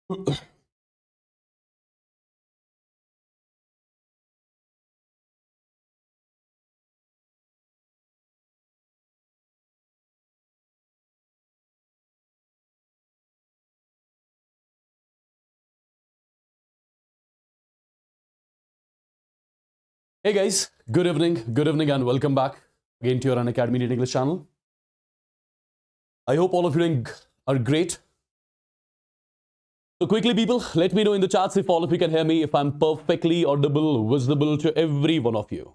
Hey guys, good evening, and welcome back again to your Unacademy NEET English channel. I hope all of you are great. So quickly, people, let me know in the chats if all of you can hear me, if I'm perfectly audible, visible to every one of you.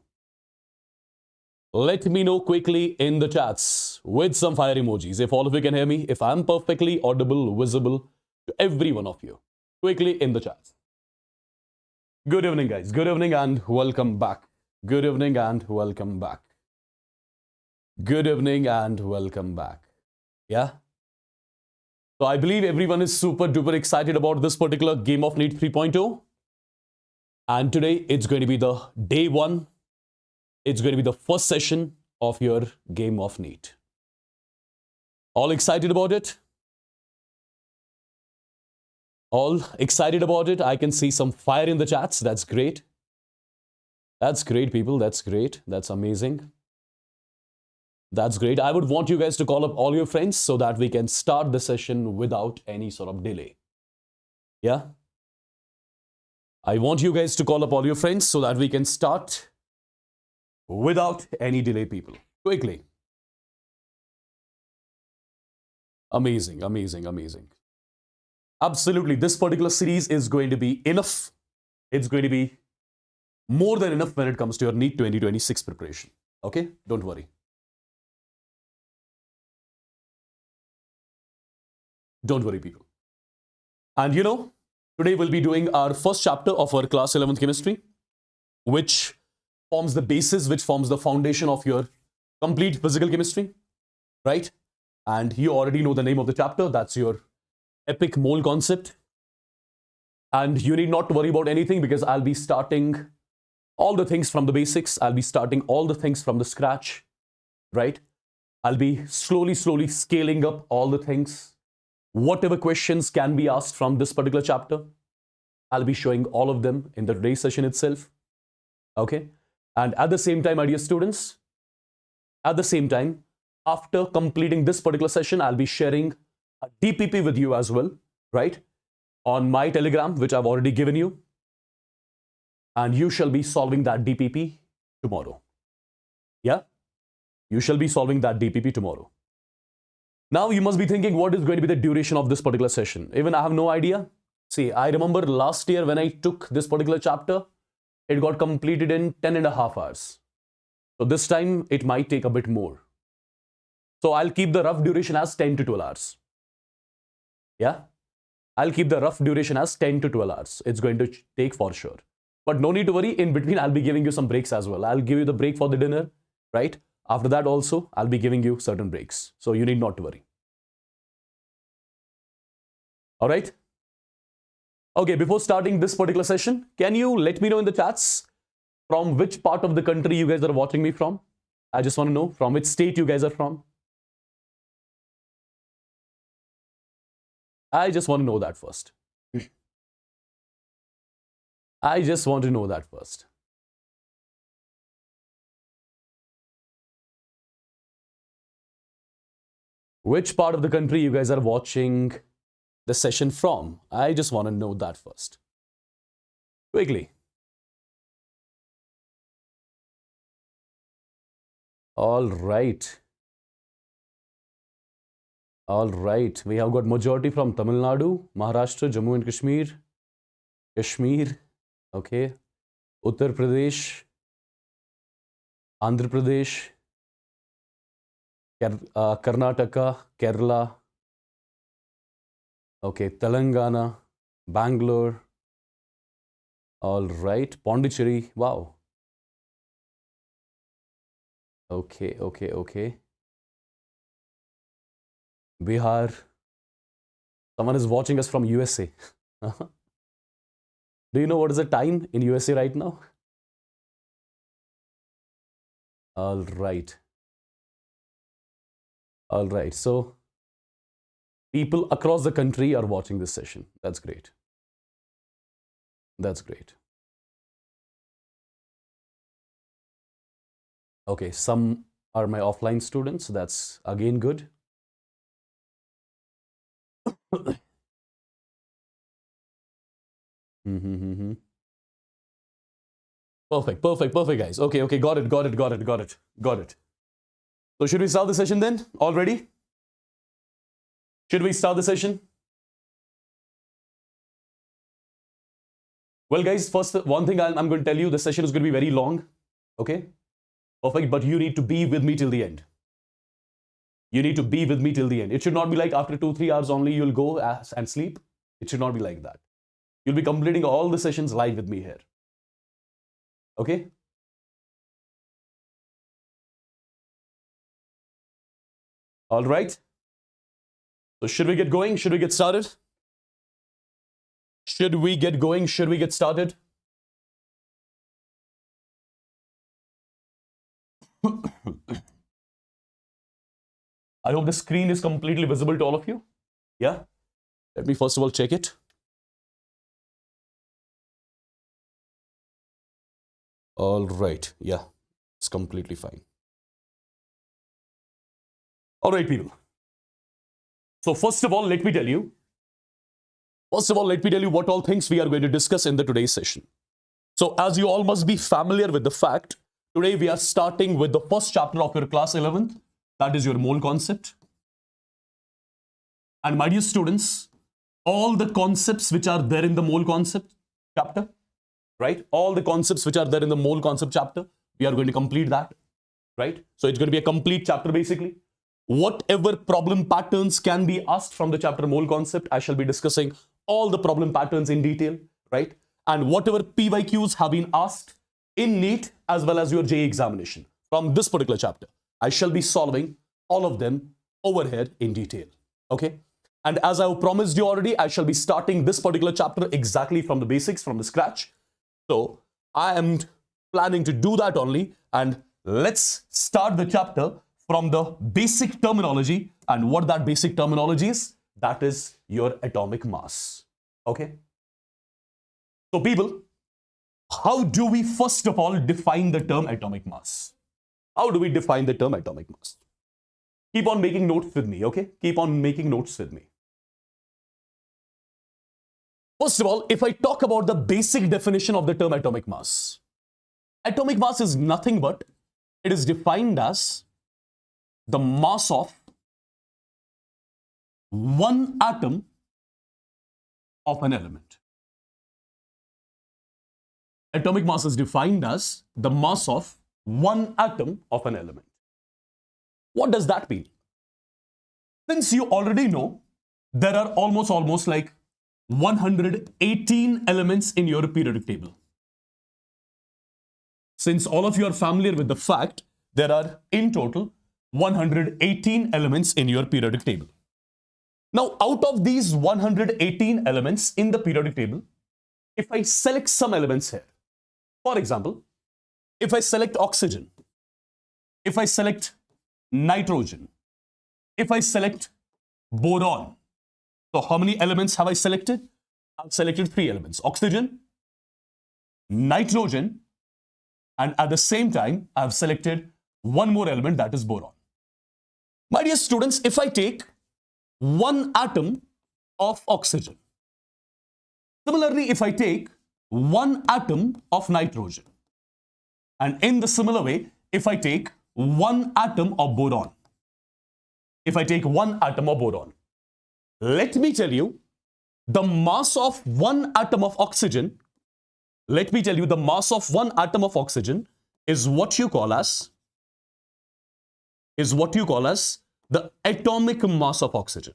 Let me know quickly in the chats with some fire emojis if all of you can hear me, if I'm perfectly audible, visible to every one of you. Quickly in the chats. Good evening, guys. Good evening and welcome back. Good evening and welcome back. Good evening and welcome back. Yeah. So I believe everyone is super duper excited about this particular game of NEET 3.0. And today it's going to be the day one. It's going to be the first session of your game of NEET. All excited about it? All excited about it? I can see some fire in the chats. That's great. That's great, people. That's great. That's amazing. That's great. I would want you guys to call up all your friends so that we can start the session without any sort of delay. Yeah? I want you guys to call up all your friends so that we can start without any delay, people. Quickly. Amazing, amazing, amazing. Absolutely. This particular series is going to be enough. It's going to be more than enough when it comes to your NEET 2026 preparation. Okay? Don't worry. Don't worry, people. And you know, today we'll be doing our first chapter of our class 11th chemistry, which forms the basis, which forms the foundation of your complete physical chemistry, right? And you already know the name of the chapter. That's your epic mole concept. And you need not to worry about anything because I'll be starting all the things from the basics. I'll be starting all the things from the scratch, right? I'll be slowly scaling up all the things. Whatever questions can be asked from this particular chapter, I'll be showing all of them in the today's session itself. Okay? And at the same time, my dear students, at the same time, after completing this particular session, I'll be sharing a DPP with you as well, right? On my Telegram, which I've already given you. And you shall be solving that DPP tomorrow. Yeah? You shall be solving that DPP tomorrow. Now you must be thinking, what is going to be the duration of this particular session? Even I have no idea. See, I remember last year when I took this particular chapter, it got completed in 10.5 hours. So this time it might take a bit more. So I'll keep the rough duration as 10 to 12 hours. Yeah? I'll keep the rough duration as 10 to 12 hours. It's going to take for sure. But no need to worry. In between, I'll be giving you some breaks as well. I'll give you the break for the dinner, right? After that also, I'll be giving you certain breaks. So you need not to worry. All right? Okay, before starting this particular session, can you let me know in the chats from which part of the country you guys are watching me from? I just want to know from which state you guys are from. I just want to know that first. I just want to know that first. Which part of the country you guys are watching the session from? I just want to know that first. Quickly. All right. All right. We have got majority from Tamil Nadu, Maharashtra, Jammu and Kashmir. Okay. Uttar Pradesh, Andhra Pradesh, Karnataka, Kerala. Okay, Telangana, Bangalore. All right, Pondicherry. Wow. Okay. Bihar. Someone is watching us from USA. Do you know what is the time in USA right now? All right. So People across the country are watching this session. That's great. That's great. Okay, some are my offline students. That's again good. Perfect, perfect, perfect, guys. Okay, okay, got it. So should we start the session then? Already? Should we start the session? Well, guys, first, one thing I'm going to tell you, the session is going to be very long. Okay? Perfect, but you need to be with me till the end. You need to be with me till the end. It should not be like after 2-3 hours only you'll go and sleep. It should not be like that. You'll be completing all the sessions live with me here. Okay? All right. So should we get going? Should we get started? Should we get going? Should we get started? I hope the screen is completely visible to all of you. Yeah? Let me first of all check it. All right. Yeah, it's completely fine. All right, people. So first of all, let me tell you what all things we are going to discuss in the today's session. So as you all must be familiar with the fact, today we are starting with the first chapter of your class 11th. That is your mole concept. And my dear students, all the concepts which are there in the mole concept chapter, right? All the concepts which are there in the mole concept chapter, we are going to complete that, right? So it's going to be a complete chapter basically. Whatever problem patterns can be asked from the chapter mole concept, I shall be discussing all the problem patterns in detail, right? And whatever PYQs have been asked in NEET as well as your JEE examination from this particular chapter, I shall be solving all of them over here in detail, okay? And as I promised you already, I shall be starting this particular chapter exactly from the basics, from the scratch. So I am planning to do that only, and let's start the chapter from the basic terminology. And what that basic terminology is, that is your atomic mass. Okay? So people, how do we first of all define the term atomic mass? How do we define the term atomic mass? Keep on making notes with me, okay? Keep on making notes with me. First of all, if I talk about the basic definition of the term atomic mass is nothing but, it is defined as the mass of one atom of an element. Atomic mass is defined as the mass of one atom of an element. What does that mean? Since you already know there are almost like 118 elements in your periodic table. Since all of you are familiar with the fact, there are in total 118 elements in your periodic table. Now, out of these 118 elements in the periodic table, if I select some elements here, for example, if I select oxygen, if I select nitrogen, if I select boron, so how many elements have I selected? I've selected 3 elements, oxygen, nitrogen, and at the same time, I've selected one more element, that is boron. My dear students, if I take one atom of oxygen, similarly, if I take one atom of nitrogen, and in the similar way, if I take one atom of boron, let me tell you, the mass of one atom of oxygen, is what you call as the atomic mass of oxygen.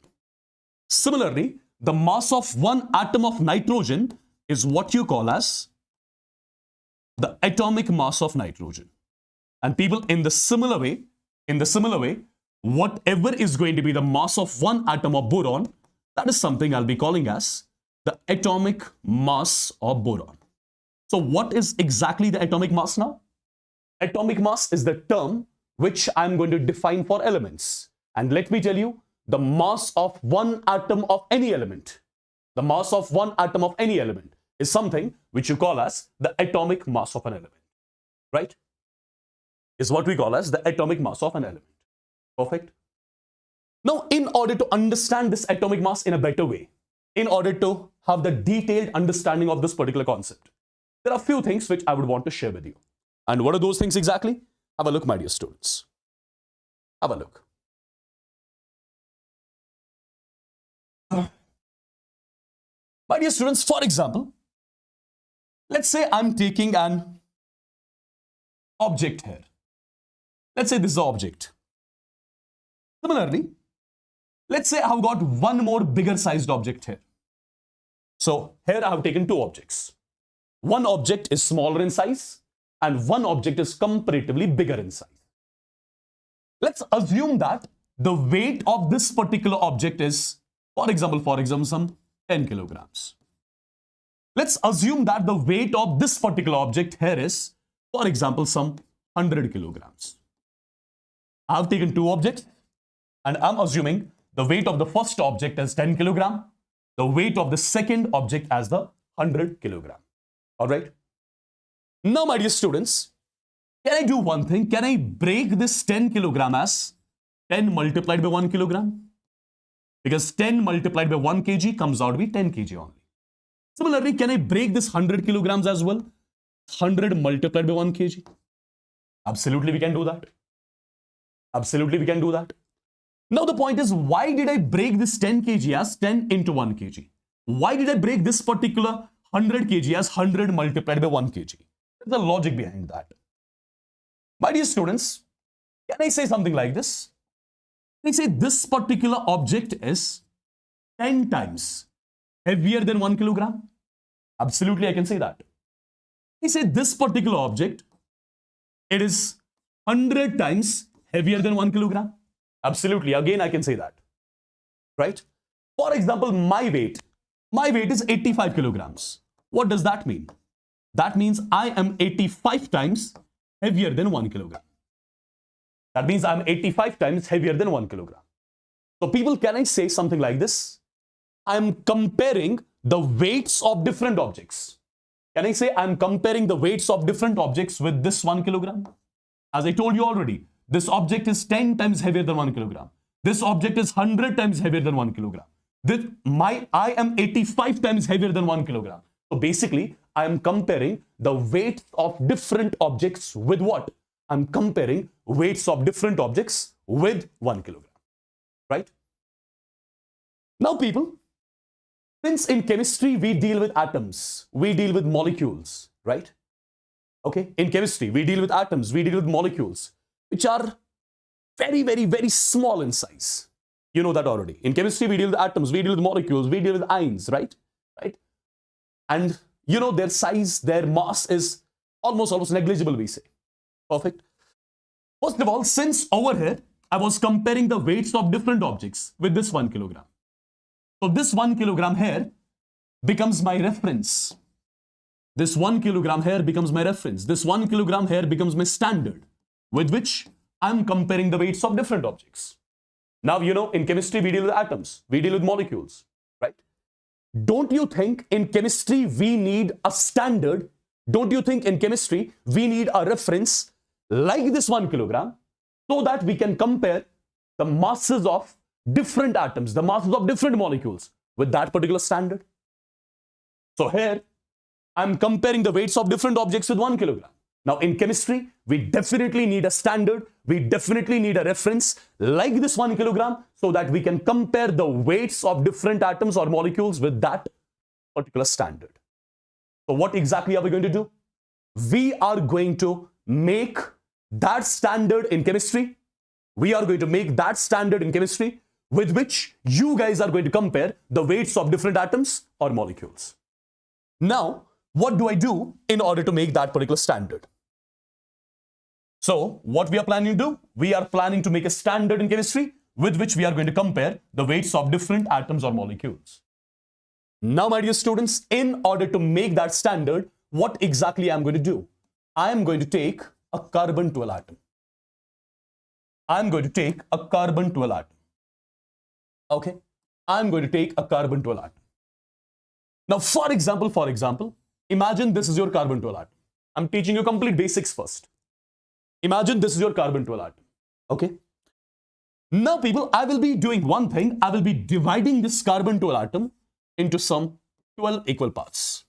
Similarly, the mass of one atom of nitrogen is what you call as the atomic mass of nitrogen. And people, in the similar way, whatever is going to be the mass of one atom of boron, that is something I'll be calling as the atomic mass of boron. So what is exactly the atomic mass now? Atomic mass is the term which I'm going to define for elements. And let me tell you, the mass of one atom of any element, the mass of one atom of any element is something which you call as the atomic mass of an element, right? Is what we call as the atomic mass of an element. Perfect. Now, in order to understand this atomic mass in a better way, in order to have the detailed understanding of this particular concept, there are a few things which I would want to share with you. And what are those things exactly? Have a look, my dear students. Have a look. My dear students, for example, let's say I'm taking an object here. Let's say this is the object. Similarly, let's say I've got one more bigger sized object here. So here I have taken two objects. One object is smaller in size and one object is comparatively bigger in size. Let's assume that the weight of this particular object is, for example, some 10 kilograms. Let's assume that the weight of this particular object here is, for example, some 100 kilograms. I have taken two objects and I'm assuming the weight of the first object is 10 kilogram, the weight of the second object as the 100 kilogram. All right. Now, my dear students, can I do one thing? Can I break this 10 kilogram as 10 multiplied by 1 kilogram? Because 10 multiplied by 1 kg comes out to be 10 kg only. Similarly, can I break this 100 kilograms as well? 100 multiplied by 1 kg? Absolutely, we can do that. Absolutely, we can do that. Now, the point is, why did I break this 10 kg as 10 into 1 kg? Why did I break this particular 100 kg as 100 multiplied by 1 kg? There's a logic behind that. My dear students, can I say something like this? Can I say this particular object is 10 times heavier than 1 kilogram? Absolutely, I can say that. I say this particular object, it is 100 times heavier than 1 kilogram. Absolutely, again, I can say that, right? For example, my weight is 85 kilograms. What does that mean? That means I am 85 times heavier than 1 kilogram. That means I'm 85 times heavier than 1 kilogram. So people, can I say something like this? I'm comparing the weights of different objects. Can I say I'm comparing the weights of different objects with this 1 kilogram? As I told you already, this object is 10 times heavier than 1 kilogram. This object is 100 times heavier than 1 kilogram. I am 85 times heavier than 1 kilogram. So basically, I am comparing the weights of different objects with what? I'm comparing weights of different objects with 1 kilogram, right? Now, people, since in chemistry we deal with atoms, we deal with molecules, right? Okay, in chemistry we deal with atoms, we deal with molecules, which are very, very, very small in size. You know that already. In chemistry we deal with atoms, we deal with molecules, we deal with ions, right? Right? And you know their size, their mass is almost negligible, we say. Perfect. First of all, since over here I was comparing the weights of different objects with this 1 kilogram. So this 1 kilogram here becomes my reference. This 1 kilogram here becomes my reference. This 1 kilogram here becomes my standard with which I'm comparing the weights of different objects. Now, you know, in chemistry we deal with atoms, we deal with molecules, right? Don't you think in chemistry we need a standard? Don't you think in chemistry we need a reference like this 1 kilogram so that we can compare the masses of different atoms, the masses of different molecules with that particular standard? So here I'm comparing the weights of different objects with 1 kilogram. Now in chemistry, we definitely need a standard, we definitely need a reference like this 1 kilogram so that we can compare the weights of different atoms or molecules with that particular standard. So what exactly are we going to do? We are going to make that standard in chemistry. We are going to make that standard in chemistry with which you guys are going to compare the weights of different atoms or molecules. Now, what do I do in order to make that particular standard? So, what we are planning to do? We are planning to make a standard in chemistry with which we are going to compare the weights of different atoms or molecules. Now, my dear students, in order to make that standard, what exactly I am going to do? I am going to take a carbon 12 atom. I am going to take a carbon 12 atom. Okay, I'm going to take a carbon 12 atom. Now, for example, imagine this is your carbon 12 atom. I'm teaching you complete basics first. Imagine this is your carbon 12 atom. Okay. Now, people, I will be doing one thing. I will be dividing this carbon 12 atom into some 12 equal parts.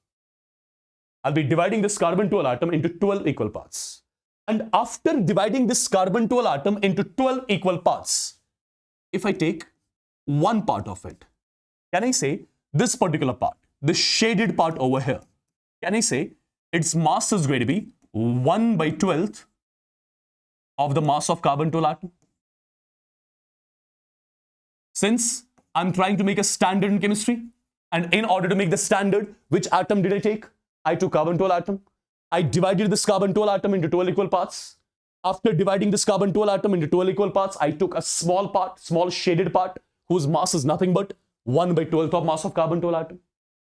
I'll be dividing this carbon 12 atom into 12 equal parts. And after dividing this carbon 12 atom into 12 equal parts, if I take one part of it, can I say this particular part, the shaded part over here, can I say its mass is going to be 1/12th of the mass of carbon 12 atom? Since I'm trying to make a standard in chemistry, and in order to make the standard, which atom did I take? I took carbon 12 atom. I divided this carbon 12 atom into 12 equal parts. After dividing this carbon 12 atom into 12 equal parts, I took a small part, small shaded part, whose mass is nothing but 1/12th of mass of carbon 12 atom.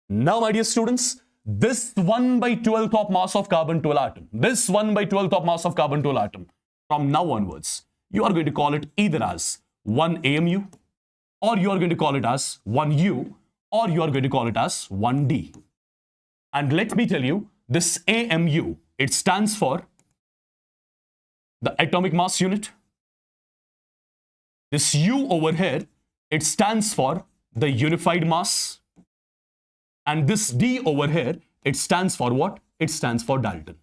Now, my dear students, this 1/12th of mass of carbon 12 atom, this 1/12th of mass of carbon 12 atom, from now onwards, you are going to call it either as 1 AMU, or you are going to call it as 1U, or you are going to call it as 1D. And let me tell you, this AMU, it stands for the atomic mass unit. This U over here, it stands for the unified mass. And this D over here, it stands for what? It stands for Dalton.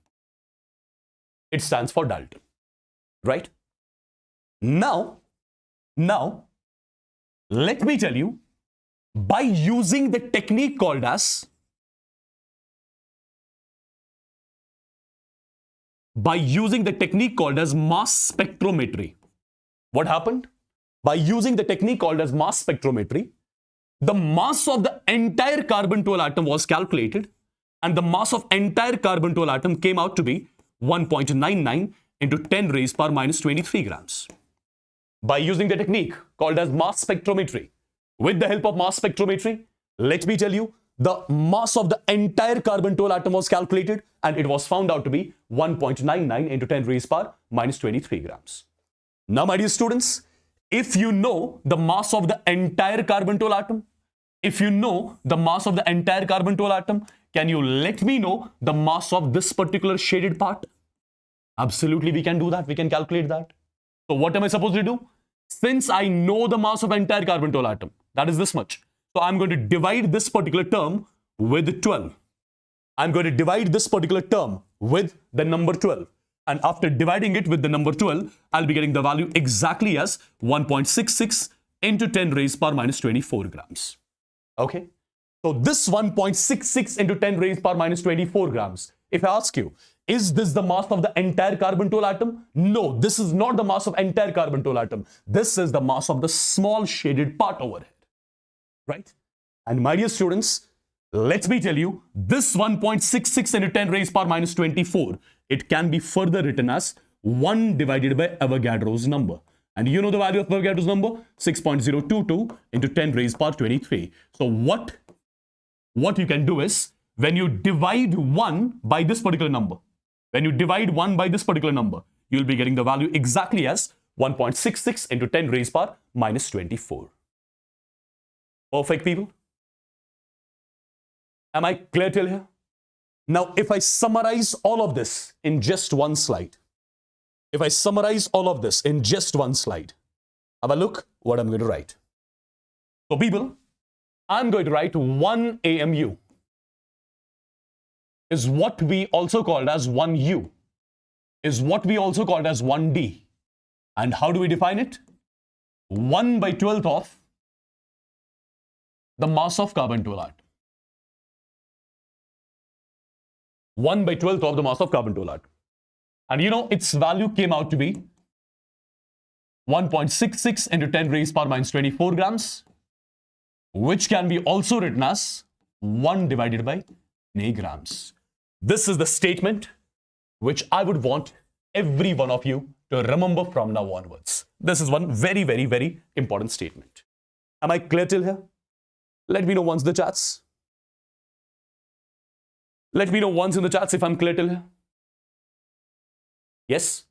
It stands for Dalton, right? Now, let me tell you, by using the technique called as mass spectrometry. What happened? By using the technique called as mass spectrometry, the mass of the entire carbon 12 atom was calculated, and the mass of entire carbon 12 atom came out to be 1.99 into 10 raised power minus 23 grams. By using the technique called as mass spectrometry, with the help of mass spectrometry, let me tell you, the mass of the entire carbon 12 atom was calculated, and it was found out to be 1.99 into 10 raised power minus 23 grams. Now, my dear students, if you know the mass of the entire carbon 12 atom, can you let me know the mass of this particular shaded part? Absolutely, we can do that. We can calculate that. So what am I supposed to do? Since I know the mass of entire carbon 12 atom, that is this much. So I'm going to divide this particular term with 12. I'm going to divide this particular term with the number 12. And after dividing it with the number 12, I'll be getting the value exactly as 1.66 into 10 raised power minus 24 grams. Okay. So this 1.66 into 10 raised power minus 24 grams. If I ask you, is this the mass of the entire carbon 12 atom? No, this is not the mass of entire carbon 12 atom. This is the mass of the small shaded part over here. Right? And my dear students, let me tell you, this 1.66 into 10 raised power minus 24, it can be further written as 1 divided by Avogadro's number. And you know the value of Avogadro's number? 6.022 into 10 raised power 23. So what you can do is, when you divide 1 by this particular number, you'll be getting the value exactly as 1.66 into 10 raised power minus 24. Perfect, people. Am I clear till here? Now, if I summarize all of this in just one slide, have a look what I'm going to write. So, people, I'm going to write 1 AMU is what we also called as 1U, is what we also called as 1D. And how do we define it? 1/12th of the mass of carbon 12 atom. 1/12th of the mass of carbon 12 atom. And you know, its value came out to be 1.66 into 10 raised power minus 24 grams, which can be also written as 1 divided by grams. This is the statement which I would want every one of you to remember from now onwards. This is one very, very, very important statement. Am I clear till here? Let me know once in the chats. Let me know once in the chats if I'm clear till here. Yes?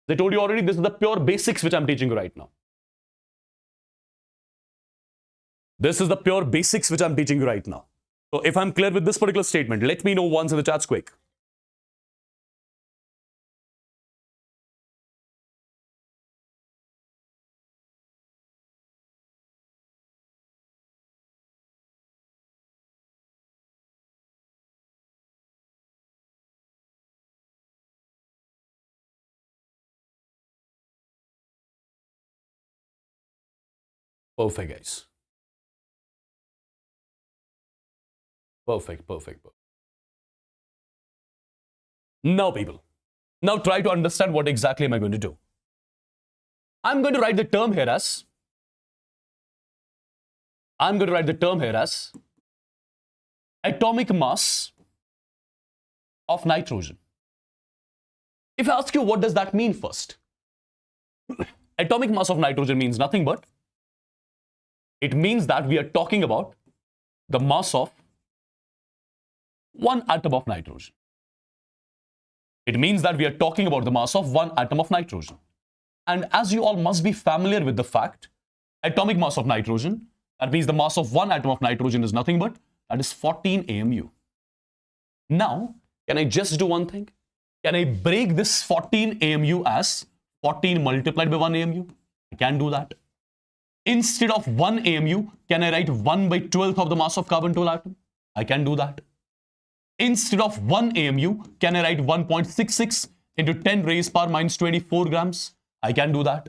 They told you already, this is the pure basics which I'm teaching you right now. This is the pure basics which I'm teaching you right now. So if I'm clear with this particular statement, let me know once in the chats quick. Perfect, guys. Perfect. Now, people, now try to understand what exactly am I going to do. I'm going to write the term here as atomic mass of nitrogen. If I ask you what does that mean first? Atomic mass of nitrogen means nothing but it means that we are talking about the mass of one atom of nitrogen. It means that we are talking about the mass of one atom of nitrogen. And as you all must be familiar with the fact, atomic mass of nitrogen, that means the mass of one atom of nitrogen is nothing but that is 14 AMU. Now, can I just do one thing? Can I break this 14 AMU as 14 multiplied by 1 AMU? I can do that. Instead of 1 AMU, can I write 1 by 12th of the mass of carbon-12 atom? I can do that. Instead of 1 AMU, can I write 1.66 into 10 raised power minus 24 grams? I can do that.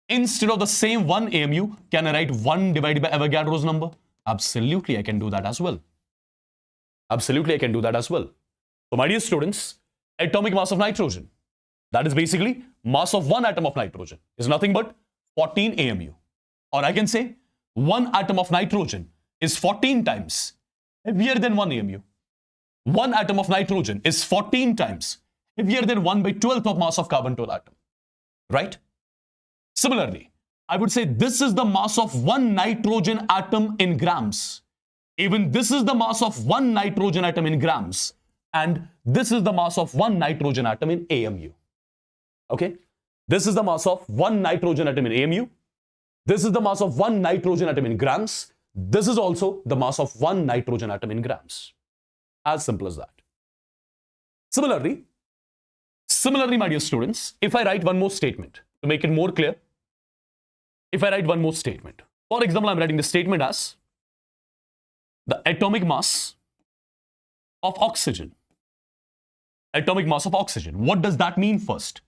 Instead of the same 1 AMU, can I write 1 divided by Avogadro's number? Absolutely, I can do that as well. Absolutely, I can do that as well. So, my dear students, atomic mass of nitrogen, that is basically mass of one atom of nitrogen, is nothing but 14 AMU. Or I can say, one atom of nitrogen is 14 times heavier than 1 AMU. One atom of nitrogen is 14 times heavier than 1 by 12th of mass of carbon-12 atom. Right? Similarly, I would say this is the mass of one nitrogen atom in grams. Even this is the mass of one nitrogen atom in grams. And this is the mass of one nitrogen atom in AMU. Okay? This is the mass of one nitrogen atom in AMU. This is the mass of one nitrogen atom in grams. This is also the mass of one nitrogen atom in grams. As simple as that. Similarly, my dear students, if I write one more statement to make it more clear, if I write one more statement, for example, I'm writing the statement as the atomic mass of oxygen. Atomic mass of oxygen. What does that mean first?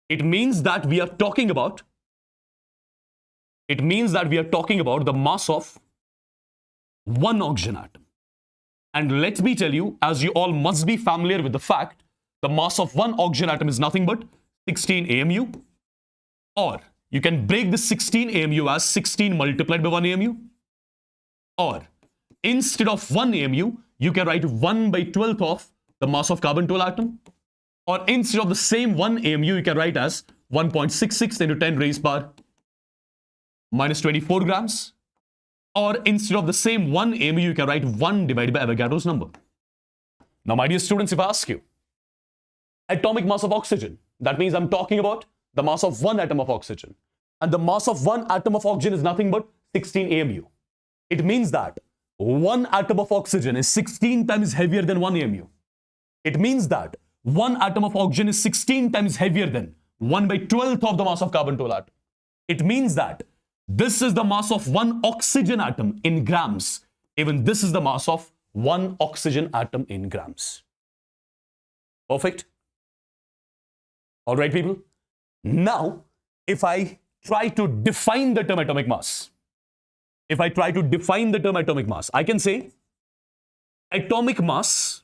It means that we are talking about the mass of one oxygen atom. And let me tell you, as you all must be familiar with the fact, the mass of one oxygen atom is nothing but 16 AMU. Or you can break this 16 AMU as 16 multiplied by 1 AMU. Or instead of 1 AMU, you can write 1 by 12th of the mass of carbon-12 atom. Or instead of the same 1 AMU, you can write as 1.66 into 10 raised power minus 24 grams. Or instead of the same 1 AMU, you can write 1 divided by Avogadro's number. Now, my dear students, if I ask you, atomic mass of oxygen, that means I'm talking about the mass of one atom of oxygen. And the mass of one atom of oxygen is nothing but 16 AMU. It means that one atom of oxygen is 16 times heavier than 1 AMU. It means that one atom of oxygen is 16 times heavier than 1 by 12th of the mass of carbon-12 atom. It means that this is the mass of one oxygen atom in grams. Even this is the mass of one oxygen atom in grams. Perfect? All right, people. Now, if I try to define the term atomic mass, I can say atomic mass,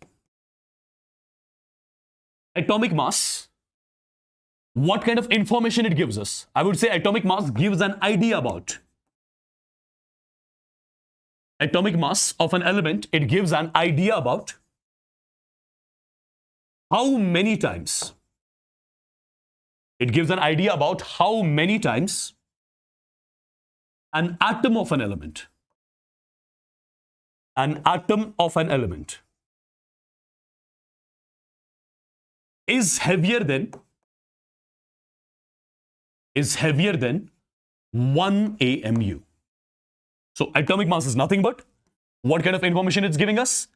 what kind of information it gives us? I would say atomic mass gives an idea about. Atomic mass of an element, it gives an idea about how many times. It gives an idea about how many times an atom of an element is heavier than 1 AMU. So atomic mass is nothing but what kind of information it's giving us?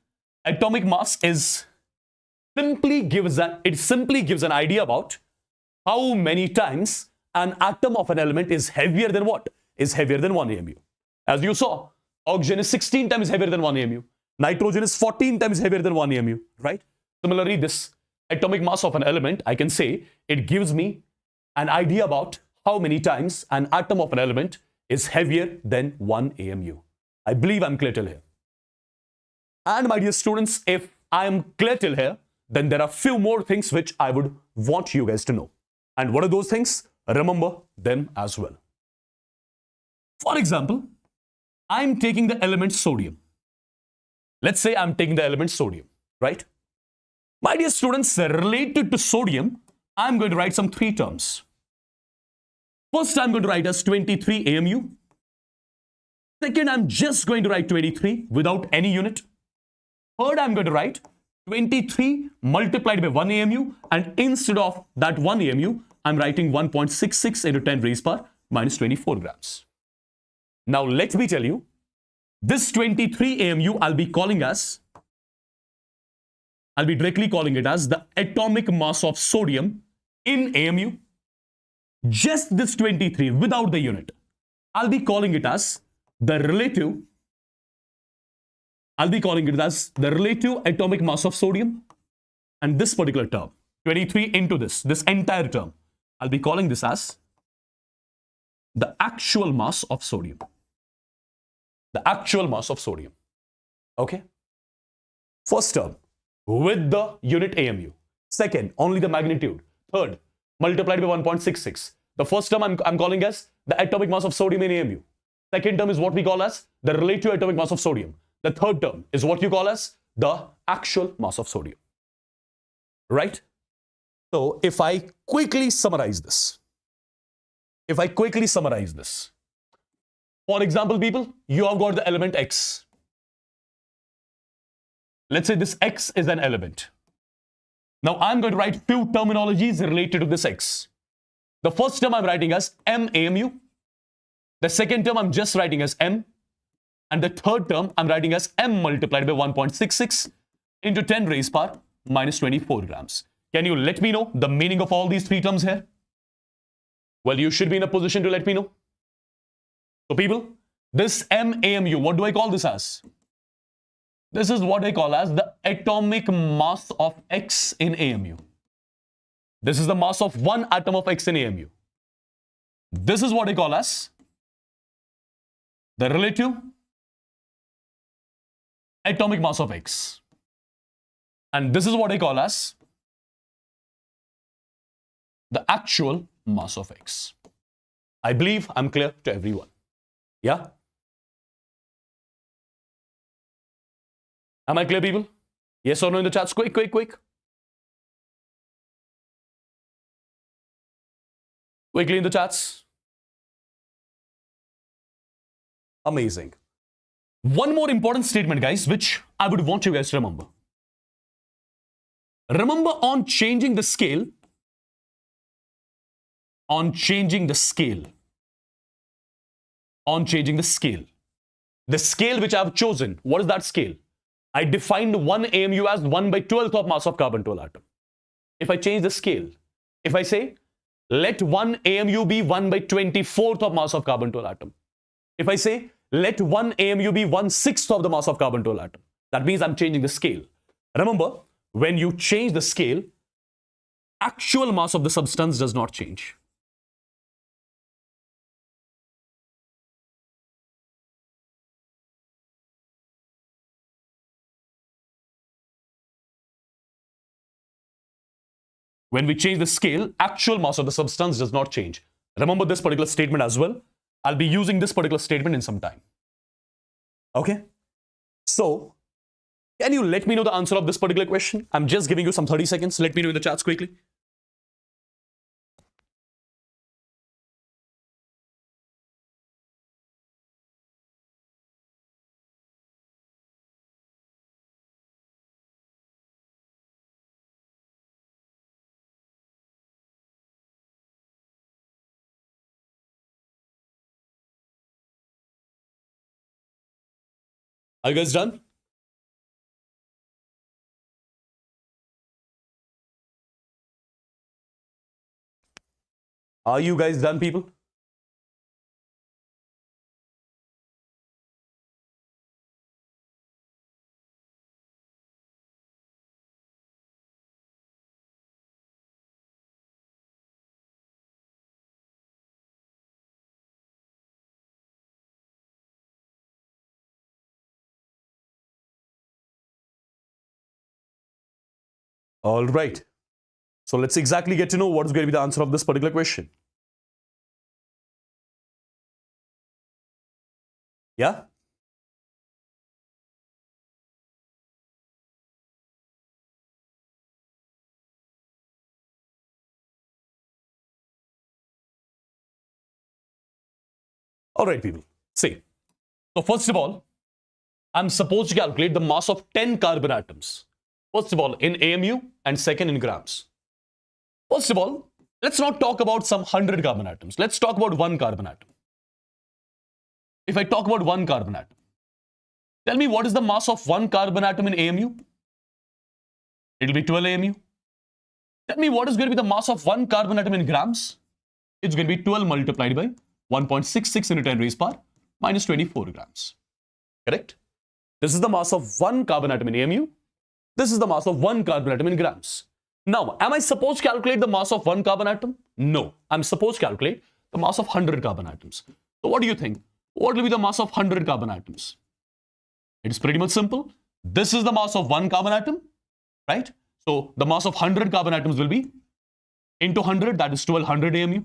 Atomic mass is simply gives an idea about how many times an atom of an element is heavier than what? Is heavier than 1 AMU. As you saw, oxygen is 16 times heavier than 1 AMU. Nitrogen is 14 times heavier than 1 AMU, right? Similarly, this atomic mass of an element, I can say it gives me an idea about how many times an atom of an element is heavier than 1 AMU. I believe I'm clear till here. And my dear students, if I am clear till here, then there are few more things which I would want you guys to know. And what are those things? Remember them as well. For example, I'm taking the element sodium. Let's say I'm taking the element sodium, right? My dear students, related to sodium, I'm going to write some 3 terms. First, I'm going to write as 23 AMU. Second, I'm just going to write 23 without any unit. Third, I'm going to write 23 multiplied by 1 AMU, and instead of that 1 AMU, I'm writing 1.66 into 10 raised power minus 24 grams. Now, let me tell you, this 23 AMU I'll be directly calling it as the atomic mass of sodium in AMU. Just this 23 without the unit. I'll be calling it as the relative atomic mass of sodium, and this particular term, 23 into this entire term, I'll be calling this as the actual mass of sodium. The actual mass of sodium. Okay? First term, with the unit AMU. Second, only the magnitude. Third, multiplied by 1.66. The first term I'm calling as the atomic mass of sodium in AMU. Second term is what we call as the relative atomic mass of sodium. The third term is what you call as the actual mass of sodium. Right? So if I quickly summarize this, for example, people, you have got the element X. Let's say this X is an element. Now I'm going to write few terminologies related to this X. The first term I'm writing as M AMU. The second term I'm just writing as M. And the third term I'm writing as M multiplied by 1.66 into 10 raised power minus 24 grams. Can you let me know the meaning of all these 3 terms here? Well, you should be in a position to let me know. So people, this MAMU, what do I call this as? This is what I call as the atomic mass of X in AMU. This is the mass of one atom of X in AMU. This is what I call as the relative atomic mass of X. And this is what I call as the actual mass of X. I believe I'm clear to everyone. Yeah? Am I clear, people? Yes or no in the chats? Quick, quick, quick. Quickly in the chats. Amazing. One more important statement, guys, which I would want you guys to remember. Remember, on changing the scale, the scale which I've chosen, what is that scale? I defined 1 AMU as 1/12th of mass of carbon 12 atom. If I change the scale, if I say, let 1 AMU be 1/24th of mass of carbon 12 atom. If I say, let 1 AMU be 1/6th of the mass of carbon 12 atom. That means I'm changing the scale. Remember, when you change the scale, actual mass of the substance does not change. When we change the scale, actual mass of the substance does not change. Remember this particular statement as well. I'll be using this particular statement in some time. Okay? So, can you let me know the answer of this particular question? I'm just giving you some 30 seconds. Let me know in the chats quickly. Are you guys done? Are you guys done, people? All right. So let's exactly get to know what is going to be the answer of this particular question. Yeah? All right, people. See. So first of all, I'm supposed to calculate the mass of 10 carbon atoms. First of all, in AMU and second in grams. First of all, let's not talk about some 100 carbon atoms. Let's talk about one carbon atom. If I talk about one carbon atom, tell me what is the mass of one carbon atom in AMU? It'll be 12 AMU. Tell me what is going to be the mass of one carbon atom in grams? It's going to be 12 multiplied by 1.66 into 10 raised power minus 24 grams. Correct? This is the mass of one carbon atom in AMU. This is the mass of one carbon atom in grams. Now, am I supposed to calculate the mass of one carbon atom? No. I'm supposed to calculate the mass of 100 carbon atoms. So what do you think? What will be the mass of 100 carbon atoms? It's pretty much simple. This is the mass of one carbon atom, right? So the mass of 100 carbon atoms will be into 100, that is 1200 AMU,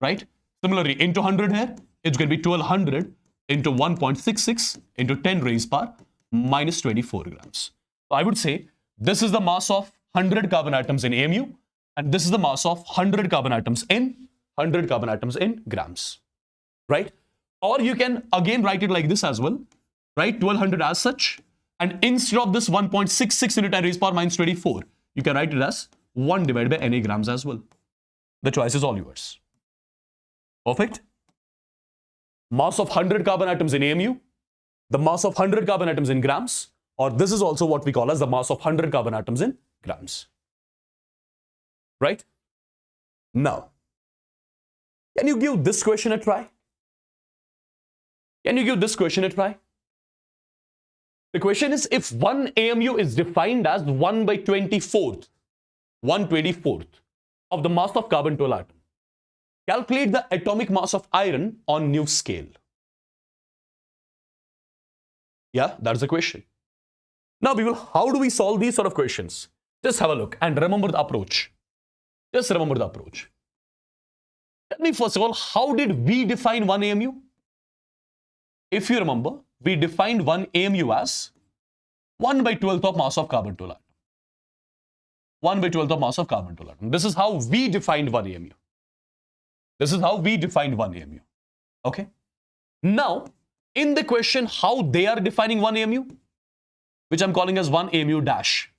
right? Similarly, into 100 here, it's going to be 1200 into 1.66 into 10 raised power minus 24 grams. So I would say this is the mass of 100 carbon atoms in AMU, and this is the mass of 100 carbon atoms in grams, right? Or you can again write it like this as well, right? 1200 as such, and instead of this 1.66 into 10 raised power minus 24, you can write it as 1 divided by NA grams as well. The choice is all yours. Perfect. Mass of 100 carbon atoms in AMU, the mass of 100 carbon atoms in grams, or this is also what we call as the mass of 100 carbon atoms in grams. Right? Now, can you give this question a try? Can you give this question a try? The question is, if one AMU is defined as 1 by 24th, 1/24th of the mass of carbon-12 atom, calculate the atomic mass of iron on new scale. Yeah, that's the question. Now, people, how do we solve these sort of questions? Just have a look and remember the approach. Just remember the approach. Tell me, first of all, how did we define one AMU? If you remember, we defined one AMU as 1 by 12th of mass of carbon-12 atom. 1 by 12th of mass of carbon-12 atom. This is how we defined one AMU. This is how we defined one AMU. Okay? Now, in the question, how they are defining one AMU, which I'm calling as 1 AMU dash,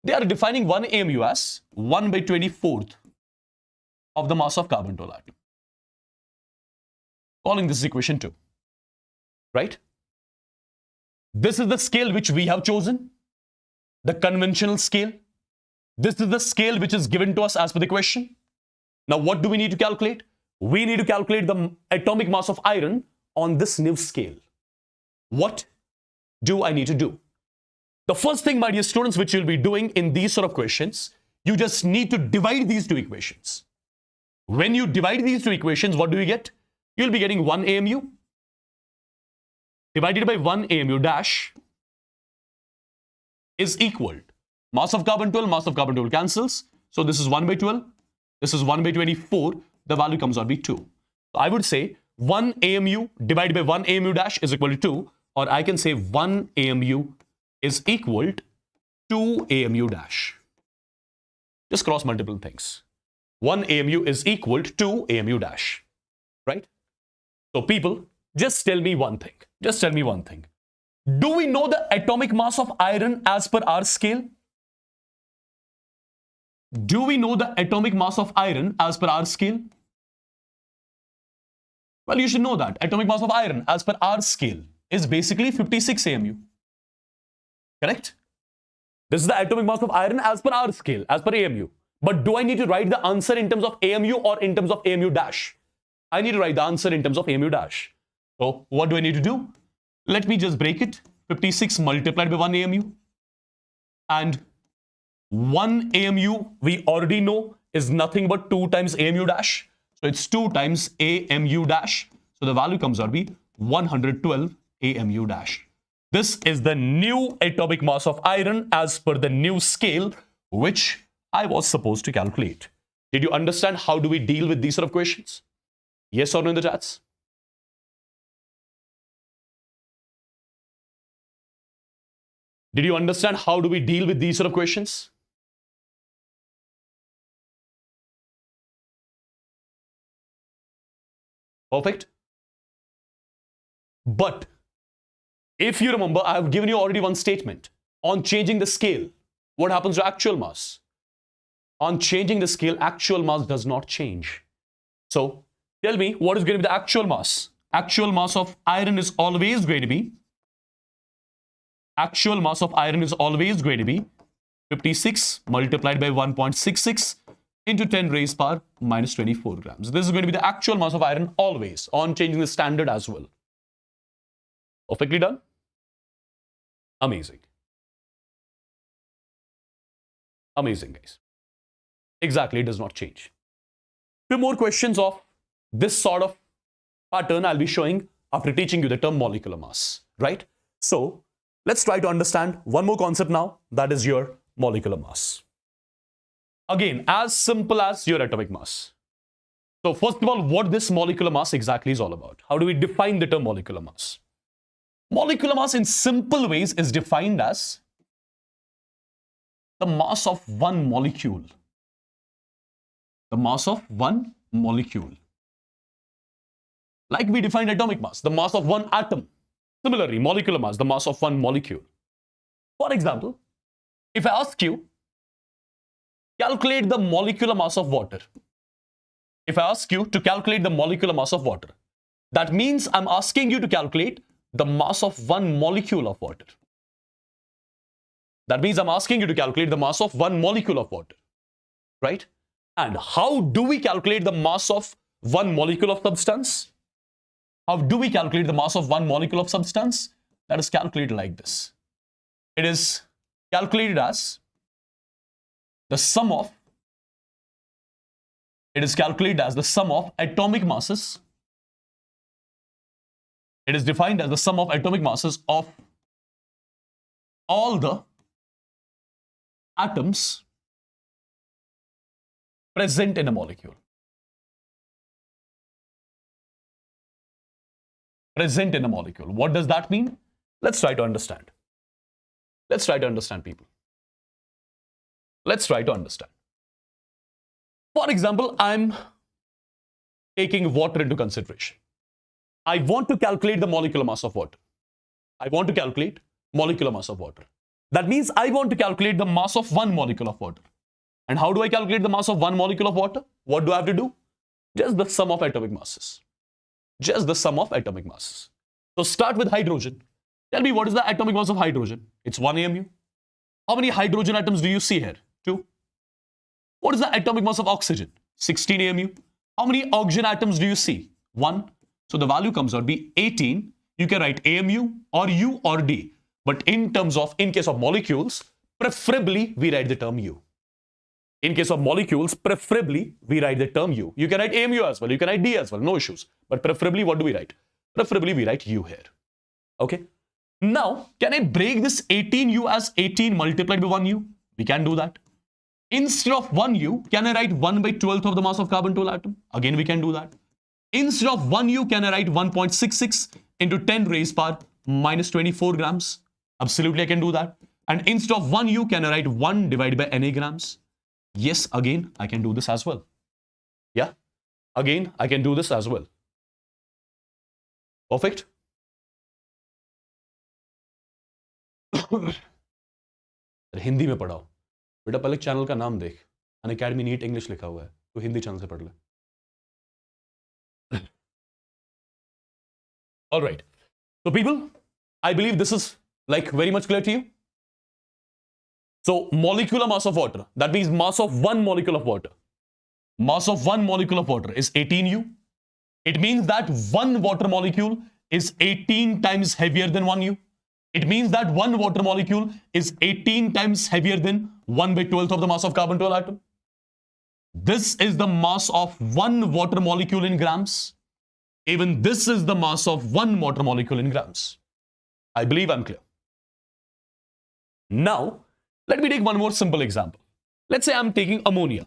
they are defining one AMU as 1 by 24th of the mass of carbon-12 atom. Calling this equation 2. Right? This is the scale which we have chosen, the conventional scale. This is the scale which is given to us as per the question. Now, what do we need to calculate? We need to calculate the atomic mass of iron on this new scale. What do I need to do? The first thing, my dear students, which you'll be doing in these sort of questions, you just need to divide these two equations. When you divide these two equations, what do you get? You'll be getting 1 AMU divided by 1 AMU dash is equal. Mass of carbon-12 cancels. So this is 1 by 12. This is 1 by 24. The value comes out to be 2. So I would say 1 AMU divided by 1 AMU dash is equal to 2. Or I can say 1 AMU is equal to 2 AMU dash. Just cross multiple things. 1 AMU is equal to 2 AMU dash. Right? So people, just tell me one thing. Just tell me one thing. Do we know the atomic mass of iron as per our scale? Do we know the atomic mass of iron as per our scale? Well, you should know that. Atomic mass of iron as per our scale. is basically 56 AMU. Correct? This is the atomic mass of iron as per our scale, as per AMU. But do I need to write the answer in terms of AMU or in terms of AMU dash? I need to write the answer in terms of AMU dash. So what do I need to do? Let me just break it. 56 multiplied by 1 AMU. And 1 AMU, we already know, is nothing but 2 times AMU dash. So it's 2 times AMU dash. So the value comes out to be 112 AMU dash. This is the new atomic mass of iron as per the new scale, which I was supposed to calculate. Did you understand how do we deal with these sort of questions? Yes or no in the chats? Did you understand how do we deal with these sort of questions? Perfect. But if you remember, I have given you already one statement on changing the scale. What happens to actual mass? On changing the scale, actual mass does not change. So tell me, what is going to be the actual mass? Actual mass of iron is always going to be 56 multiplied by 1.66 into 10 raised power minus 24 grams. This is going to be the actual mass of iron always, on changing the standard as well. Perfectly done? Amazing. Amazing, guys. Exactly, it does not change. 2 more questions of this sort of pattern I'll be showing after teaching you the term molecular mass, right? So let's try to understand one more concept now, that is your molecular mass. Again, as simple as your atomic mass. So first of all, what this molecular mass exactly is all about? How do we define the term molecular mass? Molecular mass in simple ways is defined as the mass of one molecule. The mass of one molecule. Like we defined atomic mass, the mass of one atom. Similarly, molecular mass, the mass of one molecule. For example, if I ask you, calculate the molecular mass of water. If I ask you to calculate the molecular mass of water, that means I'm asking you to calculate the mass of one molecule of water. That means I'm asking you to calculate the mass of one molecule of water, right? And how do we calculate the mass of one molecule of substance? How do we calculate the mass of one molecule of substance? That is calculated like this. It is calculated as the sum of, atomic masses. It is defined as the sum of atomic masses of all the atoms present in a molecule. Present in a molecule. What does that mean? Let's try to understand. Let's try to understand, people. Let's try to understand. For example, I'm taking water into consideration. I want to calculate the molecular mass of water. I want to calculate molecular mass of water. That means I want to calculate the mass of one molecule of water. And how do I calculate the mass of one molecule of water? What do I have to do? Just the sum of atomic masses. Just the sum of atomic masses. So start with hydrogen. Tell me, what is the atomic mass of hydrogen? It's 1 AMU. How many hydrogen atoms do you see here? 2. What is the atomic mass of oxygen? 16 AMU. How many oxygen atoms do you see? 1. So the value comes out to be 18. You can write AMU or U or D. But in case of molecules, preferably we write the term U. In case of molecules, preferably we write the term U. You can write AMU as well. You can write D as well. No issues. But preferably, what do we write? Preferably we write U here. Okay. Now, can I break this 18U as 18 multiplied by 1U? We can do that. Instead of 1U, can I write 1 by 12th of the mass of carbon 12 atom? Again, we can do that. Instead of 1U, can I write 1.66 into 10 raised power minus 24 grams? Absolutely, I can do that. And instead of 1U, can I write 1 divided by Na grams? Yes, again, I can do this as well. Yeah, again, I can do this as well. Perfect. Hindi में पढ़ाओ बेटा, पहले channel का नाम देख, Unacademy NEET English लिखा हुआ है, तो हिंदी चैनल से पढ़ ले. All right. So people, I believe this is like very much clear to you. So molecular mass of water, that means mass of one molecule of water. Mass of one molecule of water is 18U. It means that one water molecule is 18 times heavier than 1U. It means that one water molecule is 18 times heavier than 1/12 of the mass of carbon-12 atom. This is the mass of one water molecule in grams. Even this is the mass of one water molecule in grams. I believe I'm clear. Now, let me take one more simple example. Let's say I'm taking ammonia.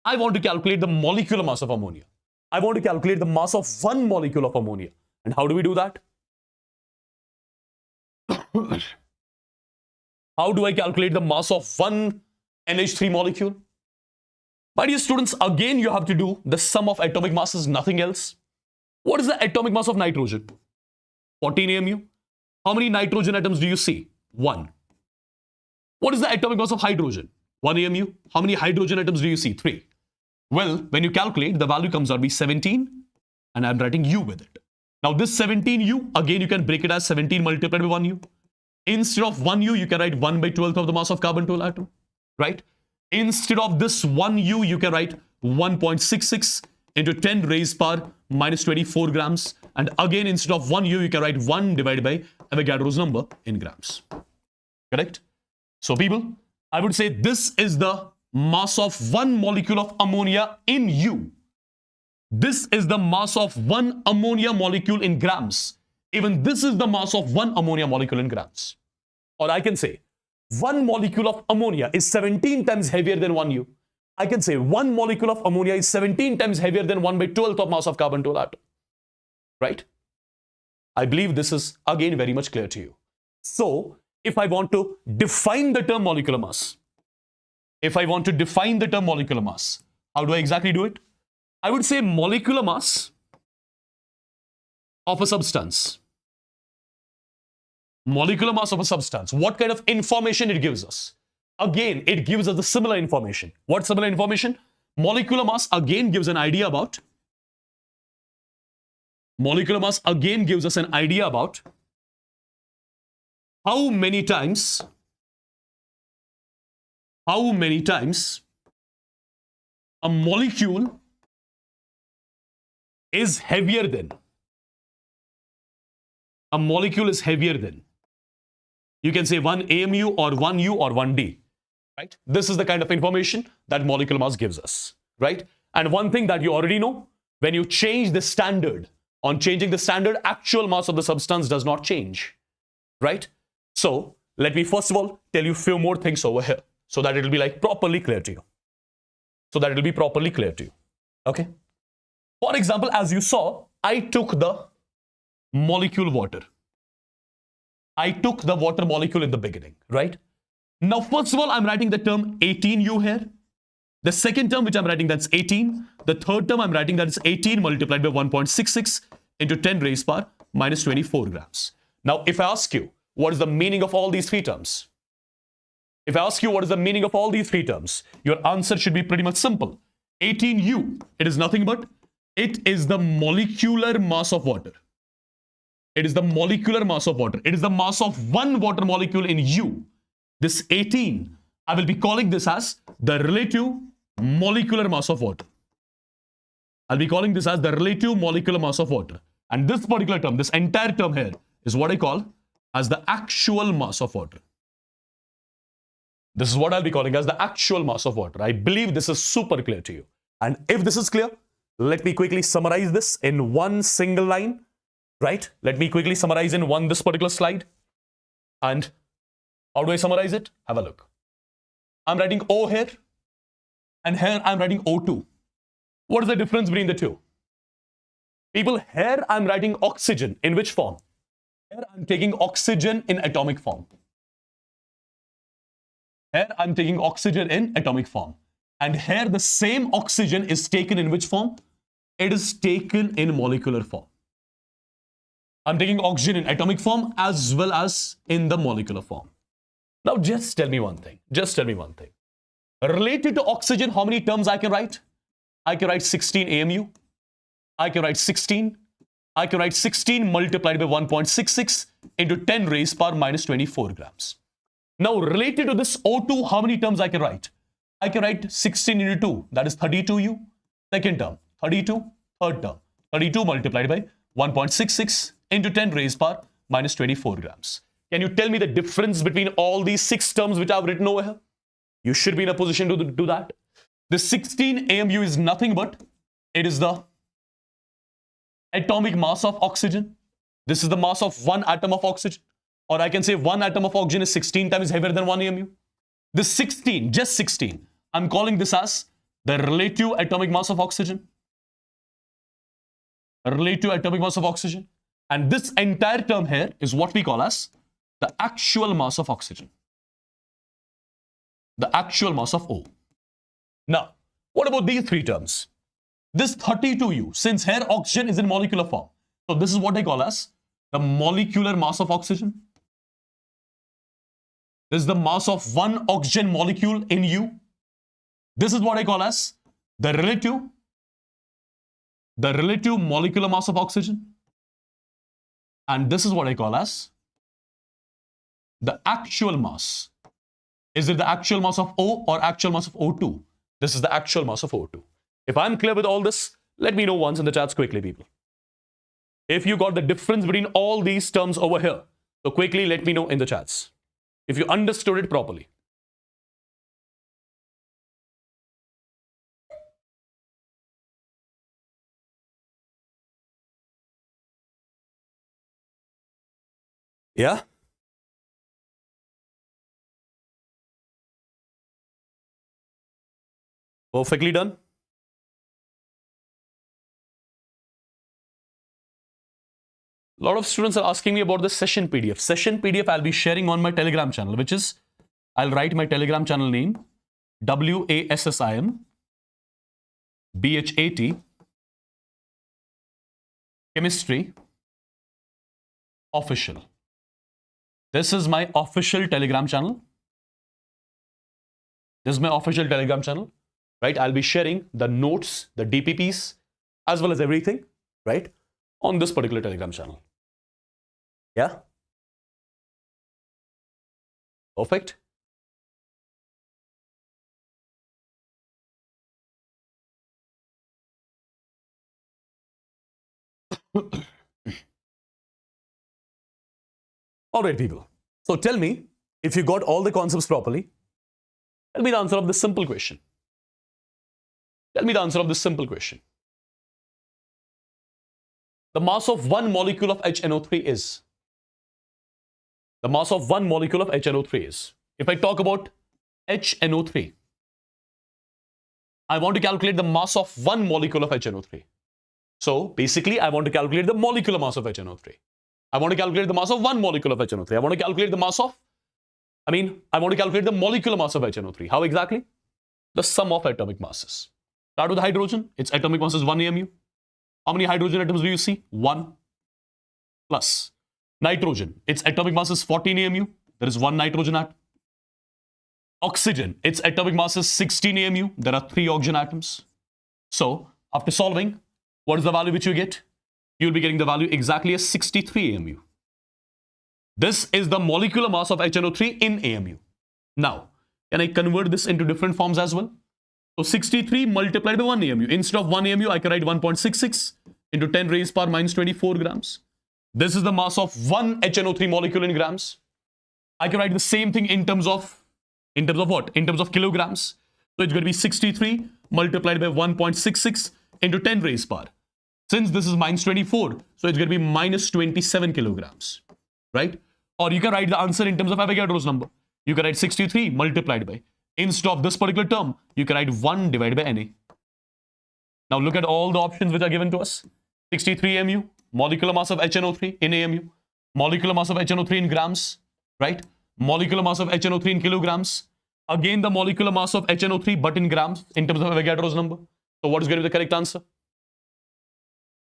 I want to calculate the molecular mass of ammonia. I want to calculate the mass of one molecule of ammonia. And how do we do that? How do I calculate the mass of one NH3 molecule? My dear students, again you have to do the sum of atomic masses, nothing else. What is the atomic mass of nitrogen? 14 AMU. How many nitrogen atoms do you see? 1. What is the atomic mass of hydrogen? 1 AMU. How many hydrogen atoms do you see? 3. Well, when you calculate, the value comes out to be 17, and I'm writing U with it. Now this 17U, again you can break it as 17 multiplied by 1U. Instead of 1U, you can write 1/12 of the mass of carbon-12 atom, right? Instead of this 1U, you can write 1.66 into 10 raised power minus 24 grams. And again, instead of 1U, you can write 1 divided by Avogadro's number in grams. Correct? So people, I would say this is the mass of one molecule of ammonia in U. This is the mass of one ammonia molecule in grams. Even this is the mass of one ammonia molecule in grams. Or I can say, one molecule of ammonia is 17 times heavier than 1U. I can say one molecule of ammonia is 17 times heavier than 1/12 of mass of carbon-12 atom. Right? I believe this is again very much clear to you. So, if I want to define the term molecular mass, how do I exactly do it? I would say molecular mass of a substance. Molecular mass of a substance. What kind of information it gives us? Again, it gives us the similar information. What similar information? Molecular mass again gives an idea about. Molecular mass again gives us an idea about how many times a molecule is heavier than. A molecule is heavier than. You can say 1 AMU or 1U or 1D. Right? This is the kind of information that molecular mass gives us. Right? And one thing that you already know, when you change the standard, on changing the standard, actual mass of the substance does not change. Right? So, let me first of all tell you a few more things over here so that it will be like properly clear to you. Okay? For example, as you saw, I took the molecule water. I took the water molecule in the beginning, right? Now, first of all, I'm writing the term 18U here. The second term which I'm writing, that's 18. The third term I'm writing, that is 18 multiplied by 1.66 into 10 raised power minus 24 grams. Now, if I ask you, what is the meaning of all these three terms? Your answer should be pretty much simple. 18U, it is nothing but, it is the molecular mass of water. It is the molecular mass of water. It is the mass of one water molecule in U. This 18, I will be calling this as the relative molecular mass of water. I'll be calling this as the relative molecular mass of water. And this particular term, this entire term here, is what I call as the actual mass of water. This is what I'll be calling as the actual mass of water. I believe this is super clear to you. And if this is clear, let me quickly summarize this in one single line. Right? Let me quickly summarize in this particular slide. And how do I summarize it? Have a look. I'm writing O here. And here I'm writing O2. What is the difference between the two? People, here I'm writing oxygen. In which form? Here I'm taking oxygen in atomic form. And here the same oxygen is taken in which form? It is taken in molecular form. I'm taking oxygen in atomic form as well as in the molecular form. Now just tell me one thing. Related to oxygen, how many terms I can write? I can write 16 AMU. I can write 16 multiplied by 1.66 into 10 raised power minus 24 grams. Now, related to this O2, how many terms I can write? I can write 16 into 2, that is 32U. Second term, 32, third term, 32 multiplied by 1.66 into 10 raised power minus 24 grams. Can you tell me the difference between all these 6 terms which I've written over here? You should be in a position to do that. The 16 AMU is nothing but, it is the atomic mass of oxygen. This is the mass of one atom of oxygen. Or I can say one atom of oxygen is 16 times heavier than 1 AMU. This 16, just 16, I'm calling this as the relative atomic mass of oxygen. Relative atomic mass of oxygen. And this entire term here is what we call as the actual mass of oxygen. The actual mass of O. Now, what about these 3 terms? This 32U, since here oxygen is in molecular form. So this is what I call as the molecular mass of oxygen. This is the mass of one oxygen molecule in U. This is what I call as the relative molecular mass of oxygen. And this is what I call as the actual mass. Is it the actual mass of O or actual mass of O2? This is the actual mass of O2. If I'm clear with all this, let me know once in the chats quickly, people. If you got the difference between all these terms over here, so quickly let me know in the chats. If you understood it properly. Yeah? Perfectly done. A lot of students are asking me about the session PDF. Session PDF I'll be sharing on my Telegram channel, which is, I'll write my Telegram channel name, WASSIM BHAT Chemistry Official. This is my official Telegram channel. This is my official Telegram channel, right? I'll be sharing the notes, the DPPs, as well as everything, right, on this particular Telegram channel. Yeah? Perfect. All right, people. So tell me, if you got all the concepts properly, tell me the answer of this simple question. Tell me the answer of this simple question. The mass of one molecule of HNO3 is. The mass of one molecule of HNO3 is. If I talk about HNO3, I want to calculate the mass of one molecule of HNO3. So basically, I want to calculate the molecular mass of HNO3. I want to calculate the mass of one molecule of HNO3. I want to calculate the mass of, I want to calculate the molecular mass of HNO3. How exactly? The sum of atomic masses. Start with hydrogen. Its atomic mass is 1 AMU. How many hydrogen atoms do you see? 1. Plus nitrogen. Its atomic mass is 14 AMU. There is 1 nitrogen atom. Oxygen. Its atomic mass is 16 AMU. There are 3 oxygen atoms. So after solving, what is the value which you get? You'll be getting the value exactly as 63 AMU. This is the molecular mass of HNO3 in AMU. Now, can I convert this into different forms as well? So 63 multiplied by 1 AMU. Instead of 1 AMU, I can write 1.66 into 10 raised power minus 24 grams. This is the mass of one HNO3 molecule in grams. I can write the same thing in terms of what? In terms of kilograms. So it's going to be 63 multiplied by 1.66 into 10 raised power. Since this is minus 24, so it's going to be minus 27 kilograms, right? Or you can write the answer in terms of Avogadro's number. You can write 63 multiplied by, instead of this particular term, you can write 1 divided by Na. Now look at all the options which are given to us. 63 mu, molecular mass of HNO3 in AMU, molecular mass of HNO3 in grams, right? Molecular mass of HNO3 in kilograms. Again, the molecular mass of HNO3 but in grams in terms of Avogadro's number. So what is going to be the correct answer?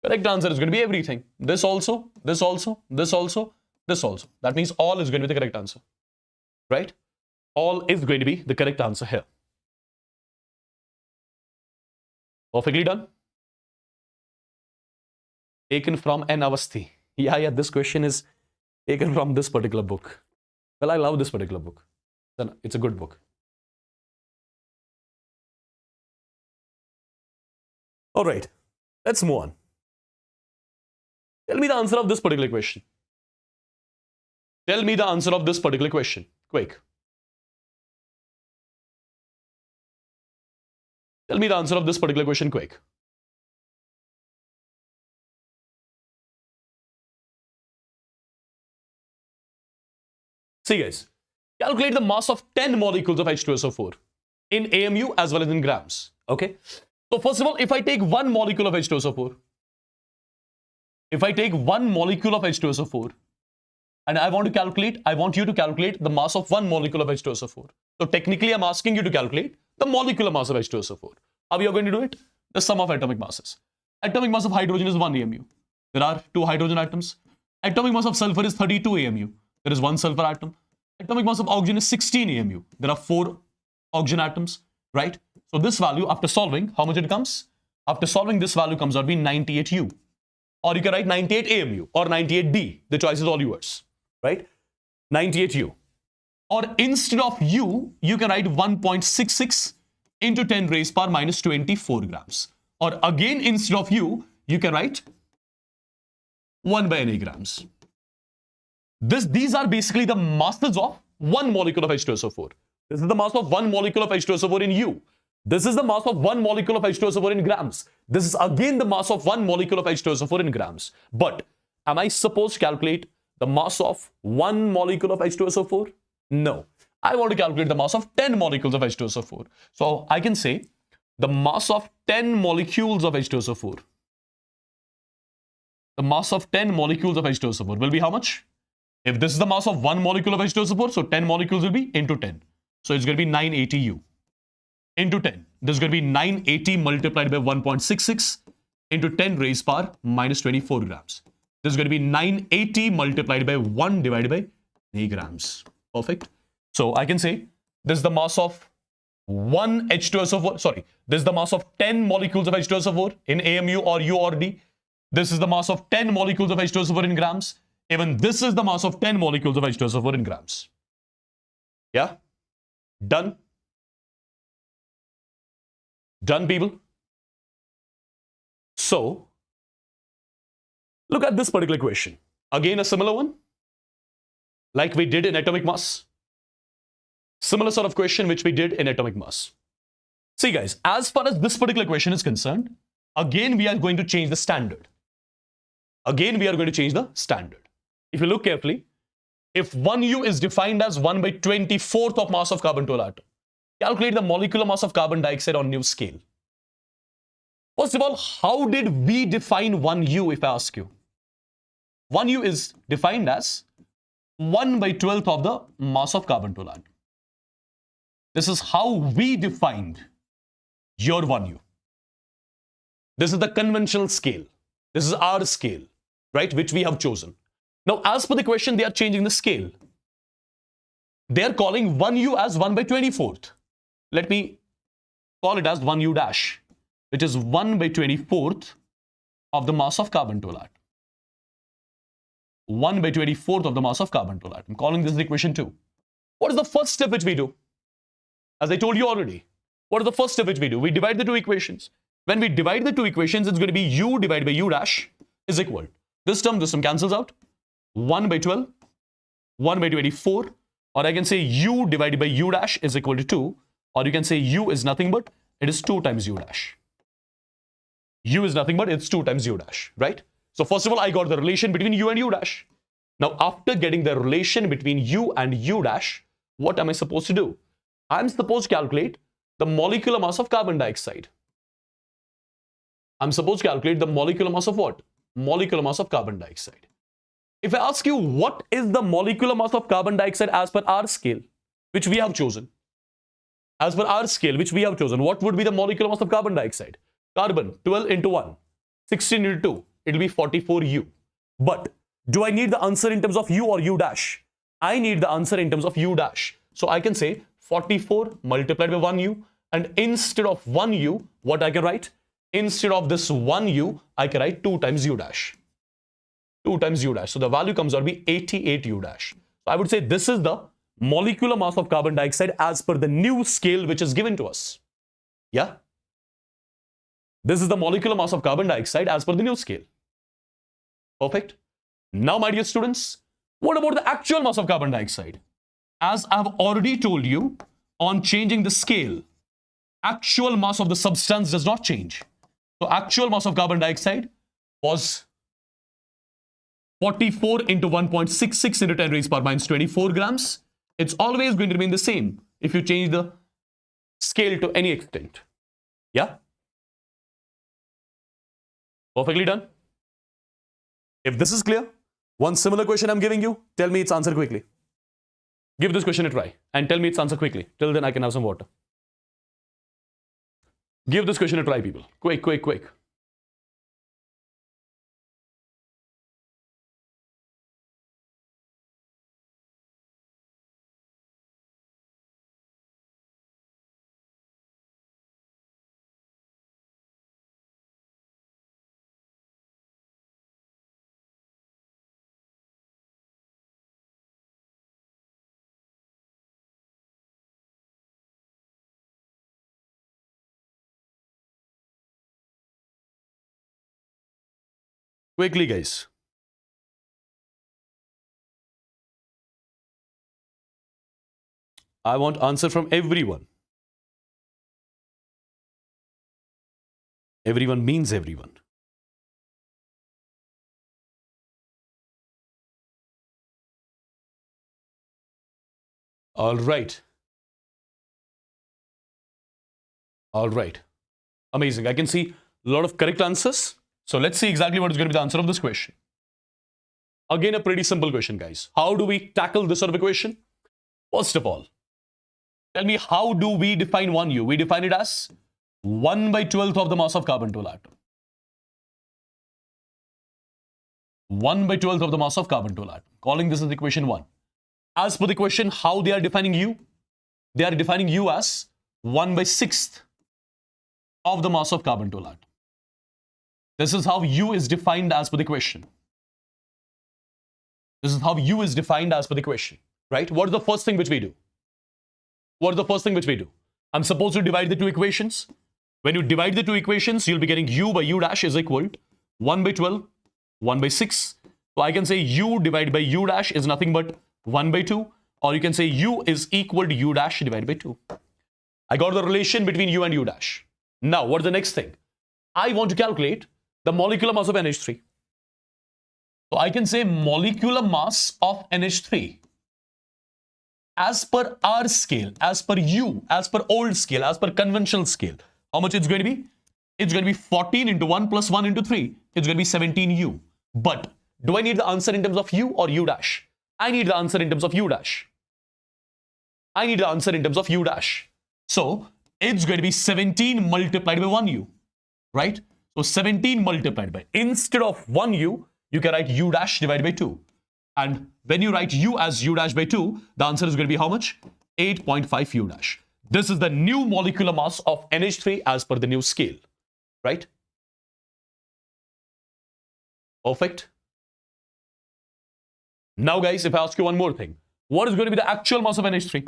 Correct answer is going to be everything. This also, this also, this also, this also. That means all is going to be the correct answer, right? All is going to be the correct answer here. Perfectly done. Taken from an Avasthi. Yeah, this question is taken from this particular book. Well, I love this particular book. It's a good book. All right, let's move on. Tell me the answer of this particular question. Tell me the answer of this particular question. Quick. Tell me the answer of this particular question quick. See guys, calculate the mass of 10 molecules of H2SO4 in AMU as well as in grams. Okay. So first of all, if I take one molecule of H2SO4, and I want you to calculate the mass of one molecule of H2SO4. So technically, I'm asking you to calculate the molecular mass of H2SO4. How are you going to do it? The sum of atomic masses. Atomic mass of hydrogen is 1 AMU. There are 2 hydrogen atoms. Atomic mass of sulfur is 32 AMU. There is 1 sulfur atom. Atomic mass of oxygen is 16 AMU. There are 4 oxygen atoms, right? So this value, after solving, how much it comes? After solving, this value comes out to be 98 U. Or you can write 98 AMU or 98 D. The choice is all yours, right? 98 U. Or instead of U, you can write 1.66 into 10 raised power minus 24 grams. Or again, instead of U, you can write 1 by Na grams. These are basically the masses of one molecule of H2SO4. This is the mass of one molecule of H2SO4 in U. This is the mass of one molecule of H2SO4 in grams. This is again the mass of one molecule of H2SO4 in grams. But am I supposed to calculate the mass of one molecule of H2SO4? No. I want to calculate the mass of 10 molecules of H2SO4. So I can say the mass of 10 molecules of H2SO4. The mass of 10 molecules of H2SO4 will be how much? If this is the mass of one molecule of H2SO4, so 10 molecules will be into 10. So it's going to be 980 U. Into 10. This is going to be 980 multiplied by 1.66 into 10 raised power minus 24 grams. This is going to be 980 multiplied by 1 divided by Na grams. Perfect. So I can say this is the mass of one H2SO4. Sorry, this is the mass of 10 molecules of H2SO4 in AMU or U or D. This is the mass of 10 molecules of H2SO4 in grams. Even this is the mass of 10 molecules of H2SO4 in grams. Yeah? Done? Done, people? So, look at this particular question. Again, a similar one, like we did in atomic mass. Similar sort of question which we did in atomic mass. See guys, as far as this particular question is concerned, again we are going to change the standard. Again we are going to change the standard. If you look carefully, if 1U is defined as 1 by 24th of mass of carbon-12 atom, calculate the molecular mass of carbon dioxide on new scale. First of all, how did we define 1U if I ask you? 1U is defined as 1 by 12th of the mass of carbon-12 atom. This is how we defined your 1U. This is the conventional scale. This is our scale, right, which we have chosen. Now, as per the question, they are changing the scale. They are calling 1U as 1 by 24th. Let me call it as 1U dash, which is 1 by 24th of the mass of carbon-12 atom. 1 by 24th of the mass of carbon-12 atom. I'm calling this equation 2. What is the first step which we do? As I told you already, what is the first step which we do? We divide the two equations. When we divide the two equations, it's going to be U divided by U dash is equal. This term cancels out. 1 by 12, 1 by 24, or I can say U divided by U dash is equal to 2, or you can say U is nothing but it is 2 times U dash. U is nothing but it's 2 times U dash, right? So first of all, I got the relation between U and U dash. Now, after getting the relation between U and U dash, what am I supposed to do? I'm supposed to calculate the molecular mass of carbon dioxide. I'm supposed to calculate the molecular mass of what? Molecular mass of carbon dioxide. If I ask you what is the molecular mass of carbon dioxide as per our scale, which we have chosen? As per our scale, which we have chosen, what would be the molecular mass of carbon dioxide? Carbon, 12 into 1, 16 into 2, it will be 44 U. But do I need the answer in terms of U or U dash? I need the answer in terms of U dash. So I can say 44 multiplied by 1U, and instead of 1U, what I can write? Instead of this 1U, I can write 2 times U dash. 2 times U dash. So the value comes out to be 88 U dash. So I would say this is the molecular mass of carbon dioxide as per the new scale which is given to us. Yeah? This is the molecular mass of carbon dioxide as per the new scale. Perfect. Now, my dear students, what about the actual mass of carbon dioxide? As I've already told you, on changing the scale, actual mass of the substance does not change. So actual mass of carbon dioxide was 44 into 1.66 into 10 raised power minus 24 grams. It's always going to remain the same if you change the scale to any extent. Yeah? Perfectly done. If this is clear, one similar question I'm giving you, tell me its answer quickly. Give this question a try and tell me its answer quickly. Till then, I can have some water. Give this question a try, people. Quick, quick, quick. Quickly, guys. I want answer from everyone. Everyone means everyone. All right. All right. Amazing. I can see a lot of correct answers. So let's see exactly what is going to be the answer of this question. Again, a pretty simple question, guys. How do we tackle this sort of equation? First of all, tell me, how do we define 1U? We define it as 1/12 of the mass of carbon to an atom. 1/12 of the mass of carbon to an atom. Calling this as equation 1. As per the question, how they are defining U? They are defining U as 1/6 of the mass of carbon to an atom. This is how U is defined as per the question. This is how U is defined as per the question, right? What is the first thing which we do? What is the first thing which we do? I'm supposed to divide the two equations. When you divide the two equations, you'll be getting U by U dash is equal to 1/12, 1/6. So I can say U divided by U dash is nothing but 1/2, or you can say U is equal to U dash divided by 2. I got the relation between U and U dash. Now, what is the next thing? I want to calculate the molecular mass of NH3. So I can say molecular mass of NH3 as per our scale, as per U, as per old scale, as per conventional scale. How much it's going to be? It's going to be 14 into 1 plus 1 into 3. It's going to be 17U. But do I need the answer in terms of U or U dash? I need the answer in terms of U dash. I need the answer in terms of U dash. So it's going to be 17 multiplied by 1U, right? So 17 multiplied by, instead of 1U, you can write U dash divided by 2. And when you write U as U dash by 2, the answer is going to be how much? 8.5 U dash. This is the new molecular mass of NH3 as per the new scale, right? Perfect. Now, guys, if I ask you one more thing, what is going to be the actual mass of NH3?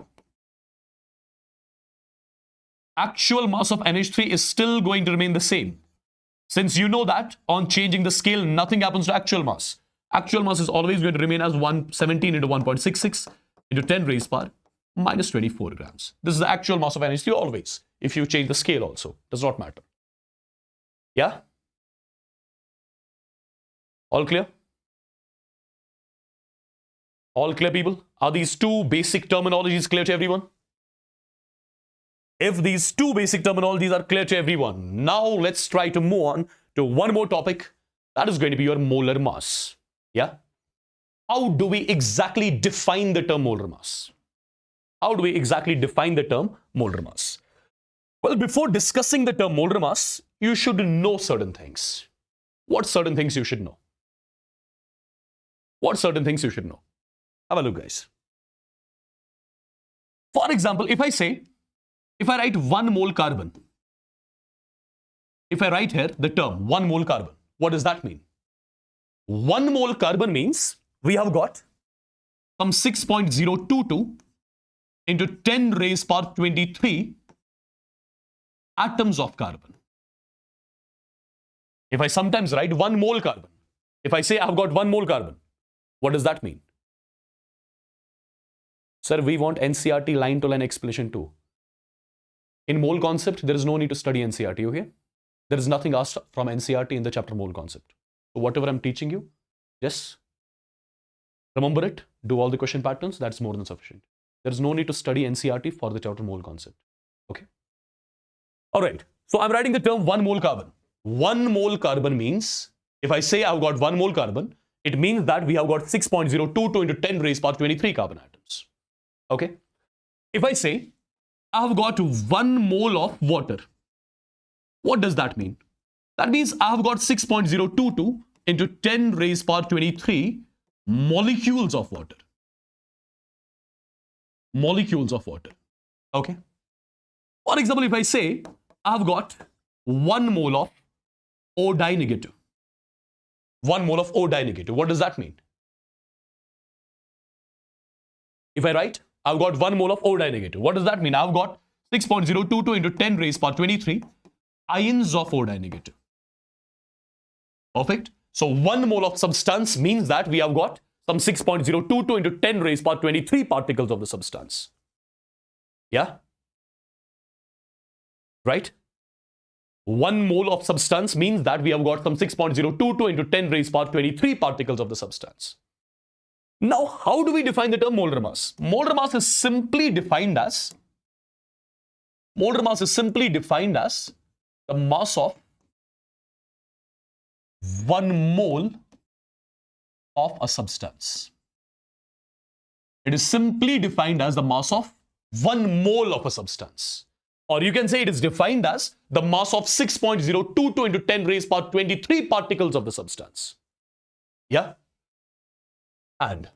Actual mass of NH3 is still going to remain the same. Since you know that on changing the scale, nothing happens to actual mass. Actual mass is always going to remain as 117 into 1.66 into 10 raised power minus 24 grams. This is the actual mass of NH3 always. If you change the scale also, does not matter. Yeah? All clear? All clear, people? Are these two basic terminologies clear to everyone? If these two basic terminologies are clear to everyone, now let's try to move on to one more topic. That is going to be your molar mass. Yeah? How do we exactly define the term molar mass? How do we exactly define the term molar mass? Well, before discussing the term molar mass, you should know certain things. What certain things you should know? What certain things you should know? Have a look, guys. For example, if I write 1 mole carbon, if I write here the term 1 mole carbon, what does that mean? 1 mole carbon means we have got some 6.022 into 10 raised power 23 atoms of carbon. If I sometimes write 1 mole carbon, if I say I've got 1 mole carbon, what does that mean? Sir, we want NCERT line to line explanation too. In mole concept, there is no need to study NCERT, okay? There is nothing asked from NCERT in the chapter mole concept. So whatever I'm teaching you, just remember it, do all the question patterns, that's more than sufficient. There is no need to study NCERT for the chapter mole concept, okay? All right, so I'm writing the term 1 mole carbon. 1 mole carbon means, if I say I've got 1 mole carbon, it means that we have got 6.022 into 10 raised power 23 carbon atoms. Okay? If I say I've got 1 mole of water, what does that mean? That means I've got 6.022 into 10 raised power 23 molecules of water. Molecules of water. Okay? For example, if I say I've got 1 mole of O di negative. 1 mole of O di negative. What does that mean? If I write, I've got 1 mole of O di negative. What does that mean? I've got 6.022 into 10 raised power 23 ions of O di negative. Perfect. So 1 mole of substance means that we have got some 6.022 into 10 raised power 23 particles of the substance. Yeah? Right? 1 mole of substance means that we have got some 6.022 into 10 raised power 23 particles of the substance. Now, how do we define the term molar mass? Molar mass is simply defined as the mass of 1 mole of a substance. It is simply defined as the mass of 1 mole of a substance. Or you can say it is defined as the mass of 6.022 into 10 raised power 23 particles of the substance. Yeah? And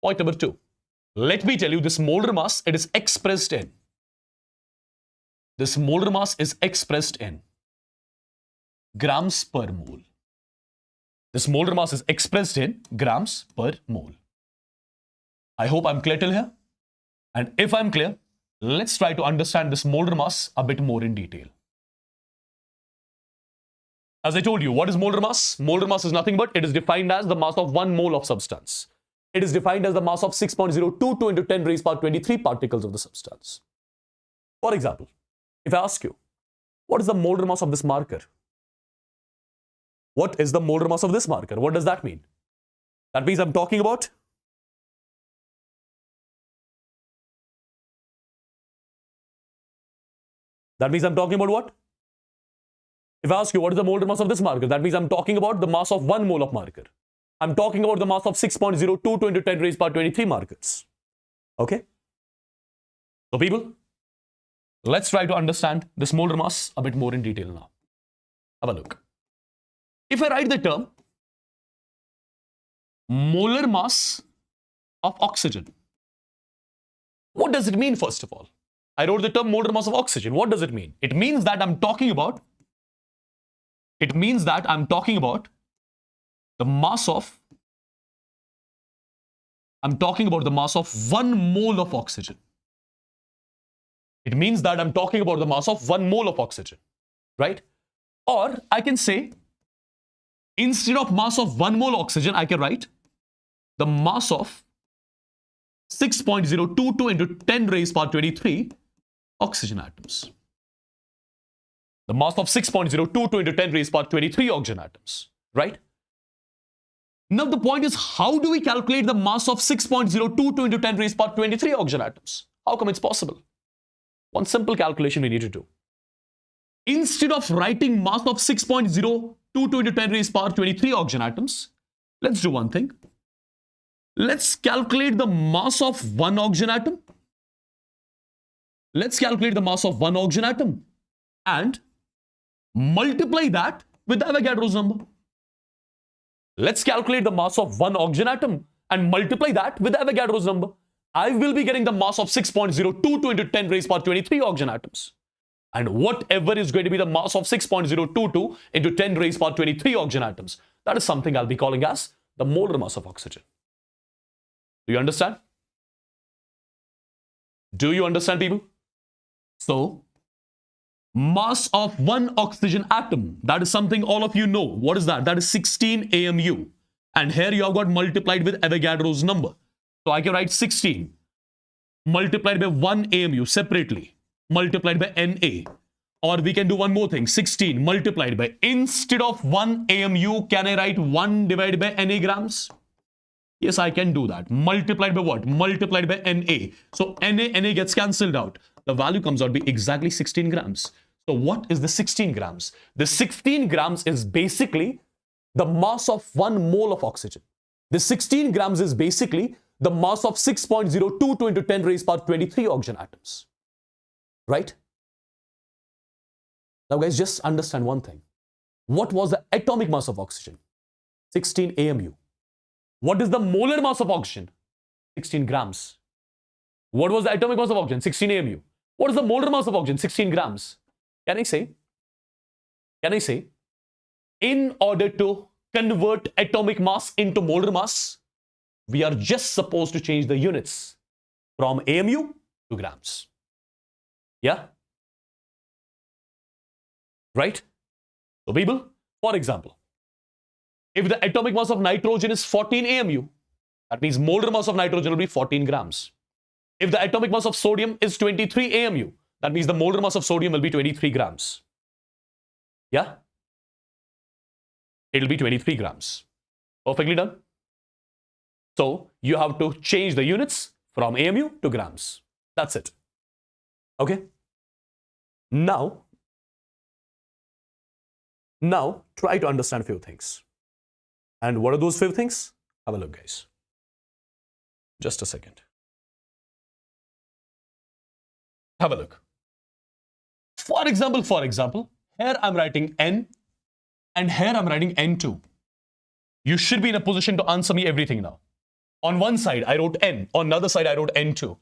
point number 2. Let me tell you this molar mass, it is expressed in. This molar mass is expressed in grams per mole. This molar mass is expressed in grams per mole. I hope I'm clear till here. And if I'm clear, let's try to understand this molar mass a bit more in detail. As I told you, what is molar mass? Molar mass is nothing but it is defined as the mass of 1 mole of substance. It is defined as the mass of 6.022 into 10 raised power 23 particles of the substance. For example, if I ask you, what is the molar mass of this marker? What is the molar mass of this marker? What does that mean? That means I'm talking about what? If I ask you what is the molar mass of this marker, that means I'm talking about the mass of 1 mole of marker. I'm talking about the mass of 6.022 into 10 raised power 23 markers. Okay? So people, let's try to understand this molar mass a bit more in detail now. Have a look. If I write the term molar mass of oxygen, what does it mean first of all? I wrote the term molar mass of oxygen. What does it mean? It means that I'm talking about the mass of 1 mole of oxygen. It means that I'm talking about the mass of 1 mole of oxygen, right? Or I can say, instead of mass of 1 mole oxygen, I can write the mass of 6.022 into 10 raised power 23 oxygen atoms. The mass of 6.022 into 10 raised power 23 oxygen atoms, right? Now the point is, how do we calculate the mass of 6.022 into 10 raised power 23 oxygen atoms? How come it's possible? One simple calculation we need to do. Instead of writing mass of 6.022 into 10 raised power 23 oxygen atoms, let's do one thing. Let's calculate the mass of 1 oxygen atom. Let's calculate the mass of 1 oxygen atom and multiply that with Avogadro's number. Let's calculate the mass of 1 oxygen atom and multiply that with Avogadro's number. I will be getting the mass of 6.022 into 10 raised power 23 oxygen atoms. And whatever is going to be the mass of 6.022 into 10 raised power 23 oxygen atoms, that is something I'll be calling as the molar mass of oxygen. Do you understand? Do you understand, people? So, mass of one oxygen atom, that is something all of you know. What is that? That is 16 AMU. And here you have got multiplied with Avogadro's number. So I can write 16 multiplied by 1 AMU separately, multiplied by Na. Or we can do one more thing, 16 multiplied by, instead of 1 AMU, can I write 1 divided by Na grams? Yes, I can do that. Multiplied by what? Multiplied by Na. So Na gets cancelled out. The value comes out to be exactly 16 grams. So what is the 16 grams? The 16 grams is basically the mass of 1 mole of oxygen. The 16 grams is basically the mass of 6.022 into 10 raised power 23 oxygen atoms. Right? Now guys, just understand one thing. What was the atomic mass of oxygen? 16 AMU. What is the molar mass of oxygen? 16 grams. What was the atomic mass of oxygen? 16 AMU. What is the molar mass of oxygen? 16 grams. Can I say, in order to convert atomic mass into molar mass, we are just supposed to change the units from AMU to grams. Yeah? Right? So people, for example, if the atomic mass of nitrogen is 14 AMU, that means molar mass of nitrogen will be 14 grams. If the atomic mass of sodium is 23 AMU, that means the molar mass of sodium will be 23 grams. Yeah? It will be 23 grams. Perfectly done. So you have to change the units from AMU to grams. That's it. Okay? Now try to understand a few things. And what are those few things? Have a look, guys. Just a second. Have a look. For example, here I'm writing N and here I'm writing N2. You should be in a position to answer me everything now. On one side, I wrote N. On the other side, I wrote N2.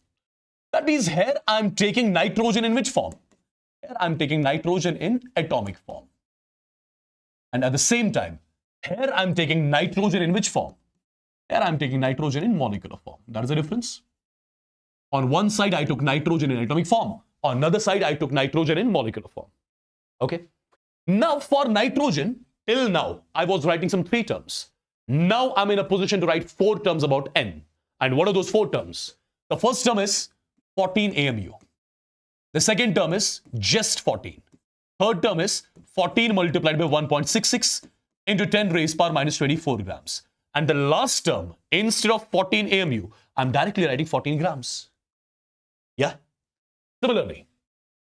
That means here I'm taking nitrogen in which form? Here I'm taking nitrogen in atomic form. And at the same time, here I'm taking nitrogen in which form? Here I'm taking nitrogen in molecular form. That is the difference. On one side, I took nitrogen in atomic form. On another side, I took nitrogen in molecular form. Okay. Now for nitrogen, till now, I was writing some 3 terms. Now I'm in a position to write 4 terms about N. And what are those 4 terms? The first term is 14 AMU. The second term is just 14. Third term is 14 multiplied by 1.66 into 10 raised power minus 24 grams. And the last term, instead of 14 AMU, I'm directly writing 14 grams. Yeah? Similarly,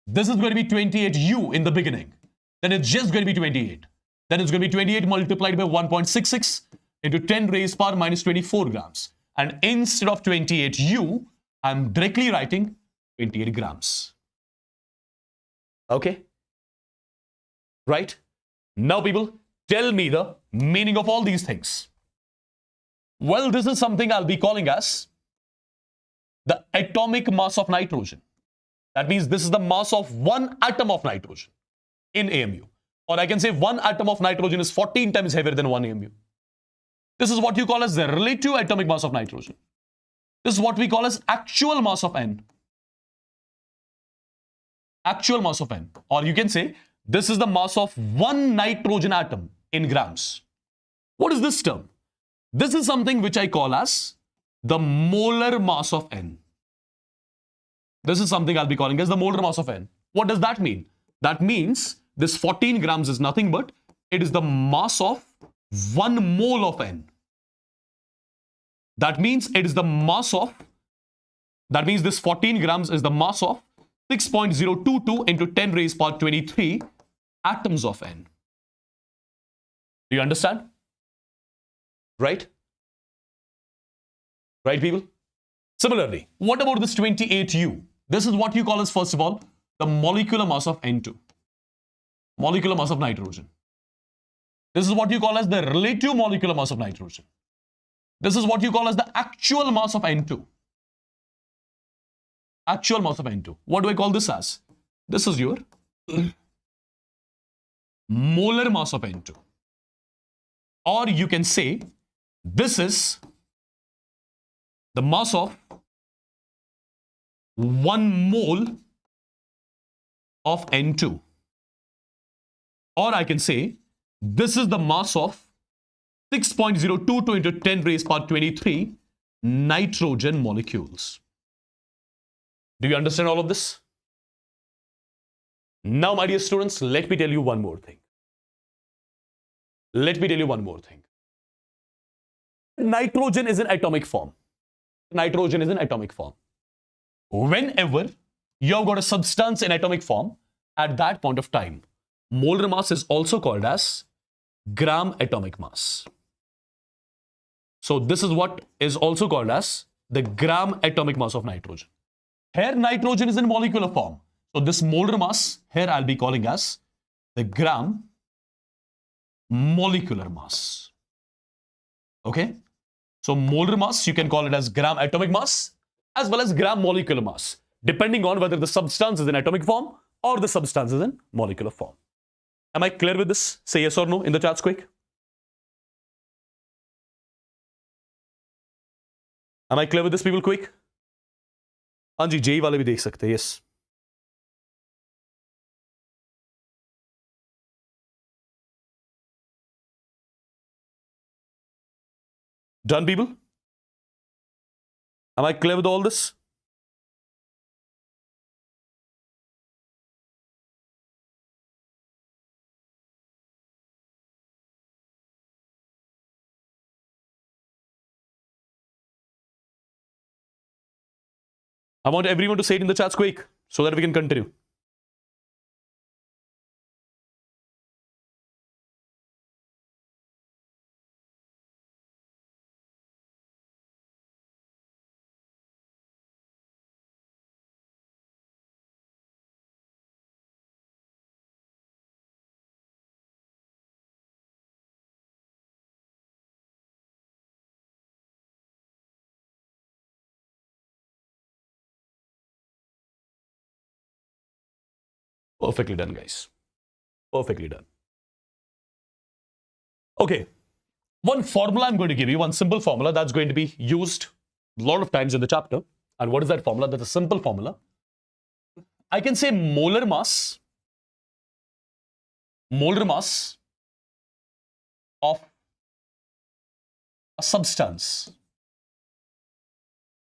this is going to be 28 U in the beginning. Then it's just going to be 28. Then it's going to be 28 multiplied by 1.66 into 10 raised power minus 24 grams. And instead of 28 U, I'm directly writing 28 grams. Okay? Right? Now people, tell me the meaning of all these things. Well, this is something I'll be calling as the atomic mass of nitrogen. That means this is the mass of one atom of nitrogen in AMU. Or I can say one atom of nitrogen is 14 times heavier than 1 AMU. This is what you call as the relative atomic mass of nitrogen. This is what we call as actual mass of N. Actual mass of N. Or you can say this is the mass of one nitrogen atom in grams. What is this term? This is something which I call as the molar mass of N. This is something I'll be calling as the molar mass of N. What does that mean? That means this 14 grams is nothing but it is the mass of 1 mole of N. That means it is the mass of, that means this 14 grams is the mass of 6.022 into 10 raised power 23 atoms of N. Do you understand? Right? Right, people? Similarly, what about this 28U? This is what you call as, first of all, the molecular mass of N2. Molecular mass of nitrogen. This is what you call as the relative molecular mass of nitrogen. This is what you call as the actual mass of N2. Actual mass of N2. What do I call this as? This is your molar mass of N2. Or you can say this is the mass of 1 mole of N2. Or I can say this is the mass of 6.022 into 10 raised power 23 nitrogen molecules. Do you understand all of this? Now, my dear students, let me tell you one more thing. Let me tell you one more thing. Nitrogen is in atomic form. Nitrogen is in atomic form. Whenever you have got a substance in atomic form, at that point of time, molar mass is also called as gram atomic mass. So this is what is also called as the gram atomic mass of nitrogen. Here nitrogen is in molecular form. So this molar mass, here I'll be calling as the gram molecular mass. Okay? So molar mass, you can call it as gram atomic mass as well as gram molecular mass, depending on whether the substance is in atomic form or the substance is in molecular form. Am I clear with this? Say yes or no in the chats quick. Am I clear with this, people? Quick. हाँ जी, JEE वाले भी देख सकते हैं. Yes. Done, people? Am I clear with all this? I want everyone to say it in the chats quick so that we can continue. Perfectly done, guys. Perfectly done. Okay. One formula I'm going to give you, one simple formula that's going to be used a lot of times in the chapter. And what is that formula? That's a simple formula. I can say molar mass of a substance.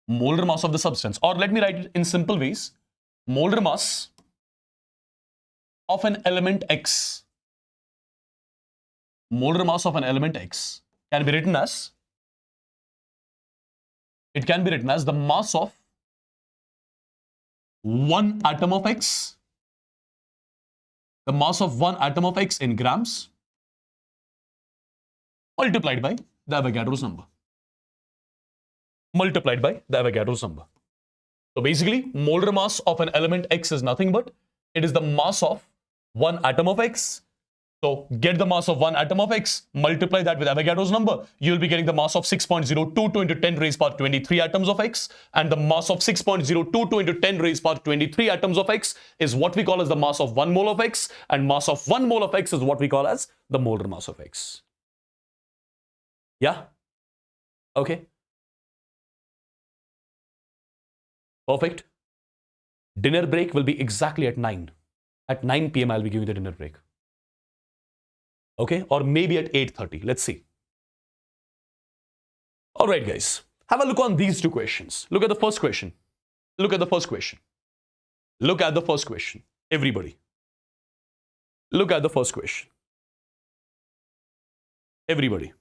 Molar mass of the substance. Or let me write it in simple ways. Molar mass of an element X. Molar mass of an element X can be written as, it can be written as the mass of one atom of X, the mass of one atom of X in grams multiplied by the Avogadro's number. Multiplied by the Avogadro's number. So basically, molar mass of an element X is nothing but it is the mass of one atom of X. So get the mass of one atom of X, multiply that with Avogadro's number. You'll be getting the mass of 6.022 into 10 raised power 23 atoms of X. And the mass of 6.022 into 10 raised power 23 atoms of X is what we call as the mass of 1 mole of X. And mass of 1 mole of X is what we call as the molar mass of X. Yeah? Okay. Perfect. Dinner break will be exactly at 9. At 9 p.m. I'll be giving the dinner break. Okay, or maybe at 8:30. Let's see. All right, guys. Have a look on these two questions. Look at the first question. Look at the first question. Look at the first question. Everybody. Look at the first question. Everybody.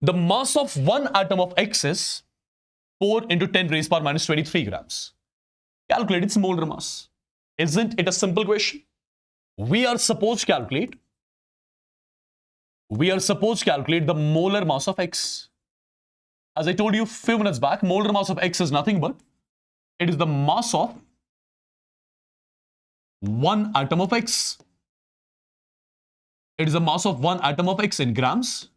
The mass of one atom of X is 4 into 10 raised power minus 23 grams. Calculate its molar mass. Isn't it a simple question? We are supposed to calculate the molar mass of X. As I told you a few minutes back, molar mass of X is nothing but it is the mass of one atom of X. It is the mass of one atom of X in grams.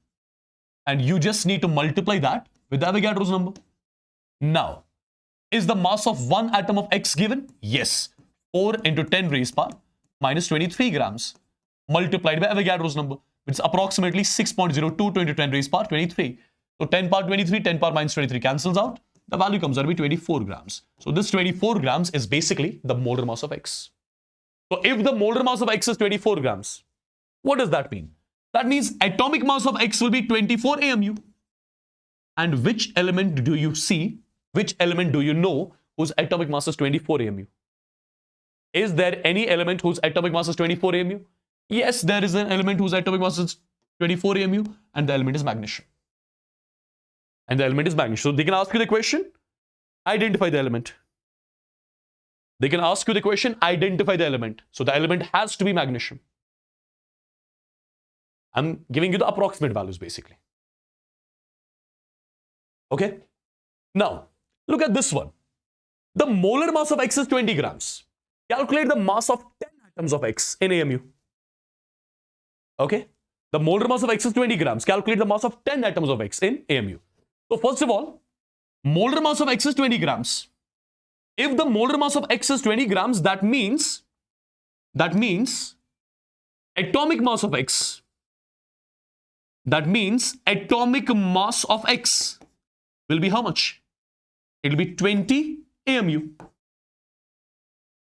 And you just need to multiply that with the Avogadro's number. Now, Is the mass of one atom of X given? Yes. 4 into 10 raised power minus 23 grams multiplied by Avogadro's number, which is approximately 6.02 into 10 raised power 23. So 10 power 23, 10 power minus 23 cancels out. The value comes out to be 24 grams. So this 24 grams is basically the molar mass of X. So if the molar mass of X is 24 grams, what does that mean? That means atomic mass of X will be 24 AMU. And which element do you see? Which element do you know whose atomic mass is 24 AMU? Is there any element whose atomic mass is 24 AMU? Yes, there is an element whose atomic mass is 24 AMU, and the element is magnesium. And the element is magnesium. So they can ask you the question, identify the element. They can ask you the question, identify the element. So the element has to be magnesium. I'm giving you the approximate values basically. Okay? Now, look at this one. The molar mass of X is 20 grams. Calculate the mass of 10 atoms of X in AMU. Okay? The molar mass of X is 20 grams. Calculate the mass of 10 atoms of X in AMU. So first of all, molar mass of X is 20 grams. If the molar mass of X is 20 grams, that means atomic mass of X. That means atomic mass of X will be how much? It will be 20 AMU.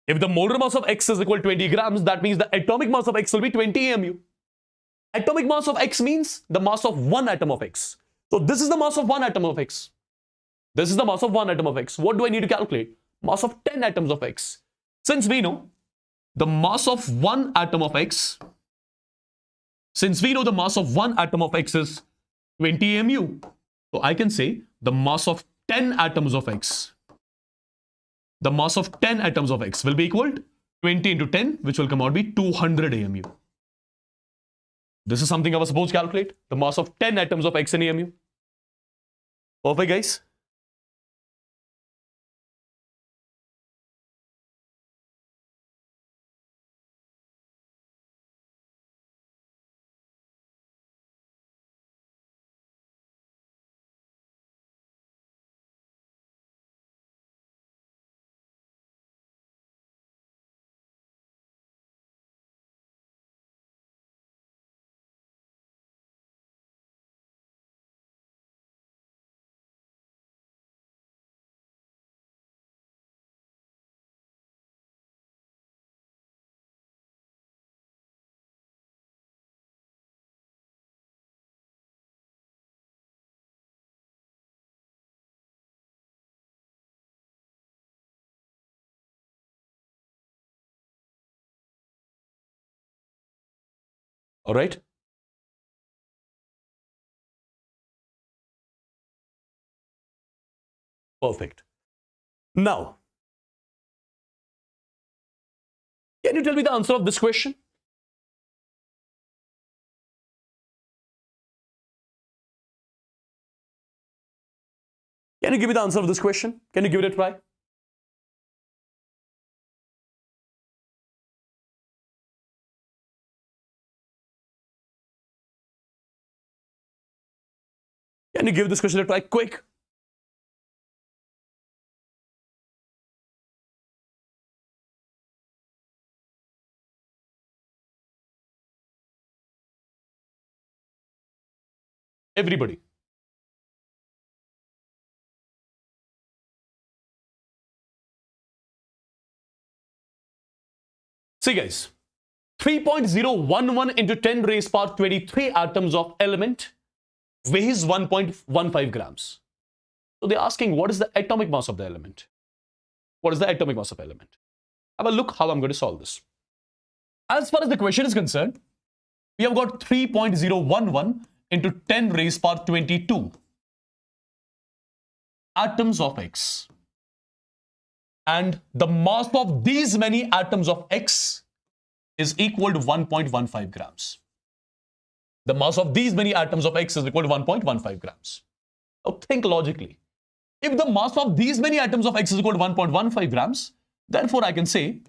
If the molar mass of X is equal to 20 grams, that means the atomic mass of X will be 20 AMU. Atomic mass of X means the mass of one atom of X. So this is the mass of one atom of X. This is the mass of one atom of X. What do I need to calculate? Mass of 10 atoms of X. Since we know the mass of one atom of X, since we know the mass of one atom of X is 20 AMU, so I can say the mass of 10 atoms of X. The mass of 10 atoms of X will be equal to 20 into 10, which will come out to be 200 AMU. This is something I was supposed to calculate. The mass of 10 atoms of X in AMU. Perfect, guys. All right. Perfect. Now, can you tell me the answer of this question? Can you give me the answer of this question? Can you give it a try? Can you give this question a try quick? Everybody. See guys, 3.011 into 10 raised power 23 atoms of element weighs 1.15 grams. So they're asking what is the atomic mass of the element? What is the atomic mass of element? Have a look how I'm going to solve this. As far as the question is concerned, we have got 3.011 into 10 raised power 22 atoms of X. And the mass of these many atoms of X is equal to 1.15 grams. The mass of these many atoms of X is equal to 1.15 grams. Now think logically. If the mass of these many atoms of X is equal to 1.15 grams, therefore I can say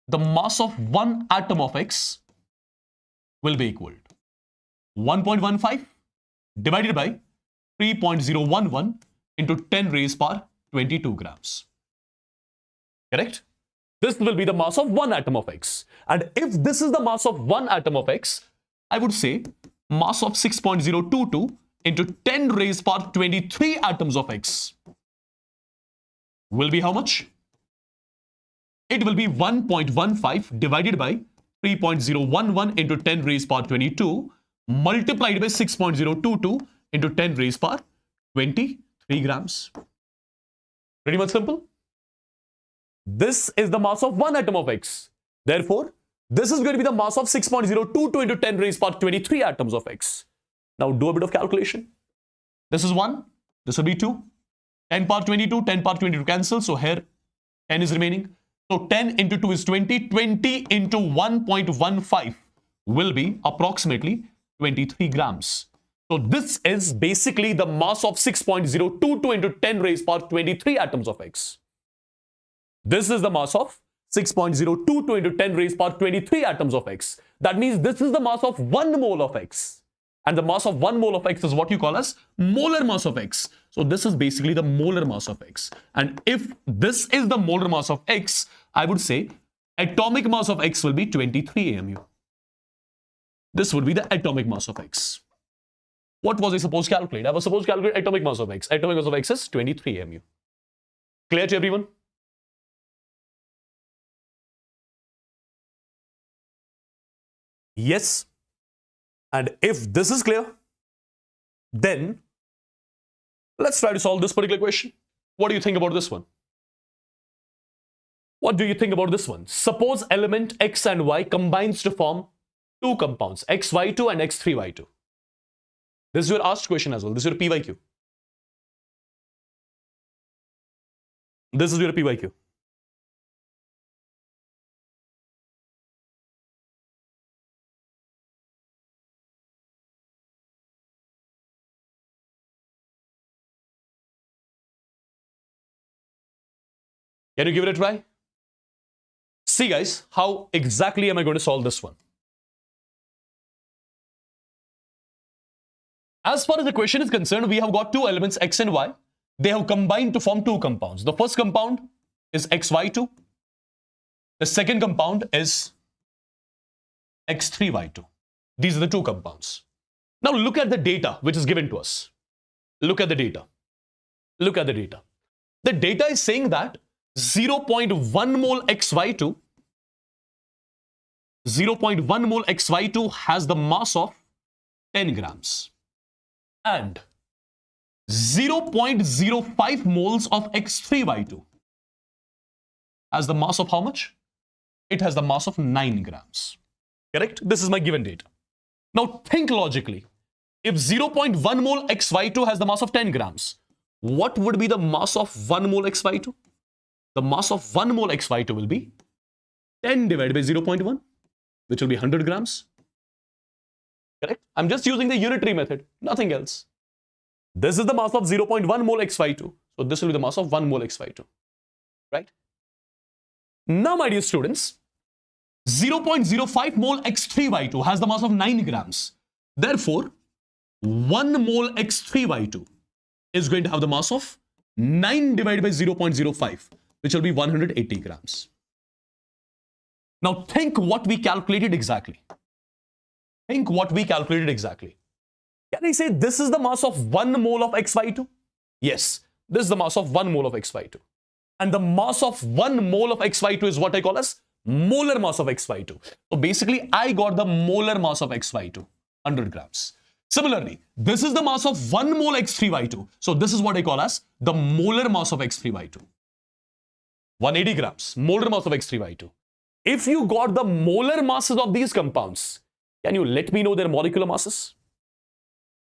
the mass of one atom of X will be equal to 1.15 divided by 3.011 into 10 raised power 22 grams. Correct? This will be the mass of one atom of X. And if this is the mass of one atom of X, I would say mass of 6.022 into 10 raised power 23 atoms of X will be how much? It will be 1.15 divided by 3.011 into 10 raised power 22 multiplied by 6.022 into 10 raised power 23 grams. Pretty much simple. This is the mass of one atom of X. Therefore, this is going to be the mass of 6.022 into 10 raised power 23 atoms of X. Now do a bit of calculation. This is 1. This will be 2. 10 power 22, 10 power 22 cancel. So here 10 is remaining. So 10 into 2 is 20. 20 into 1.15 will be approximately 23 grams. So this is basically the mass of 6.022 into 10 raised power 23 atoms of X. This is the mass of 6.022 into 10 raised power 23 atoms of X. That means this is the mass of 1 mole of X. And the mass of 1 mole of X is what you call as molar mass of X. So this is basically the molar mass of X. And if this is the molar mass of X, I would say atomic mass of X will be 23 AMU. This would be the atomic mass of X. What was I supposed to calculate? I was supposed to calculate atomic mass of X. Atomic mass of X is 23 AMU. Clear to everyone? Yes. And if this is clear, then let's try to solve this particular question. What do you think about this one? What do you think about this one? Suppose element X and Y combines to form two compounds, XY2 and X3Y2. This is your asked question as well. This is your PYQ. This is your PYQ. Can you give it a try? See guys, how exactly am I going to solve this one? As far as the question is concerned, we have got two elements X and Y. They have combined to form two compounds. The first compound is XY2. The second compound is X3Y2. These are the two compounds. Now look at the data which is given to us. Look at the data. Look at the data. The data is saying that 0.1 mole XY2, 0.1 mole XY2 has the mass of 10 grams. And 0.05 moles of X3Y2 has the mass of how much? It has the mass of 9 grams. Correct? This is my given data. Now think logically. If 0.1 mole XY2 has the mass of 10 grams, what would be the mass of 1 mole XY2? The mass of 1 mole XY2 will be 10 divided by 0.1, which will be 100 grams. Correct? I'm just using the unitary method, nothing else. This is the mass of 0.1 mole XY2. So this will be the mass of 1 mole XY2. Right? Now, my dear students, 0.05 mole X3Y2 has the mass of 9 grams. Therefore, 1 mole X3Y2 is going to have the mass of 9 divided by 0.05, which will be 180 grams. Now think what we calculated exactly. Think what we calculated exactly. Can I say this is the mass of 1 mole of XY2? Yes, this is the mass of 1 mole of XY2. And the mass of 1 mole of XY2 is what I call as molar mass of XY2. So basically, I got the molar mass of XY2, 100 grams. Similarly, this is the mass of 1 mole X3Y2. So this is what I call as the molar mass of X3Y2. 180 grams, molar mass of X3Y2. If you got the molar masses of these compounds, can you let me know their molecular masses?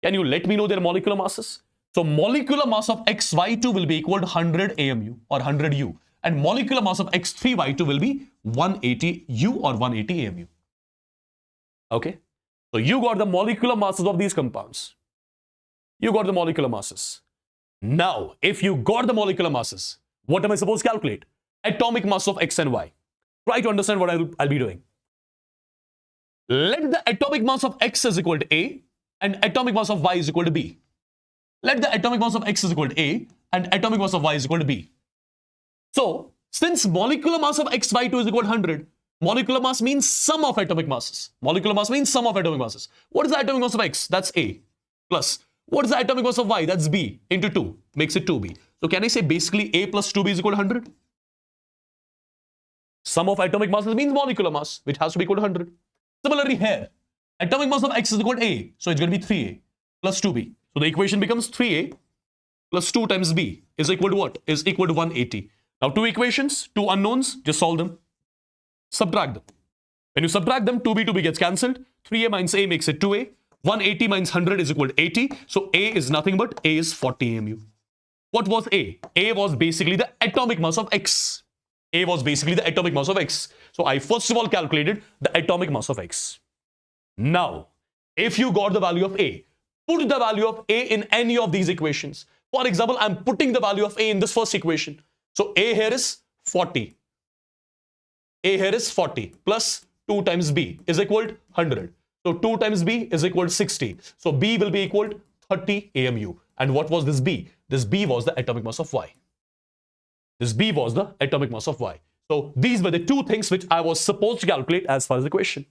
Can you let me know their molecular masses? So molecular mass of XY2 will be equal to 100 AMU or 100 U. And molecular mass of X3Y2 will be 180 U or 180 AMU. Okay? So you got the molecular masses of these compounds. You got the molecular masses. Now, if you got the molecular masses, what am I supposed to calculate? Atomic mass of X and Y. Try to understand what I'll be doing. Let the atomic mass of X is equal to A and atomic mass of Y is equal to B. Let the atomic mass of X is equal to A and atomic mass of y is equal to b. So, since molecular mass of xy2 is equal to 100, molecular mass means sum of atomic masses. Molecular mass means sum of atomic masses. What is the atomic mass of x? That's A. Plus, what is the atomic mass of y? That's b into 2. Makes it 2b. So, can I say basically A plus 2b is equal to 100? Sum of atomic masses means molecular mass, which has to be equal to 100. Similarly here, atomic mass of x is equal to A. So, it's going to be 3A plus 2b. So, the equation becomes 3A plus 2 times b is equal to what? Is equal to 180. Now, two equations, two unknowns, just solve them. Subtract them. When you subtract them, 2b gets cancelled. 3a minus a makes it 2a. 180 minus 100 is equal to 80. So, a is nothing but a is 40 AMU. What was a? A was basically the atomic mass of x. A was basically the atomic mass of x. So, I first of all calculated the atomic mass of x. Now, if you got the value of a, put the value of a in any of these equations. For example, I'm putting the value of a in this first equation. So, a here is 40. A here is 40 plus 2 times b is equal to 100. So, 2 times b is equal to 60. So, b will be equal to 30 AMU. And what was this b? This b was the atomic mass of y. This b was the atomic mass of y. So, these were the two things which I was supposed to calculate as far as the question.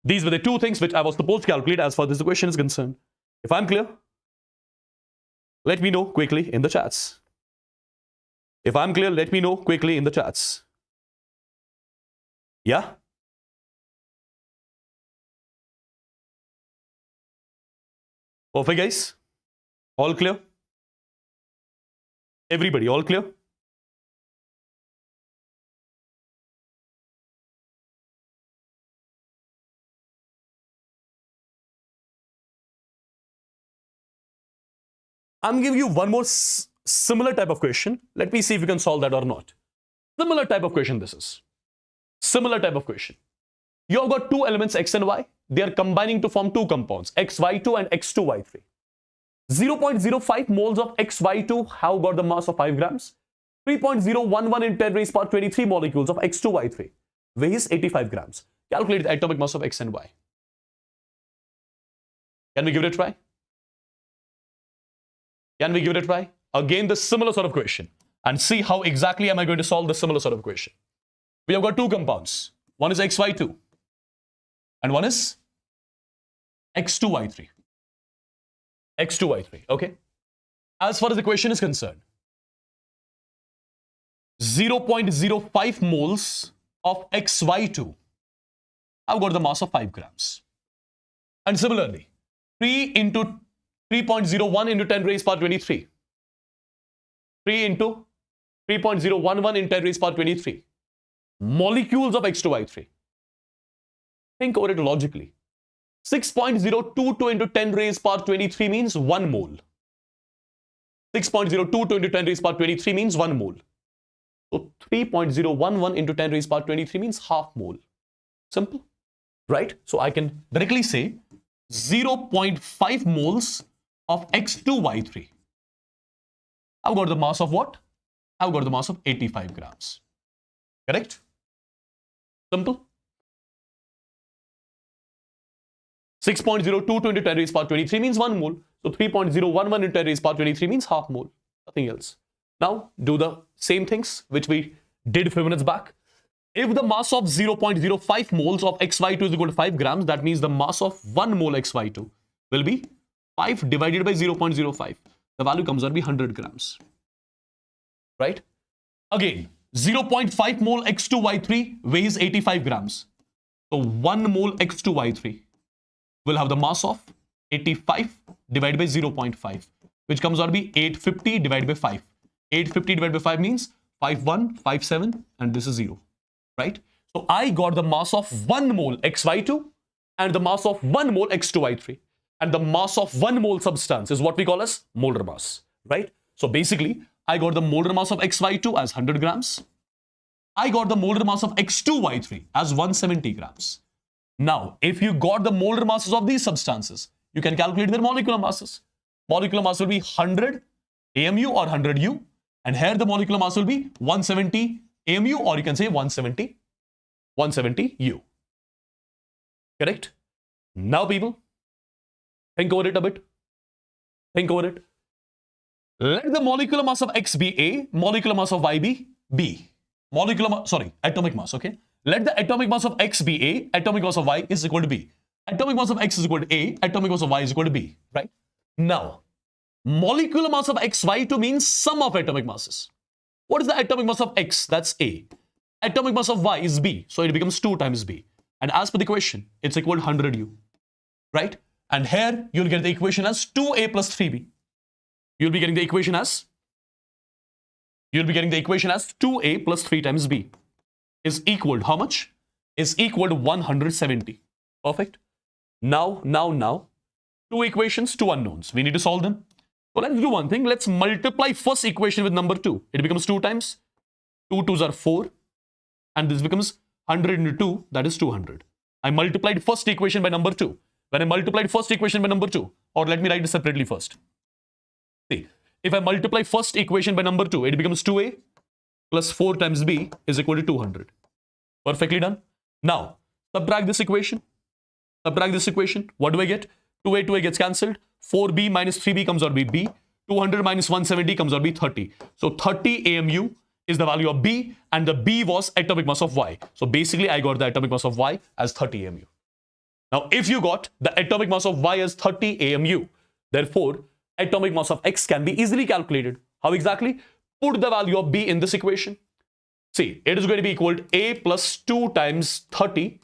These were the two things which I was supposed to calculate as far as this question is concerned. If I'm clear, let me know quickly in the chats. If I'm clear, let me know quickly in the chats. Yeah? Perfect, guys. All clear? Everybody, all clear? I'm giving you one more similar type of question. Let me see if you can solve that or not. Similar type of question this is. Similar type of question. You have got two elements x and y. They are combining to form two compounds, xy2 and x2y3. 0.05 moles of xy2 have got the mass of 5 grams. 3.011 in 10 raised power 23 molecules of x2y3 weighs 85 grams. Calculate the atomic mass of x and y. Can we give it a try? Can we give it a try? Again, the similar sort of question. And see how exactly am I going to solve the similar sort of question. We have got two compounds. One is xy2 and one is x2y3. x2y3, okay? As far as the question is concerned, 0.05 moles of xy2 have got the mass of 5 grams. And similarly, 3.01 into 10 raised power 23. 3 into 3.011 in 10 raised power 23. Molecules of x2y3. Think over it logically. 6.022 into 10 raised power 23 means 1 mole. 6.022 into 10 raised power 23 means 1 mole. So 3.011 into 10 raised power 23 means half mole. Simple, right? So I can directly say 0.5 moles of x2y3. I've got the mass of what? I've got the mass of 85 grams. Correct? Simple. 6.022 into 10 raised power 23 means 1 mole. So 3.011 into 10 raised power 23 means half mole. Nothing else. Now do the same things which we did a few minutes back. If the mass of 0.05 moles of xy2 is equal to 5 grams, that means the mass of 1 mole xy2 will be 5 divided by 0.05. The value comes out to be 100 grams. Right? Again, 0.5 mole x2y3 weighs 85 grams. So 1 mole x2y3 will have the mass of 85 divided by 0.5, which comes out to be 850 divided by 5. 850 divided by 5 means 5157, and this is 0. Right? So I got the mass of 1 mole xy2 and the mass of 1 mole x2y3. And the mass of 1 mole substance is what we call as molar mass. Right? So basically, I got the molar mass of xy2 as 100 grams. I got the molar mass of x2y3 as 170 grams. Now, if you got the molar masses of these substances, you can calculate their molecular masses. Molecular mass will be 100 AMU or 100 U. And here the molecular mass will be 170 AMU, or you can say 170 U. Correct? Now, people, think over it a bit. Think over it. Let the molecular mass of X be A, molecular mass of Y be B. Atomic mass, okay? Let the atomic mass of X be A, atomic mass of Y is equal to B. Atomic mass of X is equal to A, atomic mass of Y is equal to B, right? Now, molecular mass of X, Y2 means sum of atomic masses. What is the atomic mass of X? That's A. Atomic mass of Y is B, so it becomes 2 times B. And as per the equation, it's equal to 100U, right? And here, you'll get the equation as 2A plus 3B. You'll be getting the equation as 2A plus 3 times B is equal to how much? Is equal to 170. Perfect. Now, 2 equations, 2 unknowns. We need to solve them. So let's do one thing. Let's multiply first equation with number 2. It becomes 2 times. 2 2s are 4. And this becomes 100 into 2, that is 200. I multiplied first equation by number 2. When I multiplied first equation by number 2, or let me write it separately first. See, if I multiply first equation by number 2, it becomes 2A plus 4 times B is equal to 200. Perfectly done. Now, subtract this equation. What do I get? 2A gets cancelled. 4B minus 3B comes out to be B. 200 minus 170 comes out to be 30. So 30 AMU is the value of B, and the B was atomic mass of Y. So basically, I got the atomic mass of Y as 30 AMU. Now, if you got the atomic mass of Y as 30 AMU, therefore, atomic mass of X can be easily calculated. How exactly? Put the value of B in this equation. See, it is going to be equal to A plus 2 times 30.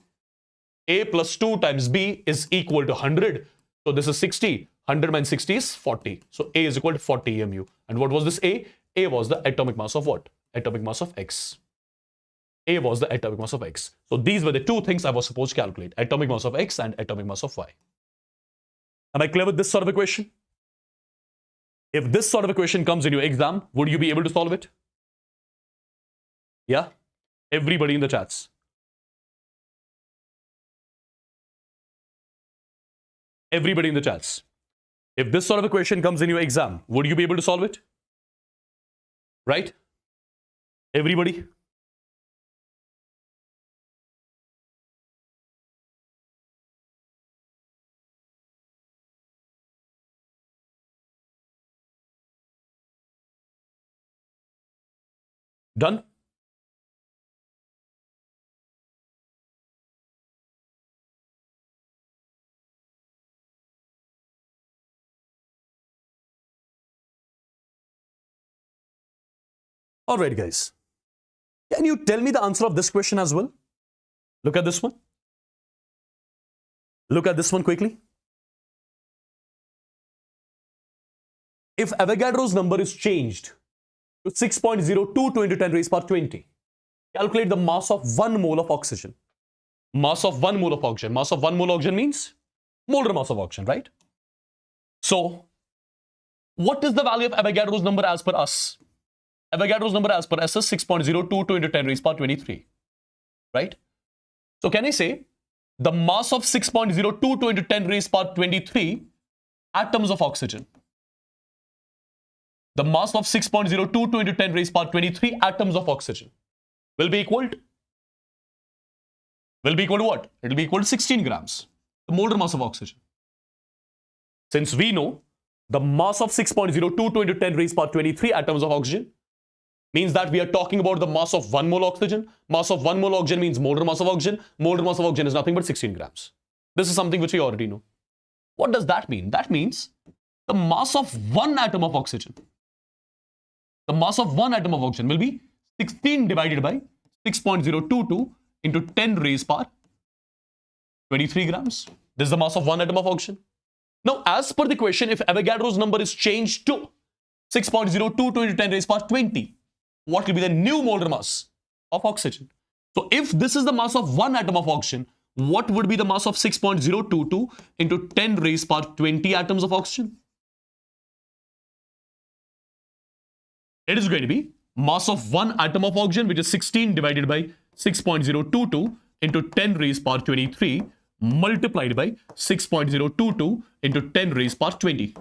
A plus 2 times B is equal to 100. So this is 60. 100 minus 60 is 40. So A is equal to 40 AMU. And what was this A? A was the atomic mass of what? Atomic mass of X. A was the atomic mass of X. So these were the 2 things I was supposed to calculate. Atomic mass of X and atomic mass of Y. Am I clear with this sort of equation? If this sort of equation comes in your exam, would you be able to solve it? Yeah? Everybody in the chats. Everybody in the chats. If this sort of equation comes in your exam, would you be able to solve it? Right? Everybody? Done? All right, guys. Can you tell me the answer of this question as well? Look at this one. Look at this one quickly. If Avogadro's number is changed to 6.022 into 10 raised power 20, calculate the mass of 1 mole of oxygen. Mass of 1 mole of oxygen. Mass of 1 mole of oxygen means molar mass of oxygen, right? So, what is the value of Avogadro's number as per us? Avogadro's number as per us is 6.022 into 10 raised power 23, right? So can I say the mass of 6.022 into 10 raised power 23 atoms of oxygen? The mass of 6.022 into 10 raised power 23 atoms of oxygen will be equal to what? It will be equal to 16 grams, the molar mass of oxygen. Since we know the mass of 6.022 into 10 raised power 23 atoms of oxygen means that we are talking about the mass of 1 mole oxygen. Mass of 1 mole oxygen means molar mass of oxygen. Molar mass of oxygen is nothing but 16 grams. This is something which we already know. What does that mean? That means the mass of 1 atom of oxygen. The mass of 1 atom of oxygen will be 16 divided by 6.022 into 10 raised power 23 grams. This is the mass of 1 atom of oxygen. Now, as per the question, if Avogadro's number is changed to 6.022 into 10 raised power 20, what will be the new molar mass of oxygen? So if this is the mass of 1 atom of oxygen, what would be the mass of 6.022 into 10 raised power 20 atoms of oxygen? It is going to be mass of 1 atom of oxygen, which is 16 divided by 6.022 into 10 raised power 23 multiplied by 6.022 into 10 raised power 20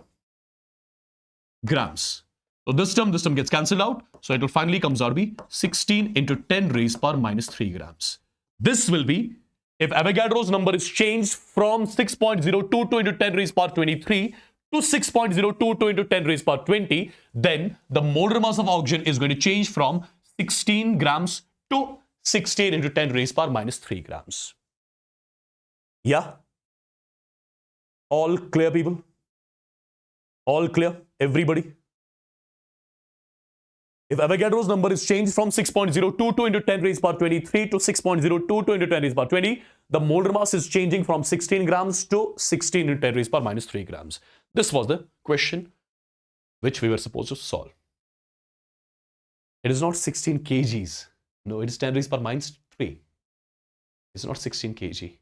grams. So this term gets cancelled out. So it will finally comes out to be 16 into 10 raised power minus 3 grams. This will be, if Avogadro's number is changed from 6.022 into 10 raised power 23 to to 6.022 into 10 raised power 20, then the molar mass of oxygen is going to change from 16 grams to 16 into 10 raised power minus 3 grams. Yeah? All clear, people? All clear? Everybody? If Avogadro's number is changed from 6.022 into 10 raised power 23 to 6.022 into 10 raised power 20, the molar mass is changing from 16 grams to 16 into 10 raised power minus 3 grams. This was the question which we were supposed to solve. It is not 16 kgs. No, it is 10 raised power minus 3. It's not 16 kg.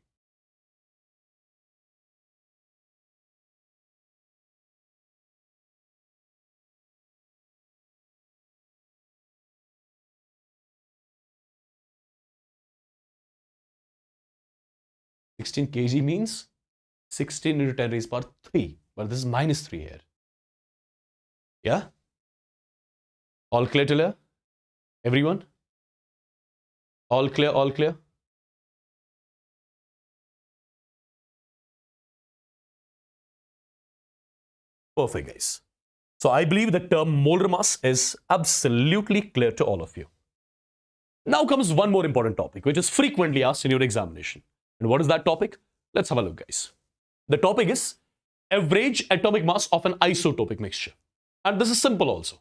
(16 kg) means 16 into 10 raised power 3, but this is minus 3 here. Yeah? All clear till here? Everyone? All clear, all clear? Perfect, guys. So I believe the term molar mass is absolutely clear to all of you. Now comes one more important topic, which is frequently asked in your examination. And what is that topic? Let's have a look, guys. The topic is average atomic mass of an isotopic mixture. And this is simple also.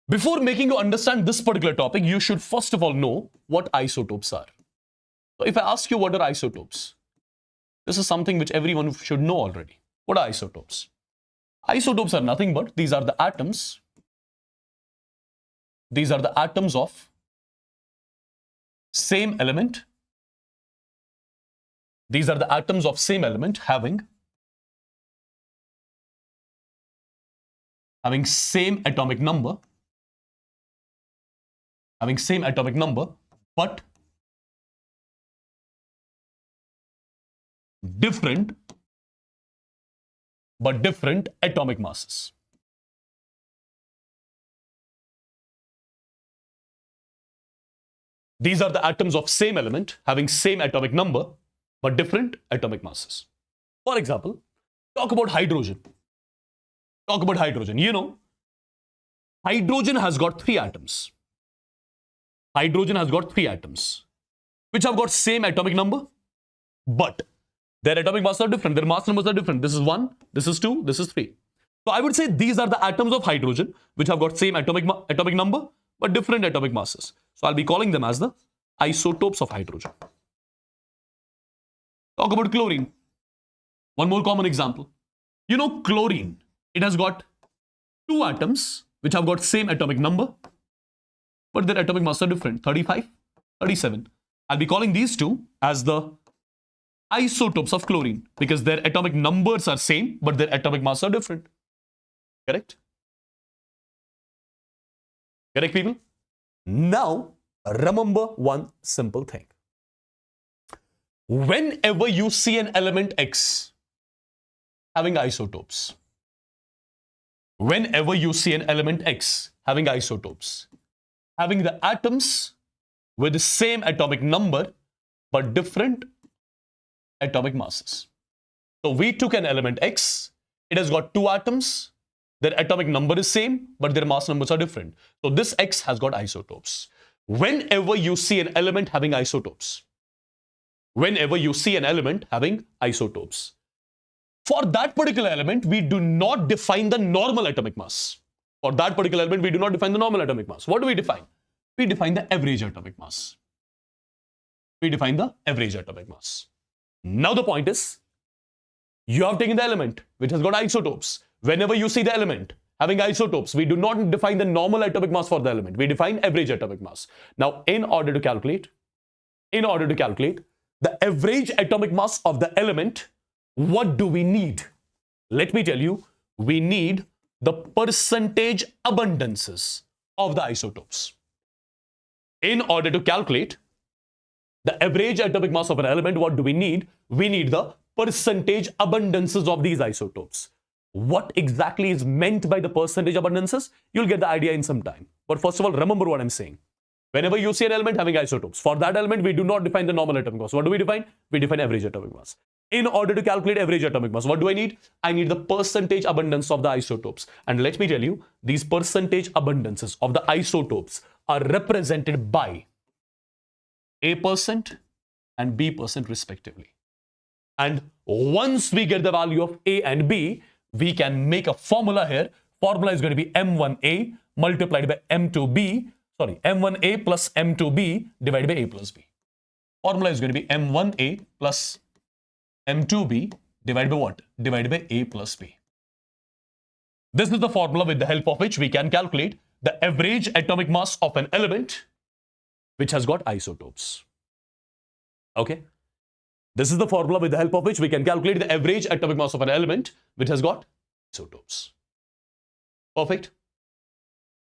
Before making you understand this particular topic, you should first of all know what isotopes are. So if I ask you what are isotopes, this is something which everyone should know already. What are isotopes? Isotopes are nothing but these are the atoms. These are the atoms of same element. These are the atoms of same element having same atomic number, but different atomic masses. These are the atoms of same element having same atomic number but different atomic masses. For example, talk about hydrogen. You know, hydrogen has got 3 atoms. Hydrogen has got 3 atoms which have got same atomic number, but their atomic masses are different. Their mass numbers are different. This is 1, this is 2, this is 3. So I would say these are the atoms of hydrogen which have got same atomic number but different atomic masses. So I'll be calling them as the isotopes of hydrogen. Talk about chlorine. One more common example. You know, chlorine, it has got 2 atoms which have got same atomic number, but their atomic masses are different, 35, 37. I'll be calling these two as the isotopes of chlorine because their atomic numbers are same, but their atomic masses are different. Correct? Correct, people? Now, remember one simple thing. Whenever you see an element X having isotopes, having the atoms with the same atomic number but different atomic masses. So we took an element X, it has got 2 atoms, their atomic number is same, but their mass numbers are different. So this X has got isotopes. Whenever you see an element having isotopes, for that particular element, we do not define the normal atomic mass. What do we define? We define the average atomic mass. Now the point is, you have taken the element which has got isotopes. Whenever you see the element having isotopes, we do not define the normal atomic mass for the element. We define average atomic mass. Now, in order to calculate the average atomic mass of the element, what do we need? Let me tell you, we need the percentage abundances of the isotopes. In order to calculate the average atomic mass of an element, what do we need? We need the percentage abundances of these isotopes. What exactly is meant by the percentage abundances? You'll get the idea in some time. But first of all, remember what I'm saying. Whenever you see an element having isotopes, for that element, we do not define the normal atomic mass. What do we define? We define average atomic mass. In order to calculate average atomic mass, what do I need? I need the percentage abundance of the isotopes. And let me tell you, these percentage abundances of the isotopes are represented by A% and B% respectively. And once we get the value of A and B, we can make a formula here. Formula is going to be M1A multiplied by M2B. Sorry, M1A plus M2B divided by A plus B. Formula is going to be M1A plus M2B divided by what? Divided by A plus B. This is the formula with the help of which we can calculate the average atomic mass of an element which has got isotopes. Okay? This is the formula with the help of which we can calculate the average atomic mass of an element which has got isotopes. Perfect.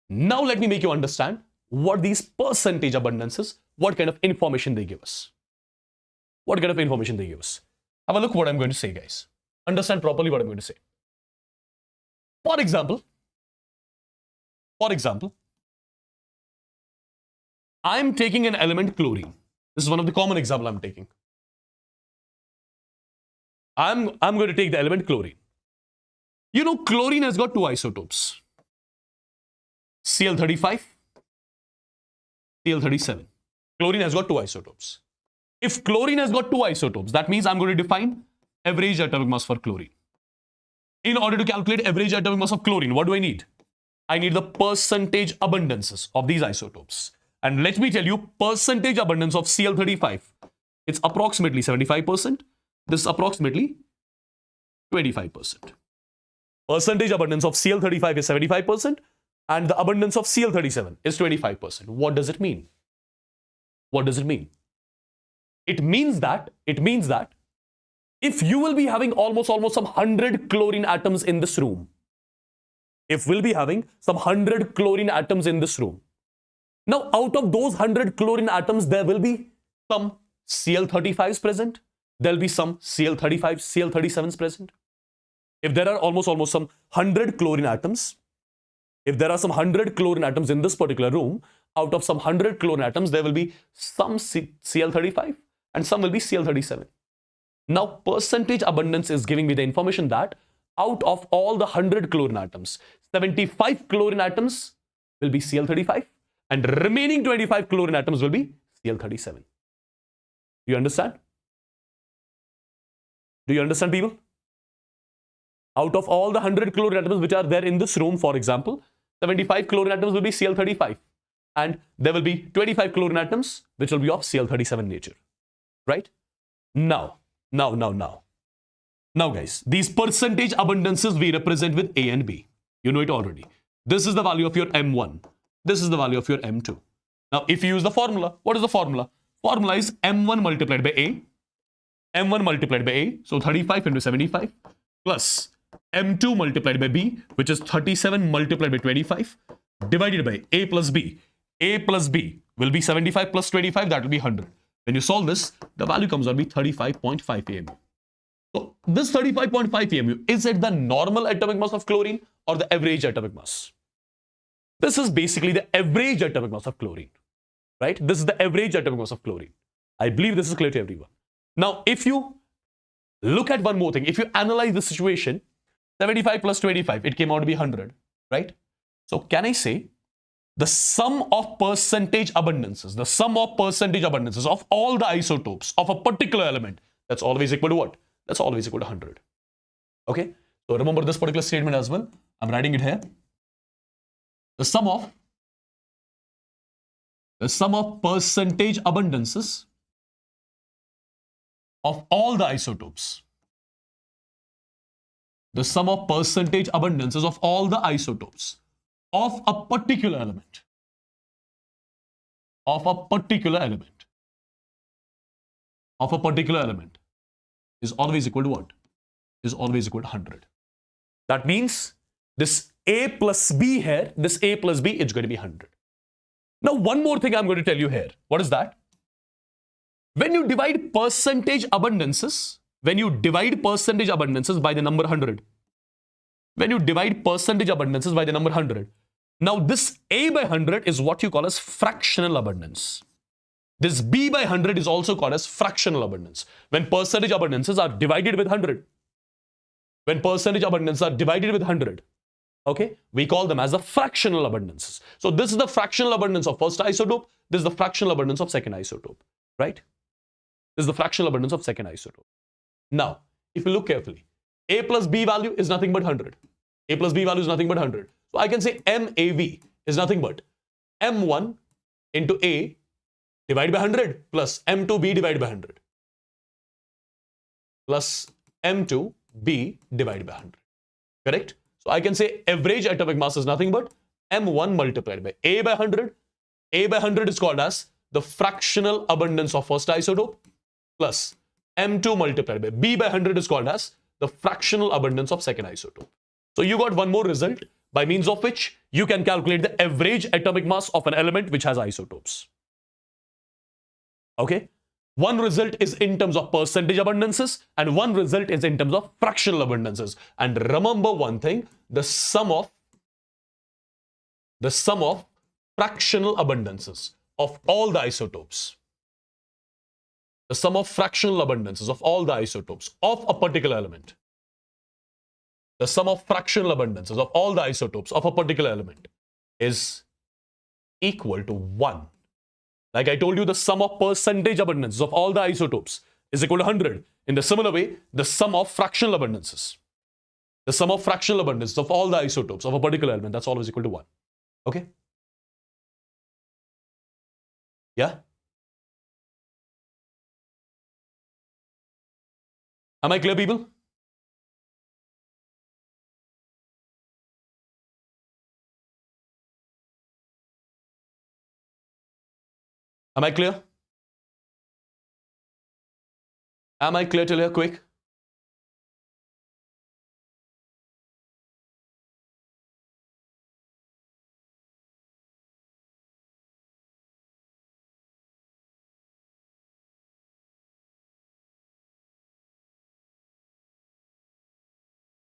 Now let me make you understand what these percentage abundances, what kind of information they give us. What kind of information they give us. Have a look what I'm going to say, guys. Understand properly what I'm going to say. For example, I'm taking an element chlorine. This is one of the common examples I'm taking. I'm going to take the element chlorine. You know, chlorine has got two isotopes. Cl35, Cl37. Chlorine has got two isotopes. If chlorine has got two isotopes, that means I'm going to define average atomic mass for chlorine. In order to calculate average atomic mass of chlorine, what do I need? I need the percentage abundances of these isotopes. And let me tell you, percentage abundance of Cl35, it's approximately 75%. This is approximately 25%. Percentage abundance of Cl35 is 75%. And the abundance of Cl37 is 25%. What does it mean? What does it mean? It means that if you will be having almost some 100 chlorine atoms in this room, if we'll be having some 100 chlorine atoms in this room, now out of those 100 chlorine atoms, there will be some Cl35s present. There'll be some Cl35, Cl37s present. If there are almost some 100 chlorine atoms, if there are some 100 chlorine atoms in this particular room, out of some 100 chlorine atoms, there will be some Cl35 and some will be Cl37. Now, percentage abundance is giving me the information that out of all the 100 chlorine atoms, 75 chlorine atoms will be Cl35 and remaining 25 chlorine atoms will be Cl37. Do you understand? Do you understand, people? Out of all the 100 chlorine atoms which are there in this room, for example, 75 chlorine atoms will be Cl35 and there will be 25 chlorine atoms which will be of Cl37 nature, right? Now guys, these percentage abundances we represent with A and B. You know it already. This is the value of your M1. This is the value of your M2. Now, if you use the formula, what is the formula? Formula is M1 multiplied by A. M1 multiplied by A, so 35 into 75 plus M2 multiplied by B, which is 37 multiplied by 25, divided by A plus B. A plus B will be 75 plus 25, that will be 100. When you solve this, the value comes out to be 35.5 AMU. So this 35.5 AMU, is it the normal atomic mass of chlorine or the average atomic mass? This is basically the average atomic mass of chlorine, right? This is the average atomic mass of chlorine. I believe this is clear to everyone. Now, if you look at one more thing, if you analyze the situation, 75 plus 25, it came out to be 100, right? So can I say the sum of percentage abundances, the sum of percentage abundances of all the isotopes of a particular element, that's always equal to what? That's always equal to 100. Okay? So remember this particular statement as well. I'm writing it here. The sum of percentage abundances of all the isotopes. The sum of percentage abundances of all the isotopes of a particular element. Of a particular element is always equal to what? Is always equal to 100. That means this A plus B here, this A plus B is going to be 100. Now, one more thing I'm going to tell you here. What is that? When you divide percentage abundances, by the number 100, when you divide percentage abundances by the number 100, Now, this A by 100 is what you call as fractional abundance. This B by 100 is also called as fractional abundance. When percentage abundances are divided with 100, when percentage abundances are divided with 100, okay, we call them as the fractional abundances. So this is the fractional abundance of first isotope. This is the fractional abundance of second isotope, right? This is the fractional abundance of second isotope. Now, if you look carefully, A plus B value is nothing but 100. A plus B value is nothing but 100. So I can say MAV is nothing but M1 into A divided by 100 plus M2B divided by 100 plus M2B divided by 100. Correct? So I can say average atomic mass is nothing but M1 multiplied by A by 100. A by 100 is called as the fractional abundance of first isotope plus M2 multiplied by B by 100 is called as the fractional abundance of second isotope. So you got one more result by means of which you can calculate the average atomic mass of an element which has isotopes. Okay? One result is in terms of percentage abundances and one result is in terms of fractional abundances. And remember one thing, the sum of fractional abundances of all the isotopes. The sum of fractional abundances of all the isotopes of a particular element. The sum of fractional abundances of all the isotopes of a particular element is equal to 1. Like I told you, the sum of percentage abundances of all the isotopes is equal to 100. In the similar way, the sum of fractional abundances. The sum of fractional abundances of all the isotopes of a particular element, that's always equal to 1. Okay? Yeah? Am I clear, people? Am I clear? Am I clear till here? Quick.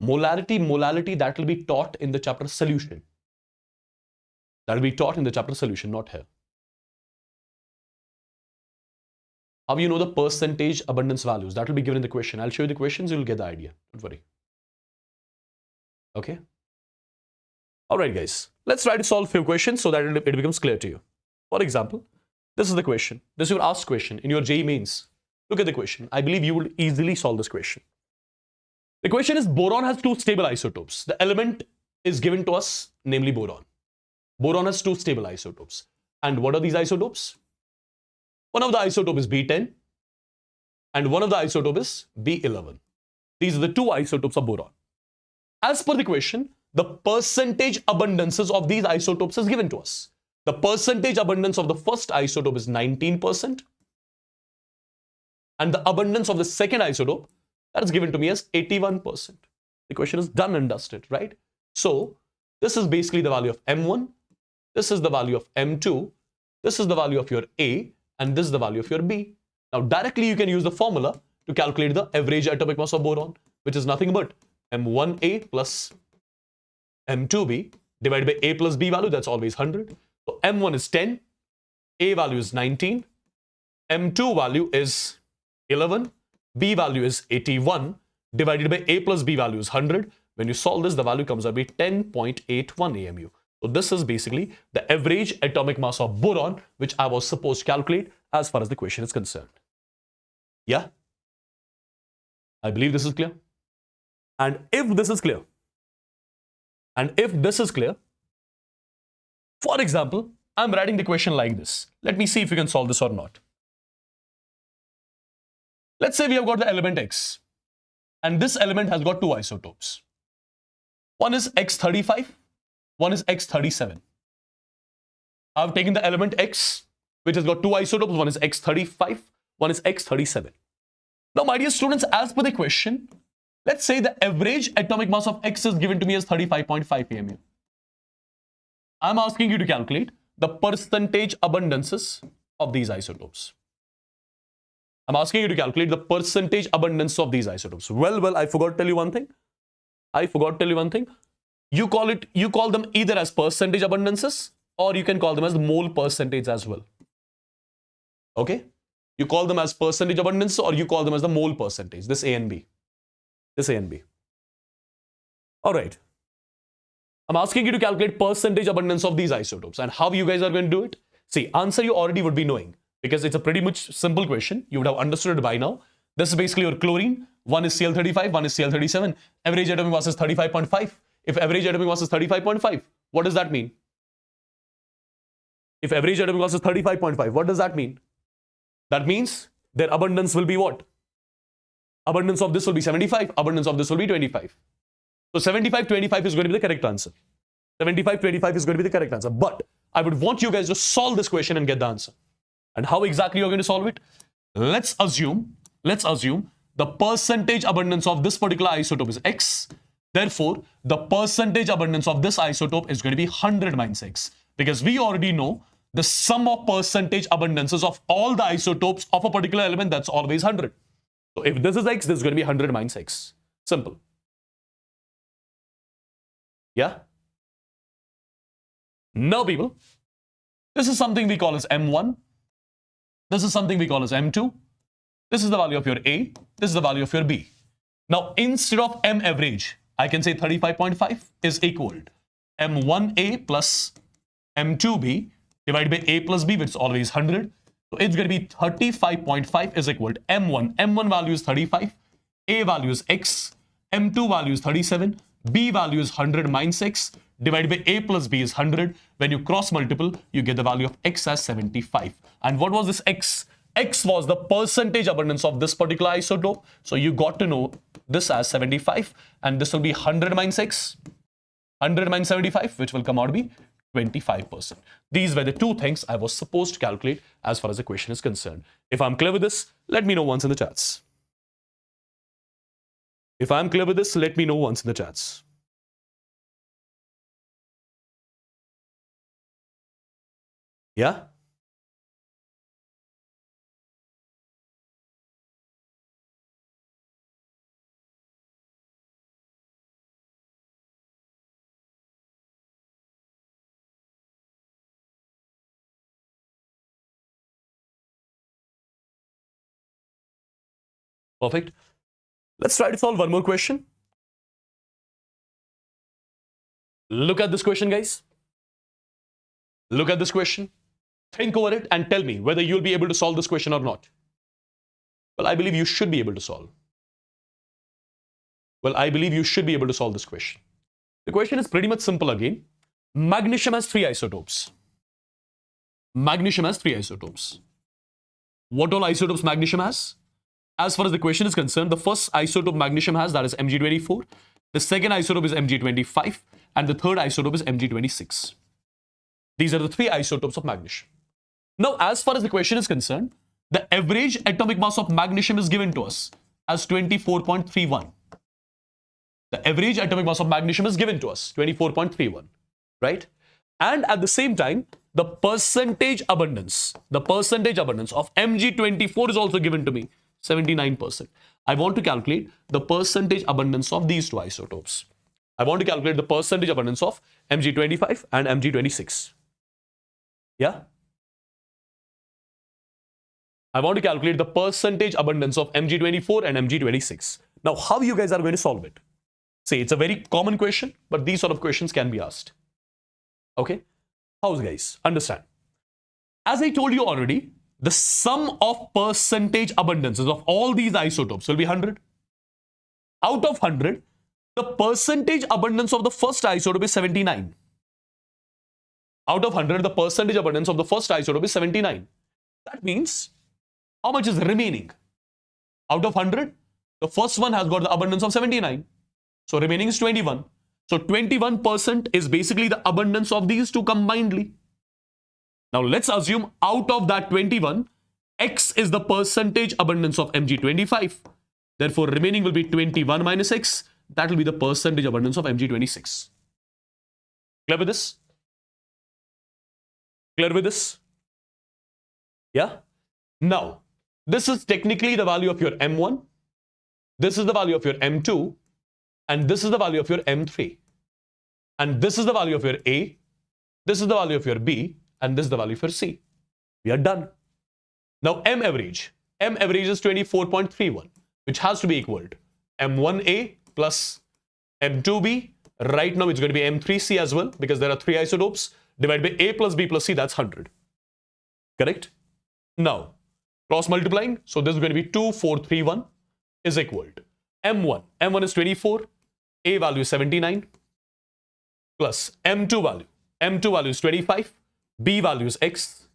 Molarity, that will be taught in the chapter solution. That will be taught in the chapter solution, not here. How you know the percentage abundance values? That will be given in the question. I'll show you the questions, you'll get the idea. Don't worry. Okay? Alright guys, let's try to solve a few questions so that it becomes clear to you. For example, this is the question. This is your asked question in your JEE mains. Look at the question. I believe you will easily solve this question. The question is, boron has 2 stable isotopes. The element is given to us, namely boron. Boron has 2 stable isotopes. And what are these isotopes? One of the isotope is B10 and one of the isotope is B11. These are the 2 isotopes of boron. As per the question, the percentage abundances of these isotopes is given to us. The percentage abundance of the first isotope is 19% and the abundance of the second isotope, that is given to me as 81%. The question is done and dusted, right? So this is basically the value of M1. This is the value of M2. This is the value of your A. And this is the value of your B. Now directly you can use the formula to calculate the average atomic mass of boron, which is nothing but M1A plus M2B divided by A plus B value, that's always 100. So M1 is 10, A value is 19, M2 value is 11, B value is 81, divided by A plus B value is 100. When you solve this, the value comes out to be 10.81 AMU. So this is basically the average atomic mass of boron, which I was supposed to calculate as far as the question is concerned. Yeah? I believe this is clear. And if this is clear, for example, I'm writing the question like this. Let me see if you can solve this or not. Let's say we have got the element X, and this element has got 2 isotopes. One is X35. One is X37. I've taken the element X, which has got 2 isotopes. One is X35, one is X37. Now, my dear students, as per the question, let's say the average atomic mass of X is given to me as 35.5 AMU. I'm asking you to calculate the percentage abundances of these isotopes. I'm asking you to calculate the percentage abundance of these isotopes. Well, I forgot to tell you one thing. you call them either as percentage abundances, or you can call them as the mole percentage as well. Okay? You call them as percentage abundance, or you call them as the mole percentage, this A and B. This A and B. All right. I'm asking you to calculate percentage abundance of these isotopes. And how you guys are going to do it? See, answer you already would be knowing, because it's a pretty much simple question. You would have understood it by now. This is basically your chlorine. One is Cl35, one is Cl37. Average atomic mass is 35.5. If average atomic mass is 35.5, what does that mean? If average atomic mass is 35.5, what does that mean? That means their abundance will be what? Abundance of this will be 75. Abundance of this will be 25. So 75-25 is going to be the correct answer. 75-25 is going to be the correct answer. But I would want you guys to solve this question and get the answer. And how exactly you're going to solve it? Let's assume the percentage abundance of this particular isotope is X. Therefore, the percentage abundance of this isotope is going to be 100 minus X. Because we already know the sum of percentage abundances of all the isotopes of a particular element, that's always 100. So if this is X, this is going to be 100 minus X. Simple. Yeah? Now, people, this is something we call as M1. This is something we call as M2. This is the value of your A. This is the value of your B. Now, instead of M average, I can say 35.5 is equal to M1A plus M2B divided by A plus B, which is always 100. So it's going to be 35.5 is equal to M1. M1 value is 35. A value is X. M2 value is 37. B value is 100 minus X. Divided by A plus B is 100. When you cross multiple, you get the value of X as 75. And what was this X? X was the percentage abundance of this particular isotope. So you got to know this as 75. And this will be 100 minus X. 100 minus 75, which will come out to be 25%. These were the two things I was supposed to calculate as far as the question is concerned. If I'm clear with this, let me know once in the chats. If I'm clear with this, let me know once in the chats. Yeah? Perfect. Let's try to solve one more question. Look at this question, guys. Look at this question. Think over it and tell me whether you'll be able to solve this question or not. Well, I believe you should be able to solve. Well, I believe you should be able to solve this question. The question is pretty much simple again. Magnesium has 3 isotopes. Magnesium has 3 isotopes. What all isotopes magnesium has? As far as the question is concerned, the first isotope magnesium has, that is Mg24. The second isotope is Mg25. And the third isotope is Mg26. These are the 3 isotopes of magnesium. Now, as far as the question is concerned, the average atomic mass of magnesium is given to us as 24.31. The average atomic mass of magnesium is given to us, 24.31, right? And at the same time, the percentage abundance of Mg24 is also given to me, 79%. I want to calculate the percentage abundance of these 2 isotopes. I want to calculate the percentage abundance of Mg25 and Mg26. Yeah? I want to calculate the percentage abundance of Mg24 and Mg26. Now, how you guys are going to solve it? See, it's a very common question, but these sort of questions can be asked. Okay? How, guys? Understand. As I told you already, the sum of percentage abundances of all these isotopes will be 100. Out of 100, the percentage abundance of the first isotope is 79. Out of 100, the percentage abundance of the first isotope is 79. That means, how much is remaining? Out of 100, the first one has got the abundance of 79. So remaining is 21. So 21% is basically the abundance of these 2 combinedly. Now let's assume out of that 21, X is the percentage abundance of Mg25. Therefore, remaining will be 21 minus X. That will be the percentage abundance of Mg26. Clear with this? Clear with this? Yeah? Now, this is technically the value of your M1. This is the value of your M2. And this is the value of your M3. And this is the value of your A, this is the value of your B, and this is the value for C. We are done. Now M average. M average is 24.31, which has to be equal to M1A plus M2B. Right now it's going to be M3C as well, because there are 3 isotopes. Divided by A plus B plus C, that's 100. Correct? Now, cross multiplying. So this is going to be 2431 is equal to M1. M1 is 24. A value is 79. Plus M2 value. M2 value is 25. B value is X.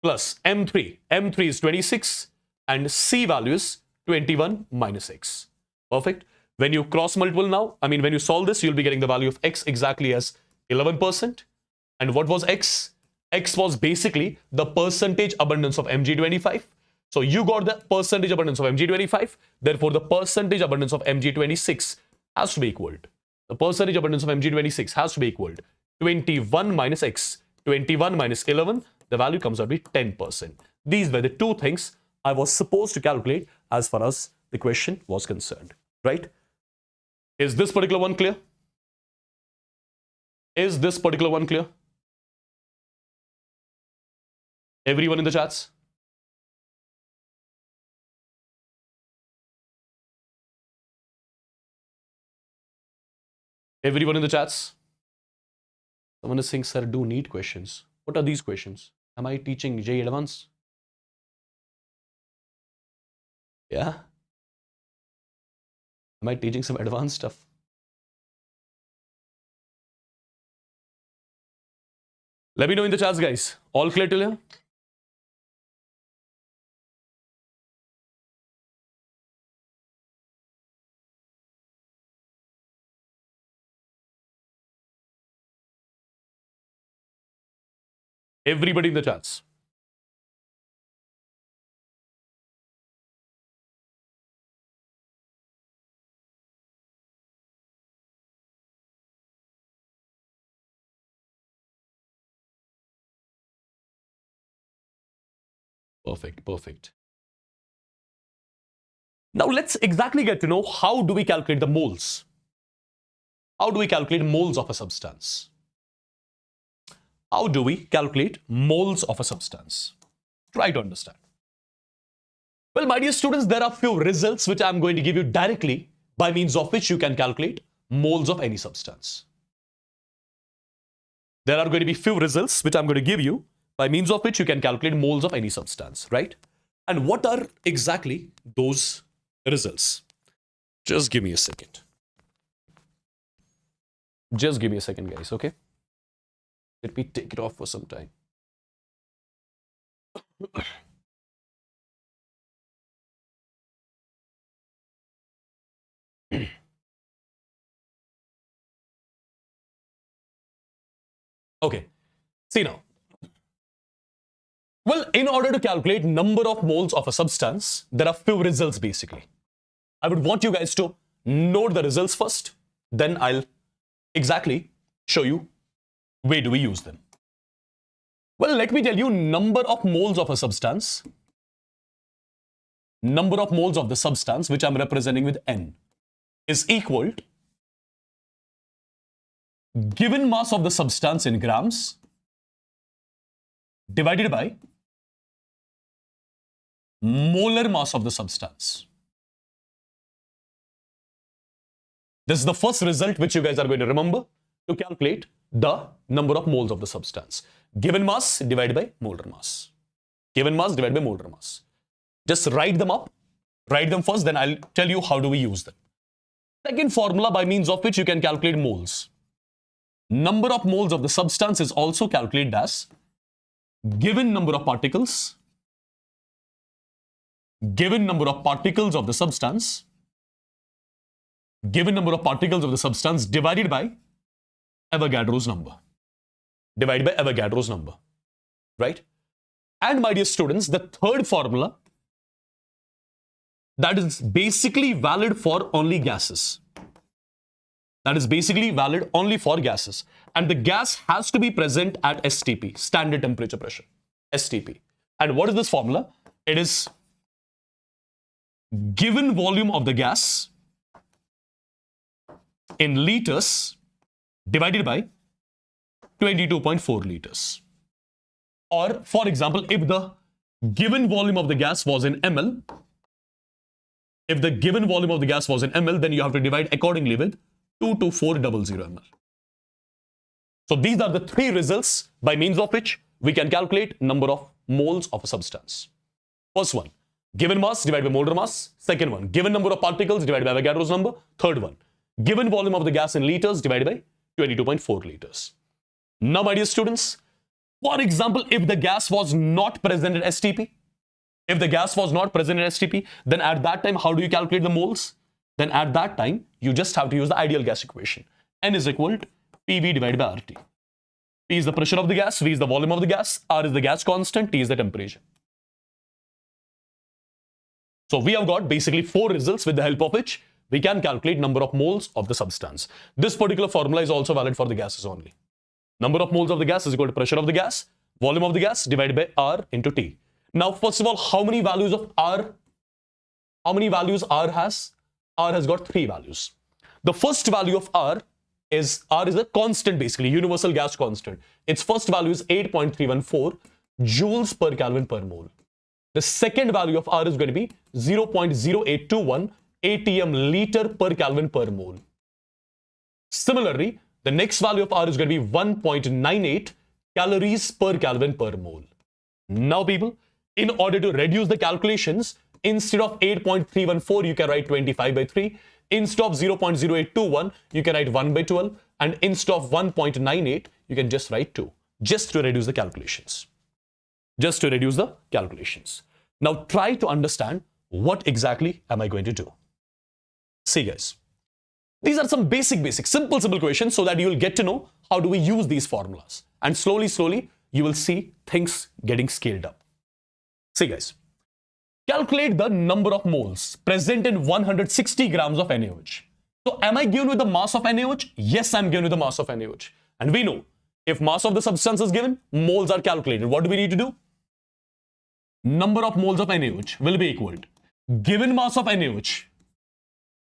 Plus M3. M3 is 26. And C value is 21 minus X. Perfect. When you cross multiple now, when you solve this, you'll be getting the value of X exactly as 11%. And what was X? X was basically the percentage abundance of Mg25. So you got the percentage abundance of Mg25. Therefore, the percentage abundance of Mg26 has to be equal to. The percentage abundance of Mg26 has to be equal to 21 minus X. 21 minus 11, the value comes out to be 10%. These were the two things I was supposed to calculate as far as the question was concerned. Right? Is this particular one clear? Is this particular one clear? Everyone in the chats? Everyone in the chats? Someone is saying, sir, do NEET questions. What are these questions? Am I teaching JEE Advanced? Yeah? Am I teaching some advanced stuff? Let me know in the chats, guys. All clear till here? Everybody in the chats. Perfect, perfect. Now let's exactly get to know how do we calculate the moles. How do we calculate moles of a substance? How do we calculate moles of a substance? Try to understand. Well, my dear students, there are few results which I'm going to give you directly by means of which you can calculate moles of any substance. There are going to be few results which I'm going to give you by means of which you can calculate moles of any substance, right? And what are exactly those results? Just give me a second. Just give me a second, guys, okay? Let me take it off for some time. Okay, see now. Well, in order to calculate number of moles of a substance, there are few results basically. I would want you guys to note the results first, then I'll exactly show you where do we use them. Well, let me tell you, number of moles of a substance, number of moles of the substance, which I'm representing with N, is equal to given mass of the substance in grams divided by molar mass of the substance. This is the first result which you guys are going to remember to calculate the number of moles of the substance. Given mass divided by molar mass. Given mass divided by molar mass. Just write them up. Write them first, then I'll tell you how do we use them. Second formula by means of which you can calculate moles. Number of moles of the substance is also calculated as given number of particles, given number of particles of the substance, given number of particles of the substance divided by Avogadro's number. Divided by Avogadro's number. Right? And my dear students, the third formula that is basically valid for only gases. That is basically valid only for gases. And the gas has to be present at STP, standard temperature pressure. STP. And what is this formula? It is given volume of the gas in liters divided by 22.4 liters. Or, for example, if the given volume of the gas was in ml, then you have to divide accordingly with 22400 ml. So these are the three results by means of which we can calculate number of moles of a substance. First one, given mass divided by molar mass. Second one, given number of particles divided by Avogadro's number. Third one, given volume of the gas in liters divided by 22.4 liters. Now, my dear students, for example, if the gas was not present in STP, then at that time, how do you calculate the moles? Then at that time, you just have to use the ideal gas equation. N is equal to PV divided by RT. P is the pressure of the gas, V is the volume of the gas, R is the gas constant, T is the temperature. So we have got basically four results with the help of which we can calculate number of moles of the substance. This particular formula is also valid for the gases only. Number of moles of the gas is equal to pressure of the gas, volume of the gas divided by R into T. Now, first of all, how many values R has? R has got three values. The first value of R is a constant, basically, universal gas constant. Its first value is 8.314 joules per Kelvin per mole. The second value of R is going to be 0.0821 atm liter per Kelvin per mole. Similarly, the next value of R is going to be 1.98 calories per Kelvin per mole. Now, people, in order to reduce the calculations, instead of 8.314, you can write 25 by 3. Instead of 0.0821, you can write 1 by 12. And instead of 1.98, you can just write 2. Just to reduce the calculations. Now, try to understand what exactly am I going to do. See, guys. These are some basic, simple questions so that you will get to know how do we use these formulas. And slowly, you will see things getting scaled up. See, guys. Calculate the number of moles present in 160 grams of NaOH. So, am I given with the mass of NaOH? Yes, I'm given with the mass of NaOH. And we know, if mass of the substance is given, moles are calculated. What do we need to do? Number of moles of NaOH will be equal to given mass of NaOH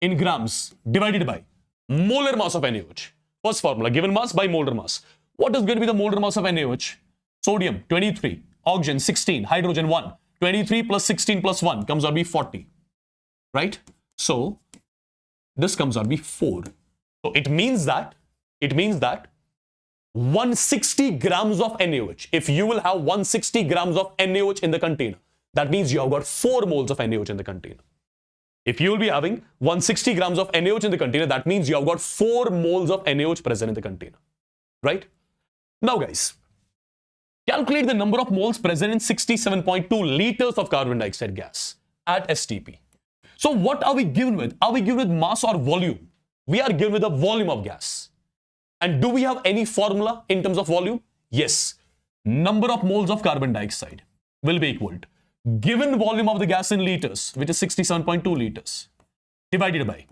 in grams divided by molar mass of NaOH. First formula, given mass by molar mass. What is going to be the molar mass of NaOH? Sodium 23, oxygen 16, hydrogen 1. 23 plus 16 plus 1 comes out to be 40. Right? So, this comes out to be 4. So, it means that 160 grams of NaOH. If you will have 160 grams of NaOH in the container, that means you have got 4 moles of NaOH in the container. If you will be having 160 grams of NaOH in the container, that means you have got 4 moles of NaOH present in the container. Right? Now, guys, calculate the number of moles present in 67.2 liters of carbon dioxide gas at STP. So, what are we given with? Are we given with mass or volume? We are given with the volume of gas. And do we have any formula in terms of volume? Yes. Number of moles of carbon dioxide will be equal to given volume of the gas in liters, which is 67.2 liters, divided by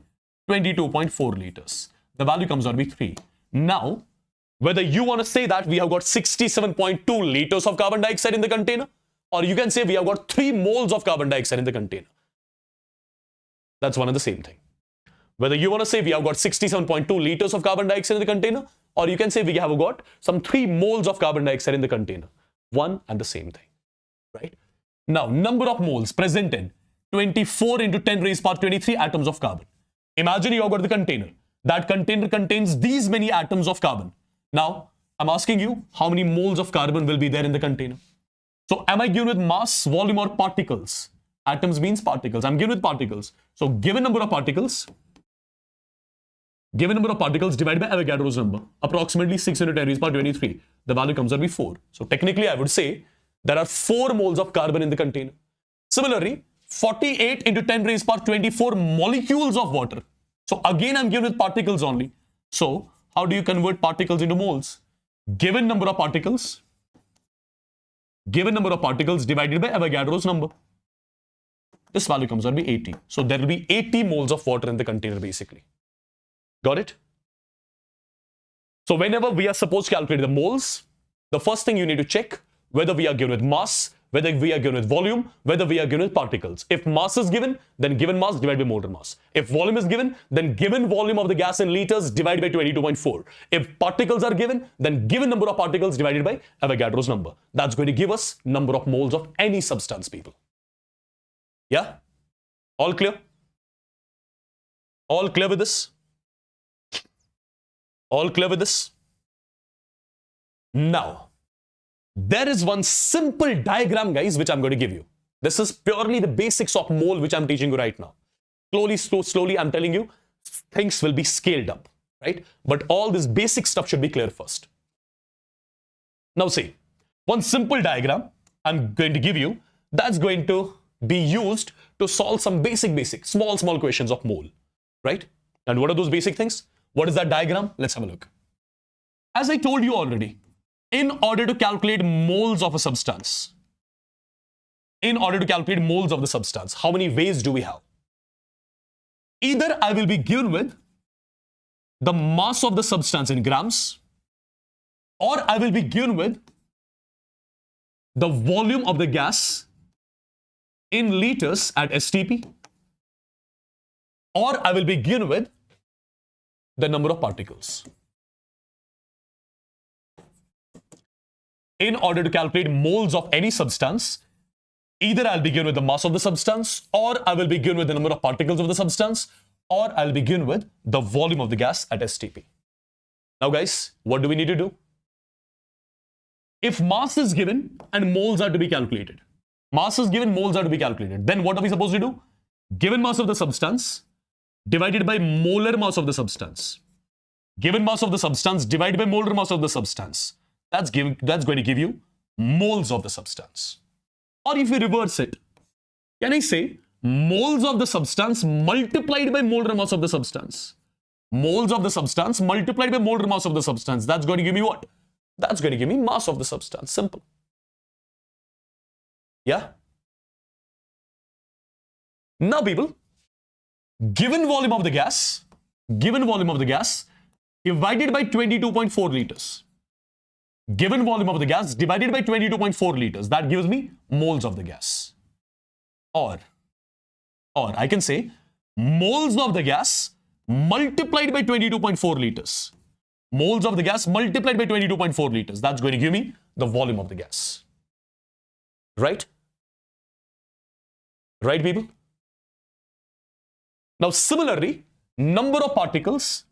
22.4 liters. The value comes out to be 3. Now, whether you want to say that we have got 67.2 liters of carbon dioxide in the container, or you can say we have got 3 moles of carbon dioxide in the container. That's one and the same thing. Whether you want to say we have got 67.2 liters of carbon dioxide in the container, or you can say we have got some 3 moles of carbon dioxide in the container. One and the same thing. Right? Now, number of moles present in 24 into 10 raised power 23 atoms of carbon. Imagine you have got the container. That container contains these many atoms of carbon. Now, I'm asking you, how many moles of carbon will be there in the container? So, am I given with mass, volume, or particles? Atoms means particles. I'm given with particles. So, given number of particles divided by Avogadro's number, approximately 6 into 10 raised power 23. The value comes out to be 4. So, technically, I would say there are 4 moles of carbon in the container. Similarly, 48 into 10 raised power 24 molecules of water. So, again, I'm given with particles only. So, how do you convert particles into moles? Given number of particles divided by Avogadro's number. This value comes out to be 80. So, there will be 80 moles of water in the container, basically. Got it? So, whenever we are supposed to calculate the moles, the first thing you need to check whether we are given with mass, whether we are given with volume, whether we are given with particles. If mass is given, then given mass divided by molar mass. If volume is given, then given volume of the gas in liters divided by 22.4. If particles are given, then given number of particles divided by Avogadro's number. That's going to give us number of moles of any substance, people. Yeah? All clear? All clear with this? All clear with this? Now, there is one simple diagram, guys, which I'm going to give you. This is purely the basics of mole, which I'm teaching you right now. Slowly, I'm telling you, things will be scaled up, right? But all this basic stuff should be clear first. Now, see, one simple diagram I'm going to give you that's going to be used to solve some basic, small questions of mole, right? And what are those basic things? What is that diagram? Let's have a look. As I told you already, in order to calculate moles of a substance, how many ways do we have? Either I will be given with the mass of the substance in grams, or I will be given with the volume of the gas in liters at STP, or I will be given with the number of particles. In order to calculate moles of any substance, either I'll be given with the mass of the substance, or I will be given with the number of particles of the substance, or I'll be given with the volume of the gas at STP. Now, guys, what do we need to do? If mass is given and moles are to be calculated, then what are we supposed to do? Given mass of the substance divided by molar mass of the substance. Given mass of the substance divided by molar mass of the substance. That's going to give you moles of the substance. Or if you reverse it, can I say moles of the substance multiplied by molar mass of the substance? Moles of the substance multiplied by molar mass of the substance. That's going to give me what? That's going to give me mass of the substance. Simple. Yeah? Now, people, given volume of the gas divided by 22.4 liters. Given volume of the gas divided by 22.4 liters, that gives me moles of the gas. Or I can say moles of the gas multiplied by 22.4 liters. Moles of the gas multiplied by 22.4 liters. That's going to give me the volume of the gas. Right? Right, people? Now, similarly, number of particles,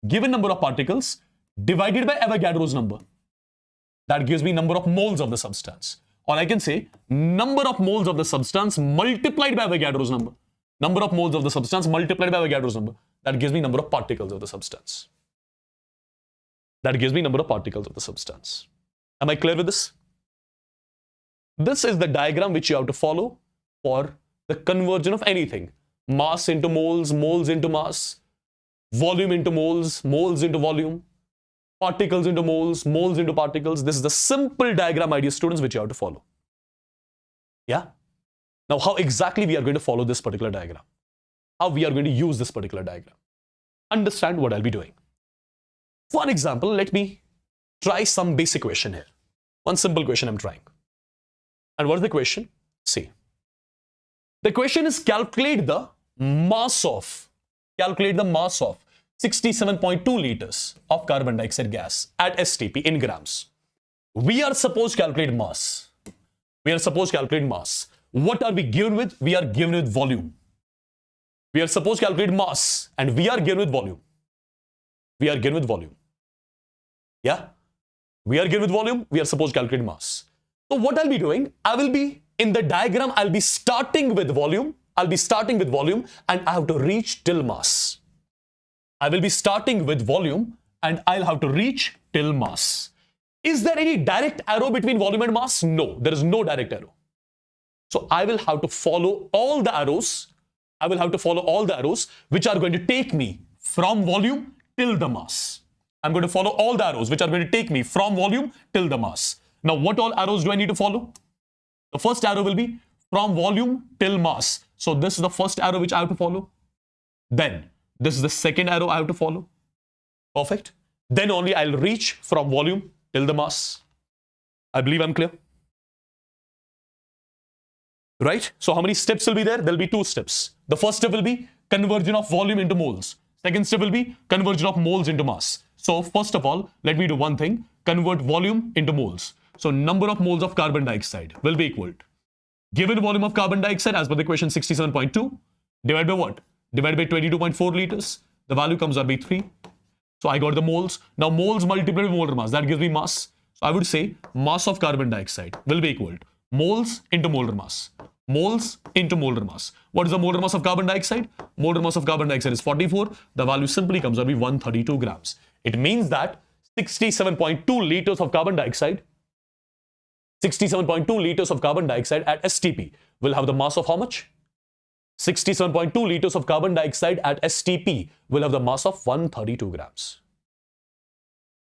given number of particles divided by Avogadro's number. That gives me number of moles of the substance. Or I can say number of moles of the substance multiplied by Avogadro's number. Number of moles of the substance multiplied by Avogadro's number. That gives me number of particles of the substance. Am I clear with this? This is the diagram which you have to follow for the conversion of anything. Mass into moles, moles into mass, volume into moles, moles into volume, particles into moles, moles into particles. This is the simple diagram, my dear students, which you have to follow. Yeah? Now, how exactly we are going to follow this particular diagram? How we are going to use this particular diagram? Understand what I'll be doing. For example, let me try some basic question here. One simple question I'm trying. And what is the question? See. The question is calculate the mass of 67.2 liters of carbon dioxide gas at STP in grams. We are supposed to calculate mass. What are we given with? We are given with volume. We are supposed to calculate mass and we are given with volume. Yeah? We are given with volume. We are supposed to calculate mass. So what I'll be doing, in the diagram, I'll be starting with volume. And I have to reach till mass. I will be starting with volume and I'll have to reach till mass. Is there any direct arrow between volume and mass? No, there is no direct arrow. So I will have to follow all the arrows. Which are going to take me from volume till the mass. I'm going to follow all the arrows which are going to take me from volume till the mass. Now, what all arrows do I need to follow? The first arrow will be from volume till mass. So this is the first arrow which I have to follow. Then this is the second arrow I have to follow. Perfect. Then only I'll reach from volume till the mass. I believe I'm clear. right? So how many steps will be there? There'll be 2 steps. The first step will be conversion of volume into moles. Second step will be conversion of moles into mass. So first of all, let me do one thing. Convert volume into moles. So number of moles of carbon dioxide will be equal to given volume of carbon dioxide as per the question 67.2 divided by what? Divided by 22.4 liters. The value comes out to be 3. So I got the moles. Now moles multiplied by molar mass. That gives me mass. So I would say mass of carbon dioxide will be equal to moles into molar mass. Moles into molar mass. What is the molar mass of carbon dioxide? Molar mass of carbon dioxide is 44. The value simply comes out to be 132 grams. It means that 67.2 liters of carbon dioxide 67.2 liters of carbon dioxide at STP will have the mass of how much? 67.2 liters of carbon dioxide at STP will have the mass of 132 grams.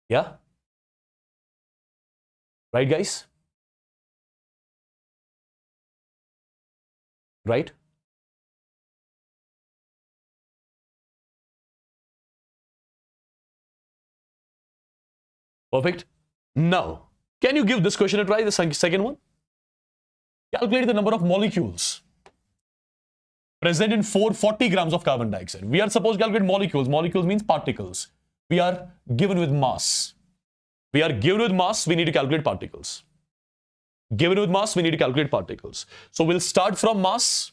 Yeah? Right, guys? Right? Perfect. Now, can you give this question a try, the second one? Calculate the number of molecules present in 440 grams of carbon dioxide. We are supposed to calculate molecules. Molecules means particles. We are given with mass. We are given with mass, we need to calculate particles. Given with mass, we need to calculate particles. So we'll start from mass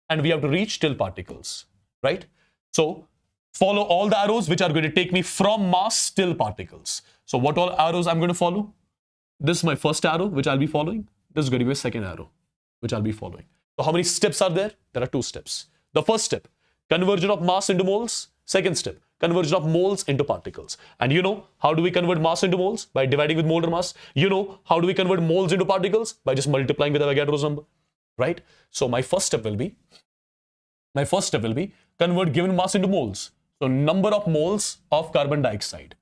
and we have to reach till particles, right? So follow all the arrows which are going to take me from mass till particles. So what all arrows I'm going to follow? This is my first arrow which I'll be following. This is going to be a second arrow which I'll be following. So how many steps are there? There are 2 steps. The first step, conversion of mass into moles. Second step, conversion of moles into particles. And you know how do we convert mass into moles? By dividing with molar mass. You know how do we convert moles into particles? By just multiplying with Avogadro's number, right? So my first step will be convert given mass into moles. So number of moles of carbon dioxide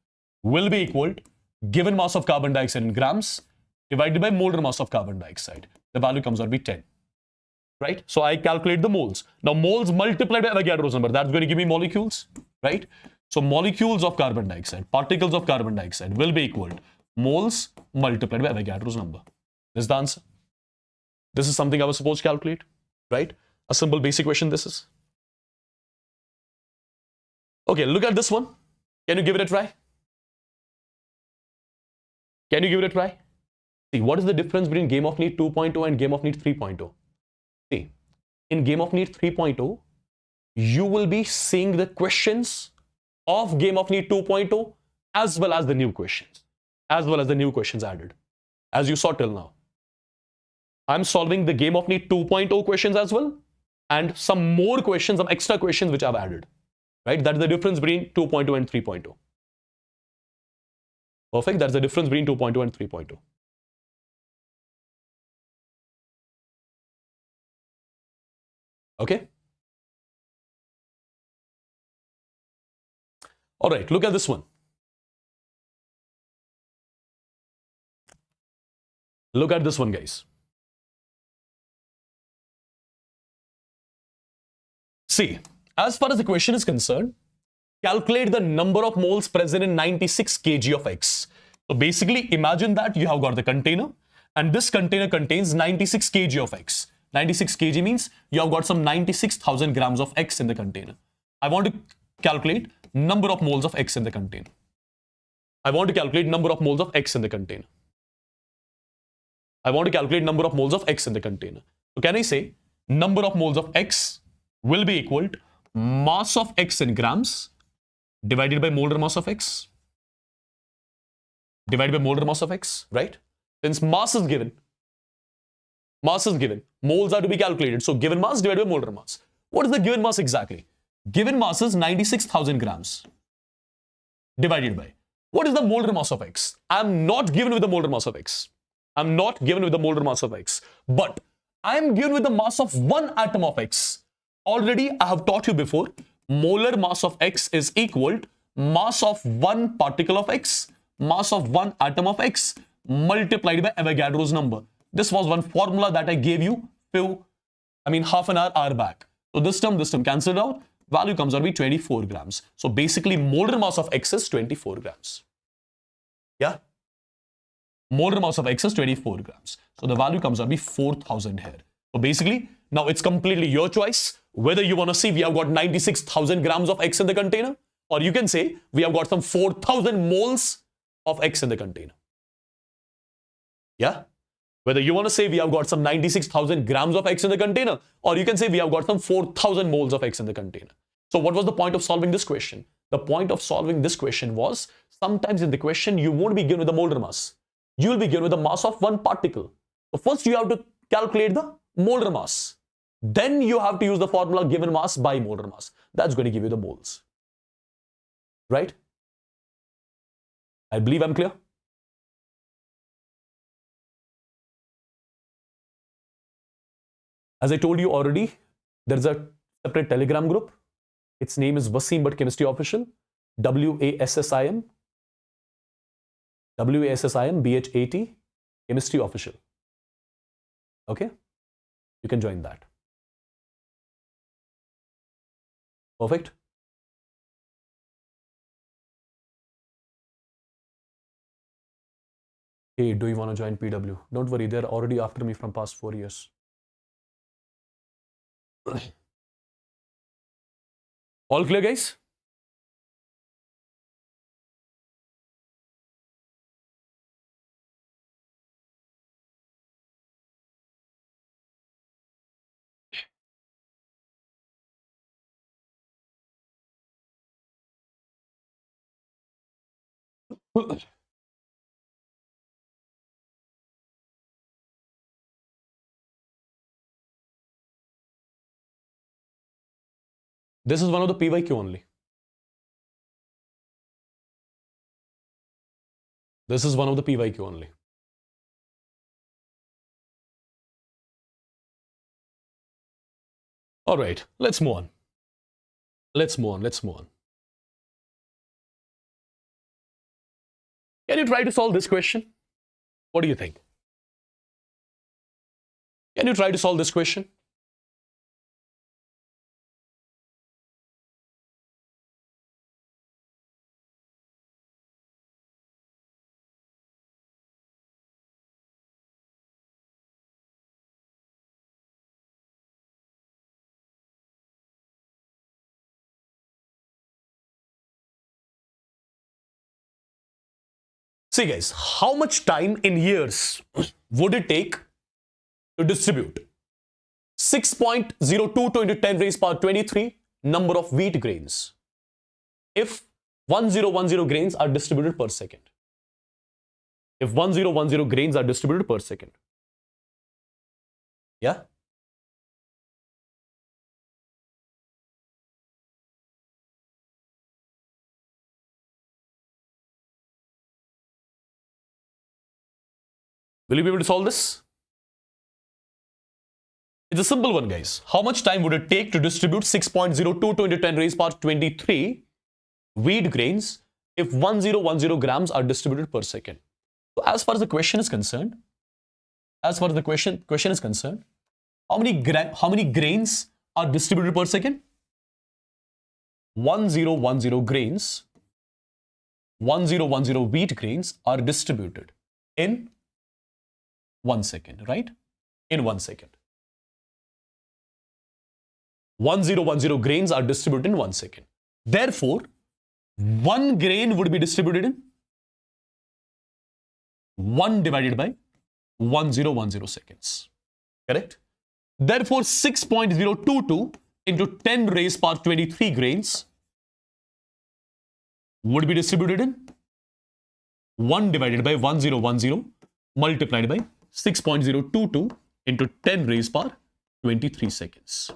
will be equal to given mass of carbon dioxide in grams divided by molar mass of carbon dioxide. The value comes out to be 10. Right? So I calculate the moles. Now moles multiplied by Avogadro's number, that's going to give me molecules, right? So molecules of carbon dioxide, particles of carbon dioxide will be equal to moles multiplied by Avogadro's number. This is the answer. This is something I was supposed to calculate, right? A simple basic question this is. Okay, look at this one. Can you give it a try? Can you give it a try? See, what is the difference between Game of NEET 2.0 and Game of NEET 3.0? See, in Game of NEET 3.0, you will be seeing the questions of Game of NEET 2.0 as well as the new questions, added, as you saw till now. I'm solving the Game of NEET 2.0 questions as well, and some more questions, some extra questions which I've added, right? That is the difference between 2.0 and 3.0. Perfect. That's the difference between 2.0 and 3.0. Okay. All right, look at this one. Look at this one, guys. See, as far as the question is concerned, calculate the number of moles present in 96 kg of X. So basically, imagine that you have got the container, and this container contains 96 kg of X. 96 kg means you have got some 96,000 grams of X in the container. I want to calculate number of moles of X in the container. I want to calculate number of moles of X in the container. I want to calculate number of moles of X in the container. So can I say number of moles of X will be equal to mass of X in grams divided by molar mass of X. Divided by molar mass of X, right? Since mass is given, moles are to be calculated. So given mass divided by molar mass. What is the given mass exactly? Given mass is 96,000 grams divided by. What is the molar mass of X? I'm not given with the molar mass of X. I'm not given with the molar mass of X. But I'm given with the mass of one atom of X. Already I have taught you before, molar mass of X is equal to mass of one particle of X, mass of one atom of X multiplied by Avogadro's number. This was one formula that I gave you half an hour back. So this term cancelled out. Value comes out to be 24 grams. So basically molar mass of X is 24 grams. Yeah? Molar mass of X is 24 grams. So the value comes out to be 4,000 here. So basically, now it's completely your choice whether you want to see we have got 96,000 grams of X in the container, or you can say we have got some 4,000 moles of X in the container. Yeah? Whether you want to say we have got some 96,000 grams of X in the container, or you can say we have got some 4,000 moles of X in the container. So what was the point of solving this question? The point of solving this question was, sometimes in the question you won't be given with the molar mass. You will be given with the mass of one particle. So first you have to calculate the molar mass. Then you have to use the formula given mass by molar mass. That's going to give you the moles. Right? I believe I'm clear. As I told you already, there's a separate Telegram group. Its name is Wassim Bhatt Chemistry Official. WASSIM. WASSIM BHAT Chemistry Official. Okay? You can join that. Perfect. Hey, do you want to join PW? Don't worry, they're already after me from past 4 years. All clear, guys? This is one of the PYQ only. This is one of the PYQ only. All right, let's move on. Let's move on. Can you try to solve this question? What do you think? Can you try to solve this question? See guys, how much time in years would it take to distribute 6.022 into 10 raised power 23 number of wheat grains if 1010 grains are distributed per second? If 1010 grains are distributed per second. Yeah? Will you be able to solve this? It's a simple one, guys. How much time would it take to distribute 6.022 into 10 raised power 23 wheat grains if 1010 grams are distributed per second? So as far as the question is concerned, how many grains are distributed per second? 1010 grains, 1010 wheat grains are distributed in 1 second, right? In 1 second. 1010 grains are distributed in 1 second. Therefore, 1 grain would be distributed in 1 divided by 1010 seconds. Correct? Therefore, 6.022 into 10 raised power 23 grains would be distributed in 1 divided by 1010 multiplied by 6.022 into 10 raised power 23 seconds.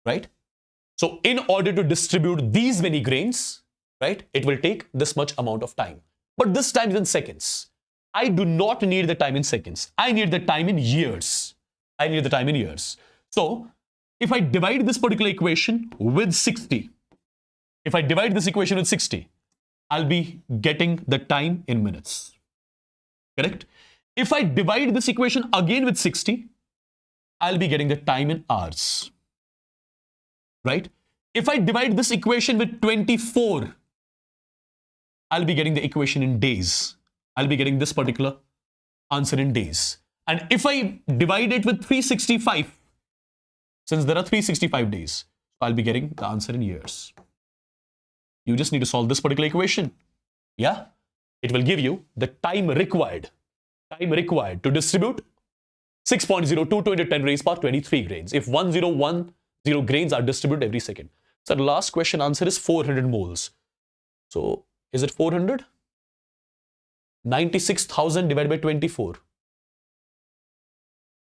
Right? So in order to distribute these many grains, right, it will take this much amount of time. But this time is in seconds. I do not need the time in seconds. I need the time in years. So if I divide this particular equation with 60, I'll be getting the time in minutes. Correct? If I divide this equation again with 60, I'll be getting the time in hours. Right? If I divide this equation with 24, I'll be getting the equation in days. I'll be getting this particular answer in days. And if I divide it with 365, since there are 365 days, I'll be getting the answer in years. You just need to solve this particular equation. Yeah? It will give you the time required to distribute 6.022 into 10 raised power 23 grains. If 1010 grains are distributed every second. So the last question answer is 400 moles. So is it 400? 96,000 divided by 24.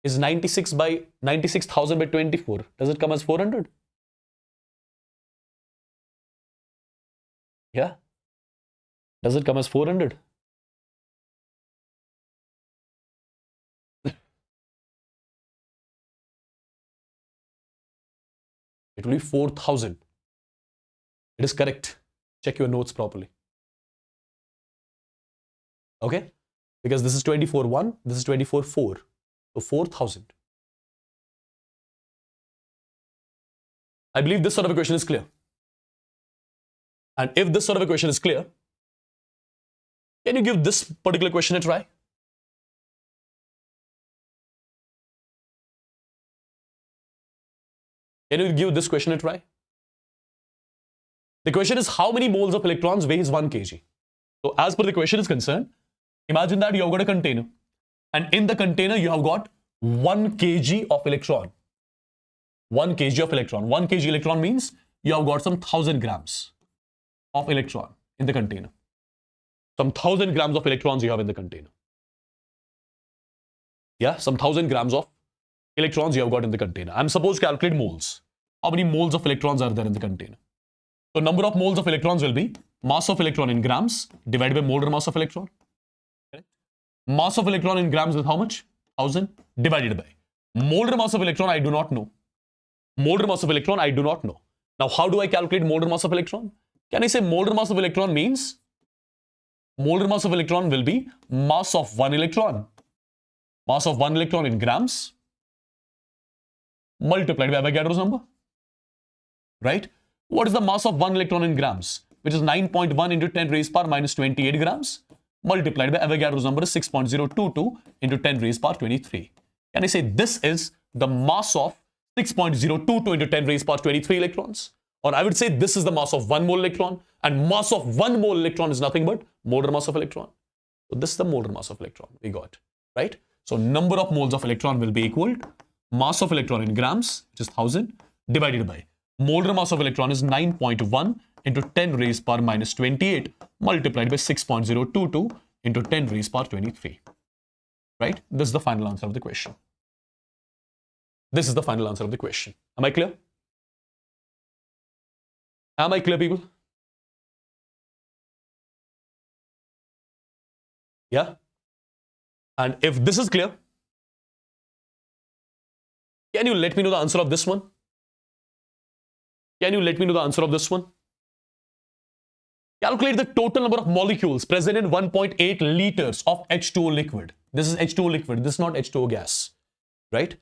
Is 96,000 by 24. Does it come as 400? Yeah. Does it come as 400? It will be 4,000. It is correct. Check your notes properly. Okay? Because this is 24.1, this is 24.4. So 4,000. I believe this sort of equation is clear. And if this sort of equation is clear, can you give this particular question a try? Can you give this question a try? The question is how many moles of electrons weighs 1 kg? So as per the question is concerned, imagine that you have got a container. And in the container, you have got 1 kg of electron. 1 kg of electron. 1 kg electron means you have got some 1000 grams of electron in the container. Some 1000 grams of electrons you have in the container. Yeah, some 1000 grams of electrons you have got in the container. I'm supposed to calculate moles. How many moles of electrons are there in the container? So number of moles of electrons will be mass of electron in grams divided by molar mass of electron. Correct? Mass of electron in grams is how much? 1000 divided by molar mass of electron. I do not know. Molar mass of electron I do not know. Now how do I calculate molar mass of electron? Can I say molar mass of electron means molar mass of electron will be mass of 1 electron. Mass of 1 electron in grams multiplied by Avogadro's number. Right? What is the mass of 1 electron in grams? Which is 9.1 into 10 raised power minus 28 grams multiplied by Avogadro's number is 6.022 into 10 raised power 23. Can I say this is the mass of 6.022 into 10 raised power 23 electrons? Or I would say this is the mass of 1 mole electron, and mass of 1 mole electron is nothing but molar mass of electron. So this is the molar mass of electron we got, right? So number of moles of electron will be equal to mass of electron in grams, which is 1000, divided by molar mass of electron is 9.1 into 10 raised power minus 28 multiplied by 6.022 into 10 raised power 23. Right? This is the final answer of the question. This is the final answer of the question. Am I clear? Am I clear, people? Yeah? And if this is clear, can you let me know the answer of this one? Can you let me know the answer of this one? Calculate the total number of molecules present in 1.8 liters of H2O liquid. This is H2O liquid. This is not H2O gas. Right?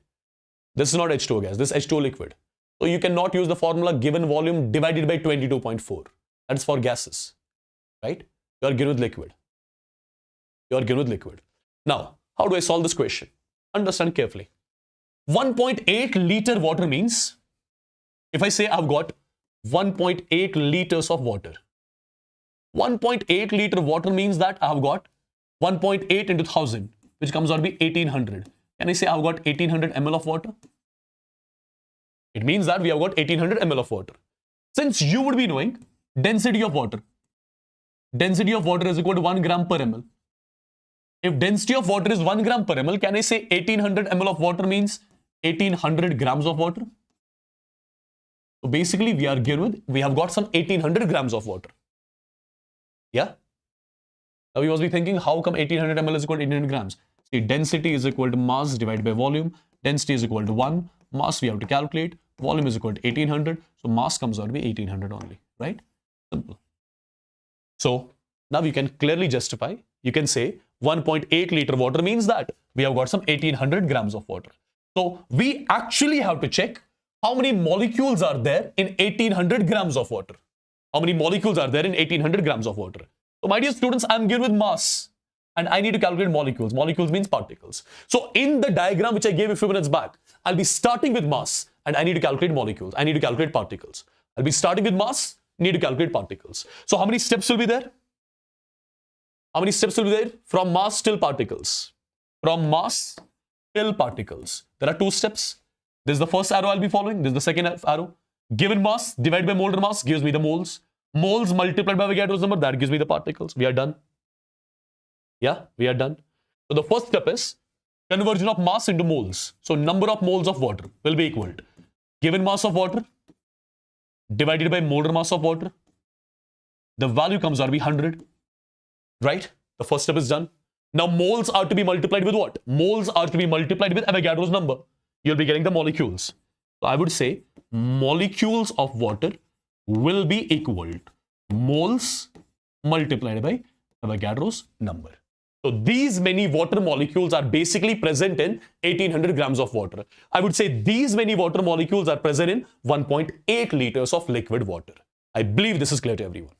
This is not H2O gas. This is H2O liquid. So you cannot use the formula given volume divided by 22.4. That's for gases. Right? You are given with liquid. You are given with liquid. Now, how do I solve this question? Understand carefully. 1.8 liter water means, if I say I've got 1.8 liters of water, 1.8 liter water means that I've got 1.8 into 1000, which comes out to be 1800. Can I say I've got 1800 ml of water? It means that we have got 1800 ml of water. Since you would be knowing density of water. Density of water is equal to 1 gram per ml. If density of water is 1 gram per ml, can I say 1800 ml of water means 1800 grams of water? So basically we have got some 1800 grams of water. Yeah? Now you must be thinking, how come 1800 ml is equal to 1800 grams? See, density is equal to mass divided by volume. Density is equal to 1. Mass we have to calculate. Volume is equal to 1800. So mass comes out to be 1800 only. Right? Simple. So now you can clearly justify. You can say 1.8 liter water means that we have got some 1800 grams of water. So we actually have to check how many molecules are there in 1800 grams of water. How many molecules are there in 1800 grams of water? So my dear students, I'm given with mass. and I need to calculate molecules. Molecules means particles. So in the diagram which I gave a few minutes back, I'll be starting with mass and I need to calculate molecules. I need to calculate particles. I'll be starting with mass, need to calculate particles. So how many steps will be there? How many steps will be there? From mass till particles. From mass till particles. There are 2 steps. This is the first arrow I'll be following. This is the second arrow. Given mass divided by molar mass gives me the moles. Moles multiplied by Avogadro's number, that gives me the particles. We are done. Yeah, we are done. So the first step is conversion of mass into moles. So number of moles of water will be equal to given mass of water divided by molar mass of water. The value comes out to be 100. Right? The first step is done. Now moles are to be multiplied with what? Moles are to be multiplied with Avogadro's number. You'll be getting the molecules. So I would say molecules of water will be equal to moles multiplied by Avogadro's number. So these many water molecules are basically present in 1800 grams of water. I would say these many water molecules are present in 1.8 liters of liquid water. I believe this is clear to everyone.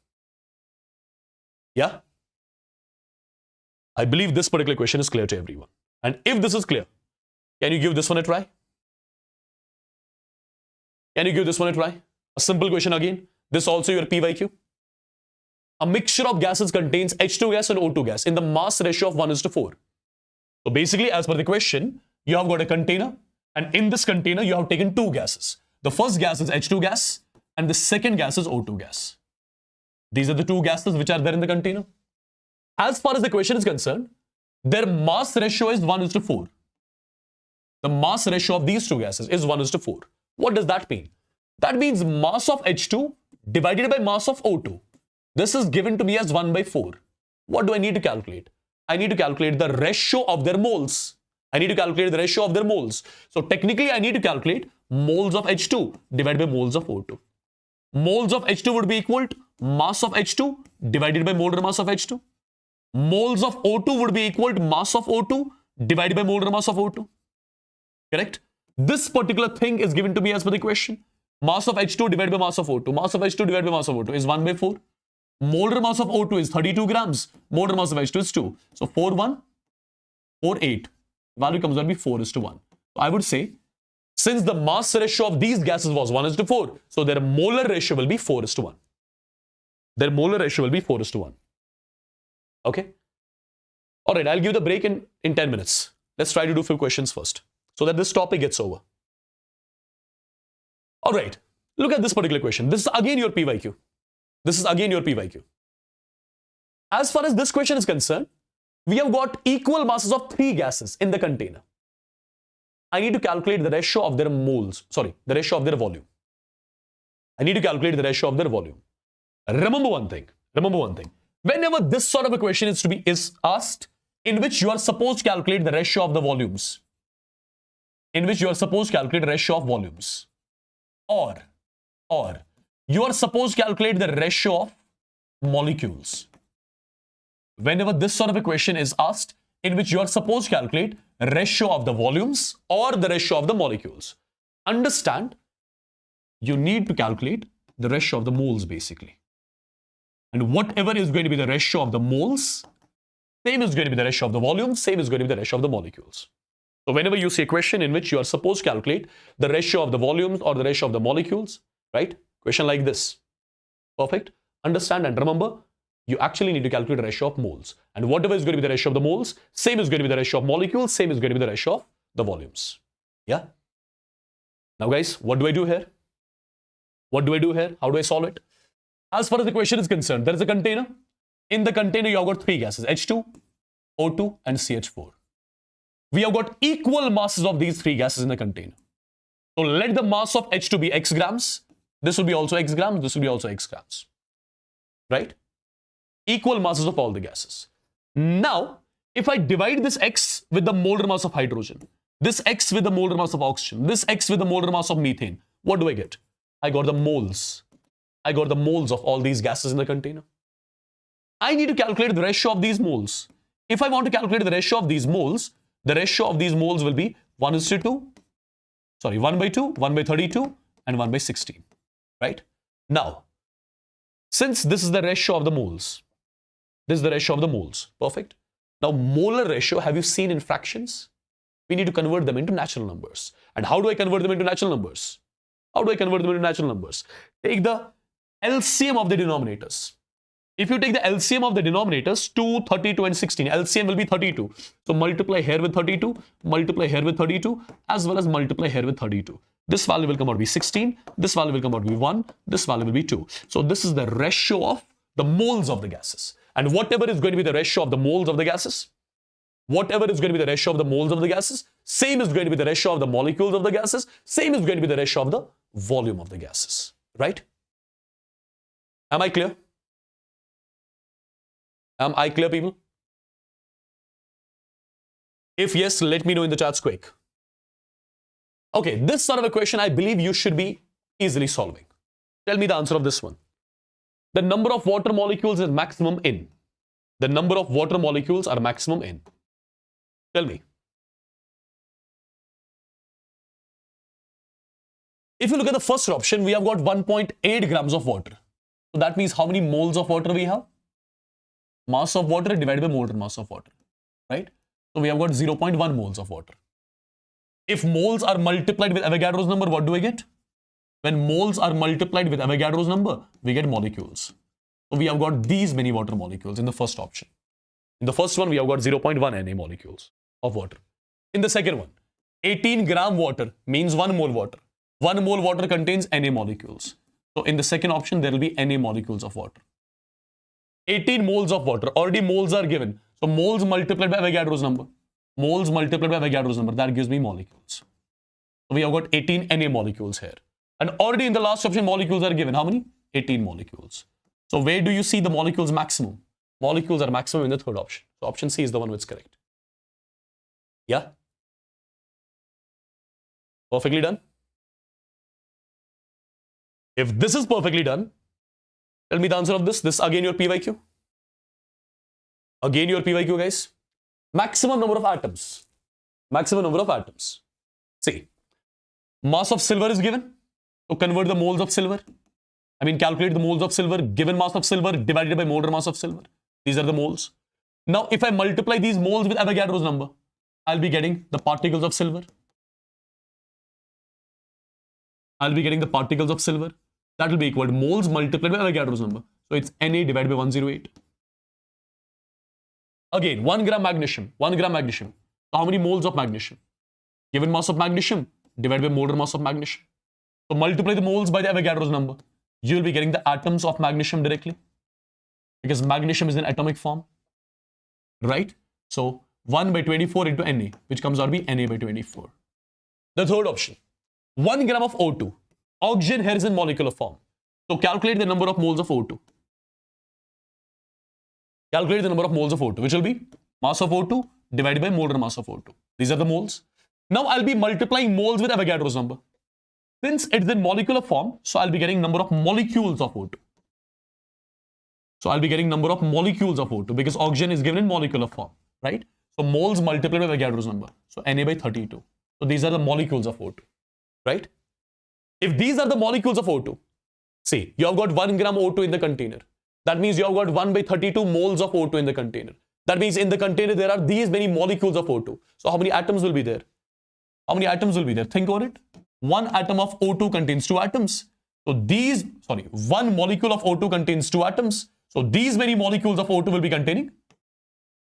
Yeah? I believe this particular question is clear to everyone. And if this is clear, can you give this one a try? Can you give this one a try? A simple question again. This also your PYQ. A mixture of gases contains H2 gas and O2 gas in the mass ratio of 1:4. So basically, as per the question, you have got a container, and in this container, you have taken 2 gases. The first gas is H2 gas, and the second gas is O2 gas. These are the 2 gases which are there in the container. As far as the question is concerned, their mass ratio is 1:4. The mass ratio of these 2 gases is 1:4. What does that mean? That means mass of H2 divided by mass of O2. This is given to me as 1/4. What do I need to calculate? I need to calculate the ratio of their moles. I need to calculate the ratio of their moles. So technically, I need to calculate moles of H2 divided by moles of O2. Moles of H2 would be equal to mass of H2 divided by molar mass of H2. Moles of O2 would be equal to mass of O2 divided by molar mass of O2. Correct? This particular thing is given to me as per the question. Mass of H2 divided by mass of O2. Mass of H2 divided by mass of O2 is 1/4. Molar mass of O2 is 32 grams. Molar mass of H2 is 2. So 4:1:4:8. Value comes out to be 4:1. So I would say, since the mass ratio of these gases was 1:4, so their molar ratio will be 4:1. Their molar ratio will be 4:1. Okay? All right, I'll give the break in 10 minutes. Let's try to do a few questions first, so that this topic gets over. All right, look at this particular question. This is again your PYQ. This is again your PYQ. As far as this question is concerned, we have got equal masses of 3 gases in the container. I need to calculate the ratio of their moles. Sorry, the ratio of their volume. I need to calculate the ratio of their volume. Remember one thing. Whenever this sort of a question is asked, in which you are supposed to calculate the ratio of the volumes. In which you are supposed to calculate the ratio of volumes. Or you are supposed to calculate the ratio of molecules. Whenever this sort of a question is asked, in which you are supposed to calculate ratio of the volumes or the ratio of the molecules, understand, you need to calculate the ratio of the moles basically. And whatever is going to be the ratio of the moles, same is going to be the ratio of the volume, same is going to be the ratio of the molecules. So whenever you see a question in which you are supposed to calculate the ratio of the volumes or the ratio of the molecules, right? Question like this. Perfect. Understand and remember, you actually need to calculate the ratio of moles. And whatever is going to be the ratio of the moles, same is going to be the ratio of molecules, same is going to be the ratio of the volumes. Yeah? Now guys, what do I do here? What do I do here? How do I solve it? As far as the question is concerned, there is a container. In the container, you have got 3 gases, H2, O2, and CH4. We have got equal masses of these 3 gases in the container. So let the mass of H2 be X grams. This will be also X grams. This will be also X grams. Right? Equal masses of all the gases. Now, if I divide this X with the molar mass of hydrogen, this X with the molar mass of oxygen, this X with the molar mass of methane, what do I get? I got the moles. I got the moles of all these gases in the container. I need to calculate the ratio of these moles. If I want to calculate the ratio of these moles, the ratio of these moles will be 1:2, 1/2, 1/32, and 1/16. Right? Now, since this is the ratio of the moles, this is the ratio of the moles. Perfect. Now, molar ratio, have you seen in fractions? We need to convert them into natural numbers. And how do I convert them into natural numbers? How do I convert them into natural numbers? Take the LCM of the denominators. If you take the LCM of the denominators, 2, 32 and 16, LCM will be 32. So multiply here with 32, multiply here with 32, as well as multiply here with 32. This value will come out to be 16, this value will come out to be 1, this value will be 2. So this is the ratio of the moles of the gases. And whatever is going to be the ratio of the moles of the gases, whatever is going to be the ratio of the moles of the gases, same is going to be the ratio of the molecules of the gases, same is going to be the ratio of the volume of the gases, right? Am I clear? Am I clear, people? If yes, let me know in the chats quick. Okay, this sort of a question I believe you should be easily solving. Tell me the answer of this one. The number of water molecules is maximum in. The number of water molecules are maximum in. Tell me. If you look at the first option, we have got 1.8 grams of water. So that means how many moles of water we have? Mass of water divided by molar mass of water, right? So we have got 0.1 moles of water. If moles are multiplied with Avogadro's number, what do I get? When moles are multiplied with Avogadro's number, we get molecules. So we have got these many water molecules in the first option. In the first one, we have got 0.1 Na molecules of water. In the second one, 18 gram water means 1 mole water. 1 mole water contains Na molecules. So in the second option, there will be Na molecules of water. 18 moles of water. Already moles are given. So moles multiplied by Avogadro's number. Moles multiplied by Avogadro's number. That gives me molecules. So we have got 18 Na molecules here. And already in the last option, molecules are given. How many? 18 molecules. So where do you see the molecules maximum? Molecules are maximum in the third option. So option C is the one which is correct. Yeah? Perfectly done? If this is perfectly done, tell me the answer of this. This again your PYQ. Again your PYQ, guys. Maximum number of atoms. Maximum number of atoms. See, mass of silver is given. So convert the moles of silver. Calculate the moles of silver. Given mass of silver divided by molar mass of silver. These are the moles. Now, if I multiply these moles with Avogadro's number, I'll be getting the particles of silver. I'll be getting the particles of silver. That will be equal to moles multiplied by Avogadro's number. So it's Na divided by 108. Again, 1 gram magnesium. 1 gram magnesium. So how many moles of magnesium? Given mass of magnesium divided by molar mass of magnesium. So multiply the moles by the Avogadro's number. You will be getting the atoms of magnesium directly. Because magnesium is in atomic form. Right? So 1 by 24 into Na, which comes out to be Na by 24. The third option. 1 gram of O2. Oxygen here is in molecular form. So calculate the number of moles of O2. Calculate the number of moles of O2, which will be mass of O2 divided by molar mass of O2. These are the moles. Now I'll be multiplying moles with Avogadro's number. Since it's in molecular form, so I'll be getting number of molecules of O2. So I'll be getting number of molecules of O2 because oxygen is given in molecular form, right? So moles multiplied by Avogadro's number. So Na by 32. So these are the molecules of O2, right? If these are the molecules of O2, see, you have got 1 gram O2 in the container. That means you have got 1 by 32 moles of O2 in the container. That means in the container, there are these many molecules of O2. So how many atoms will be there? How many atoms will be there? Think about it. 1 atom of O2 contains 2 atoms. So 1 molecule of O2 contains 2 atoms. So these many molecules of O2 will be containing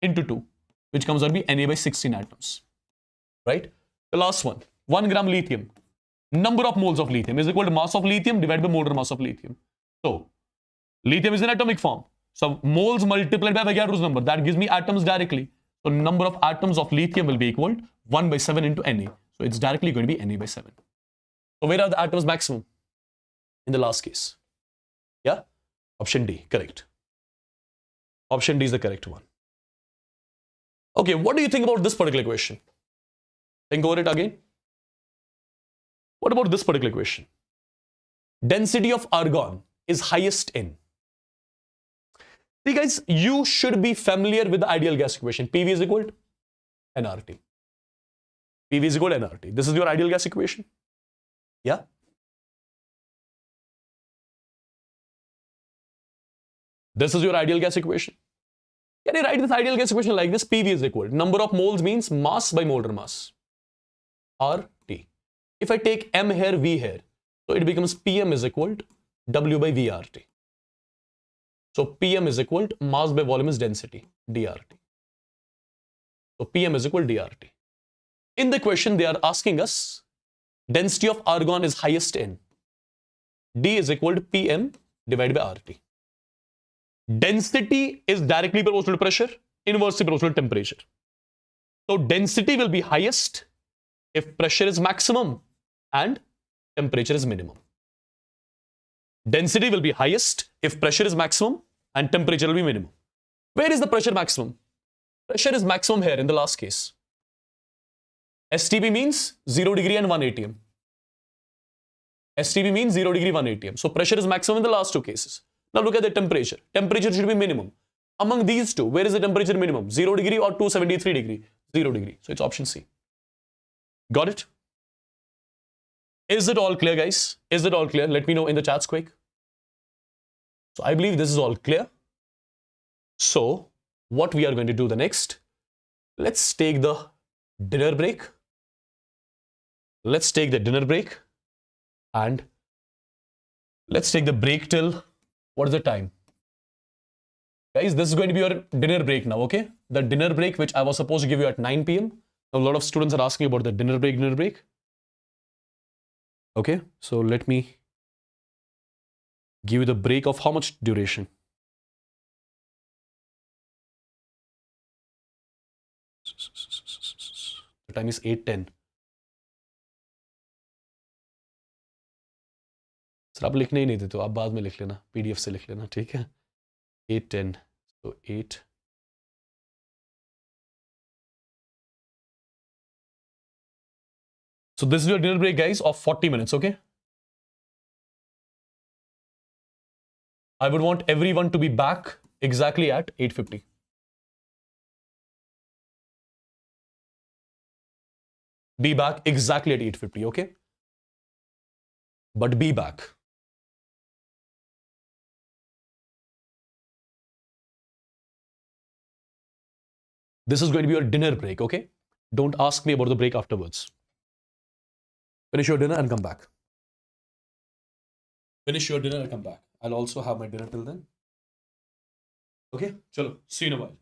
into 2, which comes out to be Na by 16 atoms, right? The last one, 1 gram lithium. Number of moles of lithium is equal to mass of lithium divided by molar mass of lithium. So lithium is in atomic form. So moles multiplied by Avogadro's number, that gives me atoms directly. So number of atoms of lithium will be equal to 1 by 7 into Na. So it's directly going to be Na by 7. So where are the atoms maximum? In the last case. Yeah? Option D, correct. Option D is the correct one. Okay, what do you think about this particular question? Think over it again. What about this particular question? Density of argon is highest in. See guys, you should be familiar with the ideal gas equation. PV is equal to nRT. PV is equal to nRT. This is your ideal gas equation. Yeah? This is your ideal gas equation. Can you write this ideal gas equation like this? PV is equal. Number of moles means mass by molar mass. RT. If I take M here, V here, so it becomes PM is equal to W by VRT. So PM is equal to mass by volume is density, DRT. So PM is equal to DRT. In the question, they are asking us density of argon is highest in. D is equal to PM divided by RT. Density is directly proportional to pressure, inversely proportional to temperature. So density will be highest if pressure is maximum and temperature is minimum. Density will be highest if pressure is maximum and temperature will be minimum. Where is the pressure maximum? Pressure is maximum here in the last case. STP means 0 degree and 1 atm. STP means 0 degree, 1 atm. So pressure is maximum in the last two cases. Now look at the temperature. Temperature should be minimum. Among these two, where is the temperature minimum? 0 degree or 273 degree? 0 degree. So it's option C. Got it? Is it all clear, guys? Is it all clear? Let me know in the chats quick. So I believe this is all clear. So what we are going to do the next, let's take the dinner break. Let's take the dinner break and let's take the break till, what is the time? Guys, this is going to be your dinner break now, okay? The dinner break, which I was supposed to give you at 9 p.m. A lot of students are asking about the dinner break. Okay, so let me give you the break of how much duration? The time is 8:10. Sir आप लिखने ही नहीं देते, तो आप बाद में लिख लेना, PDF से लिख लेना, ठीक है? 8:10. So 8. So this is your dinner break, guys, of 40 minutes, okay? I would want everyone to be back exactly at 8:50. Be back exactly at 8:50, okay? But be back. This is going to be your dinner break, okay? Don't ask me about the break afterwards. Finish your dinner and come back. Finish your dinner and come back. I'll also have my dinner till then. Okay? Chalo, see you in a while.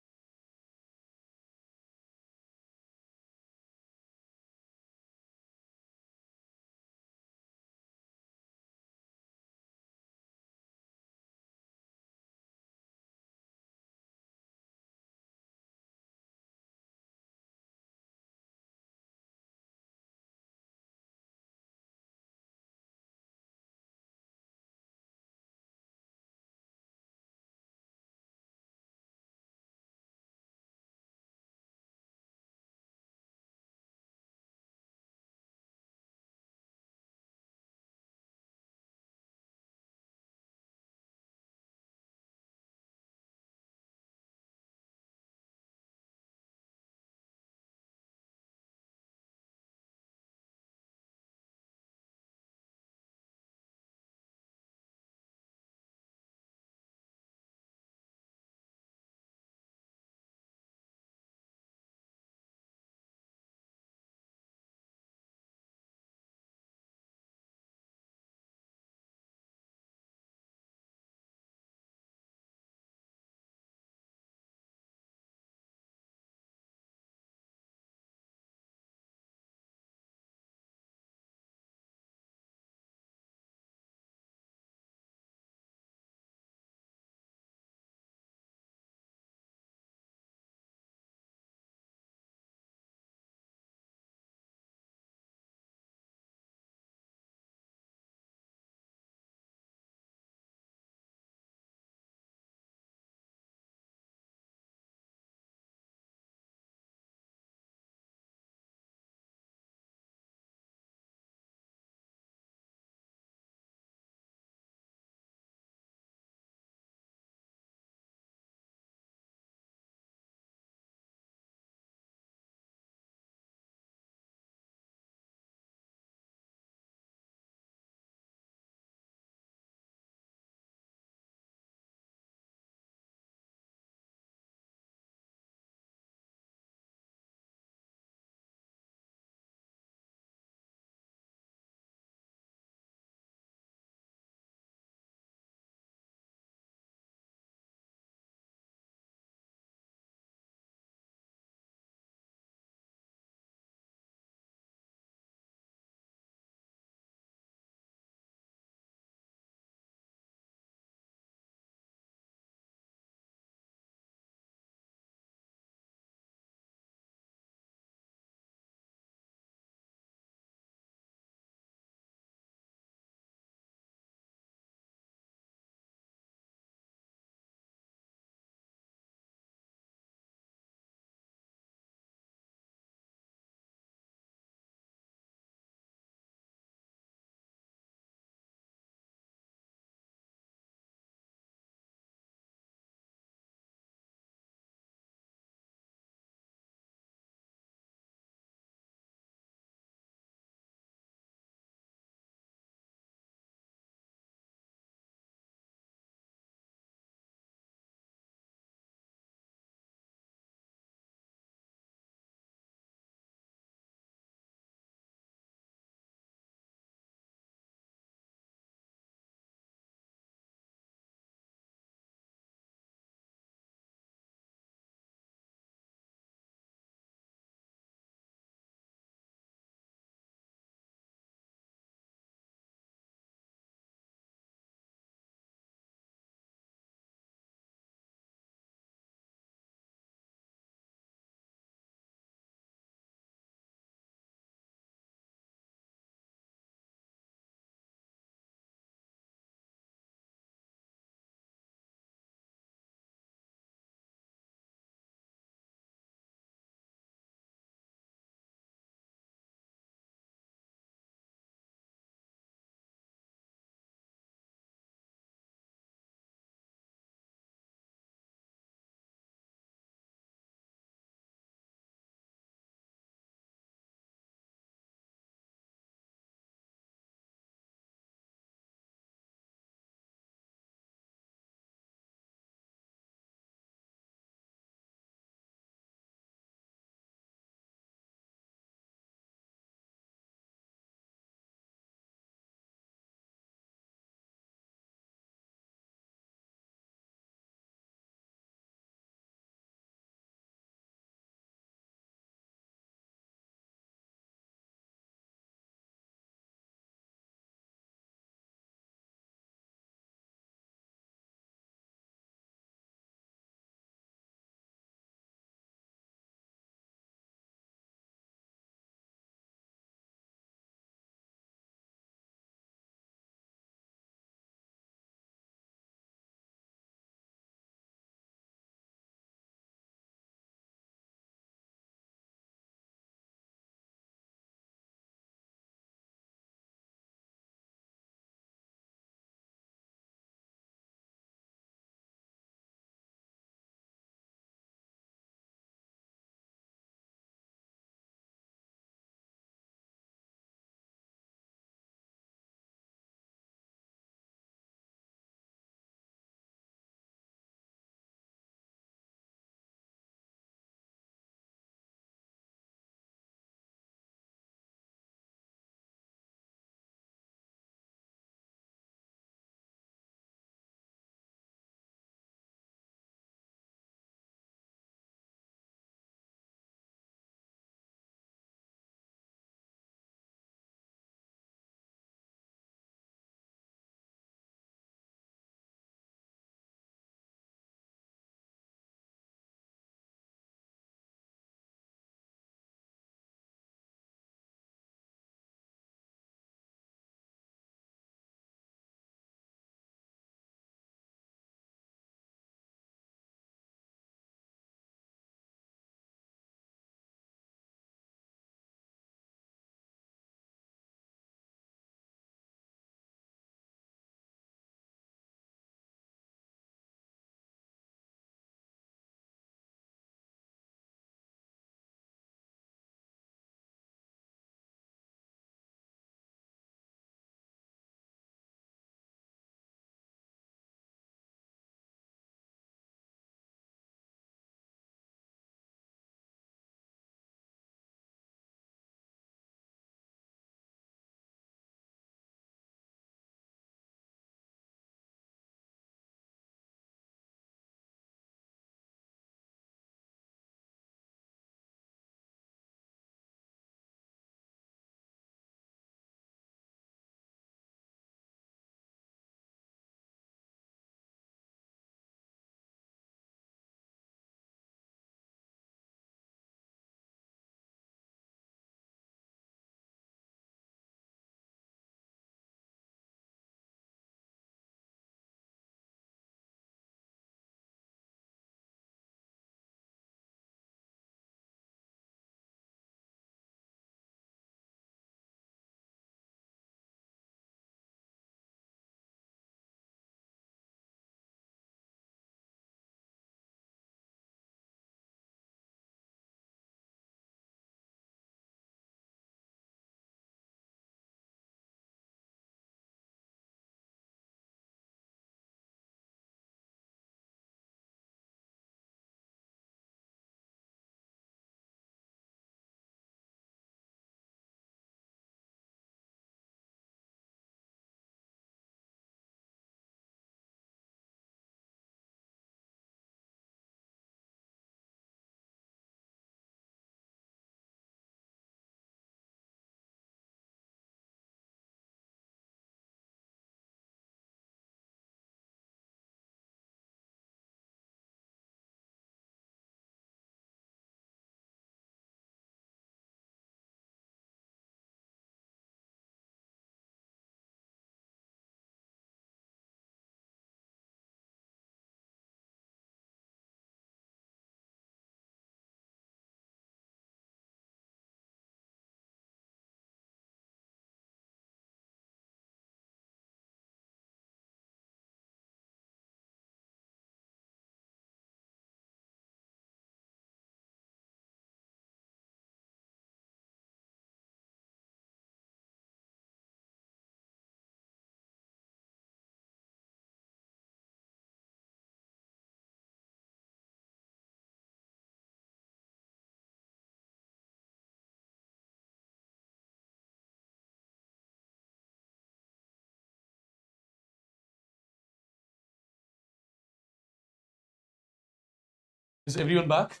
Is everyone back?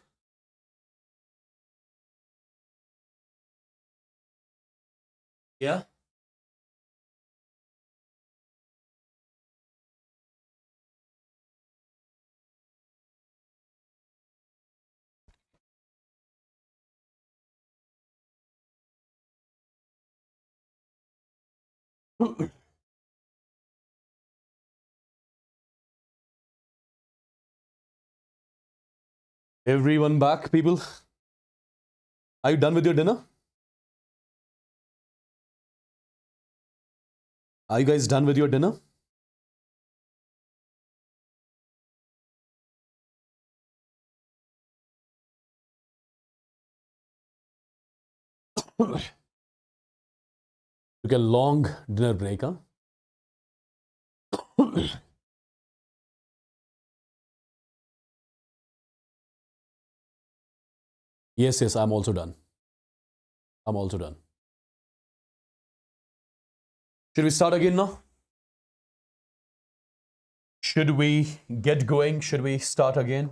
Yeah. Everyone back, people? Are you done with your dinner? Are you guys done with your dinner? Took a long dinner break, huh? Yes, I'm also done. I'm also done. Should we start again now? Should we get going? Should we start again?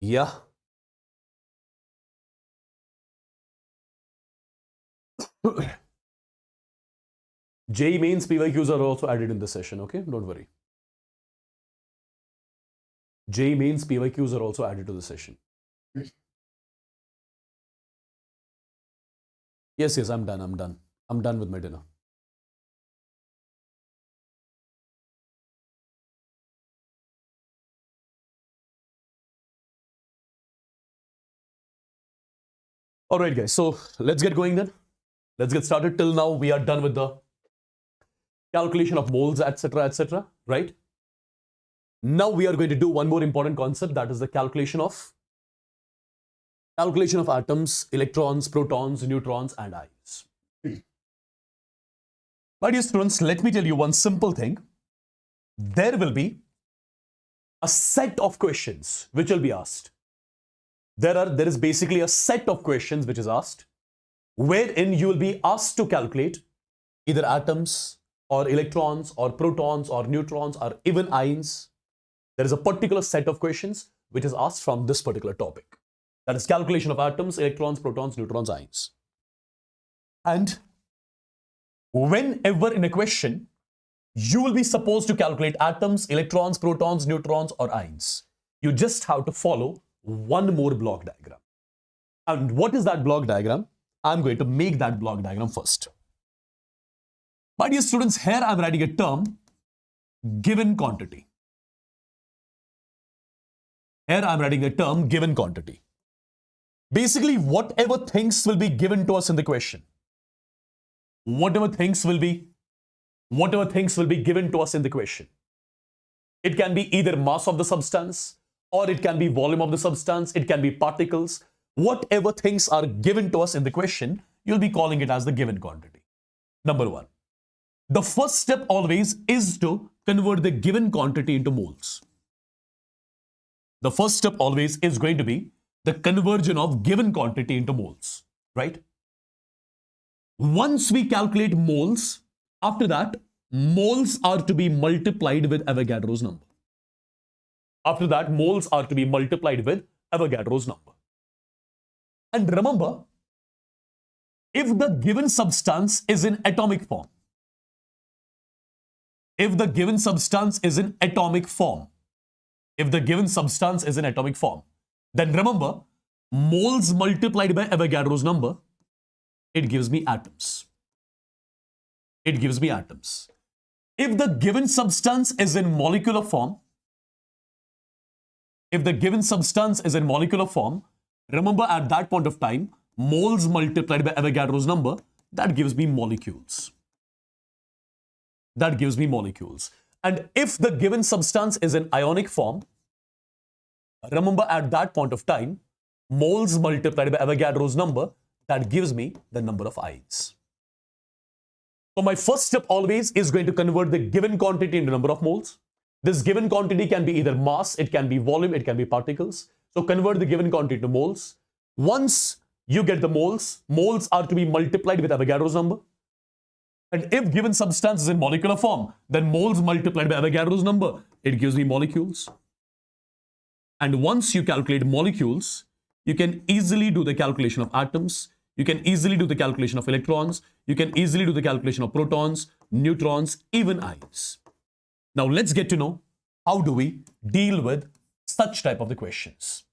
Yeah. J mains PYQs are also added in the session, okay? Don't worry. J mains PYQs are also added to the session. Yes, I'm done. I'm done with my dinner. All right, guys. So let's get going then. Let's get started. Till now, we are done with the calculation of moles, etc., right? Now we are going to do one more important concept, that is the calculation of atoms, electrons, protons, neutrons, and ions. My dear students, let me tell you one simple thing. There will be a set of questions which will be asked. There is basically a set of questions which is asked, wherein you will be asked to calculate either atoms or electrons or protons or neutrons or even ions. There is a particular set of questions which is asked from this particular topic. That is calculation of atoms, electrons, protons, neutrons, ions. And whenever in a question, you will be supposed to calculate atoms, electrons, protons, neutrons, or ions, you just have to follow one more block diagram. And what is that block diagram? I'm going to make that block diagram first. My dear students, here I'm writing a term, given quantity. Here I'm writing a term, given quantity. Basically, whatever things will be given to us in the question, whatever things will be given to us in the question. It can be either mass of the substance, or it can be volume of the substance, it can be particles. Whatever things are given to us in the question, you'll be calling it as the given quantity. Number one. The first step always is to convert the given quantity into moles. The first step always is going to be the conversion of given quantity into moles, right? Once we calculate moles, after that, moles are to be multiplied with Avogadro's number. After that, moles are to be multiplied with Avogadro's number. And remember, if the given substance is in atomic form, then remember, moles multiplied by Avogadro's number, it gives me atoms. If the given substance is in molecular form, remember at that point of time, moles multiplied by Avogadro's number, that gives me molecules. And if the given substance is in ionic form, remember at that point of time, moles multiplied by Avogadro's number, that gives me the number of ions. So my first step always is going to convert the given quantity into number of moles. This given quantity can be either mass, it can be volume, it can be particles. So convert the given quantity to moles. Once you get the moles, moles are to be multiplied with Avogadro's number. And if given substance is in molecular form, then moles multiplied by Avogadro's number, it gives me molecules. And once you calculate molecules, you can easily do the calculation of atoms, you can easily do the calculation of electrons, you can easily do the calculation of protons, neutrons, even ions. Now let's get to know how do we deal with such type of the questions.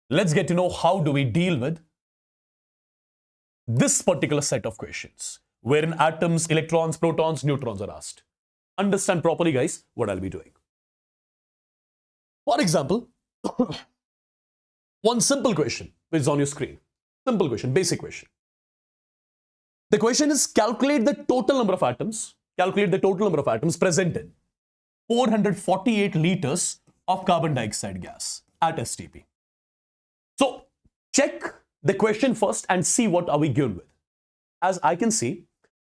Let's get to know how do we deal with this particular set of questions, wherein atoms, electrons, protons, neutrons are asked. Understand properly, guys, what I'll be doing. For example, one simple question which is on your screen. Simple question, basic question. The question is calculate the total number of atoms, present in 448 liters of carbon dioxide gas at STP. So check the question first and see what are we given with. As I can see,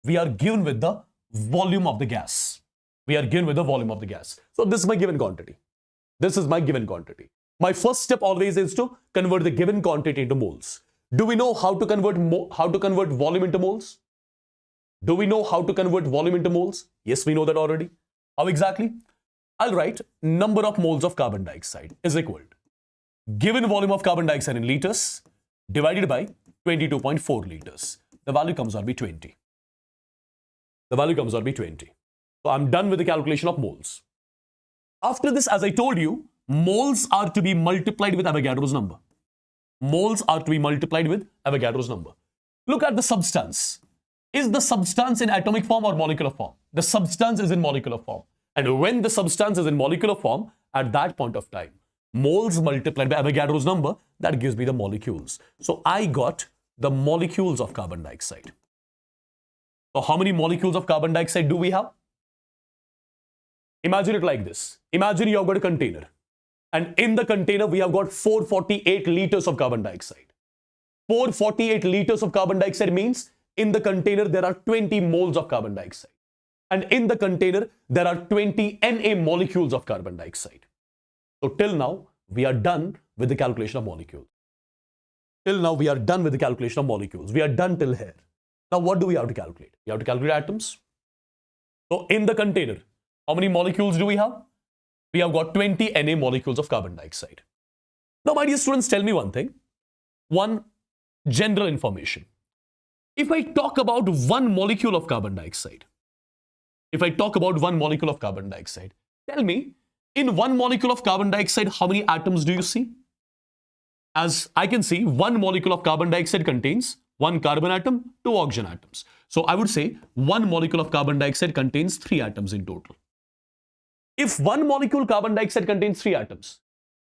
we are given with the volume of the gas. So this is my given quantity. My first step always is to convert the given quantity into moles. Do we know how to convert volume into moles? Yes, we know that already. How exactly? I'll write number of moles of carbon dioxide is equal to given volume of carbon dioxide in liters divided by 22.4 liters. The value comes out to be 20. So I'm done with the calculation of moles. After this, as I told you, moles are to be multiplied with Avogadro's number. Look at the substance. Is the substance in atomic form or molecular form? The substance is in molecular form. And when the substance is in molecular form, at that point of time, moles multiplied by Avogadro's number, that gives me the molecules. So I got the molecules of carbon dioxide. So how many molecules of carbon dioxide do we have? Imagine it like this. Imagine you have got a container. And in the container, we have got 448 liters of carbon dioxide. 448 liters of carbon dioxide means in the container, there are 20 moles of carbon dioxide. And in the container, there are 20 Na molecules of carbon dioxide. So till now, we are done with the calculation of molecules. We are done till here. Now, what do we have to calculate? We have to calculate atoms. So in the container, how many molecules do we have? We have got 20 Na molecules of carbon dioxide. Now, my dear students, tell me one thing. One general information. If I talk about one molecule of carbon dioxide, tell me, in one molecule of carbon dioxide, how many atoms do you see? As I can see, one molecule of carbon dioxide contains one carbon atom, two oxygen atoms. So I would say one molecule of carbon dioxide contains 3 atoms in total. If one molecule carbon dioxide contains 3 atoms,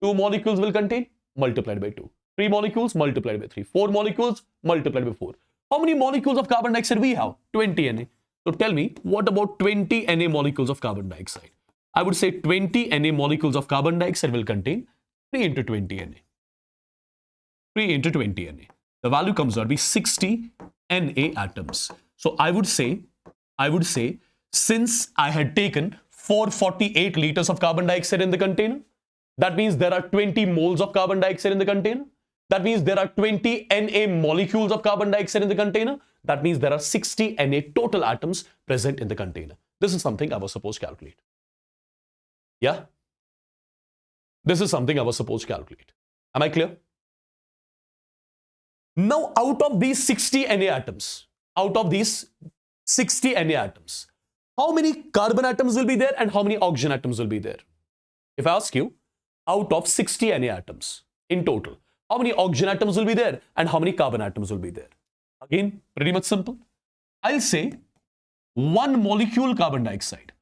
2 molecules will contain multiplied by 2. 3 molecules multiplied by 3. 4 molecules multiplied by 4. How many molecules of carbon dioxide we have? 20 Na. So tell me, what about 20 Na molecules of carbon dioxide? I would say 20 Na molecules of carbon dioxide will contain 3 into 20 Na. The value comes out to be 60 Na atoms. So I would say, since I had taken 448 liters of carbon dioxide in the container, that means there are 20 moles of carbon dioxide in the container. That means there are 20 Na molecules of carbon dioxide in the container. That means there are 60 Na total atoms present in the container. This is something I was supposed to calculate. Yeah? This is something I was supposed to calculate. Am I clear? Now, out of these 60 Na atoms, how many carbon atoms will be there and how many oxygen atoms will be there? If I ask you, out of 60 Na atoms in total, how many oxygen atoms will be there and how many carbon atoms will be there? Again, pretty much simple. I'll say one molecule carbon dioxide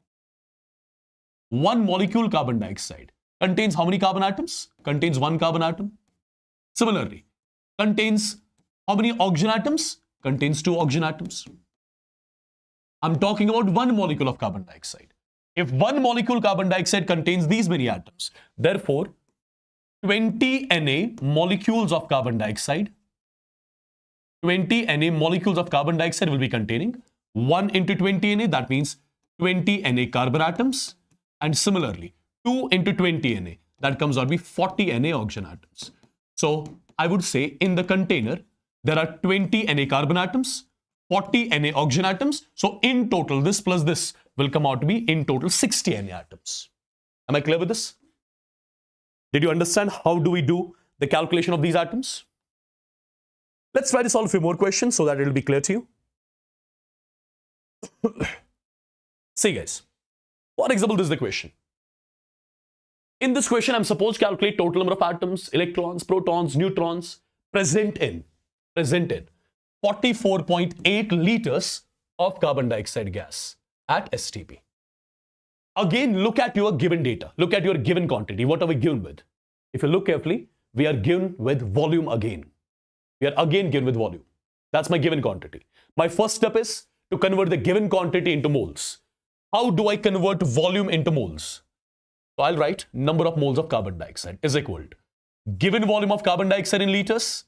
contains how many carbon atoms? Contains 1 carbon atom. Similarly, contains how many oxygen atoms? Contains 2 oxygen atoms. I'm talking about one molecule of carbon dioxide. If one molecule carbon dioxide contains these many atoms, therefore 20 Na molecules of carbon dioxide will be containing 1 into 20 Na, that means 20 Na carbon atoms, and similarly 2 into 20 Na, that comes out to be 40 Na oxygen atoms. So I would say in the container there are 20 Na carbon atoms, 40 Na oxygen atoms. So in total, this plus this will come out to be in total 60 Na atoms. Am I clear with this? Did you understand how do we do the calculation of these atoms? Let's try to solve a few more questions so that it will be clear to you. See guys, for example, this is the question. In this question, I'm supposed to calculate total number of atoms, electrons, protons, neutrons present in 44.8 liters of carbon dioxide gas at STP. Again, look at your given data. Look at your given quantity. What are we given with? If you look carefully, we are given with volume again. We are again given with volume. That's my given quantity. My first step is to convert the given quantity into moles. How do I convert volume into moles? So I'll write number of moles of carbon dioxide is equal to given volume of carbon dioxide in liters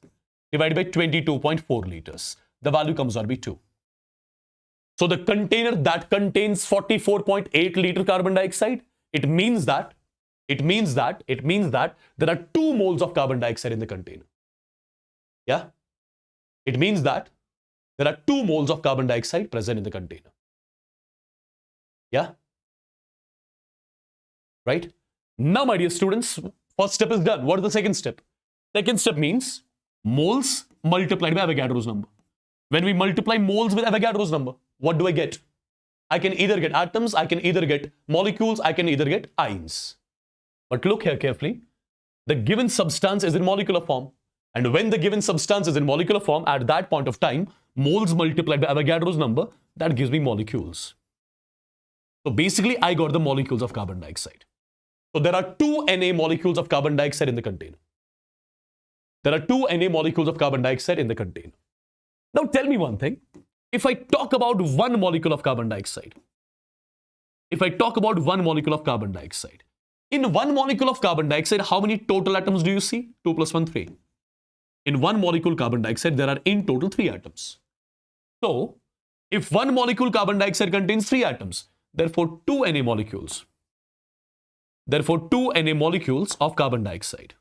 divided by 22.4 liters. The value comes out to be 2. So the container that contains 44.8 liter carbon dioxide, it means that there are 2 moles of carbon dioxide in the container. Yeah? It means that there are 2 moles of carbon dioxide present in the container. Yeah? Right? Now, my dear students, first step is done. What is the second step? Second step means moles multiplied by Avogadro's number. When we multiply moles with Avogadro's number, what do I get? I can either get atoms, I can either get molecules, I can either get ions. But look here carefully. The given substance is in molecular form. And when the given substance is in molecular form, at that point of time, moles multiplied by Avogadro's number, that gives me molecules. So basically, I got the molecules of carbon dioxide. So there are 2 Na molecules of carbon dioxide in the container. There are 2 Na molecules of carbon dioxide in the container. Now tell me one thing. If I talk about 1 molecule of carbon dioxide, in 1 molecule of carbon dioxide, how many total atoms do you see? 2 plus 1, 3. In 1 molecule carbon dioxide, there are in total 3 atoms. So, if 1 molecule carbon dioxide contains 3 atoms, therefore 2 Na molecules. Therefore, 2 Na molecules of carbon dioxide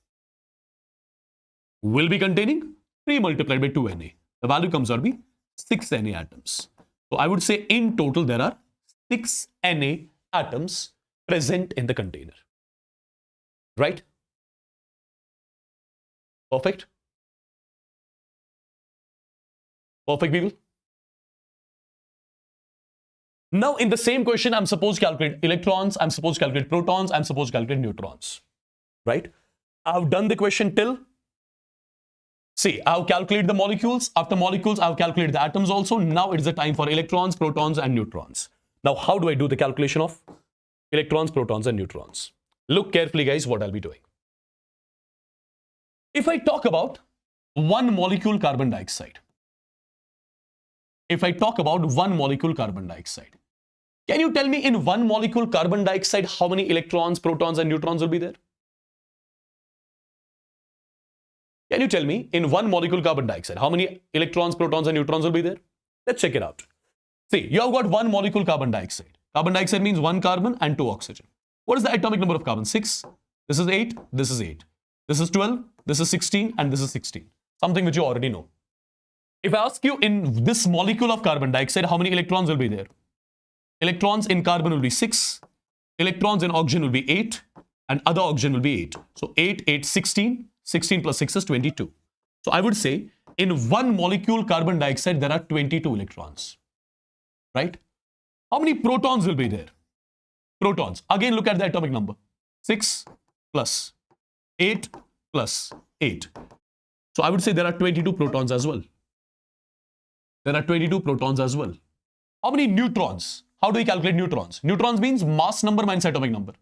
will be containing 3 multiplied by 2 Na. The value comes out to be 6 Na atoms. So, I would say in total there are 6 Na atoms present in the container. Right? Perfect. Perfect, people. Now, in the same question, I'm supposed to calculate electrons, I'm supposed to calculate protons, I'm supposed to calculate neutrons. Right? I've done the question till. See, I've calculated the molecules. After molecules, I've calculated the atoms also. Now it's the time for electrons, protons, and neutrons. Now, how do I do the calculation of electrons, protons, and neutrons? Look carefully, guys, what I'll be doing. If I talk about 1 molecule carbon dioxide, can you tell me in 1 molecule carbon dioxide how many electrons, protons, and neutrons will be there? Can you tell me in 1 molecule carbon dioxide how many electrons, protons, and neutrons will be there? Let's check it out. See, you have got 1 molecule carbon dioxide. Carbon dioxide means 1 carbon and 2 oxygen. What is the atomic number of carbon? 6. This is 8. This is 8. This is 12. This is 16. And this is 16. Something which you already know. If I ask you in this molecule of carbon dioxide, how many electrons will be there? Electrons in carbon will be 6. Electrons in oxygen will be 8. And other oxygen will be 8. So 8, 8, 16. 16 plus 6 is 22. So I would say in 1 molecule carbon dioxide, there are 22 electrons. Right? How many protons will be there? Protons. Again, look at the atomic number. 6 plus 8 plus 8. So I would say there are 22 protons as well. There are 22 protons as well. How many neutrons? How do we calculate neutrons? Neutrons means mass number minus atomic number.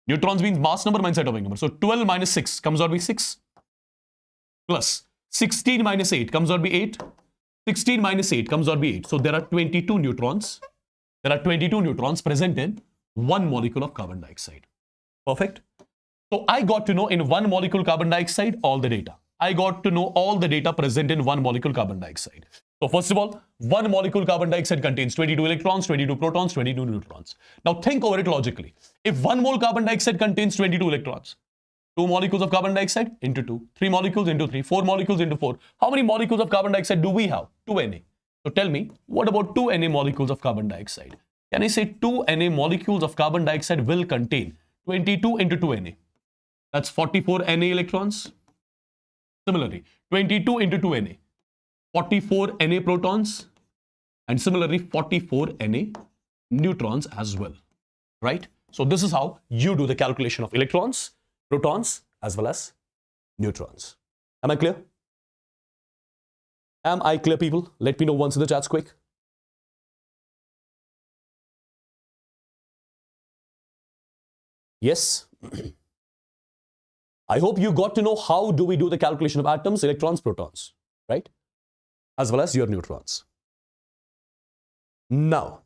Neutrons means mass number minus atomic number. So 12 minus 6 comes out to be 6. Plus 16 minus 8 comes out to be 8. 16 minus 8 comes out to be 8. So there are 22 neutrons. There are 22 neutrons present in 1 molecule of carbon dioxide. Perfect. So I got to know in 1 molecule carbon dioxide all the data. I got to know all the data present in 1 molecule carbon dioxide. So first of all, 1 molecule carbon dioxide contains 22 electrons, 22 protons, 22 neutrons. Now think over it logically. If 1 mole carbon dioxide contains 22 electrons, 2 molecules of carbon dioxide into 2, 3 molecules into 3, 4 molecules into 4. How many molecules of carbon dioxide do we have? 2 Na. So tell me, what about 2 Na molecules of carbon dioxide? Can I say 2 Na molecules of carbon dioxide will contain 22 into 2 Na? That's 44 Na electrons. Similarly, 22 into 2 Na, 44 Na protons, and similarly 44 Na neutrons as well, right? So this is how you do the calculation of electrons, protons, as well as neutrons. Am I clear? Am I clear, people? Let me know once in the chats quick. Yes. I hope you got to know how do we do the calculation of atoms, electrons, protons, right? As well as your neutrons. Now,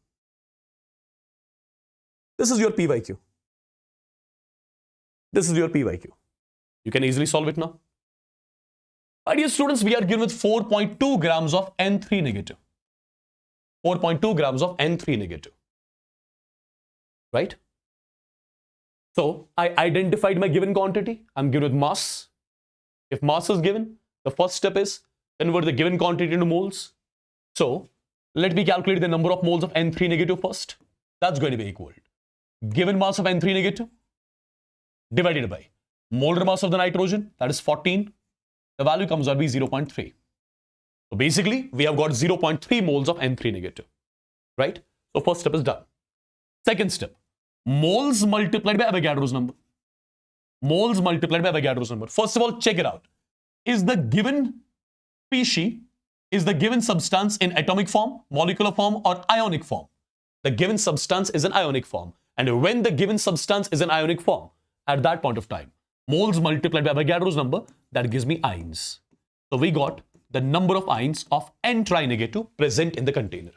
this is your PYQ. This is your PYQ. You can easily solve it now. My dear students, we are given with 4.2 grams of N3 negative. 4.2 grams of N3 negative. Right? So, I identified my given quantity. I'm given with mass. If mass is given, the first step is convert the given quantity into moles. So, let me calculate the number of moles of N3 negative first. That's going to be equal to given mass of N3 negative divided by molar mass of the nitrogen, that is 14. The value comes out to be 0.3. So basically, we have got 0.3 moles of N3 negative, right? So first step is done. Second step, moles multiplied by Avogadro's number. Moles multiplied by Avogadro's number. First of all, check it out. Is the given species, is the given substance in atomic form, molecular form, or ionic form? The given substance is in ionic form. And when the given substance is in ionic form, at that point of time, moles multiplied by Avogadro's number, that gives me ions. So we got the number of ions of N tri-negative present in the container.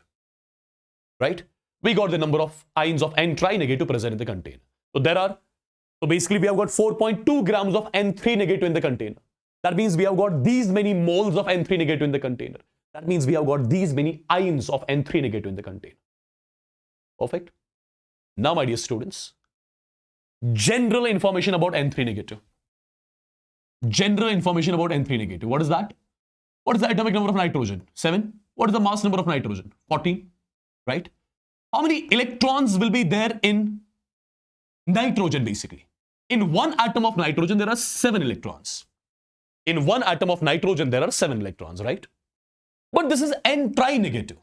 Right? We got the number of ions of N tri-negative present in the container. So basically we have got 4.2 grams of N3 negative in the container. That means we have got these many moles of N3 negative in the container. That means we have got these many ions of N3 negative in the container. Perfect. Now, my dear students, general information about N3 negative. General information about N3 negative. What is that? What is the atomic number of nitrogen? 7. What is the mass number of nitrogen? 14. Right? How many electrons will be there in nitrogen basically? In one atom of nitrogen, there are 7 electrons. In one atom of nitrogen, there are 7 electrons, right? But this is N tri-negative.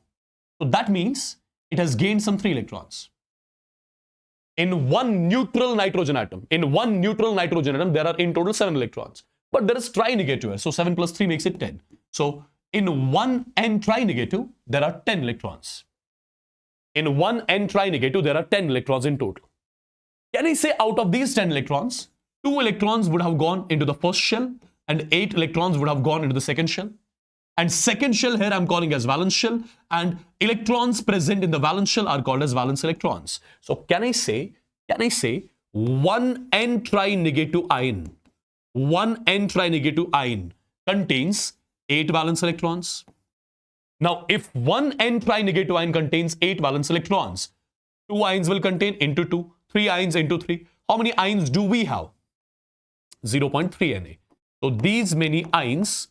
So that means it has gained some 3 electrons. In one neutral nitrogen atom, there are in total 7 electrons. But there is tri-negative, so 7 plus 3 makes it 10. So in one N tri-negative, there are 10 electrons. In one N tri-negative, there are 10 electrons in total. Can I say out of these 10 electrons, 2 electrons would have gone into the first shell and 8 electrons would have gone into the second shell? And second shell here I'm calling as valence shell, and electrons present in the valence shell are called as valence electrons. So can I say one N tri-negative ion, contains 8 valence electrons? Now, if one N tri-negative ion contains 8 valence electrons, 2 ions will contain into 2, 3 ions into 3. How many ions do we have? 0.3 Na. So these many ions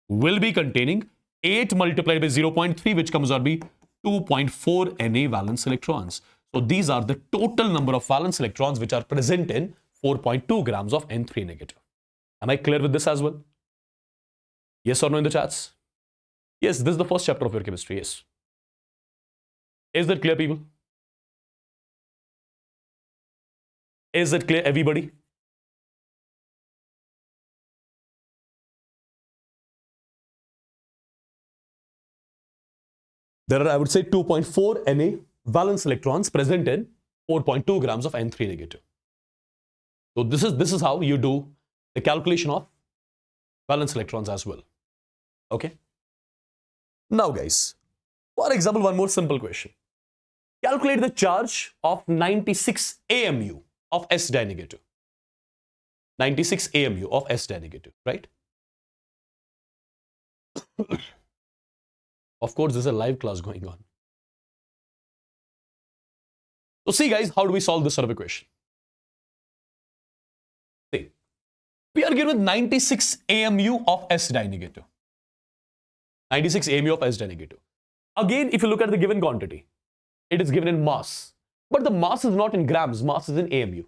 will be containing 8 multiplied by 0.3, which comes out to be 2.4 Na valence electrons. So these are the total number of valence electrons which are present in 4.2 grams of N3 negative. Am I clear with this as well? Yes or no in the chats? Yes, this is the first chapter of your chemistry, yes. Is that clear, people? Is it clear, everybody? There are, I would say, 2.4 Na valence electrons present in 4.2 grams of N3 negative. So this is how you do the calculation of valence electrons as well. Okay. Now, guys, for example, one more simple question. Calculate the charge of 96 AMU of S di negative. 96 AMU of S di negative, right? Of course, there's a live class going on. So see, guys, how do we solve this sort of equation? See, we are given 96 AMU of S di negative. 96 AMU of S di negative. Again, if you look at the given quantity, it is given in mass. But the mass is not in grams, mass is in AMU.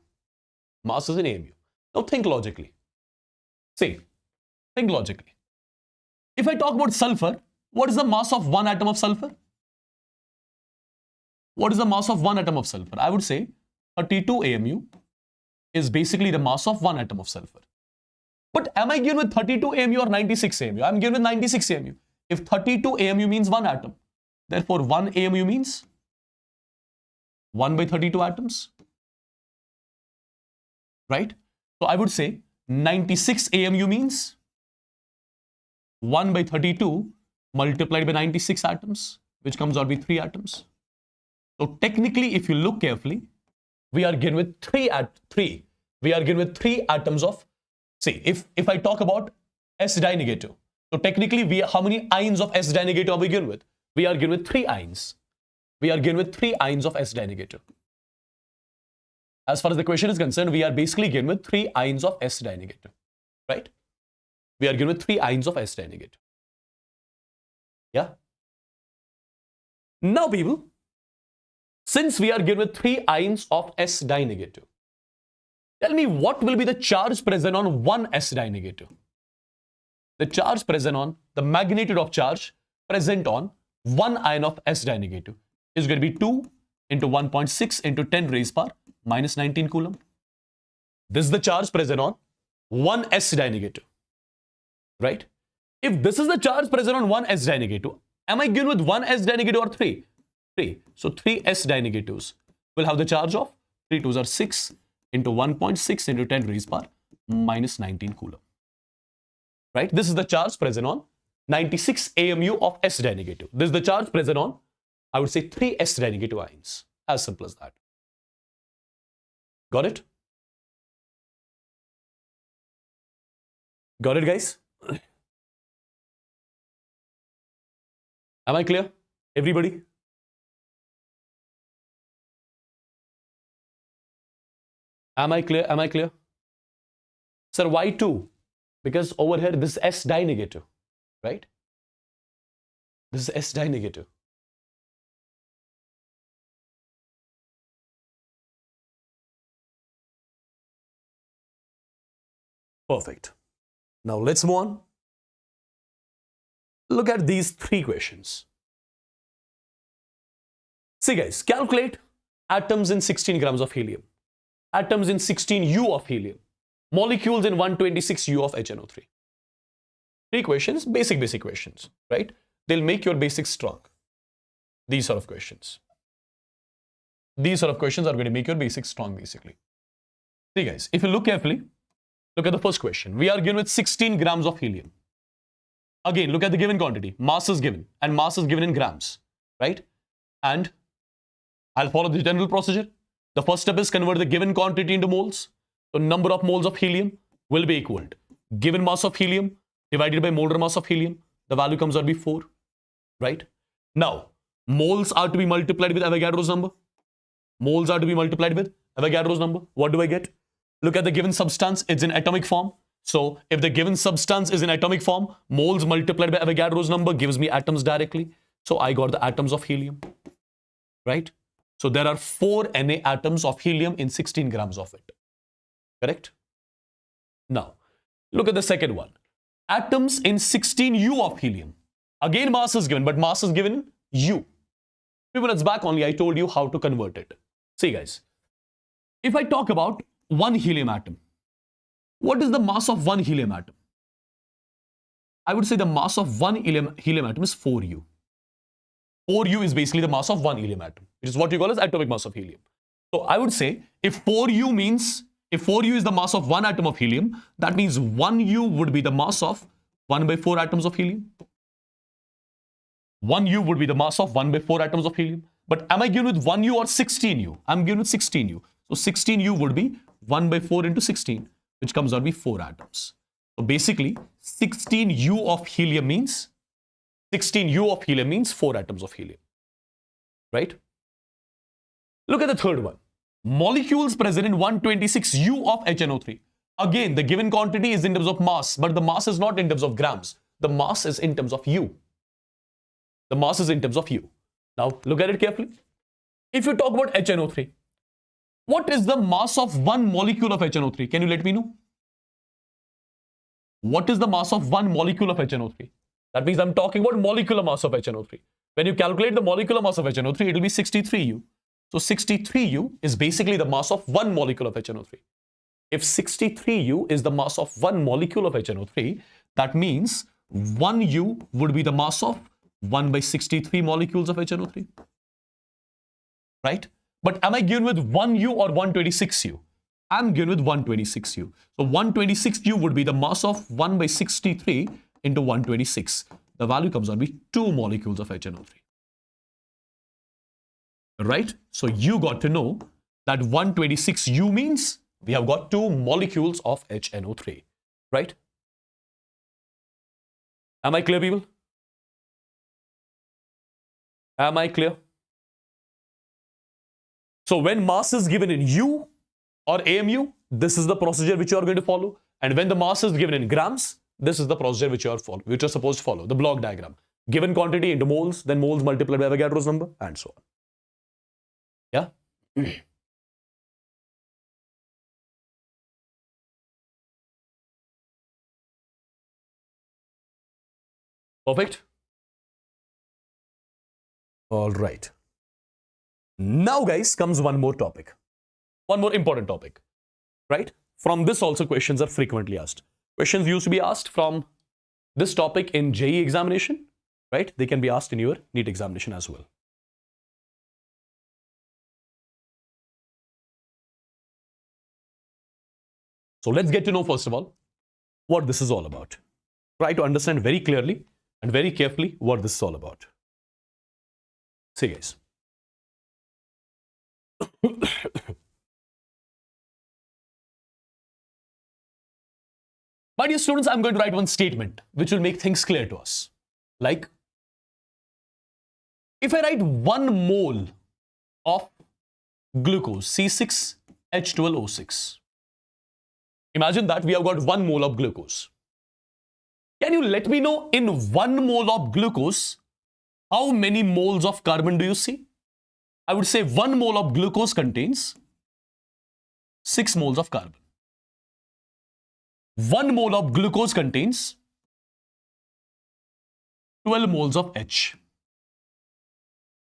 Mass is in AMU. Now think logically. See, think logically. If I talk about sulfur, what is the mass of one atom of sulfur? What is the mass of one atom of sulfur? I would say 32 AMU is basically the mass of one atom of sulfur. But am I given with 32 AMU or 96 AMU? I'm given with 96 AMU. If 32 AMU means one atom, therefore 1 AMU means 1 by 32 atoms. Right? So I would say 96 AMU means 1 by 32 multiplied by 96 atoms, which comes out with 3 atoms. So technically, if you look carefully, we are given with 3. We are given with 3 atoms of, see, if I talk about S di-negative, so technically, how many ions of S di-negative are we given with? We are given with 3 ions. We are given with 3 ions of S di-negative. As far as the question is concerned, we are basically given with 3 ions of S di-negative, right? We are given with 3 ions of S di-negative. Yeah? Now, people, since we are given with 3 ions of S di-negative, tell me what will be the charge present on one S di-negative? The charge present on, the magnitude of charge present on one ion of S di-negative is going to be 2 into 1.6 into 10 raised power minus 19 coulomb. This is the charge present on one S di-negative, right? If this is the charge present on one S di-negative, am I given with one S di-negative or 3? 3. So 3 S di-negatives will have the charge of 3 2s are 6 into 1.6 into 10 raised power minus 19 coulomb. Right? This is the charge present on 96 AMU of S di-negative. This is the charge present on, I would say, 3 S di-negative ions. As simple as that. Got it? Got it, guys? Am I clear? Everybody? Am I clear? Am I clear? Sir, why 2? Because over here, this is S di-negative, right? This is S di-negative. Perfect. Now let's move on. Look at these 3 questions. See, guys, calculate atoms in 16 grams of helium, atoms in 16 U of helium, molecules in 126 U of HNO3. 3 questions, basic questions, right? They'll make your basics strong. These sort of questions. These sort of questions are going to make your basics strong, basically. See, guys, if you look carefully, look at the first question. We are given with 16 grams of helium. Again, look at the given quantity. Mass is given, and mass is given in grams, right? And I'll follow the general procedure. The first step is convert the given quantity into moles. So number of moles of helium will be equal to given mass of helium divided by molar mass of helium. The value comes out to be 4, right? Now, moles are to be multiplied with Avogadro's number. Moles are to be multiplied with Avogadro's number. What do I get? Look at the given substance. It's in atomic form. So if the given substance is in atomic form, moles multiplied by Avogadro's number gives me atoms directly. So I got the atoms of helium, right? So there are 4 Na atoms of helium in 16 grams of it. Correct? Now, look at the second one. Atoms in 16 U of helium. Again, mass is given, but mass is given in U. Few minutes back only, I told you how to convert it. See, guys, if I talk about one helium atom, what is the mass of one helium atom? I would say the mass of one helium atom is 4U. 4U is basically the mass of one helium atom, which is what you call as atomic mass of helium. So I would say if 4U is the mass of one atom of helium, that means 1U would be the mass of 1 by 4 atoms of helium. 1U would be the mass of 1 by 4 atoms of helium. But am I given with 1U or 16U? I'm given with 16U. So 16U would be 1 by 4 into 16, which comes out to be 4 atoms. So basically, 16U of helium means 4 atoms of helium. Right? Look at the third one. Molecules present in 126U of HNO3. Again, the given quantity is in terms of mass, but the mass is not in terms of grams. The mass is in terms of U. The mass is in terms of U. Now, look at it carefully. If you talk about HNO3, what is the mass of one molecule of HNO3? Can you let me know? What is the mass of one molecule of HNO3? That means I'm talking about molecular mass of HNO3. When you calculate the molecular mass of HNO3, it will be 63U. So 63U is basically the mass of one molecule of HNO3. If 63U is the mass of one molecule of HNO3, that means 1U would be the mass of 1 by 63 molecules of HNO3. Right? But am I given with 1U or 126U? I'm given with 126U. So 126U would be the mass of 1 by 63 into 126. The value comes out to be 2 molecules of HNO3. Right? So you got to know that 126U means we have got 2 molecules of HNO3. Right? Am I clear, people? Am I clear? So when mass is given in U or AMU, this is the procedure which you are going to follow. And when the mass is given in grams, this is the procedure which you are supposed to follow, the block diagram. Given quantity into moles, then moles multiplied by Avogadro's number, and so on. Yeah? Perfect? All right. Now, guys, comes one more topic. One more important topic. Right? From this also questions are frequently asked. Questions used to be asked from this topic in JEE examination. Right? They can be asked in your NEET examination as well. So let's get to know, first of all, what this is all about. Try to understand very clearly and very carefully what this is all about. See, guys. My dear students, I'm going to write one statement which will make things clear to us. Like, if I write 1 mole of glucose, C6H12O6, imagine that we have got 1 mole of glucose. Can you let me know in 1 mole of glucose, how many moles of carbon do you see? I would say 1 mole of glucose contains 6 moles of carbon. 1 mole of glucose contains 12 moles of H.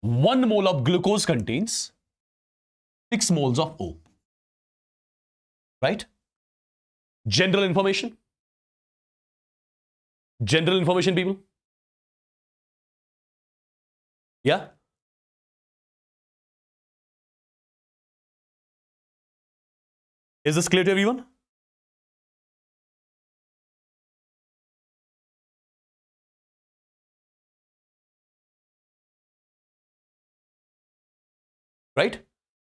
1 mole of glucose contains 6 moles of O. Right? General information. General information, people. Yeah? Is this clear to everyone? Right?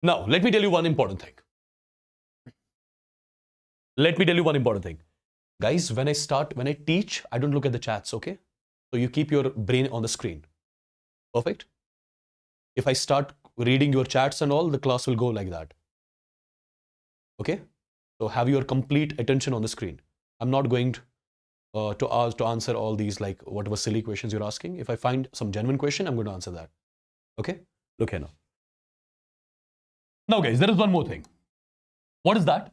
Now, let me tell you one important thing. Let me tell you one important thing. Guys, when I teach, I don't look at the chats, okay? So you keep your brain on the screen. Perfect? If I start reading your chats and all, the class will go like that. Okay? So have your complete attention on the screen. I'm not going to answer all these like whatever silly questions you're asking. If I find some genuine question, I'm going to answer that. Okay? Look here now. Now, guys, there is one more thing. What is that?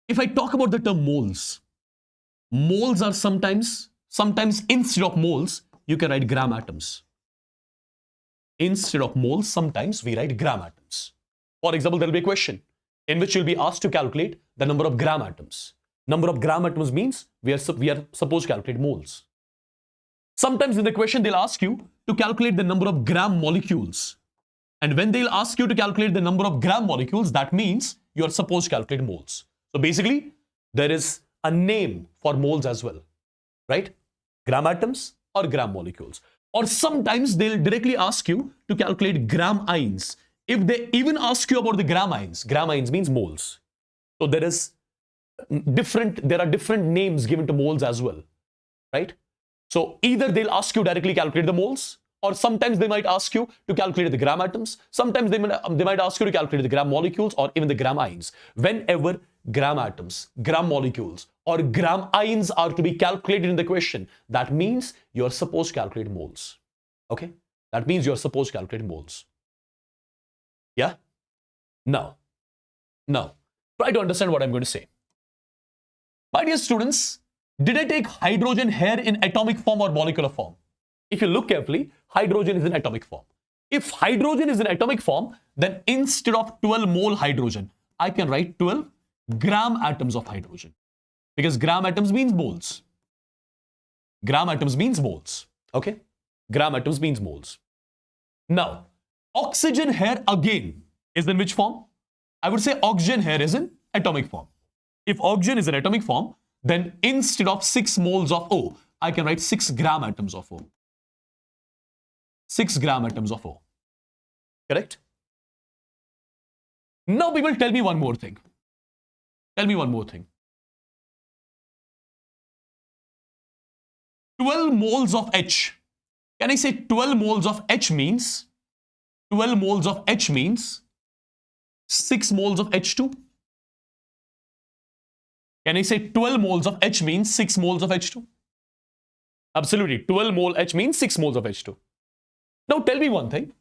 If I talk about the term moles, moles are sometimes instead of moles, you can write gram atoms. Instead of moles, sometimes we write gram atoms. For example, there will be a question in which you'll be asked to calculate the number of gram atoms. Number of gram atoms means we are supposed to calculate moles. Sometimes in the question, they'll ask you to calculate the number of gram molecules. And when they'll ask you to calculate the number of gram molecules, that means you are supposed to calculate moles. So basically, there is a name for moles as well, right? Gram atoms or gram molecules. Or sometimes they'll directly ask you to calculate gram ions. If they even ask you about the gram ions means moles. So there are different names given to moles as well, right? So either they'll ask you directly calculate the moles, or sometimes they might ask you to calculate the gram atoms. Sometimes they might ask you to calculate the gram molecules or even the gram ions. Whenever gram atoms, gram molecules, or gram ions are to be calculated in the question, that means you're supposed to calculate moles. Okay? That means you're supposed to calculate moles. Yeah? Now, try to understand what I'm going to say. My dear students, did I take hydrogen here in atomic form or molecular form? If you look carefully, hydrogen is in atomic form. If hydrogen is in atomic form, then instead of 12 mole hydrogen, I can write 12 gram atoms of hydrogen. Because gram atoms means moles. Gram atoms means moles. Okay? Gram atoms means moles. Now, oxygen here again is in which form? I would say oxygen here is in atomic form. If oxygen is in atomic form, then instead of 6 moles of O, I can write 6 gram atoms of O. 6 gram atoms of O. Correct? Now people tell me one more thing. Tell me one more thing. 12 moles of H. Can I say 12 moles of H means 12 moles of H means 6 moles of H2? Can I say 12 moles of H means 6 moles of H2? Absolutely. 12 mole H means 6 moles of H2. Now tell me one thing.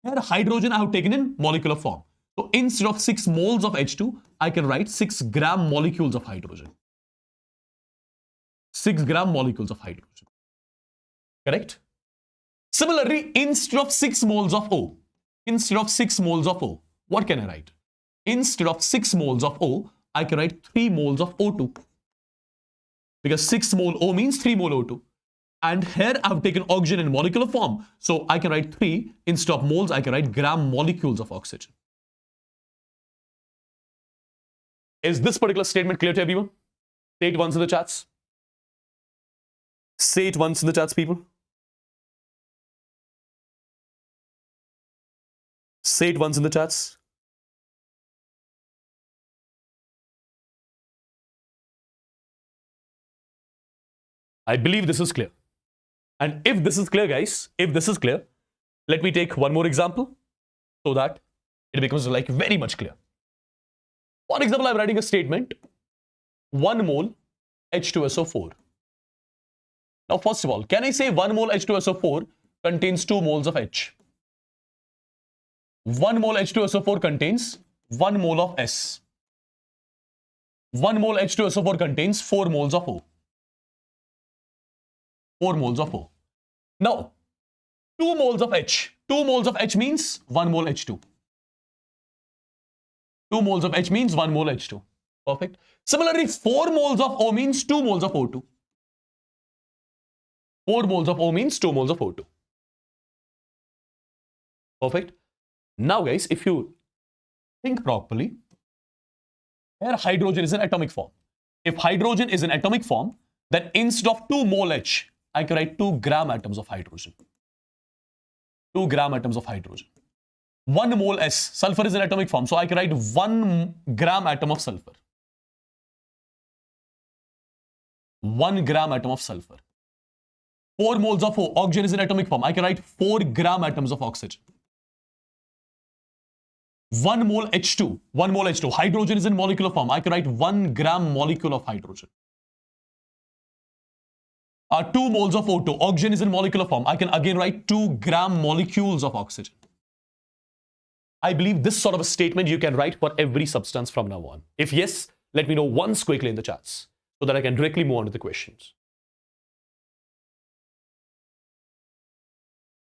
Here hydrogen I have taken in molecular form. So instead of 6 moles of H2, I can write 6 gram molecules of hydrogen. 6 gram molecules of hydrogen. Correct? Similarly, instead of 6 moles of O, what can I write? Instead of 6 moles of O, I can write 3 moles of O2. Because 6 mole O means 3 mole O2. And here I've taken oxygen in molecular form. So I can write 3. Instead of moles, I can write gram molecules of oxygen. Is this particular statement clear to everyone? Say it once in the chats. Say it once in the chats, people. Say it once in the chats. I believe this is clear. And if this is clear, guys, if this is clear, let me take one more example so that it becomes like very much clear. For example, I'm writing a statement, 1 mole H2SO4. Now, first of all, can I say 1 mole H2SO4 contains 2 moles of H? 1 mole H2SO4 contains 1 mole of S. 1 mole H2SO4 contains 4 moles of O. 4 moles of O. Now, 2 moles of H. 2 moles of H means 1 mole H2. 2 moles of H means 1 mole H2. Perfect. Similarly, 4 moles of O means 2 moles of O2. 4 moles of O means 2 moles of O2. Perfect. Now, guys, if you think properly, here hydrogen is in atomic form. If hydrogen is in atomic form, then instead of 2 mole H, I can write 2 gram atoms of hydrogen. 2 gram atoms of hydrogen. 1 mole S, sulfur is in atomic form, so I can write 1 gram atom of sulfur. 1 gram atom of sulfur. 4 moles of O, oxygen is in atomic form, I can write 4 gram atoms of oxygen. 1 mole H2, 1 mole H2, hydrogen is in molecular form, I can write 1 gram molecule of hydrogen. 2 moles of O2, oxygen is in molecular form, I can again write 2 gram molecules of oxygen. I believe this sort of a statement you can write for every substance from now on. If yes, let me know once quickly in the chats so that I can directly move on to the questions.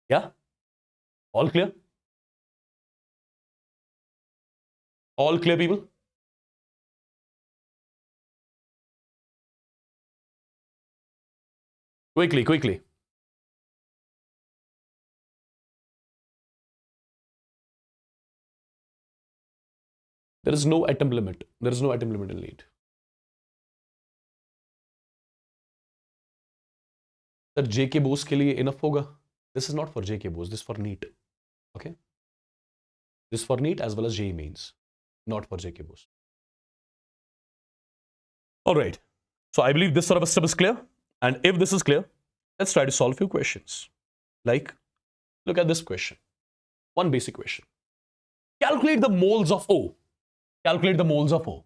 Yeah? All clear? All clear, people? Quickly, quickly. There is no atom limit. There is no atom limit in NEET. Sir, JK Bose के लिए enough होगा? This is not for JK Bose. This is for NEET. Okay? This is for NEET as well as JEE Mains. Not for JK Bose. All right. So I believe this sort of a step is clear. And if this is clear, let's try to solve a few questions. Like, look at this question. One basic question. Calculate the moles of O. Calculate the moles of O.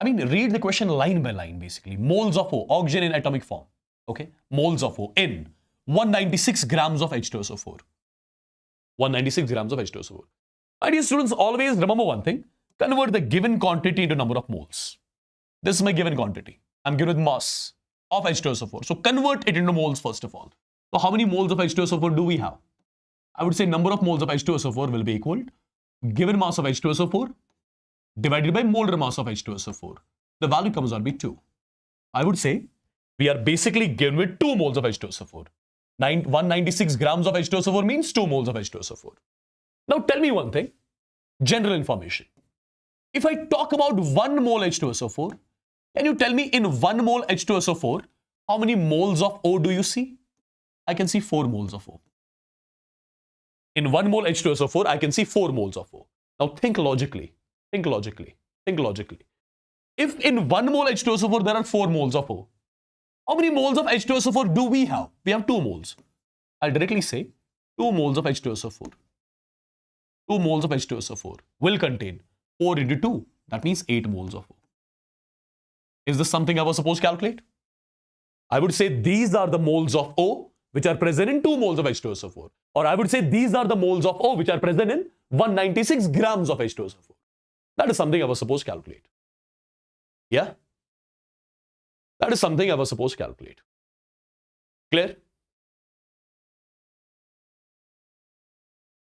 I mean, read the question line by line, basically. Moles of O, oxygen in atomic form. Okay, moles of O in 196 grams of H2SO4. 196 grams of H2SO4. My dear students, always remember one thing. Convert the given quantity into number of moles. This is my given quantity. I'm given with mass of H2SO4. So convert it into moles first of all. So how many moles of H2SO4 do we have? I would say number of moles of H2SO4 will be equal to given mass of H2SO4 divided by molar mass of H2SO4. The value comes out to be 2. I would say we are basically given with 2 moles of H2SO4. 196 grams of H2SO4 means 2 moles of H2SO4. Now tell me one thing, general information. If I talk about 1 mole H2SO4, can you tell me in 1 mole H2SO4, how many moles of O do you see? I can see 4 moles of O. In 1 mole H2SO4, I can see 4 moles of O. Now think logically. Think logically. Think logically. If in 1 mole H2SO4 there are 4 moles of O, how many moles of H2SO4 do we have? We have 2 moles. I'll directly say 2 moles of H2SO4. 2 moles of H2SO4 will contain 4 into 2. That means 8 moles of O. Is this something I was supposed to calculate? I would say these are the moles of O which are present in 2 moles of H2SO4. Or I would say these are the moles of O which are present in 196 grams of H2SO4. That is something I was supposed to calculate. Yeah? That is something I was supposed to calculate. Clear?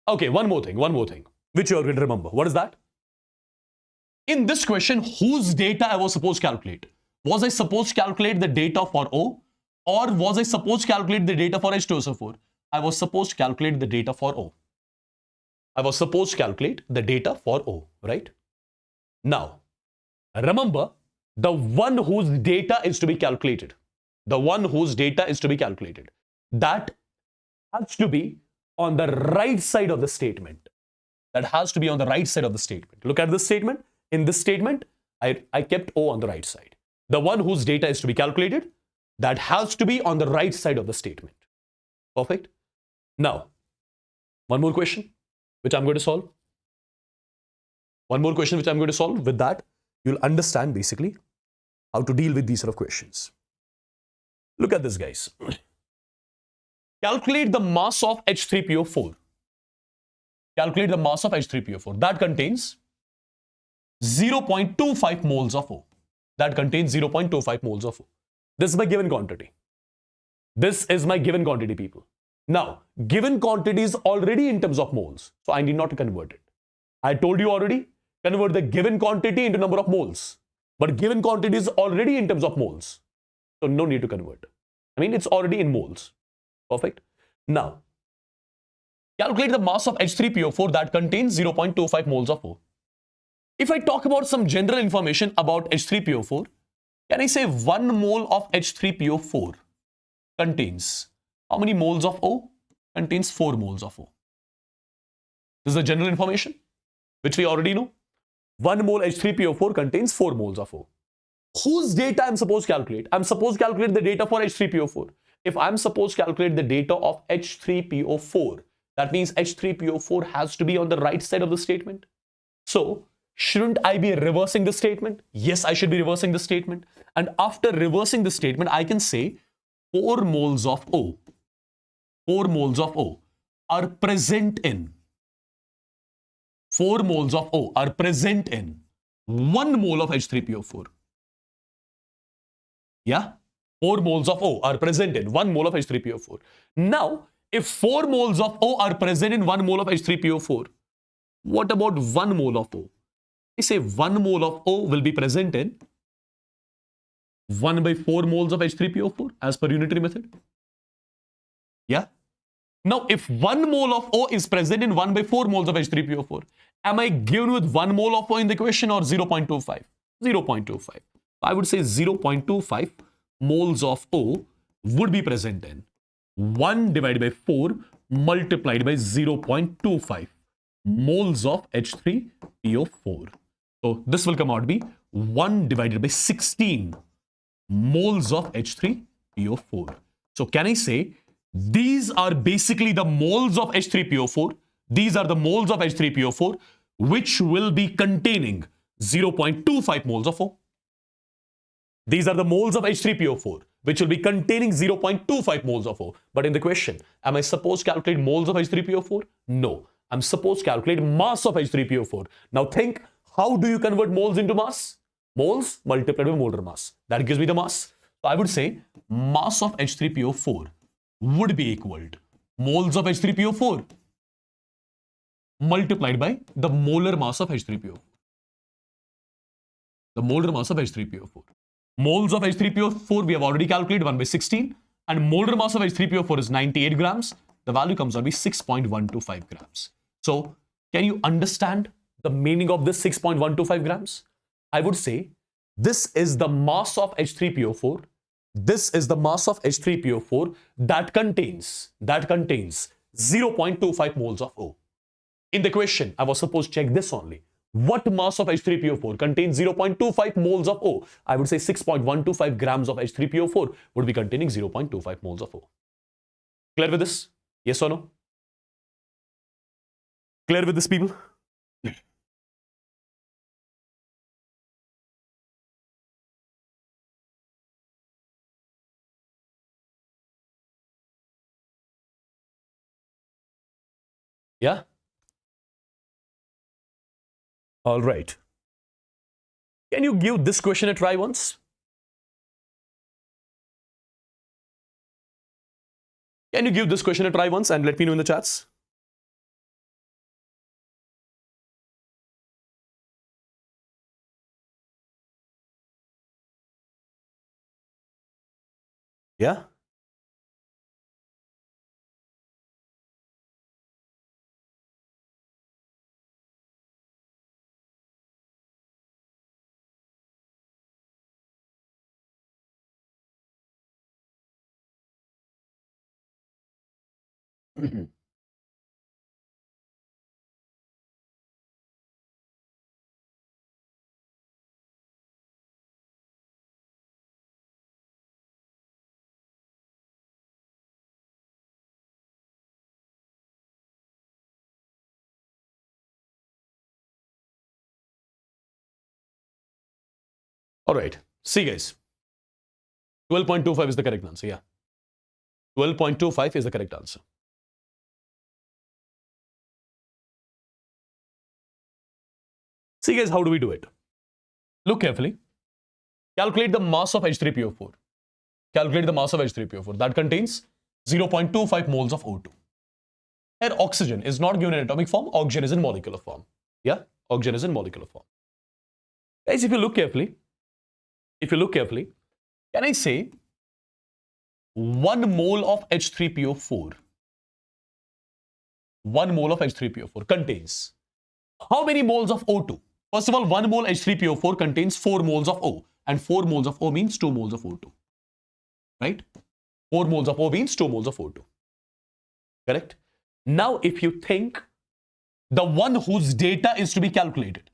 Okay, one more thing, which you are going to remember. What is that? In this question, whose data I was supposed to calculate? Was I supposed to calculate the data for O? Or was I supposed to calculate the data for H2SO4? I was supposed to calculate the data for O. I was supposed to calculate the data for O, right? Now, remember, the one whose data is to be calculated, that has to be on the right side of the statement. Look at this statement. In this statement, I kept O on the right side. The one whose data is to be calculated, that has to be on the right side of the statement. Perfect. Now, one more question which I'm going to solve. With that, you'll understand basically how to deal with these sort of questions. Look at this, guys. Calculate the mass of H3PO4. That contains 0.25 moles of O. This is my given quantity. People. Now, given quantity is already in terms of moles, so I need not to convert it. I told you already, convert the given quantity into number of moles. But given quantity is already in terms of moles, so no need to convert. I mean, it's already in moles. Perfect. Now, calculate the mass of H3PO4 that contains 0.25 moles of O. If I talk about some general information about H3PO4, can I say 1 mole of H3PO4 contains how many moles of O? Contains 4 moles of O. This is the general information which we already know. 1 mole H3PO4 contains 4 moles of O. Whose data I'm supposed to calculate? I'm supposed to calculate the data for H3PO4. If I'm supposed to calculate the data of H3PO4, that means H3PO4 has to be on the right side of the statement. So, shouldn't I be reversing the statement? Yes, I should be reversing the statement. And after reversing the statement, I can say 4 moles of O. 4 moles of O are present in 1 mole of H3PO4. Yeah? 4 moles of O are present in 1 mole of H3PO4. Now, if 4 moles of O are present in 1 mole of H3PO4, what about 1 mole of O? I say 1 mole of O will be present in 1 by 4 moles of H3PO4 as per unitary method. Yeah? Now, if 1 mole of O is present in 1 by 4 moles of H3PO4, am I given with 1 mole of O in the equation or 0.25? 0.25. I would say 0.25 moles of O would be present in 1 divided by 4 multiplied by 0.25 moles of H3PO4. So this will come out to be 1 divided by 16 moles of H3PO4. So can I say these are basically the moles of H3PO4. These are the moles of H3PO4 which will be containing 0.25 moles of O. These are the moles of H3PO4, which will be containing 0.25 moles of O. But in the question, am I supposed to calculate moles of H3PO4? No. I'm supposed to calculate mass of H3PO4. Now think, how do you convert moles into mass? Moles multiplied by molar mass. That gives me the mass. So I would say mass of H3PO4 would be equal to moles of H3PO4 multiplied by the molar mass of H3PO4. The molar mass of H3PO4. Moles of H3PO4 we have already calculated, 1 by 16, and molar mass of H3PO4 is 98 grams. The value comes out to be 6.125 grams. So can you understand the meaning of this 6.125 grams? I would say this is the mass of H3PO4. This is the mass of H3PO4 that contains 0.25 moles of O. In the question, I was supposed to check this only. What mass of H3PO4 contains 0.25 moles of O? I would say 6.125 grams of H3PO4 would be containing 0.25 moles of O. Clear with this? Yes or no? Clear with this, people? Yeah? All right. Can you give this question a try once? Can you give this question a try once and let me know in the chats? Yeah? All right. See, guys. 12.25 is the correct answer. Yeah. 12.25 is the correct answer. See, guys, how do we do it? Look carefully. Calculate the mass of H3PO4. Calculate the mass of H3PO4. That contains 0.25 moles of O2. Here, oxygen is not given in atomic form. Oxygen is in molecular form. Yeah? Oxygen is in molecular form. Guys, if you look carefully, can I say 1 mole of H3PO4, 1 mole of H3PO4 contains how many moles of O2? First of all, 1 mole H3PO4 contains 4 moles of O, and 4 moles of O means 2 moles of O2. Right? 4 moles of O means 2 moles of O2. Correct? Now, if you think the one whose data is to be calculated,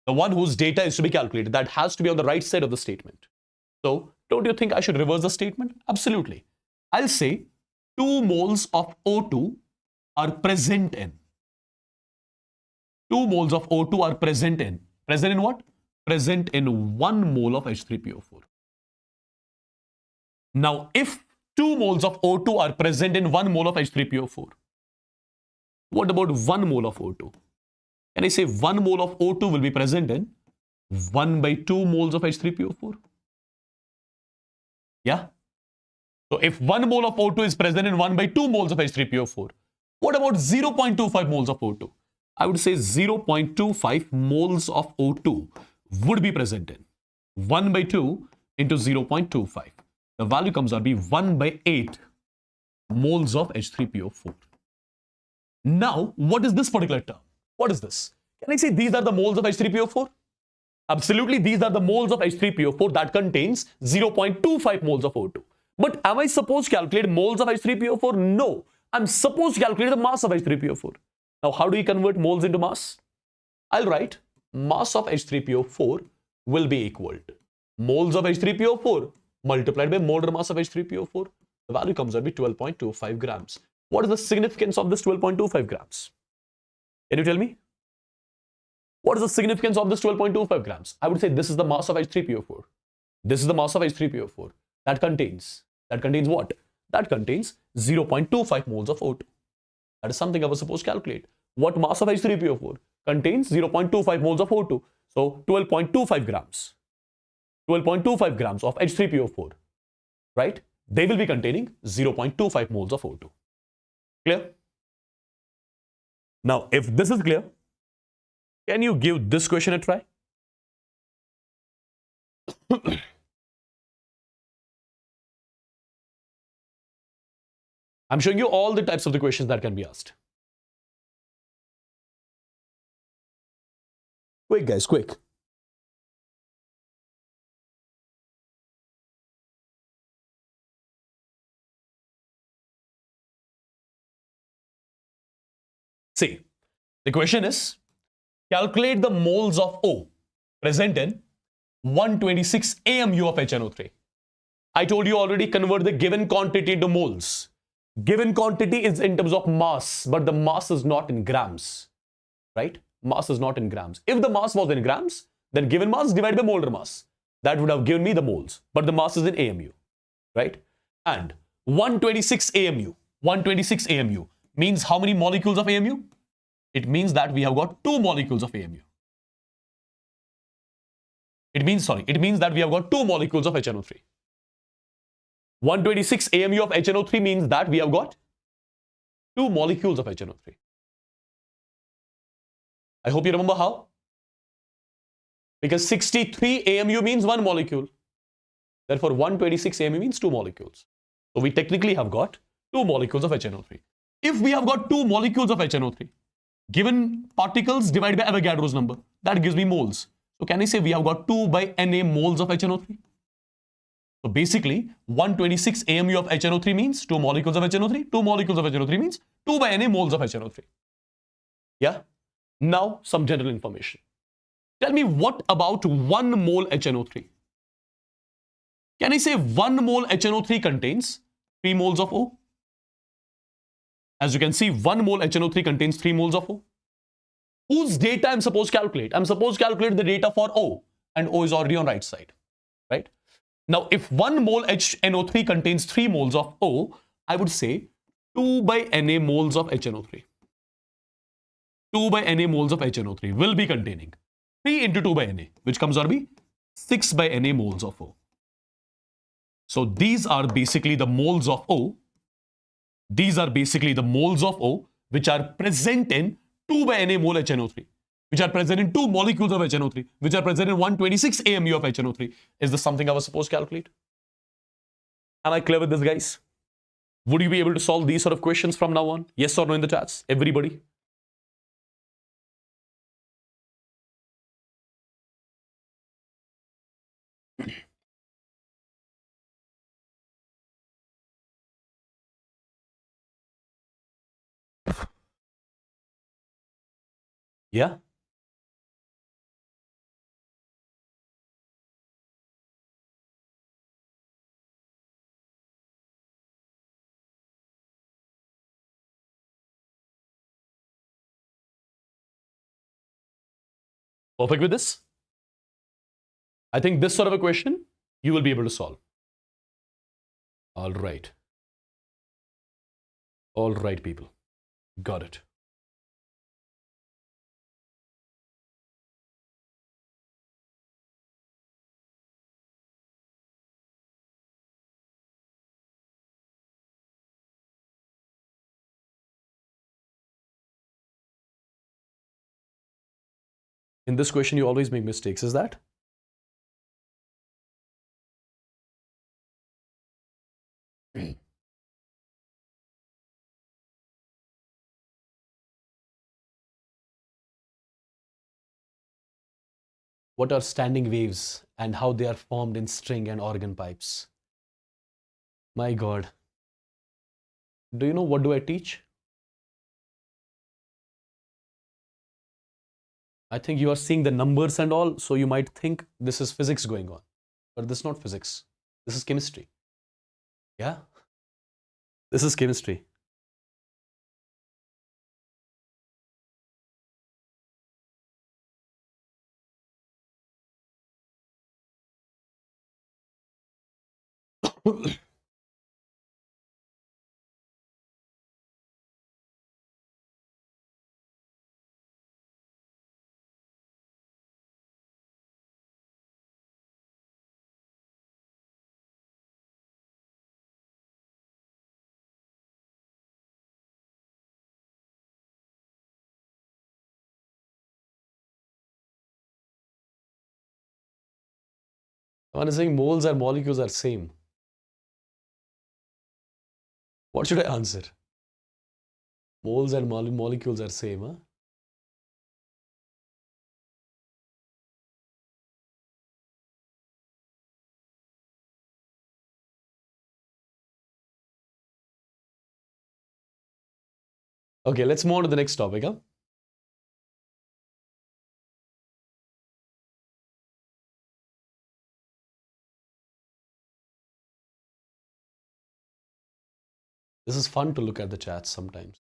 that has to be on the right side of the statement. So, don't you think I should reverse the statement? Absolutely. I'll say 2 moles of O2 are present in. 2 moles of O2 are present in. Present in what? Present in 1 mole of H3PO4. Now, if 2 moles of O2 are present in 1 mole of H3PO4, what about 1 mole of O2? Can I say 1 mole of O2 will be present in 1 by 2 moles of H3PO4? Yeah? So if 1 mole of O2 is present in 1 by 2 moles of H3PO4, what about 0.25 moles of O2? I would say 0.25 moles of O2 would be present in 1 by 2 into 0.25. The value comes out to be 1 by 8 moles of H3PO4. Now, what is this particular term? What is this? Can I say these are the moles of H3PO4? Absolutely, these are the moles of H3PO4 that contains 0.25 moles of O2. But am I supposed to calculate moles of H3PO4? No. I'm supposed to calculate the mass of H3PO4. Now, how do we convert moles into mass? I'll write mass of H3PO4 will be equal to moles of H3PO4 multiplied by molar mass of H3PO4. The value comes out to be 12.25 grams. What is the significance of this 12.25 grams? Can you tell me? What is the significance of this 12.25 grams? I would say this is the mass of H3PO4. This is the mass of H3PO4. That contains what? That contains 0.25 moles of O2. That is something I was supposed to calculate. What mass of H3PO4 contains 0.25 moles of O2? So 12.25 grams. 12.25 grams of H3PO4, right? They will be containing 0.25 moles of O2. Clear? Now, if this is clear, can you give this question a try? I'm showing you all the types of the questions that can be asked. Quick, guys, quick. See, the question is, calculate the moles of O present in 126 AMU of HNO3. I told you already, convert the given quantity into moles. Given quantity is in terms of mass, but the mass is not in grams, right? Mass is not in grams. If the mass was in grams, then given mass divided by molar mass. That would have given me the moles, but the mass is in AMU, right? And 126 AMU means how many molecules of AMU? It means that we have got 2 molecules of AMU. It means that we have got 2 molecules of HNO3. 126 AMU of HNO3 means that we have got 2 molecules of HNO3. I hope you remember how. Because 63 AMU means 1 molecule. Therefore, 126 AMU means 2 molecules. So we technically have got 2 molecules of HNO3. If we have got 2 molecules of HNO3, given particles divided by Avogadro's number, that gives me moles. So can I say we have got 2 by Na moles of HNO3? So basically, 126 AMU of HNO3 means 2 molecules of HNO3. 2 molecules of HNO3 means 2 by Na moles of HNO3. Yeah? Now, some general information. Tell me, what about 1 mole HNO3? Can I say 1 mole HNO3 contains 3 moles of O? As you can see, 1 mole HNO3 contains 3 moles of O. Whose data I'm supposed to calculate? I'm supposed to calculate the data for O, and O is already on right side, right? Now, if 1 mole HNO3 contains 3 moles of O, I would say 2 by Na moles of HNO3. 2 by Na moles of HNO3 will be containing 3 into 2 by Na, which comes out to be 6 by Na moles of O. So these are basically the moles of O. These are basically the moles of O which are present in 2 by Na mole HNO3, which are present in 2 molecules of HNO3, which are present in 126 AMU of HNO3. Is this something I was supposed to calculate? Am I clear with this, guys? Would you be able to solve these sort of questions from now on? Yes or no in the chats? Everybody? Yeah? Perfect with this? I think this sort of a question you will be able to solve. All right. All right, people. Got it. In this question, you always make mistakes. Is that? What are standing waves and how they are formed in string and organ pipes? My God. Do you know what do I teach? I think you are seeing the numbers and all, so you might think this is physics going on. But this is not physics. This is chemistry. Yeah? This is chemistry. One is saying moles and molecules are same. What should I answer? Moles and molecules are same, huh? Okay, let's move on to the next topic, huh? This is fun to look at the chats sometimes.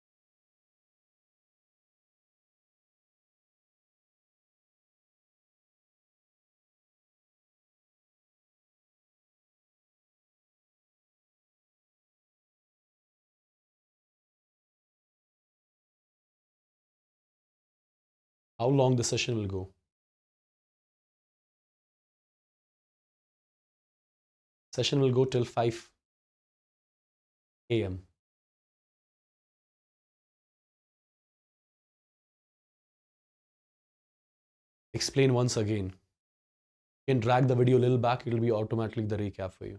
How long the session will go? Session will go till 5 a.m. Explain once again. You can drag the video a little back, it will be automatically the recap for you.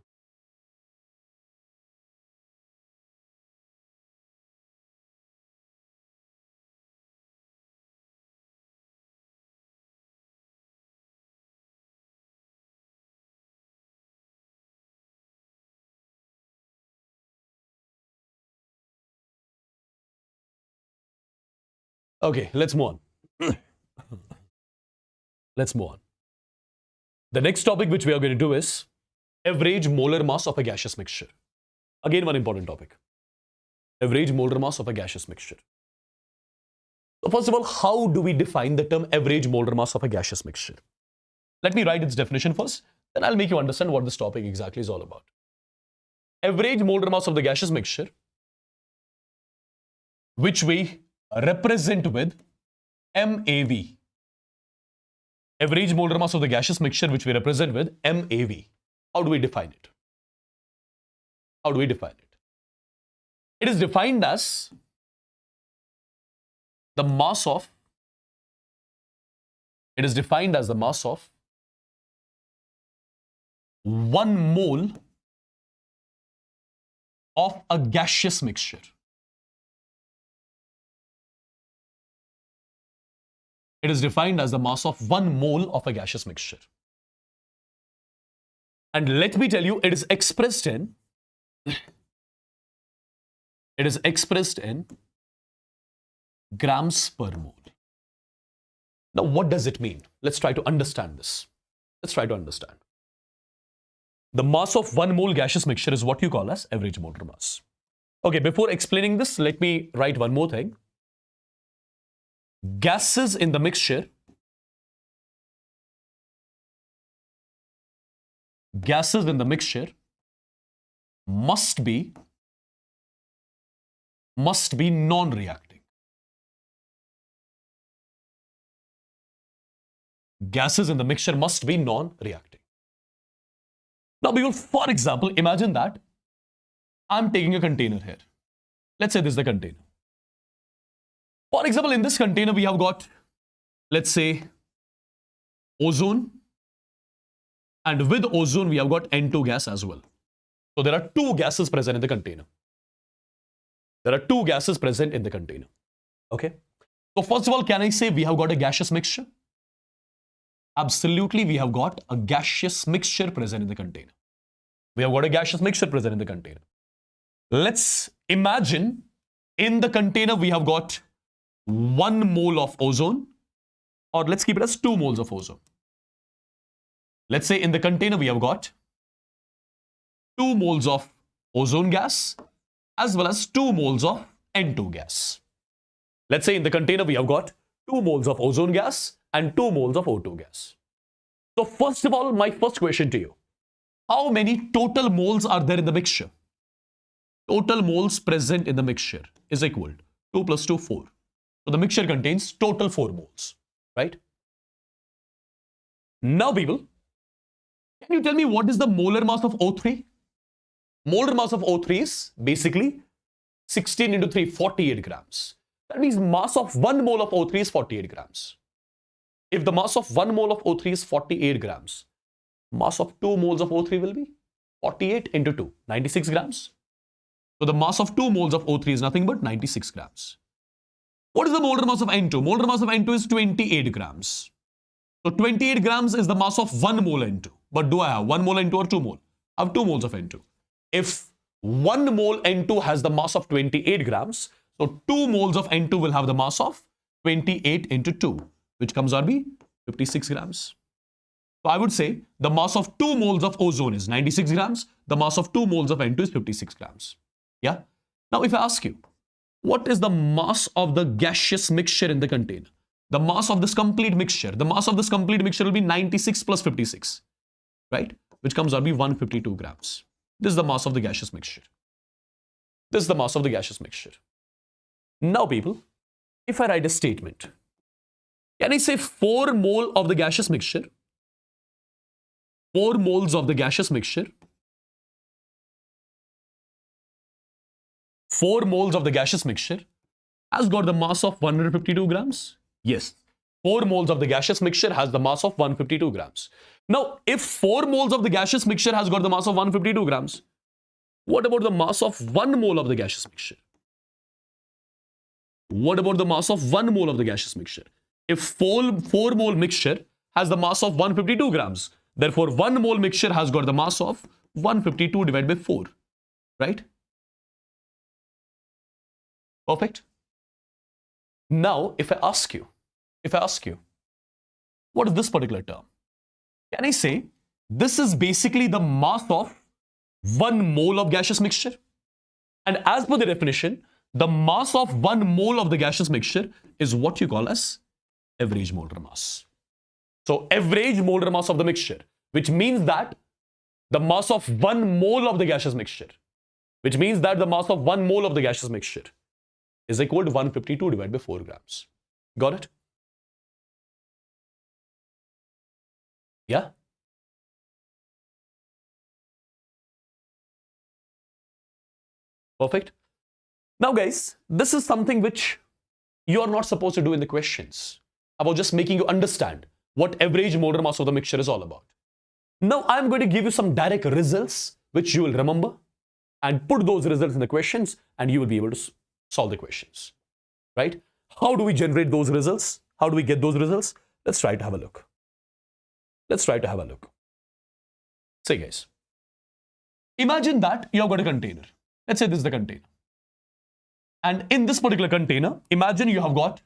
Okay, let's move on. Let's move on. The next topic which we are going to do is average molar mass of a gaseous mixture. Again, one important topic. Average molar mass of a gaseous mixture. So first of all, how do we define the term average molar mass of a gaseous mixture? Let me write its definition first, then I'll make you understand what this topic exactly is all about. Average molar mass of the gaseous mixture, which we represent with MAV. Average molar mass of the gaseous mixture, which we represent with MAV. How do we define it? How do we define it? It is defined as the mass of, it is defined as the mass of 1 mole of a gaseous mixture. It is defined as the mass of 1 mole of a gaseous mixture. And let me tell you, it is expressed in grams per mole. Now, what does it mean? Let's try to understand this. Let's try to understand. The mass of 1 mole gaseous mixture is what you call as average molar mass. Okay, before explaining this, let me write one more thing. Gases in the mixture must be non-reacting. Gases in the mixture must be non-reacting. Now, for example, imagine that I'm taking a container here. Let's say this is the container. For example, in this container, we have got, let's say, ozone. And with ozone, we have got N2 gas as well. So there are 2 gases present in the container. Okay. So first of all, can I say we have got a gaseous mixture? Absolutely, we have got a gaseous mixture present in the container. Let's imagine in the container we have got 1 mole of ozone, or let's keep it as 2 moles of ozone. Let's say in the container we have got 2 moles of ozone gas as well as 2 moles of N2 gas. Let's say in the container we have got 2 moles of ozone gas and 2 moles of O2 gas. So first of all, my first question to you, how many total moles are there in the mixture? Total moles present in the mixture is equal to 2 plus 2, 4. So the mixture contains total 4 moles, right? Now, people, can you tell me what is the molar mass of O3? Molar mass of O3 is basically 16 into 3, 48 grams. That means mass of 1 mole of O3 is 48 grams. If the mass of 1 mole of O3 is 48 grams, mass of 2 moles of O3 will be 48 into 2, 96 grams. So the mass of 2 moles of O3 is nothing but 96 grams. What is the molar mass of N2? Molar mass of N2 is 28 grams. So 28 grams is the mass of 1 mole N2. But do I have 1 mole N2 or 2 mole? I have 2 moles of N2. If 1 mole N2 has the mass of 28 grams, so 2 moles of N2 will have the mass of 28 into 2, which comes out to be 56 grams. So I would say the mass of 2 moles of ozone is 96 grams. The mass of 2 moles of N2 is 56 grams. Yeah. Now, if I ask you, what is the mass of the gaseous mixture in the container? The mass of this complete mixture. The mass of this complete mixture will be 96 plus 56, right? Which comes out to be 152 grams. This is the mass of the gaseous mixture. This is the mass of the gaseous mixture. Now, people, if I write a statement, can I say 4 mole of the gaseous mixture? 4 moles of the gaseous mixture. 4 moles of the gaseous mixture has got the mass of 152 grams. Yes, 4 moles of the gaseous mixture has the mass of 152 grams. Now, if 4 moles of the gaseous mixture has got the mass of 152 grams, what about the mass of 1 mole of the gaseous mixture? What about the mass of 1 mole of the gaseous mixture? If 4 mole mixture has the mass of 152 grams, therefore 1 mole mixture has got the mass of 152 divided by 4, right? Perfect. Now, if I ask you, what is this particular term? Can I say this is basically the mass of 1 mole of gaseous mixture? And as per the definition, the mass of 1 mole of the gaseous mixture is what you call as average molar mass. So average molar mass of the mixture, which means that the mass of 1 mole of the gaseous mixture, is equal to 152 divided by 4 grams. Got it? Yeah? Perfect. Now, guys, this is something which you are not supposed to do in the questions. I was just making you understand what average molar mass of the mixture is all about. Now, I'm going to give you some direct results which you will remember and put those results in the questions and you will be able to solve the questions, right? How do we generate those results? How do we get those results? Let's try to have a look. Say, guys, imagine that you have got a container. Let's say this is the container. And in this particular container, imagine you have got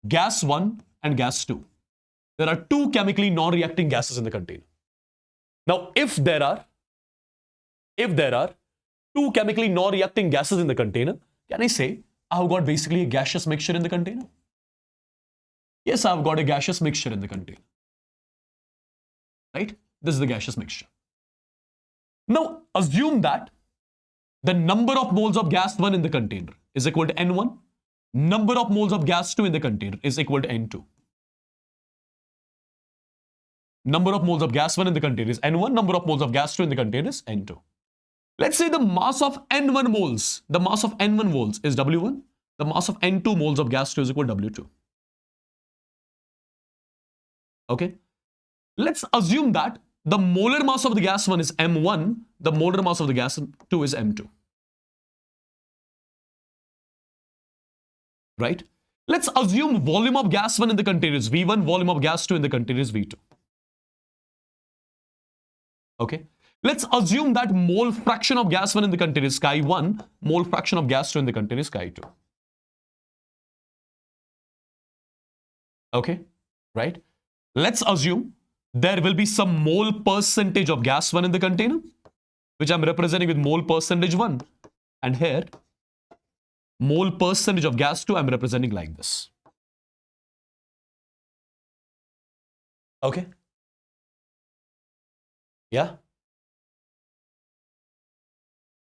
gas 1 and gas 2. There are 2 chemically non-reacting gases in the container. Now, if there are 2 chemically non-reacting gases in the container, can I say I have got basically a gaseous mixture in the container? Yes, I have got a gaseous mixture in the container. Right? This is the gaseous mixture. Now, assume that the number of moles of gas 1 in the container is equal to N1. Number of moles of gas 2 in the container is equal to N2. Number of moles of gas 1 in the container is N1. Number of moles of gas 2 in the container is N2. Let's say the mass of N1 moles, is W1. The mass of N2 moles of gas 2 is equal to W2. Okay. Let's assume that the molar mass of the gas 1 is M1. The molar mass of the gas 2 is M2. Right? Let's assume volume of gas 1 in the container is V1. Volume of gas 2 in the container is V2. Okay. Let's assume that mole fraction of gas 1 in the container is chi 1. Mole fraction of gas 2 in the container is chi 2. Okay. Right? Let's assume there will be some mole percentage of gas 1 in the container, which I'm representing with mole percentage 1. And here, mole percentage of gas 2, I'm representing like this. Okay. Yeah.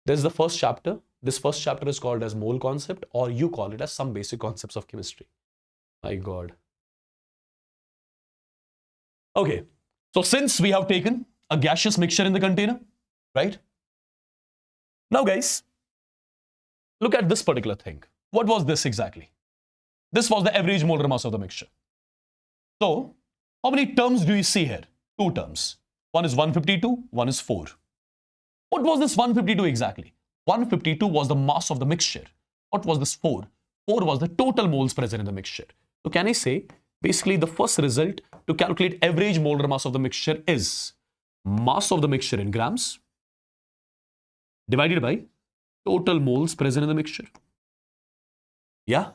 There's the first chapter. This first chapter is called as mole concept, or you call it as some basic concepts of chemistry. My God. Okay. So since we have taken a gaseous mixture in the container, right? Now guys, look at this particular thing. What was this exactly? This was the average molar mass of the mixture. So how many terms do you see here? 2 terms. One is 152, one is 4. What was this 152 exactly? 152 was the mass of the mixture. What was this 4? 4 was the total moles present in the mixture. So can I say, basically the first result to calculate average molar mass of the mixture is mass of the mixture in grams divided by total moles present in the mixture. Yeah,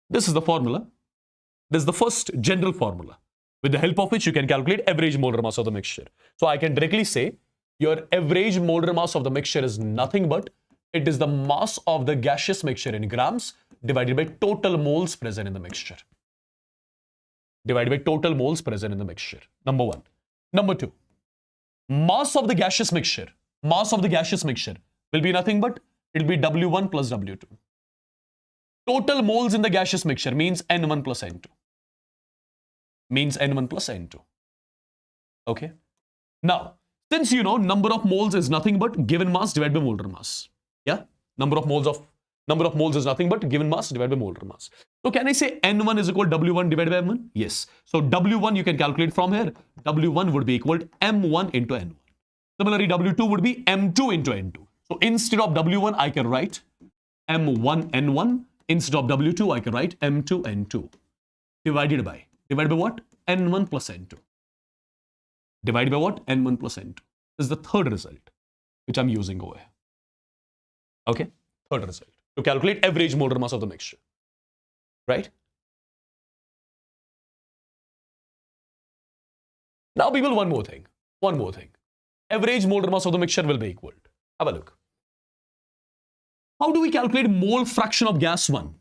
this is the formula. This is the first general formula with the help of which you can calculate average molar mass of the mixture. So I can directly say your average molar mass of the mixture is nothing but it is the mass of the gaseous mixture in grams divided by total moles present in the mixture. Divided by total moles present in the mixture. Number 1. Number 2. Mass of the gaseous mixture. Mass of the gaseous mixture will be nothing but it will be W1 plus W2. Total moles in the gaseous mixture means N1 plus N2. Means N1 plus N2. Okay. Now, since you know number of moles is nothing but given mass divided by molar mass. Yeah. Number of moles is nothing but given mass divided by molar mass. So can I say N1 is equal to W1 divided by M1? Yes. So W1 you can calculate from here. W1 would be equal to M1 into N1. Similarly, W2 would be M2 into N2. So instead of W1, I can write M1 N1. Instead of W2, I can write M2 N2. Divided by what? N1 plus N2. Divided by what? N1 plus N2. This is the third result which I'm using over here. Okay? Third result. To calculate average molar mass of the mixture. Right? Now people, one more thing. Average molar mass of the mixture will be equal to. Have a look. How do we calculate mole fraction of gas 1?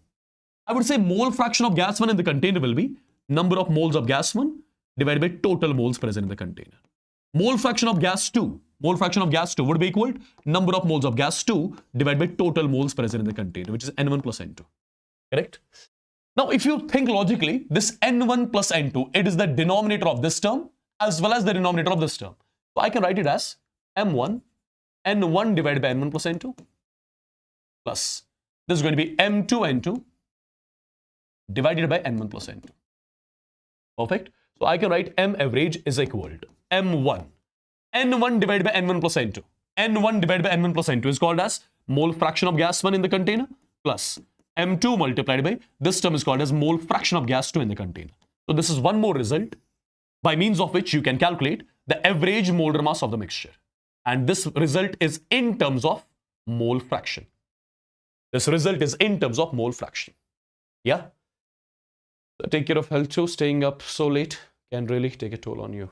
I would say mole fraction of gas 1 in the container will be number of moles of gas 1 divided by total moles present in the container. Mole fraction of gas 2 would be equal to number of moles of gas 2 divided by total moles present in the container, which is N1 plus N2. Correct? Now, if you think logically, this N1 plus N2, it is the denominator of this term as well as the denominator of this term. So I can write it as M1, N1 divided by N1 plus N2 plus this is going to be M2 N2 divided by N1 plus N2. Perfect. So I can write M average is equal to M1, N1 divided by N1 plus N2. N1 divided by N1 plus N2 is called as mole fraction of gas 1 in the container plus M2 multiplied by this term is called as mole fraction of gas 2 in the container. So this is one more result by means of which you can calculate the average molar mass of the mixture. And this result is in terms of mole fraction. This result is in terms of mole fraction. Yeah? So take care of health too. Staying up so late can really take a toll on you.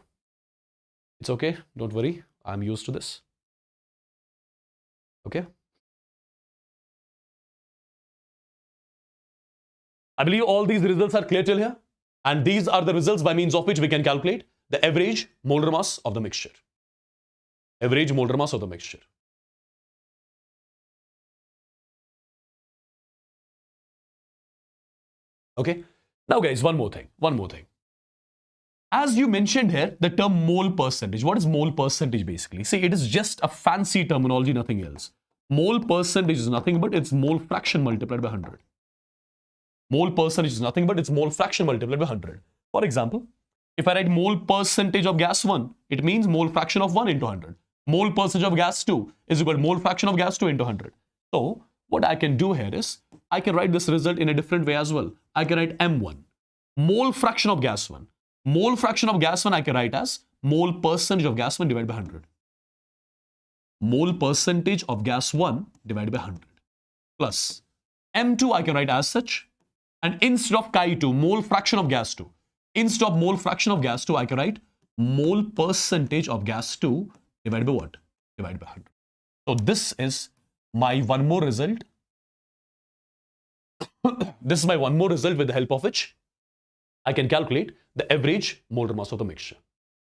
It's okay. Don't worry. I'm used to this. Okay? I believe all these results are clear till here. And these are the results by means of which we can calculate the average molar mass of the mixture. Average molar mass of the mixture. Okay. Now guys, one more thing. As you mentioned here, the term mole percentage. What is mole percentage basically? See, it is just a fancy terminology, nothing else. Mole percentage is nothing but it's mole fraction multiplied by 100. Mole percentage is nothing but it's mole fraction multiplied by 100. For example, if I write mole percentage of gas 1, it means mole fraction of 1 into 100. Mole percentage of gas 2 is equal to mole fraction of gas 2 into 100. So, what I can do here is, I can write this result in a different way as well. I can write M1, mole fraction of gas 1. Mole fraction of gas 1 I can write as mole percentage of gas 1 divided by 100. Mole percentage of gas 1 divided by 100. Plus M2 I can write as such. And instead of Chi2, mole fraction of gas 2. Instead of mole fraction of gas 2, I can write mole percentage of gas 2 divided by what? Divided by 100. So this is my one more result. This is my one more result with the help of which I can calculate the average molar mass of the mixture,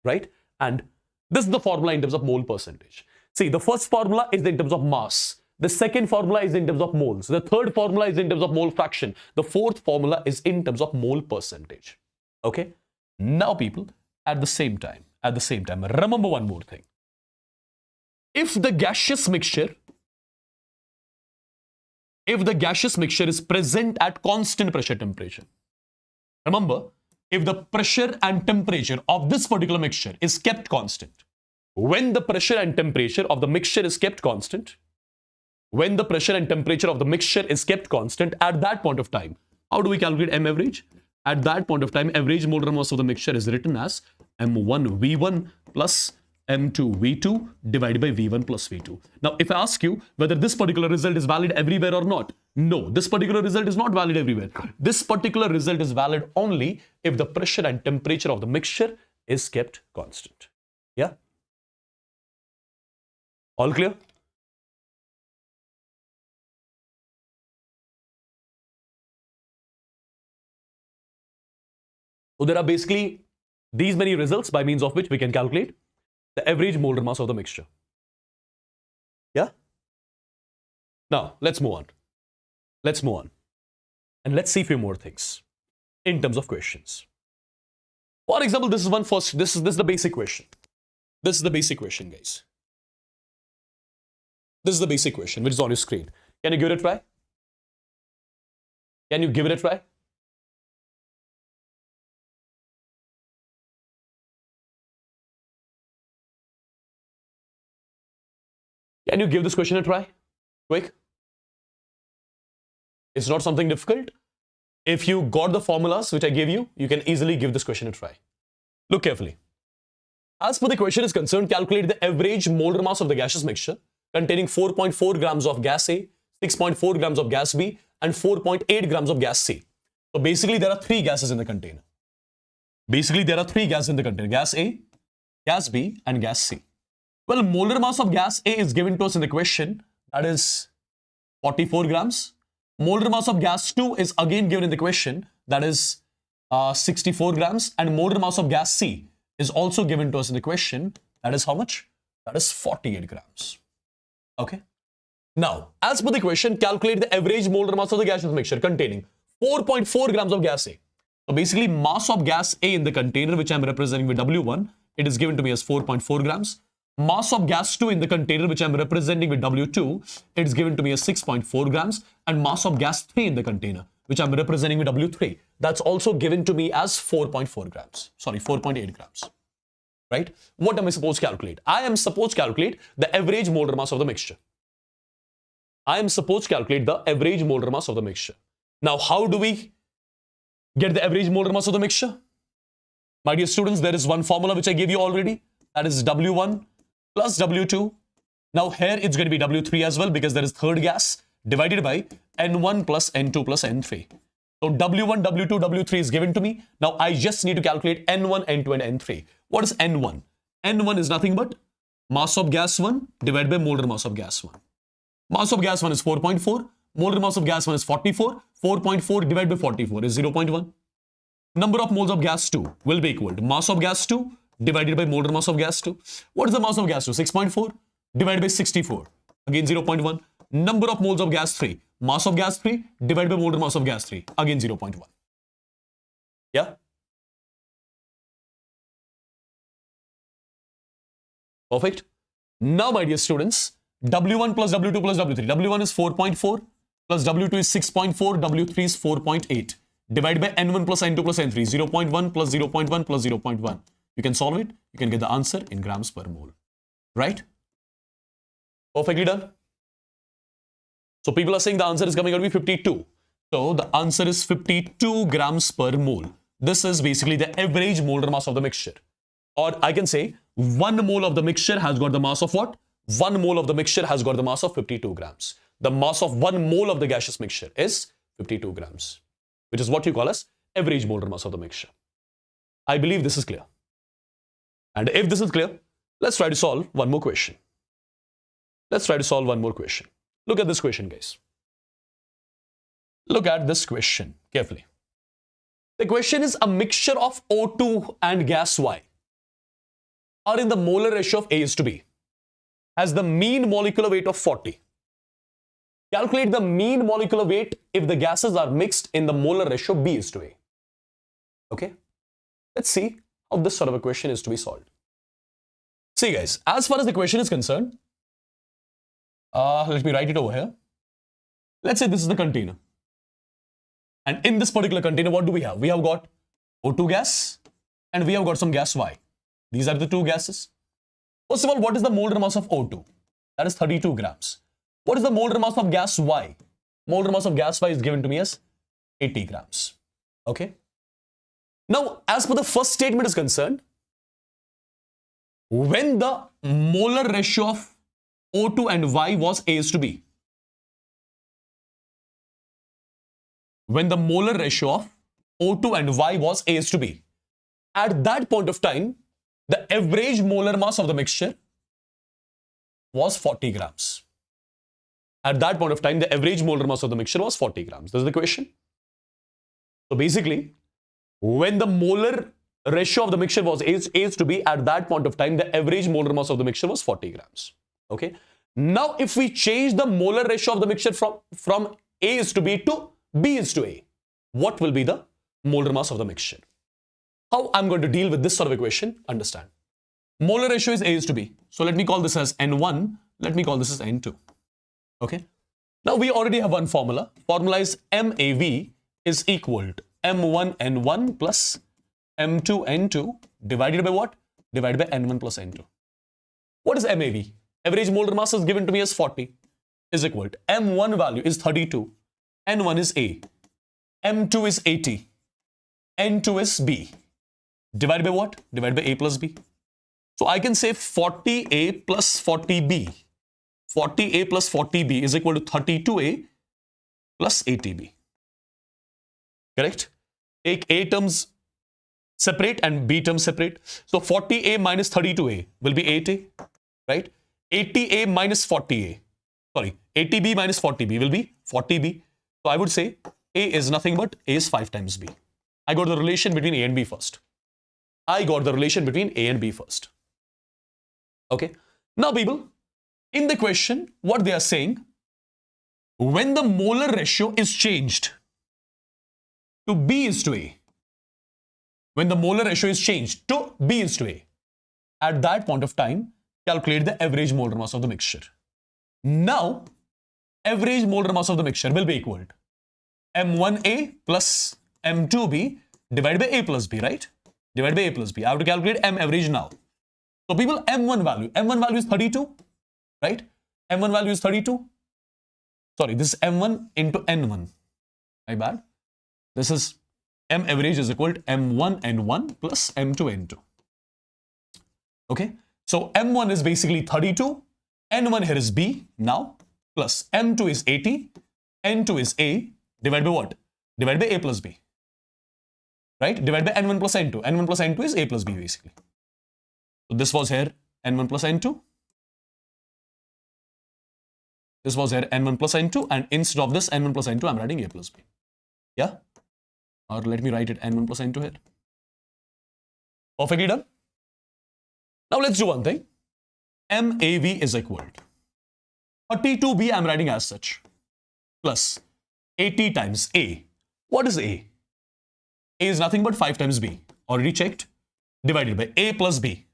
right? And this is the formula in terms of mole percentage. See, the first formula is in terms of mass. The second formula is in terms of moles. The third formula is in terms of mole fraction. The fourth formula is in terms of mole percentage. Okay? Now people, at the same time, remember one more thing. If the gaseous mixture is present at constant pressure temperature, remember, if the pressure and temperature of this particular mixture is kept constant, when the pressure and temperature of the mixture is kept constant, at that point of time, how do we calculate M average? At that point of time, average molar mass of the mixture is written as M1V1 plus M2V2 divided by V1 plus V2. Now, if I ask you whether this particular result is valid everywhere or not, no, this particular result is not valid everywhere. This particular result is valid only if the pressure and temperature of the mixture is kept constant. Yeah? All clear? So there are basically these many results by means of which we can calculate the average molar mass of the mixture. Yeah? Now, let's move on. And let's see a few more things in terms of questions. For example, this is the basic question. This is the basic question, guys. This is the basic question, which is on your screen. Can you give it a try? Can you give it a try? Can you give this question a try? Quick. It's not something difficult. If you got the formulas which I gave you, you can easily give this question a try. Look carefully. As per the question is concerned, calculate the average molar mass of the gaseous mixture containing 4.4 grams of gas A, 6.4 grams of gas B, and 4.8 grams of gas C. So basically, there are three gases in the container. Gas A, gas B, and gas C. Well, molar mass of gas A is given to us in the question, that is 44 grams. Molar mass of gas 2 is again given in the question, that is 64 grams. And molar mass of gas C is also given to us in the question, that is how much? That is 48 grams. Okay. Now, as per the question, calculate the average molar mass of the gaseous mixture containing 4.4 grams of gas A. So basically, mass of gas A in the container, which I am representing with W1, it is given to me as 4.4 grams. Mass of gas 2 in the container, which I am representing with W2, it is given to me as 6.4 grams. And mass of gas 3 in the container, which I am representing with W3, that's also given to me as 4.4 grams. Sorry, 4.8 grams. Right? What am I supposed to calculate? I am supposed to calculate the average molar mass of the mixture. Now, how do we get the average molar mass of the mixture? My dear students, there is one formula which I gave you already. That is W1 plus W2. Now here it's going to be W3 as well because there is third gas divided by N1 plus N2 plus N3. So W1, W2, W3 is given to me. Now I just need to calculate N1, N2 and N3. What is N1? N1 is nothing but mass of gas 1 divided by molar mass of gas 1. Mass of gas 1 is 4.4. Molar mass of gas 1 is 44. 4.4 divided by 44 is 0.1. Number of moles of gas 2 will be equal to mass of gas 2 divided by molar mass of gas 2. What is the mass of gas 2? 6.4 divided by 64. Again 0.1. Number of moles of gas 3. Mass of gas 3 divided by molar mass of gas 3. Again 0.1. Yeah? Perfect. Now, my dear students, W1 plus W2 plus W3. W1 is 4.4 plus W2 is 6.4. W3 is 4.8. Divided by N1 plus N2 plus N3. 0.1 plus 0.1 plus 0.1. You can solve it. You can get the answer in grams per mole. Right? Perfectly done. So people are saying the answer is coming out to be 52. So the answer is 52 grams per mole. This is basically the average molar mass of the mixture. Or I can say 1 mole of the mixture has got the mass of what? 1 mole of the mixture has got the mass of 52 grams. The mass of 1 mole of the gaseous mixture is 52 grams, which is what you call as average molar mass of the mixture. I believe this is clear. And if this is clear, let's try to solve one more question. Look at this question, guys. Look at this question carefully. The question is, a mixture of O2 and gas Y are in the molar ratio of A is to B, has the mean molecular weight of 40. Calculate the mean molecular weight if the gases are mixed in the molar ratio B is to A. Okay, let's see how this sort of a question is to be solved. See guys, as far as the question is concerned, let me write it over here. Let's say this is the container. And in this particular container, what do we have? We have got O2 gas and we have got some gas Y. These are the two gases. First of all, what is the molar mass of O2? That is 32 grams. What is the molar mass of gas Y? Molar mass of gas Y is given to me as 80 grams. Okay. Now, as per the first statement is concerned, when the molar ratio of O2 and Y was A is to B, when the molar ratio of O2 and Y was A is to B, at that point of time, the average molar mass of the mixture was 40 grams. At that point of time, the average molar mass of the mixture was 40 grams. This is the question. So basically, when the molar ratio of the mixture was A is to B, at that point of time, the average molar mass of the mixture was 40 grams. Okay. Now, if we change the molar ratio of the mixture from A is to B to B is to A, what will be the molar mass of the mixture? How I'm going to deal with this sort of equation? Understand. Molar ratio is A is to B. So let me call this as N1. Let me call this as N2. Okay. Now we already have one formula. Formula is MAV is equal to M1N1 plus M2N2 divided by what? Divided by N1 plus N2. What is MAV? Average molar mass is given to me as 40 is equal to M1 value is 32. N1 is A. M2 is 80. N2 is B. Divided by what? Divided by A plus B. So I can say 40A plus 40B. 40A plus 40B is equal to 32A plus 80B. Correct? Take A terms separate and B terms separate. So 40A minus 32A will be 8A. Right? 80A minus 40A. Sorry, 80B minus 40B will be 40B. So I would say A is nothing but A is 5 times B. I got the relation between A and B first. I got the relation between A and B first. Okay. Now people, in the question, what they are saying, when the molar ratio is changed to B is to A, when the molar ratio is changed to B is to A, at that point of time, calculate the average molar mass of the mixture. Now, average molar mass of the mixture will be equal to M1A plus M2B divided by A plus B, right? Divided by A plus B. I have to calculate M average now. So people, M1 value is 32, right? M1 value is 32. Sorry, this is M1 into N1. My bad. This is M average is equal to M1 N1 plus M2 N2. Okay. So M1 is basically 32. N1 here is B now plus M2 is 80. N2 is A divided by what? Divided by A plus B. Right? Divided by N1 plus N2. N1 plus N2 is A plus B basically. So this was here N1 plus N2. This was here N1 plus N2, and instead of this N1 plus N2, I'm writing A plus B. Yeah? Or let me write it N1 plus N2 here. Perfectly done. Now let's do one thing. MAV is equal to 32B, I'm writing as such, plus 80 times A. What is A? A is nothing but 5 times B. Already checked. Divided by A plus B.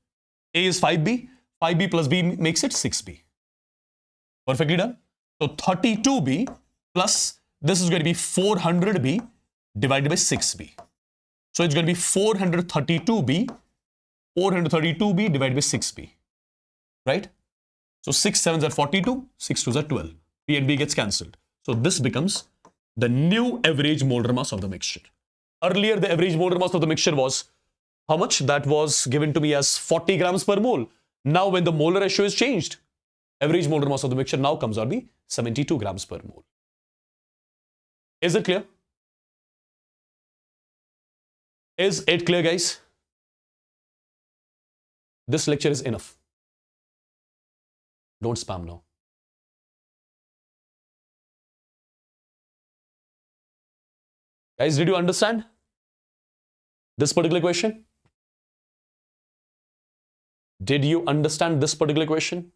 A is 5B. 5B plus B makes it 6B. Perfectly done. So 32B plus this is going to be 400B divided by 6B. So it's going to be 432B divided by 6B. Right? So 6 7s are 42, 6 2s are 12. B and B gets cancelled. So this becomes the new average molar mass of the mixture. Earlier, the average molar mass of the mixture was how much? That was given to me as 40 grams per mole. Now, when the molar ratio is changed, average molar mass of the mixture now comes out to be 72 grams per mole. Is it clear? Is it clear, guys? This lecture is enough. Don't spam now. Guys, did you understand this particular question? Did you understand this particular question?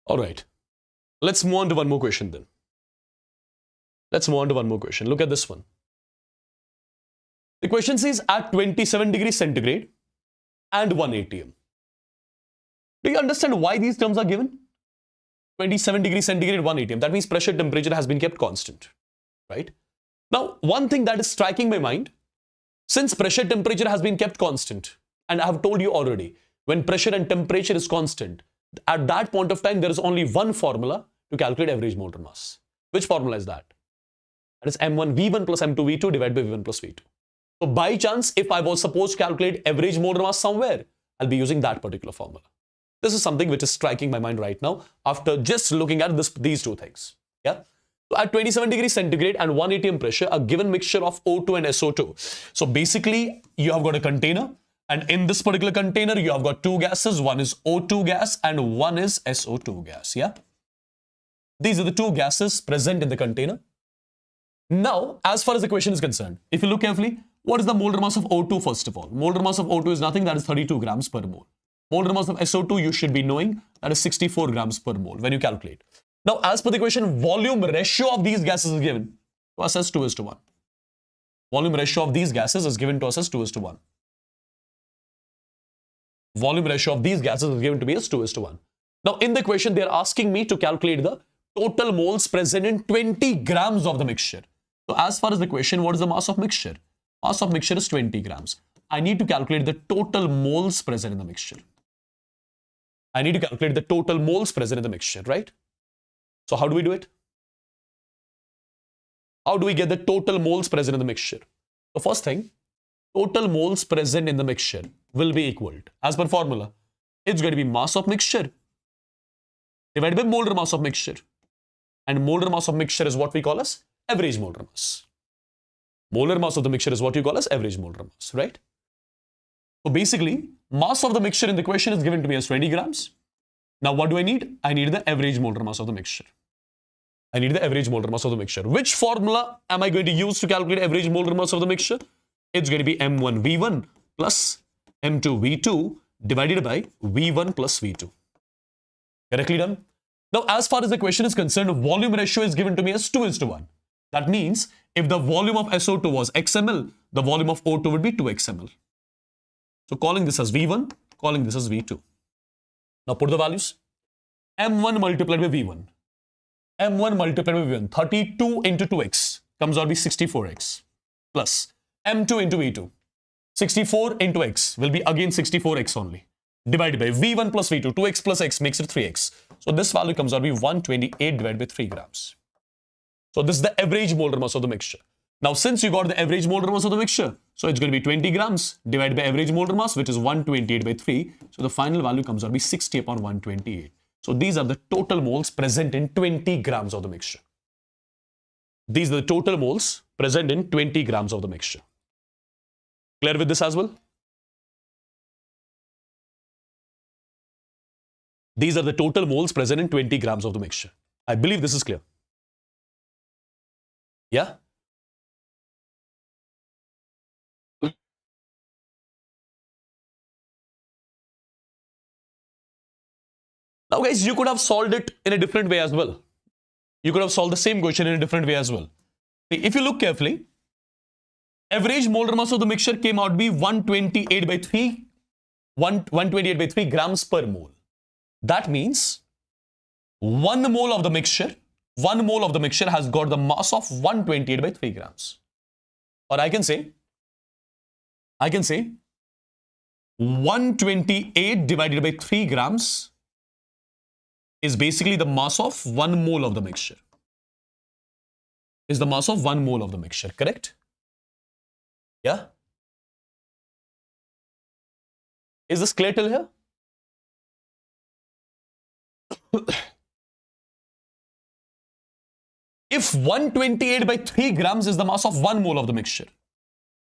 All right. Let's move on to one more question then. Let's move on to one more question. Look at this one. The question says at 27 degrees centigrade and 1 atm. Do you understand why these terms are given? 27 degrees centigrade, 1 atm. That means pressure temperature has been kept constant, right? Now, one thing that is striking my mind, since pressure temperature has been kept constant, and I have told you already, when pressure and temperature is constant, at that point of time, there is only one formula to calculate average molar mass. Which formula is that? That is m1 v1 plus m2 v2 divided by v1 plus v2. So by chance, if I was supposed to calculate average molar mass somewhere, I'll be using that particular formula. This is something which is striking my mind right now after just looking at these two things. Yeah. So at 27 degrees centigrade and 1 atm pressure, a given mixture of O2 and SO2. So basically, you have got a container, and in this particular container, you have got two gases. One is O2 gas and one is SO2 gas. Yeah. These are the two gases present in the container. Now, as far as the question is concerned, if you look carefully, what is the molar mass of O2 first of all? Molar mass of O2 is nothing, that is 32 grams per mole. Molar mass of SO2 you should be knowing, that is 64 grams per mole when you calculate. Now, as per the question, volume ratio of these gases is given to us as 2:1. Volume ratio of these gases is given to us as 2:1. Volume ratio of these gases is given to me as 2:1. Now, in the question, they are asking me to calculate the total moles present in 20 grams of the mixture. So, as far as the question, what is the mass of mixture? Mass of mixture is 20 grams. I need to calculate the total moles present in the mixture. I need to calculate the total moles present in the mixture, right? So how do we do it? How do we get the total moles present in the mixture? The first thing, total moles present in the mixture will be equal to, as per formula, it's going to be mass of mixture divided by molar mass of mixture. And molar mass of mixture is what we call as average molar mass. Molar mass of the mixture is what you call as average molar mass, right? So basically, mass of the mixture in the question is given to me as 20 grams. Now what do I need? I need the average molar mass of the mixture. I need the average molar mass of the mixture. Which formula am I going to use to calculate average molar mass of the mixture? It's going to be m1 v1 plus m2 v2 divided by v1 plus v2. Correctly done? Now, as far as the question is concerned, volume ratio is given to me as 2:1. That means if the volume of SO2 was xml, the volume of O2 would be 2xml. So calling this as V1, calling this as V2. Now put the values. M1 multiplied by V1. M1 multiplied by V1. 32 into 2x comes out to be 64x. Plus M2 into V2. 64 into x will be again 64x only. Divided by V1 plus V2. 2x plus x makes it 3x. So this value comes out to be 128 divided by 3 grams. So this is the average molar mass of the mixture. Now, since you got the average molar mass of the mixture, so it's going to be 20 grams divided by average molar mass, which is 128 by 3. So the final value comes out to be 60 upon 128. So these are the total moles present in 20 grams of the mixture. These are the total moles present in 20 grams of the mixture. Clear with this as well? These are the total moles present in 20 grams of the mixture. I believe this is clear. Yeah? Now guys, you could have solved it in a different way as well. You could have solved the same question in a different way as well. If you look carefully, average molar mass of the mixture came out to be 128 by 3 grams per mole. That means 1 mole of the mixture has got the mass of 128 by 3 grams. Or I can say 128 divided by 3 grams is basically the mass of 1 mole of the mixture. Is the mass of 1 mole of the mixture, correct? Yeah? Is this clear till here? If 128 by 3 grams is the mass of 1 mole of the mixture,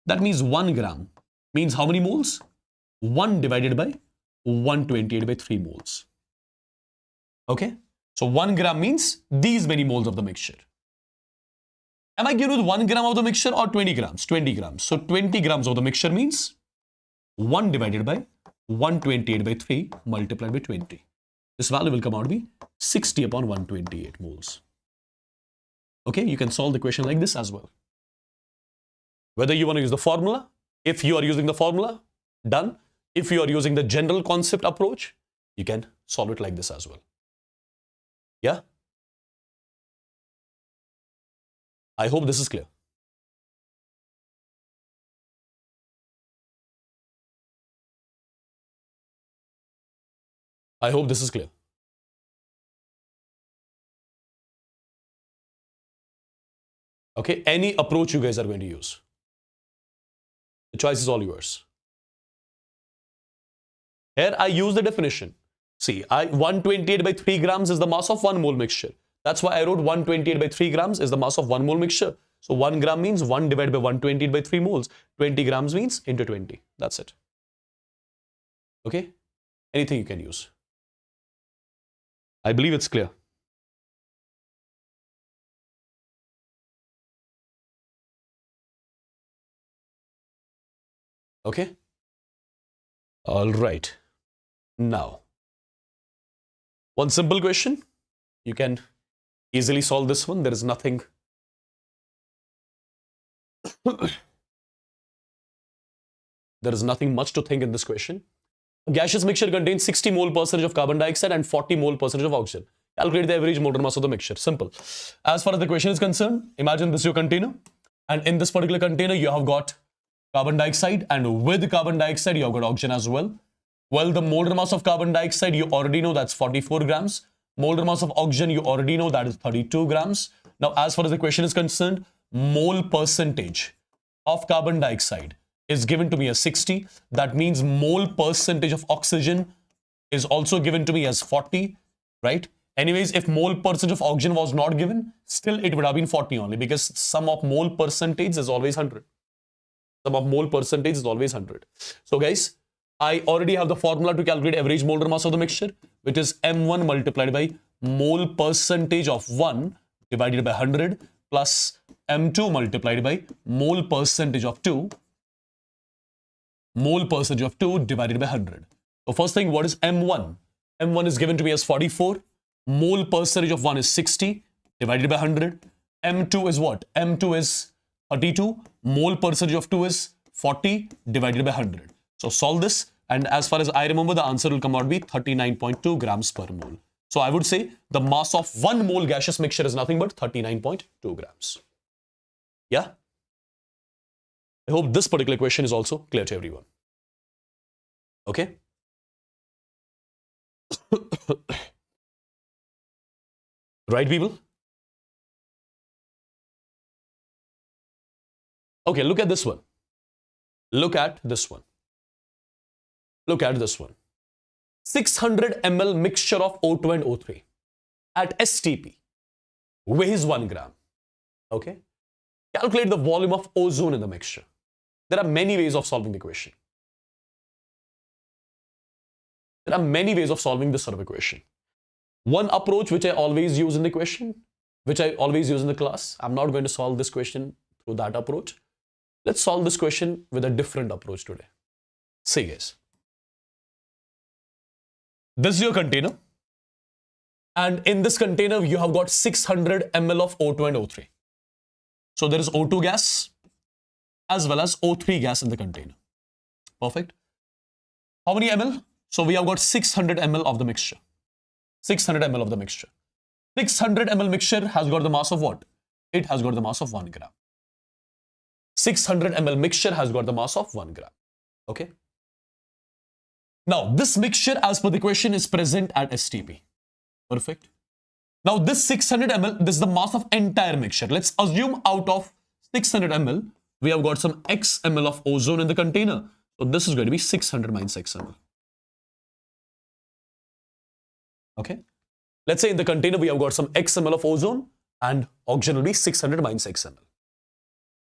that means 1 gram means how many moles? 1 divided by 128 by 3 moles. Okay? So 1 gram means these many moles of the mixture. Am I given with 1 gram of the mixture or 20 grams? 20 grams. So 20 grams of the mixture means 1 divided by 128 by 3 multiplied by 20. This value will come out to be 60 upon 128 moles. Okay, you can solve the question like this as well. Whether you want to use the formula, if you are using the formula, done. If you are using the general concept approach, you can solve it like this as well. Yeah? I hope this is clear. I hope this is clear. Okay, any approach you guys are going to use. The choice is all yours. Here I use the definition. See, 128 by 3 grams is the mass of 1 mole mixture. That's why I wrote 128 by 3 grams is the mass of 1 mole mixture. So 1 gram means 1 divided by 128 by 3 moles. 20 grams means into 20. That's it. Okay? Anything you can use. I believe it's clear. Okay? All right. Now, one simple question. You can easily solve this one. There is nothing. There is nothing much to think in this question. A gaseous mixture contains 60 mole percentage of carbon dioxide and 40 mole percentage of oxygen. Calculate the average molar mass of the mixture. Simple. As far as the question is concerned, imagine this is your container. And in this particular container, you have got carbon dioxide, and with carbon dioxide, you have got oxygen as well. Well, the molar mass of carbon dioxide, you already know that's 44 grams. Molar mass of oxygen, you already know that is 32 grams. Now, as far as the question is concerned, mole percentage of carbon dioxide is given to me as 60. That means mole percentage of oxygen is also given to me as 40, right? Anyways, if mole percentage of oxygen was not given, still it would have been 40 only, because sum of mole percentage is always 100. Sum of mole percentage is always 100. So guys, I already have the formula to calculate average molar mass of the mixture, which is M1 multiplied by mole percentage of 1 divided by 100 plus M2 multiplied by mole percentage of 2. Mole percentage of 2 divided by 100. So first thing, what is M1? M1 is given to me as 44. Mole percentage of 1 is 60 divided by 100. M2 is what? M2 is 32. Mole percentage of 2 is 40 divided by 100. So solve this, and as far as I remember, the answer will come out to be 39.2 grams per mole. So I would say the mass of 1 mole gaseous mixture is nothing but 39.2 grams. Yeah? I hope this particular question is also clear to everyone. Okay? Right, people? Okay, look at this one. Look at this one. Look at this one. 600 ml mixture of O2 and O3 at STP weighs 1 gram. Okay? Calculate the volume of ozone in the mixture. There are many ways of solving the question. There are many ways of solving this sort of equation. One approach which I always use in the question, which I always use in the class, I'm not going to solve this question through that approach. Let's solve this question with a different approach today. See guys. This is your container. And in this container, you have got 600 ml of O2 and O3. So there is O2 gas as well as O3 gas in the container. Perfect. How many ml? So we have got 600 ml of the mixture. 600 ml of the mixture. 600 ml mixture has got the mass of what? It has got the mass of 1 gram. 600 ml mixture has got the mass of 1 gram. Okay. Now, this mixture, as per the question, is present at STP. Perfect. Now, this 600 ml, this is the mass of entire mixture. Let's assume out of 600 ml, we have got some X ml of ozone in the container. So, this is going to be 600 minus X ml. Okay. Let's say in the container, we have got some X ml of ozone and oxygen will be 600 minus X ml.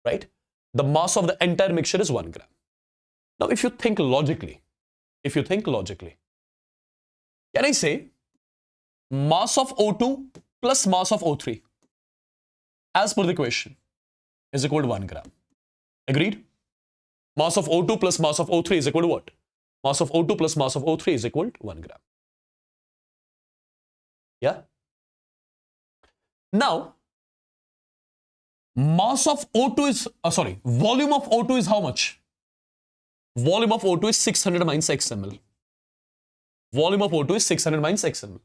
Right? The mass of the entire mixture is 1 gram. Now, if you think logically, can I say mass of O2 plus mass of O3 as per the question is equal to 1 gram. Agreed? Mass of O2 plus mass of O3 is equal to what? Mass of O2 plus mass of O3 is equal to 1 gram. Yeah. Now, mass of O2 is, volume of O2 is how much? Volume of O2 is 600 minus X ml. Volume of O2 is 600 minus X ml.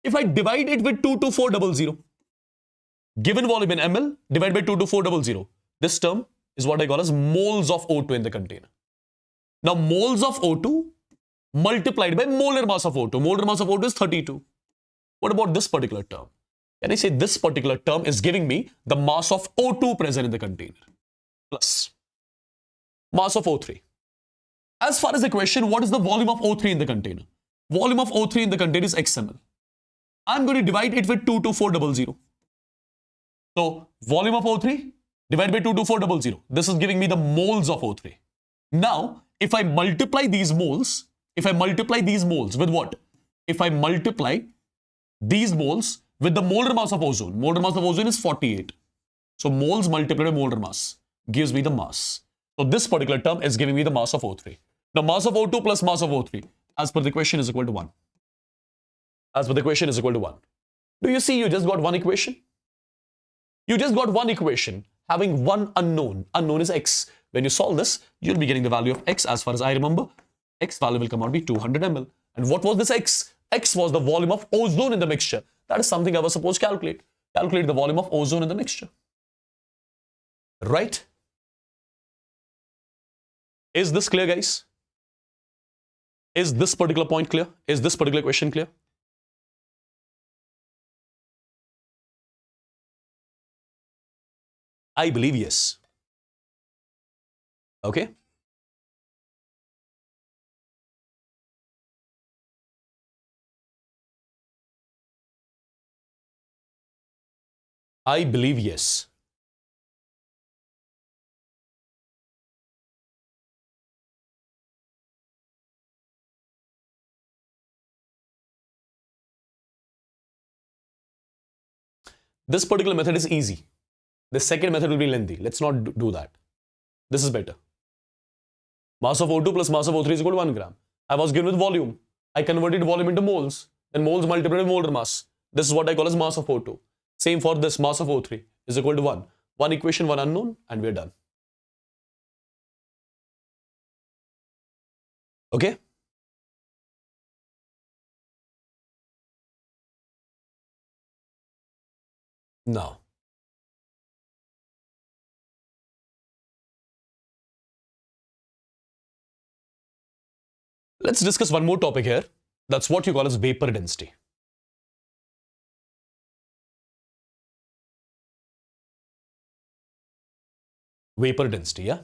If I divide it with 22400, given volume in ml, divide by 22400, this term is what I call as moles of O2 in the container. Now, moles of O2 multiplied by molar mass of O2. Molar mass of O2 is 32. What about this particular term? Can I say this particular term is giving me the mass of O2 present in the container plus mass of O3. As far as the question, what is the volume of O3 in the container? Volume of O3 in the container is XML. I'm going to divide it with 22400. So, volume of O3 divided by 22400. This is giving me the moles of O3. Now, if I multiply these moles with what? If I multiply these moles with the molar mass of ozone. Molar mass of ozone is 48. So moles multiplied by molar mass gives me the mass. So this particular term is giving me the mass of O3. Now mass of O2 plus mass of O3 as per the question is equal to 1. As per the question is equal to 1. Do you see you just got one equation? You just got one equation having one unknown. Unknown is X. When you solve this, you'll be getting the value of X. As far as I remember, X value will come out to be 200 ml. And what was this X? X was the volume of ozone in the mixture. That is something I was supposed to calculate. Calculate the volume of ozone in the mixture. Right? Is this clear, guys? Is this particular point clear? Is this particular question clear? I believe yes. Okay? I believe yes. This particular method is easy. The second method will be lengthy. Let's not do that. This is better. Mass of O2 plus mass of O3 is equal to 1 gram. I was given with volume. I converted volume into moles. Then moles multiplied by molar mass. This is what I call as mass of O2. Same for this, mass of O3 is equal to 1. One equation, one unknown, and we're done. Okay? Now, let's discuss one more topic here. That's what you call as vapor density. Vapor density, yeah?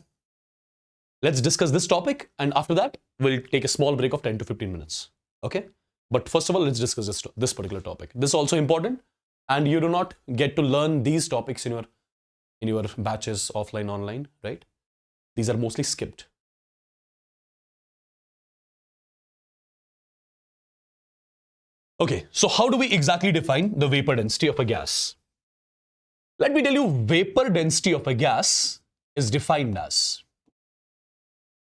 Let's discuss this topic, and after that, we'll take a small break of 10 to 15 minutes. Okay? But first of all, let's discuss this particular topic. This is also important, and you do not get to learn these topics in your batches, offline, online, right? These are mostly skipped. Okay, so how do we exactly define the vapor density of a gas? Let me tell you, vapor density of a gas is defined as,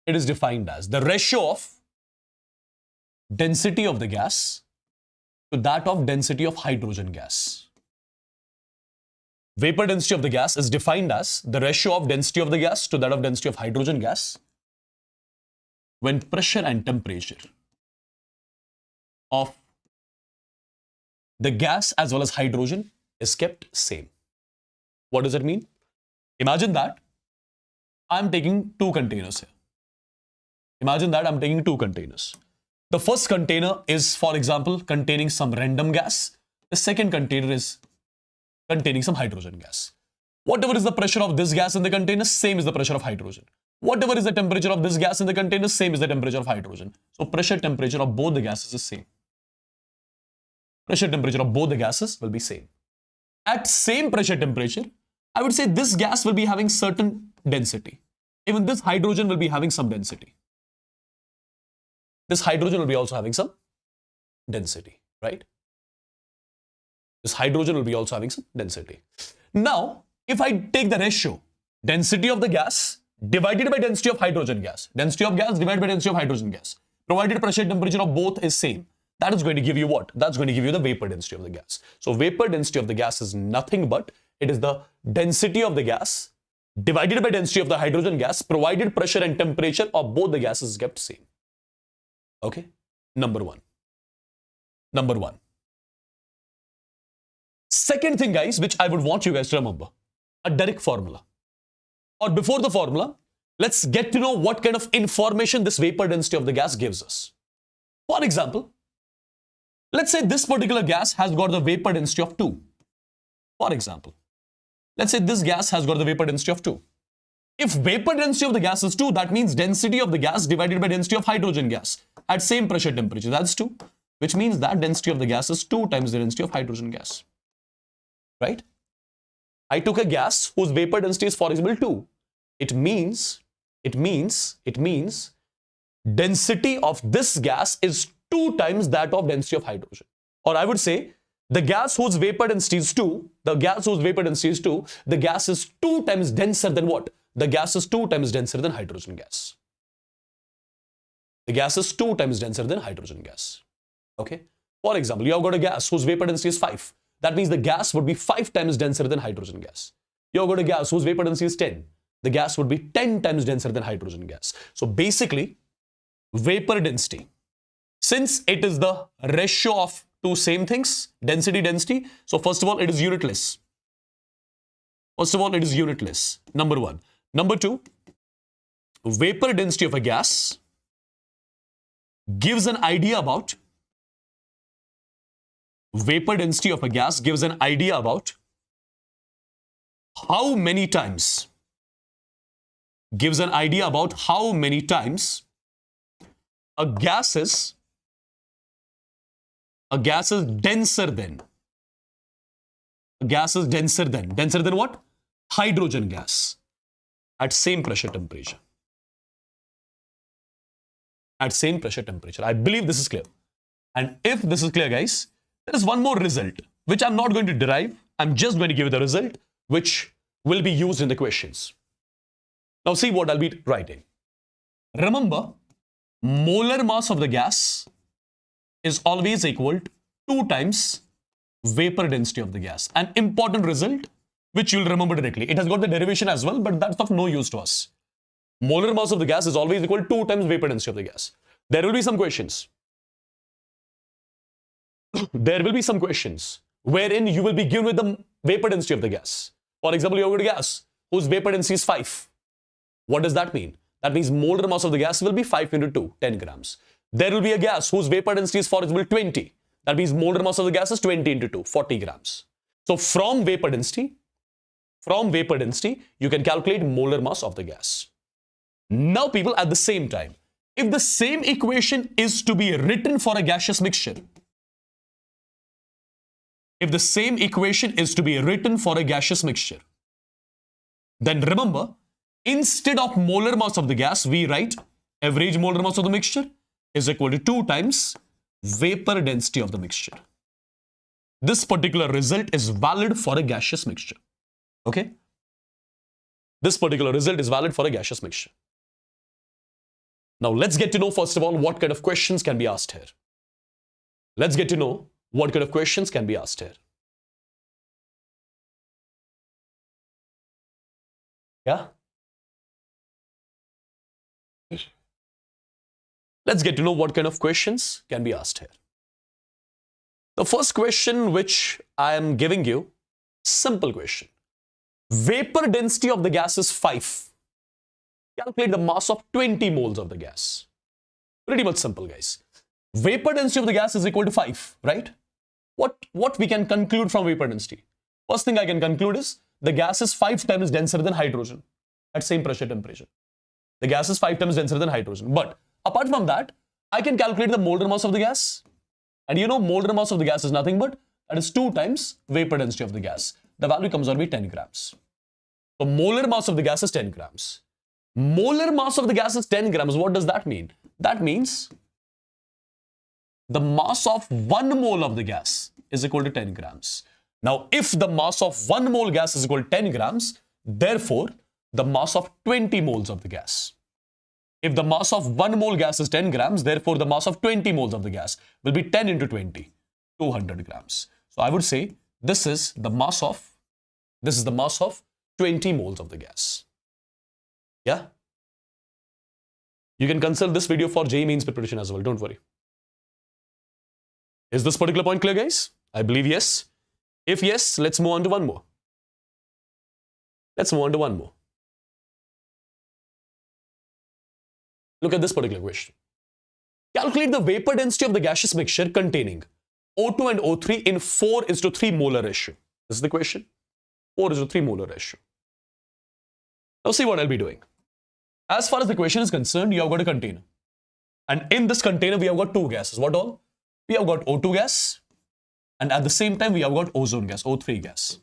the ratio of density of the gas to that of density of hydrogen gas. Vapor density of the gas is defined as the ratio of density of the gas to that of density of hydrogen gas when pressure and temperature of the gas as well as hydrogen is kept same. What does it mean? Imagine that I'm taking two containers here. Imagine that I'm taking two containers. The first container is, for example, containing some random gas. The second container is containing some hydrogen gas. Whatever is the pressure of this gas in the container, same is the pressure of hydrogen. Whatever is the temperature of this gas in the container, same is the temperature of hydrogen. So pressure, temperature of both the gases is same. Pressure, temperature of both the gases will be same. At same pressure, temperature, I would say this gas will be having certain density. Even this hydrogen will be having some density. This hydrogen will be also having some density, right? This hydrogen will be also having some density. Now, if I take the ratio, density of the gas divided by density of hydrogen gas, density of gas divided by density of hydrogen gas, provided pressure temperature of both is same, that is going to give you what? That's going to give you the vapor density of the gas. So vapor density of the gas is nothing but it is the density of the gas divided by density of the hydrogen gas provided pressure and temperature of both the gases is kept same. Okay, number one. Second thing, guys, which I would want you guys to remember, a direct formula. Or before the formula, let's get to know what kind of information this vapor density of the gas gives us. For example, let's say this particular gas has got the vapor density of 2. For example, let's say this gas has got the vapor density of 2. If vapor density of the gas is 2, that means density of the gas divided by density of hydrogen gas at same pressure temperature, that's 2, which means that density of the gas is 2 times the density of hydrogen gas. Right? I took a gas whose vapor density is, for example, 2. It means density of this gas is 2 times that of density of hydrogen. Or I would say the gas whose vapor density is 2, the gas is 2 times denser than what? The gas is 2 times denser than hydrogen gas. The gas is 2 times denser than hydrogen gas. Okay? For example, you have got a gas whose vapor density is 5. That means the gas would be 5 times denser than hydrogen gas. You have got a gas whose vapor density is 10. The gas would be 10 times denser than hydrogen gas. So basically, vapor density, since it is the ratio of two same things, density, so first of all, it is unitless. Number one. Number two, vapor density of a gas gives an idea about how many times a gas is denser than what? Hydrogen gas at same pressure temperature. I believe this is clear. And if this is clear, guys, there is one more result which I'm not going to derive. I'm just going to give you the result which will be used in the questions. Now see what I'll be writing. Remember, molar mass of the gas is always equal to 2 times vapor density of the gas. An important result which you'll remember directly. It has got the derivation as well, but that's of no use to us. Molar mass of the gas is always equal to 2 times vapor density of the gas. There will be some questions. Wherein you will be given with the vapor density of the gas. For example, you have got a gas whose vapor density is 5. What does that mean? That means molar mass of the gas will be 5 into 2, 10 grams. There will be a gas whose vapor density is, for example, 20. That means molar mass of the gas is 20 into 2, 40 grams. So from vapor density, you can calculate molar mass of the gas. Now, people, at the same time, if the same equation is to be written for a gaseous mixture, then remember, instead of molar mass of the gas, we write average molar mass of the mixture is equal to 2 times vapor density of the mixture. This particular result is valid for a gaseous mixture. Okay? This particular result is valid for a gaseous mixture. Now, let's get to know, first of all, what kind of questions can be asked here. Yeah? Let's get to know what kind of questions can be asked here. The first question which I am giving you, simple question. Vapor density of the gas is 5. Calculate the mass of 20 moles of the gas. Pretty much simple, guys. Vapor density of the gas is equal to 5, right? What we can conclude from vapor density? First thing I can conclude is the gas is 5 times denser than hydrogen at same pressure temperature. The gas is 5 times denser than hydrogen. But apart from that, I can calculate the molar mass of the gas. And you know, molar mass of the gas is nothing but that is 2 times vapor density of the gas. The value comes out to be 10 grams. So molar mass of the gas is 10 grams. Molar mass of the gas is 10 grams. What does that mean? That means the mass of 1 mole of the gas is equal to 10 grams. Now, if the mass of 1 mole gas is equal to 10 grams, therefore, the mass of 20 moles of the gas If the mass of 1 mole gas is 10 grams, therefore the mass of 20 moles of the gas will be 10 into 20, 200 grams. So I would say this is the mass of 20 moles of the gas. Yeah? You can consult this video for JEE Mains preparation as well, don't worry. Is this particular point clear, guys? I believe yes. If yes, let's move on to one more. Look at this particular question. Calculate the vapor density of the gaseous mixture containing O2 and O3 in 4:3 molar ratio. This is the question. 4:3 molar ratio. Now see what I'll be doing. As far as the question is concerned, you have got a container. And in this container, we have got two gases. What all? We have got O2 gas. And at the same time, we have got ozone gas, O3 gas.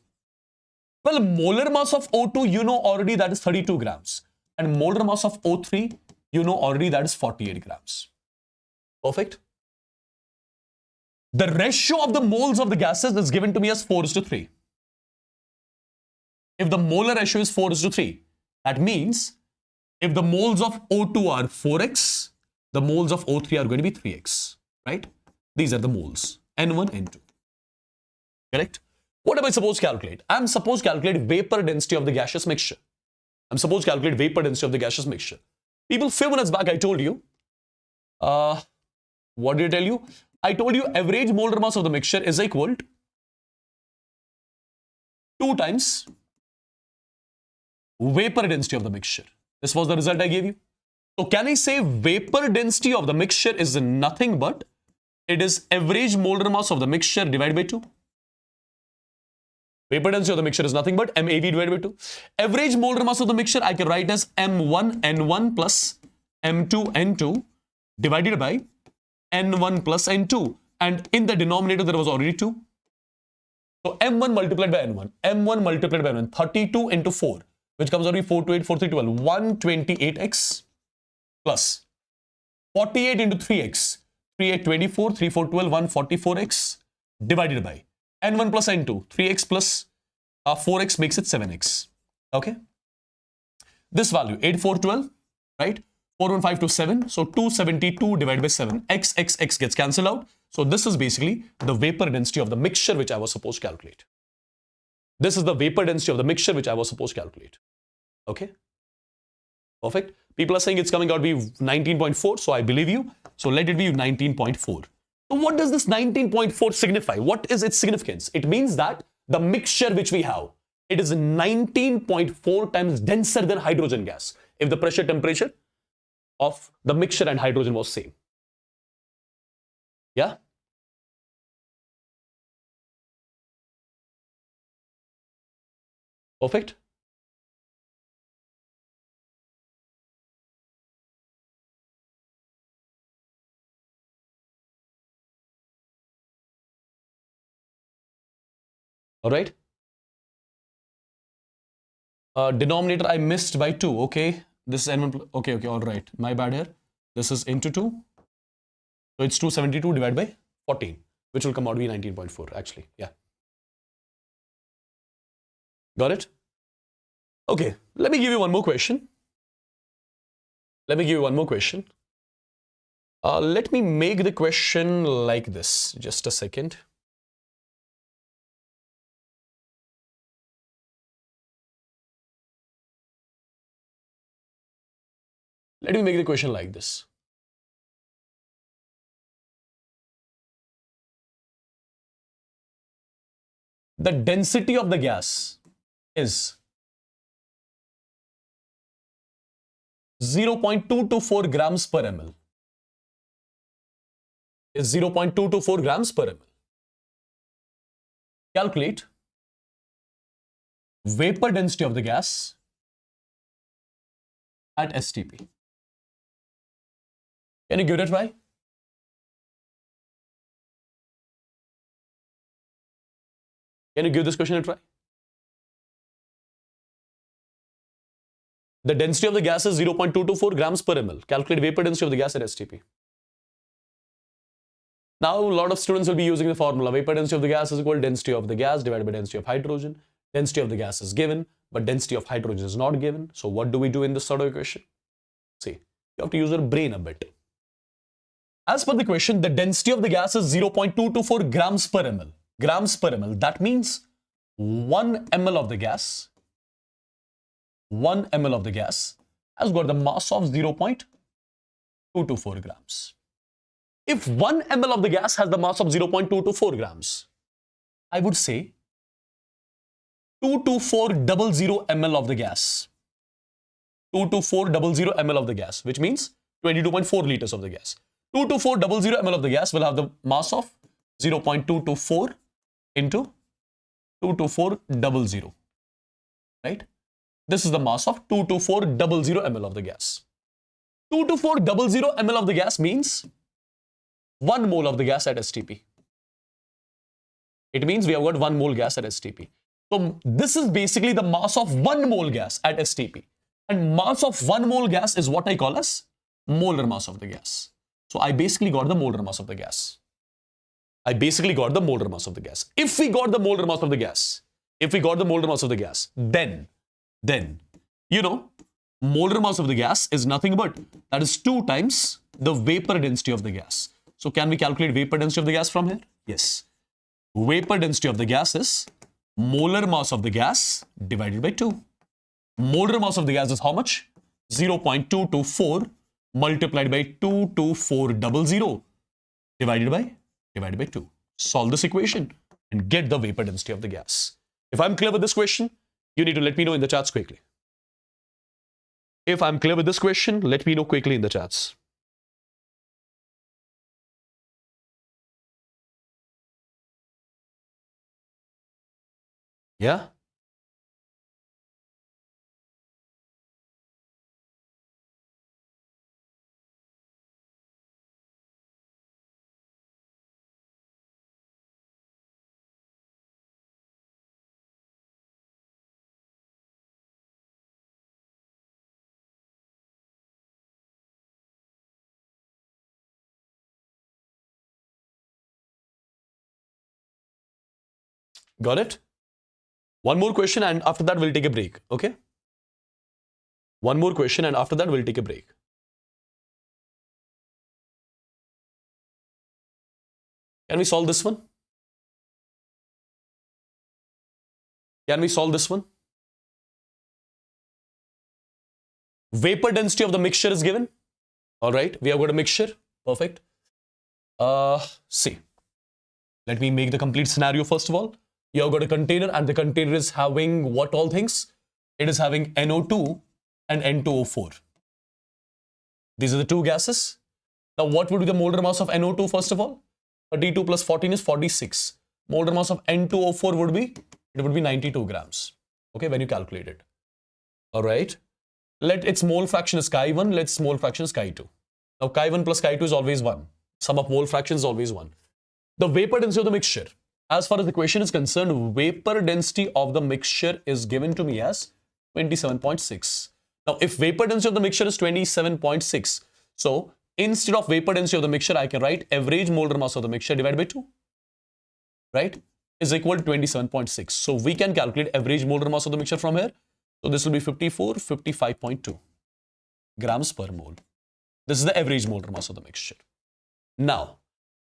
Well, molar mass of O2, you know already that is 32 grams. And molar mass of O3, you know already that is 48 grams. Perfect. The ratio of the moles of the gases is given to me as 4:3. If the molar ratio is 4:3, that means if the moles of O2 are 4x, the moles of O3 are going to be 3x, right? These are the moles, N1, N2. Correct? What am I supposed to calculate? I'm supposed to calculate vapor density of the gaseous mixture. People, few minutes back, I told you, what did I tell you? I told you average molar mass of the mixture is equal to 2 times vapor density of the mixture. This was the result I gave you. So can I say vapor density of the mixture is nothing but it is average molar mass of the mixture divided by 2. Vapor density of the mixture is nothing but MAV divided by 2. Average molar mass of the mixture I can write as M1N1 plus M2N2 divided by N1 plus N2. And in the denominator there was already 2. So M1 multiplied by N1. M1 multiplied by N1. 32 into 4. Which comes out to be 4 to 8, 4, 3, 12. 128x plus 48 into 3x. 3, 8, 24, 3, 4, 12, 144x divided by N1 plus N2. 3x plus 4x makes it 7x. Okay. This value, 8, 4, 12, right? 4, 1, 5 to 7. So 272 divided by 7. X gets cancelled out. So this is basically the vapor density of the mixture which I was supposed to calculate. This is the vapor density of the mixture which I was supposed to calculate. Okay. Perfect. People are saying it's coming out to be 19.4. So I believe you. So let it be 19.4. So what does this 19.4 signify? What is its significance? It means that the mixture which we have, it is 19.4 times denser than hydrogen gas. If the pressure temperature of the mixture and hydrogen was same. Yeah. Perfect. All right. Denominator I missed by 2. Okay. This is N1. Okay. All right. My bad here. This is into 2. So it's 272 divided by 14, which will come out to be 19.4 actually. Yeah. Got it? Okay. Let me give you one more question. Let me make the question like this. Just a second. Let me make the question like this. The density of the gas is 0.224 grams per ml. Is 0.224 grams per ml. Calculate vapor density of the gas at STP. Can you give it a try? Can you give this question a try? The density of the gas is 0.224 grams per ml. Calculate vapor density of the gas at STP. Now, a lot of students will be using the formula. Vapor density of the gas is equal to density of the gas divided by density of hydrogen. Density of the gas is given, but density of hydrogen is not given. So what do we do in this sort of equation? See, You have to use your brain a bit. As per the question, the density of the gas is 0.224 grams per ml. Grams per ml. That means 1 ml of the gas, 1 ml of the gas has got the mass of 0.224 grams. If 1 ml of the gas has the mass of 0.224 grams, I would say 22400 ml of the gas. 22400 ml of the gas, which means 22.4 liters of the gas. 22400 ml of the gas will have the mass of 0.224 into 22400, right? This is the mass of 22400 ml of the gas. 22400 ml of the gas means 1 mole of the gas at STP. It means we have got 1 mole gas at STP. So this is basically the mass of 1 mole gas at STP. And mass of 1 mole gas is what I call as molar mass of the gas. So I basically got the molar mass of the gas. I basically got the molar mass of the gas. If we got the molar mass of the gas, then, you know, molar mass of the gas is nothing but, that is 2 times the vapor density of the gas. So can we calculate vapor density of the gas from here? Yes. Vapor density of the gas is molar mass of the gas divided by 2. Molar mass of the gas is how much? 0.224 multiplied by 22400 divided by 2. Solve this equation and get the vapor density of the gas. If I'm clear with this question, you need to let me know in the chats quickly. If I'm clear with this question, let me know quickly in the chats. Yeah? Got it? One more question and after that we'll take a break, okay? One more question and after that we'll take a break. Can we solve this one? Can we solve this one? Vapor density of the mixture is given. All right, we have got a mixture. Perfect. See, let me make the complete scenario first of all. You have got a container and the container is having what all things? It is having NO2 and N2O4. These are the two gases. Now what would be the molar mass of NO2 first of all? 32 plus 14 is 46. Molar mass of N2O4 would be, it would be 92 grams. Okay, when you calculate it. All right. Let its mole fraction is chi1, let's mole fraction is chi2. Now chi1 plus chi2 is always 1. Sum of mole fraction is always 1. The vapor density of the mixture. As far as the question is concerned, vapor density of the mixture is given to me as 27.6. Now, if vapor density of the mixture is 27.6, so instead of vapor density of the mixture, I can write average molar mass of the mixture divided by 2, right, is equal to 27.6. So we can calculate average molar mass of the mixture from here. So this will be 55.2 grams per mole. This is the average molar mass of the mixture. Now,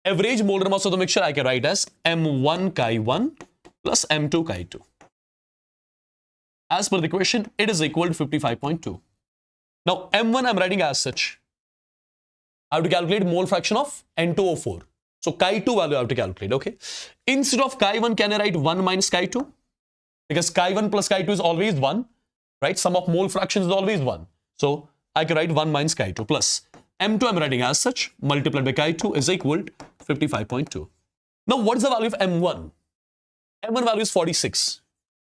average molar mass of the mixture I can write as M1 chi1 plus M2 chi2. As per the question, it is equal to 55.2. Now, M1 I'm writing as such. I have to calculate mole fraction of N2O4. So, chi2 value I have to calculate, okay? Instead of chi1, can I write 1 minus chi2? Because chi1 plus chi2 is always 1, right? Sum of mole fractions is always 1. So, I can write 1 minus chi2 plus M2 I'm writing as such, multiplied by chi2 is equal to 55.2. Now, what is the value of M1? M1 value is 46,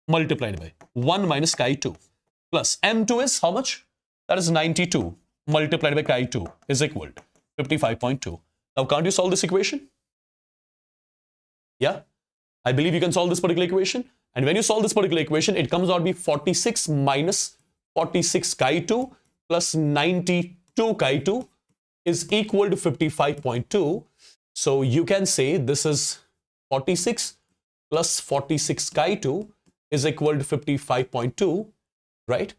multiplied by 1 minus chi2 plus M2 is how much? That is 92, multiplied by chi2 is equal to 55.2. Now, can't you solve this equation? Yeah, I believe you can solve this particular equation. And when you solve this particular equation, it comes out to be 46 minus 46 chi2 plus 92 chi2 is equal to 55.2. So you can say this is 46 plus 46 chi2 is equal to 55.2, right?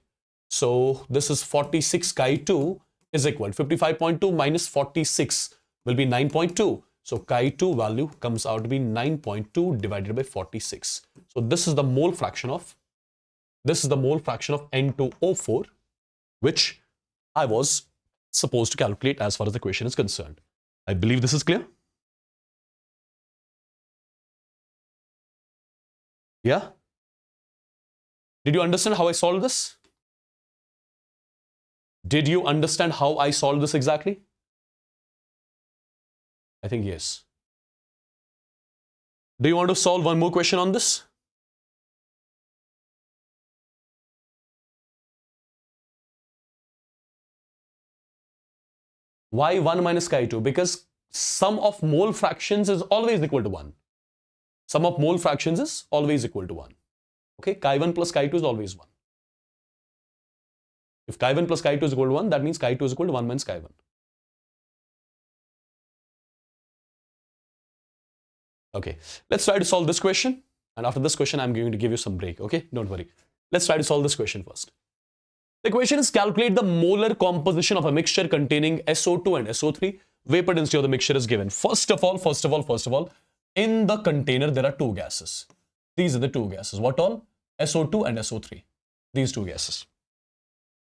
So this is 46 chi2 is equal. 55.2 minus 46 will be 9.2. So chi2 value comes out to be 9.2 divided by 46. So this is the mole fraction of N2O4, which I was supposed to calculate as far as the question is concerned. I believe this is clear. Yeah? Did you understand how I solved this? Did you understand how I solved this exactly? I think yes. Do you want to solve one more question on this? Why 1 minus chi2? Because sum of mole fractions is always equal to 1. Sum of mole fractions is always equal to 1. Okay, chi1 plus chi2 is always 1. If chi1 plus chi2 is equal to 1, that means chi2 is equal to 1 minus chi1. Okay, let's try to solve this question. And after this question, I'm going to give you some break. Okay, don't worry. Let's try to solve this question first. The question is calculate the molar composition of a mixture containing SO2 and SO3. Vapor density of the mixture is given. First of all, in the container, there are two gases. These are the two gases. What all? SO2 and SO3. These two gases.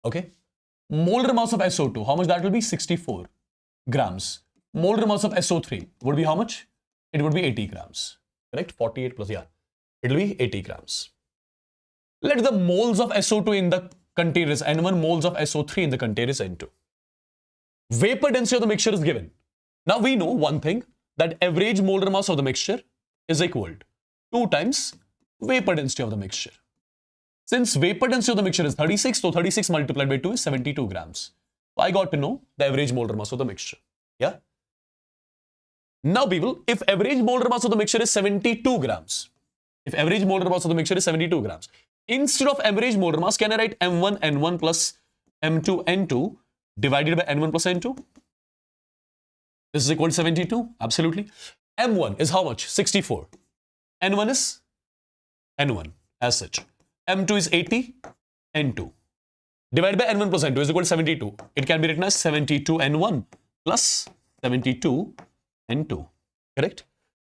Okay. Molar mass of SO2, how much that will be? 64 grams. Molar mass of SO3 would be how much? It would be 80 grams. Correct? 48 plus, yeah. It will be 80 grams. Let the moles of SO2 in the container is N1, moles of SO3 in the container is N2. Vapor density of the mixture is given. Now we know one thing, that average molar mass of the mixture is equal to 2 times vapor density of the mixture. Since vapor density of the mixture is 36, so 36 multiplied by 2 is 72 grams. So I got to know the average molar mass of the mixture. Yeah? Now people, if average molar mass of the mixture is 72 grams, instead of average molar mass, can I write M1 N1 plus M2 N2 divided by N1 plus N2? This is equal to 72, absolutely. M1 is how much? 64. N1 is N1 as such. M2 is 80, N2. Divided by N1 plus N2 is equal to 72. It can be written as 72 N1 plus 72 N2. Correct?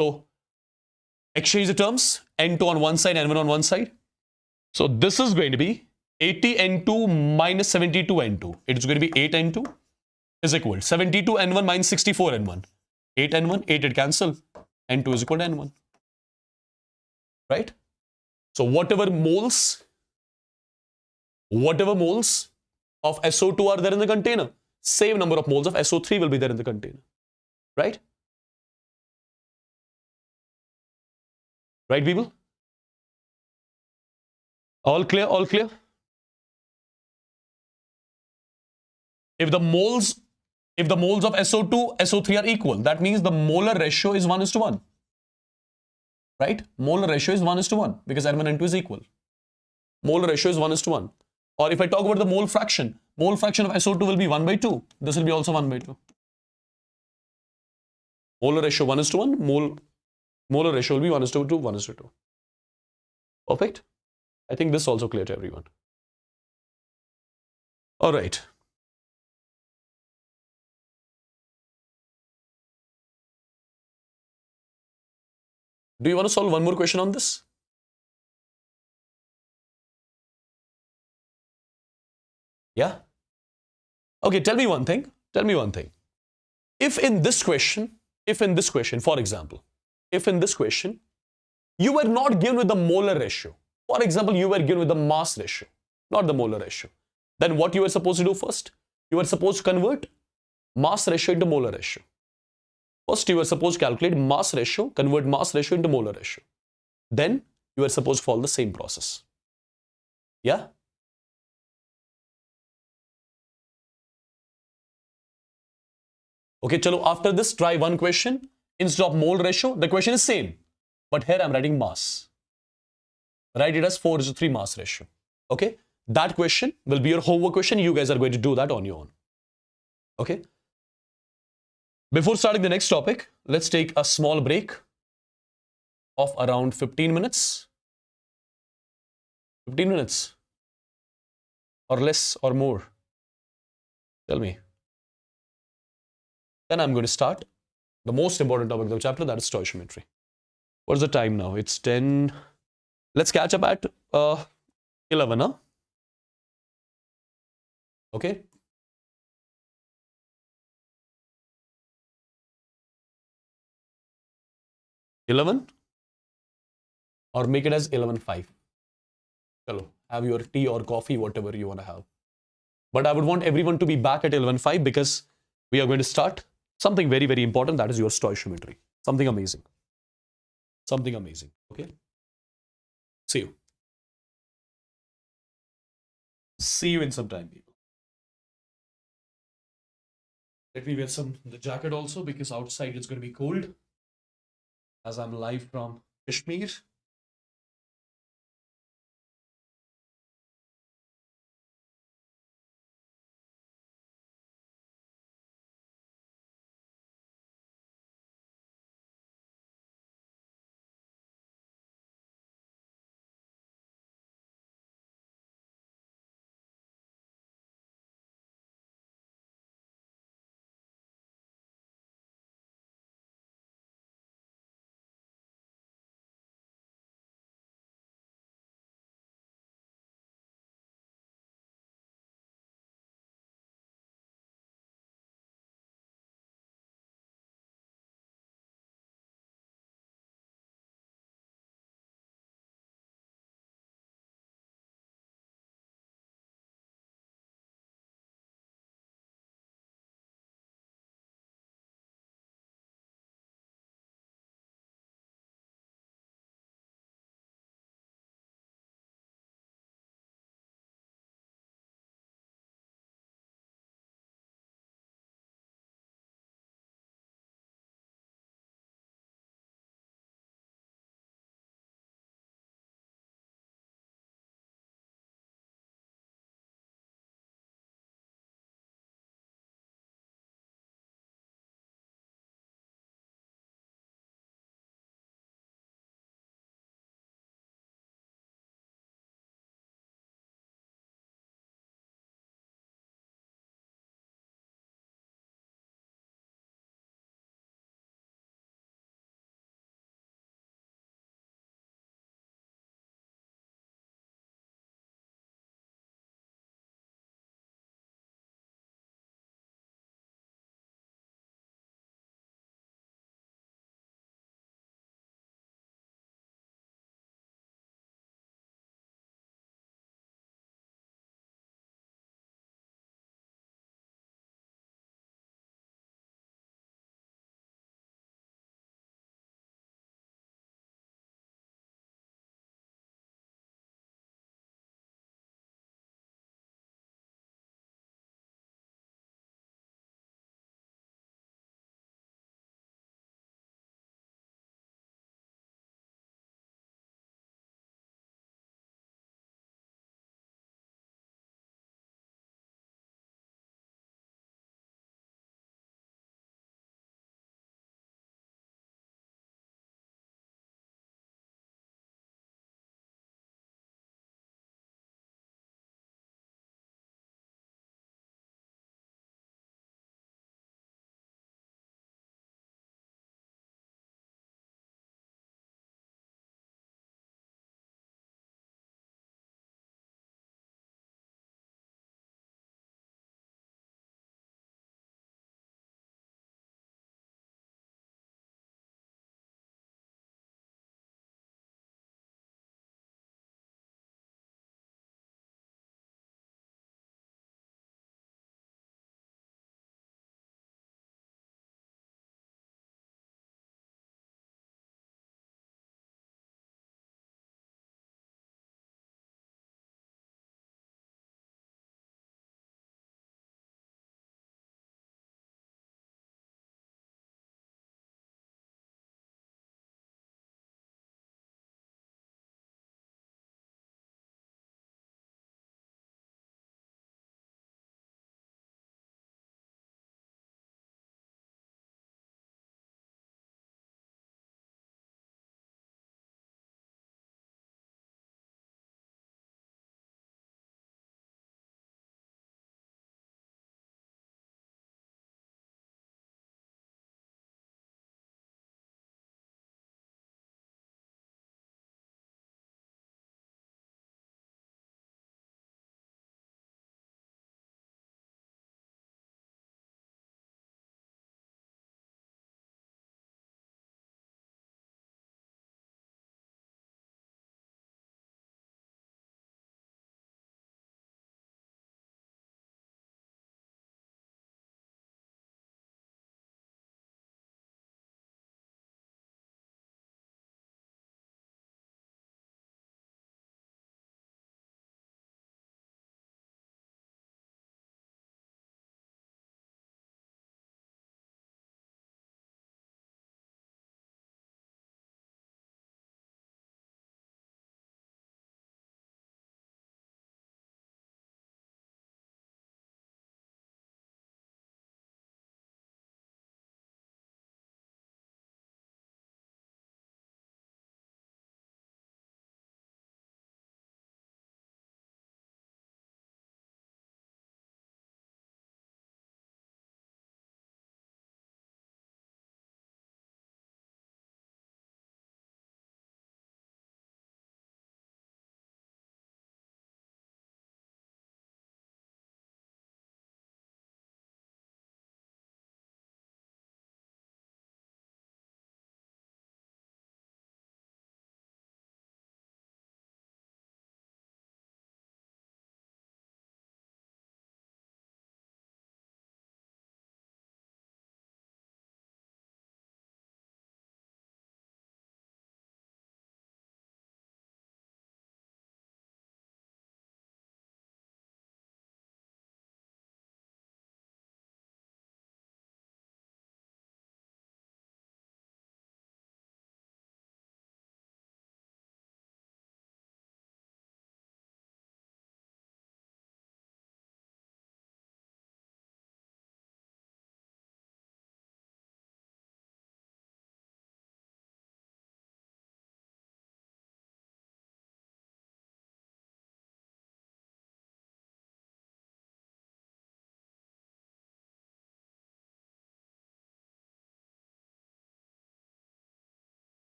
So, exchange the terms. N2 on one side, N1 on one side. So, this is going to be 80 N2 minus 72 N2. It's going to be 8 N2 is equal to 72 N1 minus 64 N1. 8 N1, 8 it cancel. N2 is equal to N1. Right? So whatever moles of SO2 are there in the container, same number of moles of SO3 will be there in the container. Right? Right, people? All clear? All clear? If the moles of SO2, SO3 are equal, that means the molar ratio is 1:1. Right? Molar ratio is 1:1 because N1 and N2 is equal. Molar ratio is 1:1. Or if I talk about the mole fraction of SO2 will be 1/2. This will be also 1/2. Molar ratio 1:1. Molar ratio will be 1:2, 1:2. Perfect. I think this is also clear to everyone. All right. Do you want to solve one more question on this? Yeah? Okay, tell me one thing. If in this question, for example, you were not given with the molar ratio. For example, you were given with the mass ratio, not the molar ratio. Then what you were supposed to do first? You were supposed to convert mass ratio into molar ratio. First, you were supposed to calculate mass ratio, convert mass ratio into molar ratio. Then, you were supposed to follow the same process. Yeah? Okay, chalo, after this, try one question. Instead of mole ratio, the question is same. But here I'm writing mass. Write it as 4:3 mass ratio. Okay? That question will be your homework question. You guys are going to do that on your own. Okay? Before starting the next topic, let's take a small break of around 15 minutes. 15 minutes or less or more. Tell me. Then I'm going to start the most important topic of the chapter, that is stoichiometry. What's the time now? It's 10. Let's catch up at 11, huh? Okay. 11, or make it as 11:05. Hello, have your tea or coffee, whatever you want to have. But I would want everyone to be back at 11:05 because we are going to start something very, very important, that is your stoichiometry. Something amazing. Something amazing. Okay. See you. See you in some time, people. Let me wear the jacket also because outside it's going to be cold as I'm live from Kashmir.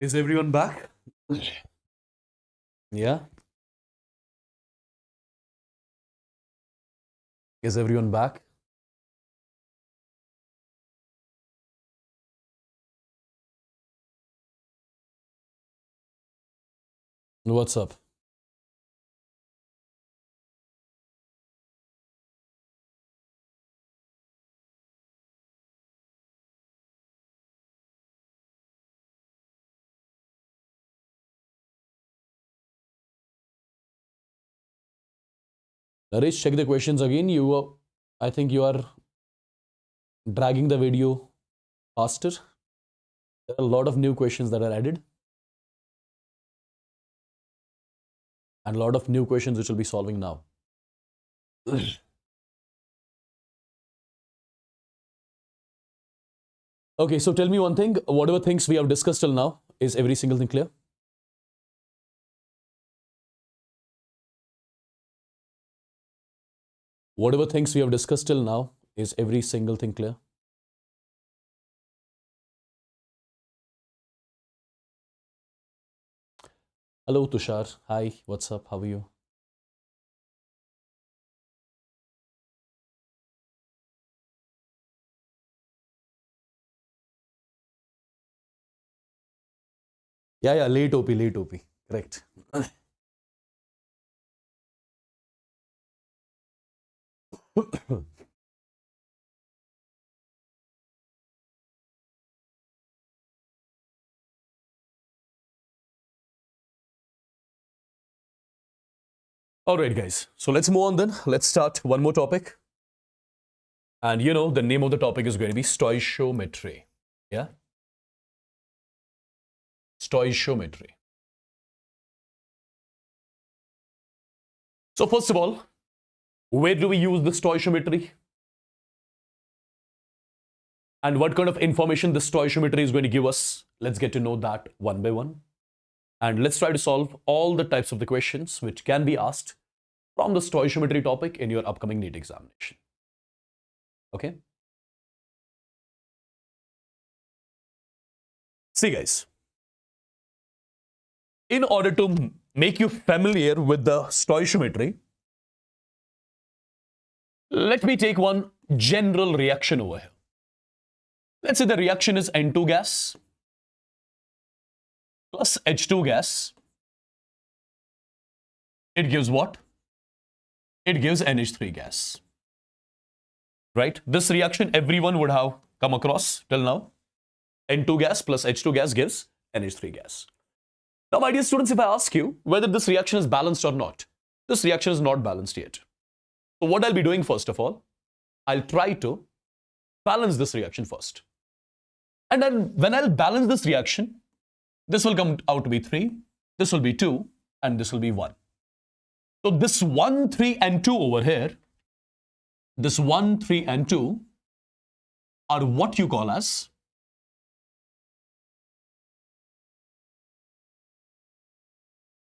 Is everyone back? Yeah. Is everyone back? What's up? Naresh, check the questions again. I think you are dragging the video faster. There are a lot of new questions that are added and a lot of new questions which will be solving now. Okay, so tell me one thing. Whatever things we have discussed till now, is every single thing clear? Whatever things we have discussed till now, is every single thing clear? Hello, Tushar. Hi, what's up? How are you? Yeah, late OP, late OP. Correct. All right, guys. So let's move on then. Let's start one more topic. And you know, the name of the topic is going to be stoichiometry. Yeah? Stoichiometry. So first of all, where do we use the stoichiometry? And what kind of information the stoichiometry is going to give us? Let's get to know that one by one. And let's try to solve all the types of the questions which can be asked from the stoichiometry topic in your upcoming NEET examination. Okay? See, guys, in order to make you familiar with the stoichiometry, let me take one general reaction over here. Let's say the reaction is N2 gas plus H2 gas. It gives what? It gives NH3 gas. Right? This reaction everyone would have come across till now. N2 gas plus H2 gas gives NH3 gas. Now, my dear students, if I ask you whether this reaction is balanced or not, this reaction is not balanced yet. So what I'll be doing first of all, I'll try to balance this reaction first. And then when I'll balance this reaction, this will come out to be 3, this will be 2, and this will be 1. So this 1, 3, and 2 over here, this 1, 3, and 2 are what you call as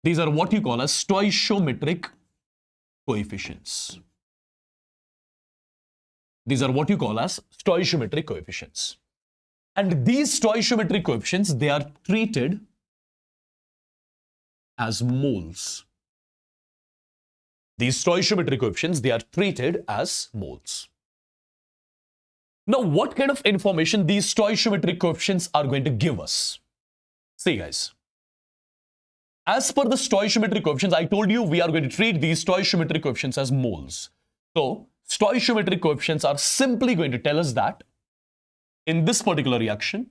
stoichiometric coefficients. These are what you call as stoichiometric coefficients. And these stoichiometric coefficients, they are treated as moles. These stoichiometric coefficients, they are treated as moles. Now, what kind of information these stoichiometric coefficients are going to give us? See, guys, as per the stoichiometric coefficients, I told you we are going to treat these stoichiometric coefficients as moles. So, stoichiometric coefficients are simply going to tell us that in this particular reaction,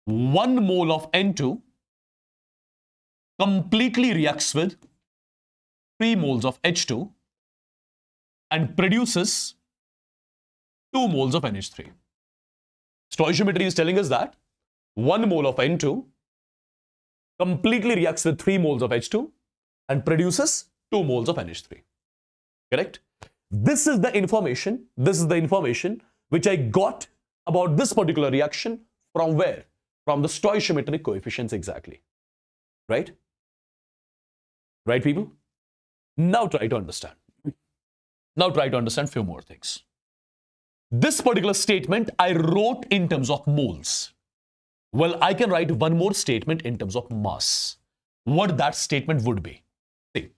1 mole of N2 completely reacts with 3 moles of H2 and produces 2 moles of NH3. Stoichiometry is telling us that 1 mole of N2 completely reacts with 3 moles of H2 and produces 2 moles of NH3. Correct? This is the information which I got about this particular reaction from where? From the stoichiometric coefficients exactly. Right? Right, people? Now try to understand. Now try to understand few more things. This particular statement I wrote in terms of moles. Well, I can write one more statement in terms of mass. What that statement would be. See,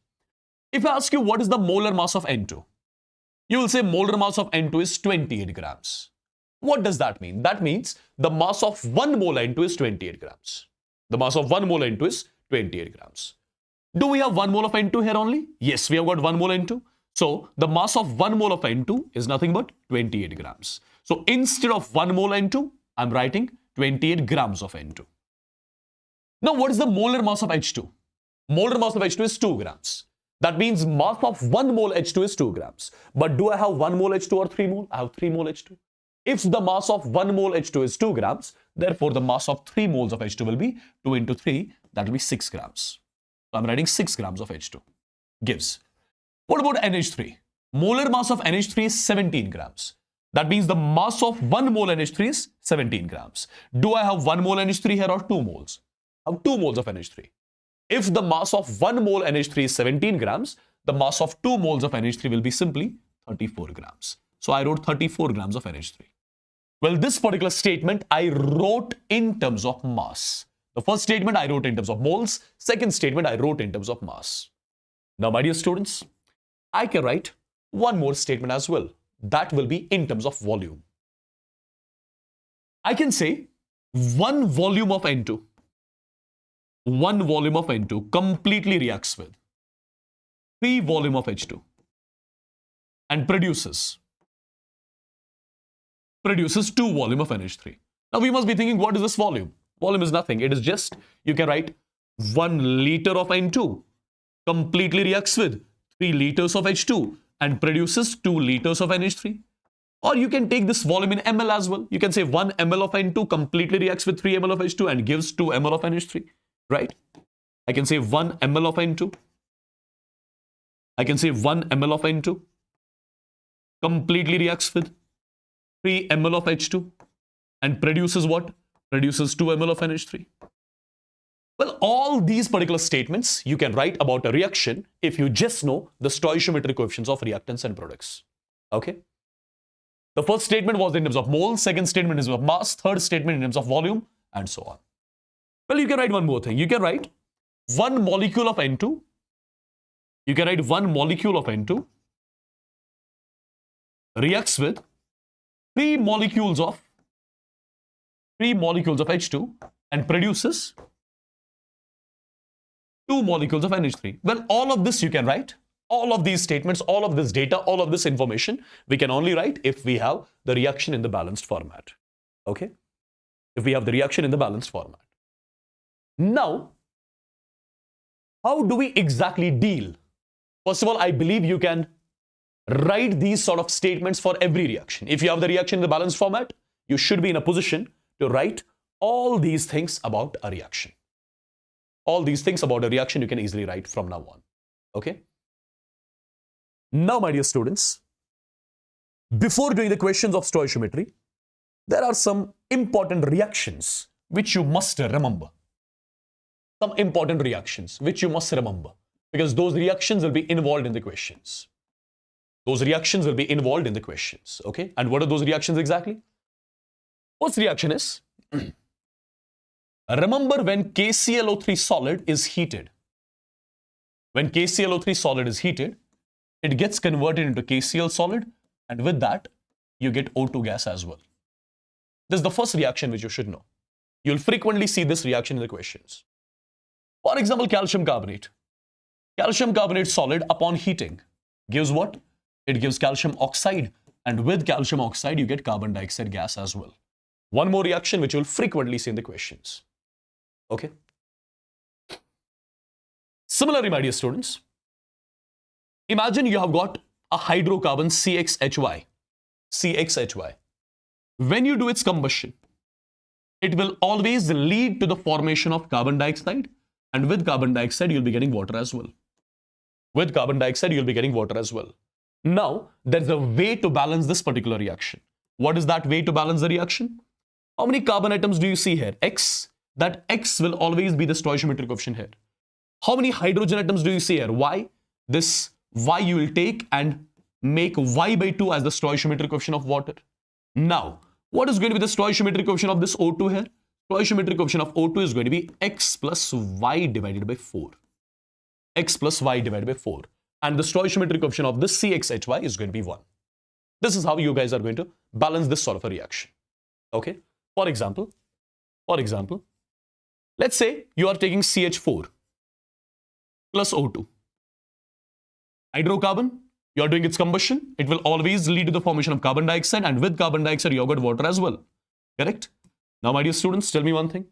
if I ask you what is the molar mass of N2, you will say molar mass of N2 is 28 grams. What does that mean? That means the mass of 1 mole N2 is 28 grams. The mass of 1 mole N2 is 28 grams. Do we have 1 mole of N2 here only? Yes, we have got 1 mole N2. So the mass of 1 mole of N2 is nothing but 28 grams. So instead of 1 mole N2, I'm writing 28 grams of N2. Now what is the molar mass of H2? Molar mass of H2 is 2 grams. That means mass of 1 mole H2 is 2 grams. But do I have 1 mole H2 or 3 mole? I have 3 mole H2. If the mass of 1 mole H2 is 2 grams, therefore the mass of 3 moles of H2 will be 2 into 3, that will be 6 grams. So I'm writing 6 grams of H2. Gives. What about NH3? Molar mass of NH3 is 17 grams. That means the mass of 1 mole NH3 is 17 grams. Do I have 1 mole NH3 here or 2 moles? I have 2 moles of NH3. If the mass of 1 mole NH3 is 17 grams, the mass of 2 moles of NH3 will be simply 34 grams. So I wrote 34 grams of NH3. Well, this particular statement I wrote in terms of mass. The first statement I wrote in terms of moles. Second statement I wrote in terms of mass. Now, my dear students, I can write one more statement as well. That will be in terms of volume. I can say 1 volume of N2. 1 volume of N2 completely reacts with 3 volume of H2 and produces 2 volume of NH3. Now we must be thinking, what is this volume? Volume is nothing. It is just, you can write 1 liter of N2 completely reacts with 3 liters of H2 and produces 2 liters of NH3. Or you can take this volume in ml as well. You can say 1 ml of N2 completely reacts with 3 ml of H2 and gives 2 ml of NH3. Right? I can say 1 ml of N2. I can say 1 ml of N2 completely reacts with 3 ml of H2 and produces what? Produces 2 ml of NH3. Well, all these particular statements you can write about a reaction if you just know the stoichiometry coefficients of reactants and products. Okay? The first statement was in terms of moles, second statement in terms of mass, third statement in terms of volume, and so on. Well, you can write one more thing. You can write 1 molecule of N2. You can write 1 molecule of N2 reacts with 3 molecules of H2 and produces 2 molecules of NH3. Well, all of this you can write. All of these statements, all of this data, all of this information, we can only write if we have the reaction in the balanced format. Okay? If we have the reaction in the balanced format. Now, how do we exactly deal? First of all, I believe you can write these sort of statements for every reaction. If you have the reaction in the balanced format, you should be in a position to write all these things about a reaction. All these things about a reaction you can easily write from now on. Okay? Now, my dear students, before doing the questions of stoichiometry, there are some important reactions which you must remember. Some important reactions which you must remember, because those reactions will be involved in the questions. Those reactions will be involved in the questions. Okay? And what are those reactions exactly? First reaction is, remember when KClO3 solid is heated. When KClO3 solid is heated, it gets converted into KCl solid, and with that, you get O2 gas as well. This is the first reaction which you should know. You'll frequently see this reaction in the questions. For example, calcium carbonate. Calcium carbonate solid upon heating gives what? It gives calcium oxide, and with calcium oxide, you get carbon dioxide gas as well. One more reaction which you'll frequently see in the questions. Okay? Similarly, my dear students, imagine you have got a hydrocarbon CXHY. CXHY. When you do its combustion, it will always lead to the formation of carbon dioxide, and with carbon dioxide, you'll be getting water as well. With carbon dioxide, you'll be getting water as well. Now, there's a way to balance this particular reaction. What is that way to balance the reaction? How many carbon atoms do you see here? X. That X will always be the stoichiometric coefficient here. How many hydrogen atoms do you see here? Y. This Y you will take and make Y by 2 as the stoichiometric coefficient of water. Now, what is going to be the stoichiometric coefficient of this O2 here? stoichiometric coefficient of O2 is going to be x plus y divided by 4. X plus y divided by 4. And the stoichiometric coefficient of this CXHY is going to be 1. This is how you guys are going to balance this sort of a reaction. Okay? For example, let's say you are taking CH4 plus O2. Hydrocarbon, you are doing its combustion. It will always lead to the formation of carbon dioxide, and with carbon dioxide, you have got water as well. Correct? Now, my dear students, tell me one thing.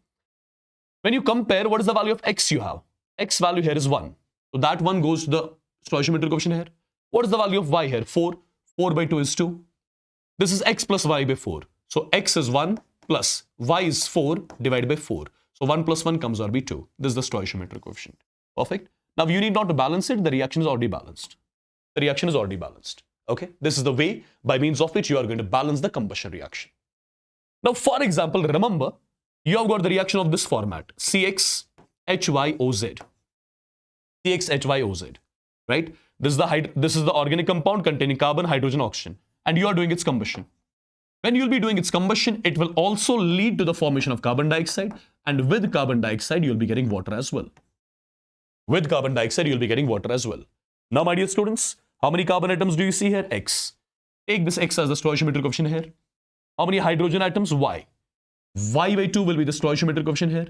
When you compare, what is the value of X you have? X value here is 1. So that 1 goes to the stoichiometric coefficient here. What is the value of Y here? 4. 4 by 2 is 2. This is X plus Y by 4. So X is 1 plus Y is 4 divided by 4. So 1 plus 1 comes out to be 2. This is the stoichiometric coefficient. Perfect. Now you need not to balance it. The reaction is already balanced. The reaction is already balanced. Okay. This is the way by means of which you are going to balance the combustion reaction. Now, for example, remember, you have got the reaction of this format. CXHYOZ. CXHYOZ. Right? This is the organic compound containing carbon, hydrogen, oxygen. And you are doing its combustion. When you will be doing its combustion, it will also lead to the formation of carbon dioxide. And with carbon dioxide, you will be getting water as well. With carbon dioxide, you will be getting water as well. Now, my dear students, how many carbon atoms do you see here? X. Take this X as the stoichiometric coefficient here. How many hydrogen atoms? Y. Y by 2 will be the stoichiometric coefficient here.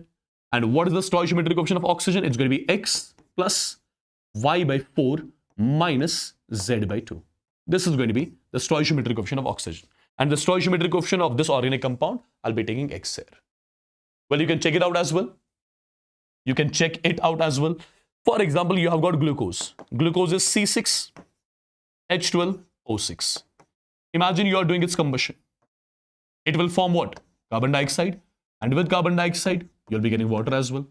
And what is the stoichiometric coefficient of oxygen? It's going to be X plus Y by 4 minus Z by 2. This is going to be the stoichiometric coefficient of oxygen. And the stoichiometric coefficient of this organic compound, I'll be taking X here. Well, you can check it out as well. You can check it out as well. For example, you have got glucose. Glucose is C6H12O6. Imagine you are doing its combustion. It will form what? Carbon dioxide. And with carbon dioxide, you'll be getting water as well.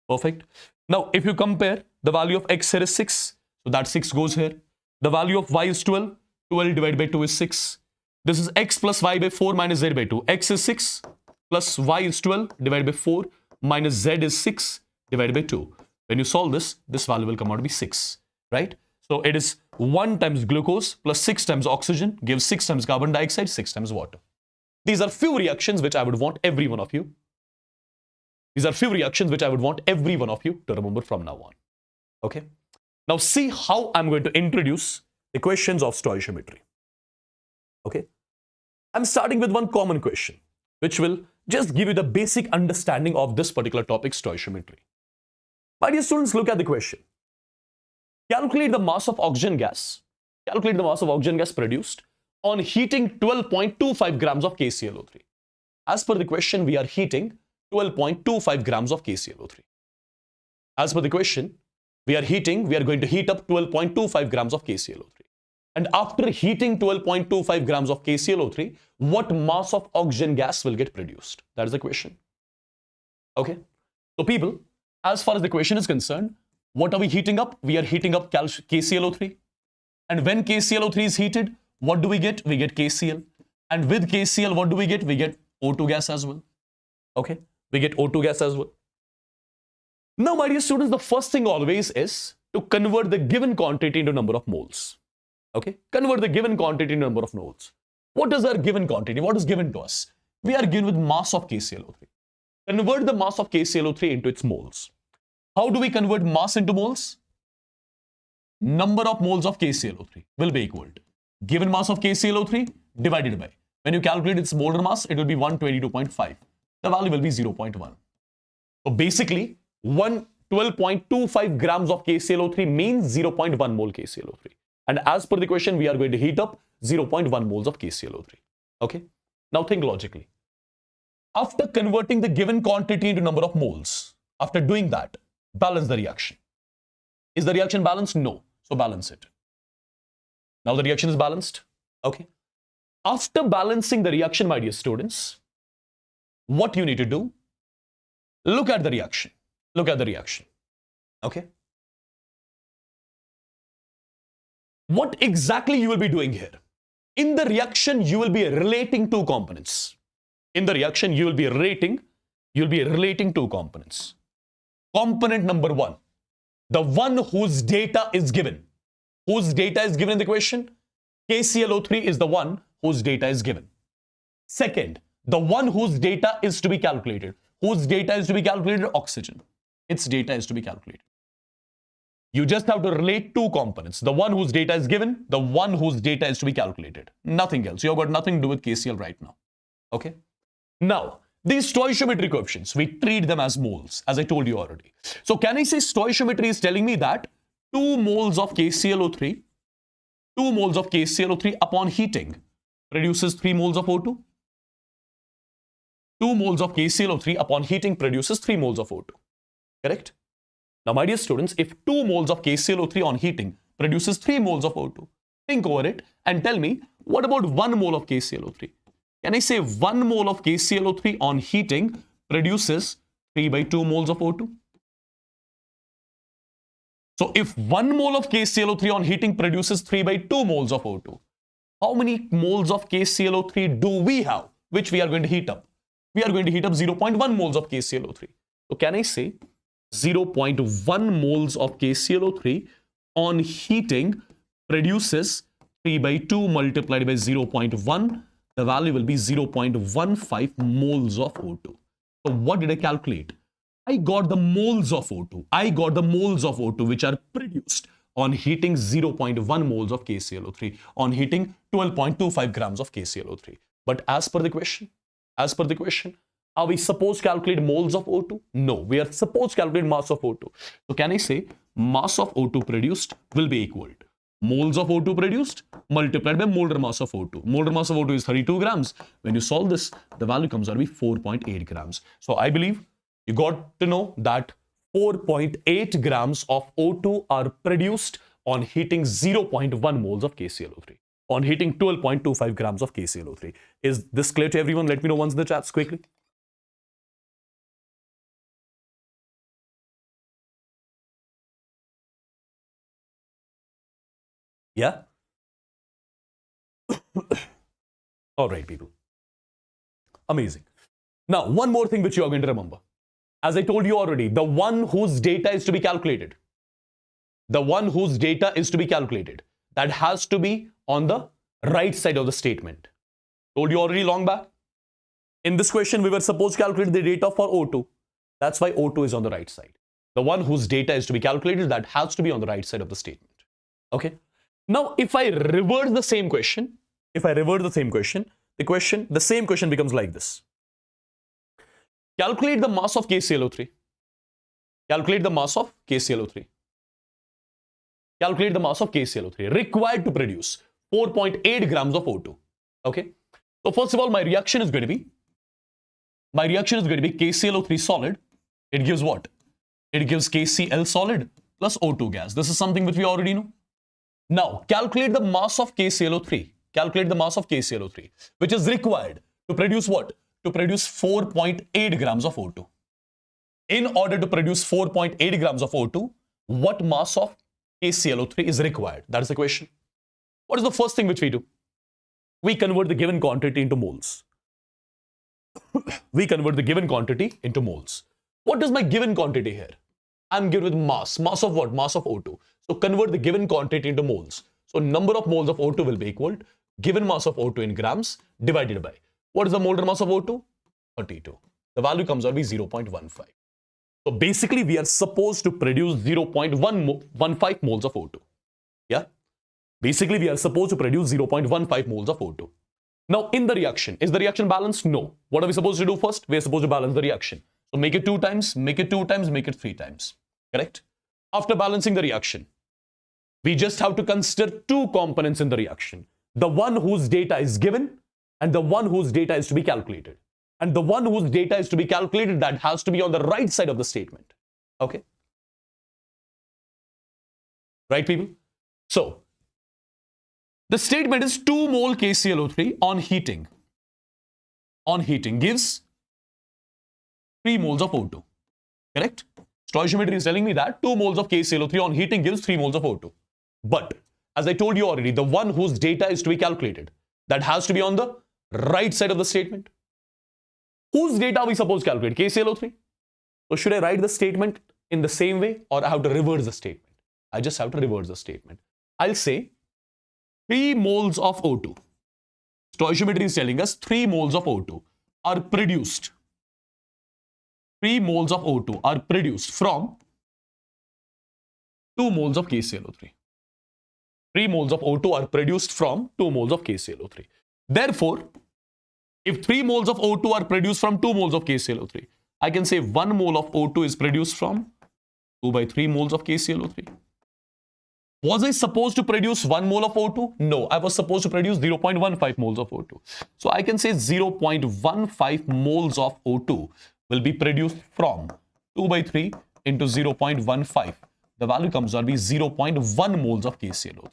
Perfect. Now, if you compare, the value of X here is 6. So that 6 goes here. The value of Y is 12. 12 divided by 2 is 6. This is X plus Y by 4 minus Z by 2. X is 6 plus Y is 12 divided by 4 minus Z is 6 divided by 2. When you solve this, this value will come out to be 6. Right? So it is 1 times glucose plus 6 times oxygen gives 6 times carbon dioxide, 6 times water. These are few reactions which I would want every one of you. These are few reactions which I would want every one of you to remember from now on. Okay. Now see how I'm going to introduce equations of stoichiometry. Okay. I'm starting with one common question, which will just give you the basic understanding of this particular topic, stoichiometry. My dear students, look at the question. Calculate the mass of oxygen gas. Calculate the mass of oxygen gas produced on heating 12.25 grams of KClO3. As per the question, we are heating 12.25 grams of KClO3. As per the question, we are going to heat up 12.25 grams of KClO3. And after heating 12.25 grams of KClO3, what mass of oxygen gas will get produced? That is the question. Okay. So people, as far as the question is concerned, what are we heating up? We are heating up KClO3. And when KClO3 is heated, what do we get? We get KCl. And with KCl, what do we get? We get O2 gas as well. Okay. We get O2 gas as well. Now, my dear students, the first thing always is to convert the given quantity into number of moles. Okay. Convert the given quantity into number of moles. What is our given quantity? What is given to us? We are given with mass of KClO3. Convert the mass of KClO3 into its moles. How do we convert mass into moles? Number of moles of KClO3 will be equal to given mass of KClO3 divided by, when you calculate its molar mass, it will be 122.5. The value will be 0.1. So basically, 12.25 grams of KClO3 means 0.1 mole KClO3. And as per the question, we are going to heat up 0.1 moles of KClO3. Okay. Now think logically. After converting the given quantity into number of moles, after doing that, balance the reaction. Is the reaction balanced? No. So balance it. Now the reaction is balanced. Okay. After balancing the reaction, my dear students, what you need to do? Look at the reaction. Look at the reaction. Okay. What exactly you will be doing here? In the reaction, you will be relating two components. In the reaction, you will be relating two components. Component number 1, the one whose data is given. Whose data is given in the question? KClO3 is the one whose data is given. Second, the one whose data is to be calculated. whose data is to be calculated? Oxygen. Its data is to be calculated. You just have to relate two components. The one whose data is given, the one whose data is to be calculated. Nothing else. You've got nothing to do with KCl right now. Okay? Now, these stoichiometry coefficients, we treat them as moles, as I told you already. So can I say stoichiometry is telling me that 2 moles of KClO3, 2 moles of KClO3 upon heating produces 3 moles of O2? 2 moles of KClO3 upon heating produces 3 moles of O2. Correct? Now, my dear students, if 2 moles of KClO3 on heating produces 3 moles of O2, think over it and tell me, what about 1 mole of KClO3? Can I say 1 mole of KClO3 on heating produces 3/2 moles of O2? So if 1 mole of KClO3 on heating produces 3/2 moles of O2, how many moles of KClO3 do we have, which we are going to heat up? We are going to heat up 0.1 moles of KClO3. So can I say 0.1 moles of KClO3 on heating produces 3/2 multiplied by 0.1? The value will be 0.15 moles of O2. So what did I calculate? I got the moles of O2. I got the moles of O2 which are produced on heating 0.1 moles of KClO3, on heating 12.25 grams of KClO3. But as per the question, are we supposed to calculate moles of O2? No, we are supposed to calculate mass of O2. So can I say mass of O2 produced will be equal to moles of O2 produced multiplied by molar mass of O2. Molar mass of O2 is 32 grams. When you solve this, the value comes out to be 4.8 grams. So I believe you got to know that 4.8 grams of O2 are produced on heating 0.1 moles of KClO3, on heating 12.25 grams of KClO3. Is this clear to everyone? Let me know once in the chats quickly. Yeah? All right, people. Amazing. Now, one more thing which you are going to remember. As I told you already, the one whose data is to be calculated, that has to be on the right side of the statement. Told you already long back. In this question, we were supposed to calculate the data for O2. That's why O2 is on the right side. The one whose data is to be calculated, that has to be on the right side of the statement. Okay? Now, if I revert the same question, the same question becomes like this. Calculate the mass of KClO3. Calculate the mass of KClO3. Calculate the mass of KClO3 required to produce 4.8 grams of O2. Okay. So first of all, my reaction is going to be KClO3 solid. It gives what? It gives KCl solid plus O2 gas. This is something which we already know. Now, calculate the mass of KClO3. Calculate the mass of KClO3, which is required to produce what? To produce 4.8 grams of O2. In order to produce 4.8 grams of O2, what mass of KClO3 is required? That is the question. What is the first thing which we do? We convert the given quantity into moles. We convert the given quantity into moles. What is my given quantity here? I'm given with mass. Mass of what? Mass of O2. So convert the given quantity into moles. So number of moles of O2 will be equal to given mass of O2 in grams divided by, what is the molar mass of O2? 32. The value comes out to be 0.15. So basically we are supposed to produce 0.15 moles of O2. Yeah? Basically we are supposed to produce 0.15 moles of O2. Now in the reaction, is the reaction balanced? No. What are we supposed to do first? We are supposed to balance the reaction. So make it 2 times, make it 2 times, make it 3 times. Correct? After balancing the reaction, we just have to consider 2 components in the reaction. The one whose data is given and the one whose data is to be calculated. And the one whose data is to be calculated, that has to be on the right side of the statement. Okay? Right, people? So, the statement is 2 mole KClO3 on heating. On heating gives 3 moles of O2. Correct? Stoichiometry is telling me that 2 moles of KClO3 on heating gives 3 moles of O2. But, as I told you already, the one whose data is to be calculated, that has to be on the right side of the statement. Whose data are we supposed to calculate? KClO3? So should I write the statement in the same way, or I have to reverse the statement? I just have to reverse the statement. I'll say 3 moles of O2. Stoichiometry is telling us 3 moles of O2 are produced 3 moles of O2 are produced from 2 moles of KClO3. 3 moles of O2 are produced from 2 moles of KClO3. Therefore, if 3 moles of O2 are produced from 2 moles of KClO3, I can say 1 mole of O2 is produced from 2 by 3 moles of KClO3. Was I supposed to produce 1 mole of O2? No, I was supposed to produce 0.15 moles of O2. So I can say 0.15 moles of O2 will be produced from 2 by 3 into 0.15. The value comes out to be 0.1 moles of KClO3.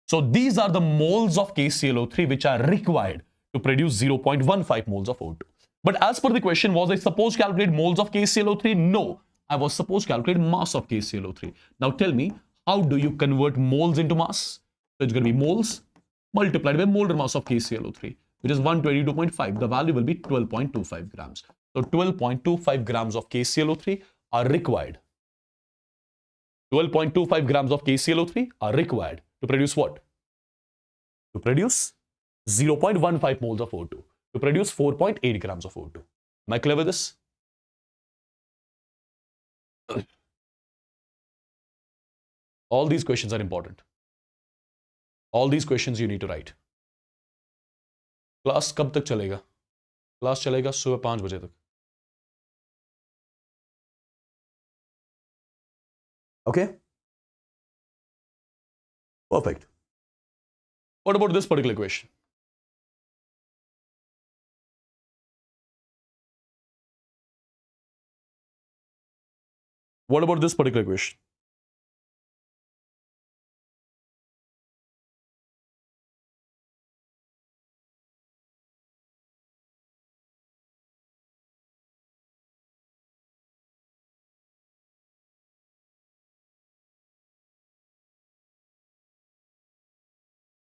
So these are the moles of KClO3 which are required to produce 0.15 moles of O2. But as per the question, was I supposed to calculate moles of KClO3? No, I was supposed to calculate mass of KClO3. Now tell me, how do you convert moles into mass? So it's going to be moles multiplied by molar mass of KClO3, which is 122.5. The value will be 12.25 grams. So 12.25 grams of KClO3 are required. 12.25 grams of KClO3 are required to produce what? To produce 0.15 moles of O2. To produce 4.8 grams of O2. Am I clear with this? All these questions are important. All these questions you need to write. Class कब तक चलेगा? Class चलेगा सुबह 5 बजे तक. Okay? Perfect. What about this particular question? What about this particular question?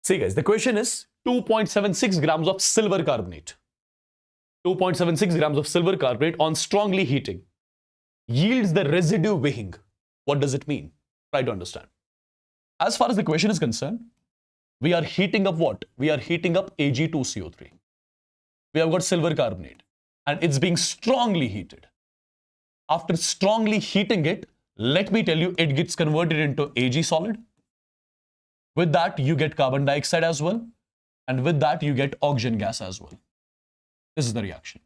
See guys, the question is 2.76 grams of silver carbonate. 2.76 grams of silver carbonate on strongly heating yields the residue weighing. What does it mean? Try to understand. As far as the question is concerned, we are heating up what? We are heating up Ag2CO3. We have got silver carbonate and it's being strongly heated. After strongly heating it, let me tell you, it gets converted into Ag solid. With that, you get carbon dioxide as well. And with that, you get oxygen gas as well. This is the reaction.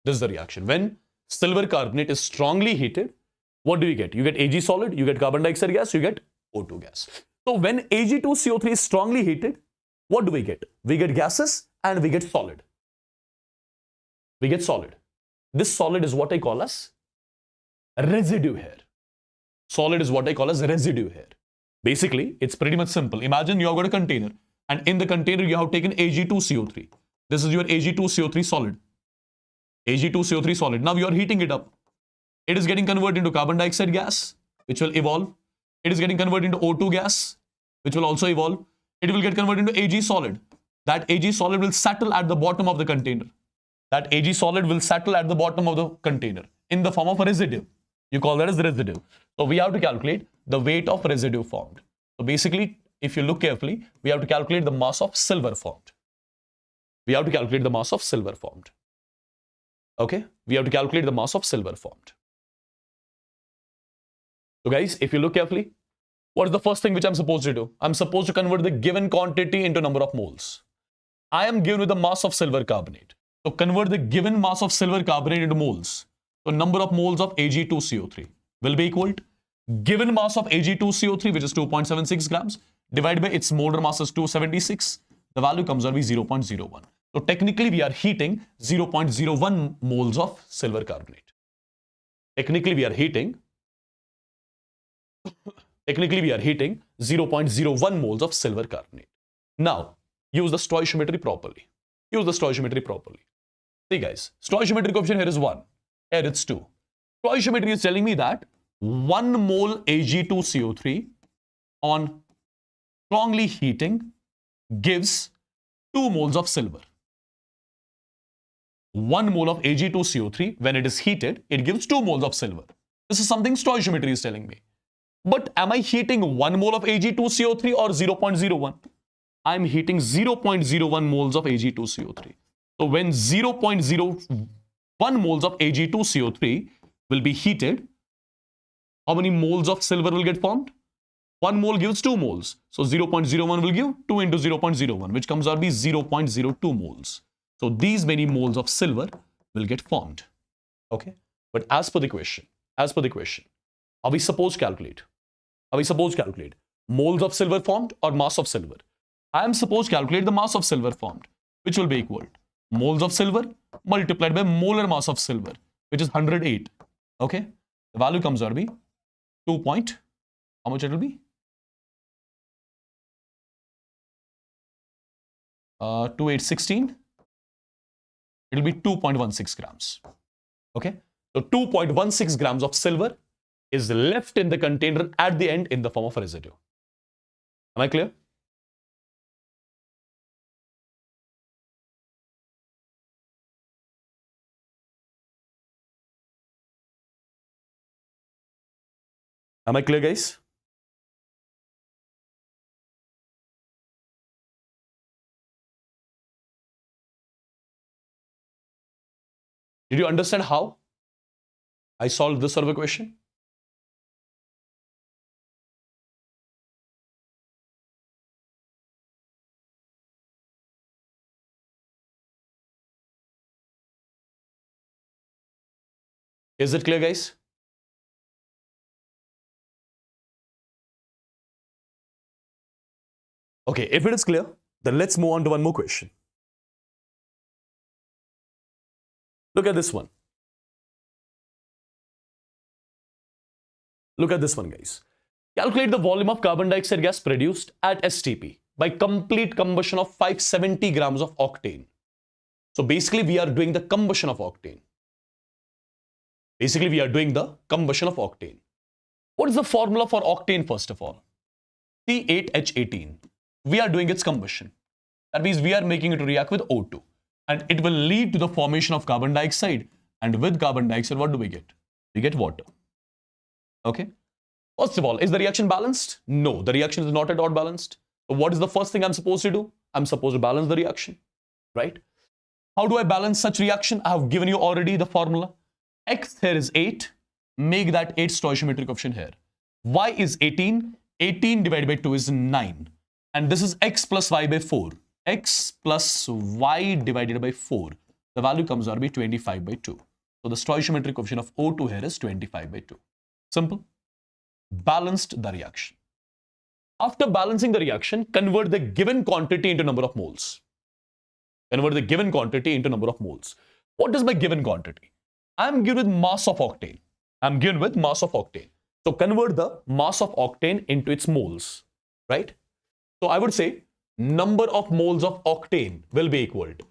This is the reaction. When silver carbonate is strongly heated, what do you get? You get Ag solid, you get carbon dioxide gas, you get O2 gas. So when Ag2CO3 is strongly heated, what do we get? We get gases and we get solid. We get solid. This solid is what I call as residue here. Solid is what I call as residue here. Basically, it's pretty much simple. Imagine you have got a container and in the container you have taken Ag2CO3. This is your Ag2CO3 solid. Ag2CO3 solid. Now you are heating it up. It is getting converted into carbon dioxide gas, which will evolve. It is getting converted into O2 gas, which will also evolve. It will get converted into Ag solid. That Ag solid will settle at the bottom of the container. That Ag solid will settle at the bottom of the container in the form of a residue. You call that as residue. So we have to calculate the weight of residue formed. So basically, if you look carefully, we have to calculate the mass of silver formed. We have to calculate the mass of silver formed. Okay? We have to calculate the mass of silver formed. So guys, if you look carefully, what is the first thing which I'm supposed to do? I'm supposed to convert the given quantity into number of moles. I am given with the mass of silver carbonate. So convert the given mass of silver carbonate into moles. So number of moles of Ag2CO3 will be equal to given mass of Ag2CO3, which is 2.76 grams, divided by its molar mass is 276. The value comes out to be 0.01. So technically, we are heating 0.01 moles of silver carbonate. Technically, we are heating 0.01 moles of silver carbonate. Now, use the stoichiometry properly. Use the stoichiometry properly. See guys, stoichiometry coefficient here is 1. Here it's 2. Stoichiometry is telling me that 1 mole Ag2CO3 on strongly heating gives 2 moles of silver. 1 mole of Ag2CO3, when it is heated, it gives 2 moles of silver. This is something stoichiometry is telling me. But am I heating 1 mole of Ag2CO3 or 0.01? I'm heating 0.01 moles of Ag2CO3. So when 0.01 1 moles of Ag2CO3 will be heated. How many moles of silver will get formed? 1 mole gives 2 moles. So 0.01 will give 2 into 0.01, which comes out to be 0.02 moles. So these many moles of silver will get formed. Okay. But as per the question, are we supposed to calculate? Moles of silver formed or mass of silver? I am supposed to calculate the mass of silver formed, which will be equal to moles of silver multiplied by molar mass of silver, which is 108. Okay. The value comes out to be 2 point, how much it will be? 2816. It will be 2.16 grams. Okay. So 2.16 grams of silver is left in the container at the end in the form of a residue. Am I clear? Am I clear, guys? Did you understand how I solved this sort of a question? Is it clear, guys? Okay, if it is clear, then let's move on to one more question. Look at this one. Look at this one, guys. Calculate the volume of carbon dioxide gas produced at STP by complete combustion of 570 grams of octane. So basically, we are doing the combustion of octane. What is the formula for octane, first of all? C8H18. We are doing its combustion. That means we are making it to react with O2. And it will lead to the formation of carbon dioxide. And with carbon dioxide, what do we get? We get water. Okay. First of all, is the reaction balanced? No, the reaction is not at all balanced. So what is the first thing I'm supposed to do? I'm supposed to balance the reaction, right? How do I balance such reaction? I have given you already the formula. X here is 8. Make that 8 stoichiometric coefficient here. Y is 18. 18 divided by 2 is 9. And this is x plus y by 4. X plus y divided by 4. The value comes out to be 25 by 2. So the stoichiometric coefficient of O2 here is 25 by 2. Simple. Balanced the reaction. After balancing the reaction, convert the given quantity into number of moles. What is my given quantity? I am given with mass of octane. So convert the mass of octane into its moles, right? So I would say number of moles of octane will be equal to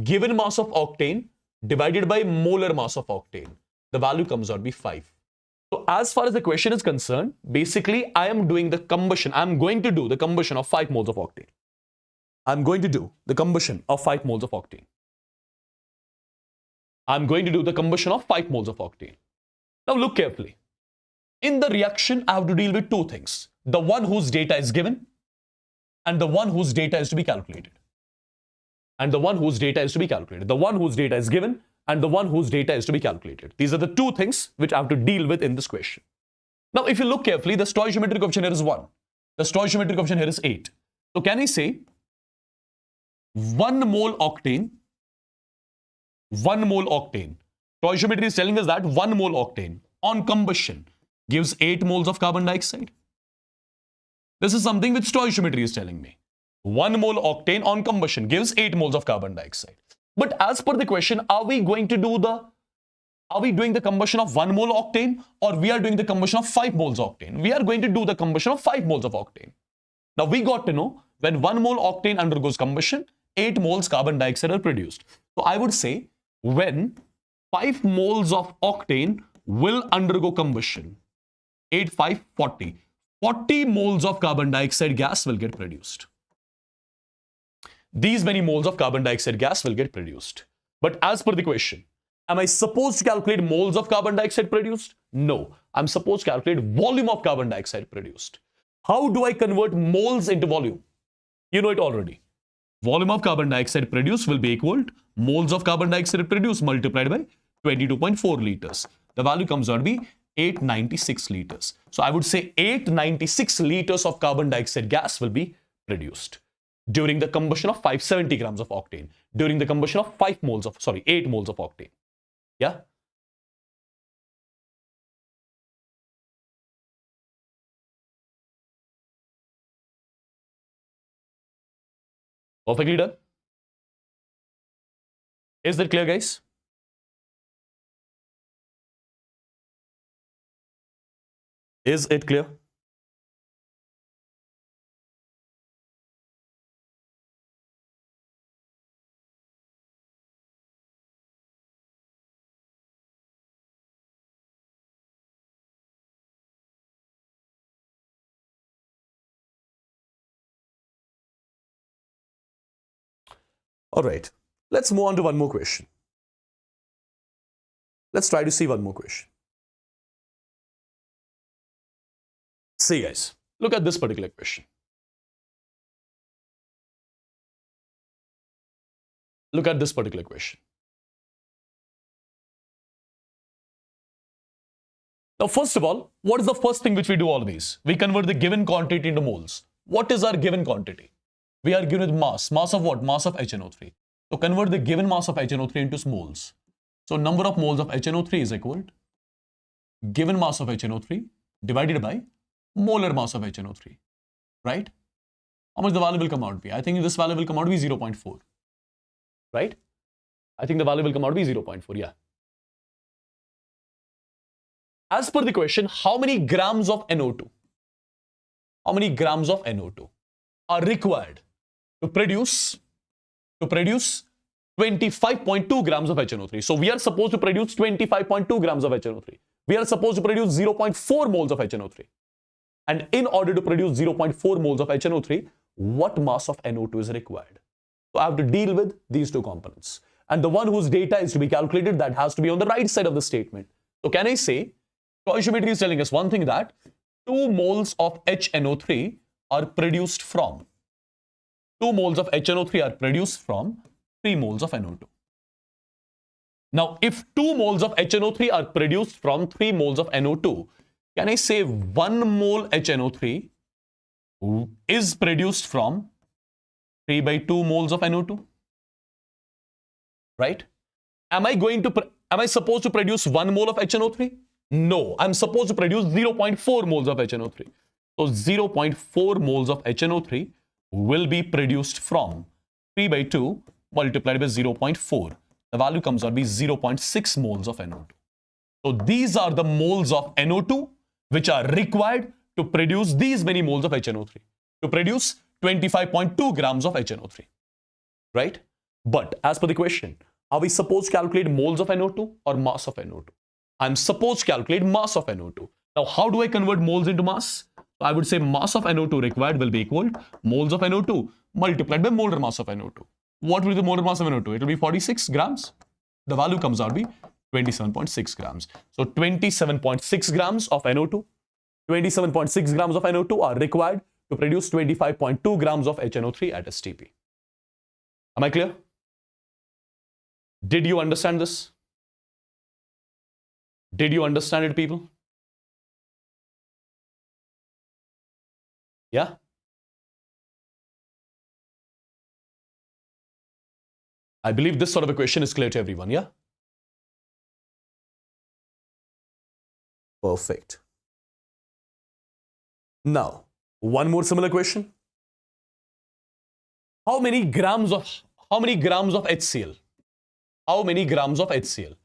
given mass of octane divided by molar mass of octane. The value comes out to be 5. So as far as the question is concerned, basically I am doing the combustion. I'm going to do the combustion of 5 moles of octane. Now look carefully. In the reaction, I have to deal with two things. The one whose data is given and the one whose data is to be calculated. The one whose data is given and the one whose data is to be calculated. These are the two things which I have to deal with in this question. Now, if you look carefully, the stoichiometric coefficient here is 1. The stoichiometric coefficient here is 8. So can I say 1 mole octane, stoichiometry is telling us that 1 mole octane on combustion gives 8 moles of carbon dioxide. This is something which stoichiometry is telling me. 1 mole octane on combustion gives 8 moles of carbon dioxide. But as per the question, are we doing the combustion of 1 mole octane or we are doing the combustion of 5 moles octane? We are going to do the combustion of 5 moles of octane. Now we got to know when 1 mole octane undergoes combustion, 8 moles carbon dioxide are produced. So I would say when 5 moles of octane will undergo combustion, 8, 5, 40. 40 moles of carbon dioxide gas will get produced. These many moles of carbon dioxide gas will get produced. But as per the question, am I supposed to calculate moles of carbon dioxide produced? No. I'm supposed to calculate volume of carbon dioxide produced. How do I convert moles into volume? You know it already. Volume of carbon dioxide produced will be equal to moles of carbon dioxide produced multiplied by 22.4 liters. The value comes out to be 896 liters. So I would say 896 liters of carbon dioxide gas will be produced during the combustion of 570 grams of octane, during the combustion of 8 moles of octane. Yeah. Perfectly done. Is that clear, guys? Is it clear? All right. Let's move on to one more question. Let's try to see one more question. See, guys, look at this particular question. Look at this particular question. Now, first of all, what is the first thing which we do always? We convert the given quantity into moles. What is our given quantity? We are given with mass. Mass of what? Mass of HNO3. So convert the given mass of HNO3 into moles. So number of moles of HNO3 is equal to given mass of HNO3 divided by molar mass of HNO3. Right? How much the value will come out to be? I think this value will come out to be 0.4. Right? I think the value will come out to be 0.4. Yeah. As per the question, how many grams of NO2? How many grams of NO2 are required to produce 25.2 grams of HNO3? So we are supposed to produce 25.2 grams of HNO3. We are supposed to produce 0.4 moles of HNO3. And in order to produce 0.4 moles of HNO3, what mass of NO2 is required? So I have to deal with these two components. And the one whose data is to be calculated, that has to be on the right side of the statement. So can I say, stoichiometry is telling us one thing, that 2 moles of HNO3 are produced from 2 moles of HNO3 are produced from 3 moles of NO2. Now, if 2 moles of HNO3 are produced from 3 moles of NO2, can I say 1 mole HNO3 is produced from 3 by 2 moles of NO2? Right? Am I supposed to produce 1 mole of HNO3? No, I'm supposed to produce 0.4 moles of HNO3. So 0.4 moles of HNO3 will be produced from 3 by 2 multiplied by 0.4. The value comes out to be 0.6 moles of NO2. So these are the moles of NO2 which are required to produce these many moles of HNO3, to produce 25.2 grams of HNO3. Right? But as per the question, are we supposed to calculate moles of NO2 or mass of NO2? I'm supposed to calculate mass of NO2. Now, how do I convert moles into mass? I would say mass of NO2 required will be equal to moles of NO2 multiplied by molar mass of NO2. What will be the molar mass of NO2? It will be 46 grams. The value comes out to be 27.6 grams. So 27.6 grams of NO2. 27.6 grams of NO2 are required to produce 25.2 grams of HNO3 at STP. Am I clear? Did you understand this? Did you understand it, people? Yeah? I believe this sort of a question is clear to everyone, yeah? Perfect. Now, one more similar question. How many grams of HCl? How many grams of HCl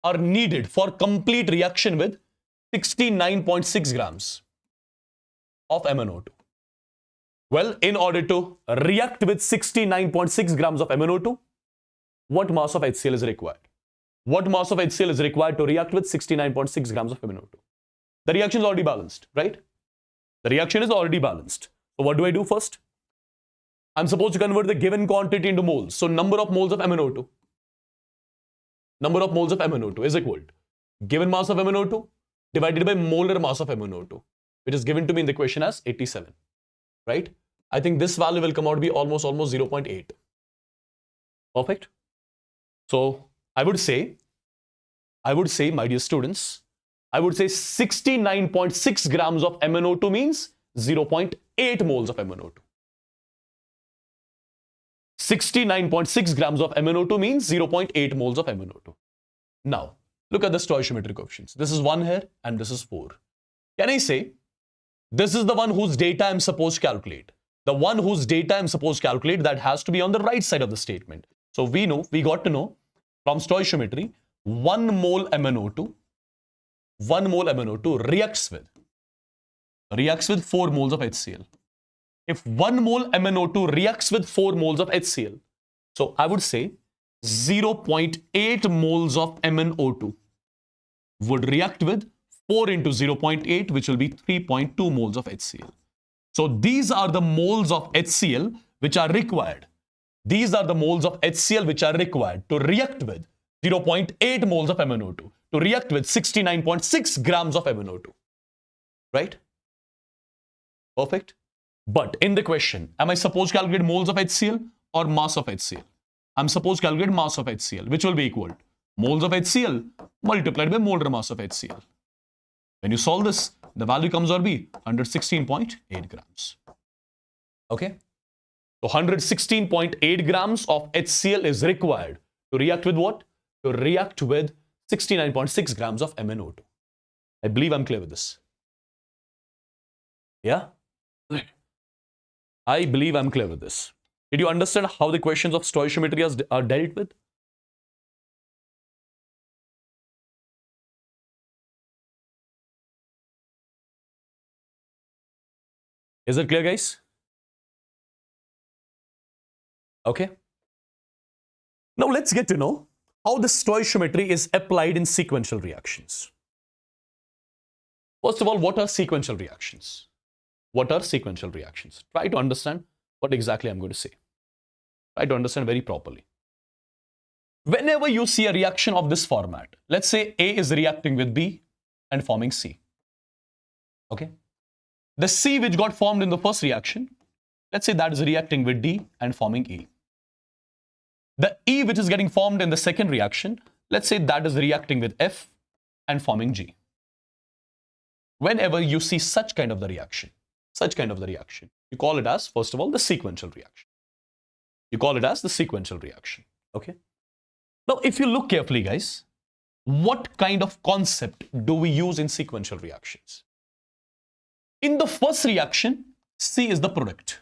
are needed for complete reaction with 69.6 grams of MnO2? Well, in order to react with 69.6 grams of MnO2, what mass of HCl is required? What mass of HCl is required to react with 69.6 grams of MnO2? The reaction is already balanced, right? The reaction is already balanced. So what do I do first? I'm supposed to convert the given quantity into moles. So number of moles of MnO2. Number of moles of MnO2 is equal to given mass of MnO2 divided by molar mass of MnO2, which is given to me in the question as 87. Right? I think this value will come out to be almost 0.8. Perfect. So I would say I would say, my dear students, I would say 69.6 grams of MnO2 means 0.8 moles of MnO2. 69.6 grams of MnO2 means 0.8 moles of MnO2. Now, look at the stoichiometric coefficients. This is 1 here and this is 4. Can I say, this is the one whose data I'm supposed to calculate. The one whose data I'm supposed to calculate, that has to be on the right side of the statement. So we got to know from stoichiometry, 1 mole MnO2 reacts with 4 moles of HCl. If 1 mole MnO2 reacts with 4 moles of HCl, so I would say 0.8 moles of MnO2 would react with 4 into 0.8, which will be 3.2 moles of HCl. So these are the moles of HCl which are required. These are the moles of HCl which are required to react with 0.8 moles of MnO2, to react with 69.6 grams of MnO2. Right? Perfect. But in the question, am I supposed to calculate moles of HCl or mass of HCl? I'm supposed to calculate mass of HCl, which will be equal moles of HCl multiplied by molar mass of HCl. When you solve this, the value comes out to be 116.8 grams. Okay? So 116.8 grams of HCl is required to react with what? To react with 69.6 grams of MnO2. I believe I'm clear with this. Yeah? I believe I'm clear with this. Did you understand how the questions of stoichiometry are dealt with? Is it clear, guys? Okay. Now let's get to know how the stoichiometry is applied in sequential reactions. First of all, what are sequential reactions? What are sequential reactions? Try to understand what exactly I'm going to say. Try to understand very properly. Whenever you see a reaction of this format, let's say A is reacting with B and forming C. Okay? The C which got formed in the first reaction, let's say that is reacting with D and forming E. The E which is getting formed in the second reaction, let's say that is reacting with F and forming G. Whenever you see such kind of the reaction, you call it as, first of all, the sequential reaction. You call it as the sequential reaction. Okay? Now, if you look carefully, guys, what kind of concept do we use in sequential reactions? In the first reaction, C is the product.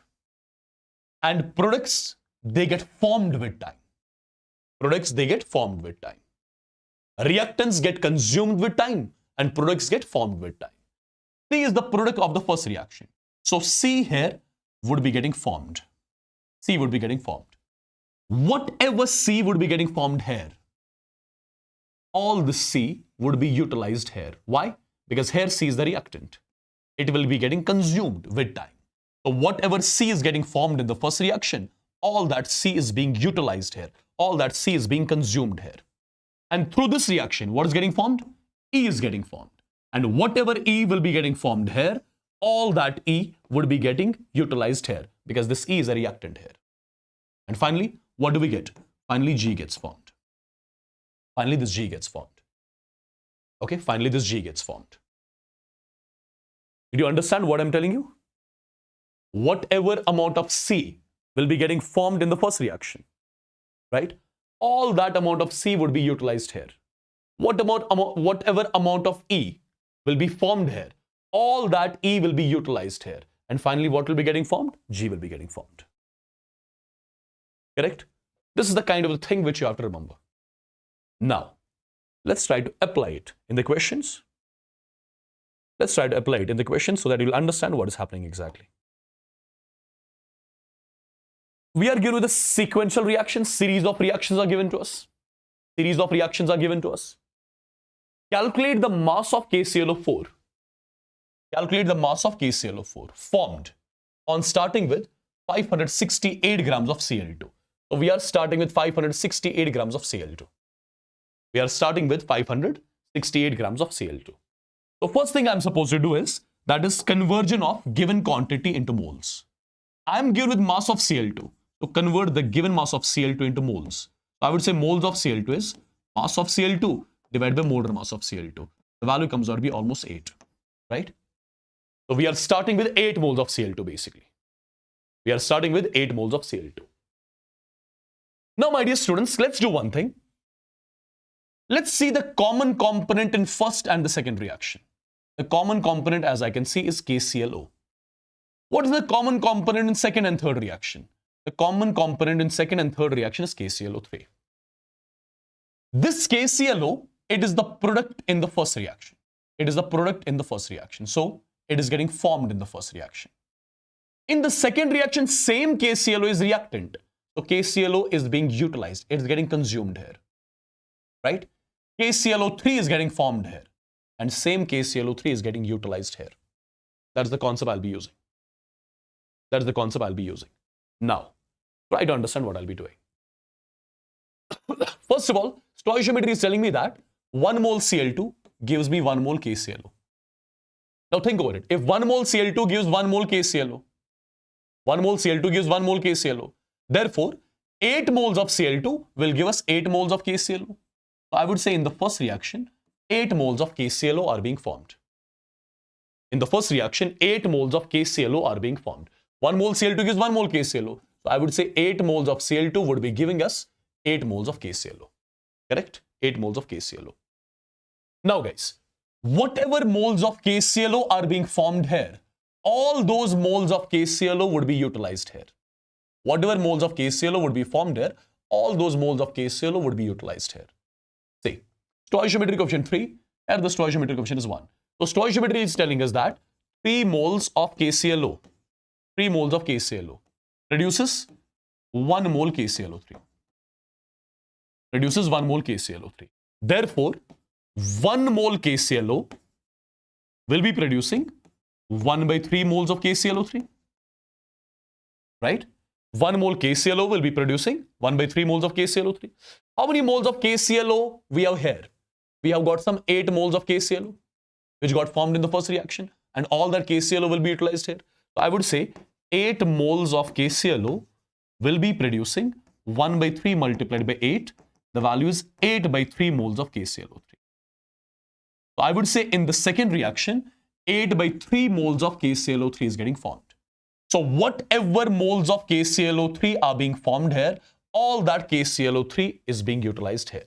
And products, they get formed with time. Products, they get formed with time. Reactants get consumed with time and products get formed with time. C is the product of the first reaction. So C here would be getting formed. C would be getting formed. Whatever C would be getting formed here, all the C would be utilized here. Why? Because here C is the reactant. It will be getting consumed with time. So whatever C is getting formed in the first reaction, all that C is being utilized here. All that C is being consumed here. And through this reaction, what is getting formed? E is getting formed. And whatever E will be getting formed here, all that E would be getting utilized here because this E is a reactant here. And finally, what do we get? Finally, G gets formed. Finally, this G gets formed. Okay, finally, this G gets formed. Did you understand what I'm telling you? Whatever amount of C will be getting formed in the first reaction, right? All that amount of C would be utilized here. Whatever amount of E will be formed here, all that E will be utilized here. And finally, what will be getting formed? G will be getting formed. Correct? This is the kind of thing which you have to remember. Now, let's try to apply it in the questions. Let's try to apply it in the questions so that you'll understand what is happening exactly. We are given with a sequential reaction. Series of reactions are given to us. Series of reactions are given to us. Calculate the mass of KClO4. Calculate the mass of KClO4 formed on starting with 568 grams of Cl2. So we are starting with 568 grams of Cl2. We are starting with 568 grams of Cl2. So first thing I'm supposed to do is, that is conversion of given quantity into moles. I'm given with mass of Cl2. So convert the given mass of Cl2 into moles. So I would say moles of Cl2 is mass of Cl2 divided by molar mass of Cl2. The value comes out to be almost 8, right? So we are starting with 8 moles of Cl2 basically. We are starting with 8 moles of Cl2. Now, my dear students, let's do one thing. Let's see the common component in first and the second reaction. The common component, as I can see, is KClO. What is the common component in second and third reaction? The common component in second and third reaction is KClO3. This KClO, it is the product in the first reaction. It is the product in the first reaction. So, it is getting formed in the first reaction. In the second reaction, same KClO is reactant. So, KClO is being utilized. It is getting consumed here. Right? KClO3 is getting formed here. And same KClO3 is getting utilized here. That's the concept I'll be using. That's the concept I'll be using. Now, try to understand what I'll be doing. First of all, stoichiometry is telling me that 1 mole Cl2 gives me 1 mole KClO. Now think about it. If 1 mole Cl2 gives 1 mole KClO, 1 mole Cl2 gives 1 mole KClO. Therefore, 8 moles of Cl2 will give us 8 moles of KClO. So I would say in the first reaction, 8 moles of KClO are being formed. In the first reaction, 8 moles of KClO are being formed. 1 mole Cl2 gives 1 mole KClO. So I would say 8 moles of Cl2 would be giving us 8 moles of KClO. Correct? 8 moles of KClO. Now guys, whatever moles of KClO are being formed here, all those moles of KClO would be utilized here. Whatever moles of KClO would be formed here, all those moles of KClO would be utilized here. See, stoichiometry coefficient 3, and the stoichiometry coefficient is 1. So stoichiometry is telling us that 3 moles of KClO, 3 moles of KClO reduces 1 mole KClO3. Reduces 1 mole KClO3. Therefore, 1 mole KClO will be producing 1 by 3 moles of KClO3. Right? 1 mole KClO will be producing 1 by 3 moles of KClO3. How many moles of KClO we have here? We have got some 8 moles of KClO, which got formed in the first reaction, and all that KClO will be utilized here. So I would say 8 moles of KClO will be producing 1 by 3 multiplied by 8. The value is 8 by 3 moles of KClO3. So I would say in the second reaction, 8 by 3 moles of KClO3 is getting formed. So whatever moles of KClO3 are being formed here, all that KClO3 is being utilized here.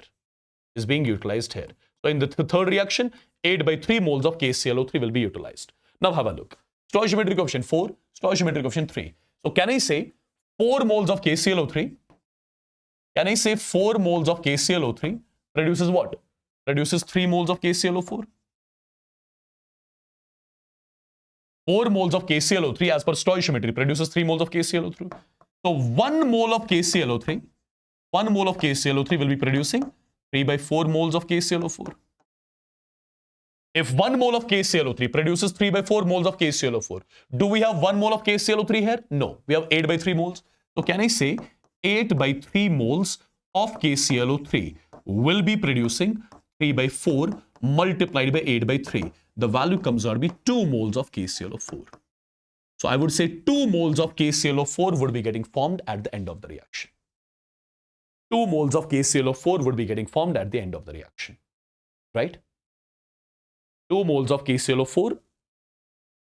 So in the third reaction, 8 by 3 moles of KClO3 will be utilized. Now have a look. Stoichiometry coefficient 4, stoichiometry coefficient 3. So can I say 4 moles of KClO3? Can I say 4 moles of KClO3 produces what? Produces 3 moles of KClO4. 4 moles of KClO3 as per stoichiometry produces 3 moles of KClO3. So 1 mole of KClO3, 1 mole of KClO3 will be producing 3 by 4 moles of KClO4. If 1 mole of KClO3 produces 3 by 4 moles of KClO4, do we have 1 mole of KClO3 here? No, we have 8 by 3 moles. So can I say 8 by 3 moles of KClO3 will be producing 3 by 4 multiplied by 8 by 3. The value comes out to be 2 moles of KClO4. So I would say 2 moles of KClO4 would be getting formed at the end of the reaction. 2 moles of KClO4 would be getting formed at the end of the reaction. Right? 2 moles of KClO4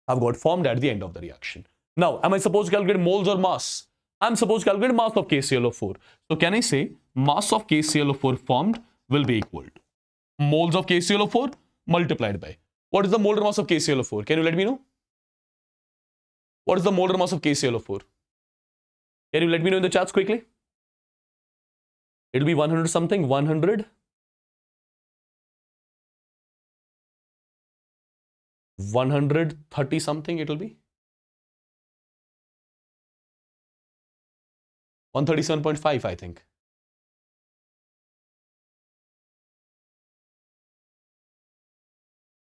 have got formed at the end of the reaction. Now, am I supposed to calculate moles or mass? I'm supposed to calculate mass of KClO4. So can I say mass of KClO4 formed will be equal to moles of KClO4 multiplied by, what is the molar mass of KClO4? Can you let me know? What is the molar mass of KClO4? Can you let me know in the chats quickly? It will be 100 something, 100. 130 something it will be. 137.5 I think.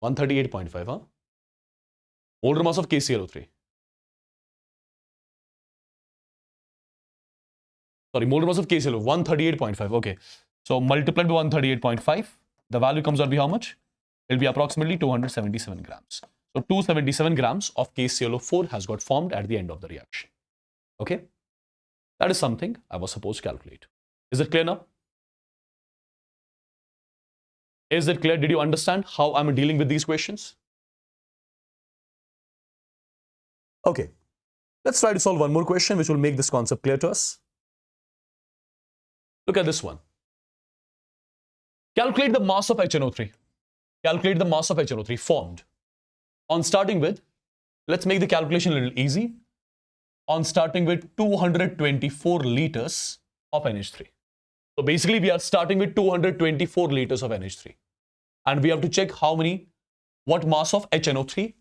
138.5, huh? Molar mass of KClO3. Sorry, molar mass of KClO, 138.5. Okay. So multiplied by 138.5, the value comes out to be how much? It will be approximately 277 grams. So 277 grams of KClO4 has got formed at the end of the reaction. Okay. That is something I was supposed to calculate. Is it clear now? Is it clear? Did you understand how I'm dealing with these questions? Okay. Let's try to solve one more question which will make this concept clear to us. Look at this one. Calculate the mass of HNO3. Calculate the mass of HNO3 formed. On starting with, let's make the calculation a little easy. On starting with 224 liters of NH3. So basically we are starting with 224 liters of NH3. And we have to check what mass of HNO3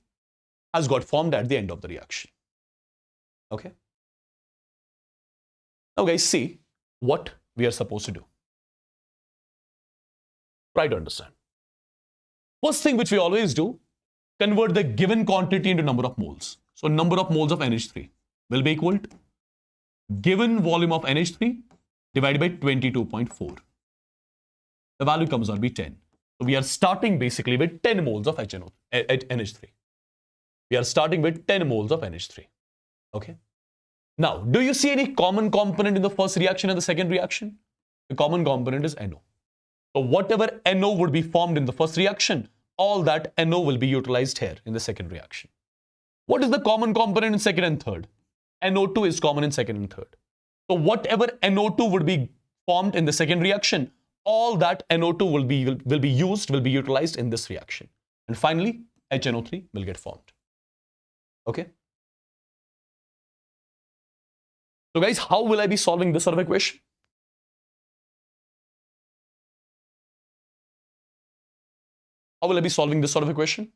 has got formed at the end of the reaction. Okay. Now guys, see what we are supposed to do. Try to understand. First thing which we always do, convert the given quantity into number of moles. So number of moles of NH3 will be equal to given volume of NH3 divided by 22.4. The value comes out to be 10. So we are starting basically with 10 moles of NH3. We are starting with 10 moles of NH3. Okay. Now, do you see any common component in the first reaction and the second reaction? The common component is NO. So whatever NO would be formed in the first reaction, all that NO will be utilized here in the second reaction. What is the common component in second and third? NO2 is common in second and third. So whatever NO2 would be formed in the second reaction, all that NO2 will be utilized in this reaction. And finally, HNO3 will get formed. Okay. So guys, how will I be solving this sort of equation? How will I be solving this sort of equation?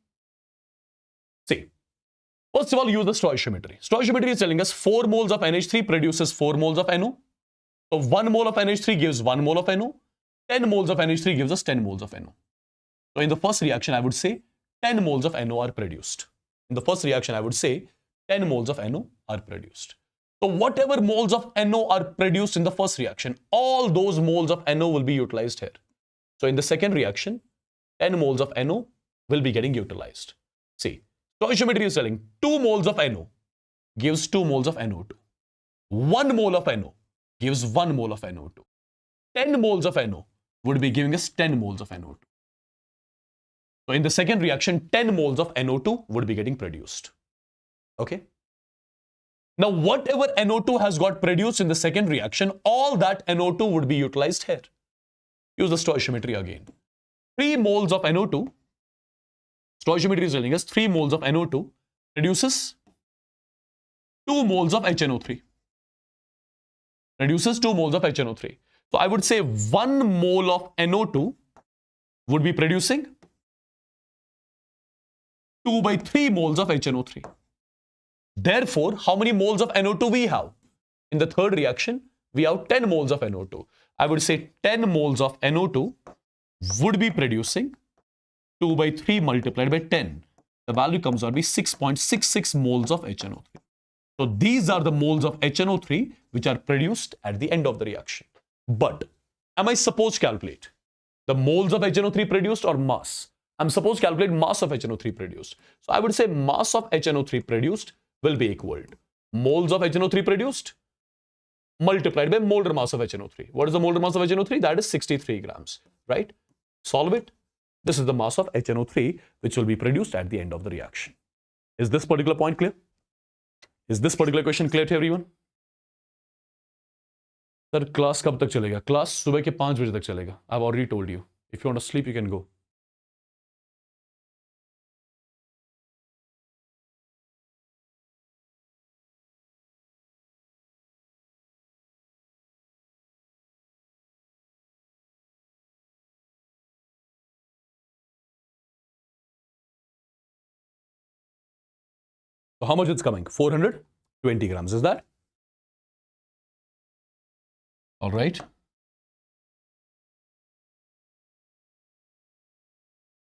See, first of all, use the stoichiometry. Stoichiometry is telling us 4 moles of NH3 produces 4 moles of NO. So 1 mole of NH3 gives 1 mole of NO. 10 moles of NH3 gives us 10 moles of NO. So in the first reaction, I would say 10 moles of NO are produced. In the first reaction, I would say 10 moles of NO are produced. So whatever moles of NO are produced in the first reaction, all those moles of NO will be utilized here. So in the second reaction, 10 moles of NO will be getting utilized. See, stoichiometry is telling 2 moles of NO gives 2 moles of NO2. 1 mole of NO gives 1 mole of NO2. 10 moles of NO would be giving us 10 moles of NO2. So in the second reaction, 10 moles of NO2 would be getting produced. Okay. Now, whatever NO2 has got produced in the second reaction, all that NO2 would be utilized here. Use the stoichiometry again. 3 moles of NO2, stoichiometry is telling us 3 moles of NO2 produces 2 moles of HNO3. Produces 2 moles of HNO3. So I would say 1 mole of NO2 would be producing 2/3 moles of HNO3. Therefore, how many moles of NO2 we have? In the third reaction, we have 10 moles of NO2. I would say 10 moles of NO2 would be producing 2/3 multiplied by 10. The value comes out to be 6.66 moles of HNO3. So these are the moles of HNO3 which are produced at the end of the reaction. But am I supposed to calculate the moles of HNO3 produced or mass? I'm supposed to calculate mass of HNO3 produced. So I would say mass of HNO3 produced will be equal to moles of HNO3 produced multiplied by molar mass of HNO3. What is the molar mass of HNO3? That is 63 grams, right? Solve it. This is the mass of HNO3 which will be produced at the end of the reaction. Is this particular point clear? Is this particular question clear to everyone? Sir, class कब तक चलेगा? Class सुबह के 5 बजे तक चलेगा. I've already told you. If you want to sleep, you can go. So how much it's coming? 420 grams. Is that? All right.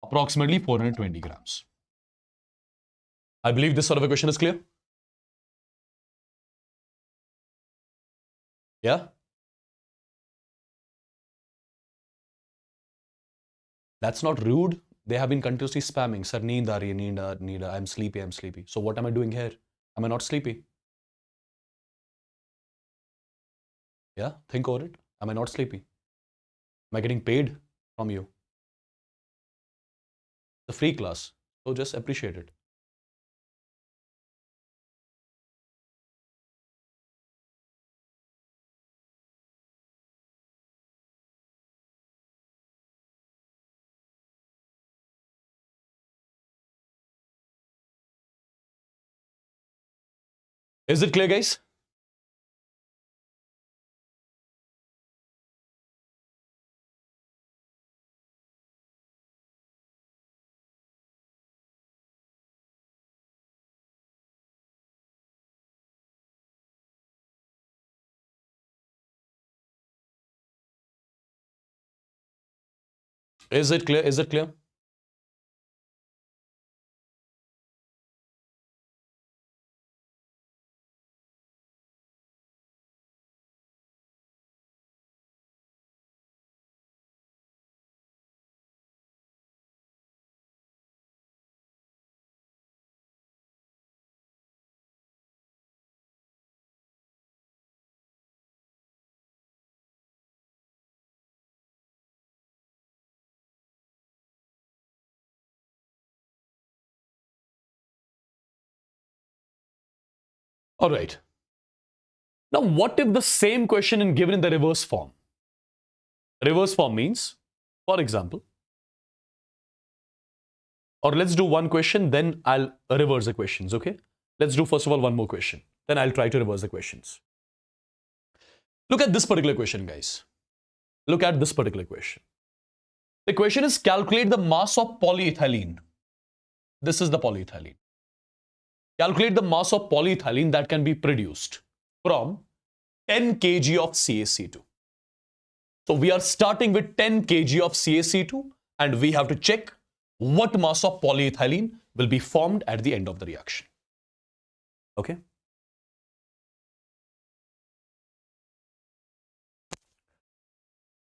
Approximately 420 grams. I believe this sort of a question is clear. Yeah? That's not rude. They have been continuously spamming. Sir, neend aa rahi hai, neend aa, neend aa. I'm sleepy, I'm sleepy. So what am I doing here? Am I not sleepy? Yeah, think over it. Am I not sleepy? Am I getting paid from you? The free class. So just appreciate it. Is it clear, guys? Is it clear? Is it clear? All right. Now, what if the same question is given in the reverse form? Reverse form means, for example, or let's do one question, then I'll reverse the questions, okay? Let's do first of all one more question. Then I'll try to reverse the questions. Look at this particular question, guys. Look at this particular question. The question is calculate the mass of polyethylene. This is the polyethylene. Calculate the mass of polyethylene that can be produced from 10 kg of CaC2. So we are starting with 10 kg of CaC2 and we have to check what mass of polyethylene will be formed at the end of the reaction. Okay?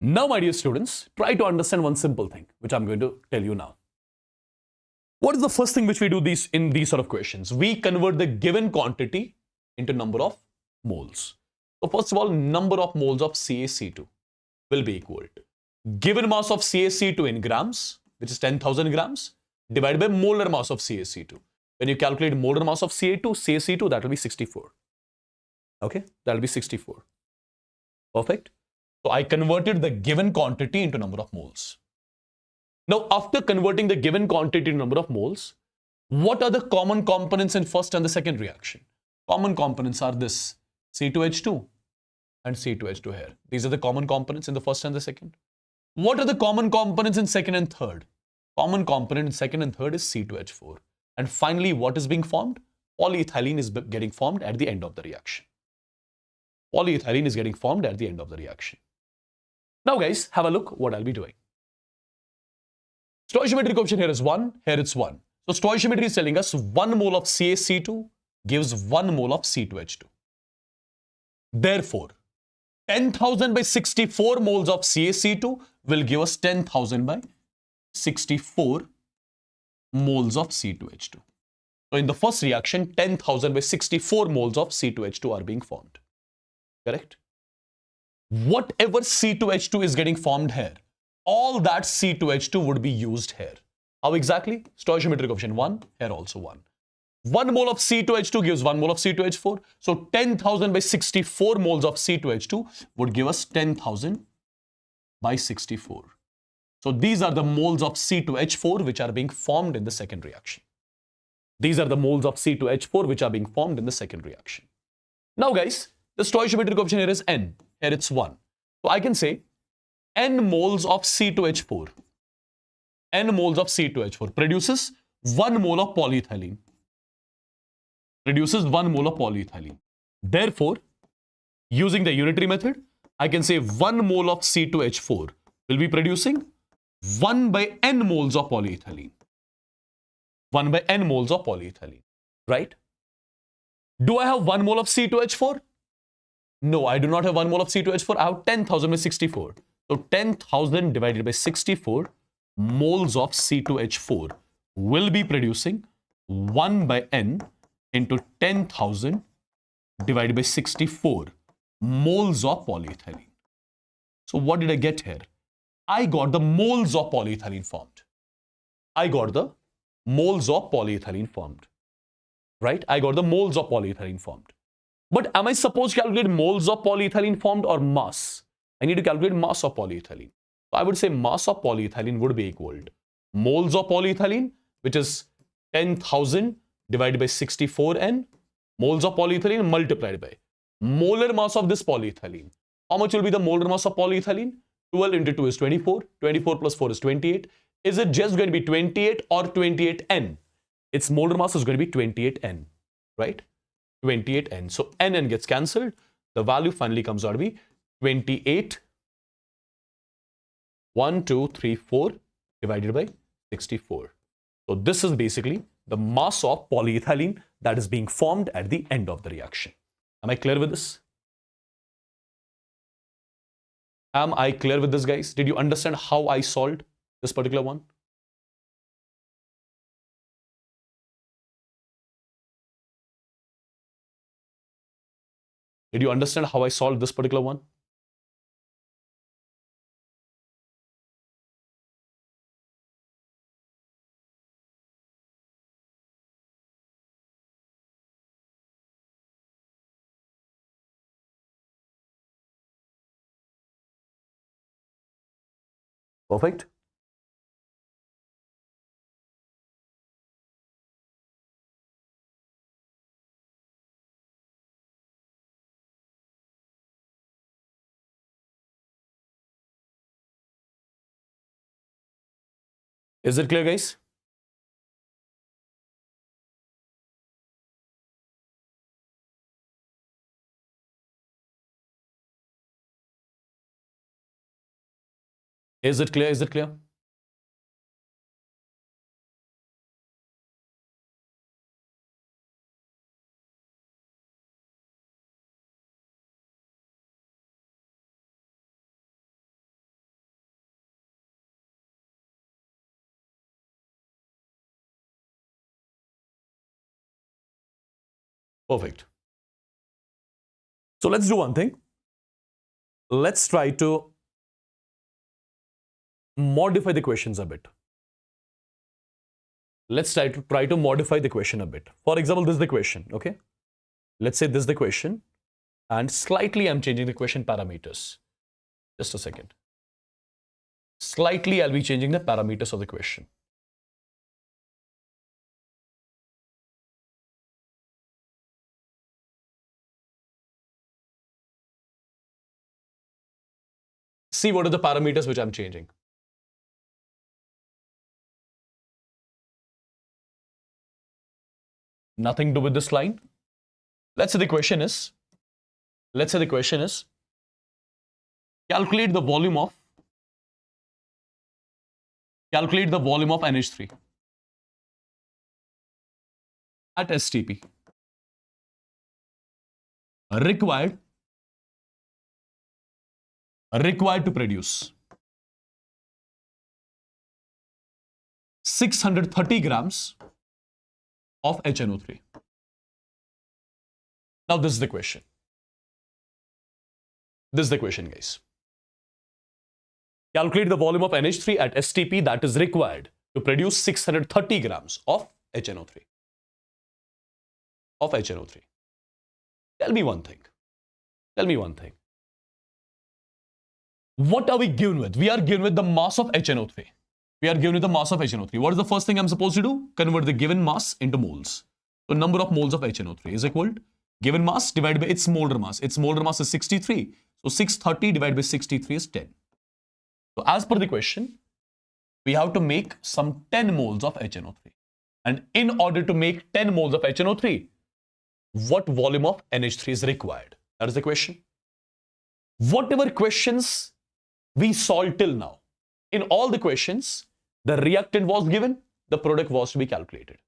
Now, my dear students, try to understand one simple thing, which I'm going to tell you now. What is the first thing which we do in these sort of questions? We convert the given quantity into number of moles. So first of all, number of moles of CaC2 will be equal to given mass of CaC2 in grams, which is 10,000 grams, divided by molar mass of CaC2. When you calculate molar mass of CaC2, that will be 64. Okay, that will be 64. Perfect. So I converted the given quantity into number of moles. Now, after converting the given quantity into number of moles, what are the common components in first and the second reaction? Common components are this C2H2 and C2H2 here. These are the common components in the first and the second. What are the common components in second and third? Common component in second and third is C2H4. And finally, what is being formed? Polyethylene is getting formed at the end of the reaction. Polyethylene is getting formed at the end of the reaction. Now, guys, have a look what I'll be doing. Stoichiometry coefficient here is 1, here it's 1. So stoichiometry is telling us 1 mole of CaC2 gives 1 mole of C2H2. Therefore, 10,000 by 64 moles of CaC2 will give us 10,000 by 64 moles of C2H2. So in the first reaction, 10,000 by 64 moles of C2H2 are being formed. Correct? Whatever C2H2 is getting formed here, all that C2H2 would be used here. How exactly? Stoichiometric coefficient 1, here also 1. 1 mole of C2H2 gives 1 mole of C2H4. So 10,000 by 64 moles of C2H2 would give us 10,000 by 64. So these are the moles of C2H4 which are being formed in the second reaction. These are the moles of C2H4 which are being formed in the second reaction. Now, guys, the stoichiometric coefficient here is N. Here it's 1. So I can say N moles of C2H4. N moles of C2H4 produces 1 mole of polyethylene. Produces 1 mole of polyethylene. Therefore, using the unitary method, I can say 1 mole of C2H4 will be producing 1 by N moles of polyethylene. 1 by N moles of polyethylene. Right? Do I have 1 mole of C2H4? No, I do not have 1 mole of C2H4. I have 10,000 by 64. So 10,000 divided by 64 moles of C2H4 will be producing 1 by N into 10,000 divided by 64 moles of polyethylene. So what did I get here? I got the moles of polyethylene formed. I got the moles of polyethylene formed, right? I got the moles of polyethylene formed. But am I supposed to calculate moles of polyethylene formed or mass? I need to calculate mass of polyethylene. So I would say mass of polyethylene would be equal to moles of polyethylene, which is 10,000 divided by 64N, moles of polyethylene multiplied by molar mass of this polyethylene. How much will be the molar mass of polyethylene? 12 into 2 is 24. 24 plus 4 is 28. Is it just going to be 28 or 28N? Its molar mass is going to be 28N, right? 28N. So N gets cancelled. The value finally comes out to be 28, 1, 2, 3, 4 divided by 64. So this is basically the mass of polyethylene that is being formed at the end of the reaction. Am I clear with this? Am I clear with this, guys? Did you understand how I solved this particular one? Did you understand how I solved this particular one? Perfect. Is it clear, guys? Is it clear? Is it clear? Perfect. So let's do one thing. Let's try to modify the questions a bit. Let's try to modify the question a bit. For example, this is the question, okay? Let's say this is the question, and slightly I'm changing the question parameters. Just a second. Slightly I'll be changing the parameters of the question. See what are the parameters which I'm changing. Nothing to do with this line. Let's say the question is calculate the volume of NH3 at STP required to produce 630 grams of HNO3. Now this is the question. This is the question, guys. Calculate the volume of NH3 at STP that is required to produce 630 grams of HNO3. Tell me one thing. What are we given with? We are given with the mass of HNO3. What is the first thing I'm supposed to do? Convert the given mass into moles. So number of moles of HNO3 is equal to given mass divided by its molar mass. Its molar mass is 63. So 630 divided by 63 is 10. So as per the question, we have to make some 10 moles of HNO3. And in order to make 10 moles of HNO3, what volume of NH3 is required? That is the question. Whatever questions we solved till now, in all the questions, the reactant was given, the product was to be calculated.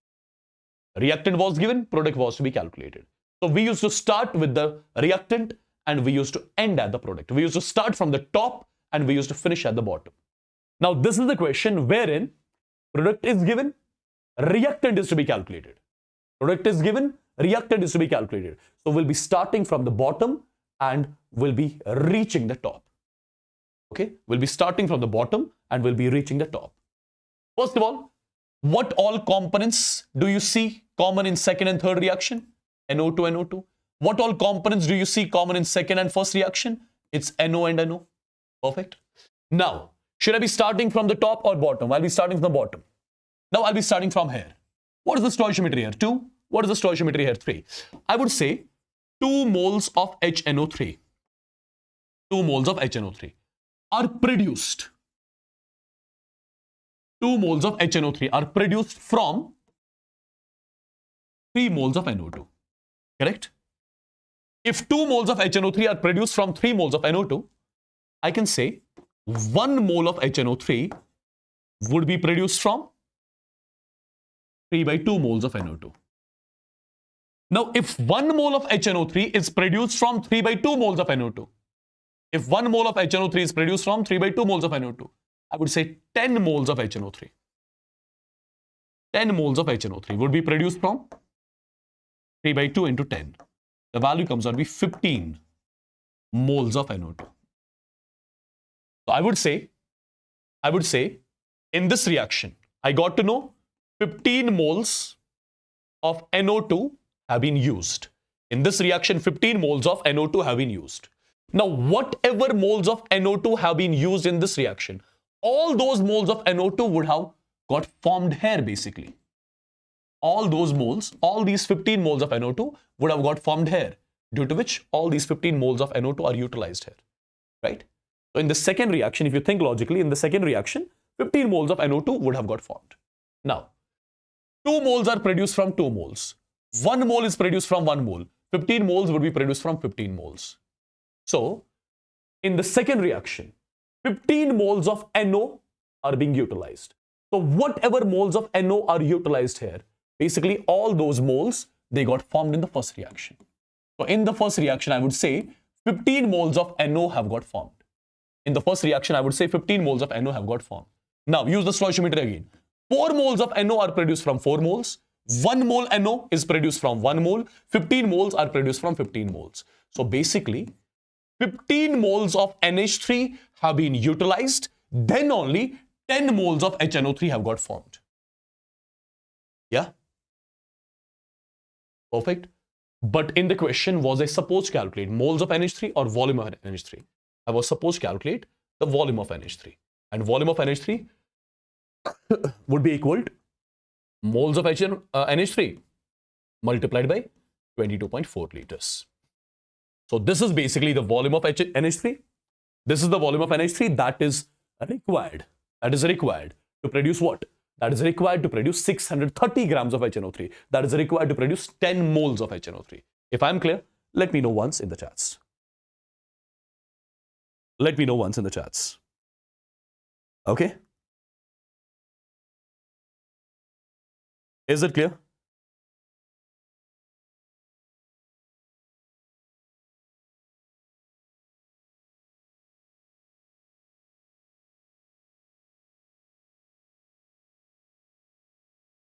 Reactant was given, product was to be calculated. So we used to start with the reactant and we used to end at the product. We used to start from the top and we used to finish at the bottom. Now this is the question wherein product is given, reactant is to be calculated. Product is given, reactant is to be calculated. So we'll be starting from the bottom and we'll be reaching the top. Okay, we'll be starting from the bottom and we'll be reaching the top. First of all, What all components do you see common in second and third reaction? NO2, NO2. What all components do you see common in second and first reaction? It's NO and NO. Perfect. Now, should I be starting from the top or bottom? I'll be starting from the bottom. Now I'll be starting from here. What is the stoichiometry here? 2. What is the stoichiometry here? 3. I would say 2 moles of HNO3. 2 moles of HNO3 are produced. 2 moles of HNO3 are produced from 3 moles of NO2. Correct? If 2 moles of HNO3 are produced from 3 moles of NO2, I can say 1 mole of HNO3 would be produced from 3 by 2 moles of NO2. Now, if 1 mole of HNO3 is produced from 3 by 2 moles of NO2, if 1 mole of HNO3 is produced from 3 by 2 moles of NO2, I would say 10 moles of HNO3. 10 moles of HNO3 would be produced from 3 by 2 into 10. The value comes out to be 15 moles of NO2. So I would say in this reaction, I got to know 15 moles of NO2 have been used. In this reaction, 15 moles of NO2 have been used. Now, whatever moles of NO2 have been used in this reaction, all those moles of NO2 would have got formed here basically. All those moles, all these 15 moles of NO2 would have got formed here, due to which all these 15 moles of NO2 are utilized here, right? So in the second reaction, if you think logically, in the second reaction, 15 moles of NO2 would have got formed. Now, 2 moles are produced from 2 moles. 1 mole is produced from 1 mole. 15 moles would be produced from 15 moles. So, in the second reaction, 15 moles of NO are being utilized. So, whatever moles of NO are utilized here, basically all those moles, they got formed in the first reaction. So, in the first reaction, I would say 15 moles of NO have got formed. In the first reaction, I would say 15 moles of NO have got formed. Now, use the stoichiometry again. 4 moles of NO are produced from 4 moles. 1 mole NO is produced from 1 mole. 15 moles are produced from 15 moles. So, basically, 15 moles of NH3 have been utilized, then only 10 moles of HNO3 have got formed. Yeah? Perfect. But in the question, was I supposed to calculate moles of NH3 or volume of NH3? I was supposed to calculate the volume of NH3. And volume of NH3 would be equal to moles of NH3 multiplied by 22.4 liters. So this is basically the volume of NH3. This is the volume of NH3 that is required. That is required to produce what? That is required to produce 630 grams of HNO3. That is required to produce 10 moles of HNO3. If I'm clear, let me know once in the chats. Let me know once in the chats. Okay? Is it clear?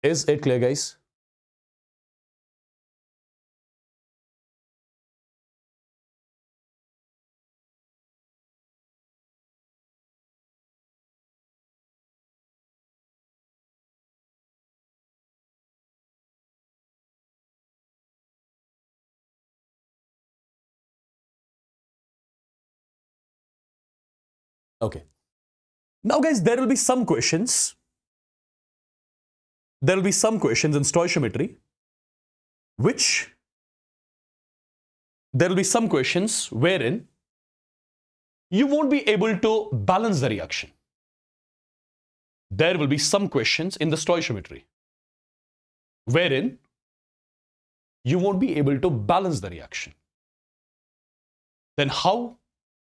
Is it clear, guys? Okay. Now, guys, there will be some questions. There will be some questions in stoichiometry which there will be some questions wherein you won't be able to balance the reaction. There will be some questions in the stoichiometry wherein you won't be able to balance the reaction. Then how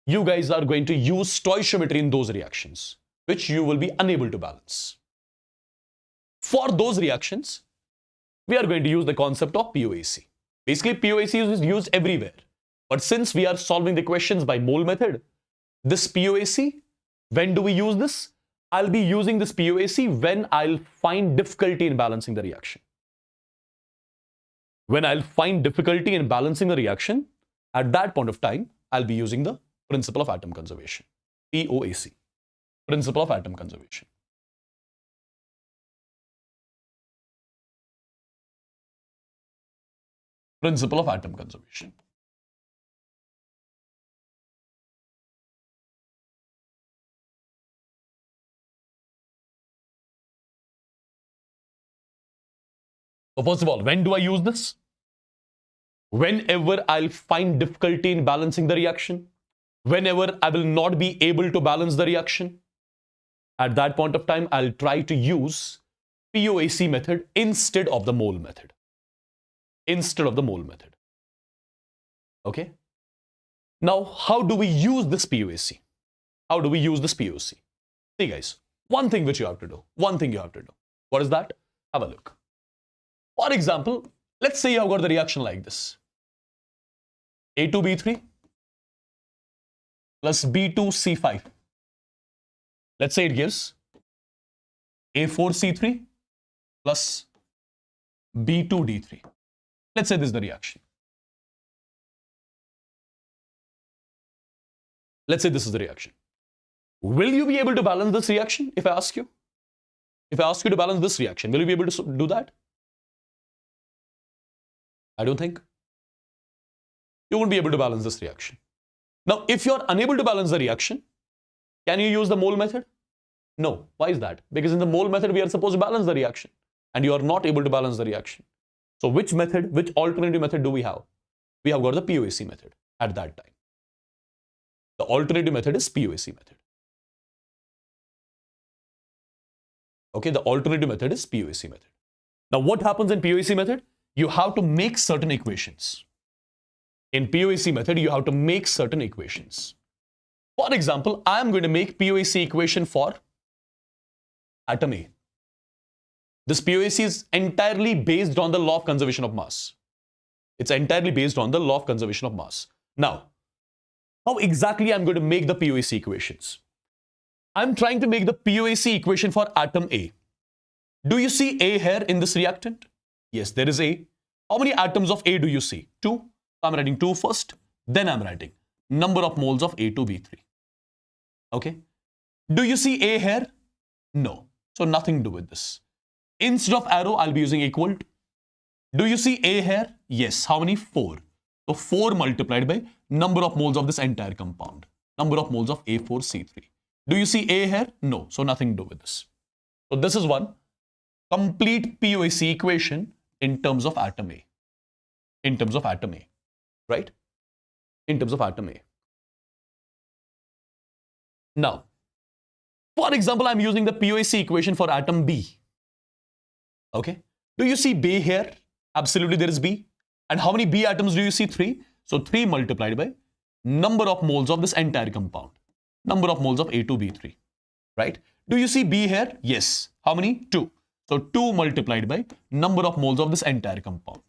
you guys are going to use stoichiometry in those reactions which you will be unable to balance? For those reactions, we are going to use the concept of POAC. Basically, POAC is used everywhere. But since we are solving the questions by mole method, this POAC, when do we use this? I'll be using this POAC when I'll find difficulty in balancing the reaction. When I'll find difficulty in balancing the reaction, at that point of time, I'll be using the principle of atom conservation. POAC, principle of atom conservation. Principle of atom conservation. So first of all, when do I use this? Whenever I'll find difficulty in balancing the reaction, whenever I will not be able to balance the reaction, at that point of time, I'll try to use POAC method instead of the mole method. Instead of the mole method. Okay? Now, how do we use this POAC? How do we use this POC? See guys, one thing which you have to do. One thing you have to do. What is that? Have a look. For example, let's say I've got the reaction like this. A2B3 plus B2C5. Let's say it gives A4C3 plus B2D3. Let's say this is the reaction. Let's say this is the reaction. Will you be able to balance this reaction if I ask you? If I ask you to balance this reaction, will you be able to do that? I don't think. You won't be able to balance this reaction. Now, if you're unable to balance the reaction, can you use the mole method? No. Why is that? Because in the mole method, we are supposed to balance the reaction. And you are not able to balance the reaction. So which method, which alternative method do we have? We have got the POAC method at that time. The alternative method is POAC method. Okay, the alternative method is POAC method. Now, what happens in POAC method? You have to make certain equations. In POAC method, you have to make certain equations. For example, I am going to make POAC equation for atom A. This POAC is entirely based on the law of conservation of mass. It's entirely based on the law of conservation of mass. Now, how exactly I'm going to make the POAC equations? I'm trying to make the POAC equation for atom A. Do you see A here in this reactant? Yes, there is A. How many atoms of A do you see? 2. I'm writing 2 first. Then I'm writing number of moles of A2B3. Okay. Do you see A here? No. So nothing to do with this. Instead of arrow, I'll be using equal to. Do you see A here? Yes. How many? 4. So 4 multiplied by number of moles of this entire compound. Number of moles of A4C3. Do you see A here? No. So nothing to do with this. So this is one complete POAC equation in terms of atom A. In terms of atom A. Right? In terms of atom A. Now, for example, I'm using the POAC equation for atom B. Okay. Do you see B here? Absolutely, there is B. And how many B atoms do you see? 3. So 3 multiplied by number of moles of this entire compound. Number of moles of A2B3. Right? Do you see B here? Yes. How many? 2. So 2 multiplied by number of moles of this entire compound.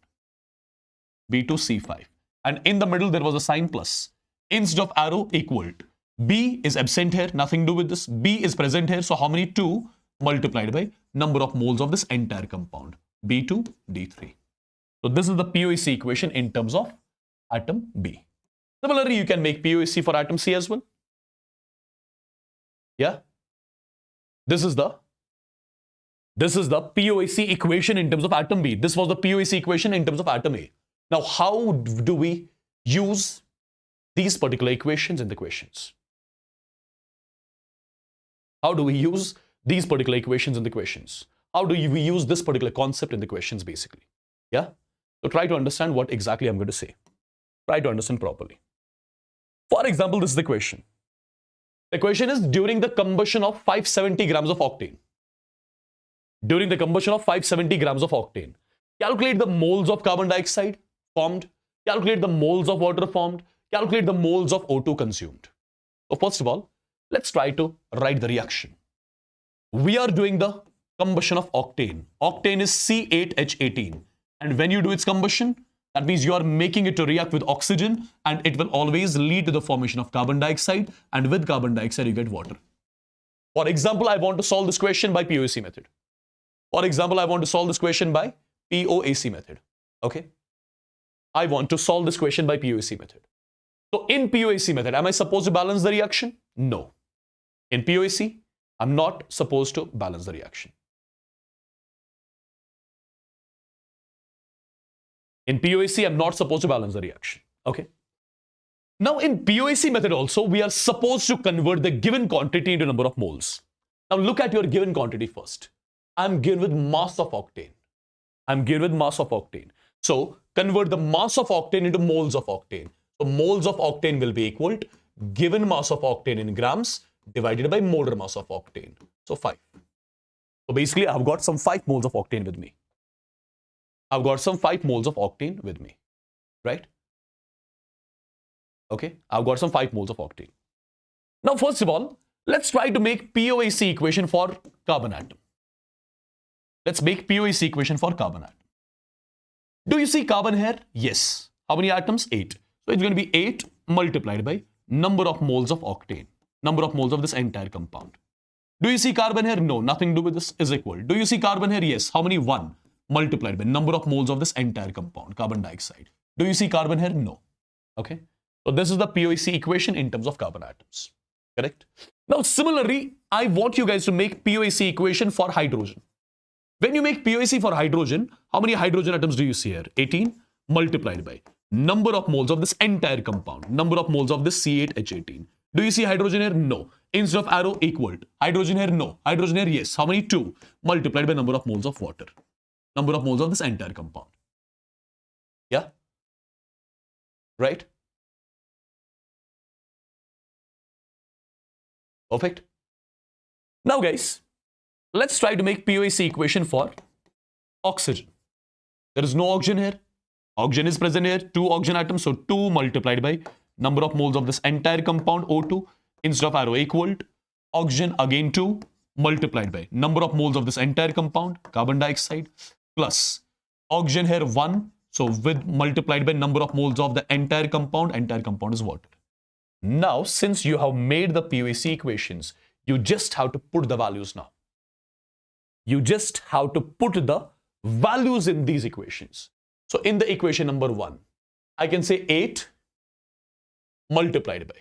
B2C5. And in the middle, there was a sign plus. Instead of arrow, equal to. B is absent here, nothing to do with this. B is present here, so how many? 2 multiplied by number of moles of this entire compound. B2D3. So this is the POAC equation in terms of atom B. Similarly, you can make POAC for atom C as well. Yeah. This is the POAC equation in terms of atom B. This was the POAC equation in terms of atom A. Now, how do we use these particular equations in the questions? How do we use these particular equations in the questions? How do we use this particular concept in the questions basically? Yeah. So try to understand what exactly I'm going to say. Try to understand properly. For example, this is the question. The question is during the combustion of 570 grams of octane. During the combustion of 570 grams of octane, calculate the moles of carbon dioxide formed, calculate the moles of water formed, calculate the moles of O2 consumed. So first of all, let's try to write the reaction. We are doing the combustion of octane. Octane is C8H18. And when you do its combustion, that means you are making it to react with oxygen and it will always lead to the formation of carbon dioxide, and with carbon dioxide you get water. For example, I want to solve this question by POAC method. For example, I want to solve this question by POAC method. Okay? I want to solve this question by POAC method. So in POAC method, am I supposed to balance the reaction? No. In POAC, I'm not supposed to balance the reaction. In POAC, I'm not supposed to balance the reaction. Okay. Now, in POAC method also, we are supposed to convert the given quantity into number of moles. Now, look at your given quantity first. I'm given with mass of octane. So, convert the mass of octane into moles of octane. So, moles of octane will be equal to given mass of octane in grams divided by molar mass of octane. So, 5. So, basically, I've got some 5 moles of octane with me. Right? Okay, I've got some 5 moles of octane. Now, first of all, let's try to make POAC equation for carbon atom. Do you see carbon here? Yes. How many atoms? 8. So it's going to be 8 multiplied by number of moles of octane, number of moles of this entire compound. Do you see carbon here? No, nothing to do with this, is equal. Do you see carbon here? Yes. How many? 1 multiplied by number of moles of this entire compound, carbon dioxide. Do you see carbon here? No. Okay. So this is the POAC equation in terms of carbon atoms. Correct? Now, similarly, I want you guys to make POAC equation for hydrogen. When you make POAC for hydrogen, how many hydrogen atoms do you see here? 18 multiplied by number of moles of this entire compound, number of moles of this C8H18. Do you see hydrogen here? No. Instead of arrow, equaled. Hydrogen here? No. Hydrogen here? Yes. How many? 2 multiplied by number of moles of water, number of moles of this entire compound. Yeah? Right? Perfect. Now, guys, let's try to make POAC equation for oxygen. There is no oxygen here. Oxygen is present here. 2 oxygen atoms. So 2 multiplied by number of moles of this entire compound, O2. Instead of arrow, equaled. Oxygen again 2 multiplied by number of moles of this entire compound, carbon dioxide, plus oxygen here 1. So with multiplied by number of moles of the entire compound is water. Now, since you have made the POAC equations, you just have to put the values now. You just have to put the values in these equations. So in the equation number 1, I can say 8 multiplied by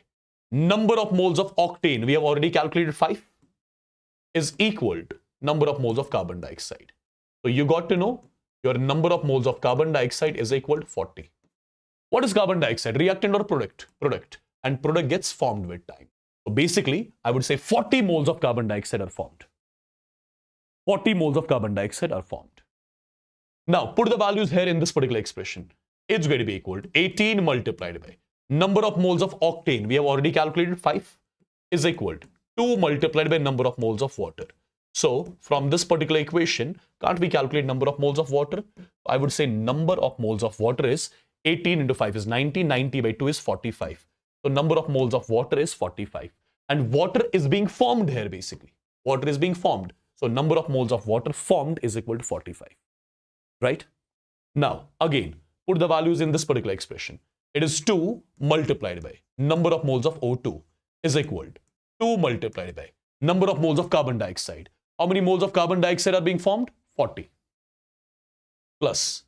number of moles of octane, we have already calculated 5, is equal to number of moles of carbon dioxide. So you got to know your number of moles of carbon dioxide is equal to 40. What is carbon dioxide? Reactant or product? Product. And product gets formed with time. So basically, I would say 40 moles of carbon dioxide are formed. 40 moles of carbon dioxide are formed. Now, put the values here in this particular expression. It's going to be equal to 18 multiplied by number of moles of octane. We have already calculated 5 is equal to 2 multiplied by number of moles of water. So, from this particular equation, can't we calculate number of moles of water? I would say number of moles of water is 18 into 5 is 90. 90 by 2 is 45. So number of moles of water is 45. And water is being formed here basically. Water is being formed. So number of moles of water formed is equal to 45. Right? Now, again, put the values in this particular expression. It is 2 multiplied by number of moles of O2 is equal to 2 multiplied by number of moles of carbon dioxide. How many moles of carbon dioxide are being formed? 40. Plus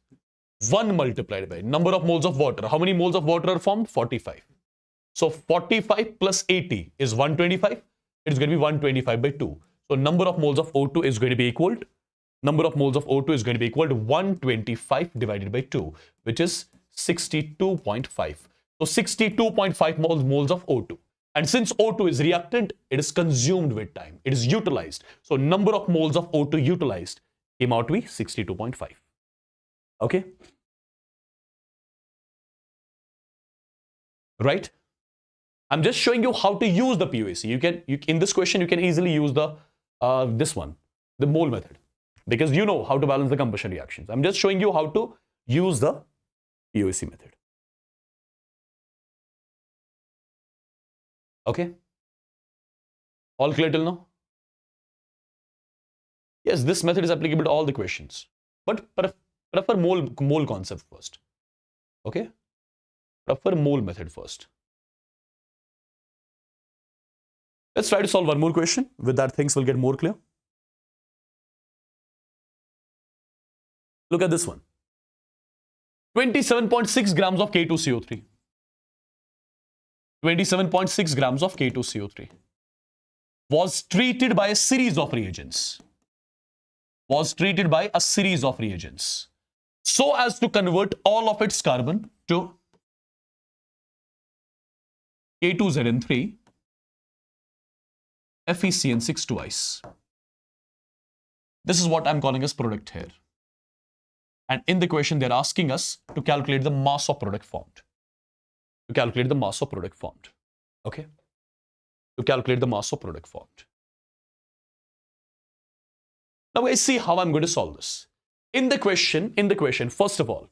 1 multiplied by number of moles of water. How many moles of water are formed? 45. So 45 plus 80 is 125. It's going to be 125 by 2. So number of moles of O2 is going to be equal to, number of moles of O2 is going to be equal to 125 divided by 2, which is 62.5. So 62.5 moles of O2. And since O2 is reactant, it is consumed with time. It is utilized. So number of moles of O2 utilized came out to be 62.5. Okay? Right? I'm just showing you how to use the POAC. In this question, you can easily use the this one, the mole method, because you know how to balance the combustion reactions. I'm just showing you how to use the POAC method. Okay? All clear till now? Yes, this method is applicable to all the questions, but prefer mole concept first. Okay? Prefer mole method first. Let's try to solve one more question. With that, things will get more clear. Look at this one. 27.6 grams of K2CO3. 27.6 grams of K2CO3 was treated by a series of reagents. so as to convert all of its carbon to K2ZN3, FeCN6 twice. This is what I'm calling as product here. And in the question, they're asking us to calculate the mass of product formed. To calculate the mass of product formed. Okay? To calculate the mass of product formed. Now guys, see how I'm going to solve this. In the question, first of all,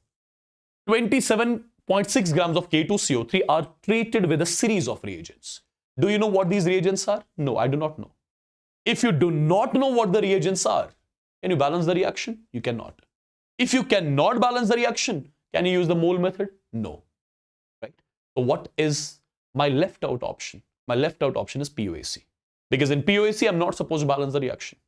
27.6 grams of K2CO3 are treated with a series of reagents. Do you know what these reagents are? No, I do not know. If you do not know what the reagents are, can you balance the reaction? You cannot. If you cannot balance the reaction, can you use the mole method? No. Right? So what is my left out option? My left out option is POAC. Because in POAC, I'm not supposed to balance the reaction.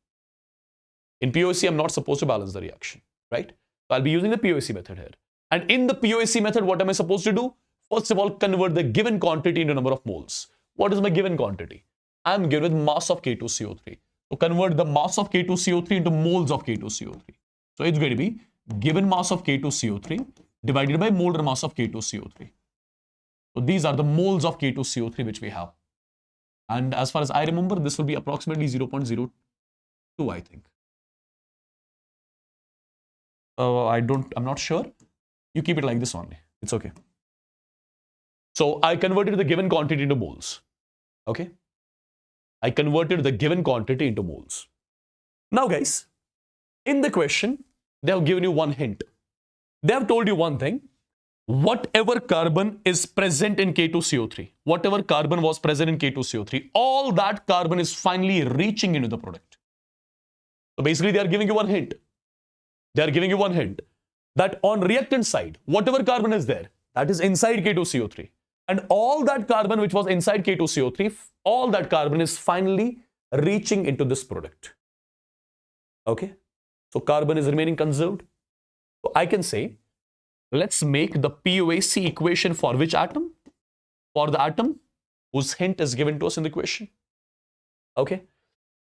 In POAC, I'm not supposed to balance the reaction. Right? So I'll be using the POAC method here. And in the POAC method, what am I supposed to do? First of all, convert the given quantity into number of moles. What is my given quantity? I'm given with mass of K2CO3. So convert the mass of K2CO3 into moles of K2CO3. So it's going to be given mass of K2CO3 divided by molar mass of K2CO3. So these are the moles of K2CO3 which we have. And as far as I remember, this will be approximately 0.02, I think. I'm not sure. You keep it like this only. It's okay. So I converted the given quantity into moles. Okay. I converted the given quantity into moles. Now guys, in the question, they have given you one hint. They have told you one thing. Whatever carbon is present in K2CO3, whatever carbon was present in K2CO3, all that carbon is finally reaching into the product. So basically, they are giving you one hint. They are giving you one hint that on reactant side, whatever carbon is there, that is inside K2CO3. And all that carbon which was inside K2CO3, all that carbon is finally reaching into this product. Okay? So carbon is remaining conserved. So I can say, let's make the POAC equation for which atom? For the atom whose hint is given to us in the question. Okay?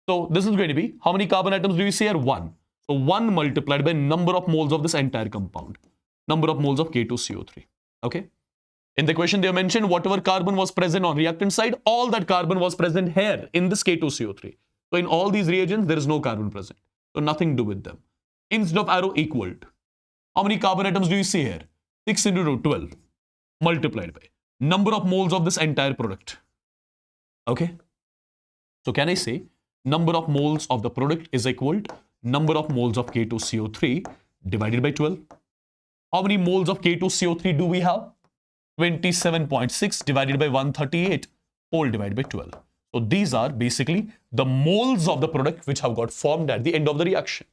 So this is going to be, how many carbon atoms do you see here? 1. So 1 multiplied by number of moles of this entire compound. Number of moles of K2CO3. Okay? In the question, they mentioned whatever carbon was present on reactant side, all that carbon was present here in this K2CO3. So in all these reagents, there is no carbon present. So nothing to do with them. Instead of arrow equaled, how many carbon atoms do you see here? 6 into 2, 12. Multiplied by number of moles of this entire product. Okay? So can I say number of moles of the product is equal to number of moles of K2CO3 divided by 12. How many moles of K2CO3 do we have? 27.6 divided by 138 whole divided by 12. So these are basically the moles of the product which have got formed at the end of the reaction.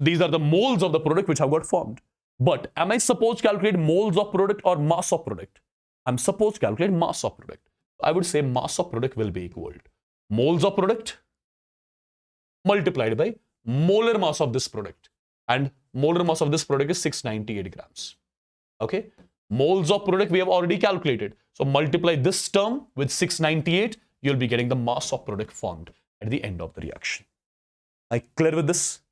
These are the moles of the product which have got formed. But am I supposed to calculate moles of product or mass of product? I'm supposed to calculate mass of product. I would say mass of product will be equal to moles of product multiplied by molar mass of this product. And molar mass of this product is 698 grams. Okay? Moles of product we have already calculated. So multiply this term with 698, you'll be getting the mass of product formed at the end of the reaction. Are you clear with this?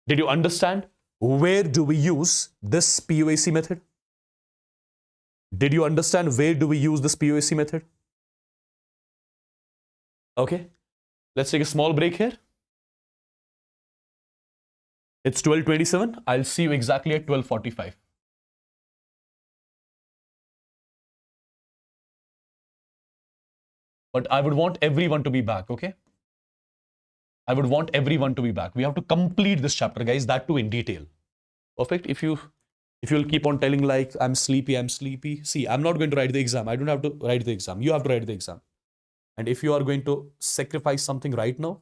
Did you understand where do we use this POAC method? Did you understand where do we use this POAC method? Okay, let's take a small break here. It's 12:27. I'll see you exactly at 12:45. But I would want everyone to be back, okay? I would want everyone to be back. We have to complete this chapter, guys, that too in detail. Perfect? If you'll keep on telling like, I'm sleepy. See, I'm not going to write the exam. I don't have to write the exam. You have to write the exam. And if you are going to sacrifice something right now,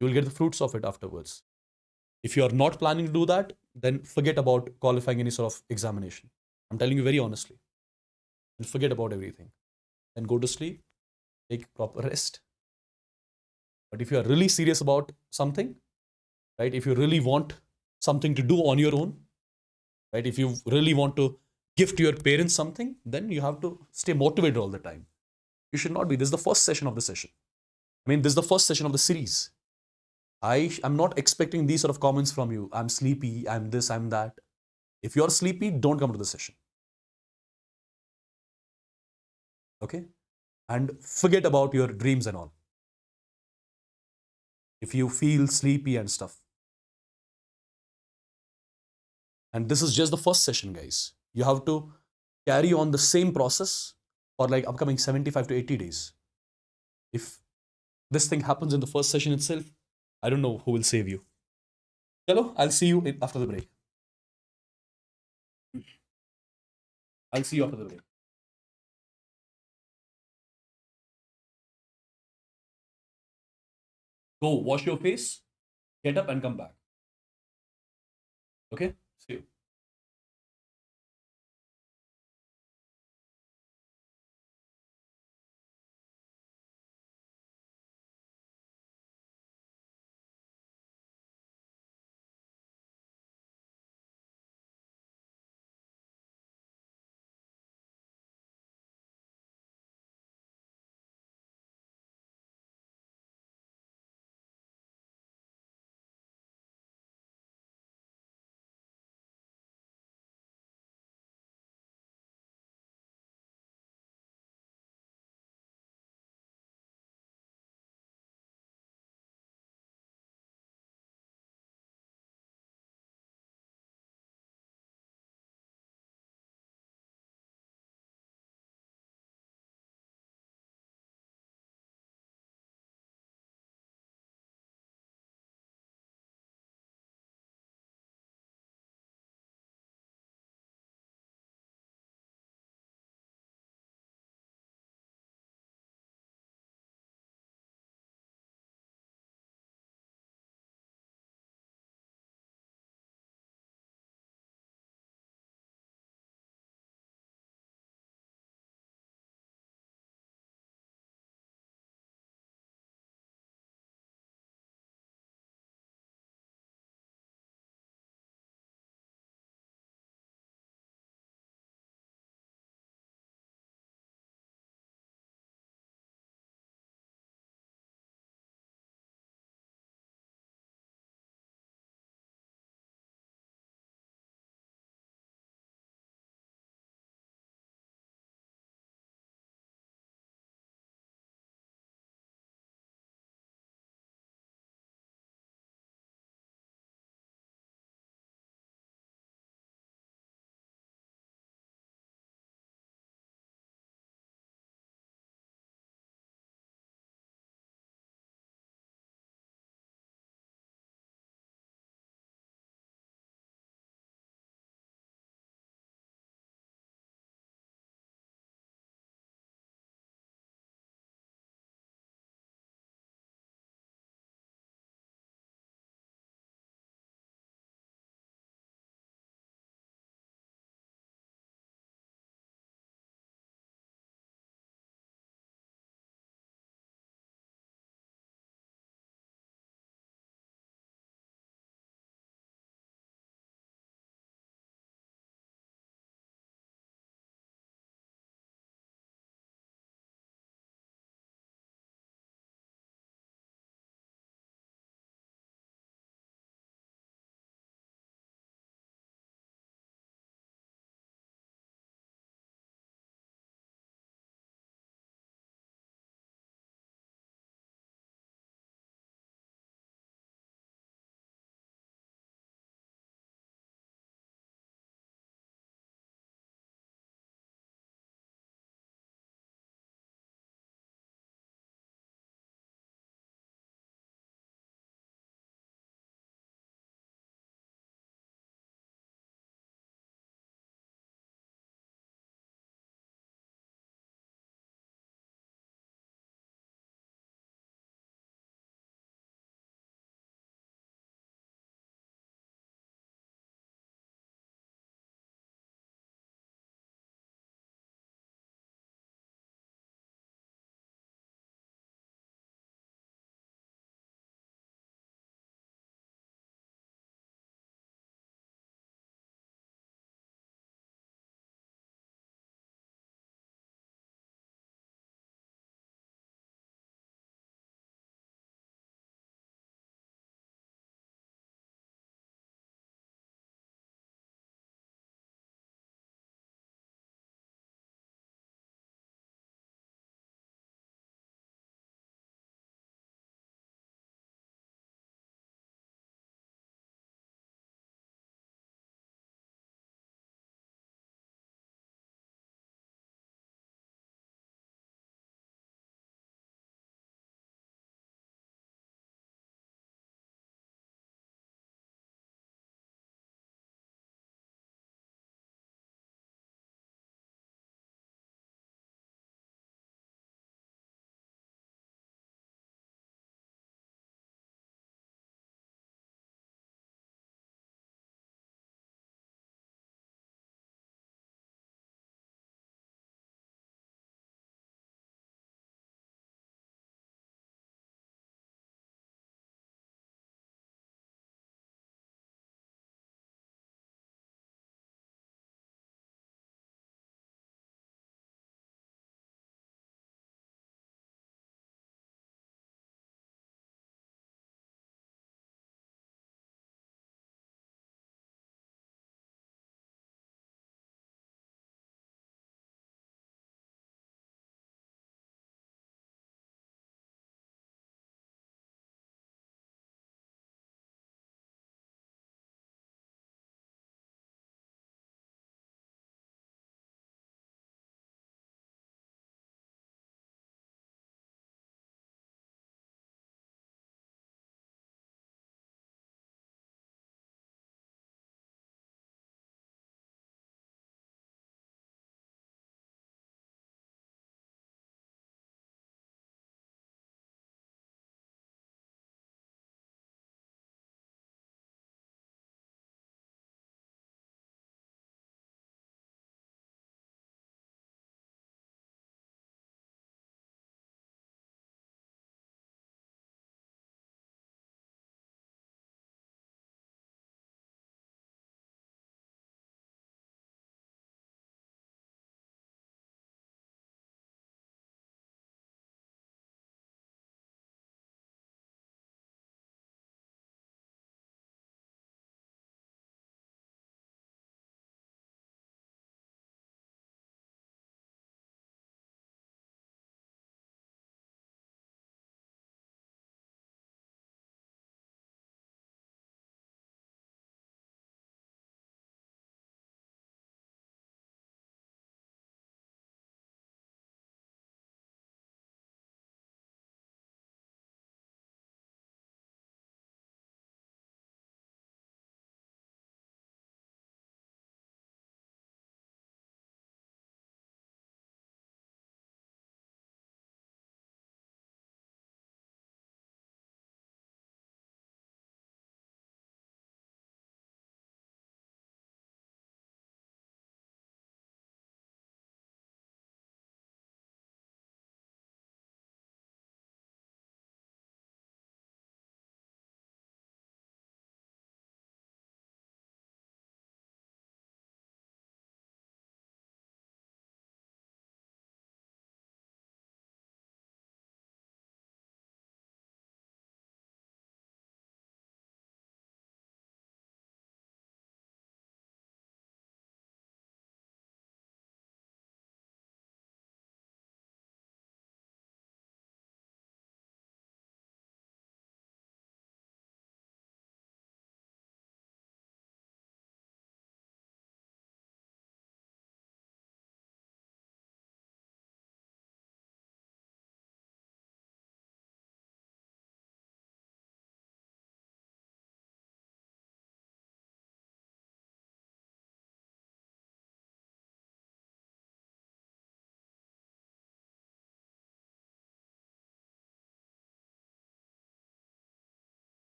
you will get the fruits of it afterwards. If you are not planning to do that, then forget about qualifying any sort of examination. I'm telling you very honestly. And forget about everything. Then go to sleep. Take proper rest. But if you are really serious about something, right? If you really want something to do on your own, right? If you really want to give to your parents something, then you have to stay motivated all the time. You should not be. This is the first session of the session. I mean, this is the first session of the series. I'm not expecting these sort of comments from you. I'm sleepy, I'm this, I'm that. If you're sleepy, don't come to the session. Okay? And forget about your dreams and all. If you feel sleepy and stuff. And this is just the first session, guys. You have to carry on the same process for like upcoming 75 to 80 days. If this thing happens in the first session itself, I don't know who will save you. Hello, I'll see you after the break. I'll see you after the break. Go wash your face, get up and come back. Okay? See you.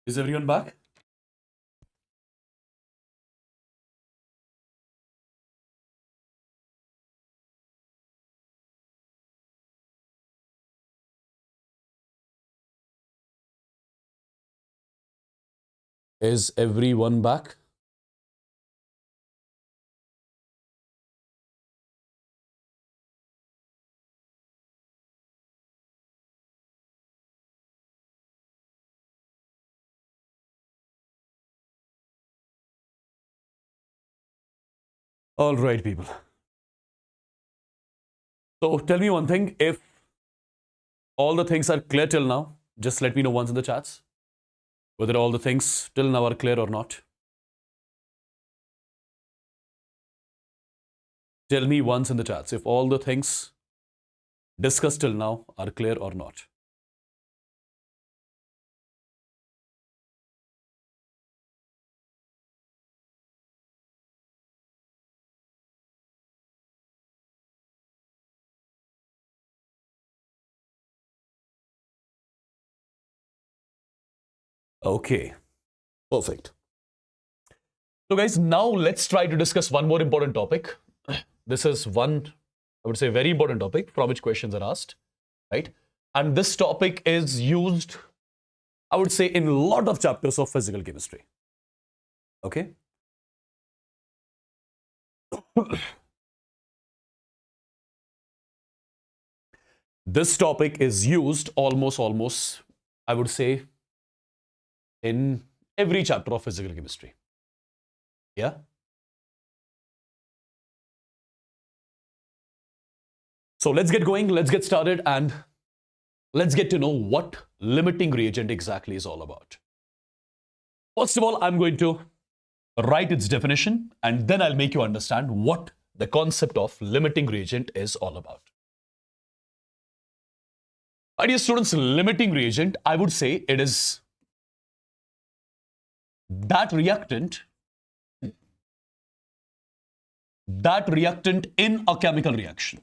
Is everyone back? Is everyone back? All right, people. So tell me one thing. If all the things are clear till now, just let me know once in the chats whether all the things till now are clear or not. Tell me once in the chats if all the things discussed till now are clear or not. Okay, perfect. So guys, now let's try to discuss one more important topic. This is one, I would say, very important topic from which questions are asked, right? And this topic is used, I would say, in a lot of chapters of physical chemistry. Okay? This topic is used almost, I would say, in every chapter of physical chemistry. Yeah? So let's get going, let's get started, and let's get to know what limiting reagent exactly is all about. First of all, I'm going to write its definition, and then I'll make you understand what the concept of limiting reagent is all about. My dear students, limiting reagent, I would say it is that reactant in a chemical reaction.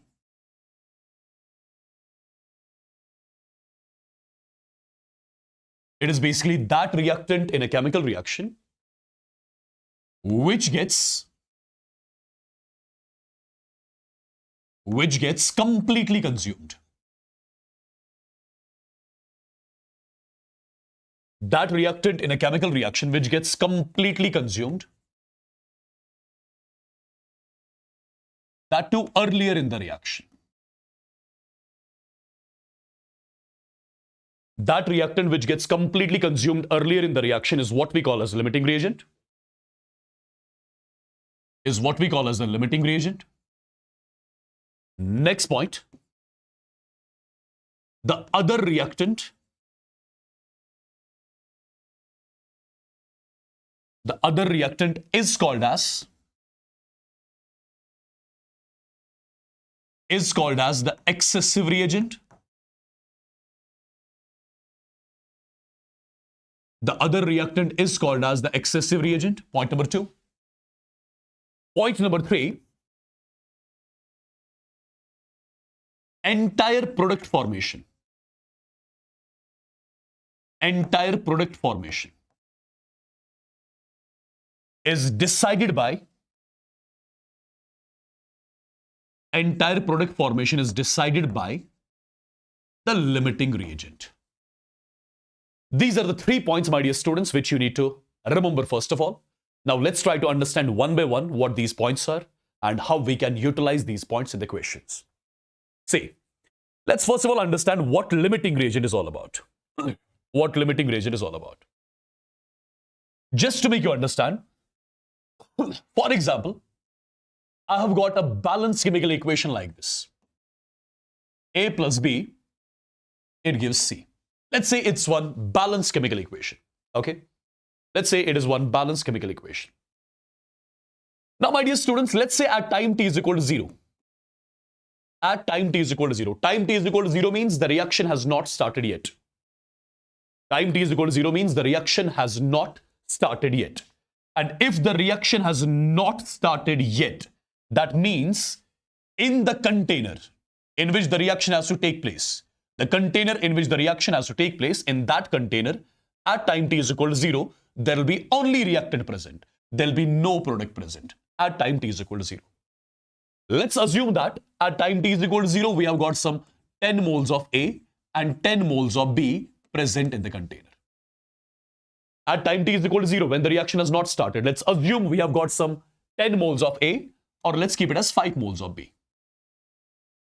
It is basically that reactant in a chemical reaction which gets completely consumed. That reactant in a chemical reaction which gets completely consumed, that too earlier in the reaction. That reactant which gets completely consumed earlier in the reaction is what we call as limiting reagent. Next point, the other reactant is called as the excessive reagent. The other reactant is called as the excessive reagent. Point number 2. Point number 3. Entire product formation is decided by the limiting reagent. These are the 3 points, my dear students, which you need to remember first of all. Now let's try to understand one by one what these points are and how we can utilize these points in the questions. See, let's first of all understand what limiting reagent is all about. Just to make you understand, for example, I have got a balanced chemical equation like this. A plus B, it gives C. Let's say it's one balanced chemical equation. Okay? Let's say it is one balanced chemical equation. Now, my dear students, let's say at time t is equal to 0. At time t is equal to 0. Time t is equal to 0 means the reaction has not started yet. Time t is equal to 0 means the reaction has not started yet. And if the reaction has not started yet, that means in the container in which the reaction has to take place, in that container, At time t is equal to 0, there will be only reactant present. There will be no product present at time t is equal to 0. Let's assume that at time t is equal to 0, we have got some 10 moles of A and 10 moles of B present in the container. At time t is equal to 0, when the reaction has not started, let's assume we have got some 10 moles of A, or let's keep it as 5 moles of B.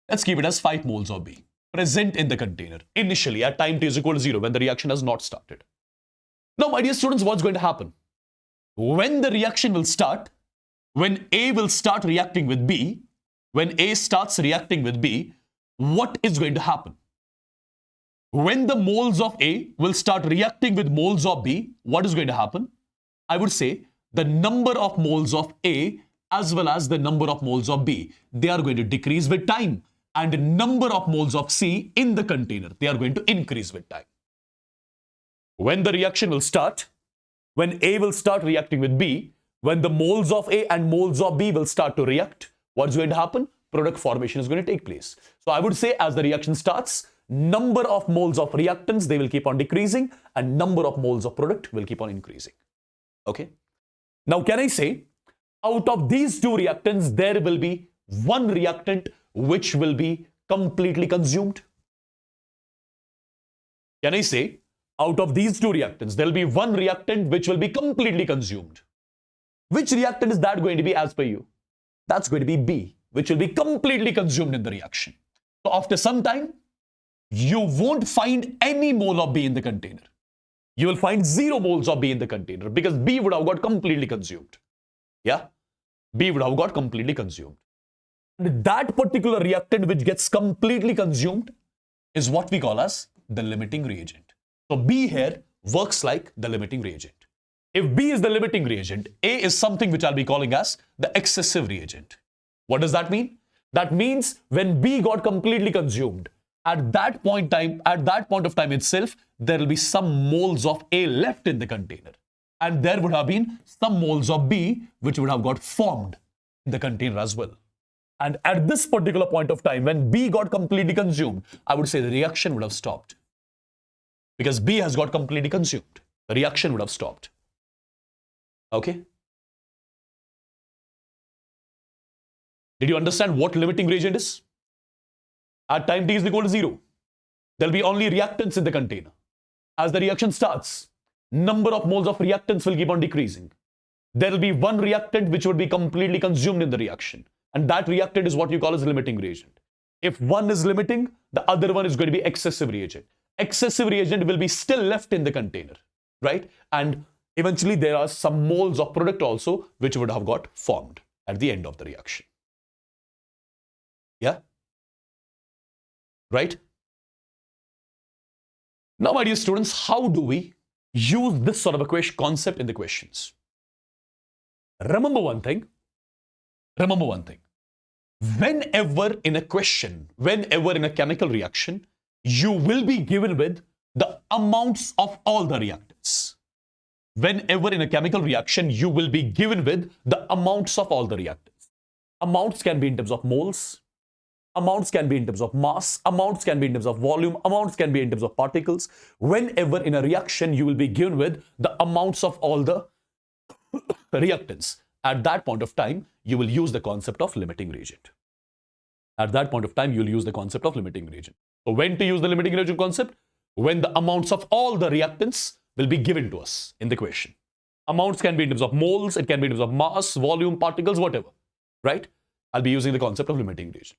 Let's keep it as 5 moles of B present in the container initially at time t is equal to 0 when the reaction has not started. Now, my dear students, what's going to happen? When the reaction will start, when A will start reacting with B, when A starts reacting with B, what is going to happen? When the moles of A will start reacting with moles of B, what is going to happen? I would say the number of moles of A as well as the number of moles of B, they are going to decrease with time. And the number of moles of C in the container, they are going to increase with time. When the reaction will start, when A will start reacting with B, when the moles of A and moles of B will start to react, what's going to happen? Product formation is going to take place. So I would say as the reaction starts, number of moles of reactants, they will keep on decreasing and number of moles of product will keep on increasing. Okay. Now, can I say out of these two reactants, there will be one reactant which will be completely consumed? Can I say out of these two reactants, there will be one reactant which will be completely consumed? Which reactant is that going to be as per you? That's going to be B, which will be completely consumed in the reaction. So after some time, you won't find any mole of B in the container. You will find 0 moles of B in the container because B would have got completely consumed. Yeah? B would have got completely consumed. And that particular reactant which gets completely consumed is what we call as the limiting reagent. So B here works like the limiting reagent. If B is the limiting reagent, A is something which I'll be calling as the excessive reagent. What does that mean? That means when B got completely consumed, at that point of time itself, there will be some moles of A left in the container. And there would have been some moles of B which would have got formed in the container as well. And at this particular point of time, when B got completely consumed, I would say the reaction would have stopped. Because B has got completely consumed. The reaction would have stopped. Okay? Did you understand what limiting reagent is? At time t is equal to 0, there will be only reactants in the container. As the reaction starts, number of moles of reactants will keep on decreasing. There will be one reactant which would be completely consumed in the reaction. And that reactant is what you call as limiting reagent. If one is limiting, the other one is going to be excessive reagent. Excessive reagent will be still left in the container, right? And eventually there are some moles of product also which would have got formed at the end of the reaction. Yeah? Right? Now, my dear students, how do we use this sort of a concept in the questions? Remember one thing. Whenever in a question, whenever in a chemical reaction, you will be given with the amounts of all the reactants. Whenever in a chemical reaction, you will be given with the amounts of all the reactants. Amounts can be in terms of moles. Amounts can be in terms of mass, amounts can be in terms of volume, amounts can be in terms of particles. Whenever in a reaction, you will be given with the amounts of all the reactants. At that point of time, you will use the concept of limiting reagent. At that point of time, you will use the concept of limiting reagent. So when to use the limiting reagent concept? When the amounts of all the reactants will be given to us in the question. Amounts can be in terms of moles, it can be in terms of mass, volume, particles, whatever. Right? I'll be using the concept of limiting reagent.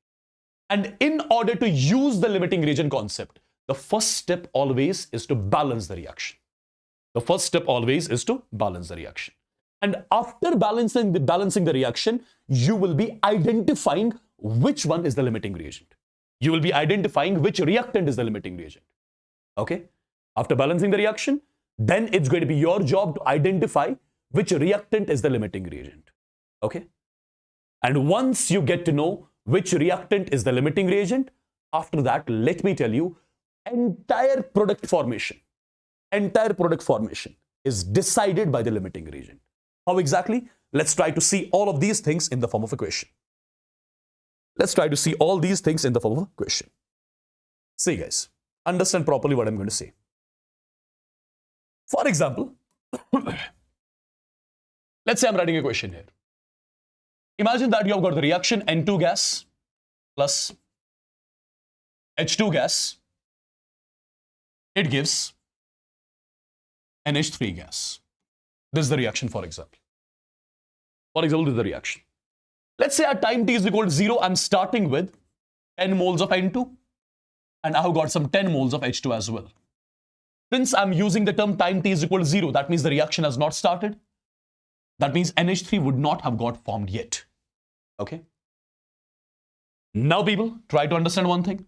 And in order to use the limiting reagent concept, the first step always is to balance the reaction. The first step always is to balance the reaction. And after balancing the reaction, you will be identifying which one is the limiting reagent. You will be identifying which reactant is the limiting reagent. Okay? After balancing the reaction, then it's going to be your job to identify which reactant is the limiting reagent. Okay? And once you get to know which reactant is the limiting reagent, after that, let me tell you, entire product formation is decided by the limiting reagent. How exactly? Let's try to see all of these things in the form of a question. See guys, understand properly what I'm going to say. For example, let's say I'm writing a question here. Imagine that you have got the reaction N2 gas plus H2 gas. It gives NH3 gas. This is the reaction, for example. For example, this is the reaction. Let's say at time t is equal to 0, I'm starting with 10 moles of N2 and I have got some 10 moles of H2 as well. Since I'm using the term time t is equal to 0, that means the reaction has not started. That means NH3 would not have got formed yet. Okay? Now people, try to understand one thing.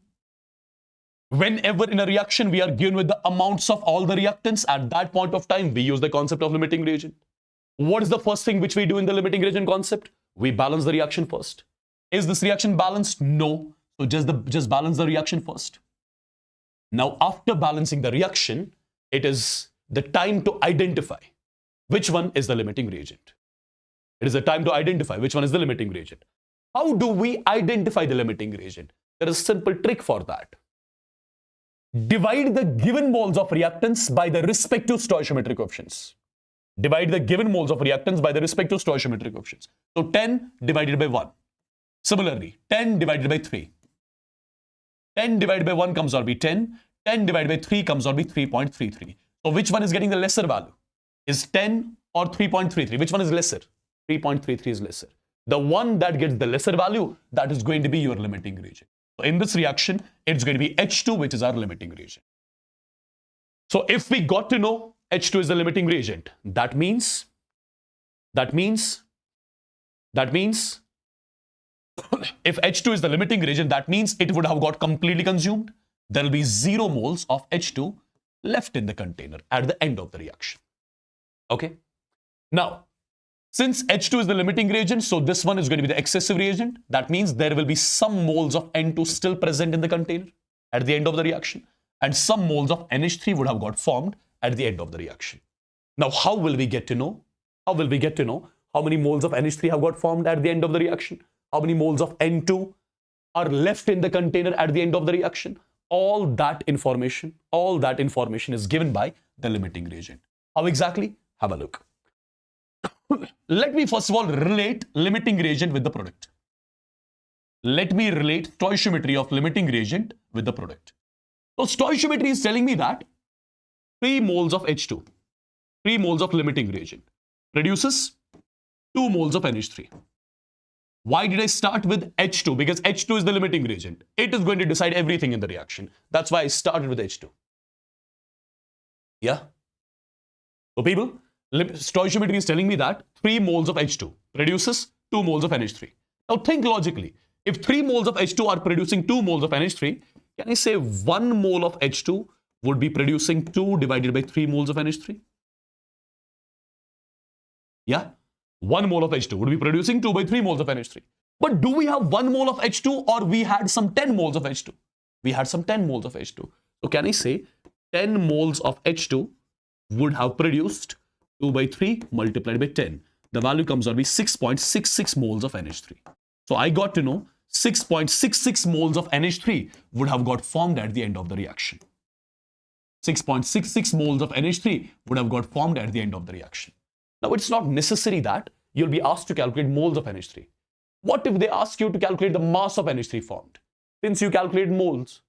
Whenever in a reaction we are given with the amounts of all the reactants, at that point of time, we use the concept of limiting reagent. What is the first thing which we do in the limiting reagent concept? We balance the reaction first. Is this reaction balanced? No. So just balance the reaction first. Now, after balancing the reaction, it is the time to identify which one is the limiting reagent. It is the time to identify which one is the limiting reagent. How do we identify the limiting reagent? There is a simple trick for that. Divide the given moles of reactants by the respective stoichiometric coefficients. Divide the given moles of reactants by the respective stoichiometric coefficients. So 10 divided by 1. Similarly, 10 divided by 3. 10 divided by 1 comes out to be 10. 10 divided by 3 comes out to be 3.33. So which one is getting the lesser value? Is 10 or 3.33? Which one is lesser? 3.33 is lesser. The one that gets the lesser value, that is going to be your limiting reagent. So in this reaction, it's going to be H2, which is our limiting reagent. So if we got to know H2 is the limiting reagent, that means if H2 is the limiting reagent, that means it would have got completely consumed. There will be 0 moles of H2 left in the container at the end of the reaction. Okay. Now, since H2 is the limiting reagent, so this one is going to be the excessive reagent. That means there will be some moles of N2 still present in the container at the end of the reaction, and some moles of NH3 would have got formed at the end of the reaction. Now, how will we get to know? How will we get to know how many moles of NH3 have got formed at the end of the reaction? How many moles of N2 are left in the container at the end of the reaction? All that information is given by the limiting reagent. How exactly? Have a look. Let me first of all relate limiting reagent with the product. Let me relate stoichiometry of limiting reagent with the product. So stoichiometry is telling me that 3 moles of H2, 3 moles of limiting reagent produces 2 moles of NH3. Why did I start with H2? Because H2 is the limiting reagent. It is going to decide everything in the reaction. That's why I started with H2. Yeah? So people, stoichiometry is telling me that 3 moles of H2 produces 2 moles of NH3. Now think logically. If 3 moles of H2 are producing 2 moles of NH3, can I say 1 mole of H2 would be producing 2 divided by 3 moles of NH3? Yeah? 1 mole of H2 would be producing 2 by 3 moles of NH3. But do we have 1 mole of H2 or we had some 10 moles of H2? We had some 10 moles of H2. So can I say 10 moles of H2 would have produced 2 by 3 multiplied by 10. The value comes out to be 6.66 moles of NH3. So I got to know 6.66 moles of NH3 would have got formed at the end of the reaction. 6.66 moles of NH3 would have got formed at the end of the reaction. Now, it's not necessary that you'll be asked to calculate moles of NH3. What if they ask you to calculate the mass of NH3 formed? Since you calculate moles,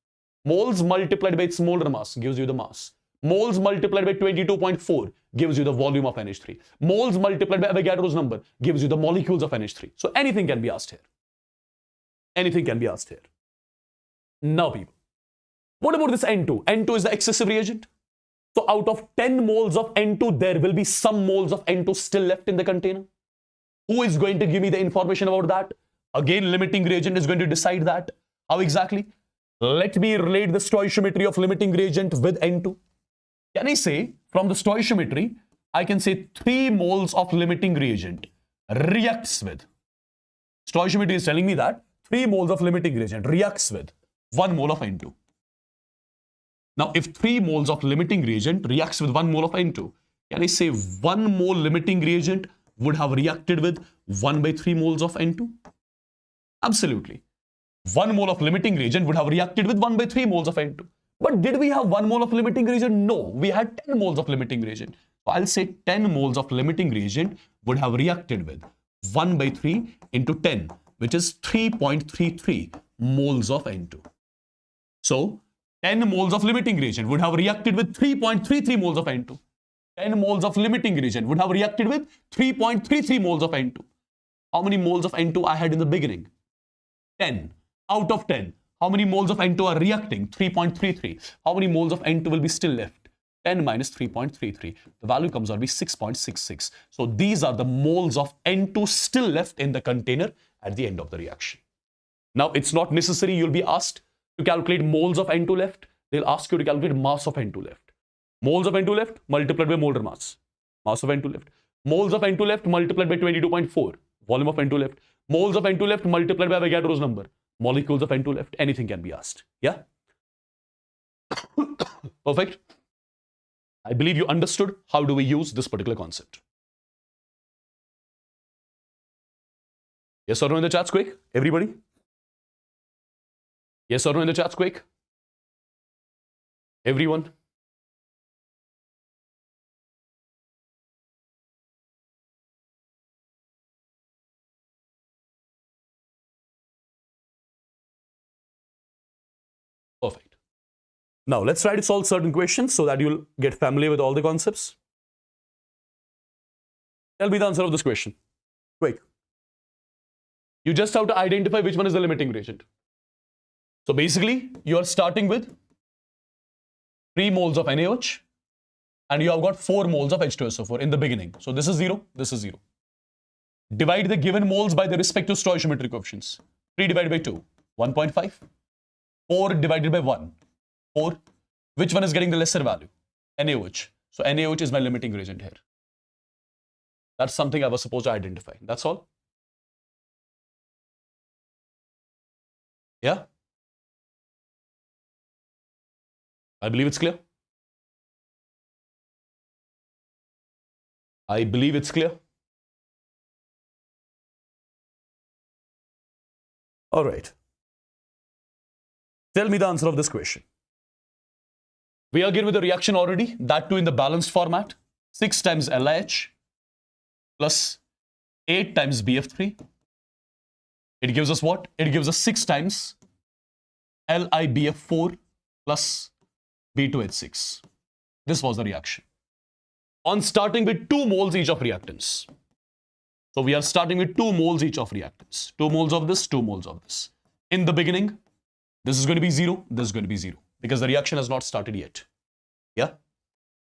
moles multiplied by its molar mass gives you the mass. Moles multiplied by 22.4 gives you the volume of NH3. Moles multiplied by Avogadro's number gives you the molecules of NH3. So anything can be asked here. Anything can be asked here. Now, people, what about this N2? N2 is the excessive reagent. So out of 10 moles of N2, there will be some moles of N2 still left in the container. Who is going to give me the information about that? Again, limiting reagent is going to decide that. How exactly? Let me relate the stoichiometry of limiting reagent with N2. Can I say, from the stoichiometry, I can say 3 moles of limiting reagent reacts with. Stoichiometry is telling me that 3 moles of limiting reagent reacts with 1 mole of N2. Now, if 3 moles of limiting reagent reacts with 1 mole of N2, can I say 1 mole limiting reagent would have reacted with 1 by 3 moles of N2? Absolutely. 1 mole of limiting reagent would have reacted with 1 by 3 moles of N2. But did we have 1 mole of limiting reagent? No, we had 10 moles of limiting reagent. So I'll say 10 moles of limiting reagent would have reacted with 1 by 3 into 10, which is 3.33 moles of N2. So 10 moles of limiting reagent would have reacted with 3.33 moles of N2. 10 moles of limiting reagent would have reacted with 3.33 moles of N2. How many moles of N2 I had in the beginning? 10. Out of 10, how many moles of N2 are reacting? 3.33. How many moles of N2 will be still left? 10 minus 3.33. The value comes out to be 6.66. So these are the moles of N2 still left in the container at the end of the reaction. Now, it's not necessary you'll be asked to calculate moles of N2 left. They'll ask you to calculate mass of N2 left. Moles of N2 left multiplied by molar mass. Mass of N2 left. Moles of N2 left multiplied by 22.4. Volume of N2 left. Moles of N2 left multiplied by Avogadro's number. Molecules of N2 left. Anything can be asked. Yeah? Perfect. I believe you understood how do we use this particular concept. Yes or no in the chats quick? Everybody? Yes or no in the chats quick? Everyone? Perfect. Now, let's try to solve certain questions so that you'll get familiar with all the concepts. Tell me the answer of this question. Quick. You just have to identify which one is the limiting reagent. So basically, you are starting with 3 moles of NaOH and you have got 4 moles of H2SO4 in the beginning. So this is 0, this is 0. Divide the given moles by the respective stoichiometric coefficients. 3 divided by 2, 1.5. 4 divided by 1, 4. Which one is getting the lesser value? NaOH. So NaOH is my limiting reagent here. That's something I was supposed to identify. That's all. Yeah? I believe it's clear. I believe it's clear. All right. Tell me the answer of this question. We are given with the reaction already, that too in the balanced format. 6 times LiH plus 8 times BF3. It gives us what? It gives us 6 times LiBF4 plus B2H6. This was the reaction. On starting with 2 moles each of reactants. So we are starting with 2 moles each of reactants. 2 moles of this, 2 moles of this. In the beginning, this is going to be 0, this is going to be 0. Because the reaction has not started yet. Yeah?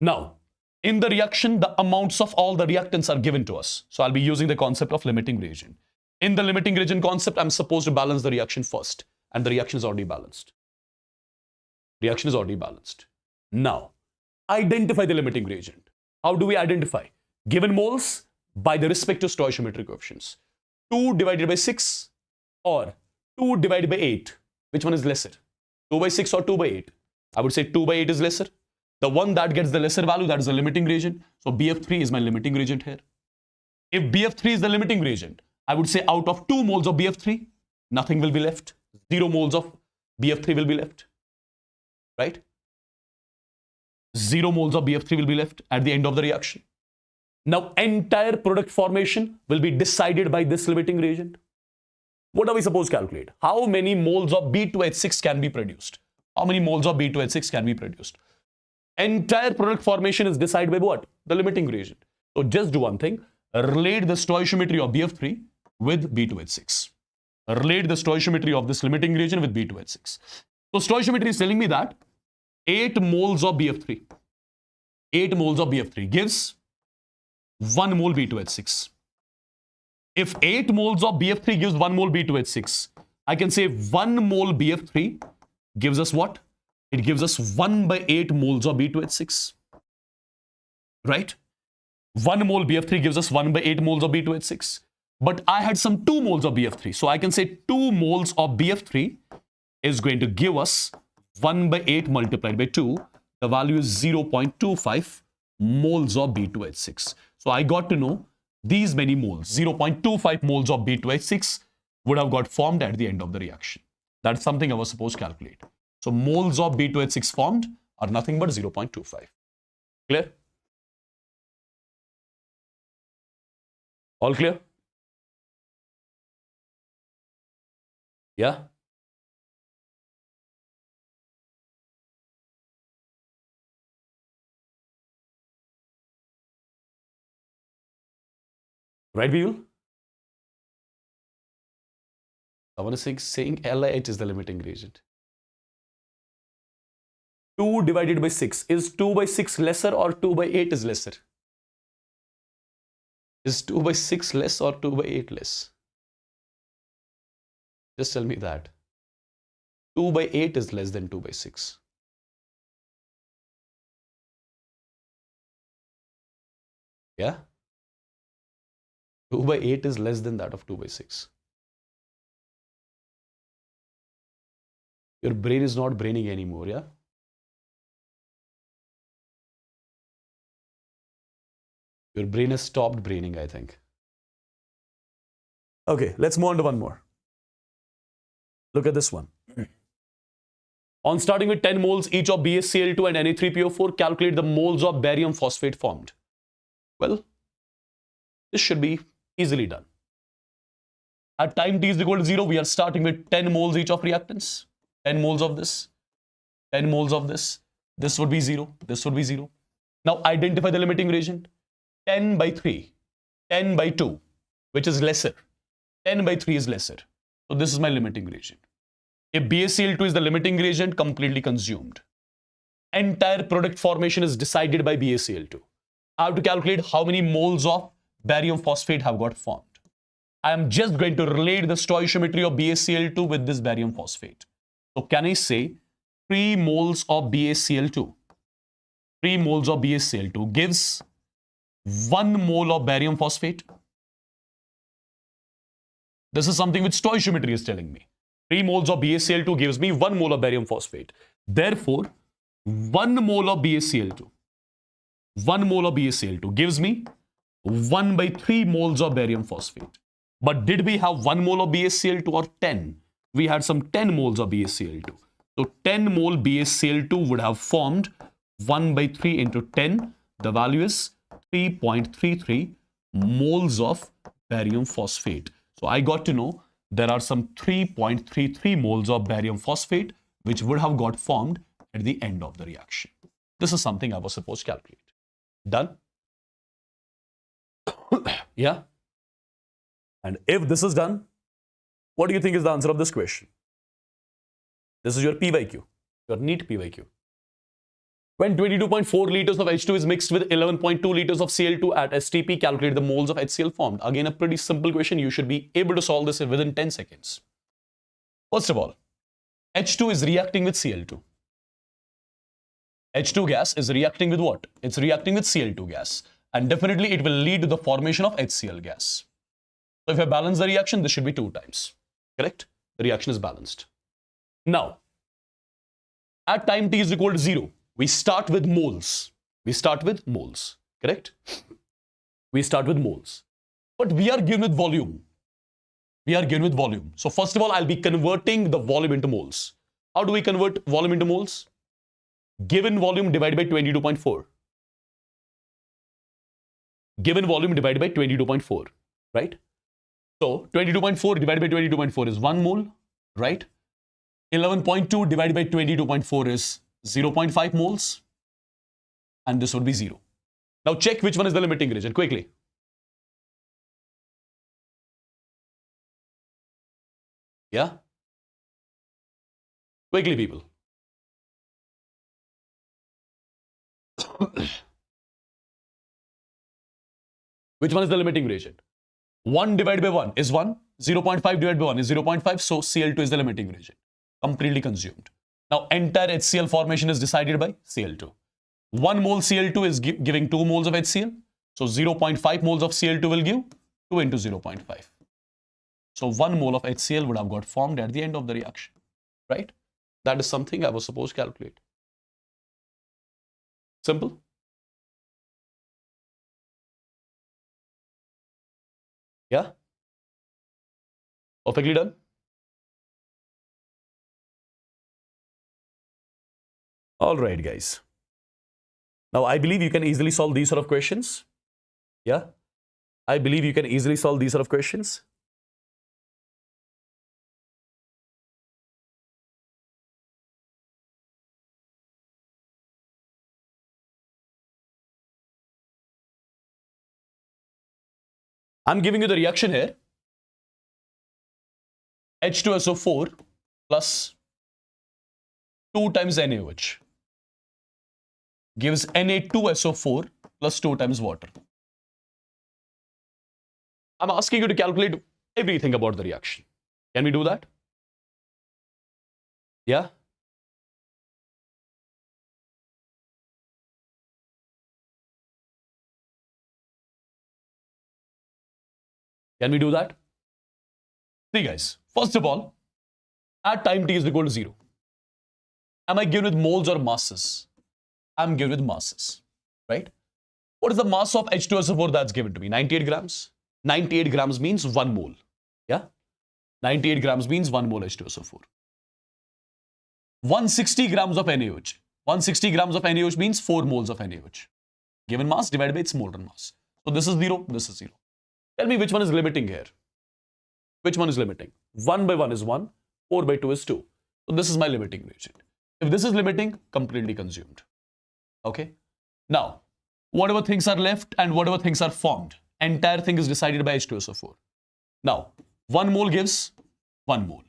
Now, in the reaction, the amounts of all the reactants are given to us. So I'll be using the concept of limiting reagent. In the limiting reagent concept, I'm supposed to balance the reaction first. And the reaction is already balanced. Reaction is already balanced. Now, identify the limiting reagent. How do we identify? Given moles by the respective stoichiometric coefficients. 2 divided by 6 or 2 divided by 8. Which one is lesser? 2 by 6 or 2 by 8? I would say 2 by 8 is lesser. The one that gets the lesser value, that is the limiting reagent. So BF3 is my limiting reagent here. If BF3 is the limiting reagent, I would say out of 2 moles of BF3, nothing will be left. 0 moles of BF3 will be left. Right? 0 moles of BF3 will be left at the end of the reaction. Now, entire product formation will be decided by this limiting reagent. What are we supposed to calculate? How many moles of B2H6 can be produced? How many moles of B2H6 can be produced? Entire product formation is decided by what? The limiting reagent. So just do one thing. Relate the stoichiometry of BF3 with B2H6. Relate the stoichiometry of this limiting reagent with B2H6. So stoichiometry is telling me that 8 moles of BF3. 8 moles of BF3 gives 1 mole B2H6. If 8 moles of BF3 gives 1 mole B2H6, I can say 1 mole BF3 gives us what? It gives us 1 by 8 moles of B2H6. Right? 1 mole BF3 gives us 1 by 8 moles of B2H6. But I had some 2 moles of BF3. So I can say 2 moles of BF3 is going to give us 1 by 8 multiplied by 2. The value is 0.25 moles of B2H6. So I got to know these many moles, 0.25 moles of B2H6 would have got formed at the end of the reaction. That's something I was supposed to calculate. So moles of B2H6 formed are nothing but 0.25. Clear? All clear? Yeah? Right, Viul? Someone is saying LIH is the limiting reagent. 2 divided by 6. Is 2 by 6 lesser or 2 by 8 is lesser? Is 2 by 6 less or 2 by 8 less? Just tell me that. 2 by 8 is less than 2 by 6. Yeah? 2 by 8 is less than that of 2 by 6. Your brain is not braining anymore, yeah? Your brain has stopped braining, I think. Okay, let's move on to one more. Look at this one. On starting with 10 moles each of BaCl2 and Na3PO4, calculate the moles of barium phosphate formed. Well, this should be easily done. At time t is equal to 0, we are starting with 10 moles each of reactants. 10 moles of this, 10 moles of this. This would be 0, this would be 0. Now identify the limiting reagent. 10 by 3, 10 by 2, which is lesser. 10 by 3 is lesser. So this is my limiting reagent. If BaCl2 is the limiting reagent, completely consumed. Entire product formation is decided by BaCl2. I have to calculate how many moles of barium phosphate have got formed. I am just going to relate the stoichiometry of BaCl2 with this barium phosphate. So can I say 3 moles of BaCl2? 3 moles of BaCl2 gives 1 mole of barium phosphate. This is something which stoichiometry is telling me. 3 moles of BaCl2 gives me 1 mole of barium phosphate. Therefore, 1 mole of BaCl2, 1 mole of BaCl2 gives me 1 by 3 moles of barium phosphate. But did we have 1 mole of BaCl2 or 10? We had some 10 moles of BaCl2. So 10 mole BaCl2 would have formed 1 by 3 into 10. The value is 3.33 moles of barium phosphate. So I got to know there are some 3.33 moles of barium phosphate which would have got formed at the end of the reaction. This is something I was supposed to calculate. Done? Yeah? And if this is done, what do you think is the answer of this question? This is your PYQ, your NEET PYQ. When 22.4 liters of H2 is mixed with 11.2 liters of Cl2 at STP, calculate the moles of HCl formed. Again, a pretty simple question. You should be able to solve this within 10 seconds. First of all, H2 is reacting with Cl2. H2 gas is reacting with what? It's reacting with Cl2 gas. And definitely it will lead to the formation of HCl gas. So if I balance the reaction, this should be 2 times. Correct? The reaction is balanced. Now, at time t is equal to 0, we start with moles. We start with moles. Correct? We start with moles. But we are given with volume. We are given with volume. So first of all, I'll be converting the volume into moles. How do we convert volume into moles? Given volume divided by 22.4. Given volume divided by 22.4. Right? So 22.4 divided by 22.4 is 1 mole. Right? 11.2 divided by 22.4 is 0.5 moles. And this would be 0. Now check which one is the limiting reagent quickly. Yeah? Quickly, people. Which one is the limiting reagent? 1 divided by 1 is 1. 0.5 divided by 1 is 0.5. So Cl2 is the limiting reagent. Completely consumed. Now entire HCl formation is decided by Cl2. 1 mole Cl2 is giving 2 moles of HCl. So 0.5 moles of Cl2 will give 2 into 0.5. So 1 mole of HCl would have got formed at the end of the reaction. Right? That is something I was supposed to calculate. Simple. Yeah? Perfectly done. All right, guys. Now, I believe you can easily solve these sort of questions. Yeah? I believe you can easily solve these sort of questions. I'm giving you the reaction here. H2SO4 plus 2 times NaOH gives Na2SO4 plus 2 times water. I'm asking you to calculate everything about the reaction. Can we do that? Yeah? Can we do that? See, guys, first of all, at time t is equal to 0. Am I given with moles or masses? I'm given with masses, right? What is the mass of H2SO4 that's given to me? 98 grams. 98 grams means 1 mole. Yeah? 98 grams means 1 mole H2SO4. 160 grams of NaOH. 160 grams of NaOH means 4 moles of NaOH. Given mass divided by its molten mass. So this is 0, this is 0. Tell me which one is limiting here. Which one is limiting? 1 by 1 is 1, 4 by 2 is 2. So this is my limiting reagent. If this is limiting, completely consumed. Okay? Now, whatever things are left and whatever things are formed, entire thing is decided by H2SO4. Now, 1 mole gives 1 mole.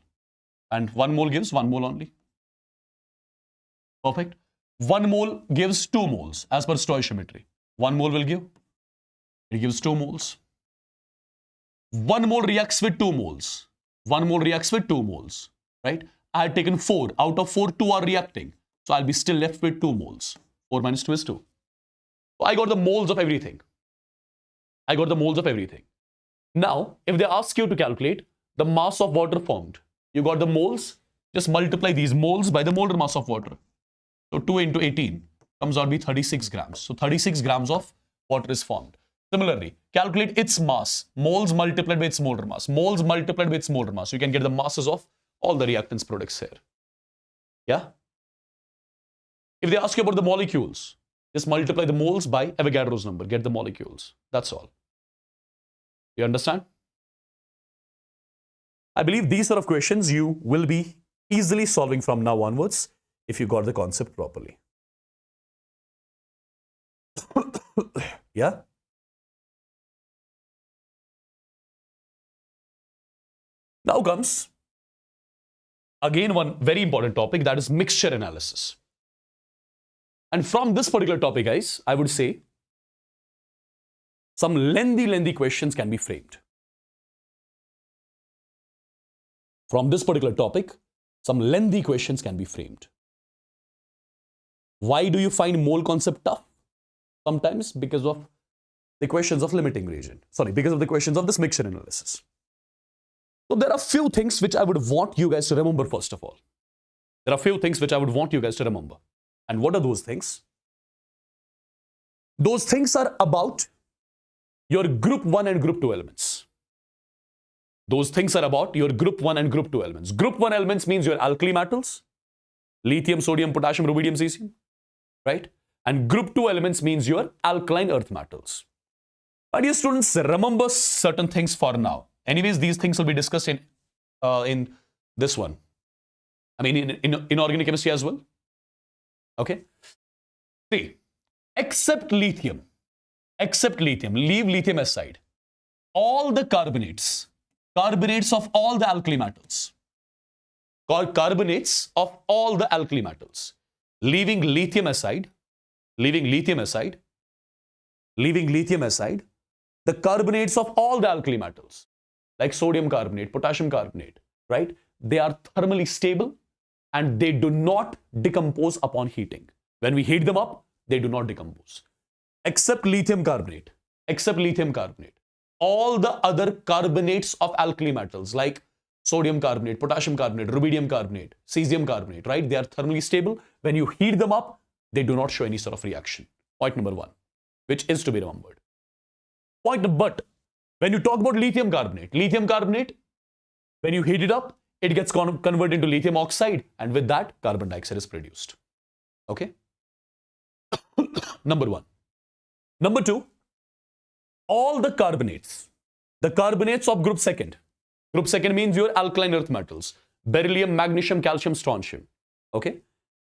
And 1 mole gives 1 mole only. Perfect. 1 mole gives 2 moles as per stoichiometry. 1 mole will give? It gives 2 moles. 1 mole reacts with 2 moles. 1 mole reacts with 2 moles. Right? I had taken 4. Out of 4, 2 are reacting. So I'll be still left with 2 moles. 4 minus 2 is 2. So I got the moles of everything. I got the moles of everything. Now, if they ask you to calculate the mass of water formed, you got the moles, just multiply these moles by the molar mass of water. So 2 into 18 comes out to be 36 grams. So 36 grams of water is formed. Similarly, calculate its mass. Moles multiplied by its molar mass. Moles multiplied by its molar mass. You can get the masses of all the reactants products here. Yeah? If they ask you about the molecules, just multiply the moles by Avogadro's number. Get the molecules. That's all. You understand? I believe these sort of questions you will be easily solving from now onwards if you got the concept properly. Yeah? Now comes again one very important topic, that is mixture analysis. And from this particular topic, guys, I would say some lengthy questions can be framed. From this particular topic, some lengthy questions can be framed. Why do you find mole concept tough? Sometimes because of the questions of limiting reagent. Sorry, because of the questions of this mixture analysis. So there are few things which I would want you guys to remember first of all. There are few things which I would want you guys to remember. And what are those things? Those things are about your group 1 and group 2 elements. Those things are about your group 1 and group 2 elements. Group 1 elements means your alkali metals, lithium, sodium, potassium, rubidium, cesium, right? And group 2 elements means your alkaline earth metals. My dear students, remember certain things for now. Anyways, these things will be discussed in this one. I mean, in inorganic chemistry as well. Okay? See, except lithium, leave lithium aside. All the carbonates of all the alkali metals, leaving lithium aside, the carbonates of all the alkali metals, like sodium carbonate, potassium carbonate, right? They are thermally stable and they do not decompose upon heating. When we heat them up, they do not decompose. Except lithium carbonate. All the other carbonates of alkali metals like sodium carbonate, potassium carbonate, rubidium carbonate, cesium carbonate, right? They are thermally stable. When you heat them up, they do not show any sort of reaction. Point number 1, which is to be remembered. But when you talk about lithium carbonate, when you heat it up, it gets converted into lithium oxide, and with that, carbon dioxide is produced. Okay. Number one. Number two, all the carbonates of group second. Group second means your alkaline earth metals, beryllium, magnesium, calcium, strontium. Okay.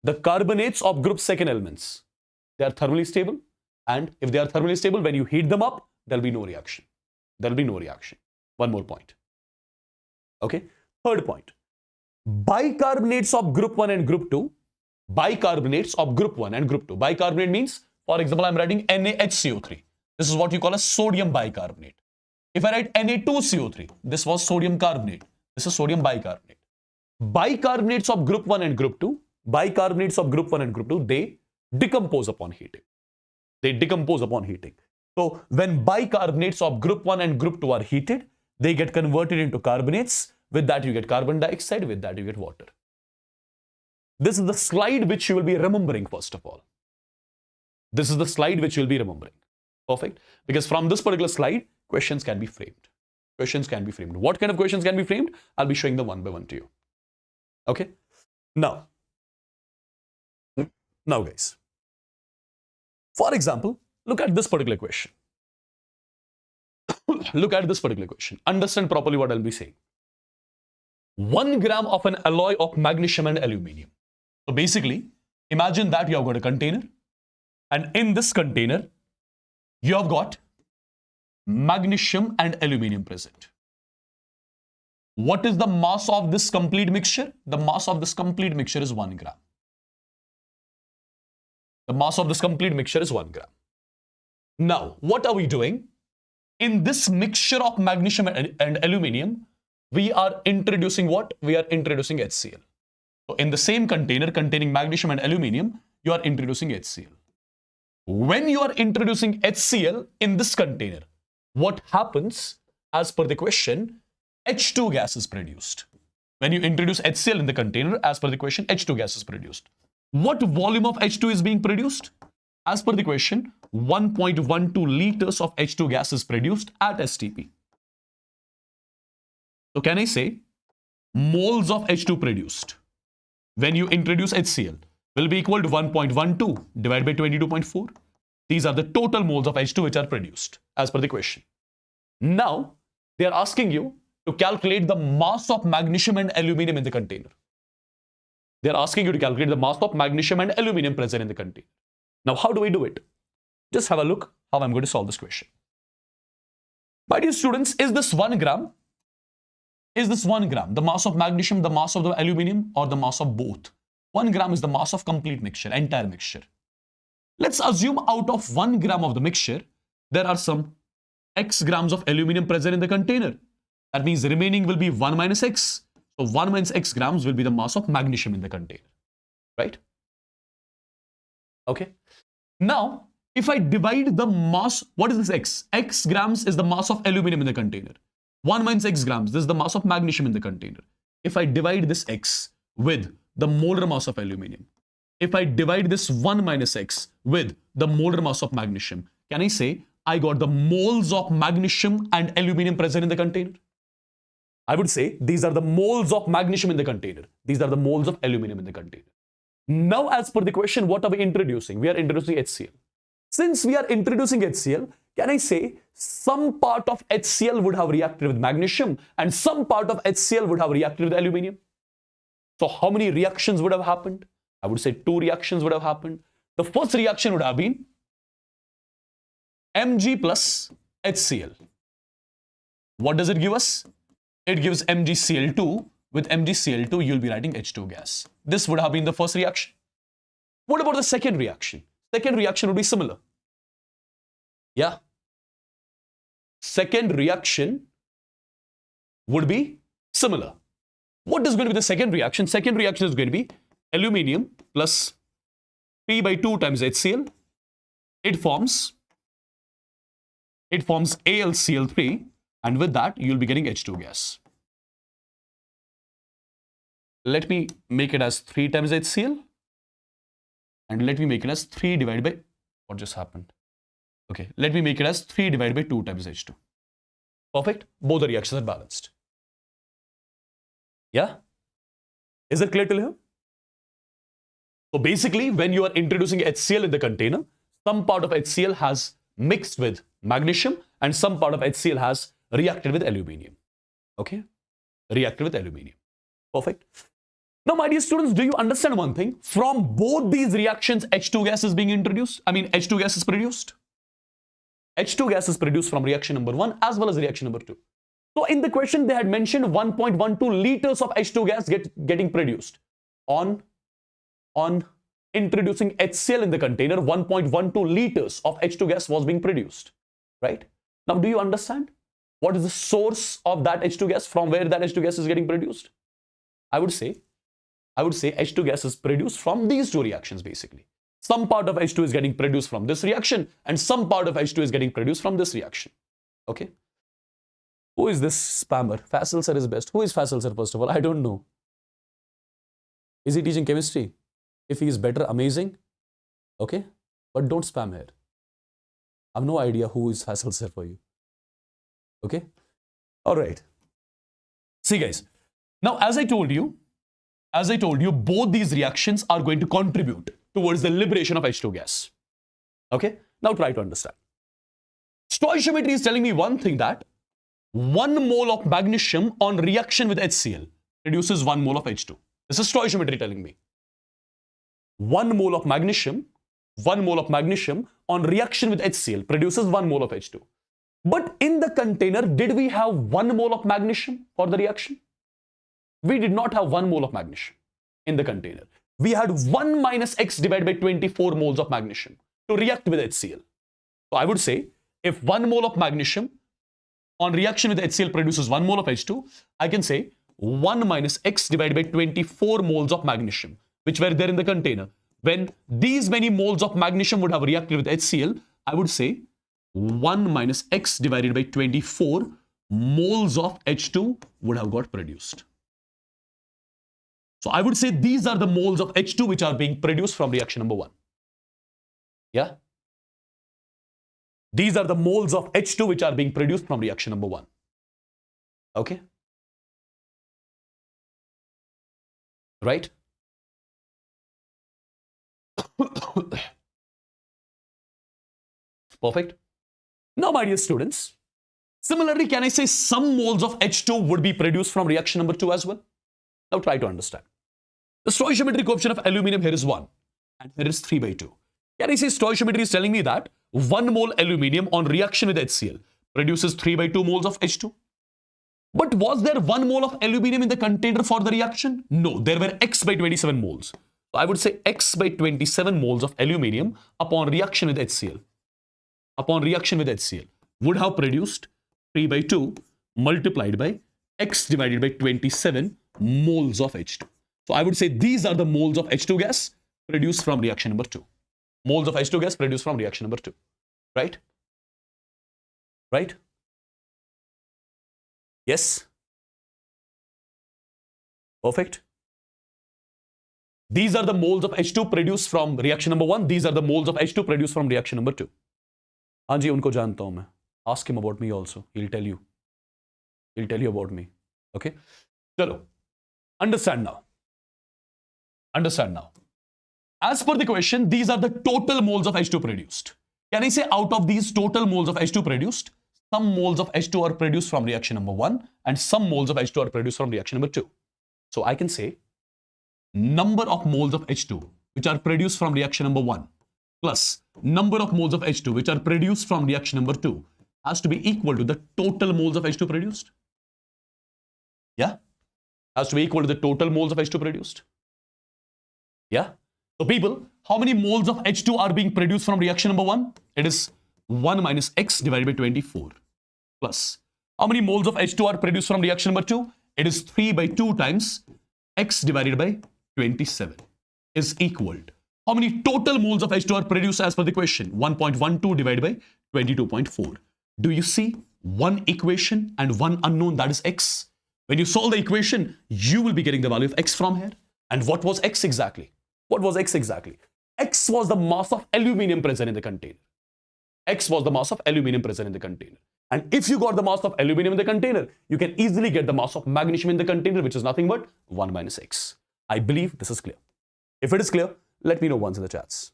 The carbonates of group second elements, they are thermally stable. And if they are thermally stable, when you heat them up, there'll be no reaction. There'll be no reaction. One more point. Okay. Third point. Bicarbonates of group 1 and group 2. Bicarbonates of group 1 and group 2. Bicarbonate means, for example, I'm writing NaHCO3. This is what you call a sodium bicarbonate. If I write Na2CO3, this was sodium carbonate. This is sodium bicarbonate. Bicarbonates of group 1 and group 2, they decompose upon heating. So when bicarbonates of group 1 and group 2 are heated, they get converted into carbonates. With that, you get carbon dioxide. With that, you get water. This is the slide which you will be remembering, first of all. This is the slide which you will be remembering. Perfect. Because from this particular slide, questions can be framed. What kind of questions can be framed? I'll be showing them one by one to you. Okay. Now guys, for example, look at this particular question. Understand properly what I'll be saying. 1 gram of an alloy of magnesium and aluminium. So basically, imagine that you have got a container, and in this container, you have got magnesium and aluminium present. What is the mass of this complete mixture? The mass of this complete mixture is 1 gram. Now, what are we doing? In this mixture of magnesium and aluminium, we are introducing what? We are introducing HCl. So in the same container containing magnesium and aluminium, you are introducing HCl. When you are introducing HCl in this container, what happens? As per the question, H2 gas is produced. When you introduce HCl in the container, as per the question, H2 gas is produced. What volume of H2 is being produced? As per the question, 1.12 liters of H2 gas is produced at STP. So can I say moles of H2 produced when you introduce HCl will be equal to 1.12 divided by 22.4. These are the total moles of H2 which are produced as per the question. Now, they are asking you to calculate the mass of magnesium and aluminium in the container. They are asking you to calculate the mass of magnesium and aluminium present in the container. Now, how do we do it? Just have a look how I'm going to solve this question. My dear students, is this 1 gram? Is this 1 gram the mass of magnesium, the mass of the aluminium, or the mass of both? 1 gram is the mass of complete mixture, entire mixture. Let's assume out of 1 gram of the mixture, there are some x grams of aluminium present in the container. That means the remaining will be 1 minus x. So 1 minus x grams will be the mass of magnesium in the container. Right? Okay. Now, if I divide the mass, what is this x? X grams is the mass of aluminium in the container. 1 minus x grams, this is the mass of magnesium in the container. If I divide this x with the molar mass of aluminium, if I divide this 1 minus x with the molar mass of magnesium, can I say I got the moles of magnesium and aluminium present in the container? I would say these are the moles of magnesium in the container. These are the moles of aluminium in the container. Now, as per the question, what are we introducing? We are introducing HCl. Since we are introducing HCl, can I say some part of HCl would have reacted with magnesium and some part of HCl would have reacted with aluminium? So how many reactions would have happened? I would say 2 reactions would have happened. The first reaction would have been Mg plus HCl. What does it give us? It gives MgCl2. With MgCl2, you'll be writing H2 gas. This would have been the first reaction. What about the second reaction? Second reaction would be similar. Yeah. Second reaction would be similar. What is going to be the second reaction? Second reaction is going to be aluminium plus P by 2 times HCl. It forms AlCl3, and with that, you'll be getting H2 gas. Let me make it as 3 times HCl. And let me make it as 3 divided by, what just happened? Okay, let me make it as 3 divided by 2 times H2. Perfect. Both the reactions are balanced. Yeah? Is it clear till here? So basically, when you are introducing HCl in the container, some part of HCl has mixed with magnesium and some part of HCl has reacted with aluminium. Okay? Reacted with aluminium. Perfect. Now, my dear students, do you understand one thing? From both these reactions, H2 gas is being introduced. H2 gas is produced. H2 gas is produced from reaction number 1 as well as reaction number 2. So in the question, they had mentioned 1.12 liters of H2 gas getting produced. On introducing HCl in the container, 1.12 liters of H2 gas was being produced. Right? Now, do you understand? What is the source of that H2 gas? From where that H2 gas is getting produced? I would say H2 gas is produced from these two reactions basically. Some part of H2 is getting produced from this reaction and some part of H2 is getting produced from this reaction. Okay? Who is this spammer? Faisal sir is best. Who is Faisal sir first of all? I don't know. Is he teaching chemistry? If he is better, amazing. Okay? But don't spam here. I have no idea who is Faisal sir for you. Okay? All right. See guys. Now, as I told you, both these reactions are going to contribute towards the liberation of H2 gas. Okay? Now try to understand. Stoichiometry is telling me one thing, that 1 mole of magnesium on reaction with HCl produces 1 mole of H2. This is stoichiometry telling me. 1 mole of magnesium on reaction with HCl produces 1 mole of H2. But in the container, did we have 1 mole of magnesium for the reaction? We did not have 1 mole of magnesium in the container. We had 1 minus X divided by 24 moles of magnesium to react with HCl. So I would say, if 1 mole of magnesium on reaction with HCl produces 1 mole of H2, I can say 1 minus X divided by 24 moles of magnesium, which were there in the container. When these many moles of magnesium would have reacted with HCl, I would say 1 minus X divided by 24 moles of H2 would have got produced. So I would say these are the moles of H2 which are being produced from reaction number 1. Yeah? These are the moles of H2 which are being produced from reaction number 1. Okay? Right? Perfect. Now, my dear students, similarly, can I say some moles of H2 would be produced from reaction number 2 as well? Now try to understand. The stoichiometric coefficient of aluminium here is 1 and here is 3 by 2. Can I say stoichiometry is telling me that 1 mole aluminium on reaction with HCl produces 3 by 2 moles of H2? But was there 1 mole of aluminium in the container for the reaction? No, there were X by 27 moles. So I would say X by 27 moles of aluminium upon reaction with HCl. Would have produced 3 by 2 multiplied by X divided by 27 moles of H2. So I would say these are the moles of H2 gas produced from reaction number 2. Moles of H2 gas produced from reaction number 2. Right? Right? Yes? Perfect. These are the moles of H2 produced from reaction number 1. These are the moles of H2 produced from reaction number 2. हाँ जी, उनको जानता हूँ मैं. Ask him about me also. He'll tell you. He'll tell you about me. Okay? Chalo. Understand now. As per the question, these are the total moles of H2 produced. Can I say out of these total moles of H2 produced, some moles of H2 are produced from reaction number 1 and some moles of H2 are produced from reaction number 2. So I can say number of moles of H2 which are produced from reaction number 1 plus number of moles of H2 which are produced from reaction number 2 has to be equal to the total moles of H2 produced. Yeah? Has to be equal to the total moles of H2 produced. Yeah? So people, how many moles of H2 are being produced from reaction number 1? It is 1 minus X divided by 24 plus. How many moles of H2 are produced from reaction number 2? It is 3 by 2 times X divided by 27 is equal to. How many total moles of H2 are produced as per the question? 1.12 divided by 22.4. Do you see one equation and one unknown, that is X? When you solve the equation, you will be getting the value of X from here. And what was X exactly? What was X exactly? X was the mass of aluminium present in the container. X was the mass of aluminium present in the container. And if you got the mass of aluminium in the container, you can easily get the mass of magnesium in the container, which is nothing but 1 minus X. I believe this is clear. If it is clear, Let me know once in the chats.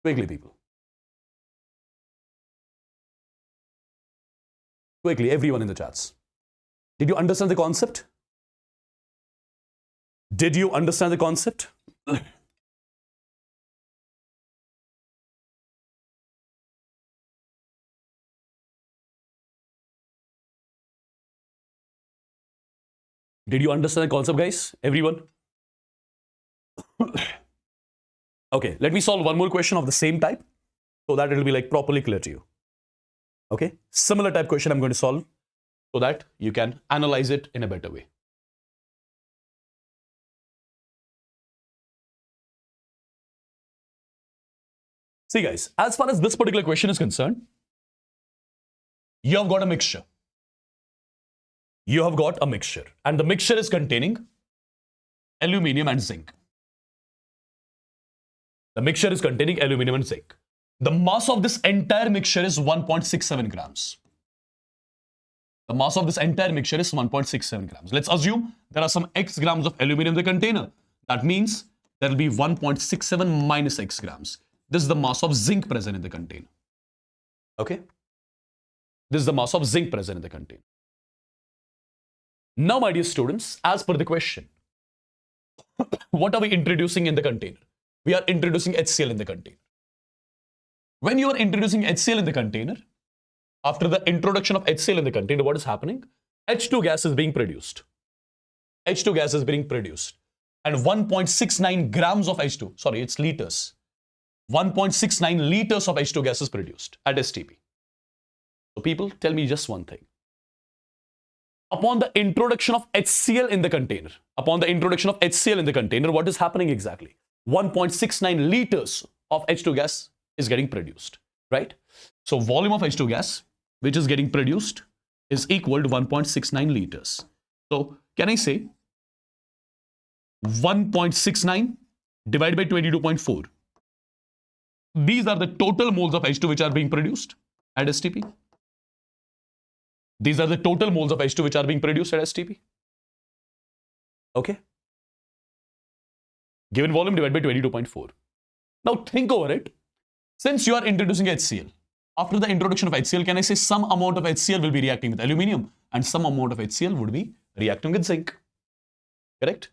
Quickly, people. Quickly, everyone in the chats. Did you understand the concept? Did you understand the concept? Did you understand the concept, guys? Everyone? Okay, let me solve one more question of the same type so that it will be like properly clear to you. Okay, similar type question I'm going to solve so that you can analyze it in a better way. See guys, as far as this particular question is concerned, you have got a mixture. You have got a mixture and the mixture is containing aluminium and zinc. The mixture is containing aluminium and zinc. The mass of this entire mixture is 1.67 grams. The mass of this entire mixture is 1.67 grams. Let's assume there are some x grams of aluminium in the container. That means there will be 1.67 minus x grams. This is the mass of zinc present in the container. Okay? This is the mass of zinc present in the container. Now, my dear students, as per the question, what are we introducing in the container? We are introducing HCl in the container. When you are introducing HCl in the container, after the introduction of HCl in the container, what is happening? H2 gas is being produced. H2 gas is being produced. And 1.69 grams of H2, sorry, it's liters. 1.69 liters of H2 gas is produced at STP. So people, tell me just one thing. Upon the introduction of HCl in the container, what is happening exactly? 1.69 liters of H2 gas is getting produced, right? So volume of H2 gas, which is getting produced, is equal to 1.69 liters. So can I say 1.69 divided by 22.4? These are the total moles of H2 which are being produced at STP. These are the total moles of H2 which are being produced at STP. Okay. Given volume divided by 22.4. Now think over it. Since you are introducing HCl, after the introduction of HCl, can I say some amount of HCl will be reacting with aluminium and some amount of HCl would be reacting with zinc? Correct?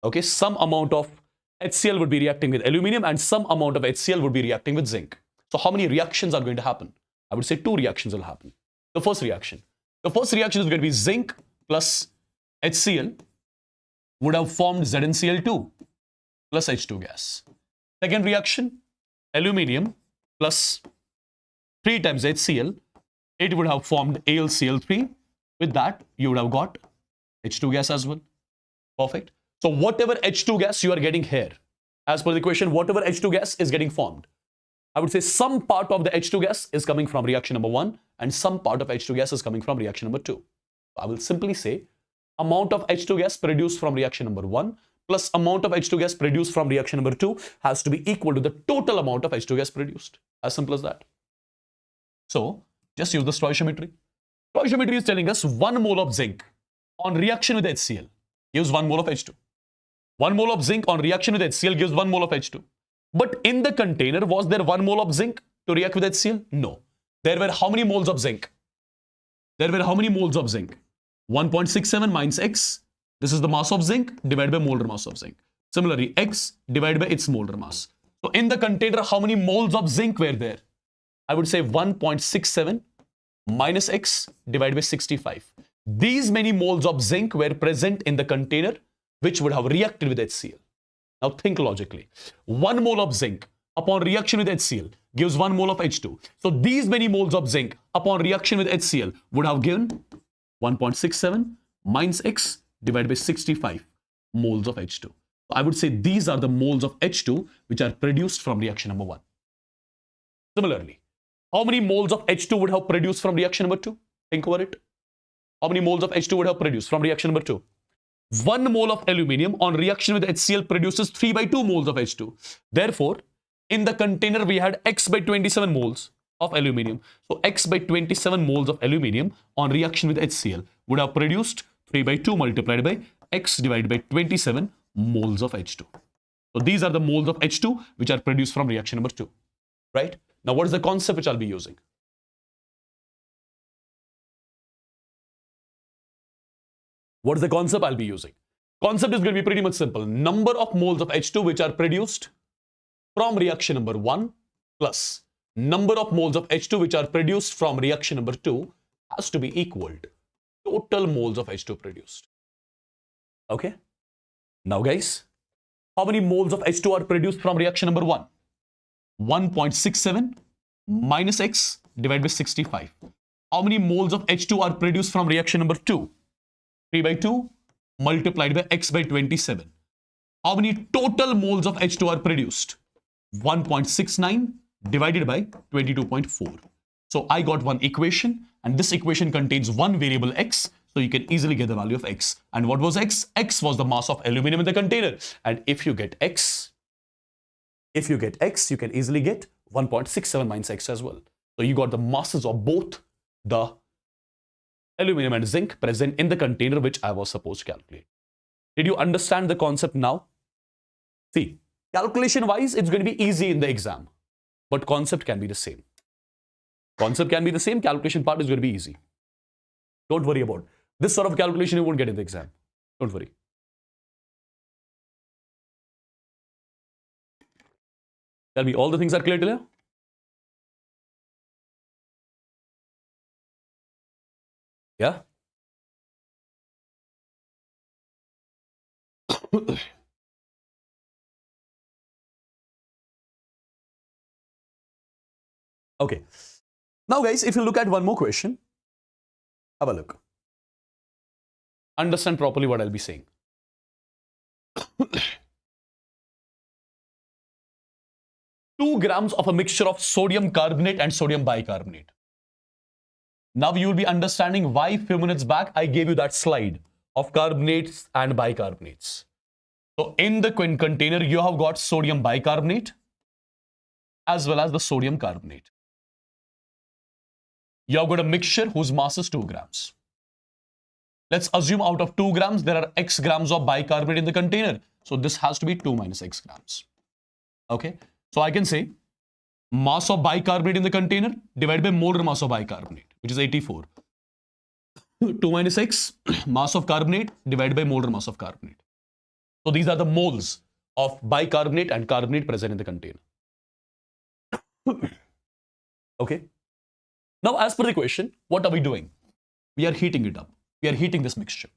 Okay, some amount of HCl would be reacting with aluminium and some amount of HCl would be reacting with zinc. So how many reactions are going to happen? I would say 2 reactions will happen. The first reaction is going to be zinc plus HCl would have formed ZnCl2 plus H2 gas. Second reaction, aluminium plus 3 times HCl, it would have formed AlCl3. With that, you would have got H2 gas as well. Perfect. So whatever H2 gas you are getting here, as per the question, whatever H2 gas is getting formed, I would say some part of the H2 gas is coming from reaction number 1 and some part of H2 gas is coming from reaction number 2. I will simply say amount of H2 gas produced from reaction number 1 plus amount of H2 gas produced from reaction number 2 has to be equal to the total amount of H2 gas produced. As simple as that. So just use the stoichiometry. Stoichiometry is telling us 1 mole of zinc on reaction with HCl gives 1 mole of H2. 1 mole of zinc on reaction with HCl gives 1 mole of H2. But in the container, was there 1 mole of zinc to react with HCl? No. There were how many moles of zinc? 1.67 minus X. This is the mass of zinc divided by molar mass of zinc. Similarly, X divided by its molar mass. So in the container, how many moles of zinc were there? I would say 1.67 minus X divided by 65. These many moles of zinc were present in the container which would have reacted with HCl. Now think logically. 1 mole of zinc upon reaction with HCl gives 1 mole of H2. So these many moles of zinc upon reaction with HCl would have given 1.67 minus X divided by 65 moles of H2. So I would say these are the moles of H2 which are produced from reaction number 1. Similarly, how many moles of H2 would have produced from reaction number 2? Think over it. How many moles of H2 would have produced from reaction number 2? 1 mole of aluminium on reaction with HCl produces 3/2 moles of H2. Therefore, in the container we had X by 27 moles of aluminium. So X by 27 moles of aluminium on reaction with HCl would have produced 3/2 multiplied by x divided by 27 moles of H2. So these are the moles of H2 which are produced from reaction number 2, right? Now what is the concept which I'll be using? What is the concept I'll be using? Concept is going to be pretty much simple. Number of moles of H2 which are produced from reaction number 1 plus number of moles of H2 which are produced from reaction number 2 has to be equal to total moles of H2 produced. Okay? Now guys, how many moles of H2 are produced from reaction number 1? 1.67 minus x divided by 65. How many moles of H2 are produced from reaction number 2? 3 by 2 multiplied by x by 27. How many total moles of H2 are produced? 1.69 divided by 22.4. So I got one equation, and this equation contains one variable x, so you can easily get the value of x. And what was x? X was the mass of aluminum in the container. And if you get x, you can easily get 1.67 minus x as well. So you got the masses of both the aluminum and zinc present in the container which I was supposed to calculate. Did you understand the concept now? See, calculation wise, it's going to be easy in the exam, but concept can be the same. Concept can be the same, calculation part is going to be easy. Don't worry about it. This sort of calculation you won't get in the exam. Don't worry. Tell me, all the things are clear till here? Yeah? Okay. Now guys, if you look at one more question, have a look. Understand properly what I'll be saying. 2 grams of a mixture of sodium carbonate and sodium bicarbonate. Now you will be understanding why a few minutes back I gave you that slide of carbonates and bicarbonates. So in the container you have got sodium bicarbonate as well as the sodium carbonate. You have got a mixture whose mass is 2 grams. Let's assume out of 2 grams there are x grams of bicarbonate in the container. So this has to be 2 minus x grams. Okay. So I can say mass of bicarbonate in the container divided by molar mass of bicarbonate, which is 84. 2 minus x, mass of carbonate divided by molar mass of carbonate. So these are the moles of bicarbonate and carbonate present in the container. Okay. Now as per the question, what are we doing? We are heating it up. We are heating this mixture.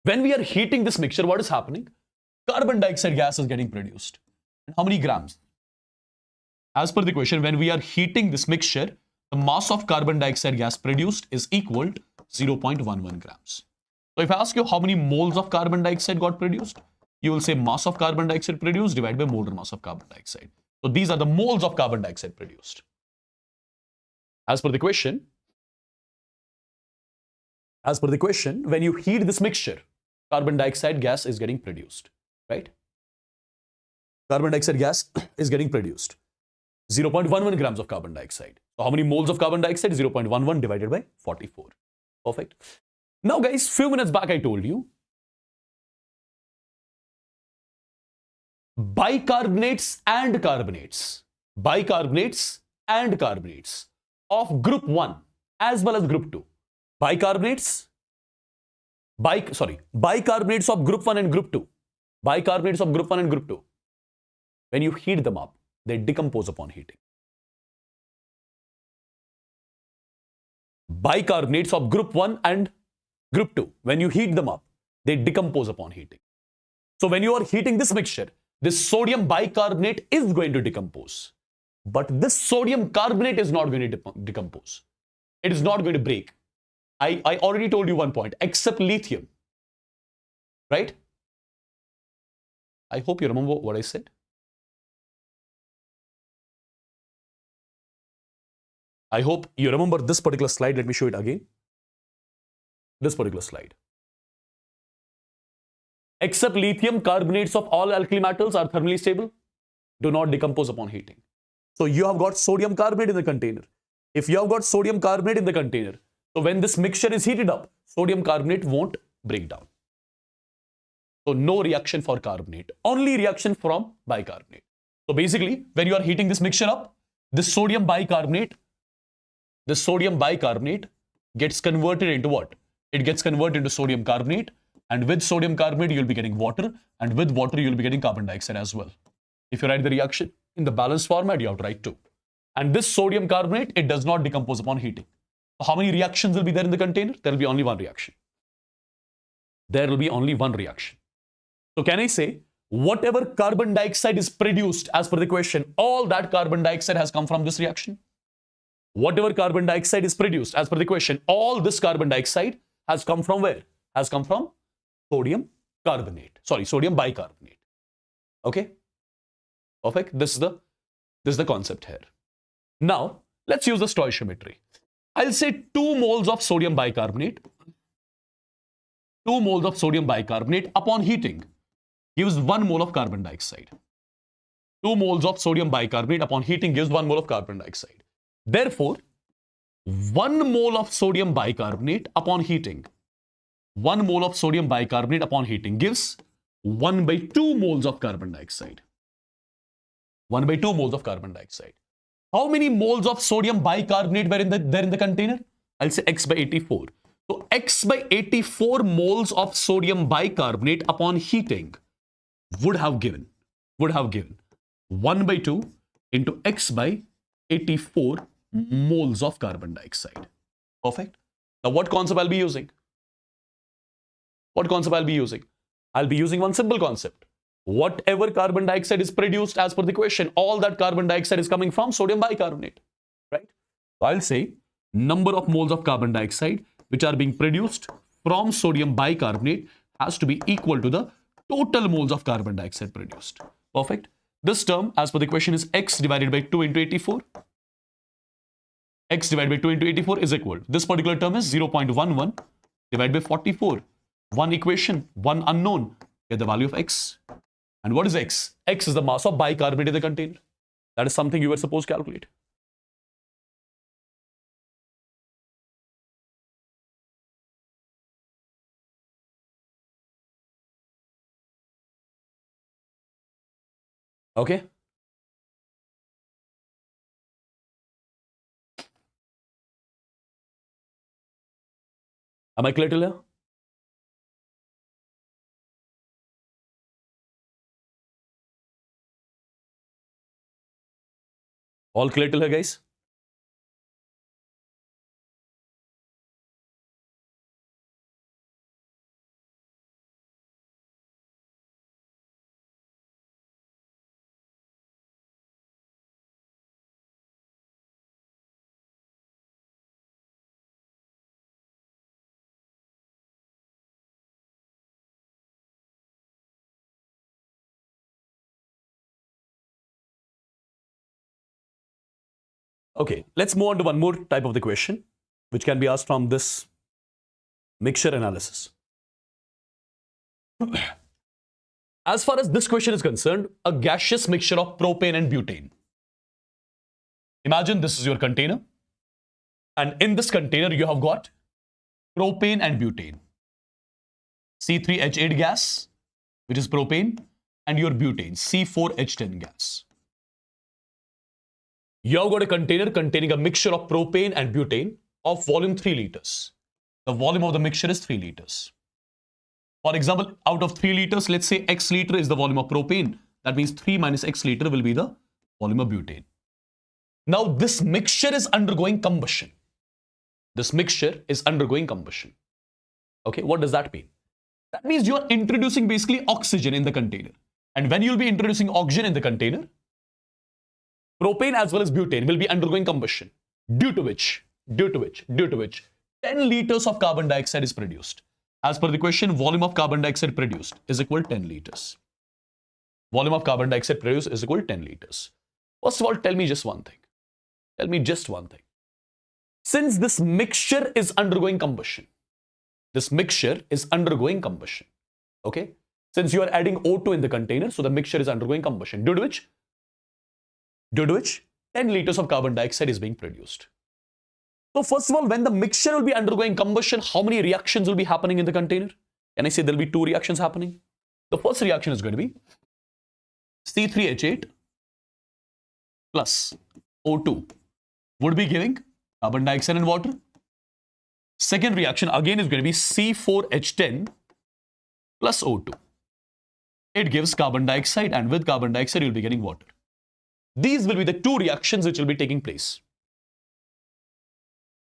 When we are heating this mixture, what is happening? Carbon dioxide gas is getting produced. And how many grams? As per the question, when we are heating this mixture, the mass of carbon dioxide gas produced is equal to 0.11 grams. So if I ask you how many moles of carbon dioxide got produced, you will say mass of carbon dioxide produced divided by molar mass of carbon dioxide. So these are the moles of carbon dioxide produced. As per the question, when you heat this mixture, carbon dioxide gas is getting produced, right? Carbon dioxide gas is getting produced. 0.11 grams of carbon dioxide. So how many moles of carbon dioxide? 0.11 divided by 44. Perfect. Now guys, few minutes back I told you, bicarbonates and carbonates of group 1 as well as group 2. Bicarbonates of group 1 and group 2. Bicarbonates of group 1 and group 2. When you heat them up, they decompose upon heating. Bicarbonates of group 1 and group 2. When you heat them up, they decompose upon heating. So when you are heating this mixture, this sodium bicarbonate is going to decompose. But this sodium carbonate is not going to decompose. It is not going to break. I already told you one point, except lithium. Right? I hope you remember what I said. I hope you remember this particular slide. Let me show it again. This particular slide. Except lithium, carbonates of all alkali metals are thermally stable, do not decompose upon heating. So you have got sodium carbonate in the container. If you have got sodium carbonate in the container, so when this mixture is heated up, sodium carbonate won't break down. So no reaction for carbonate, only reaction from bicarbonate. So basically, when you are heating this mixture up, this sodium bicarbonate gets converted into what? It gets converted into sodium carbonate, and with sodium carbonate, you'll be getting water, and with water, you'll be getting carbon dioxide as well. If you write the reaction in the balanced format, you have to write 2. And this sodium carbonate, it does not decompose upon heating. So how many reactions will be there in the container? There will be only one reaction. There will be only one reaction. So can I say, whatever carbon dioxide is produced as per the question, all that carbon dioxide has come from this reaction? Whatever carbon dioxide is produced as per the question, all this carbon dioxide has come from where? Has come from sodium bicarbonate. Okay? Perfect. This is the concept here. Now, let's use the stoichiometry. I'll say 2 moles of sodium bicarbonate. 2 moles of sodium bicarbonate upon heating gives 1 mole of carbon dioxide. 2 moles of sodium bicarbonate upon heating gives 1 mole of carbon dioxide. Therefore, 1 mole of sodium bicarbonate upon heating, 1 mole of sodium bicarbonate upon heating gives 1/2 moles of carbon dioxide. 1/2 moles of carbon dioxide. How many moles of sodium bicarbonate were there in the container? I'll say x/84. So x/84 moles of sodium bicarbonate upon heating would have given 1/2 into x/84 moles of carbon dioxide. Perfect. Now what concept I'll be using? I'll be using one simple concept. Whatever carbon dioxide is produced as per the question, all that carbon dioxide is coming from sodium bicarbonate, right? So I'll say number of moles of carbon dioxide which are being produced from sodium bicarbonate has to be equal to the total moles of carbon dioxide produced. Perfect. This term as per the question is x divided by 2 into 84. X divided by 2 into 84 is equal. This particular term is 0.11 divided by 44. One equation, one unknown. Get the value of x. And what is x? X is the mass of bicarbonate in the container. That is something you were supposed to calculate. Okay? Am I clear till here? All clear till here, guys? Okay, let's move on to one more type of the question, which can be asked from this mixture analysis. As far as this question is concerned, a gaseous mixture of propane and butane. Imagine this is your container, and in this container you have got propane and butane. C3H8 gas, which is propane, and your butane, C4H10 gas. You have got a container containing a mixture of propane and butane of volume 3 liters. The volume of the mixture is 3 liters. For example, out of 3 liters, let's say x liter is the volume of propane. That means 3 minus x liter will be the volume of butane. Now, this mixture is undergoing combustion. This mixture is undergoing combustion. Okay, what does that mean? That means you are introducing basically oxygen in the container. And when you'll be introducing oxygen in the container, propane as well as butane will be undergoing combustion, due to which 10 liters of carbon dioxide is produced. As per the question, volume of carbon dioxide produced is equal to 10 liters. Volume of carbon dioxide produced is equal to 10 liters. First of all, tell me just one thing. Since this mixture is undergoing combustion, okay? Since you are adding O2 in the container, so the mixture is undergoing combustion, due to which 10 liters of carbon dioxide is being produced. So first of all, when the mixture will be undergoing combustion, how many reactions will be happening in the container? Can I say there will be 2 reactions happening? The first reaction is going to be C3H8 plus O2 would be giving carbon dioxide and water. Second reaction again is going to be C4H10 plus O2. It gives carbon dioxide, and with carbon dioxide you'll be getting water. These will be the two reactions which will be taking place.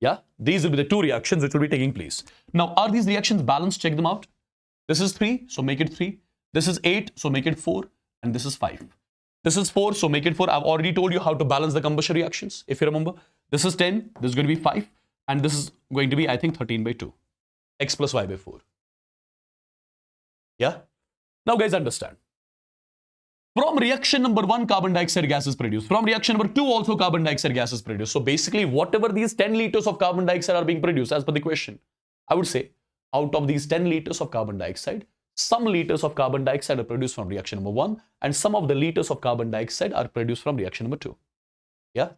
Yeah, these will be the two reactions which will be taking place. Now, are these reactions balanced? Check them out. This is 3, so make it 3. This is 8, so make it 4. And this is 5. This is 4, so make it 4. I've already told you how to balance the combustion reactions, if you remember. This is 10, this is going to be 5. And this is going to be, I think, 13 by 2. X plus Y by 4. Yeah? Now, guys, understand. From reaction number 1, carbon dioxide gas is produced. From reaction number 2, also carbon dioxide gas is produced. So basically, whatever these 10 liters of carbon dioxide are being produced, as per the question, I would say, out of these 10 liters of carbon dioxide, some liters of carbon dioxide are produced from reaction number 1, and some of the liters of carbon dioxide are produced from reaction number 2. Yeah?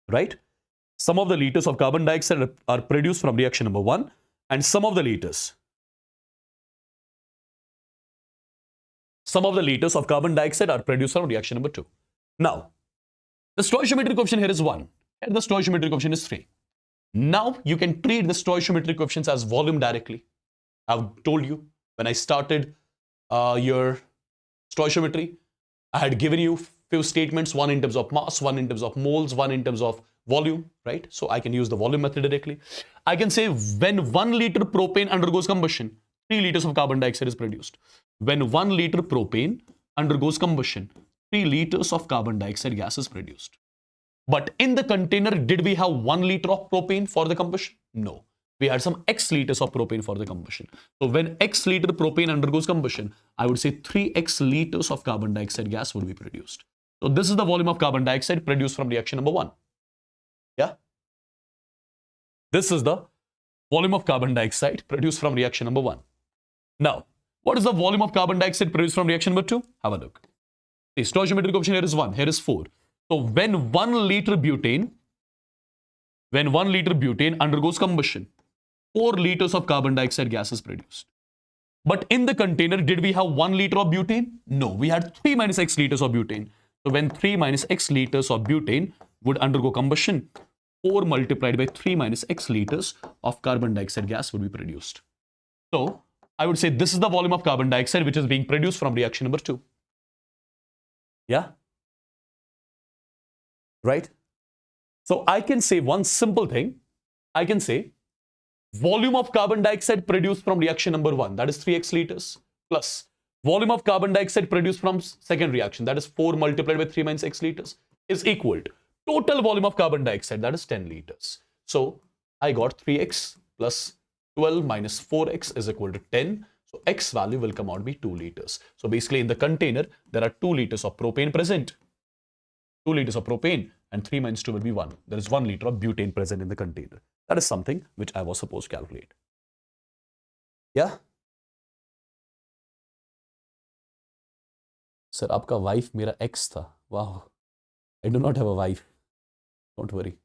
Right? Some of the liters of carbon dioxide are produced from reaction number 1, and some of the liters of carbon dioxide are produced from reaction number 2. Now, the stoichiometric coefficient here is 1, and the stoichiometric coefficient is 3. Now, you can treat the stoichiometric coefficients as volume directly. I've told you when I started your stoichiometry, I had given you few statements, one in terms of mass, one in terms of moles, one in terms of volume, right? So I can use the volume method directly. I can say when 1 liter propane undergoes combustion, 3 liters of carbon dioxide is produced. When 1 liter propane undergoes combustion, 3 liters of carbon dioxide gas is produced. But in the container, did we have 1 liter of propane for the combustion? No. We had some X liters of propane for the combustion. So when X liter propane undergoes combustion, I would say 3X liters of carbon dioxide gas would be produced. So this is the volume of carbon dioxide produced from reaction number 1. Yeah? This is the volume of carbon dioxide produced from reaction number 1. Now, what is the volume of carbon dioxide produced from reaction number 2? Have a look. The stoichiometric coefficient here is 1, here is 4. So when 1 liter butane undergoes combustion, 4 liters of carbon dioxide gas is produced. But in the container, did we have 1 liter of butane? No, we had 3 minus X liters of butane. So when 3 minus X liters of butane would undergo combustion, 4 multiplied by 3 minus X liters of carbon dioxide gas would be produced. So I would say this is the volume of carbon dioxide which is being produced from reaction number 2. Yeah? Right? So I can say one simple thing. I can say volume of carbon dioxide produced from reaction number 1, that is 3x liters, plus volume of carbon dioxide produced from second reaction, that is 4 multiplied by 3 minus x liters, is equal to total volume of carbon dioxide, that is 10 liters. So I got 3x plus 12 minus 4x is equal to 10. So x value will come out to be 2 liters. So basically in the container, there are 2 liters of propane present. 2 liters of propane, and 3 minus 2 will be 1. There is 1 liter of butane present in the container. That is something which I was supposed to calculate. Yeah? Sir, आपका wife मेरा ex था. Wow. I do not have a wife. Don't worry.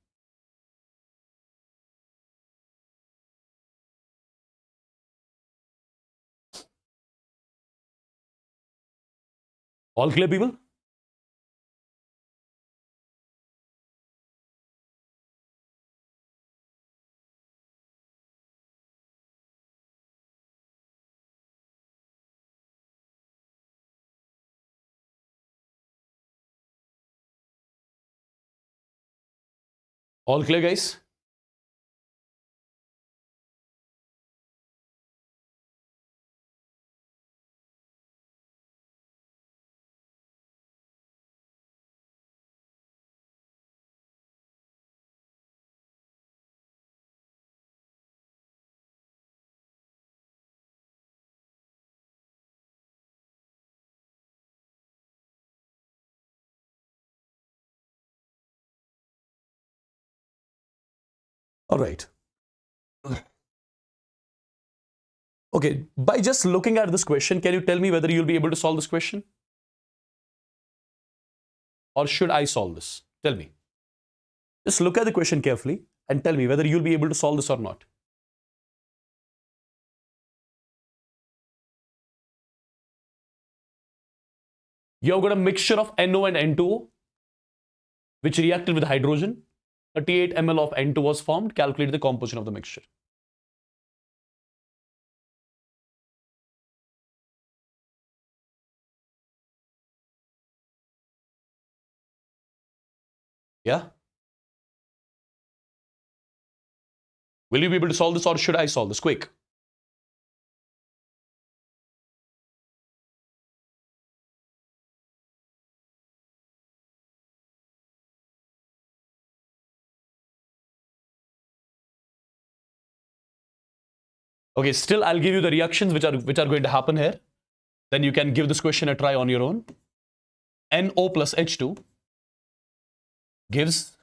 All clear, people? All clear, guys? All right. Okay, by just looking at this question, can you tell me whether you'll be able to solve this question? Or should I solve this? Tell me. Just look at the question carefully and tell me whether you'll be able to solve this or not. You've got a mixture of NO and N2O, which reacted with hydrogen. 38 ml of N2 was formed. Calculate the composition of the mixture. Yeah? Will you be able to solve this, or should I solve this? Quick. Okay, still I'll give you the reactions which are going to happen here. Then you can give this question a try on your own. NO plus H2 gives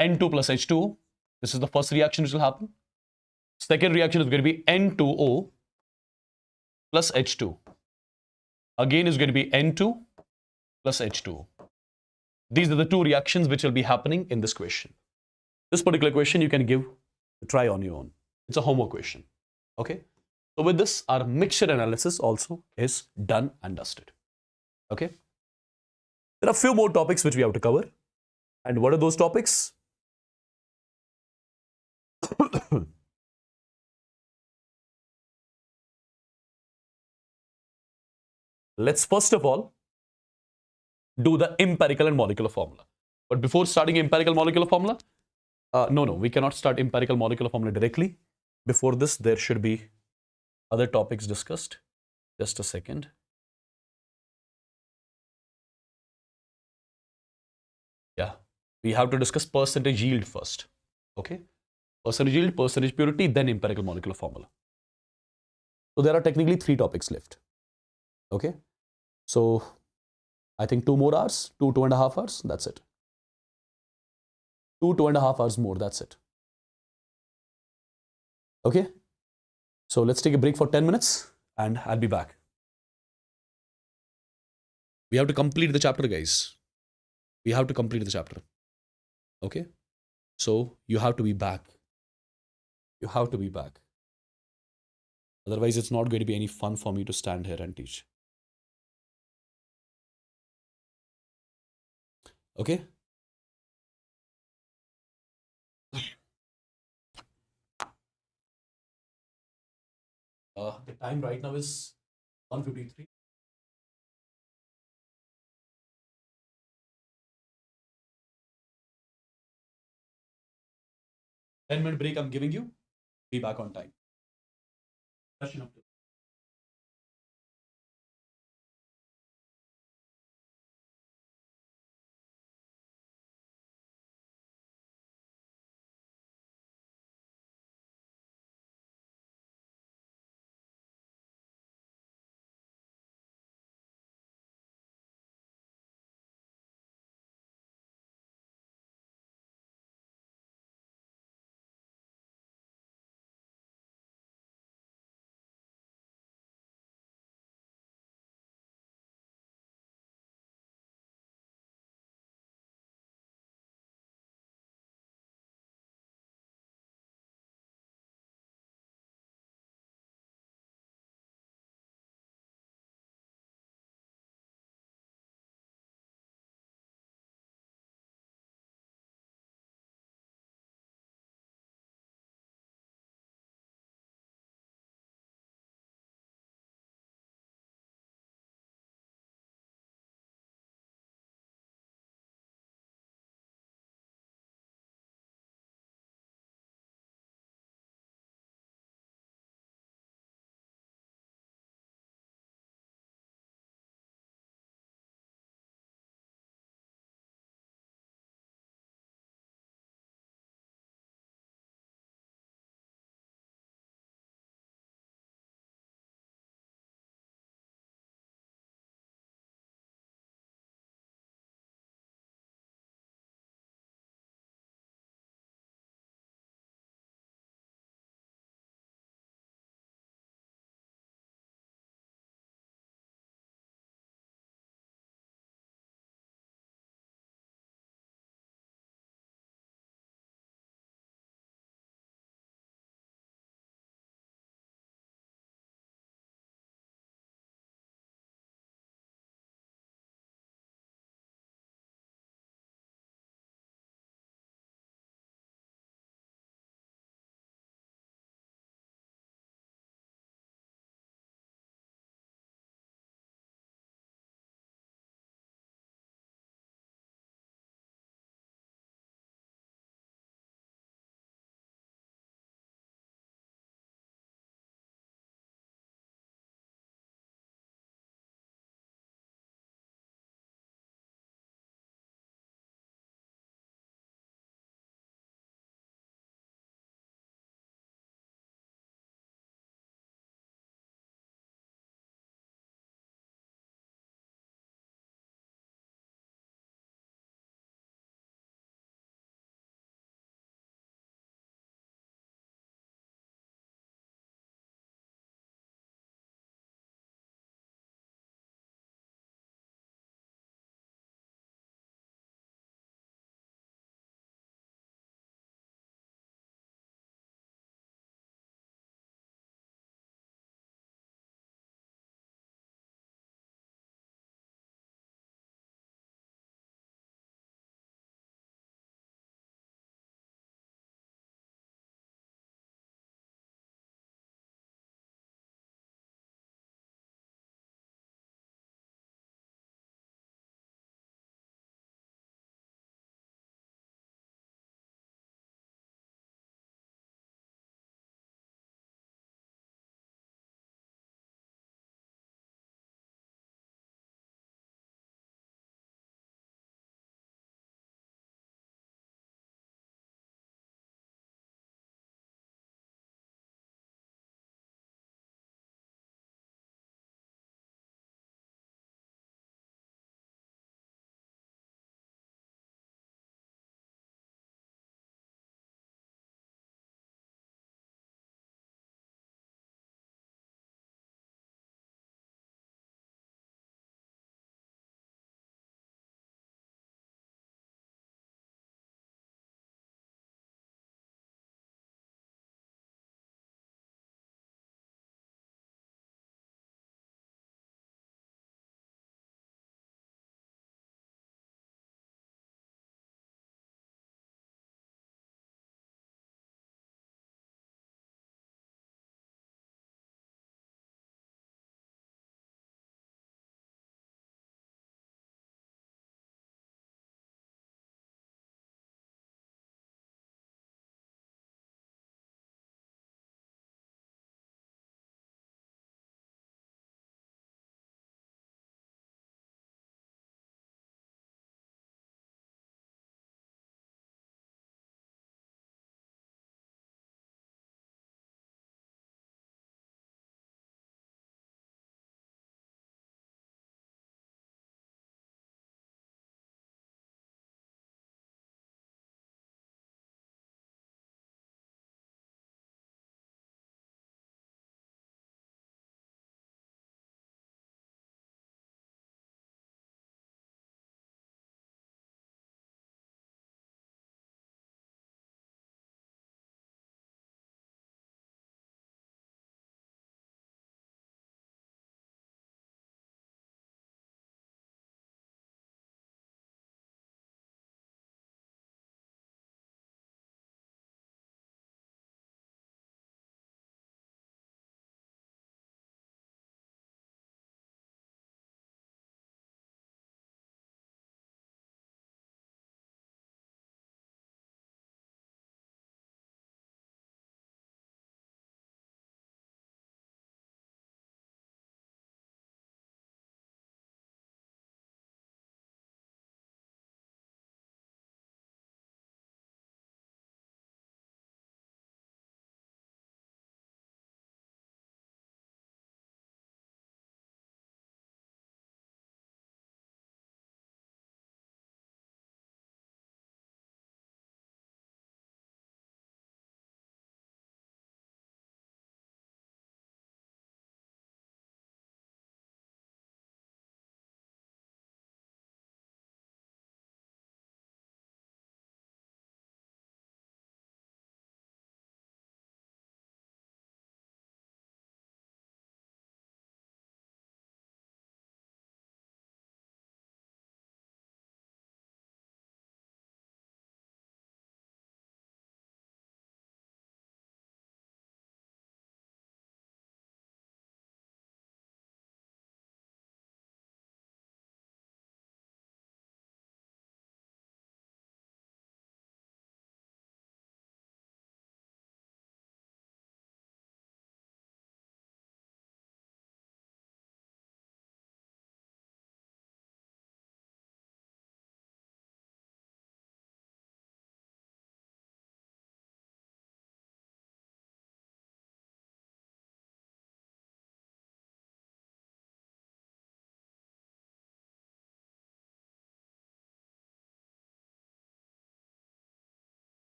N2 plus H2O. This is the first reaction which will happen. Second reaction is going to be N2O plus H2. Again is going to be N2 plus H2O. These are the two reactions which will be happening in this question. This particular question you can give a try on your own. It's a homework question. Okay. So with this, our mixture analysis also is done and dusted. Okay. There are a few more topics which we have to cover. And what are those topics? Let's first of all do the empirical and molecular formula. But before starting empirical molecular formula, no, we cannot start empirical molecular formula directly. Before this, there should be other topics discussed. Just a second. Yeah, we have to discuss percentage yield first. Okay, percentage yield, percentage purity, then empirical molecular formula. So there are technically 3 topics left. Okay, so I think 2 more hours, 2.5 hours, that's it. 2.5 hours more, that's it. Okay, so let's take a break for 10 minutes and I'll be back. We have to complete the chapter, guys. We have to complete the chapter. Okay, so you have to be back. You have to be back. Otherwise, it's not going to be any fun for me to stand here and teach. Okay? The time right now is 1:53. Ten-minute break I'm giving you. Be back on time. Session up to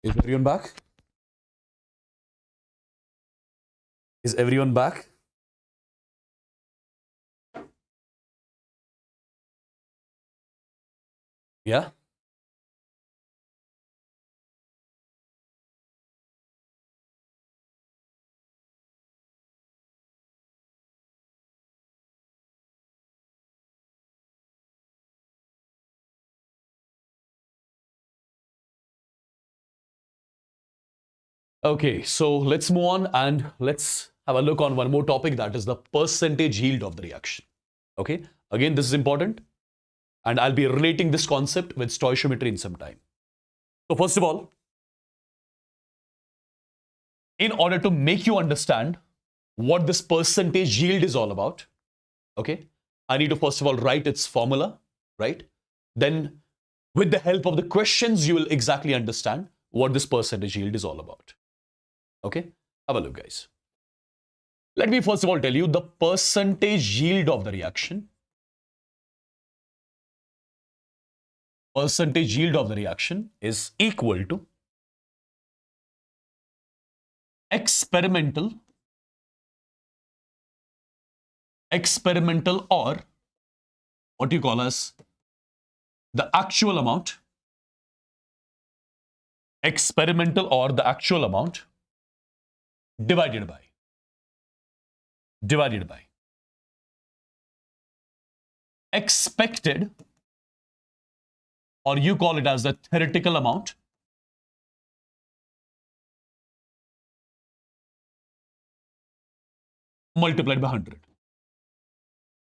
Is everyone back? Is everyone back? Yeah? Okay, so let's move on and let's have a look on one more topic, that is the percentage yield of the reaction. Okay, again, this is important and I'll be relating this concept with stoichiometry in some time. So first of all, in order to make you understand what this percentage yield is all about, okay, I need to first of all write its formula, right? Then with the help of the questions, you will exactly understand what this percentage yield is all about. Okay, have a look, guys. Let me first of all tell you the percentage yield of the reaction. Percentage yield of the reaction is equal to experimental or what you call as the actual amount, experimental or the actual amount divided by expected, or you call it as the theoretical amount, multiplied by 100.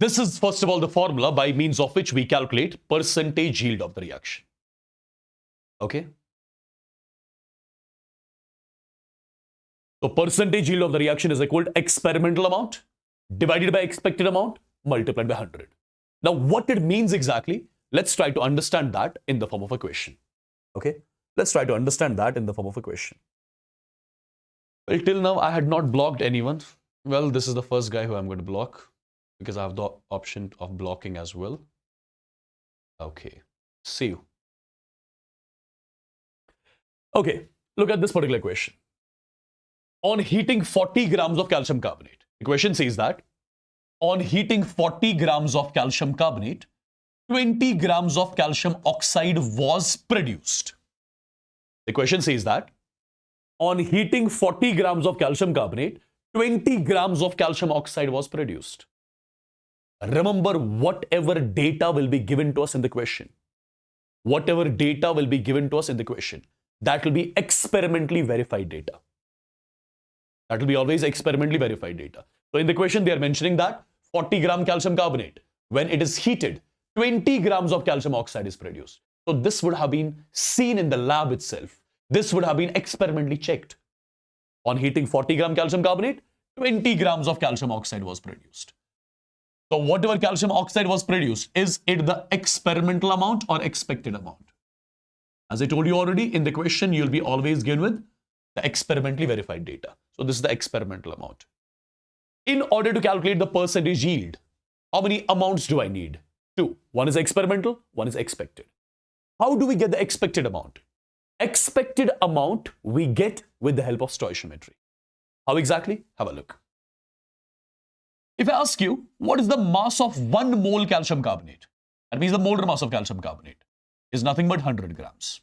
This is first of all the formula by means of which we calculate percentage yield of the reaction. Okay. So percentage yield of the reaction is equal to experimental amount divided by expected amount multiplied by 100. Now what it means exactly, let's try to understand that in the form of a question. Okay, let's try to understand that in the form of a question. Well, till now I had not blocked anyone. Well, this is the first guy who I'm going to block because I have the option of blocking as well. Okay, see you. Okay, look at this particular question. On heating 40 grams of calcium carbonate, the question says that on heating 40 grams of calcium carbonate, 20 grams of calcium oxide was produced. The question says that on heating 40 grams of calcium carbonate, 20 grams of calcium oxide was produced. Remember, whatever data will be given to us in the question, that will be experimentally verified data. That will be always experimentally verified data. So in the question, they are mentioning that 40 gram calcium carbonate, when it is heated, 20 grams of calcium oxide is produced. So this would have been seen in the lab itself. This would have been experimentally checked. On heating 40 gram calcium carbonate, 20 grams of calcium oxide was produced. So whatever calcium oxide was produced, is it the experimental amount or expected amount? As I told you already, in the question, you'll be always given with the experimentally verified data. So this is the experimental amount. In order to calculate the percentage yield, how many amounts do I need? Two. One is experimental, one is expected. How do we get the expected amount? Expected amount we get with the help of stoichiometry. How exactly? Have a look. If I ask you, what is the mass of 1 mole calcium carbonate? That means the molar mass of calcium carbonate is nothing but 100 grams.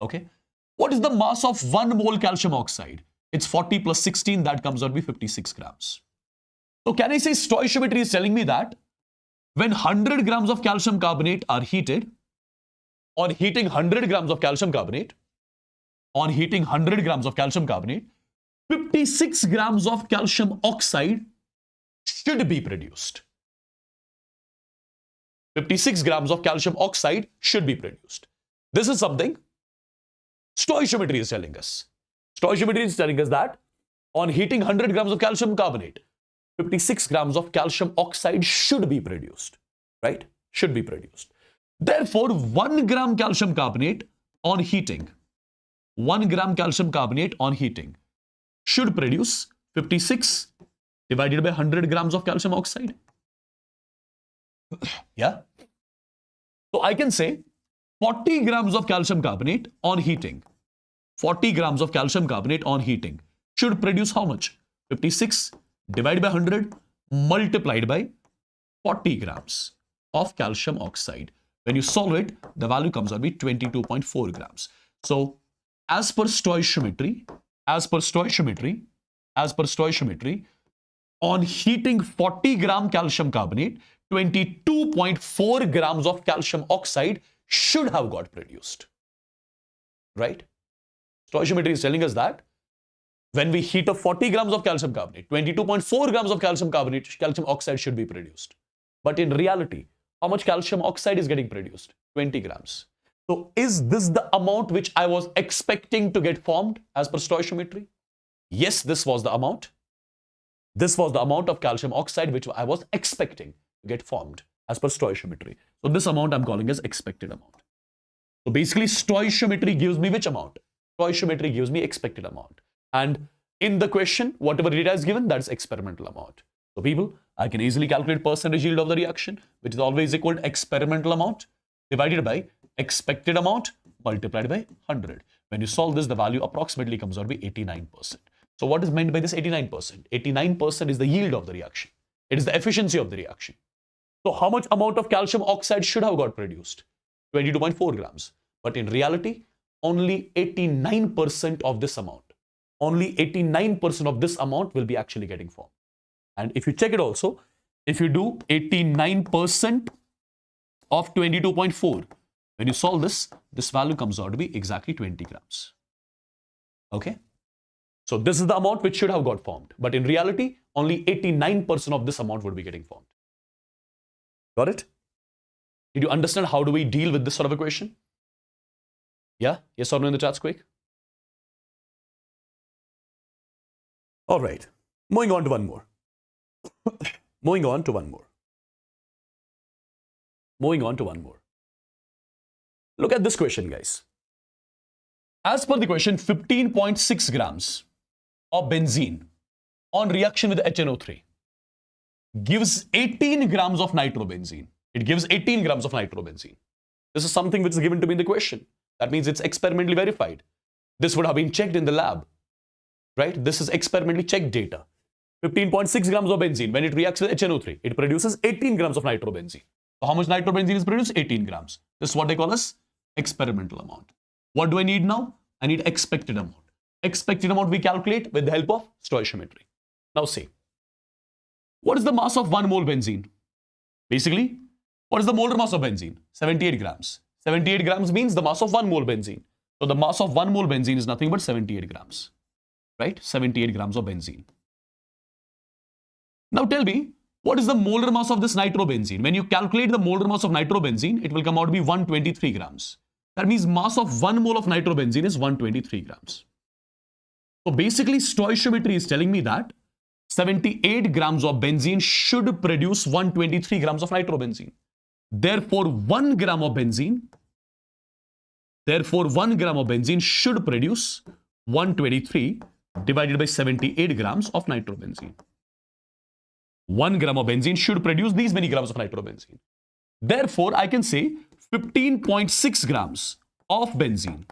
Okay. What is the mass of 1 mole calcium oxide? It's 40 plus 16, that comes out to be 56 grams. So can I say stoichiometry is telling me that when 100 grams of calcium carbonate are heated, on heating 100 grams of calcium carbonate, 56 grams of calcium oxide should be produced. 56 grams of calcium oxide should be produced. This is something stoichiometry is telling us. Stoichiometry is telling us that on heating 100 grams of calcium carbonate, 56 grams of calcium oxide should be produced, right? Should be produced. Therefore, 1 gram calcium carbonate on heating, 1 gram calcium carbonate on heating should produce 56 divided by 100 grams of calcium oxide. Yeah. So I can say 40 grams of calcium carbonate on heating 40 grams of calcium carbonate on heating should produce how much? 56 divided by 100 multiplied by 40 grams of calcium oxide. When you solve it, the value comes out to be 22.4 grams. So as per stoichiometry, on heating 40 gram calcium carbonate, 22.4 grams of calcium oxide should have got produced. Right? Stoichiometry is telling us that when we heat up 40 grams of calcium carbonate, 22.4 grams of calcium oxide should be produced. But in reality, how much calcium oxide is getting produced? 20 grams. So is this the amount which I was expecting to get formed as per stoichiometry? Yes, this was the amount. This was the amount of calcium oxide which I was expecting to get formed as per stoichiometry. So this amount I'm calling as expected amount. So basically stoichiometry gives me which amount? Stoichiometry gives me expected amount. And in the question, whatever data is given, that's experimental amount. So people, I can easily calculate percentage yield of the reaction, which is always equal to experimental amount divided by expected amount multiplied by 100. When you solve this, the value approximately comes out to be 89%. So what is meant by this 89%? 89% is the yield of the reaction. It is the efficiency of the reaction. So how much amount of calcium oxide should have got produced? 22.4 grams. But in reality, only 89% of this amount. Only 89% of this amount will be actually getting formed. And if you check it also, if you do 89% of 22.4, when you solve this, this value comes out to be exactly 20 grams. Okay? So this is the amount which should have got formed. But in reality, only 89% of this amount would be getting formed. Got it? Did you understand how do we deal with this sort of equation? Yeah? Yes or no in the chats quick? All right. Moving on to one more. Moving on to one more. Look at this question, guys. As per the question, 15.6 grams of benzene on reaction with HNO3 gives 18 grams of nitrobenzene. It gives 18 grams of nitrobenzene. This is something which is given to me in the question. That means it's experimentally verified. This would have been checked in the lab. Right? This is experimentally checked data. 15.6 grams of benzene, when it reacts with HNO3, it produces 18 grams of nitrobenzene. So how much nitrobenzene is produced? 18 grams. This is what they call as experimental amount. What do I need now? I need expected amount. Expected amount we calculate with the help of stoichiometry. Now see, what is the mass of 1 mole benzene? Basically, what is the molar mass of benzene? 78 grams. 78 grams means the mass of 1 mole benzene. So the mass of 1 mole benzene is nothing but 78 grams. Right? 78 grams of benzene. Now tell me, what is the molar mass of this nitrobenzene? When you calculate the molar mass of nitrobenzene, it will come out to be 123 grams. That means mass of 1 mole of nitrobenzene is 123 grams. So basically, stoichiometry is telling me that 78 grams of benzene should produce 123 grams of nitrobenzene. Therefore, 1 gram of benzene should produce 123 divided by 78 grams of nitrobenzene. 1 gram of benzene should produce these many grams of nitrobenzene. Therefore, I can say 15.6 grams of benzene.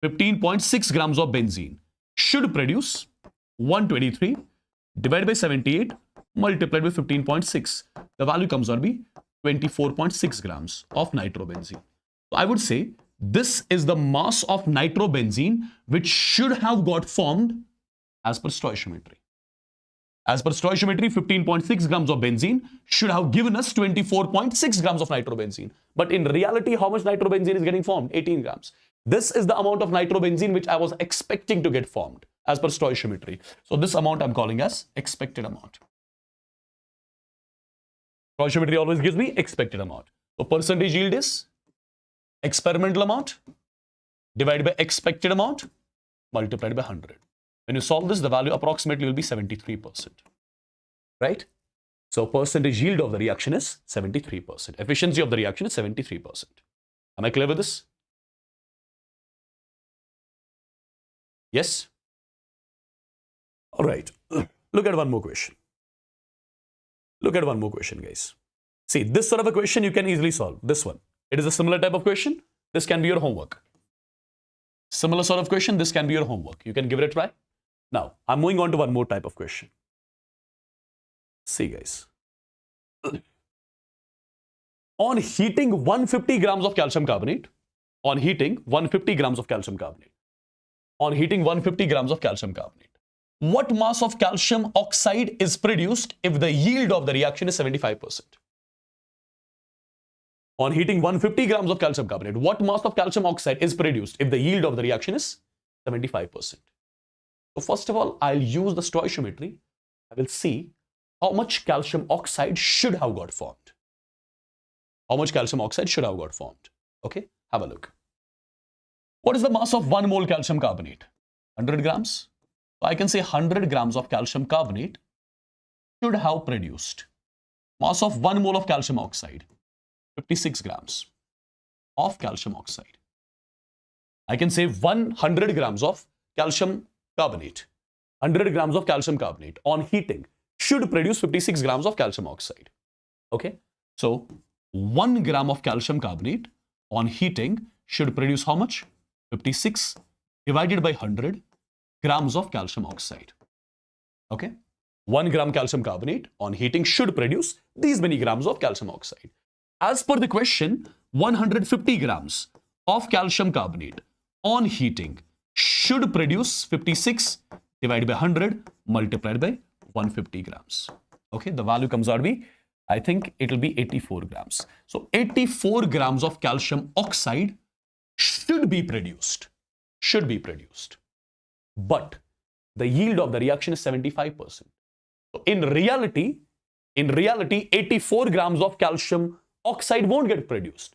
15.6 grams of benzene should produce 123 divided by 78 multiplied by 15.6. The value comes out to be 24.6 grams of nitrobenzene. So I would say this is the mass of nitrobenzene which should have got formed as per stoichiometry. As per stoichiometry, 15.6 grams of benzene should have given us 24.6 grams of nitrobenzene. But in reality, how much nitrobenzene is getting formed? 18 grams. This is the amount of nitrobenzene which I was expecting to get formed as per stoichiometry. So this amount I'm calling as expected amount. Stoichiometry always gives me expected amount. So percentage yield is experimental amount divided by expected amount multiplied by 100. When you solve this, the value approximately will be 73%. Right? So percentage yield of the reaction is 73%. Efficiency of the reaction is 73%. Am I clear with this? Yes? All right. Look at one more question. Look at one more question, guys. See, this sort of a question you can easily solve. This one. It is a similar type of question. This can be your homework. Similar sort of question, this can be your homework. You can give it a try. Now, I'm moving on to one more type of question. See, guys. On heating 150 grams of calcium carbonate, on heating 150 grams of calcium carbonate, on heating 150 grams of calcium carbonate, what mass of calcium oxide is produced if the yield of the reaction is 75%? On heating 150 grams of calcium carbonate, what mass of calcium oxide is produced if the yield of the reaction is 75%? So first of all, I'll use the stoichiometry. I will see how much calcium oxide should have got formed. How much calcium oxide should have got formed? Okay, have a look. What is the mass of 1 mole calcium carbonate? 100 grams. So I can say 100 grams of calcium carbonate should have produced mass of 1 mole of calcium oxide, 56 grams of calcium oxide. I can say 100 grams of calcium carbonate, 100 grams of calcium carbonate on heating should produce 56 grams of calcium oxide. Okay, so 1 gram of calcium carbonate on heating should produce how much? 56 divided by 100 grams of calcium oxide. Okay, 1 gram calcium carbonate on heating should produce these many grams of calcium oxide. As per the question, 150 grams of calcium carbonate on heating should produce 56 divided by 100 multiplied by 150 grams. Okay, the value comes out to be, I think it will be 84 grams. So 84 grams of calcium oxide should be produced. But the yield of the reaction is 75%. So in reality, 84 grams of calcium oxide won't get produced.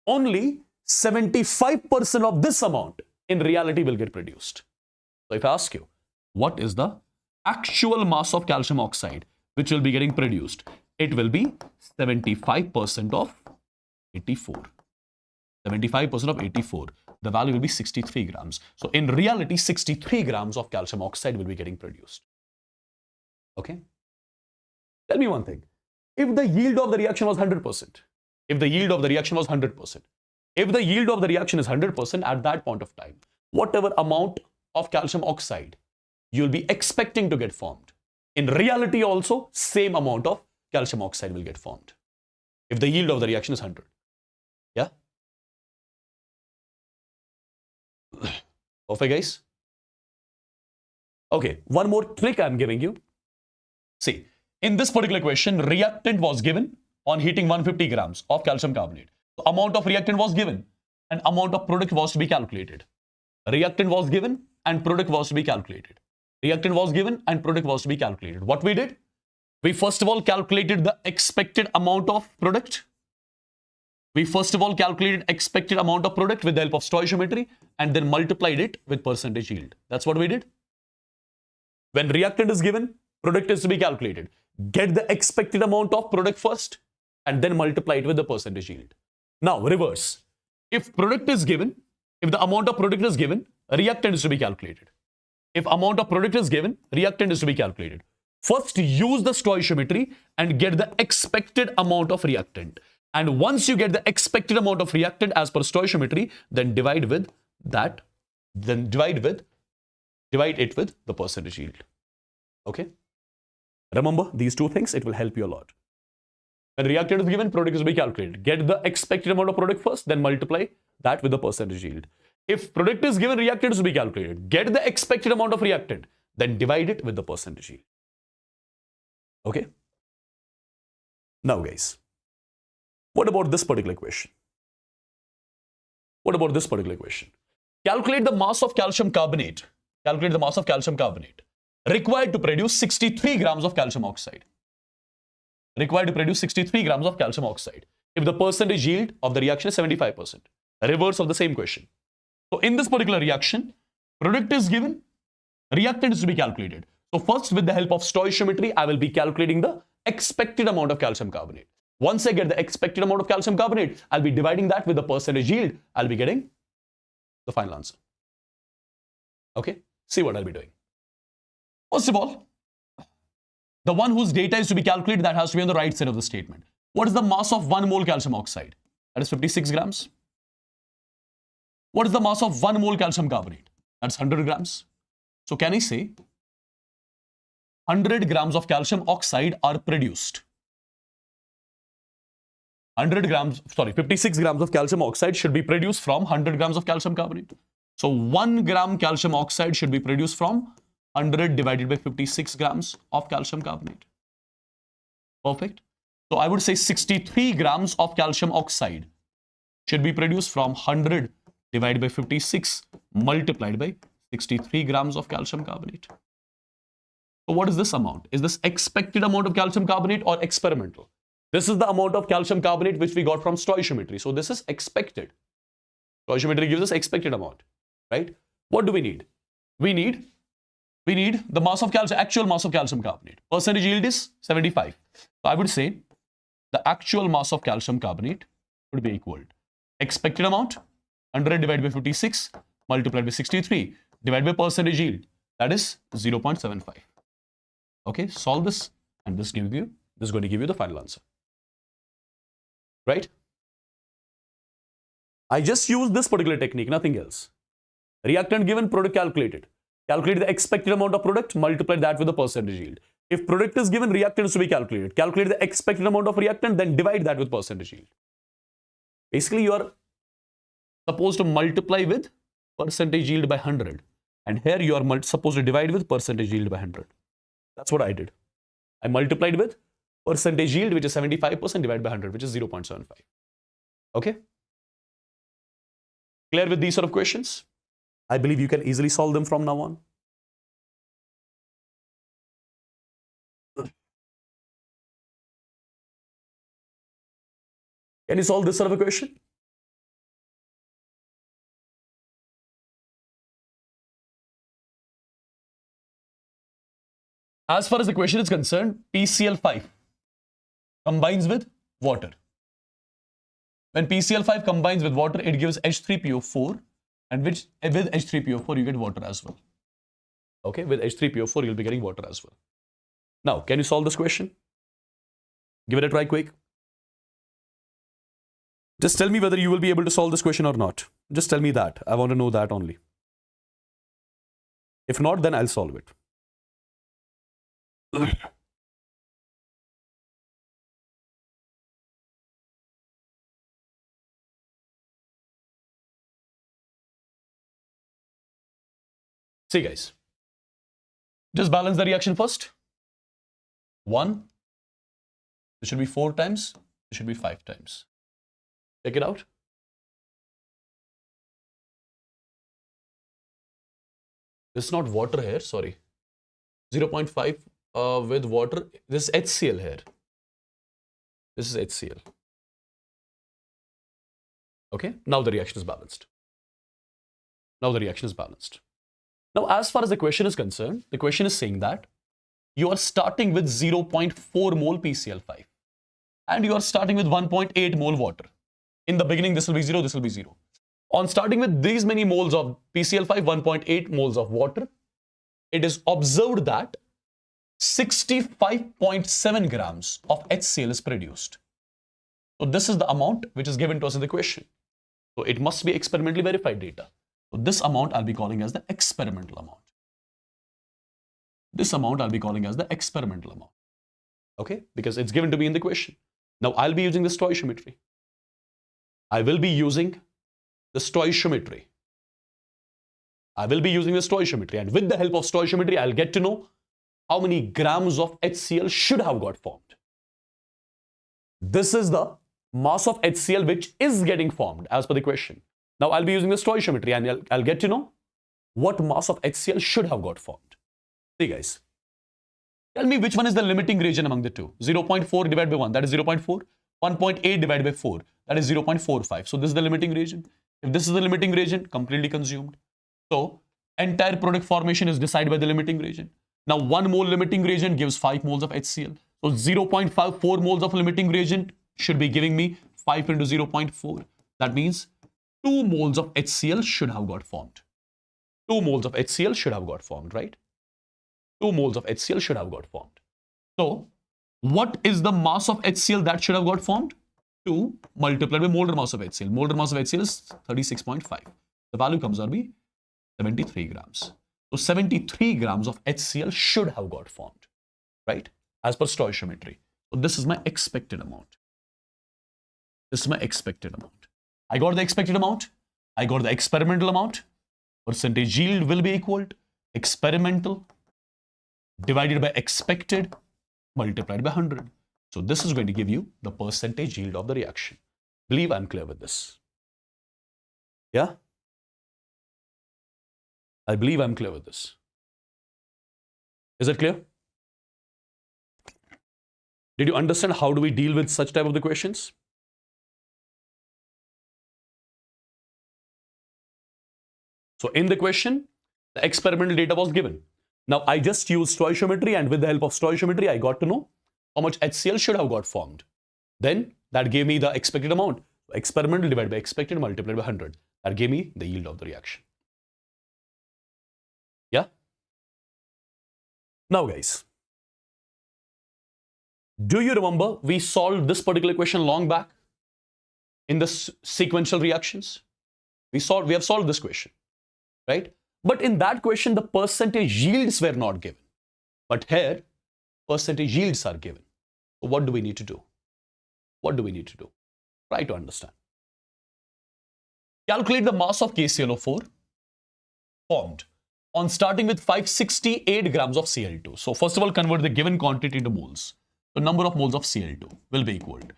Only 75% of this amount in reality will get produced. So if I ask you, what is the actual mass of calcium oxide which will be getting produced? It will be 75% of 84. 75% of 84. The value will be 63 grams. So in reality, 63 grams of calcium oxide will be getting produced. Okay? Tell me one thing. If the yield of the reaction was 100%, if the yield of the reaction was 100%, if the yield of the reaction is 100% at that point of time, whatever amount of calcium oxide you'll be expecting to get formed, in reality also, same amount of calcium oxide will get formed. If the yield of the reaction is 100. Yeah? Perfect, guys? Okay, one more trick I'm giving you. See, in this particular question, reactant was given on heating 150 grams of calcium carbonate. So amount of reactant was given and amount of product was to be calculated. Reactant was given and product was to be calculated. Reactant was given and product was to be calculated. What we did? We first of all calculated the expected amount of product. We first of all calculated expected amount of product with the help of stoichiometry and then multiplied it with percentage yield. That's what we did. When reactant is given, product is to be calculated. Get the expected amount of product first and then multiply it with the percentage yield. Now, reverse. If product is given, if the amount of product is given, reactant is to be calculated. If amount of product is given, reactant is to be calculated. First, use the stoichiometry and get the expected amount of reactant. And once you get the expected amount of reactant as per stoichiometry, then divide with that, then divide it with the percentage yield. Okay? Remember these two things, it will help you a lot. When reactant is given, product is to be calculated. Get the expected amount of product first, then multiply that with the percentage yield. If product is given, reactant is to be calculated. Get the expected amount of reactant, then divide it with the percentage yield. Okay? Now, guys, what about this particular question? What about this particular question? Calculate the mass of calcium carbonate. Calculate the mass of calcium carbonate required to produce 63 grams of calcium oxide. Required to produce 63 grams of calcium oxide if the percentage yield of the reaction is 75%. Reverse of the same question. So in this particular reaction, product is given, reactant is to be calculated. So first, with the help of stoichiometry, I will be calculating the expected amount of calcium carbonate. Once I get the expected amount of calcium carbonate, I'll be dividing that with the percentage yield. I'll be getting the final answer. Okay, see what I'll be doing. First of all, the one whose data is to be calculated, that has to be on the right side of the statement. What is the mass of 1 mole calcium oxide? That is 56 grams. What is the mass of 1 mole calcium carbonate? That's 100 grams. So can I say 100 grams of calcium oxide are produced? 56 grams of calcium oxide should be produced from 100 grams of calcium carbonate. So 1 gram calcium oxide should be produced from 100 divided by 56 grams of calcium carbonate. Perfect. So I would say 63 grams of calcium oxide should be produced from 100 divided by 56 multiplied by 63 grams of calcium carbonate. So what is this amount? Is this expected amount of calcium carbonate or experimental? This is the amount of calcium carbonate which we got from stoichiometry. So this is expected. Stoichiometry gives us expected amount, right? What do we need? We need the mass of calcium, actual mass of calcium carbonate. Percentage yield is 75. So I would say the actual mass of calcium carbonate would be equal to expected amount 100 divided by 56 multiplied by 63 divided by percentage yield, that is 0.75. Okay, solve this and this is going to give you the final answer. Right? I just used this particular technique, nothing else. Reactant given, product calculated. Calculate the expected amount of product, multiply that with the percentage yield. If product is given, reactant is to be calculated. Calculate the expected amount of reactant, then divide that with percentage yield. Basically, you are supposed to multiply with percentage yield by 100. And here you are supposed to divide with percentage yield by 100. That's what I did. I multiplied with percentage yield, which is 75%, divided by 100, which is 0.75. Okay? Clear with these sort of questions? I believe you can easily solve them from now on. Can you solve this sort of a question? As far as the question is concerned, PCl5 combines with water. When PCl5 combines with water, it gives H3PO4, and with H3PO4 you get water as well. Okay, with H3PO4 you'll be getting water as well. Now, can you solve this question? Give it a try quick. Just tell me whether you will be able to solve this question or not. Just tell me that. I want to know that only. If not, then I'll solve it. See guys, just balance the reaction first. 1, this should be 4 times, this should be 5 times. Check it out. This is not water here, sorry. 0.5 with water, this is HCl here. This is HCl. Okay, now the reaction is balanced. Now the reaction is balanced. Now, as far as the question is concerned, the question is saying that you are starting with 0.4 mole PCl5 and you are starting with 1.8 mole water. In the beginning, this will be 0, this will be 0. On starting with these many moles of PCl5, 1.8 moles of water, it is observed that 65.7 grams of HCl is produced. So this is the amount which is given to us in the question. So it must be experimentally verified data. So this amount I'll be calling as the experimental amount. This amount I'll be calling as the experimental amount. Okay, because it's given to me in the question. Now I'll be using the stoichiometry. I will be using the stoichiometry. I will be using the stoichiometry, and with the help of stoichiometry, I'll get to know how many grams of HCl should have got formed. This is the mass of HCl which is getting formed as per the question. Now I'll be using the stoichiometry and I'll get to know what mass of HCl should have got formed. See guys, tell me which one is the limiting reagent among the two. 0.4 divided by 1, that is 0.4. 1.8 divided by 4, that is 0.45. So this is the limiting reagent. If this is the limiting reagent, completely consumed. So entire product formation is decided by the limiting reagent. Now 1 mole limiting reagent gives 5 moles of HCl. So 0.54 moles of limiting reagent should be giving me 5 into 0.4. That means 2 moles of HCl should have got formed. 2 moles of HCl should have got formed, right? 2 moles of HCl should have got formed. So what is the mass of HCl that should have got formed? 2 multiplied by molar mass of HCl. Molar mass of HCl is 36.5. The value comes out to be 73 grams. So 73 grams of HCl should have got formed, right? As per stoichiometry. So this is my expected amount. This is my expected amount. I got the expected amount. I got the experimental amount. Percentage yield will be equal to experimental divided by expected multiplied by 100. So this is going to give you the percentage yield of the reaction. Believe I'm clear with this. Yeah? I believe I'm clear with this. Is it clear? Did you understand how do we deal with such type of the questions? So in the question, the experimental data was given. Now I just used stoichiometry, and with the help of stoichiometry, I got to know how much HCl should have got formed. Then that gave me the expected amount. Experimental divided by expected multiplied by 100. That gave me the yield of the reaction. Yeah? Now guys, do you remember we solved this particular question long back in the sequential reactions? We have solved this question, right? But in that question, the percentage yields were not given. But here, percentage yields are given. So what do we need to do? What do we need to do? Try to understand. Calculate the mass of KClO4 formed on starting with 568 grams of Cl2. So first of all, convert the given quantity into moles. The number of moles of Cl2 will be equal to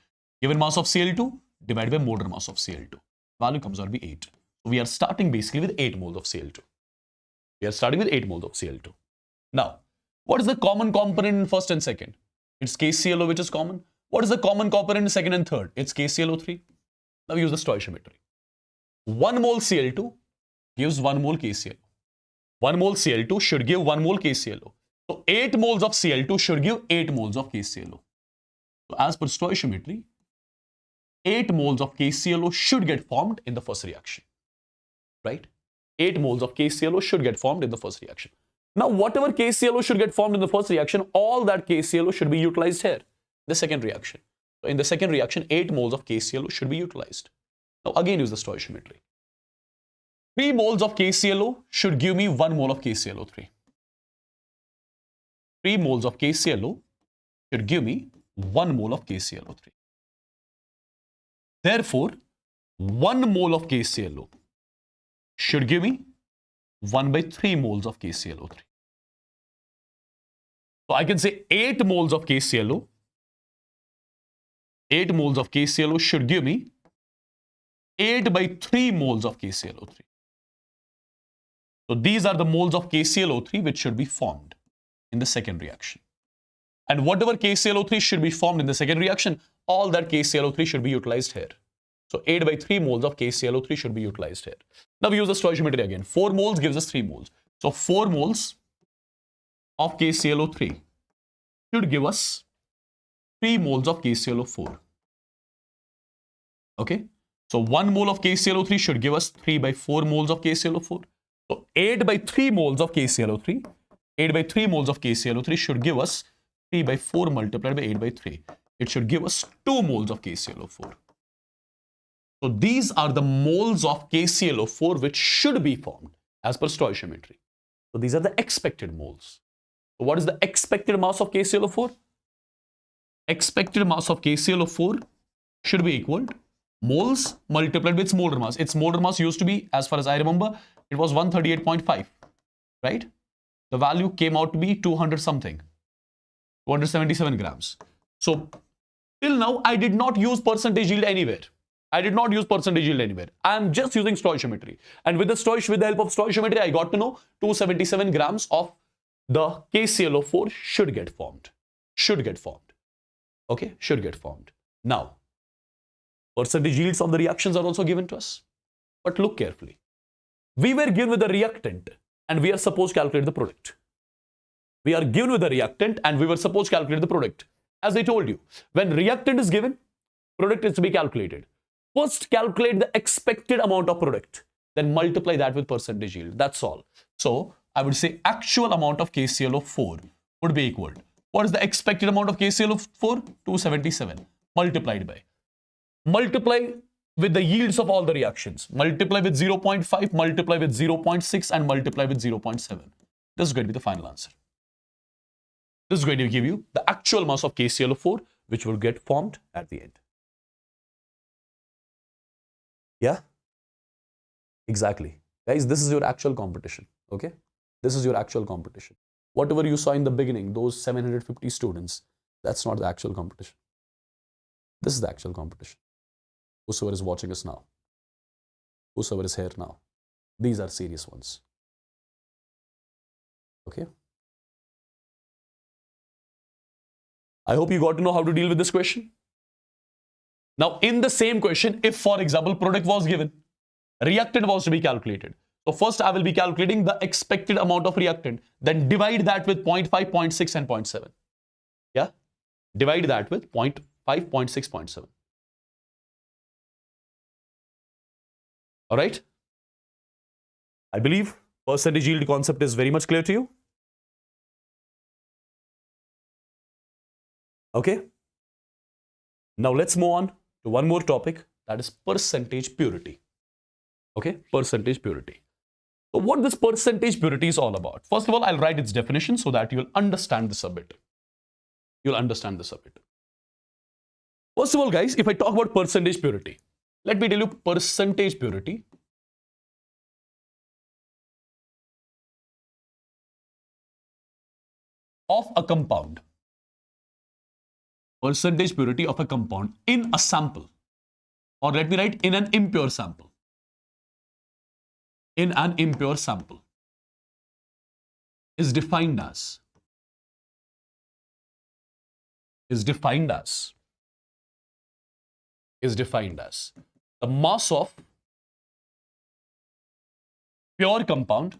given mass of Cl2 divided by molar mass of Cl2. Value comes out to be 8. So we are starting basically with 8 moles of Cl2. We are starting with 8 moles of Cl2. Now, what is the common component in first and second? It's KClO, which is common. What is the common component in second and third? It's KClO3. Now we use the stoichiometry. 1 mole Cl2 gives 1 mole KClO. 1 mole Cl2 should give 1 mole KClO. So 8 moles of Cl2 should give 8 moles of KClO. So as per stoichiometry, 8 moles of KClO should get formed in the first reaction, right? 8 moles of KClO should get formed in the first reaction. Now, whatever KClO should get formed in the first reaction, all that KClO should be utilized here, the second reaction. So in the second reaction, 8 moles of KClO should be utilized. Now, again use the stoichiometry. 3 moles of KClO should give me 1 mole of KClO3. 3 moles of KClO should give me 1 mole of KClO3. Therefore, 1 mole of KClO should give me 1 by 3 moles of KClO3. So I can say 8 moles of KClO. 8 moles of KClO should give me 8 by 3 moles of KClO3. So these are the moles of KClO3 which should be formed in the second reaction. And whatever KClO3 should be formed in the second reaction, all that KClO3 should be utilized here. So 8 by 3 moles of KClO3 should be utilized here. Now we use the stoichiometry again. 4 moles gives us 3 moles. So 4 moles of KClO3 should give us 3 moles of KClO4. Okay. So 1 mole of KClO3 should give us 3 by 4 moles of KClO4. So 8 by 3 moles of KClO3. 8 by 3 moles of KClO3 should give us 3 by 4 multiplied by 8 by 3. It should give us 2 moles of KClO4. So these are the moles of KClO4 which should be formed as per stoichiometry. So these are the expected moles. So what is the expected mass of KClO4? Expected mass of KClO4 should be equal to moles multiplied with its molar mass. Its molar mass used to be, as far as I remember, it was 138.5, right? The value came out to be 200 something, 277 grams. So till now, I did not use percentage yield anywhere. I am just using stoichiometry. And with the help of stoichiometry, I got to know 277 grams of the KClO4 should get formed. Okay, should get formed. Now, percentage yields of the reactions are also given to us. But look carefully. We were given with the reactant and we are supposed to calculate the product. We are given with the reactant and we were supposed to calculate the product. As I told you, when reactant is given, product is to be calculated. First, calculate the expected amount of product. Then multiply that with percentage yield. That's all. So, I would say actual amount of KClO4 would be equal. What is the expected amount of KClO4? 277 multiplied by. Multiply with the yields of all the reactions. Multiply with 0.5, multiply with 0.6, and multiply with 0.7. This is going to be the final answer. This is going to give you the actual mass of KClO4, which will get formed at the end. Yeah? Exactly. Guys, this is your actual competition. Okay? This is your actual competition. Whatever you saw in the beginning, those 750 students, that's not the actual competition. This is the actual competition. Whosoever is watching us now, whosoever is here now, these are serious ones. Okay? I hope you got to know how to deal with this question. Now, in the same question, if, for example, product was given, reactant was to be calculated. So first, I will be calculating the expected amount of reactant, then divide that with 0.5, 0.6, and 0.7. Yeah? Divide that with 0.5, 0.6, 0.7. All right? I believe percentage yield concept is very much clear to you. Okay? Now let's move on to one more topic, that is percentage purity. Okay? Percentage purity. So what this percentage purity is all about? First of all, I'll write its definition so that you'll understand this a bit. You'll understand this a bit. First of all, guys, if I talk about percentage purity, let me tell you percentage purity of a compound. Percentage purity of a compound in a sample, or let me write in an impure sample. In an impure sample is defined as the mass of pure compound,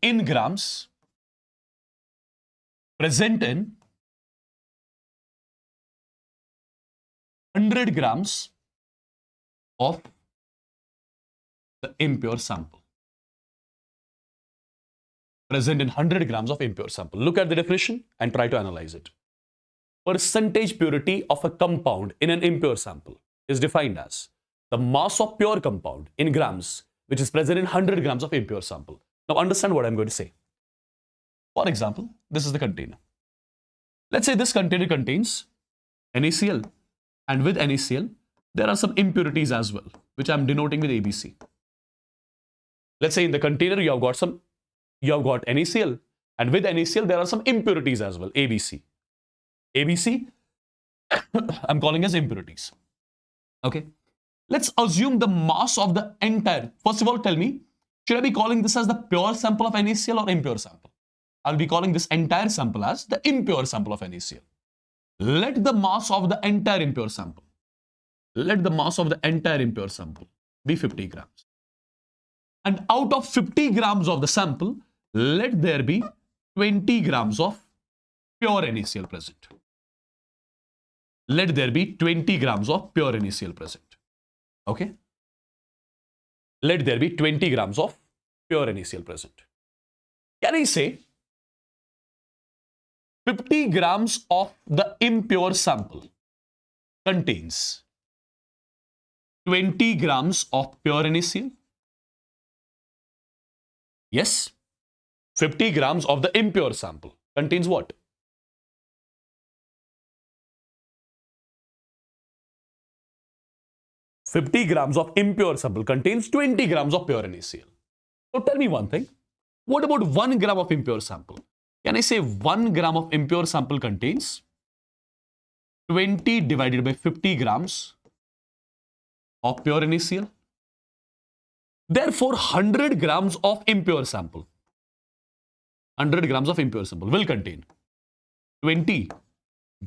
in grams present in 100 grams of the impure sample. Present in 100 grams of impure sample. Look at the definition and try to analyze it. Percentage purity of a compound in an impure sample is defined as the mass of pure compound in grams which is present in 100 grams of impure sample. Now understand what I'm going to say. For example, this is the container. Let's say this container contains NaCl, and with NaCl, there are some impurities as well, which I'm denoting with ABC. Let's say in the container you have got NaCl, and with NaCl there are some impurities as well, ABC. ABC, I'm calling as impurities. Okay. Let's assume the mass of the entire. First of all, tell me, should I be calling this as the pure sample of NaCl or impure sample? I'll be calling this entire sample as the impure sample of NaCl. Let the mass of the entire impure sample be 50 grams. And out of 50 grams of the sample, let there be 20 grams of pure NaCl present. Let there be 20 grams of pure NaCl present. Okay? Let there be 20 grams of pure NaCl present. Can I say 50 grams of the impure sample contains 20 grams of pure NaCl? Yes. 50 grams of the impure sample contains what? $50 grams of impure sample contains 20 grams of pure NaCl. So tell me one thing. What about 1 gram of impure sample? Can I say 1 gram of impure sample contains 20 divided by 50 grams of pure NaCl? Therefore, 100 grams of impure sample will contain 20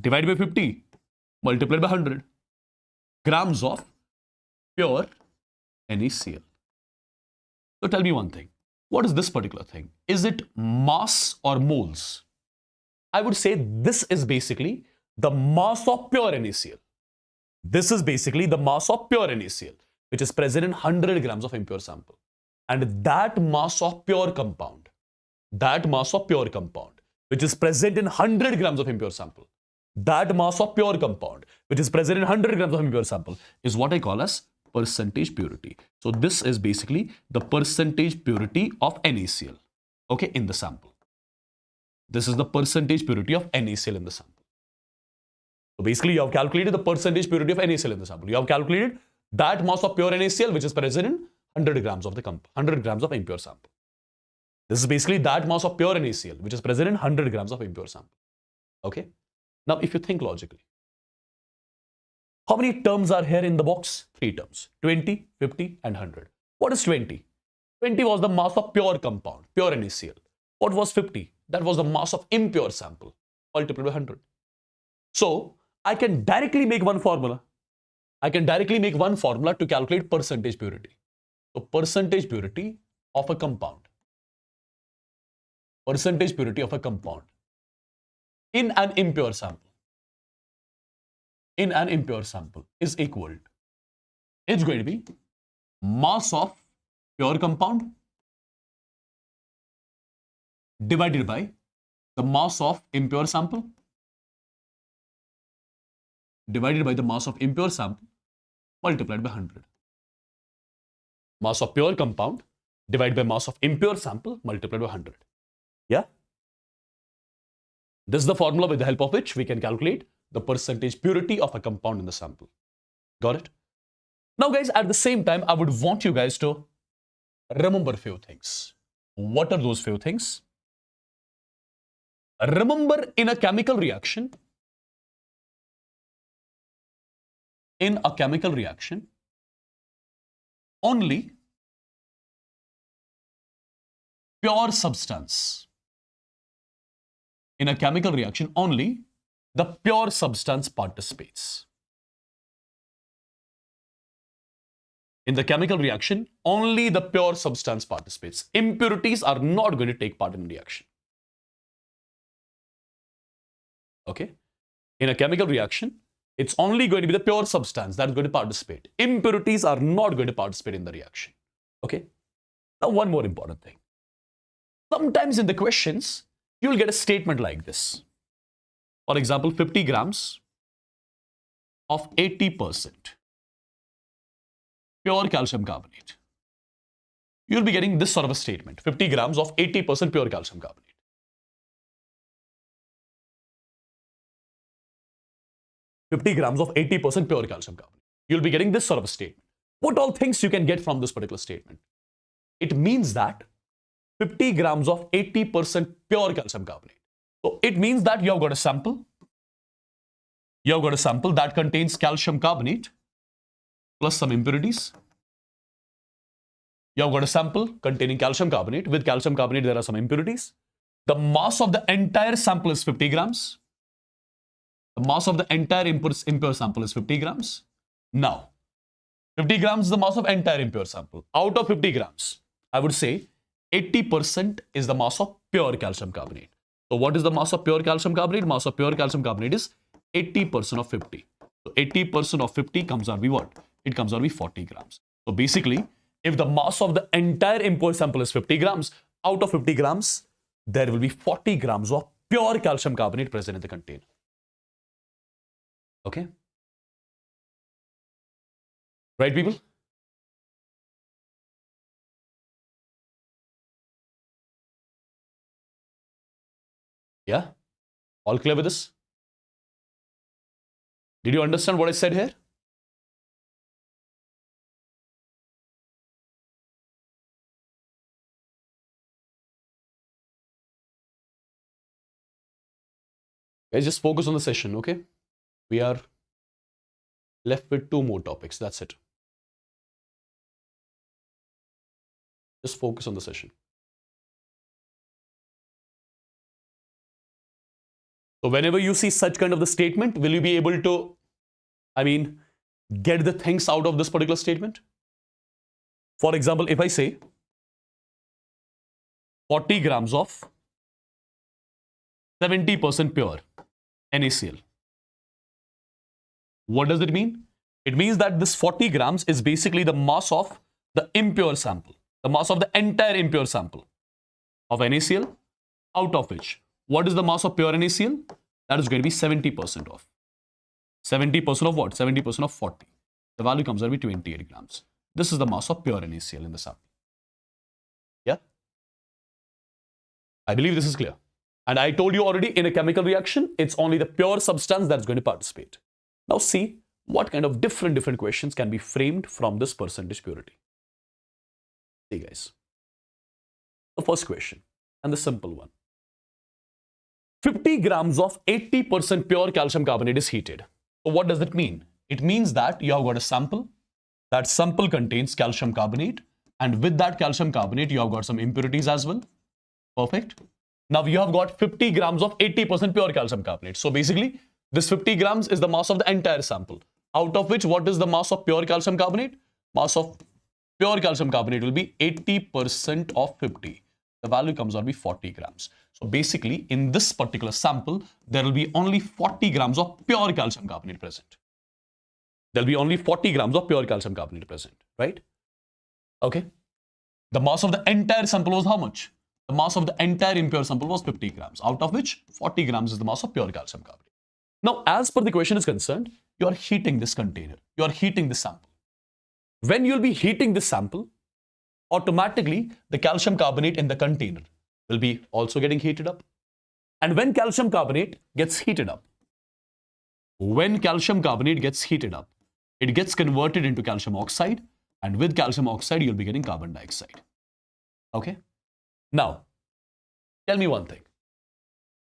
divided by 50 multiplied by 100 grams of pure NaCl. So tell me one thing. What is this particular thing? Is it mass or moles? I would say this is basically the mass of pure NaCl. This is basically the mass of pure NaCl, which is present in 100 grams of impure sample. And that mass of pure compound, which is present in 100 grams of impure sample, that mass of pure compound which is present in 100 grams of impure sample is what I call as percentage purity. So this is basically the percentage purity of NaCl, okay, in the sample. This is the percentage purity of NaCl in the sample. So basically you have calculated the percentage purity of NaCl in the sample. You have calculated that mass of pure NaCl which is present in 100 grams of 100 grams of impure sample. This is basically that mass of pure NaCl which is present in 100 grams of impure sample. Okay. Now, if you think logically, how many terms are here in the box? 3 terms, 20, 50 and 100. What is 20? 20 was the mass of pure compound, pure NaCl. What was 50? That was the mass of impure sample multiplied by 100. So, I can directly make one formula. I can directly make one formula to calculate percentage purity. So, percentage purity of a compound. Percentage purity of a compound in an impure sample. In an impure sample is equal to, it's going to be mass of pure compound divided by the mass of impure sample divided by the mass of impure sample multiplied by 100. Mass of pure compound divided by mass of impure sample multiplied by 100. Yeah? This is the formula with the help of which we can calculate the percentage purity of a compound in the sample. Got it? Now guys, at the same time, I would want you guys to remember few things. What are those few things? Remember, in a chemical reaction, only pure substance. In a chemical reaction, only the pure substance participates. In the chemical reaction, only the pure substance participates. Impurities are not going to take part in the reaction. Okay? In a chemical reaction, it's only going to be the pure substance that is going to participate. Impurities are not going to participate in the reaction. Okay? Now, one more important thing. Sometimes in the questions, you'll get a statement like this. For example, 50 grams of 80% pure calcium carbonate. You'll be getting this sort of a statement. 50 grams of 80% pure calcium carbonate. Grams of 80% pure calcium carbonate. You'll be getting this sort of a statement. What all things you can get from this particular statement? It means that 50 grams of 80% pure calcium carbonate. So it means that you have got a sample. You have got a sample that contains calcium carbonate plus some impurities. You have got a sample containing calcium carbonate. With calcium carbonate, there are some impurities. The mass of the entire sample is 50 grams. The mass of the entire impure sample is 50 grams. Now, 50 grams is the mass of entire impure sample. Out of 50 grams, I would say 80% is the mass of pure calcium carbonate. So what is the mass of pure calcium carbonate? Mass of pure calcium carbonate is 80% of 50. So 80% of 50 comes out to be what? It comes out to be 40 grams. So basically, if the mass of the entire impure sample is 50 grams, out of 50 grams, there will be 40 grams of pure calcium carbonate present in the container. Okay? Right, people? Yeah? All clear with this? Did you understand what I said here? Guys, just focus on the session, okay? We are left with 2 more topics. That's it. Just focus on the session. So whenever you see such kind of the statement, will you be able to, get the things out of this particular statement? For example, if I say 40 grams of 70% pure NaCl. What does it mean? It means that this 40 grams is basically the mass of the impure sample, the mass of the entire impure sample of NaCl, out of which, what is the mass of pure NaCl? That is going to be 70% of. 70% of what? 70% of 40. The value comes out to be 28 grams. This is the mass of pure NaCl in the sample. Yeah? I believe this is clear. And I told you already, in a chemical reaction, it's only the pure substance that's going to participate. Now see what kind of different questions can be framed from this percentage purity. See guys. The first question, and the simple one. 50 grams of 80% pure calcium carbonate is heated. So what does that mean? It means that you have got a sample. That sample contains calcium carbonate, and with that calcium carbonate, you have got some impurities as well. Perfect. Now you have got 50 grams of 80% pure calcium carbonate. So basically, this 50 grams is the mass of the entire sample. Out of which, what is the mass of pure calcium carbonate? Mass of pure calcium carbonate will be 80% of 50. The value comes out to be 40 grams. So basically, in this particular sample, there will be only 40 grams of pure calcium carbonate present. There will be only 40 grams of pure calcium carbonate present, right? Okay. The mass of the entire sample was how much? The mass of the entire impure sample was 50 grams, out of which 40 grams is the mass of pure calcium carbonate. Now, as per the question is concerned, you are heating this container. You are heating this sample. When you'll be heating this sample, automatically the calcium carbonate in the container will be also getting heated up. And when calcium carbonate gets heated up, it gets converted into calcium oxide, and with calcium oxide, you'll be getting carbon dioxide. Okay? Now, tell me one thing.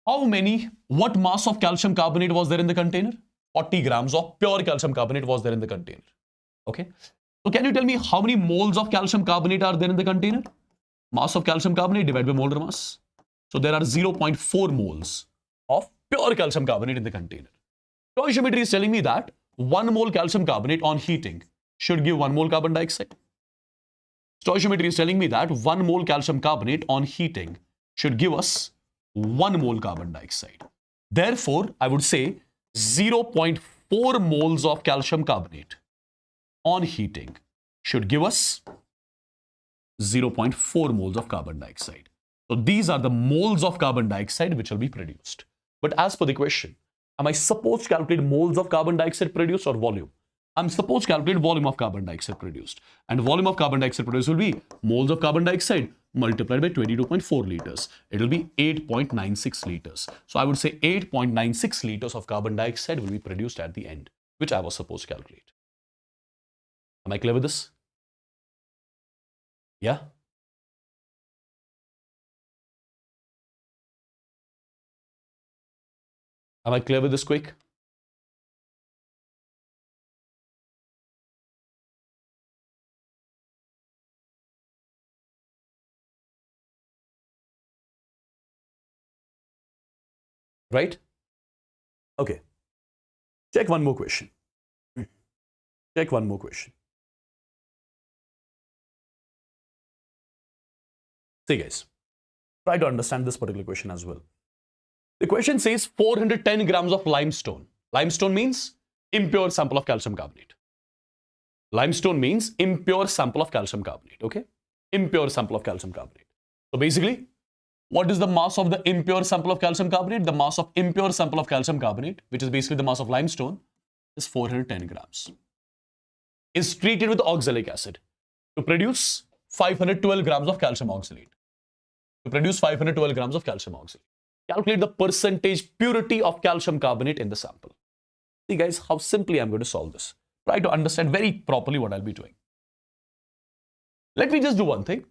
What mass of calcium carbonate was there in the container? 40 grams of pure calcium carbonate was there in the container. Okay? So can you tell me how many moles of calcium carbonate are there in the container? Mass of calcium carbonate divided by molar mass. So there are 0.4 moles of pure calcium carbonate in the container. Stoichiometry is telling me that 1 mole calcium carbonate on heating should give 1 mole carbon dioxide. Stoichiometry is telling me that 1 mole calcium carbonate on heating should give us 1 mole carbon dioxide. Therefore, I would say 0.4 moles of calcium carbonate on heating should give us 0.4 moles of carbon dioxide. So these are the moles of carbon dioxide which will be produced. But as per the question, am I supposed to calculate moles of carbon dioxide produced or volume? I'm supposed to calculate volume of carbon dioxide produced. And volume of carbon dioxide produced will be moles of carbon dioxide multiplied by 22.4 liters. It will be 8.96 liters. So I would say 8.96 liters of carbon dioxide will be produced at the end, which I was supposed to calculate. Am I clear with this? Yeah? Am I clear with this quick? Right? Okay. Check one more question. Check one more question. See guys, try to understand this particular question as well. The question says 410 grams of limestone. Limestone means impure sample of calcium carbonate. Limestone means impure sample of calcium carbonate, okay? Impure sample of calcium carbonate. So basically, what is the mass of the impure sample of calcium carbonate? The mass of impure sample of calcium carbonate, which is basically the mass of limestone, is 410 grams. Is treated with oxalic acid to produce 512 grams of calcium oxalate. To produce 512 grams of calcium oxalate. Calculate the percentage purity of calcium carbonate in the sample. See guys, how simply I'm going to solve this. Try to understand very properly what I'll be doing. Let me just do one thing.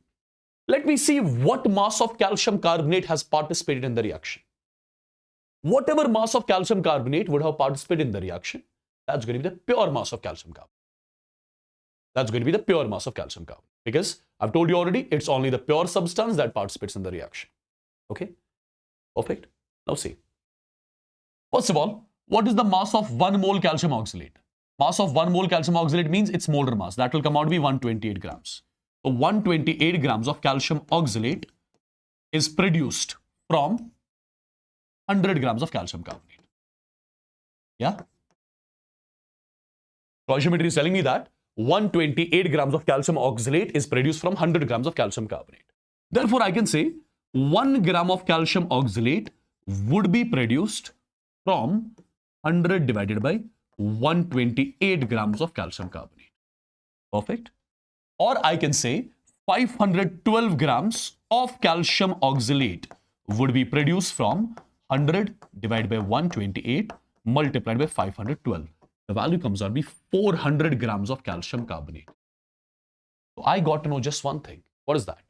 Let me see what mass of calcium carbonate has participated in the reaction. Whatever mass of calcium carbonate would have participated in the reaction, that's going to be the pure mass of calcium carbonate. That's going to be the pure mass of calcium carbonate. Because I've told you already, it's only the pure substance that participates in the reaction. Okay? Perfect. Now see. First of all, what is the mass of 1 mole calcium oxalate? Mass of 1 mole calcium oxalate means its molar mass. That will come out to be 128 grams. So 128 grams of calcium oxalate is produced from 100 grams of calcium carbonate. Yeah? Stoichiometry is telling me that 128 grams of calcium oxalate is produced from 100 grams of calcium carbonate. Therefore, I can say 1 gram of calcium oxalate would be produced from 100 divided by 128 grams of calcium carbonate. Perfect. Or I can say 512 grams of calcium oxalate would be produced from 100 divided by 128 multiplied by 512. The value comes out to be 400 grams of calcium carbonate. So I got to know just one thing. What is that?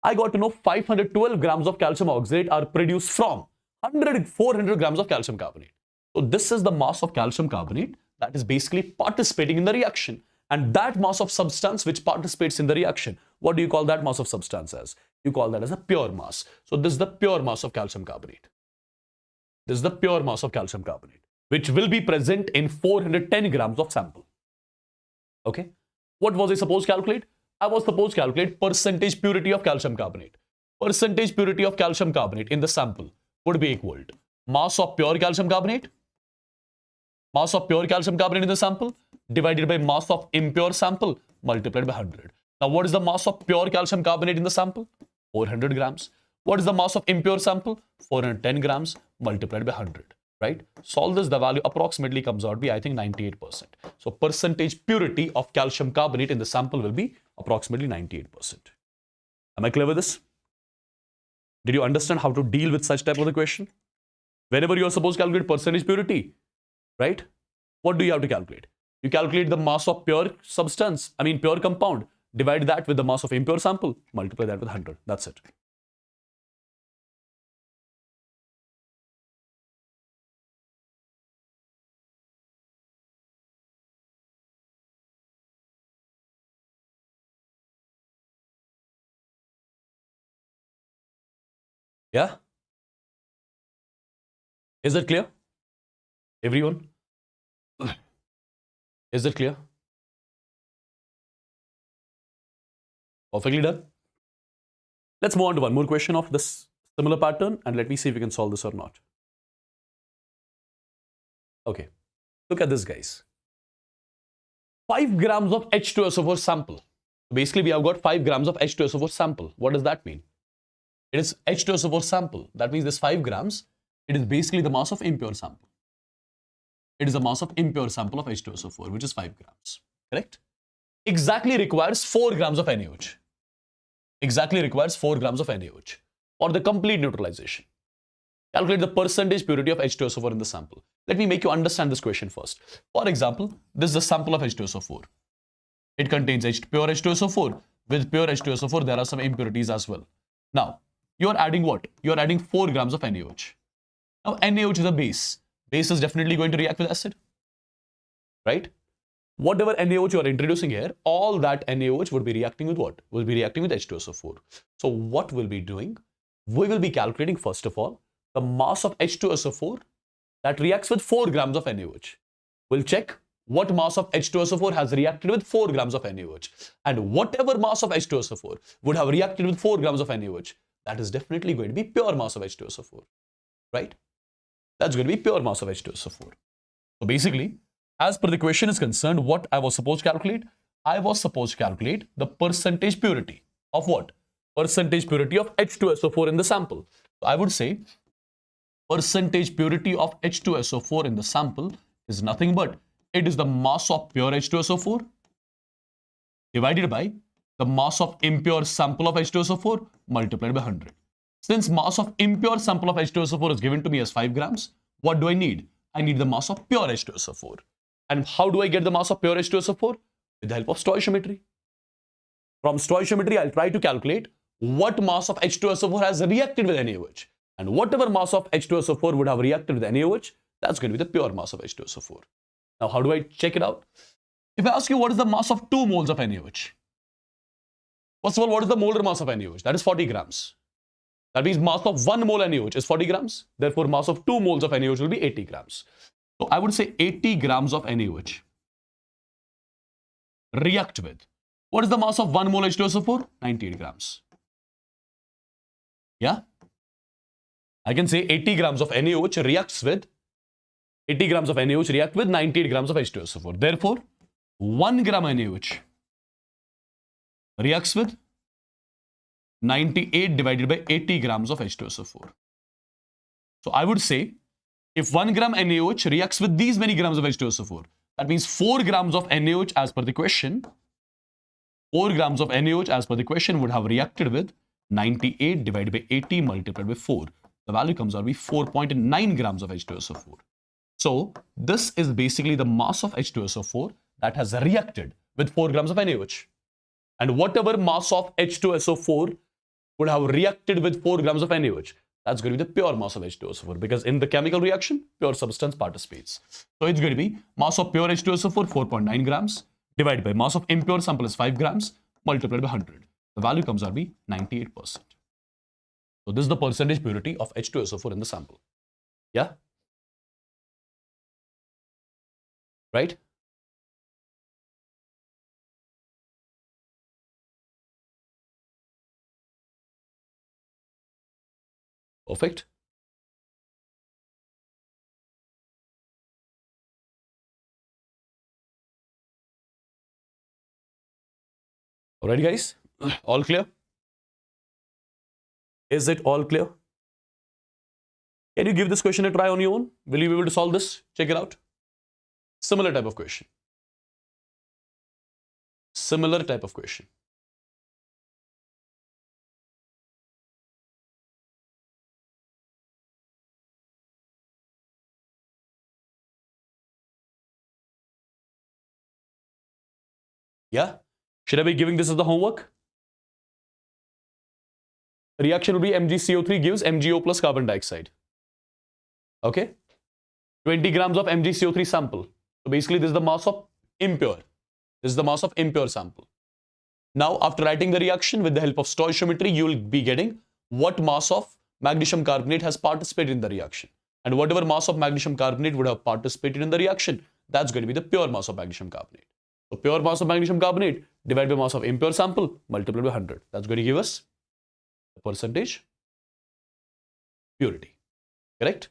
I got to know 512 grams of calcium oxalate are produced from 400 grams of calcium carbonate. So this is the mass of calcium carbonate that is basically participating in the reaction. And that mass of substance which participates in the reaction, what do you call that mass of substance as? You call that as a pure mass. So this is the pure mass of calcium carbonate. This is the pure mass of calcium carbonate, which will be present in 410 grams of sample. Okay. What was I supposed to calculate? I was supposed to calculate percentage purity of calcium carbonate. Percentage purity of calcium carbonate in the sample would be equal to mass of pure calcium carbonate in the sample divided by mass of impure sample multiplied by 100. Now, what is the mass of pure calcium carbonate in the sample? 400 grams. What is the mass of impure sample? 410 grams multiplied by 100. Right? Solve this, the value approximately comes out to be, I think, 98%. So, percentage purity of calcium carbonate in the sample will be approximately 98%. Am I clear with this? Did you understand how to deal with such type of the question? Whenever you are supposed to calculate percentage purity, right? What do you have to calculate? You calculate the mass of pure substance, pure compound, divide that with the mass of impure sample, multiply that with 100. That's it. Yeah? Is it clear? Everyone? Is it clear? Perfectly done. Let's move on to one more question of this similar pattern and let me see if we can solve this or not. Okay. Look at this, guys. 5 grams of H2SO4 sample. Basically, we have got 5 grams of H2SO4 sample. What does that mean? It is H2SO4 sample. That means this 5 grams, it is basically the mass of impure sample. It is the mass of impure sample of H2SO4, which is 5 grams. Correct? Exactly requires 4 grams of NaOH. Exactly requires 4 grams of NaOH for the complete neutralization. Calculate the percentage purity of H2SO4 in the sample. Let me make you understand this question first. For example, this is a sample of H2SO4. It contains pure H2SO4. With pure H2SO4, there are some impurities as well. Now, you are adding what? You are adding 4 grams of NaOH. Now, NaOH is a base. Base is definitely going to react with acid. Right? Whatever NaOH you are introducing here, all that NaOH would be reacting with what? Will be reacting with H2SO4. So what we'll be doing? We will be calculating, first of all, the mass of H2SO4 that reacts with 4 grams of NaOH. We'll check what mass of H2SO4 has reacted with 4 grams of NaOH. And whatever mass of H2SO4 would have reacted with 4 grams of NaOH, that is definitely going to be pure mass of H2SO4. Right? That's going to be pure mass of H2SO4. So basically, as per the question is concerned, what I was supposed to calculate? I was supposed to calculate the percentage purity of what? Percentage purity of H2SO4 in the sample. So I would say percentage purity of H2SO4 in the sample is nothing but it is the mass of pure H2SO4 divided by the mass of impure sample of H2SO4 multiplied by 100. Since mass of impure sample of H2SO4 is given to me as 5 grams, what do I need? I need the mass of pure H2SO4. And how do I get the mass of pure H2SO4? With the help of stoichiometry. From stoichiometry, I'll try to calculate what mass of H2SO4 has reacted with NaOH. And whatever mass of H2SO4 would have reacted with NaOH, that's going to be the pure mass of H2SO4. Now, how do I check it out? If I ask you what is the mass of 2 moles of NaOH? First of all, what is the molar mass of NaOH? That is 40 grams. That means mass of 1 mole NaOH is 40 grams. Therefore, mass of 2 moles of NaOH will be 80 grams. So I would say 80 grams of NaOH react with. What is the mass of 1 mole H2SO4? 98 grams. Yeah? I can say 80 grams of NaOH reacts with 80 grams of NaOH react with 98 grams of H2SO4. Therefore, 1 gram NaOH reacts with 98 divided by 80 grams of H2SO4. So I would say If 1 gram NaOH reacts with these many grams of H2SO4, that means 4 grams of NaOH as per the question, 4 grams of NaOH as per the question would have reacted with 98 divided by 80 multiplied by 4. The value comes out to be 4.9 grams of H2SO4. So this is basically the mass of H2SO4 that has reacted with 4 grams of NaOH. And whatever mass of H2SO4 would have reacted with 4 grams of NaOH, that's going to be the pure mass of H2SO4, because in the chemical reaction, pure substance participates. So it's going to be mass of pure H2SO4, 4.9 grams, divided by mass of impure sample is 5 grams, multiplied by 100. The value comes out to be 98%. So this is the percentage purity of H2SO4 in the sample. Yeah? Right? Perfect. Alright, guys? All clear? Is it all clear? Can you give this question a try on your own? Will you be able to solve this? Check it out. Similar type of question. Similar type of question. Yeah? Should I be giving this as the homework? Reaction would be MgCO3 gives MgO plus carbon dioxide. Okay? 20 grams of MgCO3 sample. So basically this is the mass of impure. This is the mass of impure sample. Now after writing the reaction with the help of stoichiometry, you will be getting what mass of magnesium carbonate has participated in the reaction. And whatever mass of magnesium carbonate would have participated in the reaction, that's going to be the pure mass of magnesium carbonate. So pure mass of magnesium carbonate divided by mass of impure sample multiplied by 100. That's going to give us the percentage purity. Correct?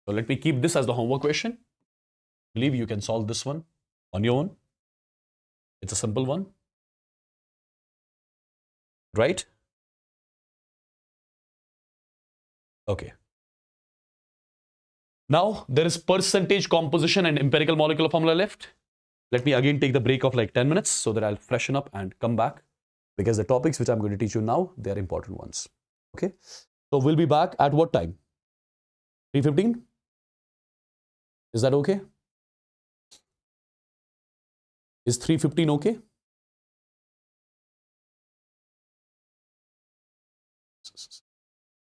So let me keep this as the homework question. I believe you can solve this one on your own. It's a simple one. Right? Okay. Now there is percentage composition and empirical molecular formula left. Let me again take the break of like 10 minutes so that I'll freshen up and come back, because the topics which I'm going to teach you now, they are important ones. Okay. So we'll be back at what time? 3:15? Is that okay? Is 3:15 okay?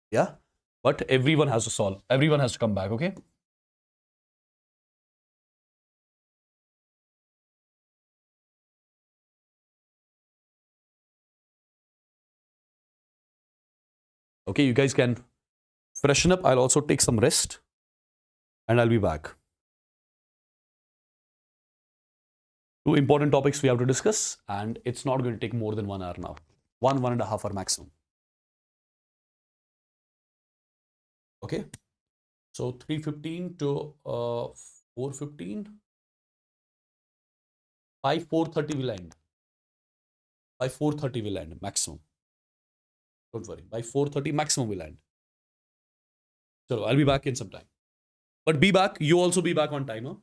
Yeah, but everyone has to solve. Everyone has to come back, okay? Okay, you guys can freshen up. I'll also take some rest and I'll be back. Two important topics we have to discuss, and it's not going to take more than 1 hour now. 1.5 hour maximum. Okay. So 3:15 to 4:15. By 4:30 we'll end. By 4:30 we'll end maximum. Don't worry. By 4:30 maximum we'll end. So I'll be back in some time. But be back. You also be back on time, huh?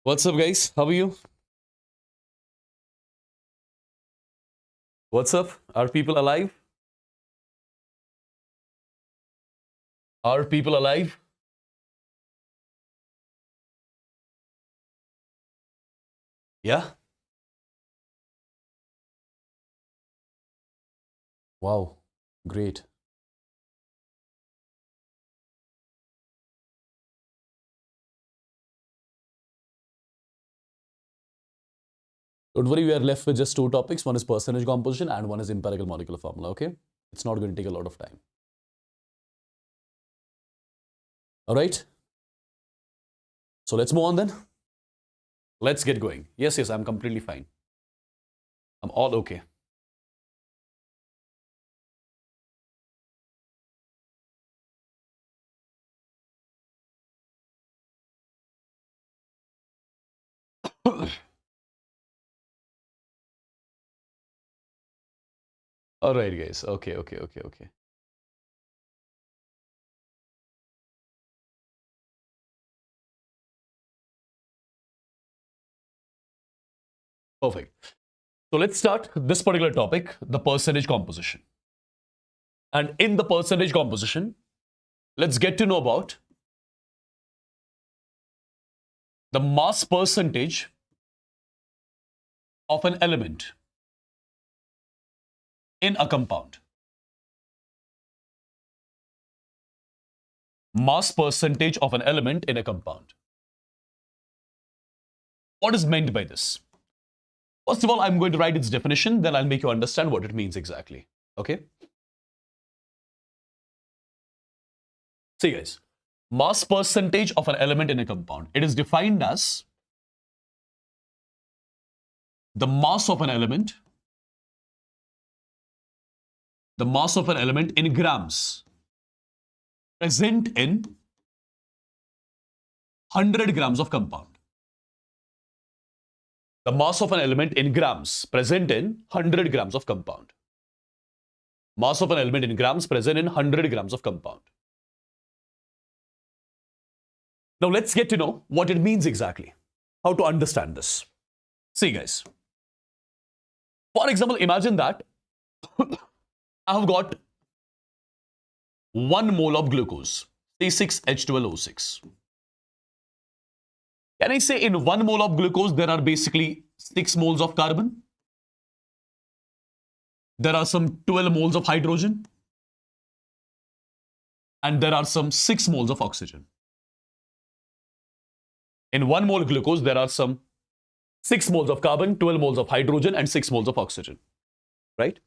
What's up, guys? How are you? What's up? Are people alive? Are people alive? Yeah? Wow. Great. Don't worry, we are left with just two topics. One is percentage composition and one is empirical molecular formula, okay? It's not going to take a lot of time. All right? So let's move on then. Let's get going. Yes, I'm completely fine. I'm all okay. All right, guys. Okay. Perfect. So let's start this particular topic, the percentage composition. And in the percentage composition, let's get to know about the mass percentage of an element in a compound. Mass percentage of an element in a compound. What is meant by this? First of all, I'm going to write its definition, then I'll make you understand what it means exactly. Okay? See, guys, mass percentage of an element in a compound. It is defined as the mass of an element in grams present in 100 grams of compound. The mass of an element in grams present in 100 grams of compound. Mass of an element in grams present in 100 grams of compound. Now let's get to know what it means exactly. How to understand this. See, guys. For example, imagine that I have got 1 mole of glucose, C6H12O6. Can I say in 1 mole of glucose, there are basically 6 moles of carbon? There are some 12 moles of hydrogen. And there are some 6 moles of oxygen. In 1 mole glucose, there are some 6 moles of carbon, 12 moles of hydrogen, and 6 moles of oxygen. Right?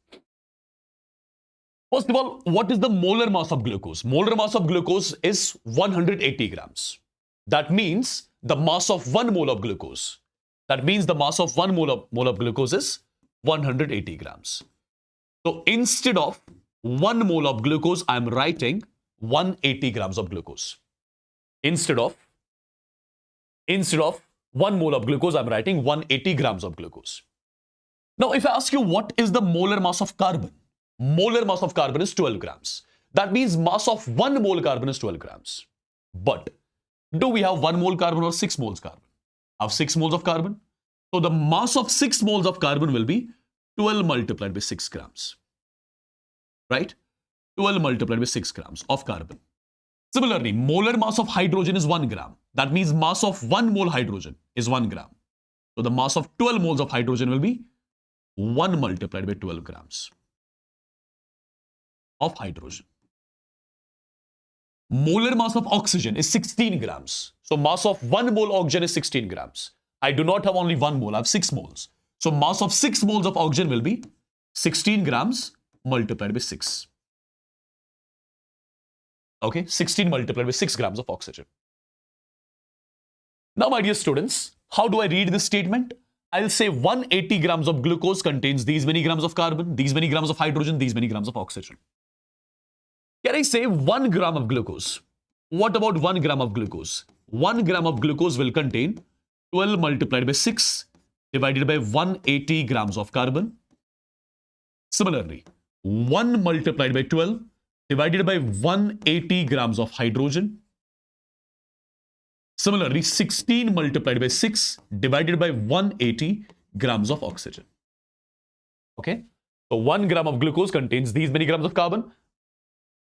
First of all, what is the molar mass of glucose? Molar mass of glucose is 180 grams. That means the mass of 1 mole of glucose. That means the mass of 1 mole of glucose is 180 grams. So instead of 1 mole of glucose, I'm writing 180 grams of glucose. Instead of 1 mole of glucose, I'm writing 180 grams of glucose. Now, if I ask you what is the molar mass of carbon? Molar mass of carbon is 12 grams. That means mass of 1 mole carbon is 12 grams. But do we have 1 mole carbon or 6 moles carbon? I have 6 moles of carbon. So the mass of 6 moles of carbon will be 12 multiplied by 6 grams. Right? 12 multiplied by 6 grams of carbon. Similarly, molar mass of hydrogen is 1 gram. That means mass of 1 mole hydrogen is 1 gram. So the mass of 12 moles of hydrogen will be 1 multiplied by 12 grams of hydrogen. Molar mass of oxygen is 16 grams. So mass of 1 mole oxygen is 16 grams. I do not have only 1 mole, I have 6 moles. So mass of 6 moles of oxygen will be 16 grams multiplied by 6. Okay, 16 multiplied by 6 grams of oxygen. Now, my dear students, how do I read this statement? I'll say 180 grams of glucose contains these many grams of carbon, these many grams of hydrogen, these many grams of oxygen. Can I say 1 gram of glucose? What about 1 gram of glucose? 1 gram of glucose will contain 12 multiplied by 6 divided by 180 grams of carbon. Similarly, 1 multiplied by 12 divided by 180 grams of hydrogen. Similarly, 16 multiplied by 6 divided by 180 grams of oxygen. Okay? So 1 gram of glucose contains these many grams of carbon,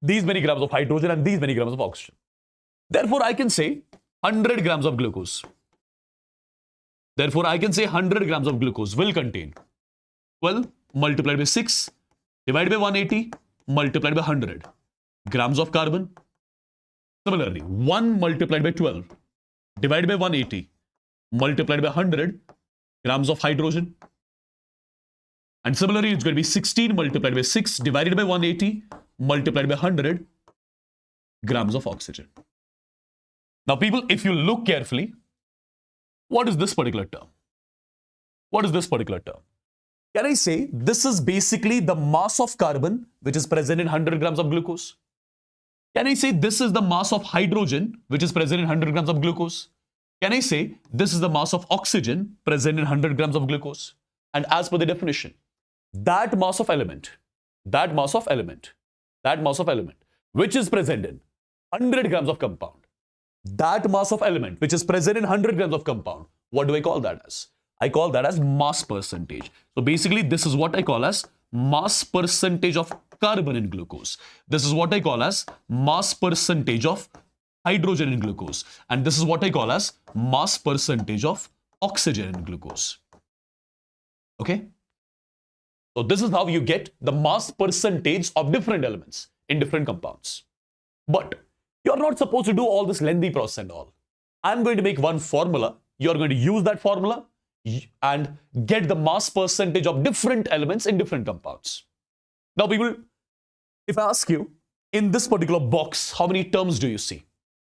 these many grams of hydrogen, and these many grams of oxygen. Therefore, I can say 100 grams of glucose. Therefore, I can say 100 grams of glucose will contain 12 multiplied by 6 divided by 180 multiplied by 100 grams of carbon. Similarly, 1 multiplied by 12 divided by 180 multiplied by 100 grams of hydrogen. And similarly, it's going to be 16 multiplied by 6 divided by 180 multiplied by 100 grams of oxygen. Now, people, if you look carefully, what is this particular term? What is this particular term? Can I say this is basically the mass of carbon which is present in 100 grams of glucose? Can I say this is the mass of hydrogen which is present in 100 grams of glucose? Can I say this is the mass of oxygen present in 100 grams of glucose? And as per the definition, that mass of element which is present in 100 grams of compound, that mass of element which is present in 100 grams of compound, what do I call that as? I call that as mass percentage. So basically, this is what I call as mass percentage of carbon in glucose. This is what I call as mass percentage of hydrogen in glucose. And this is what I call as mass percentage of oxygen in glucose. Okay? So this is how you get the mass percentage of different elements in different compounds. But you're not supposed to do all this lengthy process and all. I'm going to make one formula. You're going to use that formula and get the mass percentage of different elements in different compounds. Now, people, if I ask you, in this particular box, how many terms do you see?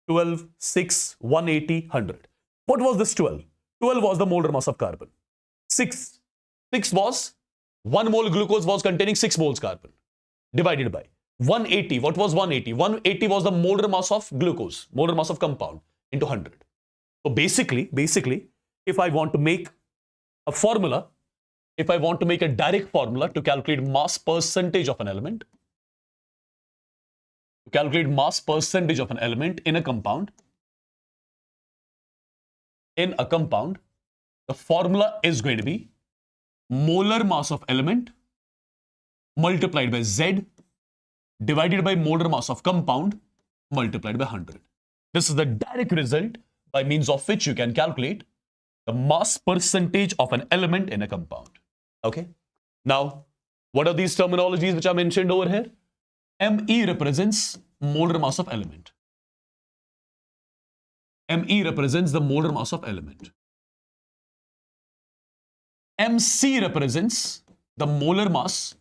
12, 6, 180, 100. What was this 12? 12 was the molar mass of carbon. 6 was 1 mole glucose was containing 6 moles carbon divided by 180. What was 180? 180 was the molar mass of glucose, molar mass of compound into 100. So basically, if I want to make a formula, if I want to make a direct formula to calculate mass percentage of an element, in a compound, the formula is going to be molar mass of element multiplied by Z divided by molar mass of compound multiplied by 100. This is the direct result by means of which you can calculate the mass percentage of an element in a compound. Okay? Now, what are these terminologies which are mentioned over here? Me represents molar mass of element. Me represents the molar mass of element. Mc represents the molar mass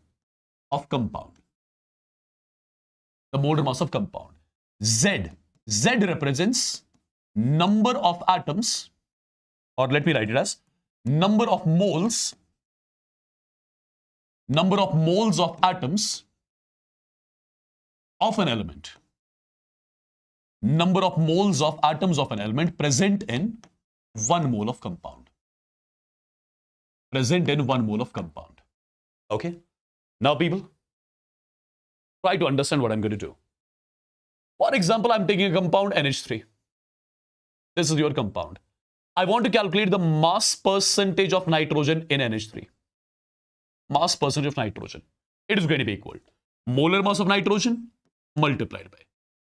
of compound. The molar mass of compound. Z represents number of atoms, or let me write it as number of moles of atoms of an element. Number of moles of atoms of an element present in 1 mole of compound. Okay? Now, people, try to understand what I'm going to do. For example, I'm taking a compound NH3. This is your compound. I want to calculate the mass percentage of nitrogen in NH3. Mass percentage of nitrogen. It is going to be equal to molar mass of nitrogen multiplied by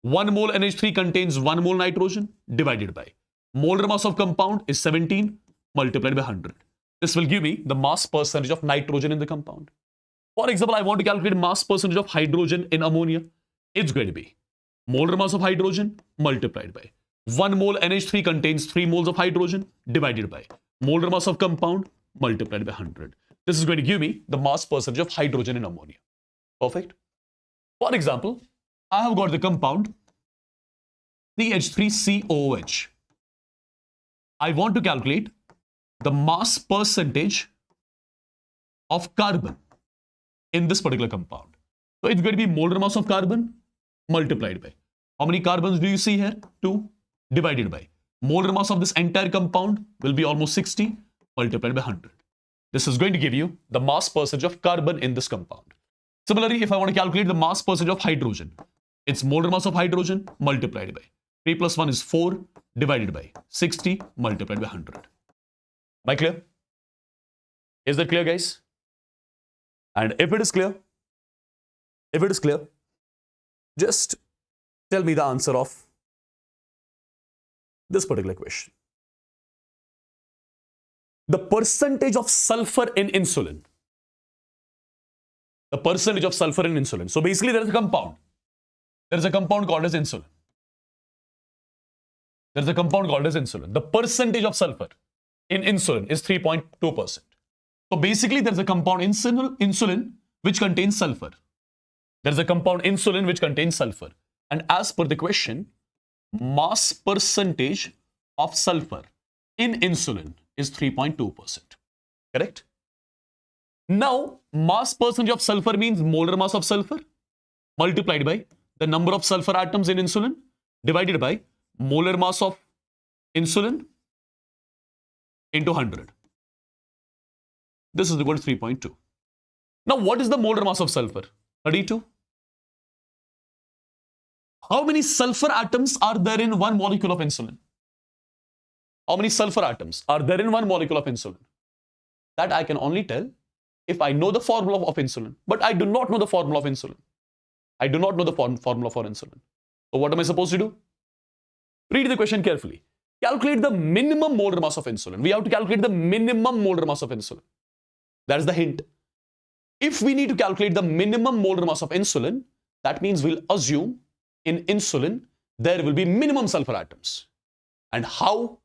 1 mole NH3 contains 1 mole nitrogen divided by molar mass of compound is 17 multiplied by 100. This will give me the mass percentage of nitrogen in the compound. For example, I want to calculate mass percentage of hydrogen in ammonia. It's going to be molar mass of hydrogen multiplied by 1 mole NH3 contains 3 moles of hydrogen divided by molar mass of compound multiplied by 100. This is going to give me the mass percentage of hydrogen in ammonia. Perfect. For example, I have got the compound CH3COOH. I want to calculate the mass percentage of carbon in this particular compound. So it's going to be molar mass of carbon multiplied by, how many carbons do you see here? 2 divided by molar mass of this entire compound will be almost 60 multiplied by 100. This is going to give you the mass percentage of carbon in this compound. Similarly, if I want to calculate the mass percentage of hydrogen, it's molar mass of hydrogen multiplied by 3 plus 1 is 4 divided by 60 multiplied by 100. Am I clear? Is that clear, guys? And if it is clear, just tell me the answer of this particular question. The percentage of sulfur in insulin. The percentage of sulfur in insulin. So basically there is a compound. There is a compound called as insulin. There is a compound called as insulin. The percentage of sulfur in insulin is 3.2%. So basically there is a compound insulin which contains sulfur. There is a compound insulin which contains sulfur. And as per the question, mass percentage of sulfur in insulin is 3.2%. Correct? Now, mass percentage of sulfur means molar mass of sulfur multiplied by the number of sulfur atoms in insulin divided by molar mass of insulin into 100. This is equal to 3.2. Now, what is the molar mass of sulfur? 32. How many sulfur atoms are there in one molecule of insulin? How many sulfur atoms are there in one molecule of insulin? That I can only tell if I know the formula of insulin. But I do not know the formula of insulin. I do not know the formula for insulin. So what am I supposed to do? Read the question carefully. Calculate the minimum molar mass of insulin. We have to calculate the minimum molar mass of insulin. That is the hint. If we need to calculate the minimum molar mass of insulin, that means we'll assume in insulin there will be minimum sulfur atoms. And how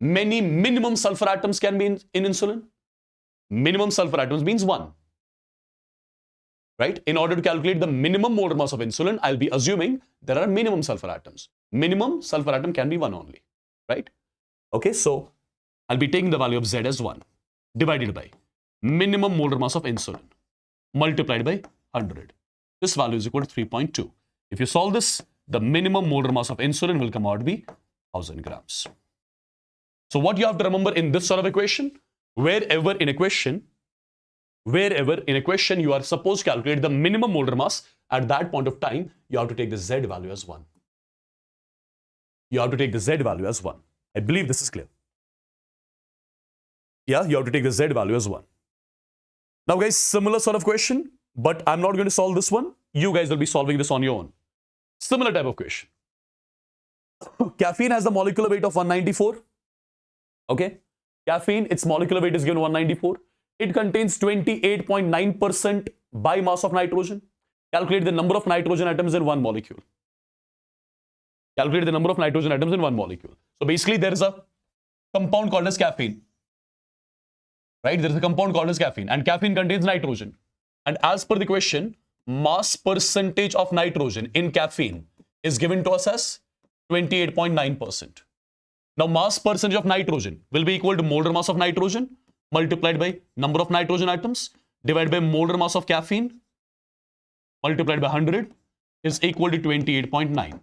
many minimum sulfur atoms can be in insulin? Minimum sulfur atoms means 1. Right? In order to calculate the minimum molar mass of insulin, I'll be assuming there are minimum sulfur atoms. Minimum sulfur atom can be 1 only. Right? Okay, so I'll be taking the value of Z as 1 divided by minimum molar mass of insulin multiplied by 100. This value is equal to 3.2. If you solve this, the minimum molar mass of insulin will come out to be 1000 grams. So what you have to remember in this sort of equation, wherever in a question you are supposed to calculate the minimum molar mass, at that point of time, you have to take the Z value as 1. You have to take the Z value as 1. I believe this is clear. Yeah, you have to take the Z value as 1. Now guys, similar sort of question, but I'm not going to solve this one. You guys will be solving this on your own. Similar type of question. Caffeine has the molecular weight of 194. Okay. Caffeine, its molecular weight is given 194. It contains 28.9% by mass of nitrogen. Calculate the number of nitrogen atoms in one molecule. Calculate the number of nitrogen atoms in one molecule. So basically there is a compound called as caffeine. Right? There is a compound called as caffeine, and caffeine contains nitrogen. And as per the question, mass percentage of nitrogen in caffeine is given to us as 28.9%. Now mass percentage of nitrogen will be equal to molar mass of nitrogen multiplied by number of nitrogen atoms divided by molar mass of caffeine multiplied by 100 is equal to 28.9.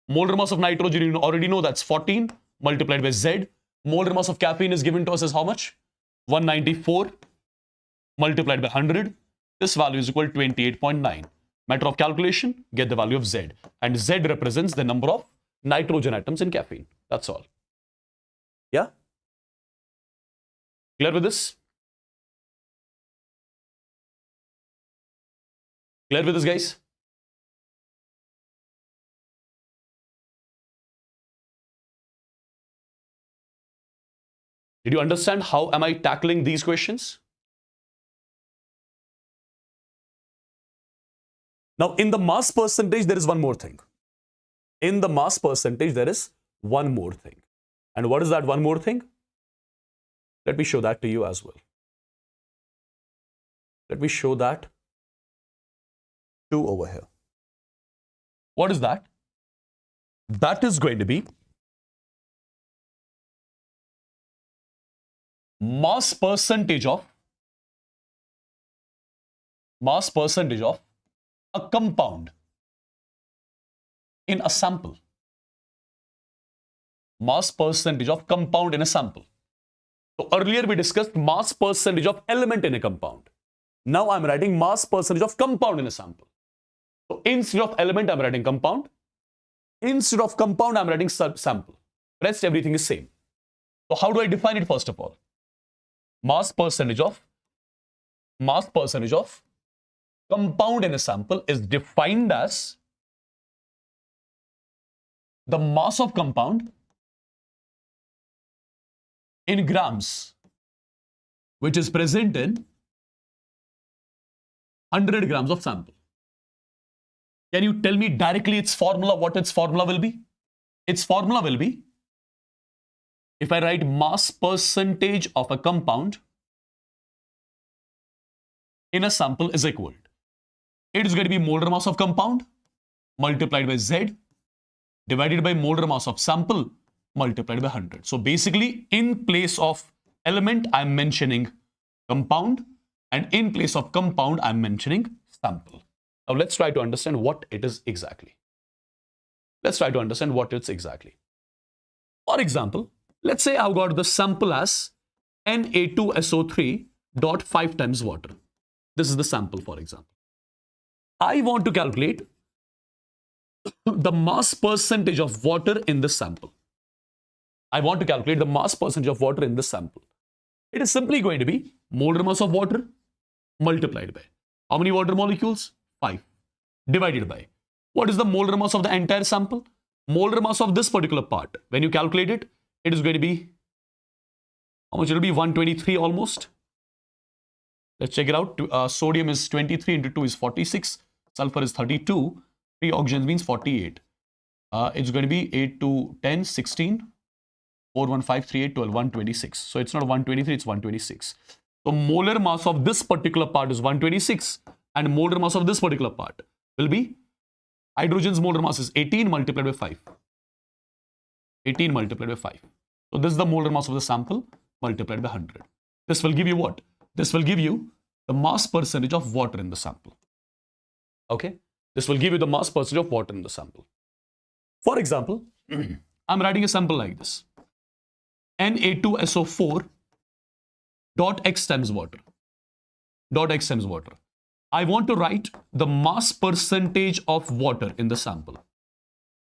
Molar mass of nitrogen, you already know, that's 14 multiplied by Z. Molar mass of caffeine is given to us as how much? 194 multiplied by 100. This value is equal to 28.9. Matter of calculation, get the value of Z. And Z represents the number of nitrogen atoms in caffeine. That's all. Yeah? Clear with this? Clear with this, guys? Did you understand how am I tackling these questions? Now, in the mass percentage, there is one more thing. In the mass percentage, there is one more thing. And what is that one more thing? Let me show that to you as well. Let me show that too over here. What is that? That is going to be mass percentage of a compound in a sample. Mass percentage of compound in a sample. So earlier we discussed mass percentage of element in a compound. Now I'm writing mass percentage of compound in a sample. So instead of element, I'm writing compound. Instead of compound, I'm writing sample. Rest everything is same. So how do I define it first of all? Mass percentage of compound in a sample is defined as the mass of compound in grams, which is present in 100 grams of sample. Can you tell me directly its formula, what its formula will be? Its formula will be, if I write mass percentage of a compound in a sample is equal, it is going to be molar mass of compound multiplied by Z divided by molar mass of sample multiplied by 100. So basically, in place of element, I'm mentioning compound, and in place of compound, I'm mentioning sample. Now let's try to understand what it is exactly. For example, let's say I've got the sample as Na2SO3.5 times water. This is the sample, for example. I want to calculate the mass percentage of water in this sample. It is simply going to be molar mass of water multiplied by how many water molecules? 5. Divided by what is the molar mass of the entire sample? Molar mass of this particular part, when you calculate it, it is going to be, how much it will be? 123 almost. Let's check it out. Sodium is 23 into 2 is 46. Sulfur is 32. 3 oxygens means 48. It's going to be 8 to 10, 16. 4, 1, 5, 3, 8, 12, 126. So it's not 123, it's 126. So molar mass of this particular part is 126, and molar mass of this particular part will be, hydrogen's molar mass is 18 multiplied by 5. 18 multiplied by 5. So this is the molar mass of the sample multiplied by 100. This will give you what? This will give you the mass percentage of water in the sample. Okay? This will give you the mass percentage of water in the sample. For example, I'm writing a sample like this. Na2SO4 dot X times water. I want to write the mass percentage of water in the sample.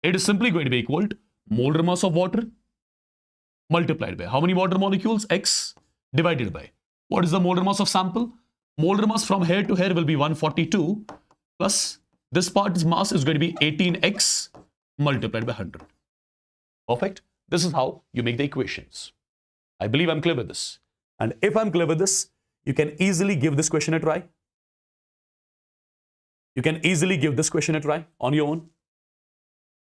It is simply going to be equal to molar mass of water multiplied by how many water molecules? X divided by what is the molar mass of sample? Molar mass from here to here will be 142 plus this part's mass is going to be 18x multiplied by 100. Perfect. This is how you make the equations. I believe I'm clear with this. And if I'm clear with this, you can easily give this question a try. On your own.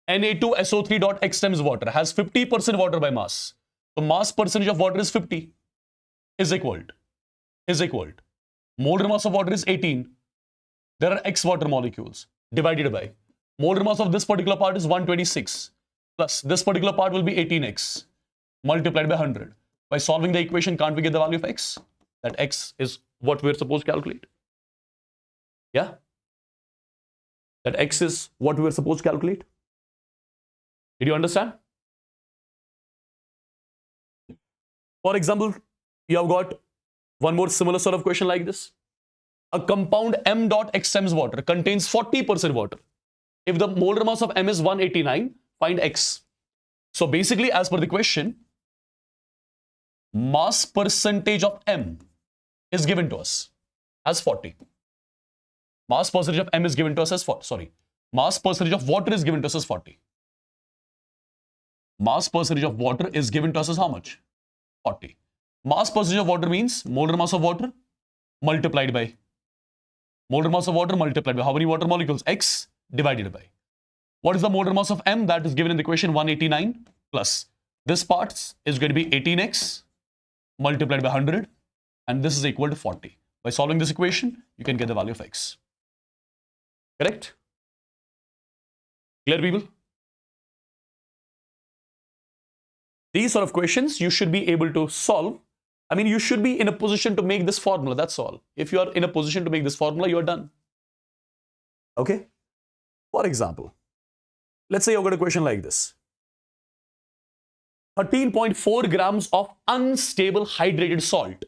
Na2SO3.X times water has 50% water by mass. So mass percentage of water is 50 is equal to molar mass of water is 18. There are X water molecules divided by molar mass of this particular part is 126 plus this particular part will be 18x multiplied by 100. By solving the equation, can't we get the value of X? That X is what we're supposed to calculate. Yeah? That X is what we're supposed to calculate. Did you understand? For example, you have got one more similar sort of question like this. A compound M dot X times water contains 40% water. If the molar mass of M is 189, find X. So basically, as per the question, mass percentage of M is given to us as 40. Mass percentage of M is given to us as 40. Mass percentage of water is given to us as 40. Mass percentage of water is given to us as how much? 40. Mass percentage of water means molar mass of water multiplied by how many water molecules? X divided by what is the molar mass of M? That is given in the equation 189 plus this part is going to be 18x multiplied by 100, and this is equal to 40. By solving this equation, you can get the value of X. Correct? Clear, people? These sort of questions you should be able to solve. I mean, you should be in a position to make this formula, that's all. If you are in a position to make this formula, you are done. Okay? For example, let's say you've got a question like this. 13.4 grams of unstable hydrated salt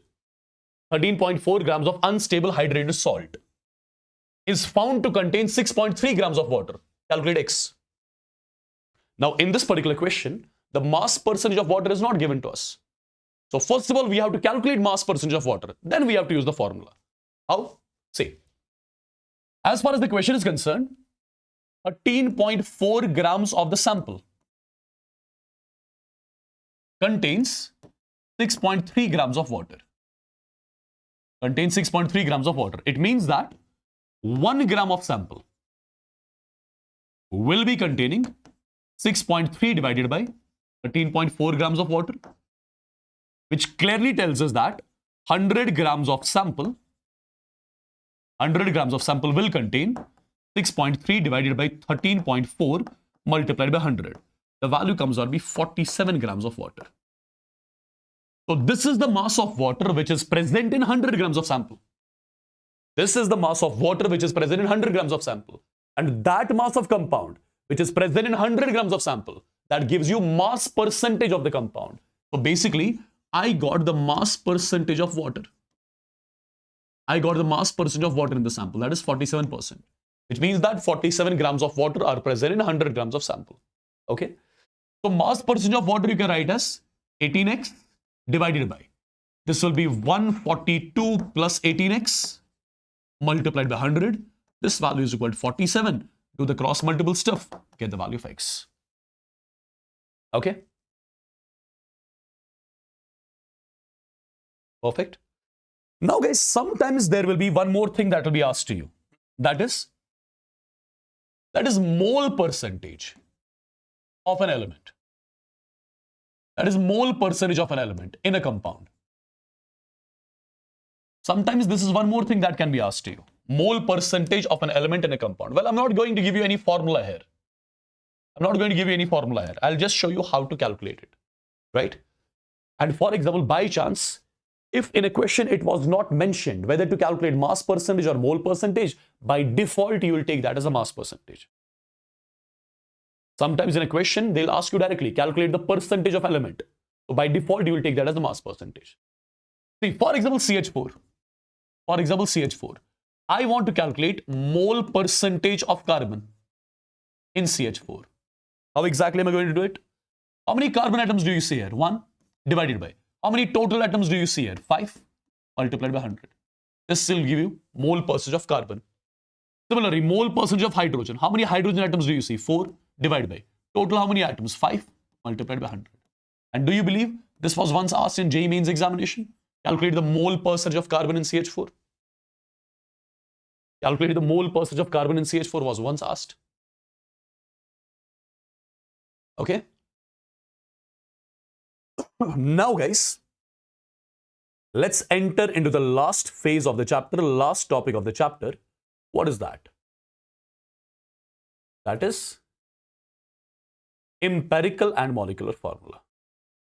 13.4 grams of unstable hydrated salt is found to contain 6.3 grams of water. Calculate X. Now, in this particular question, the mass percentage of water is not given to us. So first of all, we have to calculate mass percentage of water. Then we have to use the formula. How? See, as far as the question is concerned, 13.4 grams of the sample contains 6.3 grams of water. Contains 6.3 grams of water. It means that 1 gram of sample will be containing 6.3 divided by 13.4 grams of water, which clearly tells us that 100 grams of sample will contain 6.3 divided by 13.4 multiplied by 100. The value comes out to be 47 grams of water. So this is the mass of water which is present in 100 grams of sample. This is the mass of water which is present in 100 grams of sample. And that mass of compound which is present in 100 grams of sample, that gives you mass percentage of the compound. So basically, I got the mass percentage of water. I got the mass percentage of water in the sample, that is 47%. Which means that 47 grams of water are present in 100 grams of sample. Okay? So mass percentage of water you can write as 18x divided by. This will be 142 plus 18x multiplied by 100. This value is equal to 47. Do the cross multiple stuff, get the value of x. Okay? Perfect. Now guys, sometimes there will be one more thing that will be asked to you. That is mole percentage of an element. That is mole percentage of an element in a compound. Sometimes this is one more thing that can be asked to you. Mole percentage of an element in a compound. Well, I'm not going to give you any formula here. I'll just show you how to calculate it. Right? And for example, by chance, if in a question it was not mentioned whether to calculate mass percentage or mole percentage, by default you will take that as a mass percentage. Sometimes in a question they'll ask you directly, calculate the percentage of element. So by default you will take that as a mass percentage. See, for example, CH4. I want to calculate mole percentage of carbon in CH4. How exactly am I going to do it? How many carbon atoms do you see here? 1 divided by. How many total atoms do you see here? 5 multiplied by 100. This will give you mole percentage of carbon. Similarly, mole percentage of hydrogen. How many hydrogen atoms do you see? 4 divided by. Total how many atoms? 5 multiplied by 100. And do you believe this was once asked in JEE Mains examination? Calculate the mole percentage of carbon in CH4. Calculate the mole percentage of carbon in CH4 was once asked. Okay. Now guys, let's enter into the last phase of the chapter, last topic of the chapter. What is that? That is empirical and molecular formula.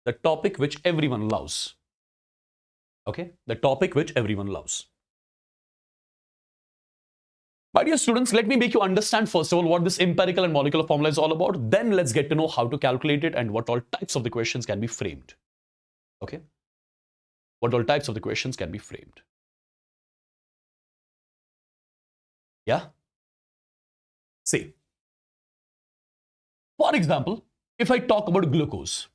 The topic which everyone loves. Okay, the topic which everyone loves. My dear students, let me make you understand first of all what this empirical and molecular formula is all about. Then let's get to know how to calculate it and what all types of the questions can be framed. Okay? What all types of the questions can be framed. Yeah? See. For example, if I talk about glucose.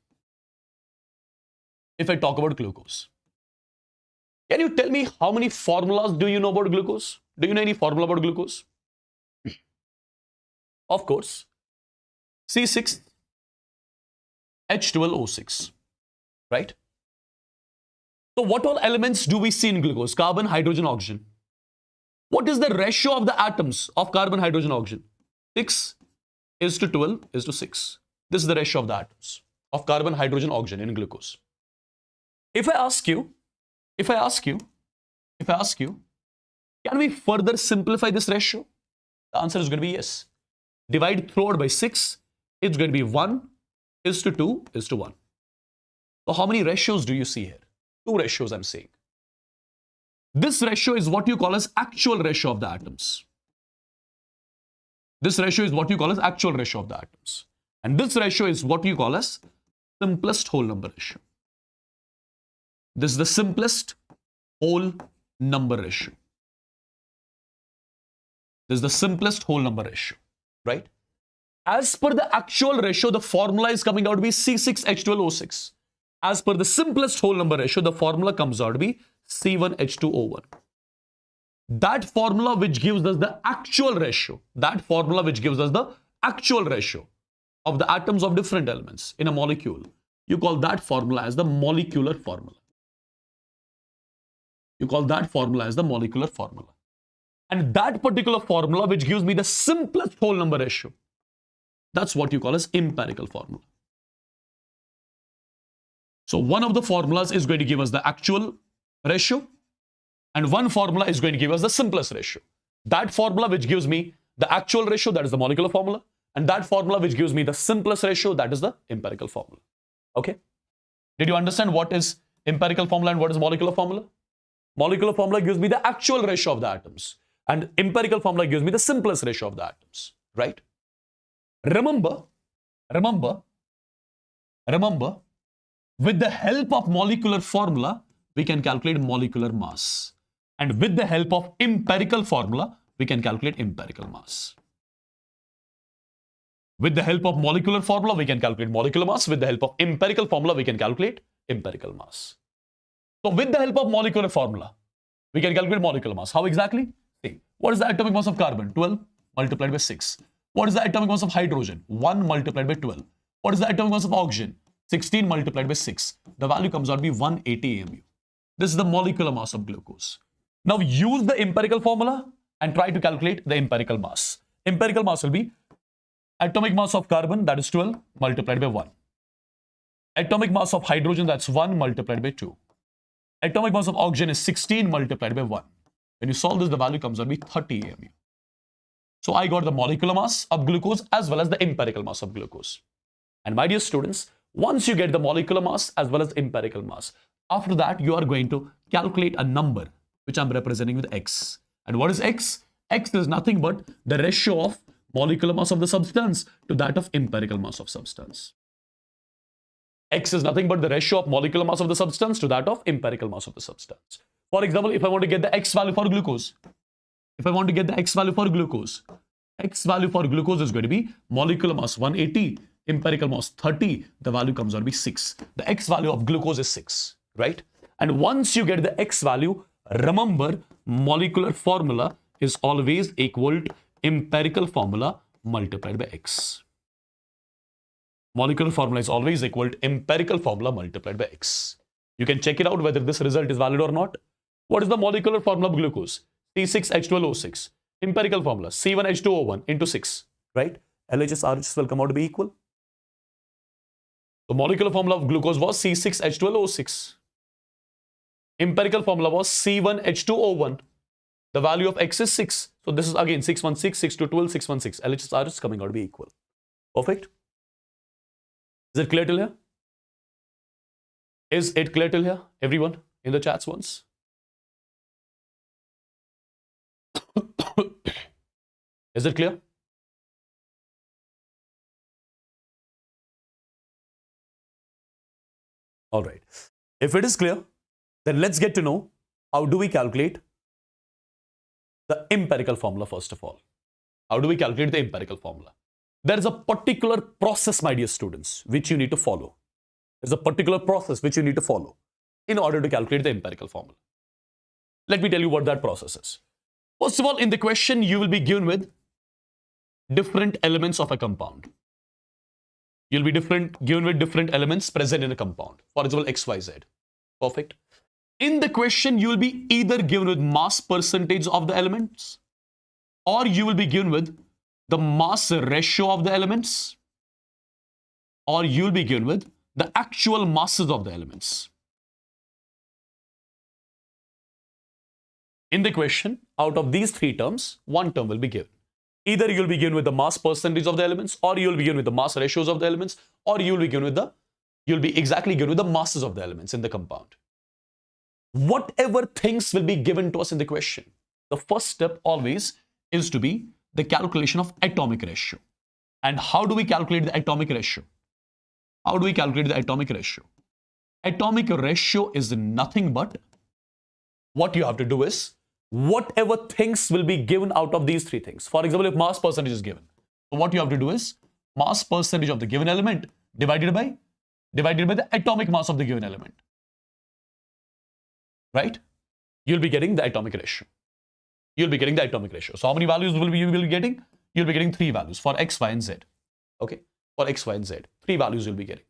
Can you tell me how many formulas do you know about glucose? Do you know any formula about glucose? Of course, C6H12O6, right? So what all elements do we see in glucose? Carbon, hydrogen, oxygen. What is the ratio of the atoms of carbon, hydrogen, oxygen? 6:12:6. This is the ratio of the atoms of carbon, hydrogen, oxygen in glucose. If I ask you, can we further simplify this ratio? The answer is going to be yes. Divide throughout by 6, it's going to be 1:2:1. So how many ratios do you see here? 2 ratios I'm saying. This ratio is what you call as actual ratio of the atoms. This ratio is what you call as actual ratio of the atoms. And this ratio is what you call as simplest whole number ratio. This is the simplest whole number ratio. This is the simplest whole number ratio, right? As per the actual ratio, the formula is coming out to be C6H12O6. As per the simplest whole number ratio, the formula comes out to be C1H2O1. That formula which gives us the actual ratio, of the atoms of different elements in a molecule, you call that formula as the molecular formula. And that particular formula which gives me the simplest whole number ratio, that's what you call as empirical formula. So one of the formulas is going to give us the actual ratio, and one formula is going to give us the simplest ratio. That formula which gives me the actual ratio, that is the molecular formula, and that formula which gives me the simplest ratio, that is the empirical formula. Okay? Did you understand what is empirical formula and what is molecular formula? Molecular formula gives me the actual ratio of the atoms, and empirical formula gives me the simplest ratio of the atoms, right? Remember, with the help of molecular formula, we can calculate molecular mass. And with the help of empirical formula, we can calculate empirical mass. With the help of molecular formula, we can calculate molecular mass. With the help of empirical formula, we can calculate empirical mass. So with the help of molecular formula, we can calculate molecular mass. How exactly? See, what is the atomic mass of carbon? 12 multiplied by 6. What is the atomic mass of hydrogen? 1 multiplied by 12. What is the atomic mass of oxygen? 16 multiplied by 6. The value comes out to be 180 AMU. This is the molecular mass of glucose. Now use the empirical formula and try to calculate the empirical mass. Empirical mass will be atomic mass of carbon, that is 12 multiplied by 1. Atomic mass of hydrogen, that's 1 multiplied by 2. Atomic mass of oxygen is 16 multiplied by 1. When you solve this, the value comes out to be 30 AMU. So I got the molecular mass of glucose as well as the empirical mass of glucose. And my dear students, once you get the molecular mass as well as empirical mass, after that you are going to calculate a number which I'm representing with X. And what is X? X is nothing but the ratio of molecular mass of the substance to that of empirical mass of substance. X is nothing but the ratio of molecular mass of the substance to that of empirical mass of the substance. For example, if I want to get the X value for glucose, X value for glucose is going to be molecular mass 180, empirical mass 30, the value comes out to be 6. The X value of glucose is 6, right? And once you get the X value, remember, molecular formula is always equal to empirical formula multiplied by X. Molecular formula is always equal to empirical formula multiplied by X. You can check it out whether this result is valid or not. What is the molecular formula of glucose? C6H12O6. Empirical formula, C1H2O1 into 6, right? LHS, RHS will come out to be equal. The molecular formula of glucose was C6H12O6. Empirical formula was C1H2O1. The value of X is 6. So this is again 616, 6 to 12, 616. LHS, RHS coming out to be equal. Perfect. Is it clear till here? Is it clear till here? Everyone in the chats once? Is it clear? All right. If it is clear, then let's get to know how do we calculate the empirical formula first of all. How do we calculate the empirical formula? There is a particular process, my dear students, which you need to follow. There's a particular process which you need to follow in order to calculate the empirical formula. Let me tell you what that process is. First of all, in the question, you will be given with different elements of a compound. You'll be given with different elements present in a compound. For example, X, Y, Z. Perfect. In the question, you will be either given with mass percentage of the elements, or you will be given with the mass ratio of the elements, or you will be given with the actual masses of the elements. In the question, out of these three terms, one term will be given. Either you'll be given with the mass percentage of the elements, or you'll be given with the mass ratios of the elements, or you'll be exactly given with the masses of the elements in the compound. Whatever things will be given to us in the question, the first step always is to be the calculation of atomic ratio. And how do we calculate the atomic ratio? How do we calculate the atomic ratio? Atomic ratio is nothing but what you have to do is, whatever things will be given out of these three things. For example, if mass percentage is given, so what you have to do is mass percentage of the given element divided by the atomic mass of the given element. Right? You'll be getting the atomic ratio. You'll be getting the atomic ratio. So how many values will you be getting? You'll be getting 3 values for x, y, and z. Okay? For x, y, and z. 3 values you'll be getting.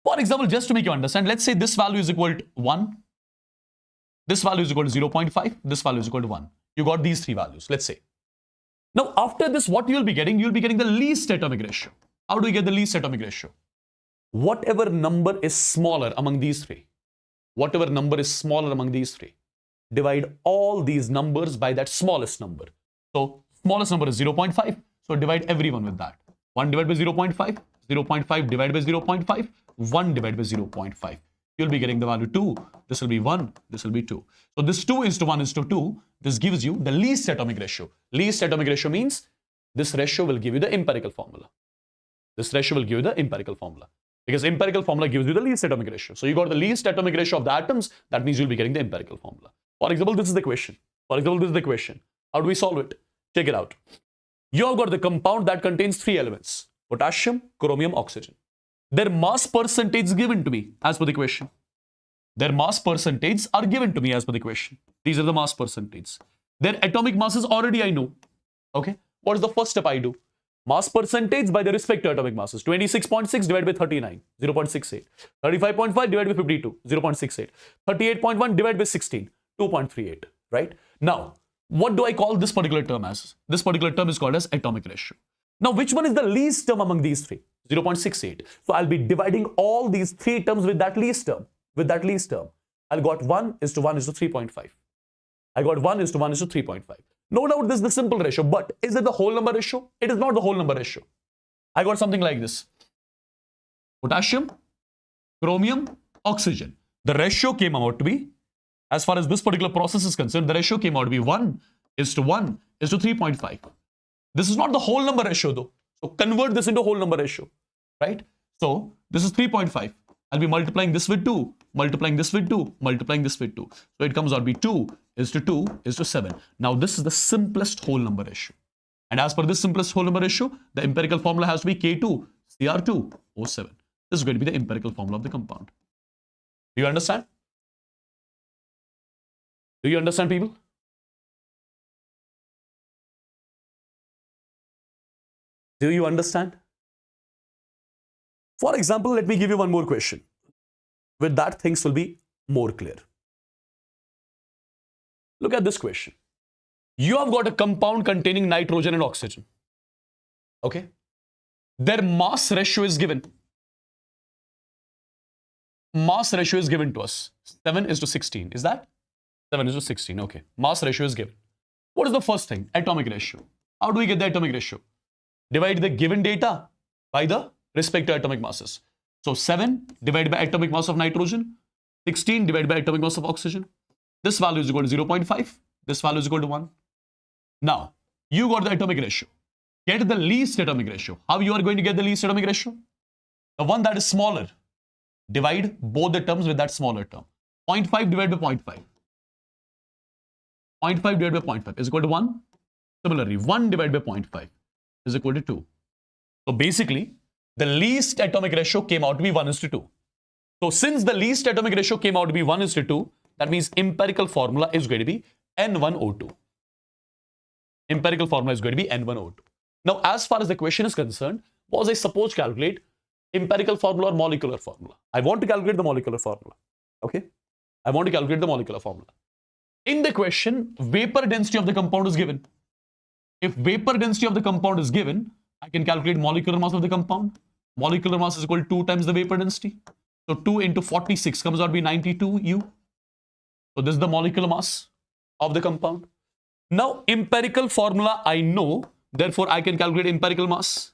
For example, just to make you understand, let's say this value is equal to 1. This value is equal to 0.5. This value is equal to 1. You got these 3 values, let's say. Now, after this, what you'll be getting? You'll be getting the least atomic ratio. How do we get the least atomic ratio? Whatever number is smaller among these 3. Whatever number is smaller among these 3. Divide all these numbers by that smallest number. So, smallest number is 0.5. So, divide everyone with that. 1 divided by 0.5. 0.5 divided by 0.5. 1 divided by 0.5. You'll be getting the value 2. This will be 1. This will be 2. So, this 2 is to 1 is to 2. This gives you the least atomic ratio. Least atomic ratio means this ratio will give you the empirical formula. This ratio will give you the empirical formula. Because empirical formula gives you the least atomic ratio. So, you got the least atomic ratio of the atoms. That means you'll be getting the empirical formula. For example, this is the question. How do we solve it? Check it out. You have got the compound that contains 3 elements. Potassium, chromium, oxygen. Their mass percentage is given to me as per the question. Their mass percentages are given to me as per the question. These are the mass percentages. Their atomic masses already I know. Okay. What is the first step I do? Mass percentage by the respective atomic masses. 26.6 divided by 39, 0.68. 35.5 divided by 52, 0.68. 38.1 divided by 16, 2.38. Right? Now, what do I call this particular term as? This particular term is called as atomic ratio. Now, which one is the least term among these 3? 0.68. So, I'll be dividing all these 3 terms with that least term. I'll got 1 is to 1 is to 3.5. I got 1 is to 1 is to 3.5. No doubt this is the simple ratio, but is it the whole number ratio? It is not the whole number ratio. I got something like this. Potassium, chromium, oxygen. The ratio came out to be, as far as this particular process is concerned, the ratio came out to be 1 is to 1 is to 3.5. This is not the whole number ratio though. So convert this into whole number ratio, right? So this is 3.5. I'll be multiplying this with 2, multiplying this with 2, multiplying this with 2. So it comes out to be 2 is to 2 is to 7. Now this is the simplest whole number ratio. And as per this simplest whole number ratio, the empirical formula has to be K2 Cr2O7. This is going to be the empirical formula of the compound. Do you understand? Do you understand, people? Do you understand? For example, let me give you one more question. With that, things will be more clear. Look at this question. You have got a compound containing nitrogen and oxygen. Okay? Their mass ratio is given. Mass ratio is given to us. 7 is to 16. Is that? 7 is to 16. Okay. Mass ratio is given. What is the first thing? Atomic ratio. How do we get the atomic ratio? Divide the given data by the respective atomic masses. So 7 divided by atomic mass of nitrogen, 16 divided by atomic mass of oxygen. This value is equal to 0.5. This value is equal to 1. Now, you got the atomic ratio. Get the least atomic ratio. How you are going to get the least atomic ratio? The one that is smaller. Divide both the terms with that smaller term. 0.5 divided by 0.5. 0.5 divided by 0.5 is equal to 1. Similarly, 1 divided by 0.5 is equal to 2. So basically, the least atomic ratio came out to be 1 is to 2. So since the least atomic ratio came out to be 1 is to 2, that means empirical formula is going to be N1O2. Empirical formula is going to be N1O2. Now, as far as the question is concerned, was I supposed to calculate empirical formula or molecular formula? I want to calculate the molecular formula. Okay? I want to calculate the molecular formula. In the question, vapor density of the compound is given. If vapor density of the compound is given, I can calculate molecular mass of the compound. Molecular mass is equal to 2 times the vapor density. So 2 into 46 comes out to be 92 U. So this is the molecular mass of the compound. Now empirical formula I know, therefore I can calculate empirical mass.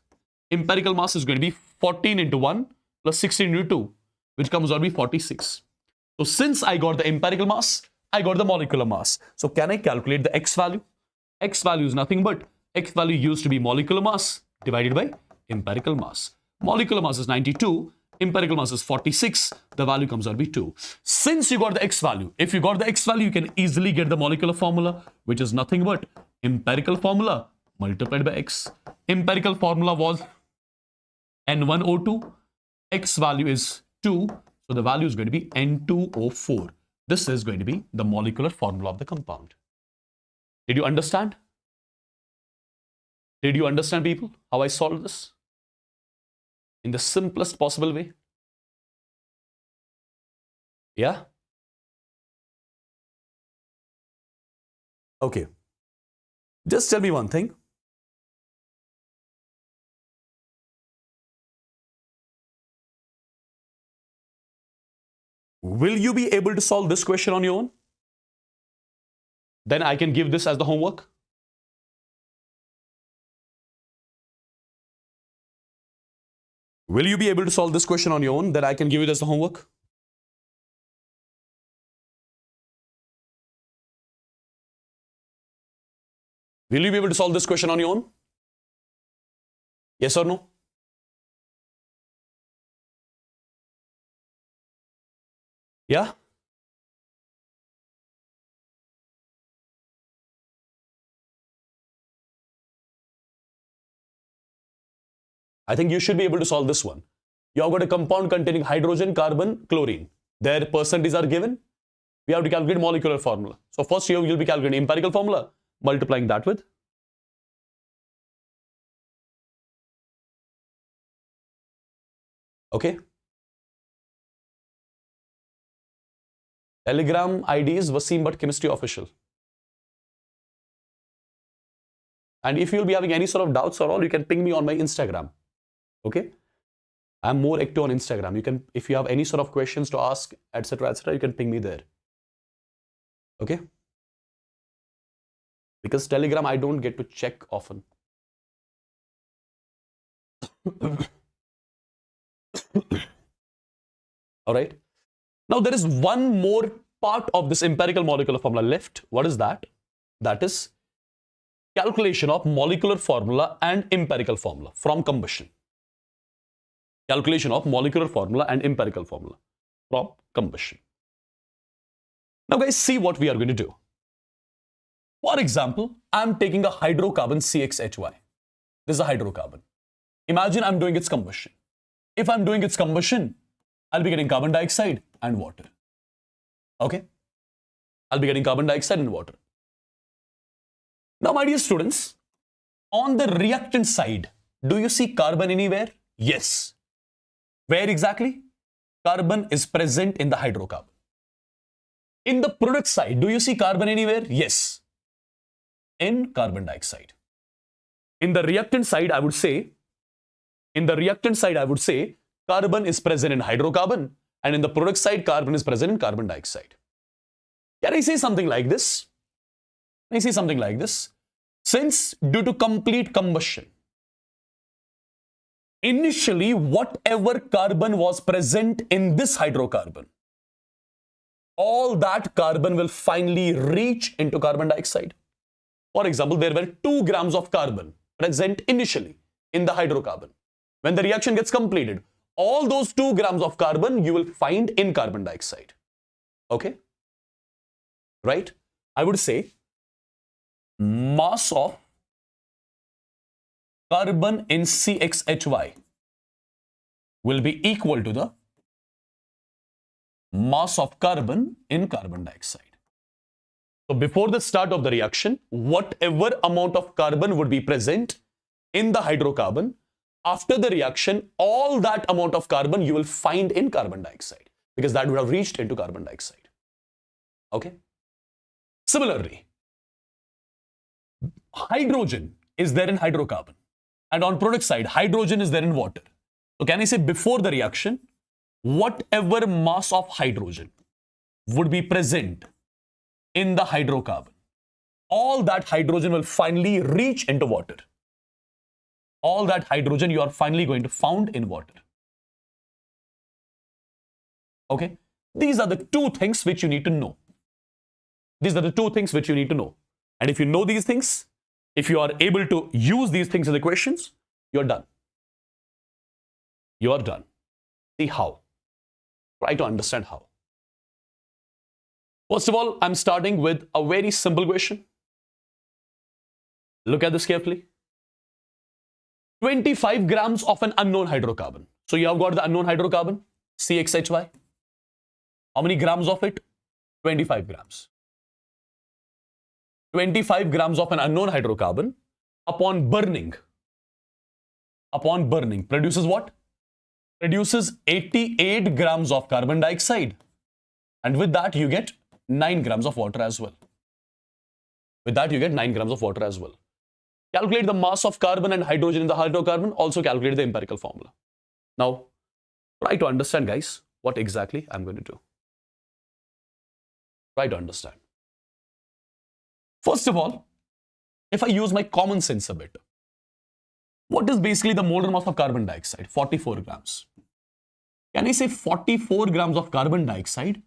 Empirical mass is going to be 14 into 1 plus 16 into 2, which comes out to be 46. So since I got the empirical mass, I got the molecular mass. So can I calculate the X value? X value is nothing but X value used to be molecular mass divided by empirical mass. Molecular mass is 92. empirical mass is 46, the value comes out to be 2. Since you got the x value, if you got the x value, you can easily get the molecular formula, which is nothing but empirical formula multiplied by x. Empirical formula was N1O2, x value is 2, so the value is going to be N2O4. This is going to be the molecular formula of the compound. Did you understand? Did you understand, people, how I solved this? In the simplest possible way? Yeah? Okay. Just tell me one thing. Will you be able to solve this question on your own? Then I can give this as the homework. Will you be able to solve this question on your own? Then I can give it as the homework. Will you be able to solve this question on your own? Yes or no? Yeah? I think you should be able to solve this one. You have got a compound containing hydrogen, carbon, chlorine. Their percentages are given. We have to calculate molecular formula. So first here you'll be calculating empirical formula, multiplying that with. Okay. Telegram ID is Wassim Bhatt Chemistry Official. And if you'll be having any sort of doubts or all, you can ping me on my Instagram. Okay. I'm more active on Instagram. You can, if you have any sort of questions to ask, etc., you can ping me there. Okay. Because Telegram, I don't get to check often. All right. Now there is one more part of this empirical molecular formula left. What is that? That is calculation of molecular formula and empirical formula from combustion. Calculation of molecular formula and empirical formula from combustion. Now guys, see what we are going to do. For example, I'm taking a hydrocarbon CXHY. This is a hydrocarbon. Imagine I'm doing its combustion. If I'm doing its combustion, I'll be getting carbon dioxide and water. Okay? I'll be getting carbon dioxide and water. Now, my dear students, on the reactant side, do you see carbon anywhere? Yes. Where exactly? Carbon is present in the hydrocarbon. In the product side, do you see carbon anywhere? Yes. In carbon dioxide. In the reactant side, I would say, carbon is present in hydrocarbon, and in the product side, carbon is present in carbon dioxide. Can I say something like this? Can I say something like this? Since due to complete combustion, initially whatever carbon was present in this hydrocarbon, all that carbon will finally reach into carbon dioxide. For example, there were 2 grams of carbon present initially in the hydrocarbon. When the reaction gets completed, all those 2 grams of carbon you will find in carbon dioxide. Okay? Right? I would say mass of carbon in CXHY will be equal to the mass of carbon in carbon dioxide. So before the start of the reaction, whatever amount of carbon would be present in the hydrocarbon, after the reaction, all that amount of carbon you will find in carbon dioxide, because that would have reached into carbon dioxide. Okay? Similarly, hydrogen is there in hydrocarbon, and on product side, hydrogen is there in water. So can I say before the reaction, whatever mass of hydrogen would be present in the hydrocarbon, all that hydrogen will finally reach into water. All that hydrogen you are finally going to found in water. Okay? These are the 2 things which you need to know. These are the 2 things which you need to know. And if you know these things, if you are able to use these things in the questions, you're done. You are done. See how. Try to understand how. First of all, I'm starting with a very simple question. Look at this carefully. 25 grams of an unknown hydrocarbon. So you have got the unknown hydrocarbon, CXHY. How many grams of it? 25 grams. 25 grams of an unknown hydrocarbon upon burning produces what? Produces 88 grams of carbon dioxide. And with that you get 9 grams of water as well. With that you get 9 grams of water as well. Calculate the mass of carbon and hydrogen in the hydrocarbon. Also calculate the empirical formula. Now, try to understand, guys, what exactly I'm going to do. Try to understand. First of all, if I use my common sense a bit, what is basically the molar mass of carbon dioxide? 44 grams. Can I say 44 grams of carbon dioxide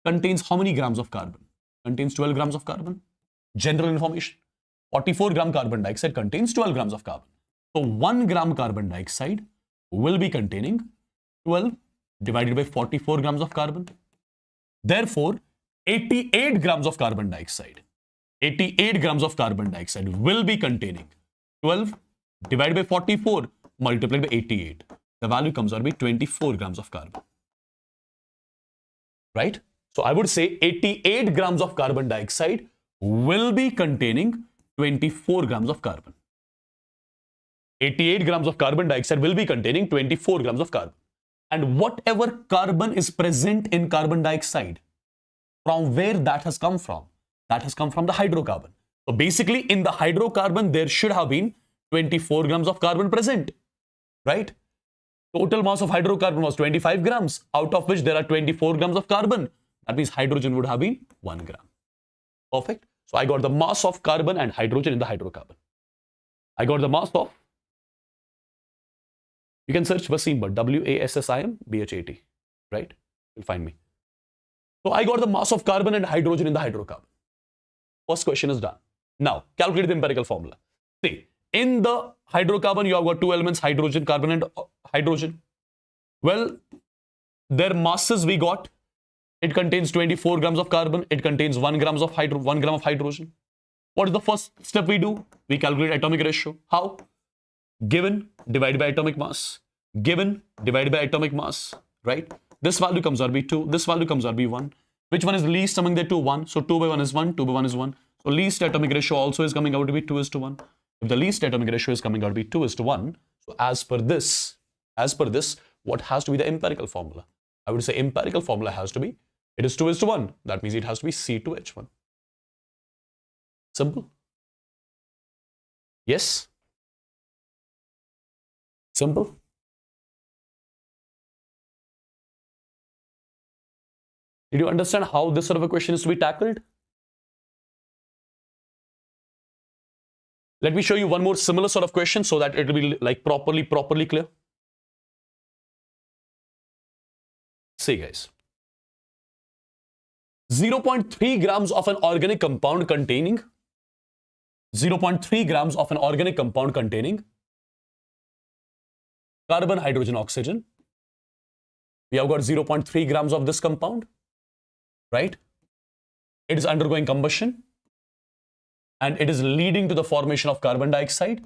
contains how many grams of carbon? Contains 12 grams of carbon. General information. 44 gram carbon dioxide contains 12 grams of carbon. So 1 gram carbon dioxide will be containing 12 divided by 44 grams of carbon. Therefore, 88 grams of carbon dioxide. 88 grams of carbon dioxide will be containing 12 divided by 44 multiplied by 88. The value comes out to be 24 grams of carbon. Right? So I would say 88 grams of carbon dioxide will be containing 24 grams of carbon. 88 grams of carbon dioxide will be containing 24 grams of carbon. And whatever carbon is present in carbon dioxide, from where that has come from? That has come from the hydrocarbon. So basically in the hydrocarbon, there should have been 24 grams of carbon present, right? Total mass of hydrocarbon was 25 grams, out of which there are 24 grams of carbon. That means hydrogen would have been 1 gram. Perfect. So I got the mass of carbon and hydrogen in the hydrocarbon. I got the mass of, you can search Wassim, but Wassim Bhat, right? You'll find me. So I got the mass of carbon and hydrogen in the hydrocarbon. First question is done. Now, calculate the empirical formula. See, in the hydrocarbon, you have got two elements, hydrogen, carbon and hydrogen. Well, their masses we got. It contains 24 grams of carbon. It contains 1 gram of hydrogen. What is the first step we do? We calculate atomic ratio. How? Given divided by atomic mass. Given divided by atomic mass. Right? This value comes out to be 2. This value comes out to be 1. Which one is least among the two? 1. So 2 by 1 is 1. 2 by 1 is 1. So least atomic ratio also is coming out to be 2:1. If the least atomic ratio is coming out to be 2:1, so as per this, what has to be the empirical formula? I would say empirical formula has to be, it is 2:1. That means it has to be C2H1. Simple. Yes? Simple. Did you understand how this sort of a question is to be tackled? Let me show you one more similar sort of question so that it will be like properly clear. See guys. 0.3 grams of an organic compound containing 0.3 grams of an organic compound containing carbon, hydrogen, oxygen. We have got 0.3 grams of this compound, right? It is undergoing combustion and it is leading to the formation of carbon dioxide.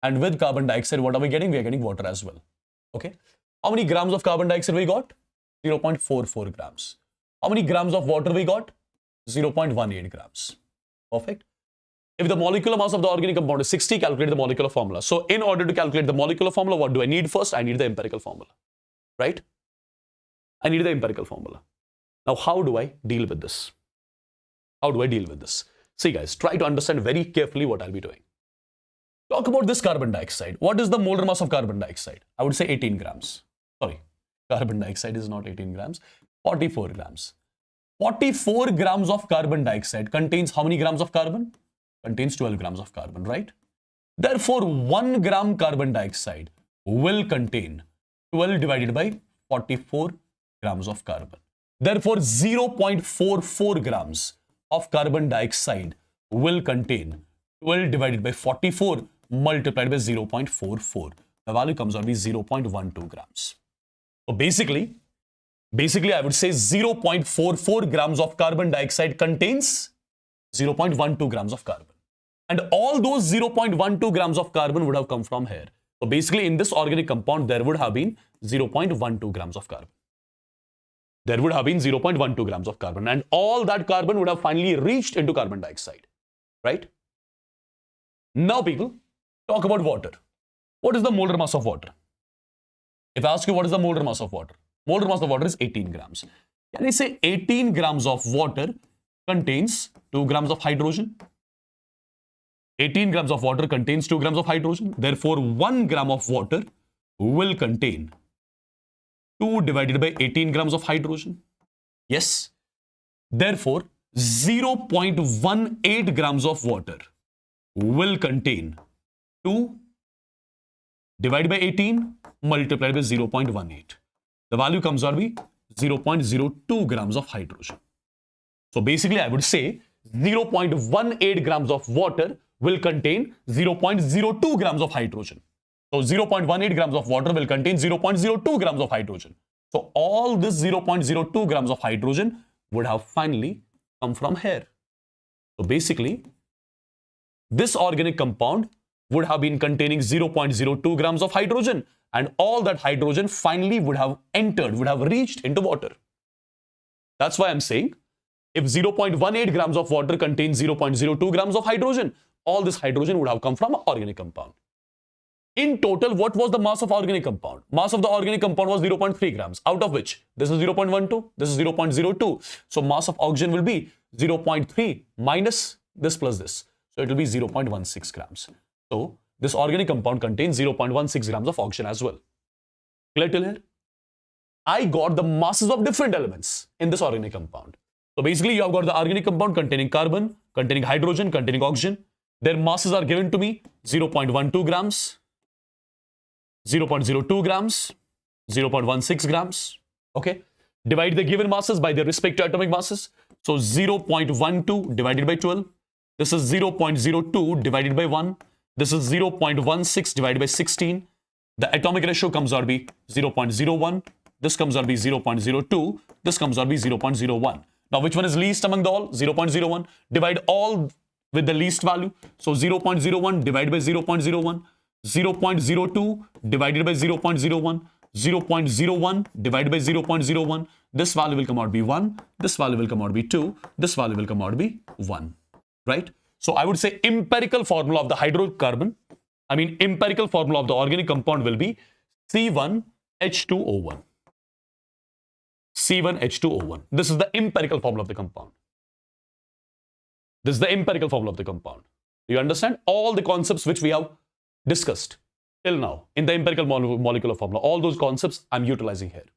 And with carbon dioxide, what are we getting? We are getting water as well. Okay. How many grams of carbon dioxide we got? 0.44 grams. How many grams of water we got? 0.18 grams. Perfect. If the molecular mass of the organic compound is 60, calculate the molecular formula. So in order to calculate the molecular formula, what do I need first? I need the empirical formula, right? I need the empirical formula. Now, how do I deal with this? How do I deal with this? See guys, try to understand very carefully what I'll be doing. Talk about this carbon dioxide. What is the molar mass of carbon dioxide? I would say 18 grams. Sorry, carbon dioxide is not 18 grams, 44 grams. 44 grams of carbon dioxide contains how many grams of carbon? Contains 12 grams of carbon, right? Therefore, 1 gram carbon dioxide will contain 12 divided by 44 grams of carbon. Therefore, 0.44 grams of carbon dioxide will contain 12 divided by 44 multiplied by 0.44. The value comes out to be 0.12 grams. So basically I would say 0.44 grams of carbon dioxide contains 0.12 grams of carbon. And all those 0.12 grams of carbon would have come from here. So basically in this organic compound, there would have been 0.12 grams of carbon. There would have been 0.12 grams of carbon. And all that carbon would have finally reached into carbon dioxide. Right? Now people, talk about water. What is the molar mass of water? If I ask you what is the molar mass of water? Molar mass of water is 18 grams. Can I say 18 grams of water contains 2 grams of hydrogen? 18 grams of water contains 2 grams of hydrogen. Therefore, 1 gram of water will contain 2 divided by 18 grams of hydrogen. Yes. Therefore, 0.18 grams of water will contain 2 divided by 18 multiplied by 0.18. The value comes out to be 0.02 grams of hydrogen. So basically, I would say 0.18 grams of water will contain 0.02 grams of hydrogen. So 0.18 grams of water will contain 0.02 grams of hydrogen. So all this 0.02 grams of hydrogen would have finally come from here. So basically, this organic compound would have been containing 0.02 grams of hydrogen, and all that hydrogen finally would have entered, would have reached into water. That's why I'm saying if 0.18 grams of water contains 0.02 grams of hydrogen, all this hydrogen would have come from an organic compound. In total, what was the mass of organic compound? Mass of the organic compound was 0.3 grams, out of which this is 0.12, this is 0.02. So mass of oxygen will be 0.3 minus this plus this. So it will be 0.16 grams. So this organic compound contains 0.16 grams of oxygen as well. Clear till here? I got the masses of different elements in this organic compound. So basically you have got the organic compound containing carbon, containing hydrogen, containing oxygen. Their masses are given to me 0.12 grams, 0.02 grams, 0.16 grams. Okay. Divide the given masses by their respective atomic masses. So 0.12 divided by 12. This is 0.02 divided by 1. This is 0.16 divided by 16. The atomic ratio comes out to be 0.01. This comes out to be 0.02. This comes out to be 0.01. Now, which one is least among the all? 0.01. Divide all with the least value. So 0.01 divided by 0.01. 0.02 divided by 0.01. 0.01 divided by 0.01. This value will come out to be 1. This value will come out to be 2. This value will come out to be 1. Right? So I would say empirical formula of the empirical formula of the organic compound will be C1H2O1. C1H2O1. This is the empirical formula of the compound. This is the empirical formula of the compound. Do you understand? All the concepts which we have discussed till now in the empirical molecular formula, all those concepts I'm utilizing here.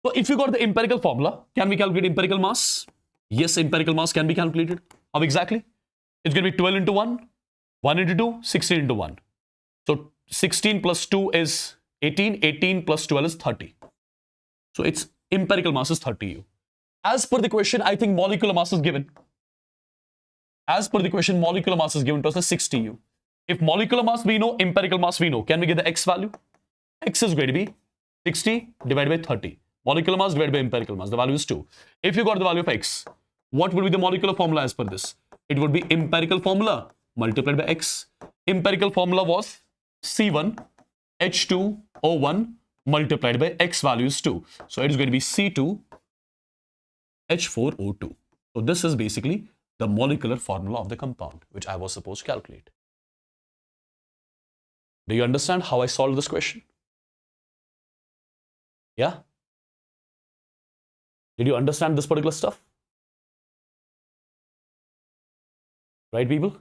So if you got the empirical formula, can we calculate empirical mass? Yes, empirical mass can be calculated. How exactly? It's going to be 12 into 1, 1 into 2, 16 into 1. So 16 plus 2 is 18, 18 plus 12 is 30. So its empirical mass is 30U. As per the question, I think molecular mass is given. As per the question, molecular mass is given to us as 60U. If molecular mass we know, empirical mass we know, can we get the X value? X is going to be 60 divided by 30. Molecular mass divided by empirical mass. The value is 2. If you got the value of X, what will be the molecular formula as per this? It would be empirical formula multiplied by X. Empirical formula was C1H2O1 multiplied by X value is 2. So it is going to be C2H4O2. So this is basically the molecular formula of the compound, which I was supposed to calculate. Do you understand how I solved this question? Yeah? Did you understand this particular stuff? Right, people?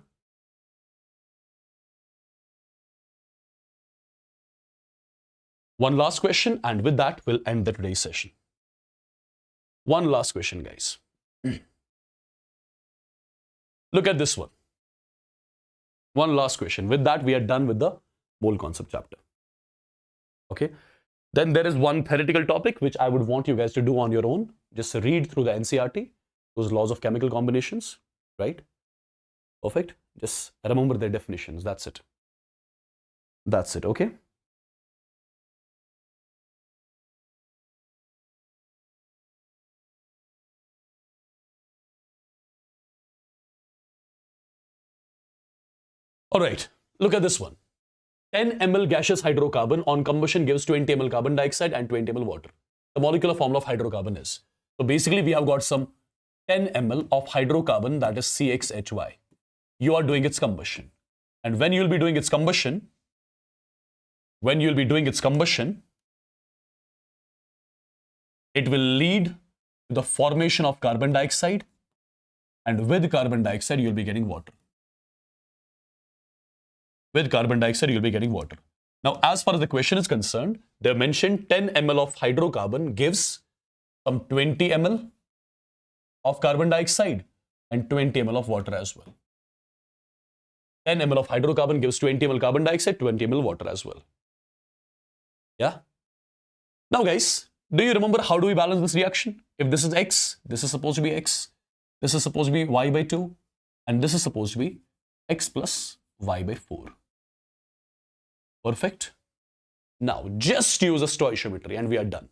One last question, and with that, we'll end the today's session. One last question, guys. Look at this one. One last question. With that, we are done with the mole concept chapter. Okay. Then there is one theoretical topic which I would want you guys to do on your own. Just read through the NCERT, those laws of chemical combinations, right? Perfect. Just remember their definitions. That's it. That's it. Okay. All right, look at this one. 10 ml gaseous hydrocarbon on combustion gives 20 ml carbon dioxide and 20 ml water. The molecular formula of hydrocarbon is. So basically we have got some 10 ml of hydrocarbon, that is CXHY. You are doing its combustion. And when you will be doing its combustion, it will lead to the formation of carbon dioxide, and with carbon dioxide you'll be getting water. With carbon dioxide you'll be getting water. Now as far as the question is concerned, they mentioned 10 ml of hydrocarbon gives some 20 ml of carbon dioxide and 20 ml of water as well. 10 ml of hydrocarbon gives 20 ml carbon dioxide, 20 ml water as well. Yeah? Now guys, do you remember how do we balance this reaction? If this is X, this is supposed to be X, this is supposed to be Y by 2, and this is supposed to be X plus Y by 4. Perfect. Now just use a stoichiometry and we are done.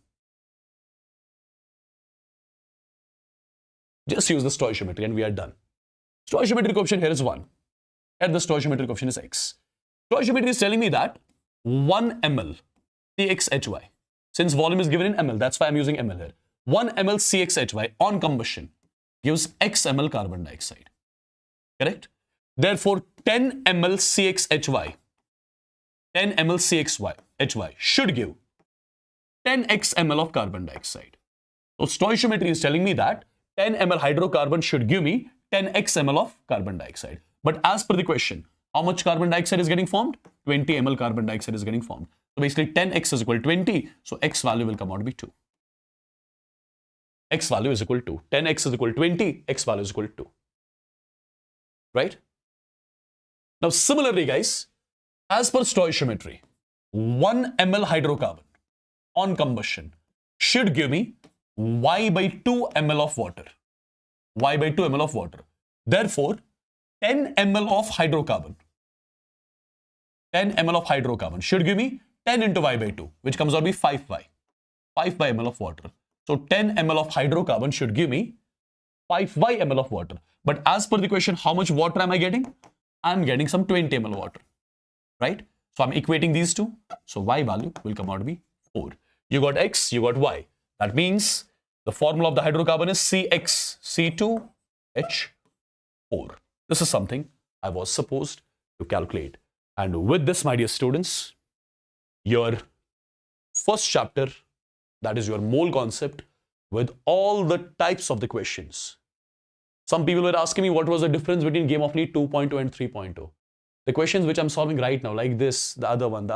Just use the stoichiometry and we are done. Stoichiometry coefficient here is 1. And the stoichiometry coefficient is X. Stoichiometry is telling me that 1 ml CXHY, since volume is given in ml, that's why I'm using ml here. 1 ml CXHY on combustion gives X ml carbon dioxide. Correct? Therefore, 10 ml CXHY, 10 ml CXHY should give 10x ml of carbon dioxide. So stoichiometry is telling me that 10 ml hydrocarbon should give me 10x ml of carbon dioxide. But as per the question, how much carbon dioxide is getting formed? 20 ml carbon dioxide is getting formed. So basically 10x is equal to 20. So x value will come out to be 2. X value is equal to 10x is equal to 20. X value is equal to 2. Right? Now similarly guys, as per stoichiometry, 1 ml hydrocarbon on combustion should give me Y by 2 ml of water. Y by 2 ml of water. Therefore, 10 ml of hydrocarbon. 10 ml of hydrocarbon should give me 10 into Y by 2, which comes out to be 5Y. 5Y ml of water. So 10 ml of hydrocarbon should give me 5Y ml of water. But as per the question, how much water am I getting? I'm getting some 20 ml water. Right? So I'm equating these two. So Y value will come out to be 4. You got X, you got Y. That means the formula of the hydrocarbon is CXC2H4. This is something I was supposed to calculate. And with this, my dear students, your first chapter, that is your mole concept, with all the types of the questions. Some people were asking me what was the difference between Game of NEET 2.0 and 3.0. The questions which I'm solving right now, like this, the other one,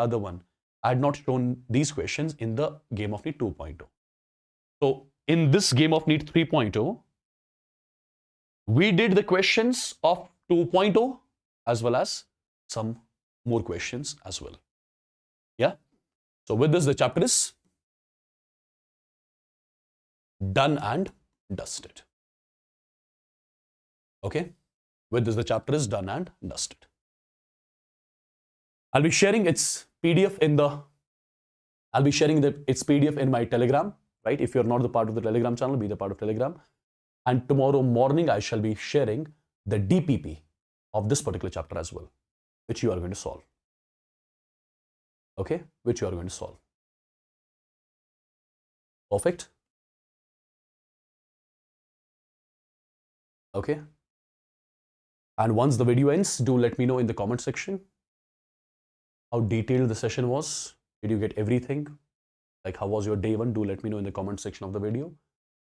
I had not shown these questions in the Game of NEET 2.0. So in this Game of NEET 3.0, we did the questions of 2.0 as well as some more questions as well. Yeah. So with this, the chapter is done and dusted. Okay. With this, the chapter is done and dusted. I'll be sharing its PDF in my Telegram, right? If you're not the part of the Telegram channel, be the part of Telegram. And tomorrow morning, I shall be sharing the DPP of this particular chapter as well, which you are going to solve. Okay? Which you are going to solve. Perfect? Okay? And once the video ends, do let me know in the comment section how detailed the session was. Did you get everything? Like, how was your day one? Do let me know in the comment section of the video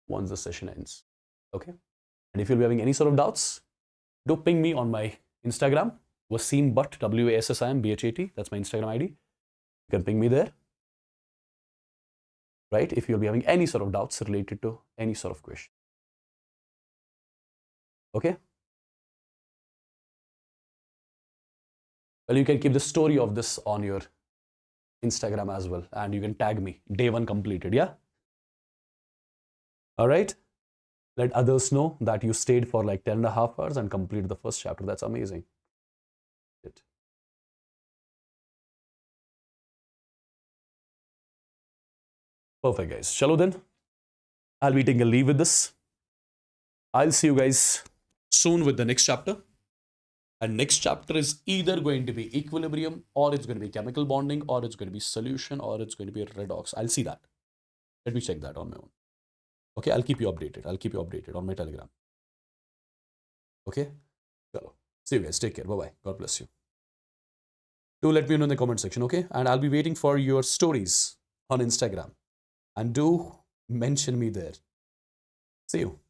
once the session ends. Okay? And if you'll be having any sort of doubts, do ping me on my Instagram, Wassim Bhatt, Wassim Bhatt. That's my Instagram ID. You can ping me there. Right? If you'll be having any sort of doubts related to any sort of question. Okay? Well, you can keep the story of this on your Instagram as well. And you can tag me. Day one completed. Yeah? All right? Let others know that you stayed for like 10.5 hours and completed the first chapter. That's amazing. Perfect, guys. Chalo then. I'll be taking a leave with this. I'll see you guys soon with the next chapter. And next chapter is either going to be equilibrium, or it's going to be chemical bonding, or it's going to be solution, or it's going to be redox. I'll see that. Let me check that on my own. Okay, I'll keep you updated. I'll keep you updated on my Telegram. Okay? Chalo. See you guys. Take care. Bye-bye. God bless you. Do let me know in the comment section, okay? And I'll be waiting for your stories on Instagram. And do mention me there. See you.